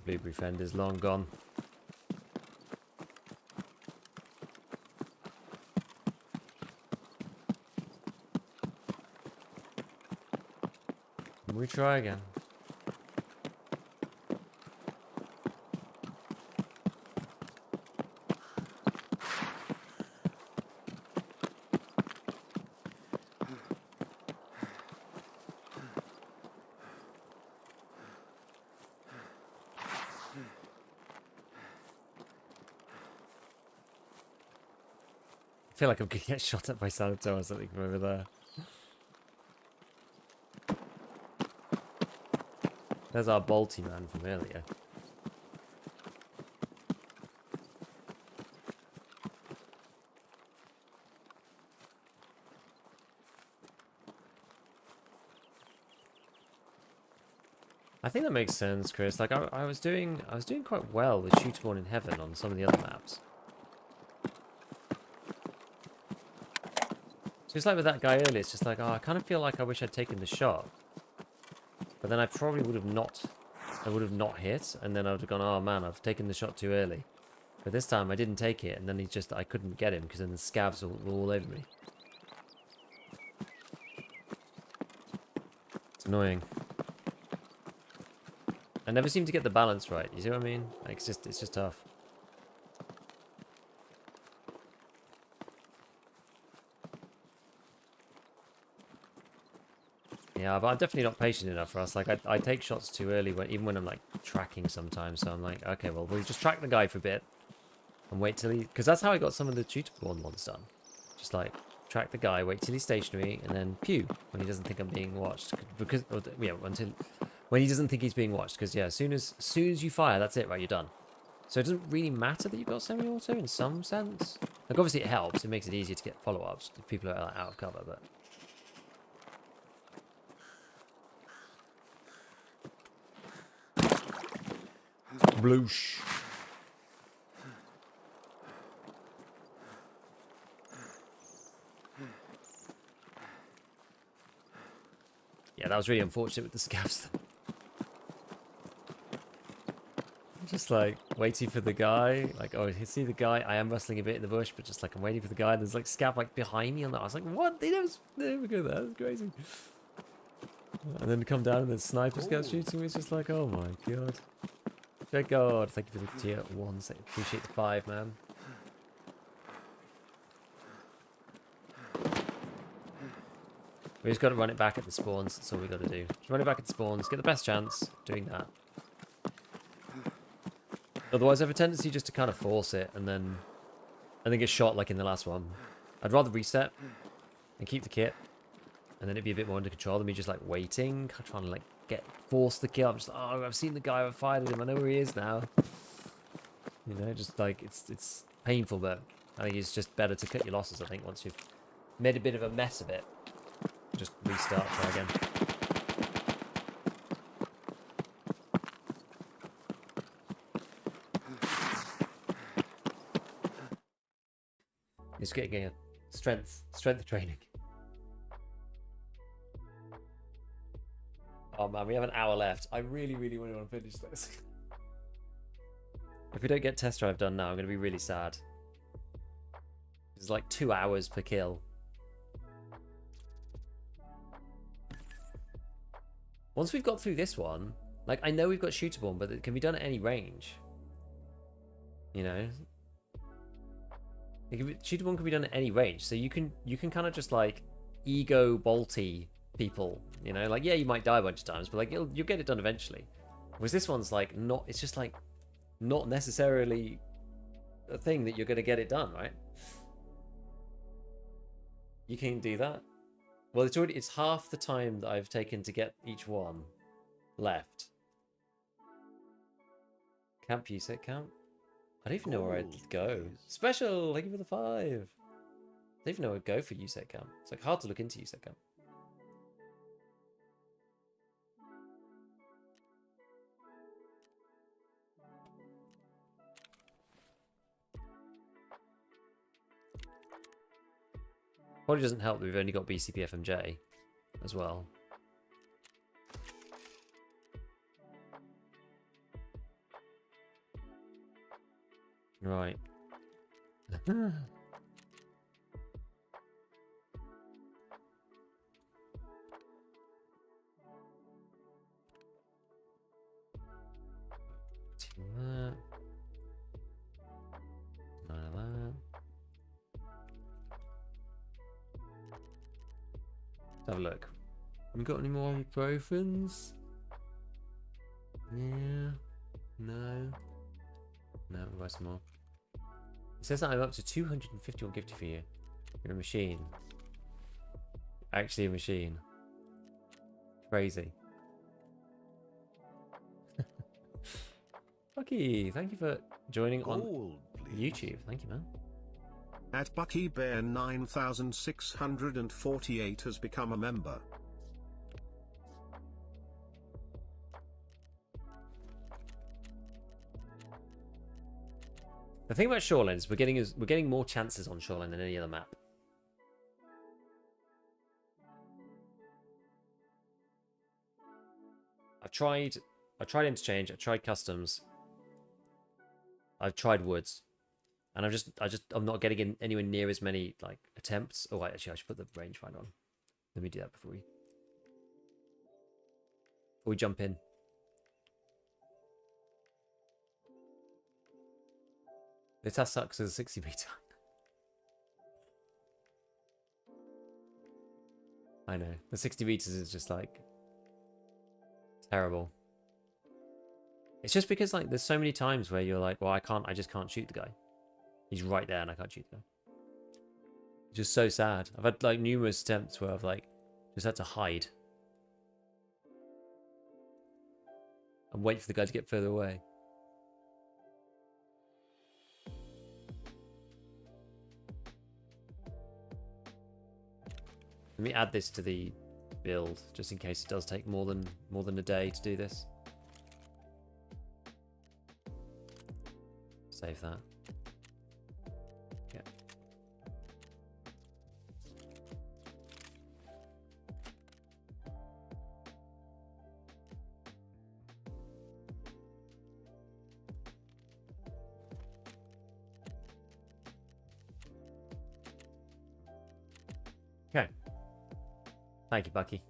S1: Blueberry fender's long gone. Can we try again? I feel like I'm gonna get shot at by Sanato or something from over there. There's our bolty man from earlier. I think that makes sense, Chris. Like I was doing quite well with Shootborn in Heaven on some of the other maps. Just like with that guy earlier, it's just like, oh, I kind of feel like I wish I'd taken the shot. But then I probably would have not hit, and then I would have gone, oh man, I've taken the shot too early. But this time I didn't take it, and then I couldn't get him, because then the scavs were all over me. It's annoying. I never seem to get the balance right, you see what I mean? Like, it's just tough. Yeah, but I'm definitely not patient enough for us. Like, I take shots too early, even when I'm, like, tracking sometimes. So I'm like, okay, well, we'll just track the guy for a bit and wait till he... Because that's how I got some of the tutor-born ones done. Just, like, track the guy, wait till he's stationary, and then pew, when he doesn't think I'm being watched. Because, yeah, when he doesn't think he's being watched. Because, yeah, as soon as you fire, that's it, right, you're done. So it doesn't really matter that you've got semi-auto in some sense. Like, obviously it helps. It makes it easier to get follow-ups if people are out of cover, but... Bloosh. Yeah, that was really unfortunate with the scavs. I'm just like waiting for the guy. Like, oh, you see the guy? I am rustling a bit in the bush, but just like I'm waiting for the guy. There's like scav like behind me on that. I was like, what? They never go there. That's crazy. And then come down and then sniper scav shooting me. It's just like, oh my god. Good god, thank you for the tier 1. Appreciate the 5, man. We just got to run it back at the spawns. That's all we got to do. Just run it back at the spawns. Get the best chance doing that. Otherwise, I have a tendency just to kind of force it and then get shot like in the last one. I'd rather reset and keep the kit, and then it'd be a bit more under control than me just like waiting, trying to like force the kill. I'm just like, oh, I've seen the guy, I've fired at him, I know where he is now. You know, just like it's painful, but I think it's just better to cut your losses. I think once you've made a bit of a mess of it, just restart, try again. It's getting a strength training. Oh man, we have an hour left. I really want to finish this. If we don't get test drive done now, I'm going to be really sad. It's like 2 hours per kill. Once we've got through this one, like I know we've got shootable, but it can be done at any range. You know? Shootable can be done at any range, so you can kind of just like ego bolty people, you know, like yeah, you might die a bunch of times, but like you'll get it done eventually. Whereas this one's like not, it's just like not necessarily a thing that you're going to get it done, right? You can do that. Well, it's half the time that I've taken to get each one left. Camp USEC camp. I don't even know where I'd go. Special, thank you for the 5. I don't even know where I'd go for USEC camp. It's like hard to look into USEC camp. Probably doesn't help that we've only got BCP FMJ as well. Right. Let's have a look. Have we got any more ibuprofens? Yeah. No. No, we'll buy some more. It says that I'm up to 251 gifted for you. You're a machine. Actually a machine. Crazy. Bucky, thank you for joining on YouTube. Thank you, man.
S4: At Bucky Bear 9648 has become a member.
S1: The thing about shoreline is we're getting more chances on shoreline than any other map. I tried interchange, I tried customs, I've tried woods, and I'm not getting in anywhere near as many like attempts. Oh, actually, I should put the rangefinder on. Let me do that before we jump in. The task sucks as a 60 meter. I know. The 60 meters is just like terrible. It's just because like there's so many times where you're like, well, I just can't shoot the guy. He's right there and I can't shoot the guy. It's just so sad. I've had like numerous attempts where I've like just had to hide and wait for the guy to get further away. Let me add this to the build, just in case it does take more than a day to do this. Save that. Yeah. Okay. Thank you, Bucky.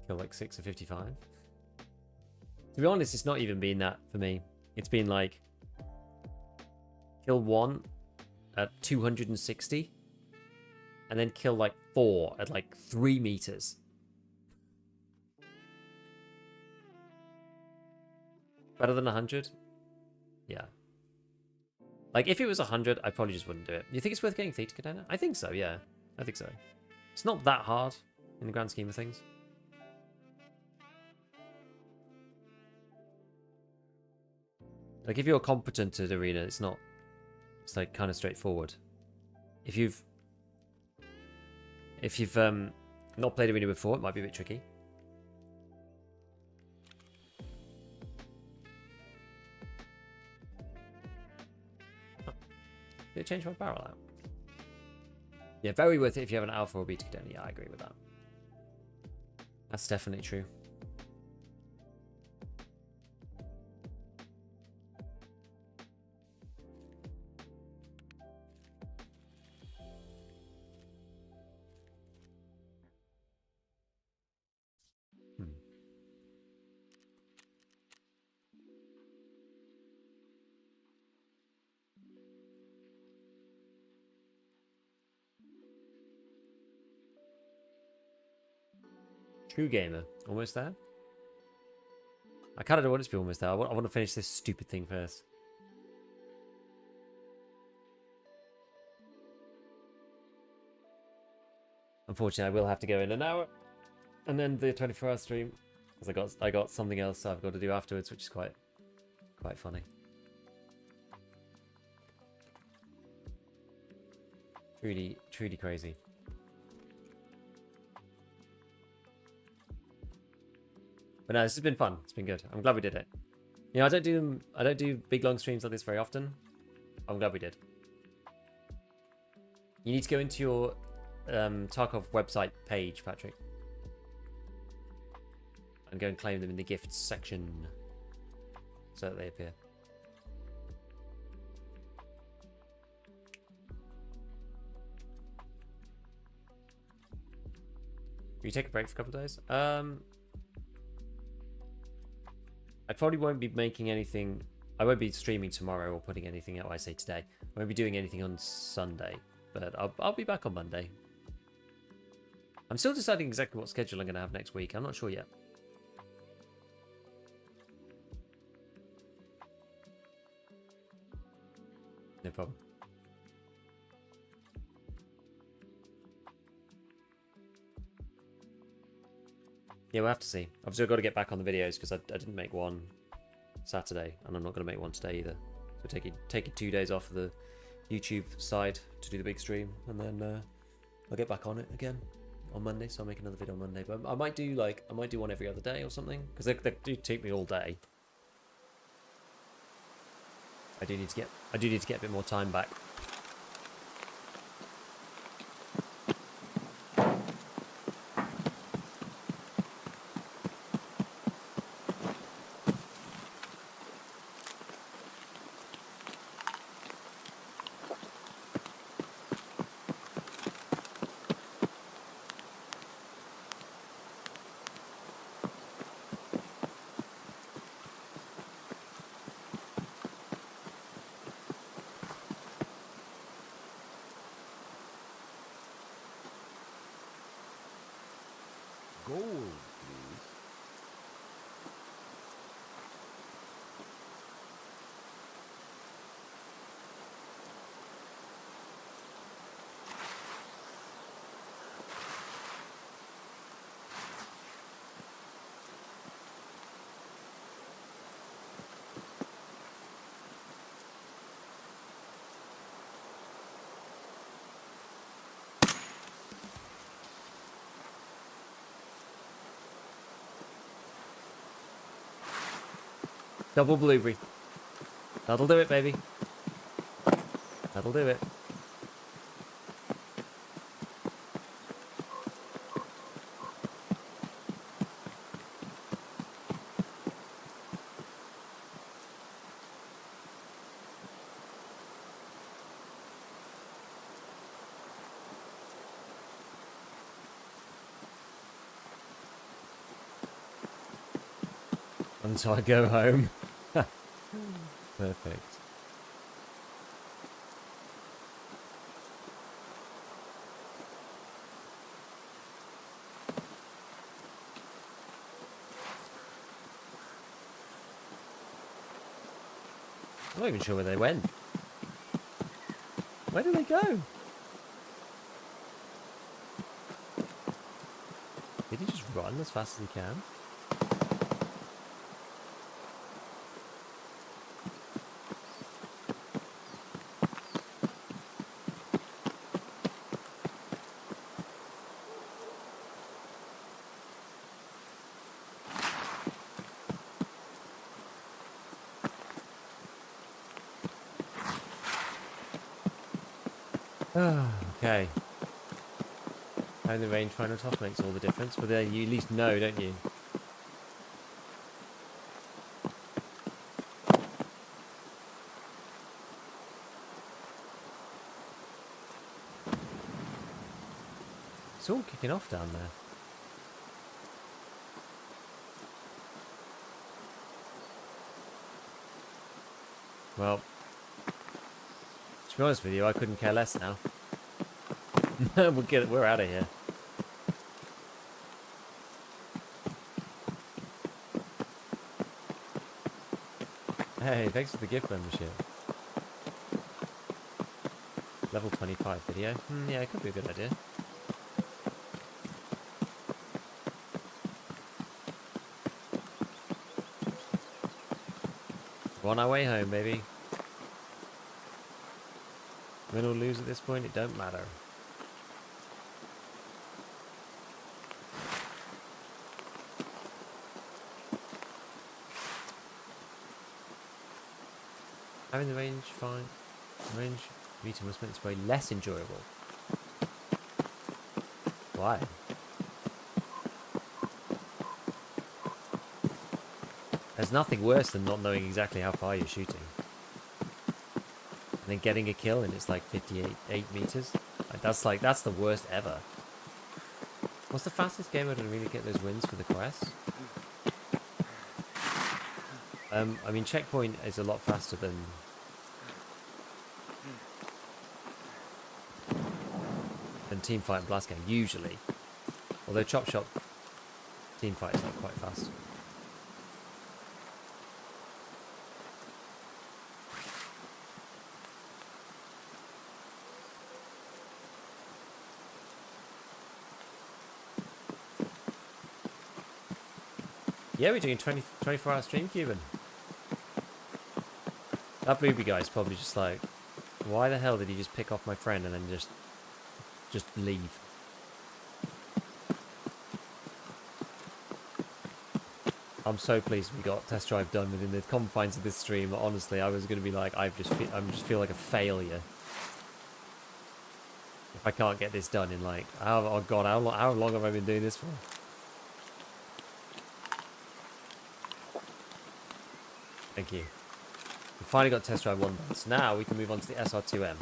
S1: Kill like 6 of 55. To be honest, it's not even been that for me. It's been like kill 1 at 260. And then kill like 4 at like 3 meters. Better than 100? Yeah. Like, if it was 100, I probably just wouldn't do it. You think it's worth getting Theta Katana? I think so, yeah. I think so. It's not that hard in the grand scheme of things. Like, if you're competent at Arena, it's not... It's, like, kind of straightforward. If you've not played Arena before, it might be a bit tricky. Did it change my barrel out? Yeah, very worth it if you have an alpha or beta Katana. Yeah, I agree with that. That's definitely true. True gamer. Almost there? I kind of don't want it to be almost there. I want to finish this stupid thing first. Unfortunately, I will have to go in an hour and then the 24-hour stream because I got something else I've got to do afterwards, which is quite funny. Truly crazy. But no, this has been fun. It's been good. I'm glad we did it. You know, I don't do big long streams like this very often. I'm glad we did. You need to go into your Tarkov website page, Patrick, and go and claim them in the gifts section so that they appear. Will you take a break for a couple of days? I probably won't be making anything. I won't be streaming tomorrow or putting anything out. I say today. I won't be doing anything on Sunday, but I'll be back on Monday. I'm still deciding exactly what schedule I'm going to have next week. I'm not sure yet. No problem. Yeah, we'll have to see. I've still got to get back on the videos because I didn't make one Saturday, and I'm not going to make one today either. So take 2 days off of the YouTube side to do the big stream, and then I'll get back on it again on Monday. So I'll make another video on Monday. But I might do one every other day or something because they do take me all day. I do need to get a bit more time back.
S2: Gold, please.
S1: Double blueberry. That'll do it, baby. That'll do it. Until I go home. Perfect. I'm not even sure where they went. Where did they go? Did he just run as fast as he can? Okay. Having the rangefinder off makes all the difference, but then you at least know, don't you? It's all kicking off down there. Well, to be honest with you, I couldn't care less now. We're out of here. Hey, thanks for the gift membership. Level 25 video. Yeah, it could be a good idea. We're on our way home, baby. Win or lose at this point, it don't matter. Having the range fine. Range meeting was meant to be less enjoyable. Why? There's nothing worse than not knowing exactly how far you're shooting. And then getting a kill and it's like 58 meters. That's the worst ever. What's the fastest gamer to really get those wins for the quest? I mean, Checkpoint is a lot faster than Teamfight and Blast Gang, usually. Although Chop Shop Teamfight is not quite fast. Yeah, we're doing 24-hour stream, Cuban. That booby guy's probably just like, why the hell did he just pick off my friend and then just leave? I'm so pleased we got test drive done within the confines of this stream. Honestly, I was going to be like, I just feel like a failure if I can't get this done in like, oh god, how long have I been doing this for? Thank you. We finally got test drive 1 done, so now we can move on to the SR2M.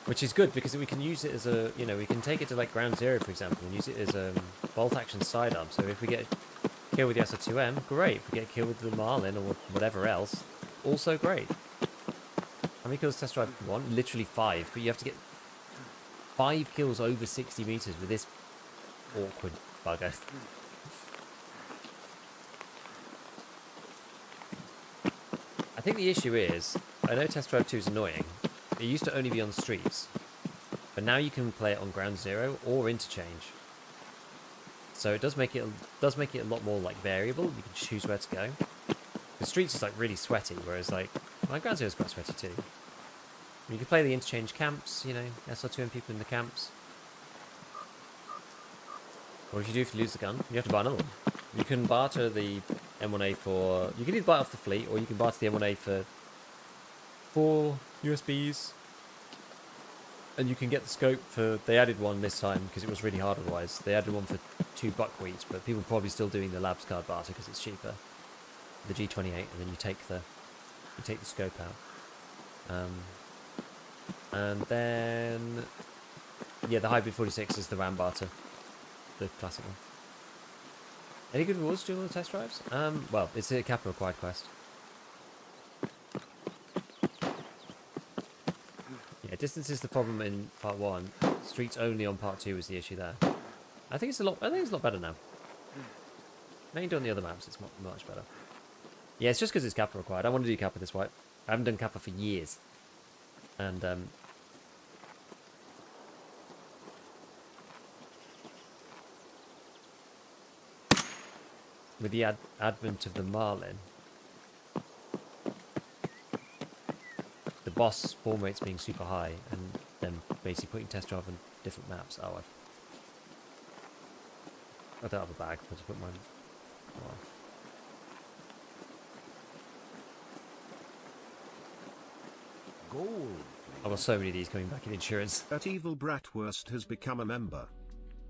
S1: Which is good because we can use it as a, you know, we can take it to like ground zero, for example, and use it as a bolt action sidearm. So if we get a kill with the SR2M, great. If we get a kill with the Marlin or whatever else, also great. How many kills test drive 1? Literally 5, but you have to get 5 kills over 60 meters with this awkward bugger. I think the issue is, I know Test Drive 2 is annoying. It used to only be on the streets, but now you can play it on ground zero or interchange. So it does make it a lot more like variable. You can choose where to go. The streets is like really sweaty, whereas like my ground zero is quite sweaty too. You can play the interchange camps, you know, SR2M people in the camps. What if you do if you lose the gun? You have to buy another one. You can barter the M1A for... You can either buy it off the fleet, or you can barter the M1A for 4 USBs. And you can get the scope for... They added one this time, because it was really hard otherwise. They added one for 2 buckwheats, but people are probably still doing the labs card barter, because it's cheaper. The G28, and then you take the scope out. And then... Yeah, the Hybrid 46 is the RAM barter. The classic one. Any good rewards to do all the test drives? Well, it's a capital required quest. Yeah, distance is the problem in part 1. Streets only on part 2 is the issue there. I think it's a lot better now. Now you do on the other maps, it's much better. Yeah, it's just because it's capital required. I want to do cap with this wipe. I haven't done Kappa for years. And with the advent of the Marlin, the boss spawn rates being super high, and then basically putting test drive on different maps. Oh, I don't have a bag, but to put mine. Oh.
S2: Gold.
S1: I've got so many of these coming back in insurance.
S4: That evil bratwurst has become a member.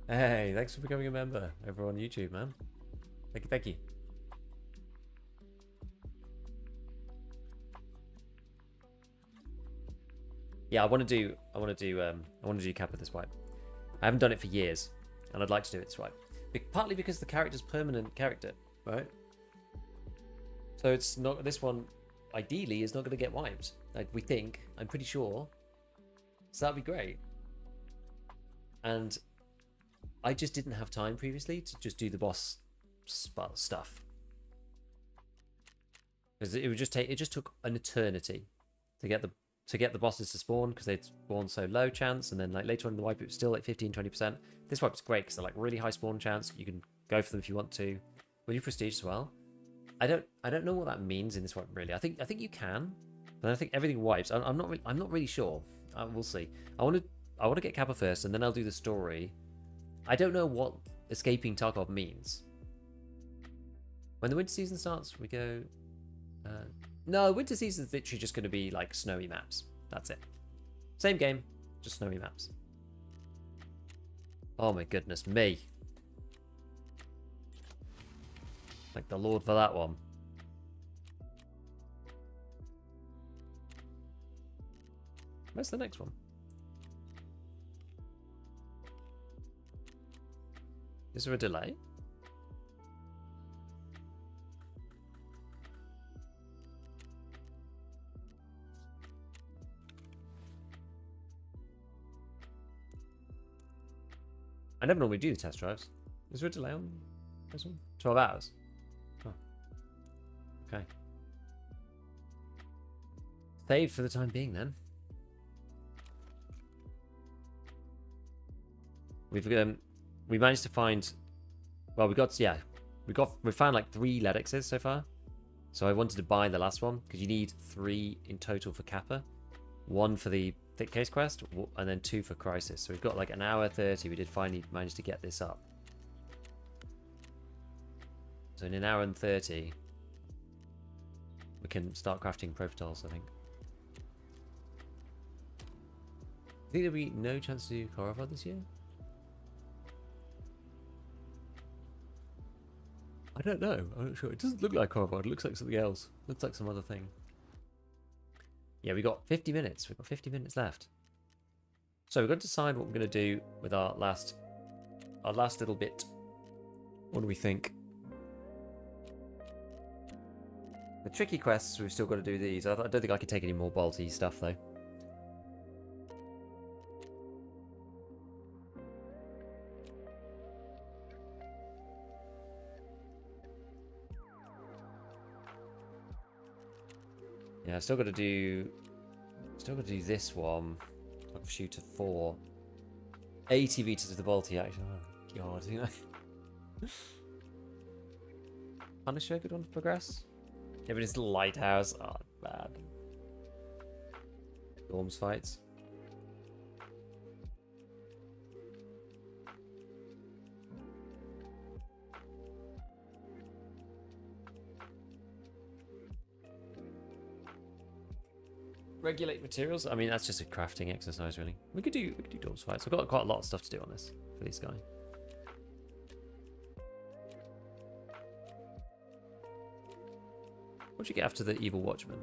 S1: Hey, thanks for becoming a member over on YouTube, man. Thank you, thank you. Yeah, I want to do Kappa this wipe. I haven't done it for years, and I'd like to do it this wipe. Partly because the character's permanent character, right? So it's not, this one ideally is not going to get wiped. Like we think, I'm pretty sure. So that'd be great. And I just didn't have time previously to just do the boss stuff. Because it would just take, it just took an eternity to get the bosses to spawn, because they'd spawn so low chance, and then like later on in the wipe it was still like 15-20%. This wipe's great because they're like really high spawn chance. You can go for them if you want to. Will you prestige as well? I don't know what that means in this wipe really. I think you can, but I think everything wipes. I'm not really sure. We'll see. I want to get Kappa first, and then I'll do the story. I don't know what escaping Tarkov means. When the winter season starts, we go. No, winter season's literally just going to be like snowy maps. That's it. Same game, just snowy maps. Oh my goodness me. Thank the Lord for that one. Where's the next one? Is there a delay? I never normally do the test drives. Is there a delay on this one? 12 hours? Oh. Okay. Saved for the time being then. We managed to find, well, we found like 3 Ledexes so far. So I wanted to buy the last one because you need 3 in total for Kappa, 1 for the thick case quest, and then 2 for crisis. So we've got like an hour 30. We did finally manage to get this up. So in an hour and 30, we can start crafting prototypes, I think. I think there'll be no chance to do Tarkov this year. I don't know. I'm not sure. It doesn't look like Tarkov. It looks like something else. It looks like some other thing. Yeah, we got 50 minutes. We've got 50 minutes left. So we're going to decide what we're going to do with our last little bit. What do we think? The tricky quests, we've still got to do these. I don't think I can take any more bolty stuff though. Yeah, I've still got to do this one. I'll shoot a 4. 80 meters of the bolty actually. Oh god, you know. Punisher, good one to progress. Yeah, but it's the lighthouse. Oh, bad. Storms fights. Regulate materials. I mean, that's just a crafting exercise, really. We could do Storms fights. I've got quite a lot of stuff to do on this for this guy. What'd you get after the Evil Watchman?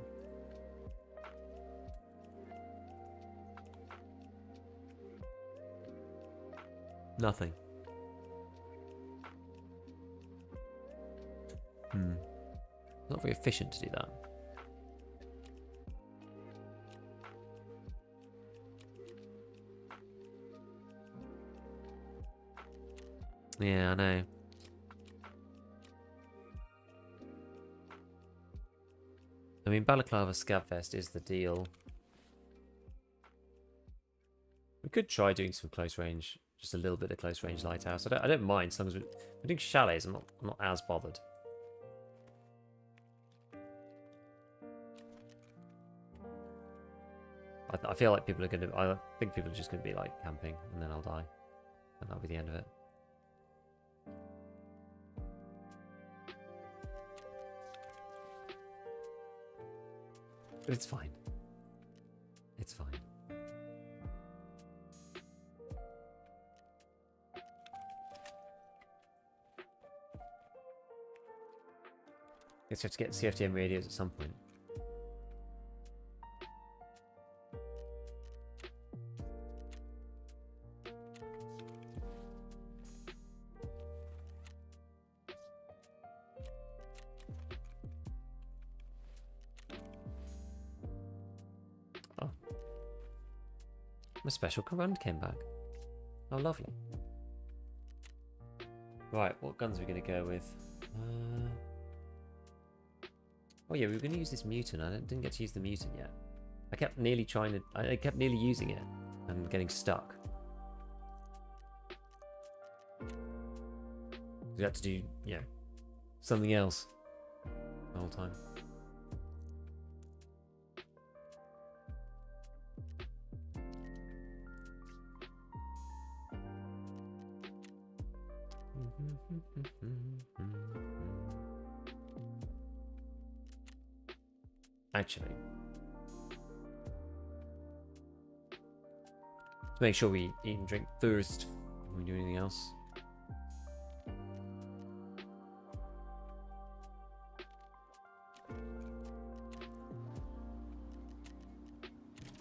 S1: Nothing. Not very efficient to do that. Yeah, I know. I mean, Balaclava Scavfest is the deal. We could try doing some close range, just a little bit of close range lighthouse. I don't mind as long as we're doing chalets. I'm not as bothered. I feel like people are gonna. I think people are just gonna be like camping, and then I'll die, and that'll be the end of it. But it's fine. It's fine. Guess we have to get CFTM radios at some point. Oh. My special command came back. Oh, lovely. Right, what guns are we going to go with? Oh yeah, we were going to use this mutant. I didn't get to use the mutant yet. I kept nearly trying to... I kept nearly using it and getting stuck. We had to do, yeah, something else the whole time. Actually, let's make sure we eat and drink first before we do anything else.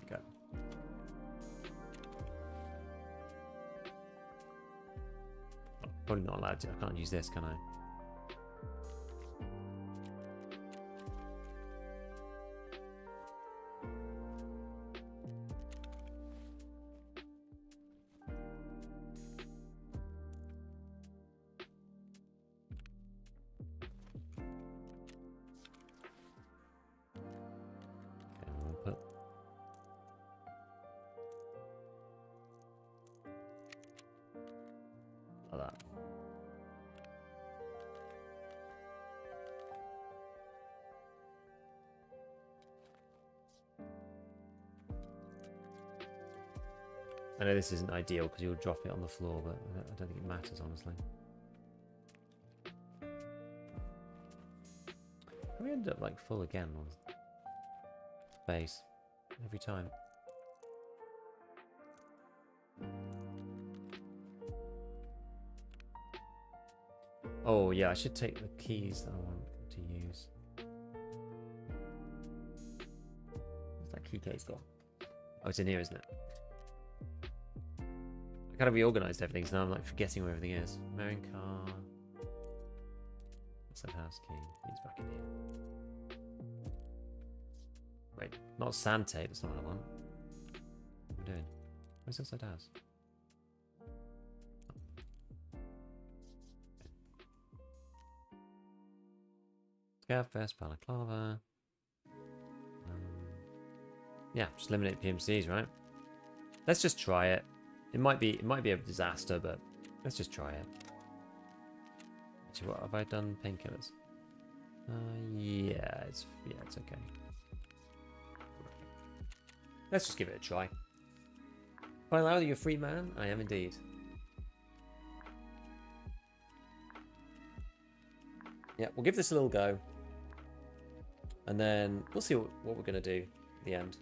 S1: Okay. Oh, probably not allowed to. I can't use this, can I? I know this isn't ideal because you'll drop it on the floor, but I don't think it matters, honestly. We end up like full again on space every time. Oh yeah, I should take the keys that I want to use. What's that key case got? Oh, it's in here, isn't it? I kind of reorganized everything, so now I'm like forgetting where everything is. Marin car. What's that house key? He's back in here. Wait, not sand tape, that's not what I want. What am I doing? Where's outside house? Scavfest, Balaclava. Yeah, just eliminate PMCs, right? Let's just try it. It might be a disaster, but let's just try it. Actually, what have I done? Painkillers. Yeah, it's okay. Let's just give it a try. By now, you're a free man. I am indeed. Yeah, we'll give this a little go, and then we'll see what we're gonna do at the end.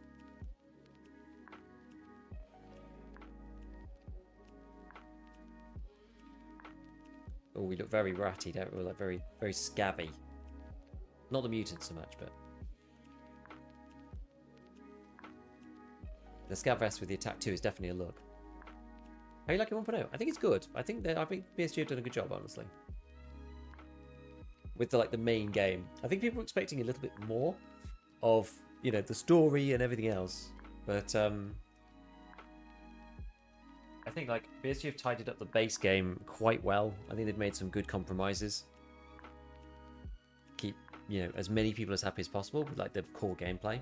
S1: Oh, we look very ratty, don't we? We're like very, very scabby. Not the mutants so much, but the scav vest with the attack 2 is definitely a look. How you like it 1.0? I think it's good. I think PSG have done a good job, honestly. With the main game, I think people were expecting a little bit more of the story and everything else, but I think PSG have tidied up the base game quite well. I think they've made some good compromises. you know, as many people as happy as possible with like the core gameplay,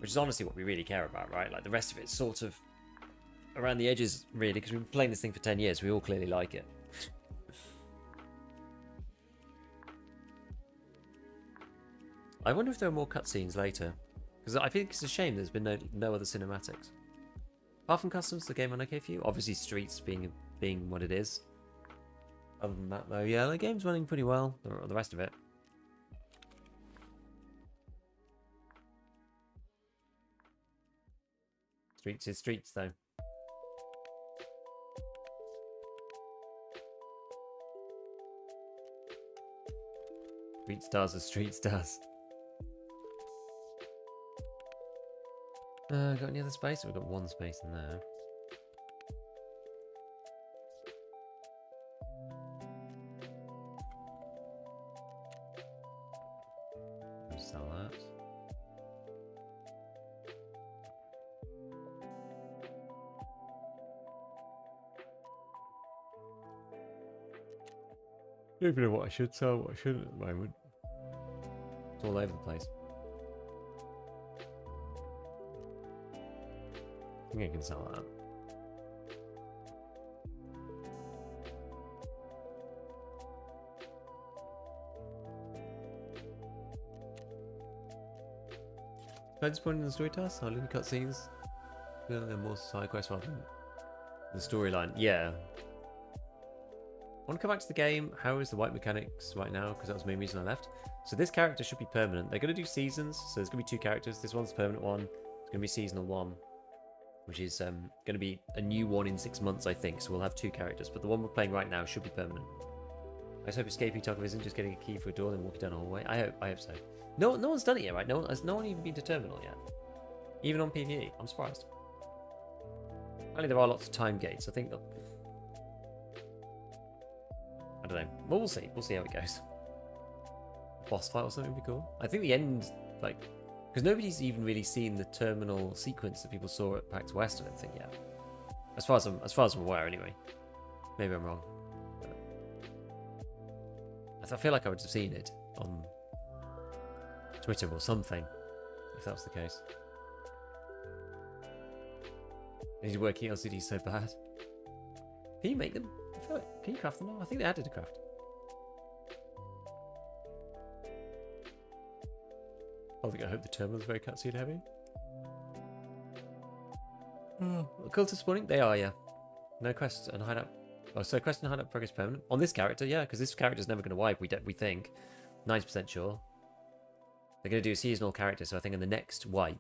S1: which is honestly what we really care about, right? Like the rest of it's sort of around the edges, really, because we've been playing this thing for 10 years. We all clearly like it. I wonder if there are more cutscenes later, because I think it's a shame there's been no other cinematics. Apart from customs, the game went okay for you. Obviously, Streets being what it is. Other than that, though, yeah, the game's running pretty well. The rest of it. Streets is Streets, though. Streets does as Streets does. Got any other space? We've got one space in there. Sell that. I don't even know what I should sell, what I shouldn't at the moment. It's all over the place. I think I can sell that. Quite disappointed in the story task. Hardly any cutscenes. They're more side quests rather than the storyline. Yeah. I want to come back to the game. How is the wipe mechanics right now? Because that was the main reason I left. So this character should be permanent. They're going to do seasons. So there's going to be 2 characters. This one's the permanent one. It's going to be seasonal one, which is going to be a new one in 6 months, I think. So we'll have 2 characters. But the one we're playing right now should be permanent. I just hope escaping Tarkov isn't just getting a key for a door and walking down a hallway. I hope so. No one's done it yet, right? No one even been to terminal yet. Even on PvE. I'm surprised. Apparently there are lots of time gates. I think they'll... I don't know. Well, we'll see. We'll see how it goes. Boss fight or something would be cool. I think the end, like... Because nobody's even really seen the terminal sequence that people saw at PAX West, I don't think, yet. As far as I'm aware, anyway. Maybe I'm wrong. I feel like I would have seen it on Twitter or something, if that was the case. I need to work LCD so bad. Can you make them? I feel like, can you craft them now? I think they added a craft. I hope the terminal's very cutscene heavy. Cult of spawning? They are, yeah. No quests and hideout. Oh, so quest and hideout progress permanent on this character, yeah, because this character's never going to wipe. We think, 90% sure. They're going to do a seasonal character, so I think in the next wipe,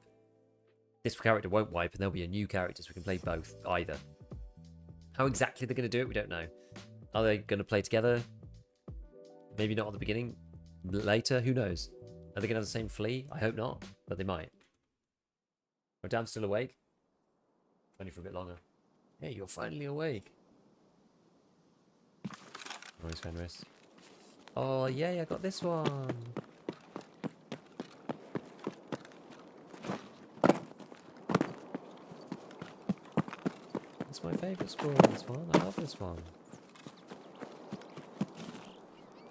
S1: this character won't wipe, and there'll be a new character, so we can play both either. How exactly they're going to do it, we don't know. Are they going to play together? Maybe not at the beginning. Later, who knows? Are they going to have the same flea? I hope not, but they might. Oh, damn, still awake? Only for a bit longer. Hey, you're finally awake. Noise Fenris. Oh, yay, I got this one. It's my favourite spawn, this one. I love this one.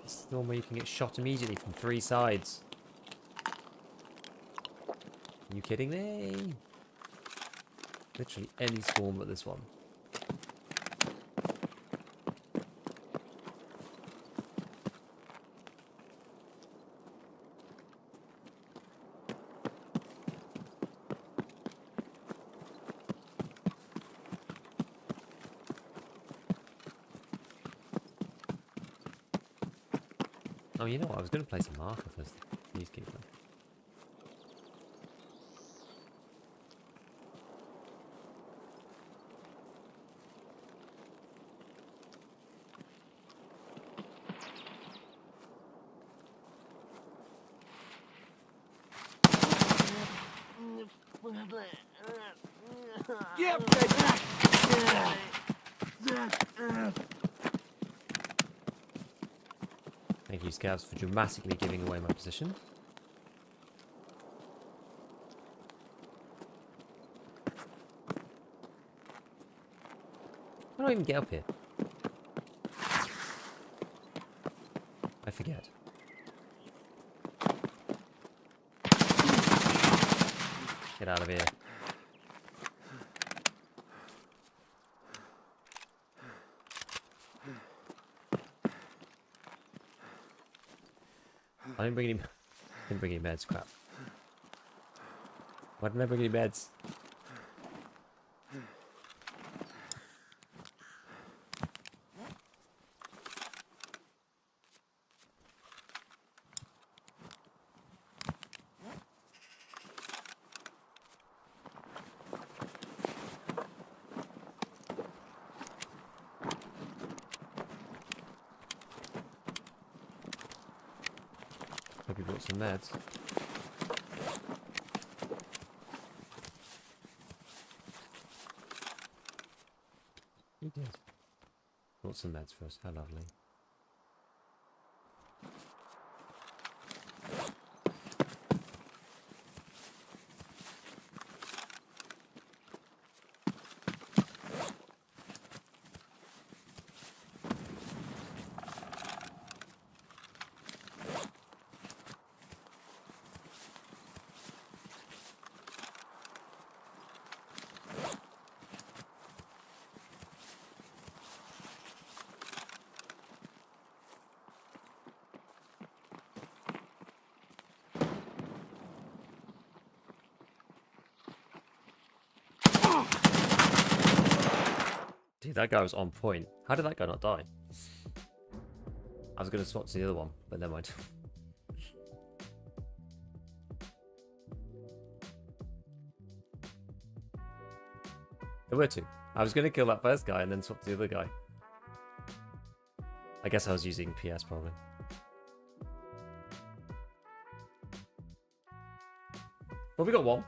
S1: It's the one where you can get shot immediately from 3 sides. Are you kidding me? Literally any spawn but this one. Oh, you know what? I was going to play some marker for this peacekeeper. Thank you, Scavs, for dramatically giving away my position. How do I even get up here? I forget. Get out of here. I didn't bring any meds, crap. Why didn't I bring any meds? Hope you brought some meds. You did. Brought some meds for us. How lovely. Dude, that guy was on point. How did that guy not die? I was going to swap to the other one, but never mind. There were two. I was going to kill that first guy and then swap to the other guy. I guess I was using PS probably. Well, we got one.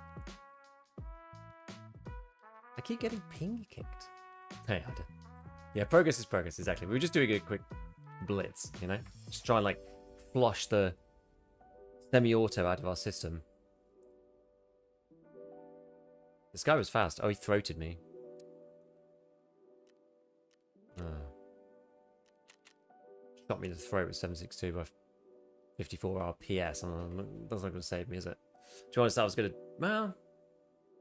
S1: I keep getting ping kicked. Hey, I did. Yeah, progress is progress, exactly. We were just doing a quick blitz, you know? Just try and, like, flush the semi-auto out of our system. This guy was fast. Oh, he throated me. Shot me in the throat with 7.62 by 54 RPS. That's not going to save me, is it? To be honest, I was going to... Well,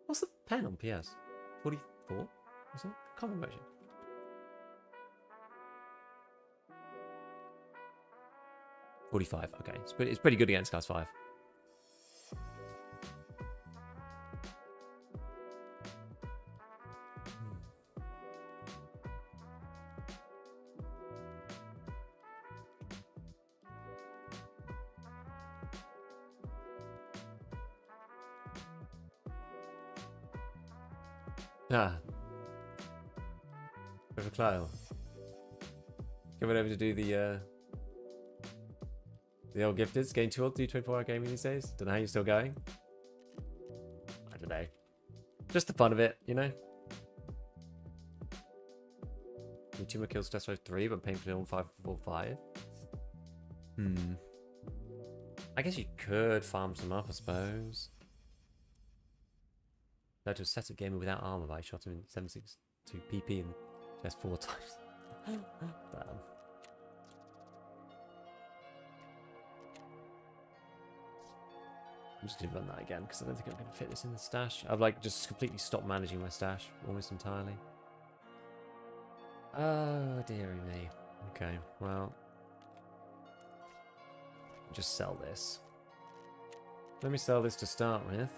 S1: what's the pen on PS? 44? Was it? Can't remember actually. $45. Okay, it's pretty good against class 5. Ah. River Clyle. Coming over to do the old gifteds. Getting too old to do 24-hour gaming these days. Don't know how you're still going. I don't know. Just the fun of it, you know? Two more kills, test drive 3, but painfully on 545. I guess you could farm some up, I suppose. Led to a set of gamer without armor, but I shot him in 7.62 PP and just 4 times. Damn. I'm just gonna run that again because I don't think I'm gonna fit this in the stash. I've like just completely stopped managing my stash almost entirely. Oh dearie me. Okay, well, just sell this. Let me sell this to start with.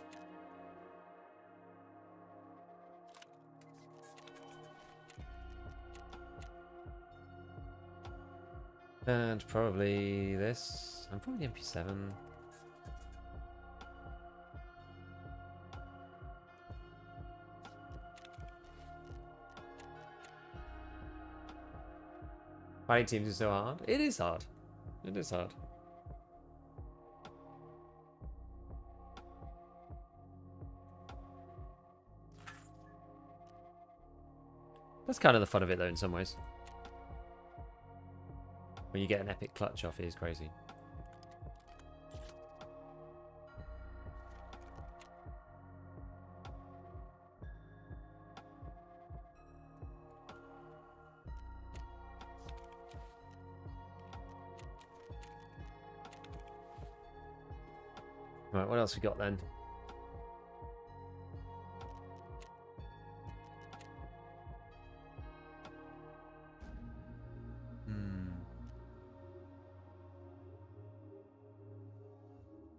S1: And probably this. I'm probably MP7. Fighting teams is so hard. It is hard. It is hard. That's kind of the fun of it though in some ways. When you get an epic clutch off, it is crazy. Right, what else we got then?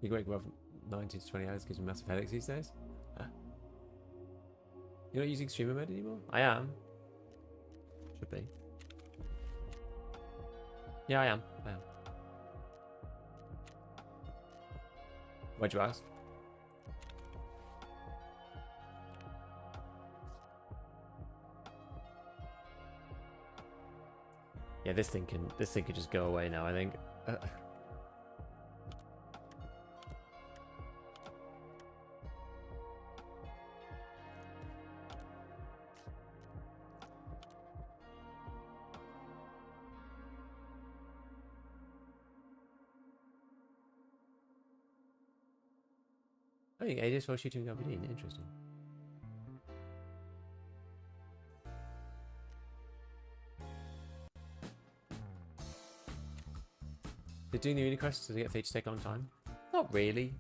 S1: You can make well 19 to 20 hours gives you massive headaches these days. Huh? You're not using streamer mode anymore? I am. Should be. Yeah, I am. Why'd you ask? Yeah, this thing can just go away now, I think. I think ADS while shooting RPD, interesting. Did doing the arena quests to get feature take on time? Not really.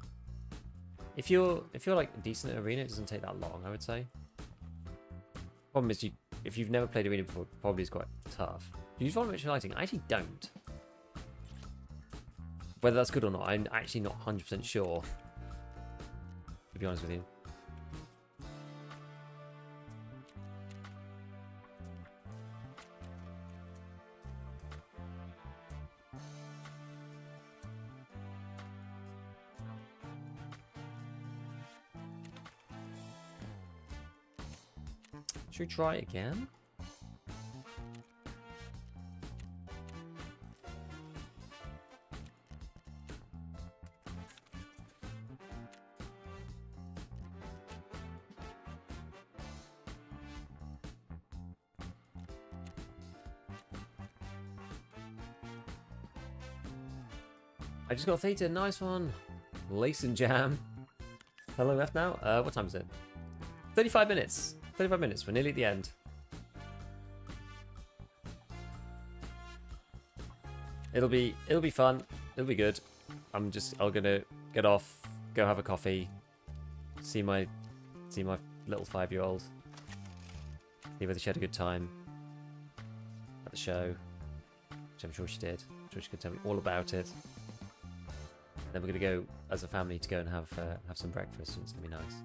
S1: If you're like decent at arena, it doesn't take that long, I would say. Problem is, if you've never played arena before, it probably is quite tough. Do you use volumetric lighting? I actually don't. Whether that's good or not, I'm actually not 100% sure. To be honest with you. Should we try it again? I just got theta, nice one. Lace and jam. How long left now? What time is it? 35 minutes. 35 minutes, we're nearly at the end. It'll be fun. It'll be good. I'm gonna get off, go have a coffee, see my little 5-year-old. See whether she had a good time at the show, which I'm sure she did. I'm sure she could tell me all about it. Then we're gonna go as a family to go and have some breakfast, and it's gonna be nice.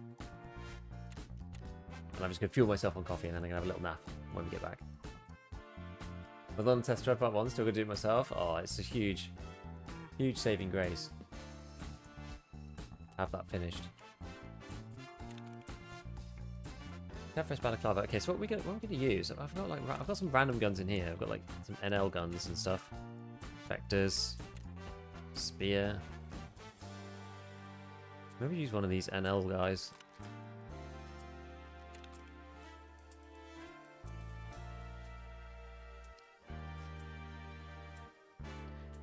S1: And I'm just going to fuel myself on coffee, and then I'm going to have a little nap when we get back. But on test drive part 1, still going to do it myself. Oh, it's a huge saving grace. Have that finished. First balaclava. Okay, so what are we going to use? I've got some random guns in here. I've got like some NL guns and stuff. Vectors. Spear. Maybe use one of these NL guys.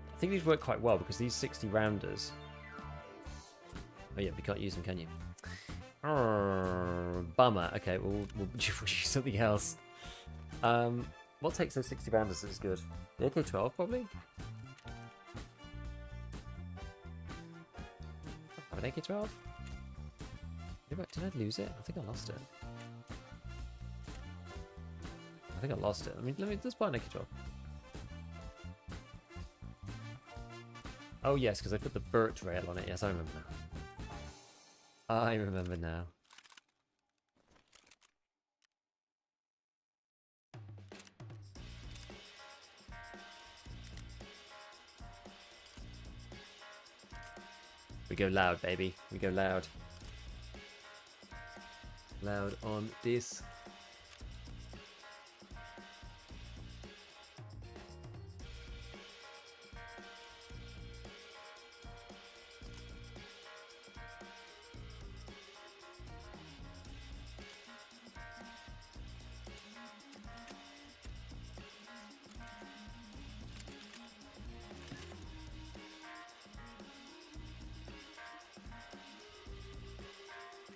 S1: I think these work quite well because these 60 rounders. Oh yeah, we can't use them, can you? Bummer. Okay, we'll use something else. What takes those 60 rounders that is good? The AK-12 probably. Have an AK-12? Did I lose it? I think I lost it. I think I lost it. I mean, let's buy an AK-12. Oh yes, because I put the birch rail on it. Yes, I remember now. I remember now. We go loud, baby. We go loud. Loud on this.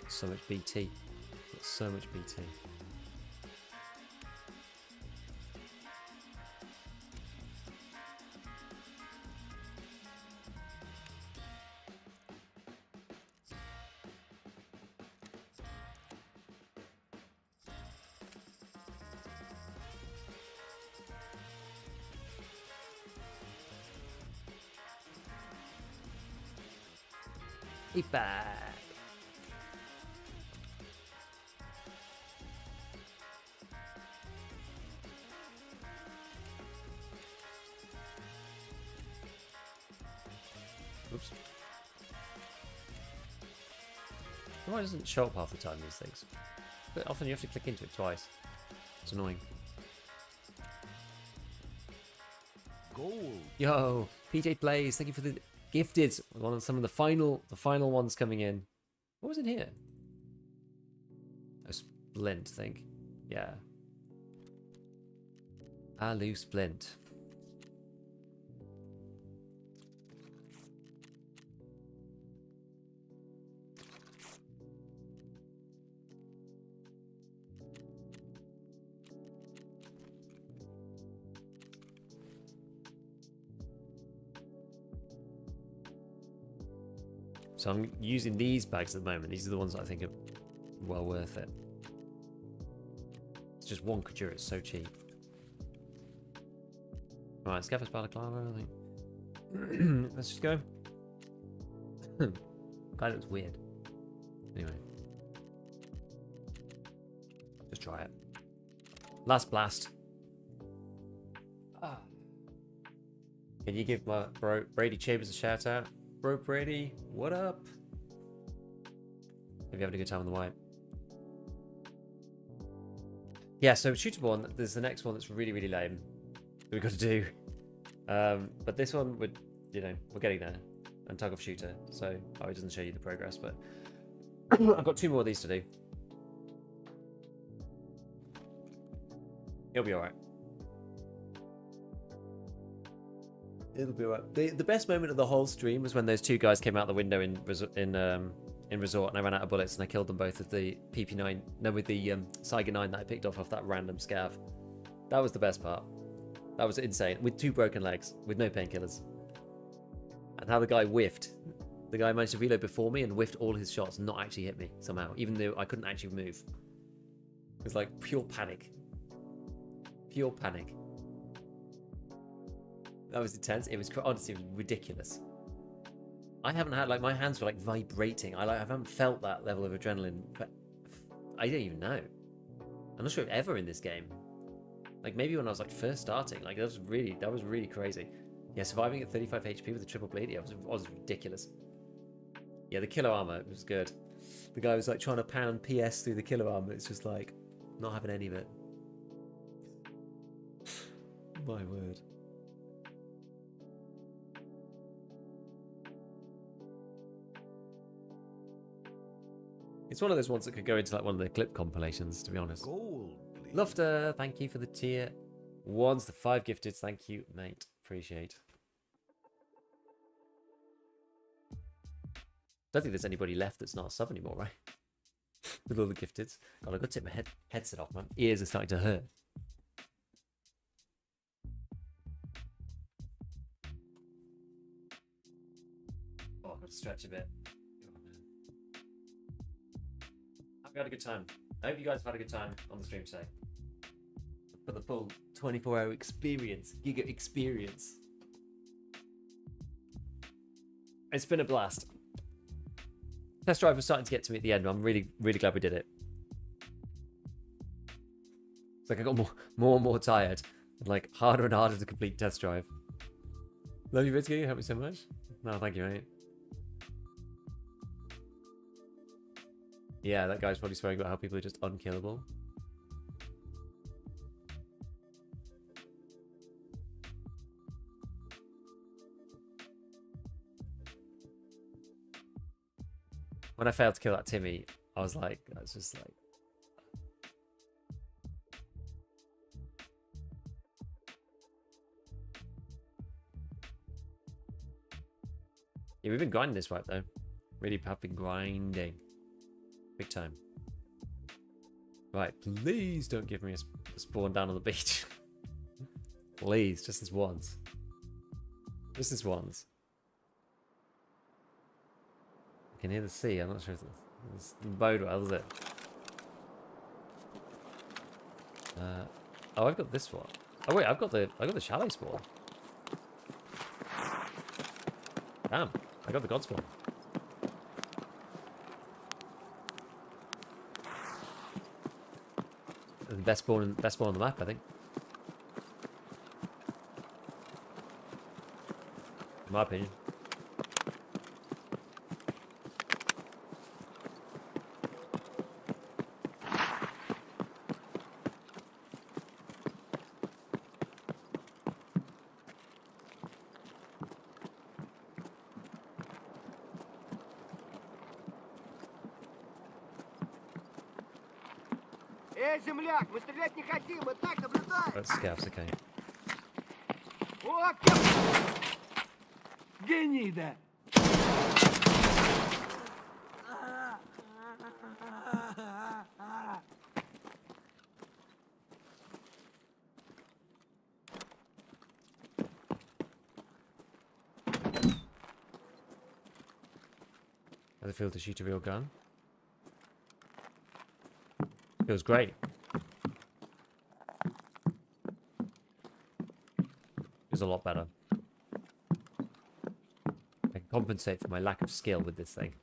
S1: So much BT. Got so much BT. Be back. Oops. Why doesn't it show up half the time, these things? But often you have to click into it twice. It's annoying.
S2: Gold.
S1: Yo, PJ Blaze, thank you for the gifted. One of some of the final ones coming in. What was in here? A splint, I think. Yeah. Alu splint. So I'm using these bags at the moment. These are the ones that I think are well worth it. It's just one Kajura, it's so cheap. Alright, Scaffers Balaclava, I think. Let's just go. Guy looks weird. Anyway. Just try it. Last blast. Can you give my bro Brady Chambers a shout out? Bro Brady, what up? Have you having a good time on the white? Yeah, so shootable one, there's the next one that's really, really lame that we've got to do. But this one would, you know, we're getting there. And Tarkov shooter, so it doesn't show you the progress, but I've got 2 more of these to do. It'll be alright. It'll be alright. The best moment of the whole stream was when those 2 guys came out the window in Resort, and I ran out of bullets and I killed them both with the PP9, no, with the Saiga 9 that I picked off that random scav. That was the best part. That was insane. With 2 broken legs, with no painkillers. And how the guy whiffed. The guy managed to reload before me and whiffed all his shots and not actually hit me somehow, even though I couldn't actually move. It was like pure panic. Pure panic. That was intense. It was honestly, it was ridiculous. I haven't had, like, my hands were like vibrating. I haven't felt that level of adrenaline, but I don't even know. I'm not sure if ever in this game. Like maybe when I was like first starting, like that was really crazy. Yeah, surviving at 35 HP with a triple bleed, yeah, was ridiculous. Yeah, the killer armor was good. The guy was like trying to pound PS through the killer armor. It's just like not having any of it. My word. It's one of those ones that could go into like one of the clip compilations, to be honest.
S2: Gold, please.
S1: Lufter, thank you for the tier 1s, the 5 gifted. Thank you, mate. Appreciate. Don't think there's anybody left that's not a sub anymore, right? With all the gifteds. God, I've got to take my headset off, man. Ears are starting to hurt. Oh, I've got to stretch a bit. I've had a good time. I hope you guys have had a good time on the stream today. For the full 24-hour experience, giga experience. It's been a blast. Test drive was starting to get to me at the end, but I'm really, really glad we did it. It's like I got more and more tired, and like harder and harder to complete test drive. Love you, Vitsky. You helped me so much. No, thank you, mate. Yeah, that guy's probably swearing about how people are just unkillable. When I failed to kill that Timmy, I was like, that's just like... Yeah, we've been grinding this right though. Really have been grinding. Big time. Right, please don't give me a spawn down on the beach. Please, just this once. Just this once. I can hear the sea. I'm not sure if it's the boat well, is it? Oh, I've got this one. Oh wait, I've got the chalet spawn. Damn, I got the god spawn. best spawn on the map, I think. In my opinion.
S6: Эй, земляк, мы стрелять не хотим, мы так наблюдаем.
S1: That's scavs, okay.
S6: О, гнида!
S1: How's it feel to shoot a real gun? Feels great. Feels a lot better. I can compensate for my lack of skill with this thing.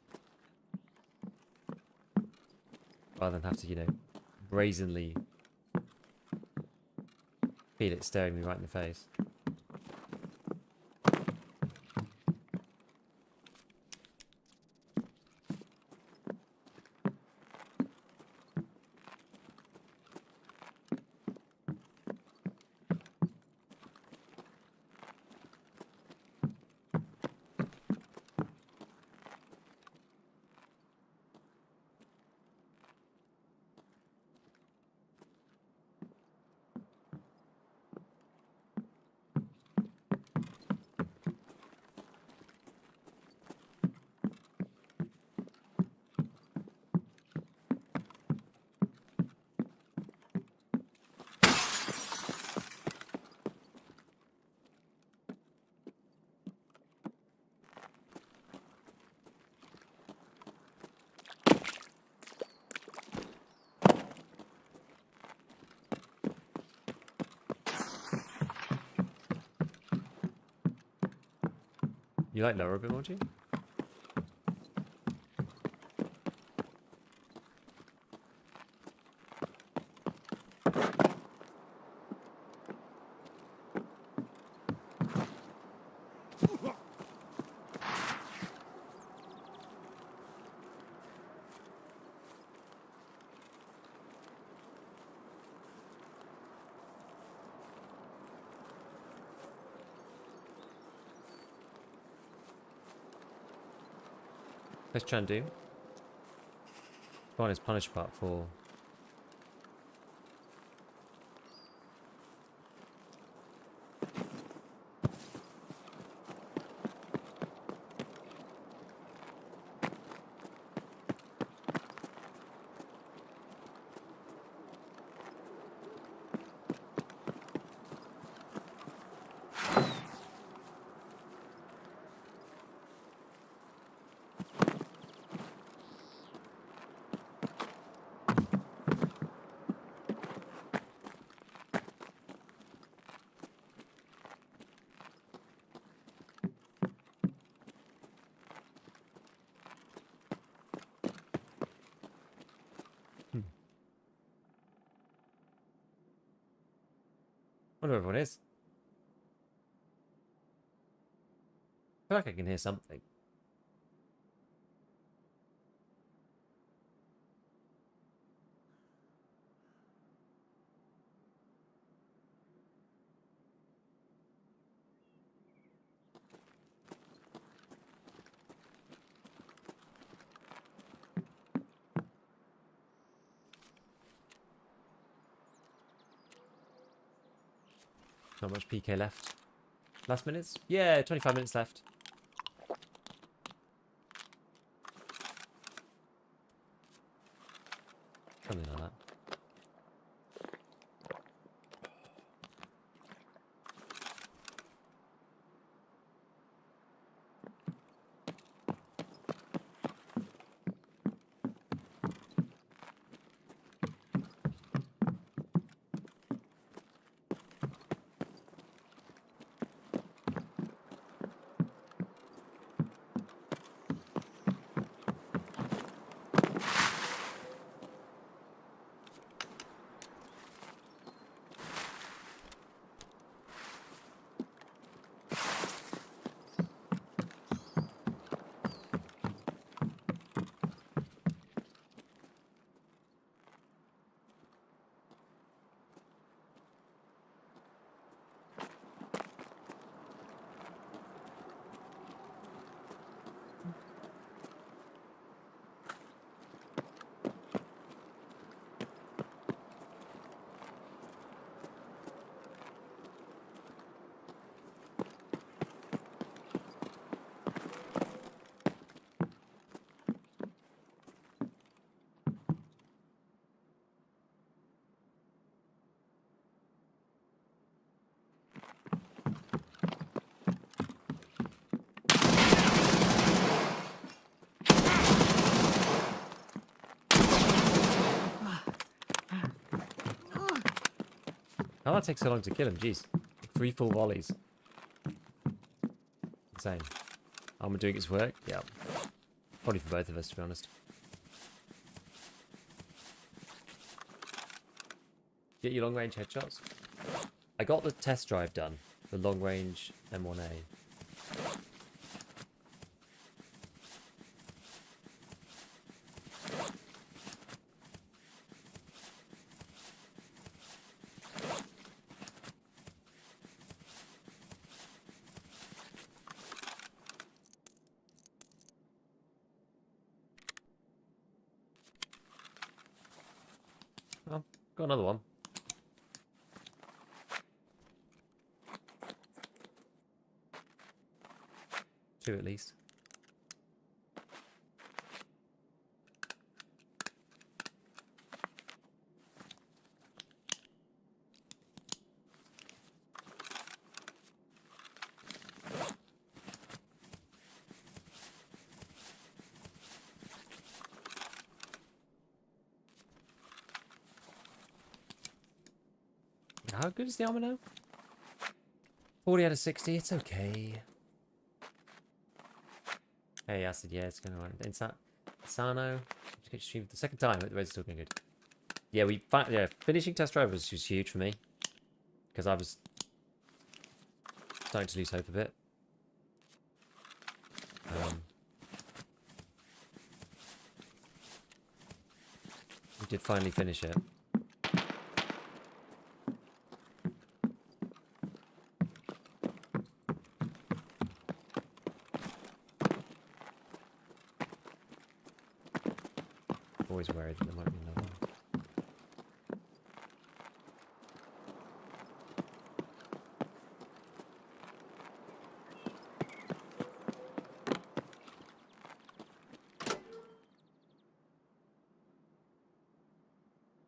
S1: Rather than have to, you know, brazenly feel it staring me right in the face. You like lower a bit more, do you? Let's try and do. Go on, it's punish part 4. Wonder where everyone is. I feel like I can hear something. Not much PK left. Last minutes? Yeah, 25 minutes left. Something like that. How did it take so long to kill him? Jeez. 3 full volleys. Insane. Armor doing its work? Yeah. Probably for both of us, to be honest. Get your long range headshots? I got the test drive done. The long range M1A. Oh, got another one. Two at least. How good is the armor now? 40 out of 60, it's okay. Hey, Acid, yeah, it's going alright. Insano, just get streamed the second time, but the red's still going good. Yeah, finishing test drive was just huge for me. Because I was starting to lose hope a bit. We did finally finish it. Always worried that there might be another one.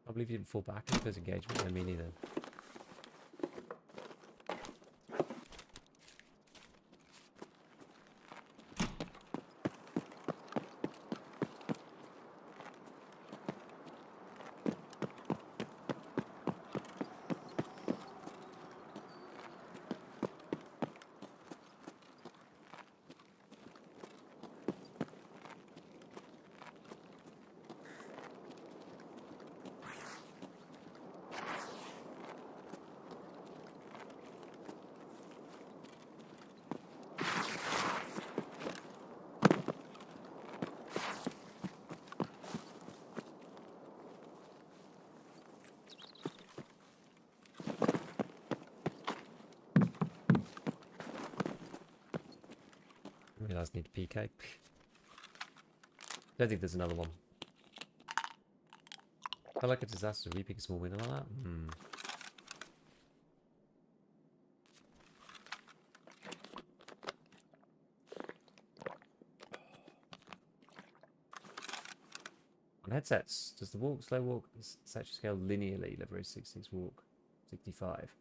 S1: I believe you didn't fall back in first engagement. No, me neither. I realize I need a PK. Don't think there's another one. Felt like a disaster to repick a small winner like that. On headsets, does the slow walk set scale linearly? Lever is 66, walk 65.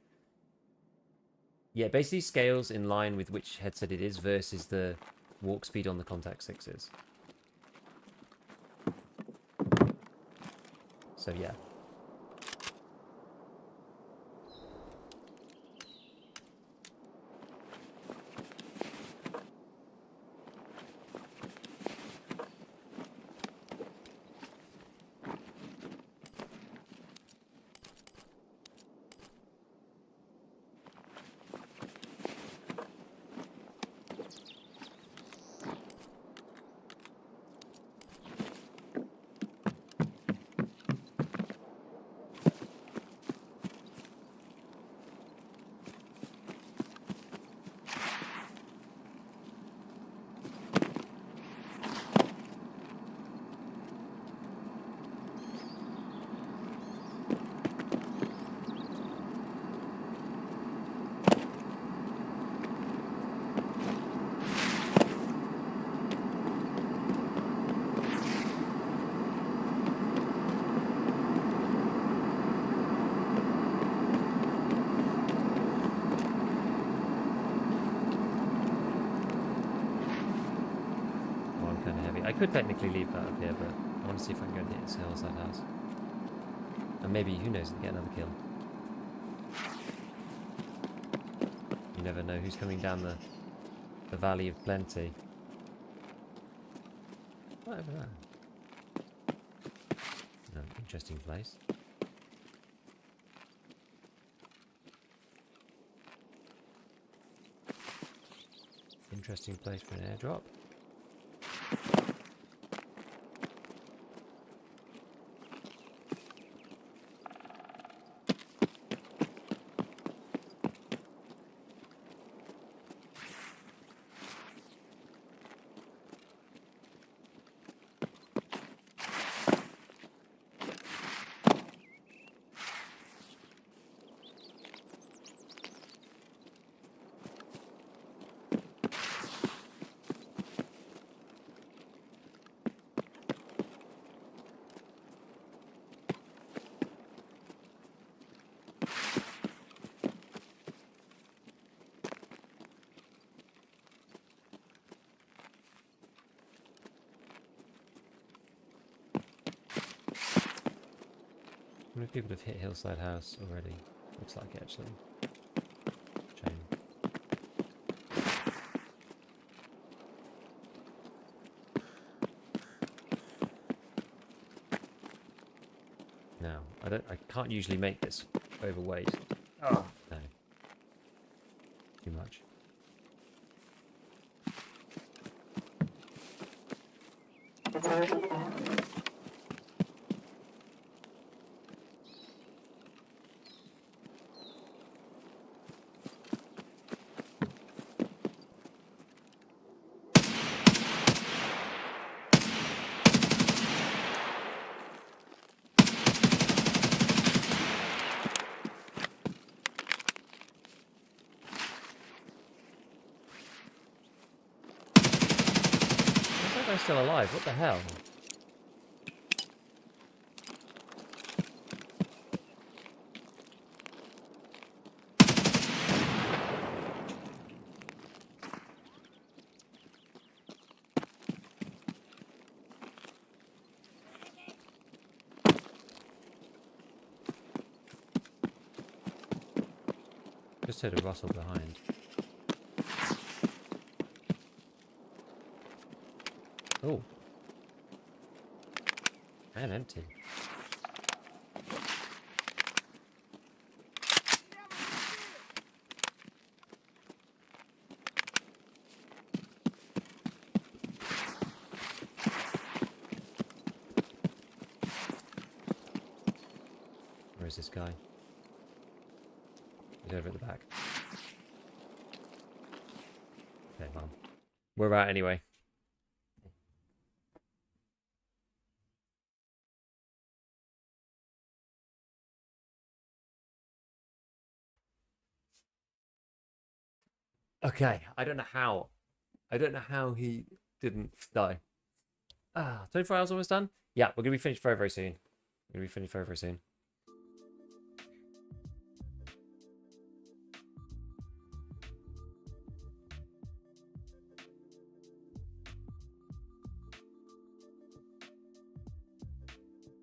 S1: Yeah, basically scales in line with which headset it is versus the walk speed on the Contact 6s. So yeah. I could technically leave that up here, but I want to see if I can go and hit this hillside house. And maybe, who knows, get another kill. never know who's coming down the Valley of Plenty. What over there? No, interesting place. Interesting place for an airdrop. How many people have hit Hillside House already? Looks like it, actually. Shame. Now, I can't usually make this overweight. Oh no. Too much. That guy's still alive. What the hell? Just heard a rustle behind. Oh. And empty. Where is this guy? He's over at the back. Okay, well. We're out anyway. Okay, I don't know how he didn't die. 24 hours almost done? Yeah, we're gonna be finished very, very soon. We're gonna be finished very, very soon.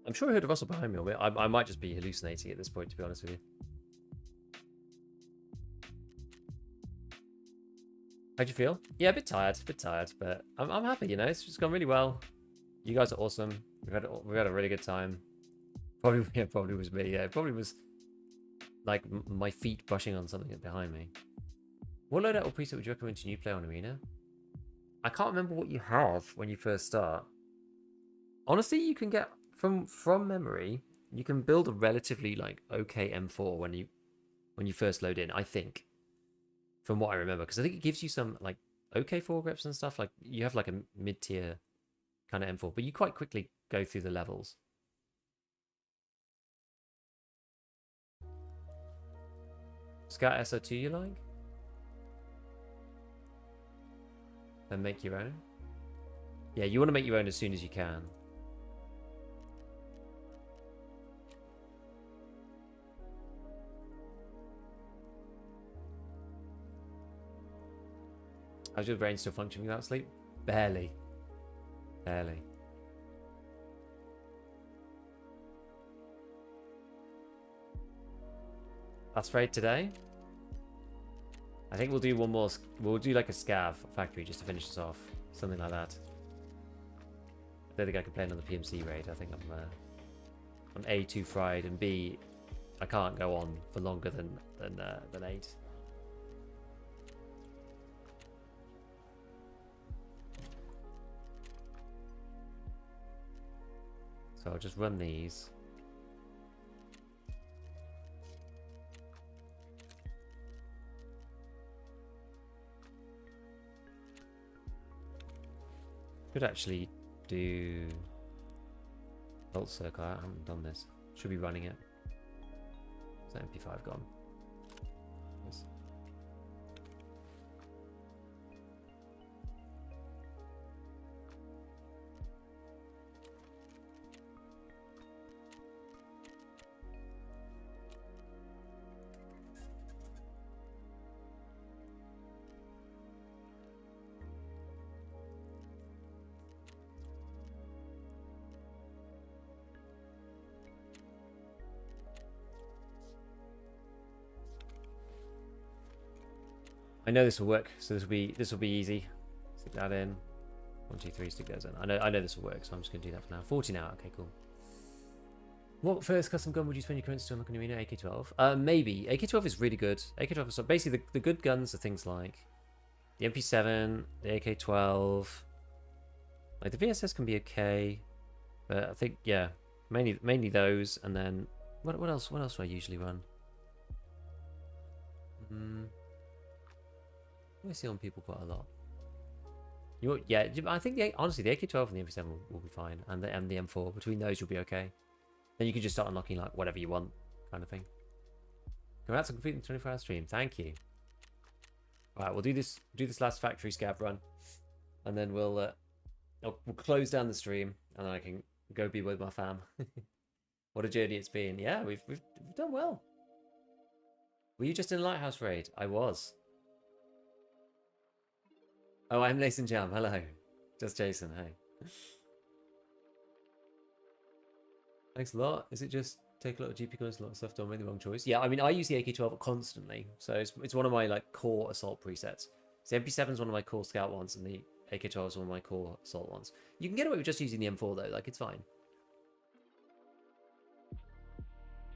S1: I'm sure I heard a rustle behind me a bit. I might just be hallucinating at this point, to be honest with you. How'd you feel? Yeah, a bit tired, but I'm happy. You know, it's just gone really well. You guys are awesome. We've had a really good time. Probably was me. Yeah, it probably was like my feet brushing on something behind me. What loadout or preset would you recommend to new player on Arena? I can't remember what you have when you first start. Honestly, you can get from memory. You can build a relatively like okay M4 when you first load in. I think. From what I remember, because I think it gives you some like okay foregrips and stuff. Like you have like a mid-tier kind of M4, but you quite quickly go through the levels. Scout SO2 you like? Then make your own? Yeah, you want to make your own as soon as you can. How's your brain still functioning without sleep? Barely. Barely. Last raid today? I think we'll do one more. We'll do like a scav factory just to finish this off. Something like that. I don't think I can play another PMC raid. I think I'm A, too fried, and B, I can't go on for longer than 8. So I'll just run these. Could actually do Bolt Circle. I haven't done this. Should be running it. Is that MP5 gone? Yes. I know this will work, so this will be easy. Stick that in. 1, 2, 3. Stick those in. I know this will work, so I'm just gonna do that for now. 40 now. Okay, cool. What first custom gun would you spend your currency on like an arena? AK-12. Maybe AK-12 is really good. AK-12 is so basically the good guns are things like the MP7, the AK-12. Like the VSS can be okay, but I think yeah, mainly those, and then what else? What else do I usually run? I see on people quite a lot. Yeah, I think honestly the AK-12 and the MP7 will be fine, and the M4. Between those, you'll be okay. Then you can just start unlocking like whatever you want, kind of thing. Congrats on completing the 24-hour stream. Thank you. All right, we'll do this last factory scav run, and then we'll close down the stream, and then I can go be with my fam. What a journey it's been. Yeah, we've done well. Were you just in a lighthouse raid? I was. Oh, I'm Nathan Jam. Hello. Just Jason. Hey. Thanks a lot. Is it just take a lot of GP guns, a lot of stuff, don't make the wrong choice? Yeah, I mean, I use the AK-12 constantly, so it's one of my like core assault presets. So the MP7 is one of my core scout ones, and the AK-12 is one of my core assault ones. You can get away with just using the M4 though, like it's fine.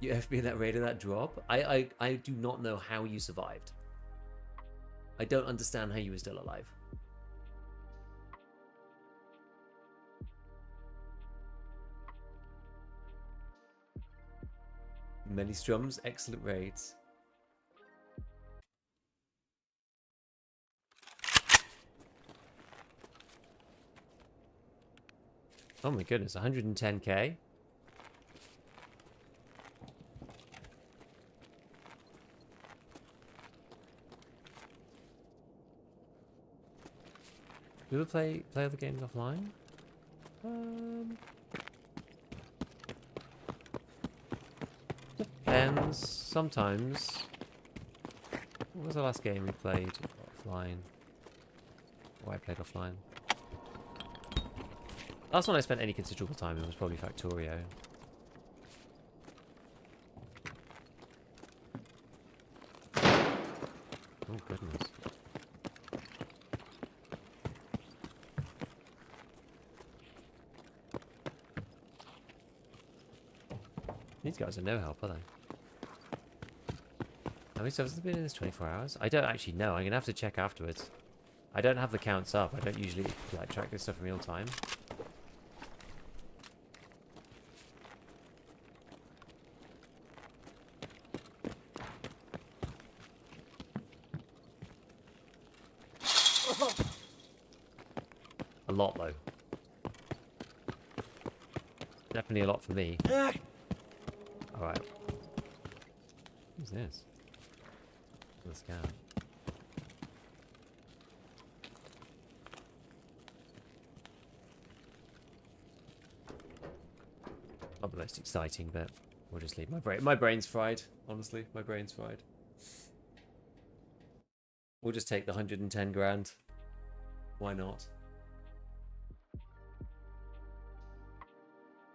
S1: You ever been that raid of that drop? I do not know how you survived. I don't understand how you were still alive. Many strums, excellent raids. Oh my goodness, 110k. Do we play other games offline? Depends. Sometimes. What was the last game we played offline? Or I played offline. Last one I spent any considerable time in was probably Factorio. Oh goodness. These guys are no help, are they? How many servers have been in this 24 hours? I don't actually know. I'm going to have to check afterwards. I don't have the counts up. I don't usually like track this stuff in real time. A lot, though. Definitely a lot for me. Alright. Who's this? Let's go. Not the most exciting bit. We'll just leave my brain's fried, honestly. My brain's fried. We'll just take the 110 grand. Why not?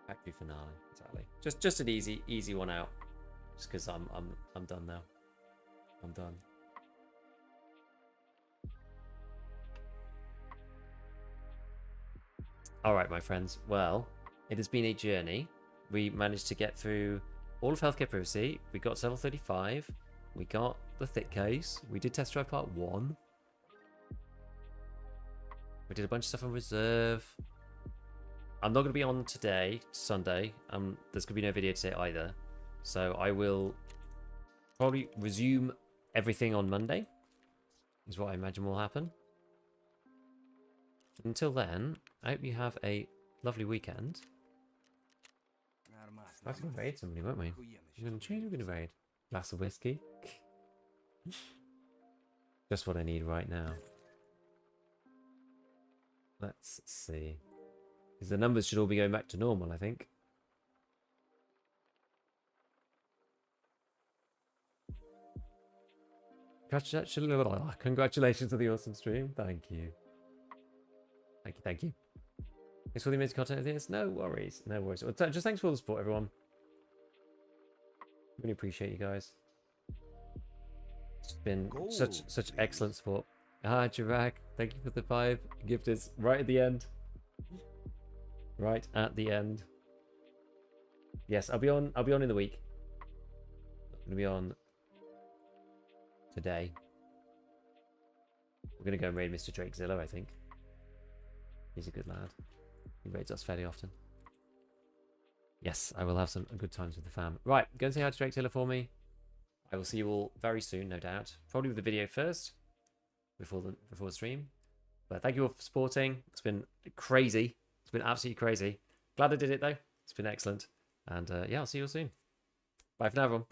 S1: Factory finale, exactly. Just an easy one out. Just because I'm done now. I'm done. All right, my friends. Well, it has been a journey. We managed to get through all of Healthcare Privacy. We got to level 35. We got the thick case. We did test drive part 1. We did a bunch of stuff on reserve. I'm not going to be on today, Sunday. There's going to be no video today either. So I will probably resume everything on Monday, is what I imagine will happen. Until then, I hope you have a lovely weekend. We're going to raid somebody, won't we? We're going to change, we're going to raid. Glass of whiskey. Just what I need right now. Let's see. Because the numbers should all be going back to normal, I think. Congratulations on the awesome stream. Thank you. Thank you, thank you. Thanks for the amazing content of this. No worries, no worries. Well, just thanks for all the support, everyone. Really appreciate you guys. It's been such excellent support. Ah, Chirac, thank you for the 5 gifters right at the end. Right at the end. Yes, I'll be on in the week. I'm gonna be on today. We're gonna go and raid Mr. Drakezilla, I think. He's a good lad. He raids us fairly often. Yes, I will have some good times with the fam. Right, go and say hi to Drakezilla for me. I will see you all very soon, no doubt. Probably with the video first, before the stream. But thank you all for supporting. It's been crazy. It's been absolutely crazy. Glad I did it though. It's been excellent. And yeah, I'll see you all soon. Bye for now, everyone.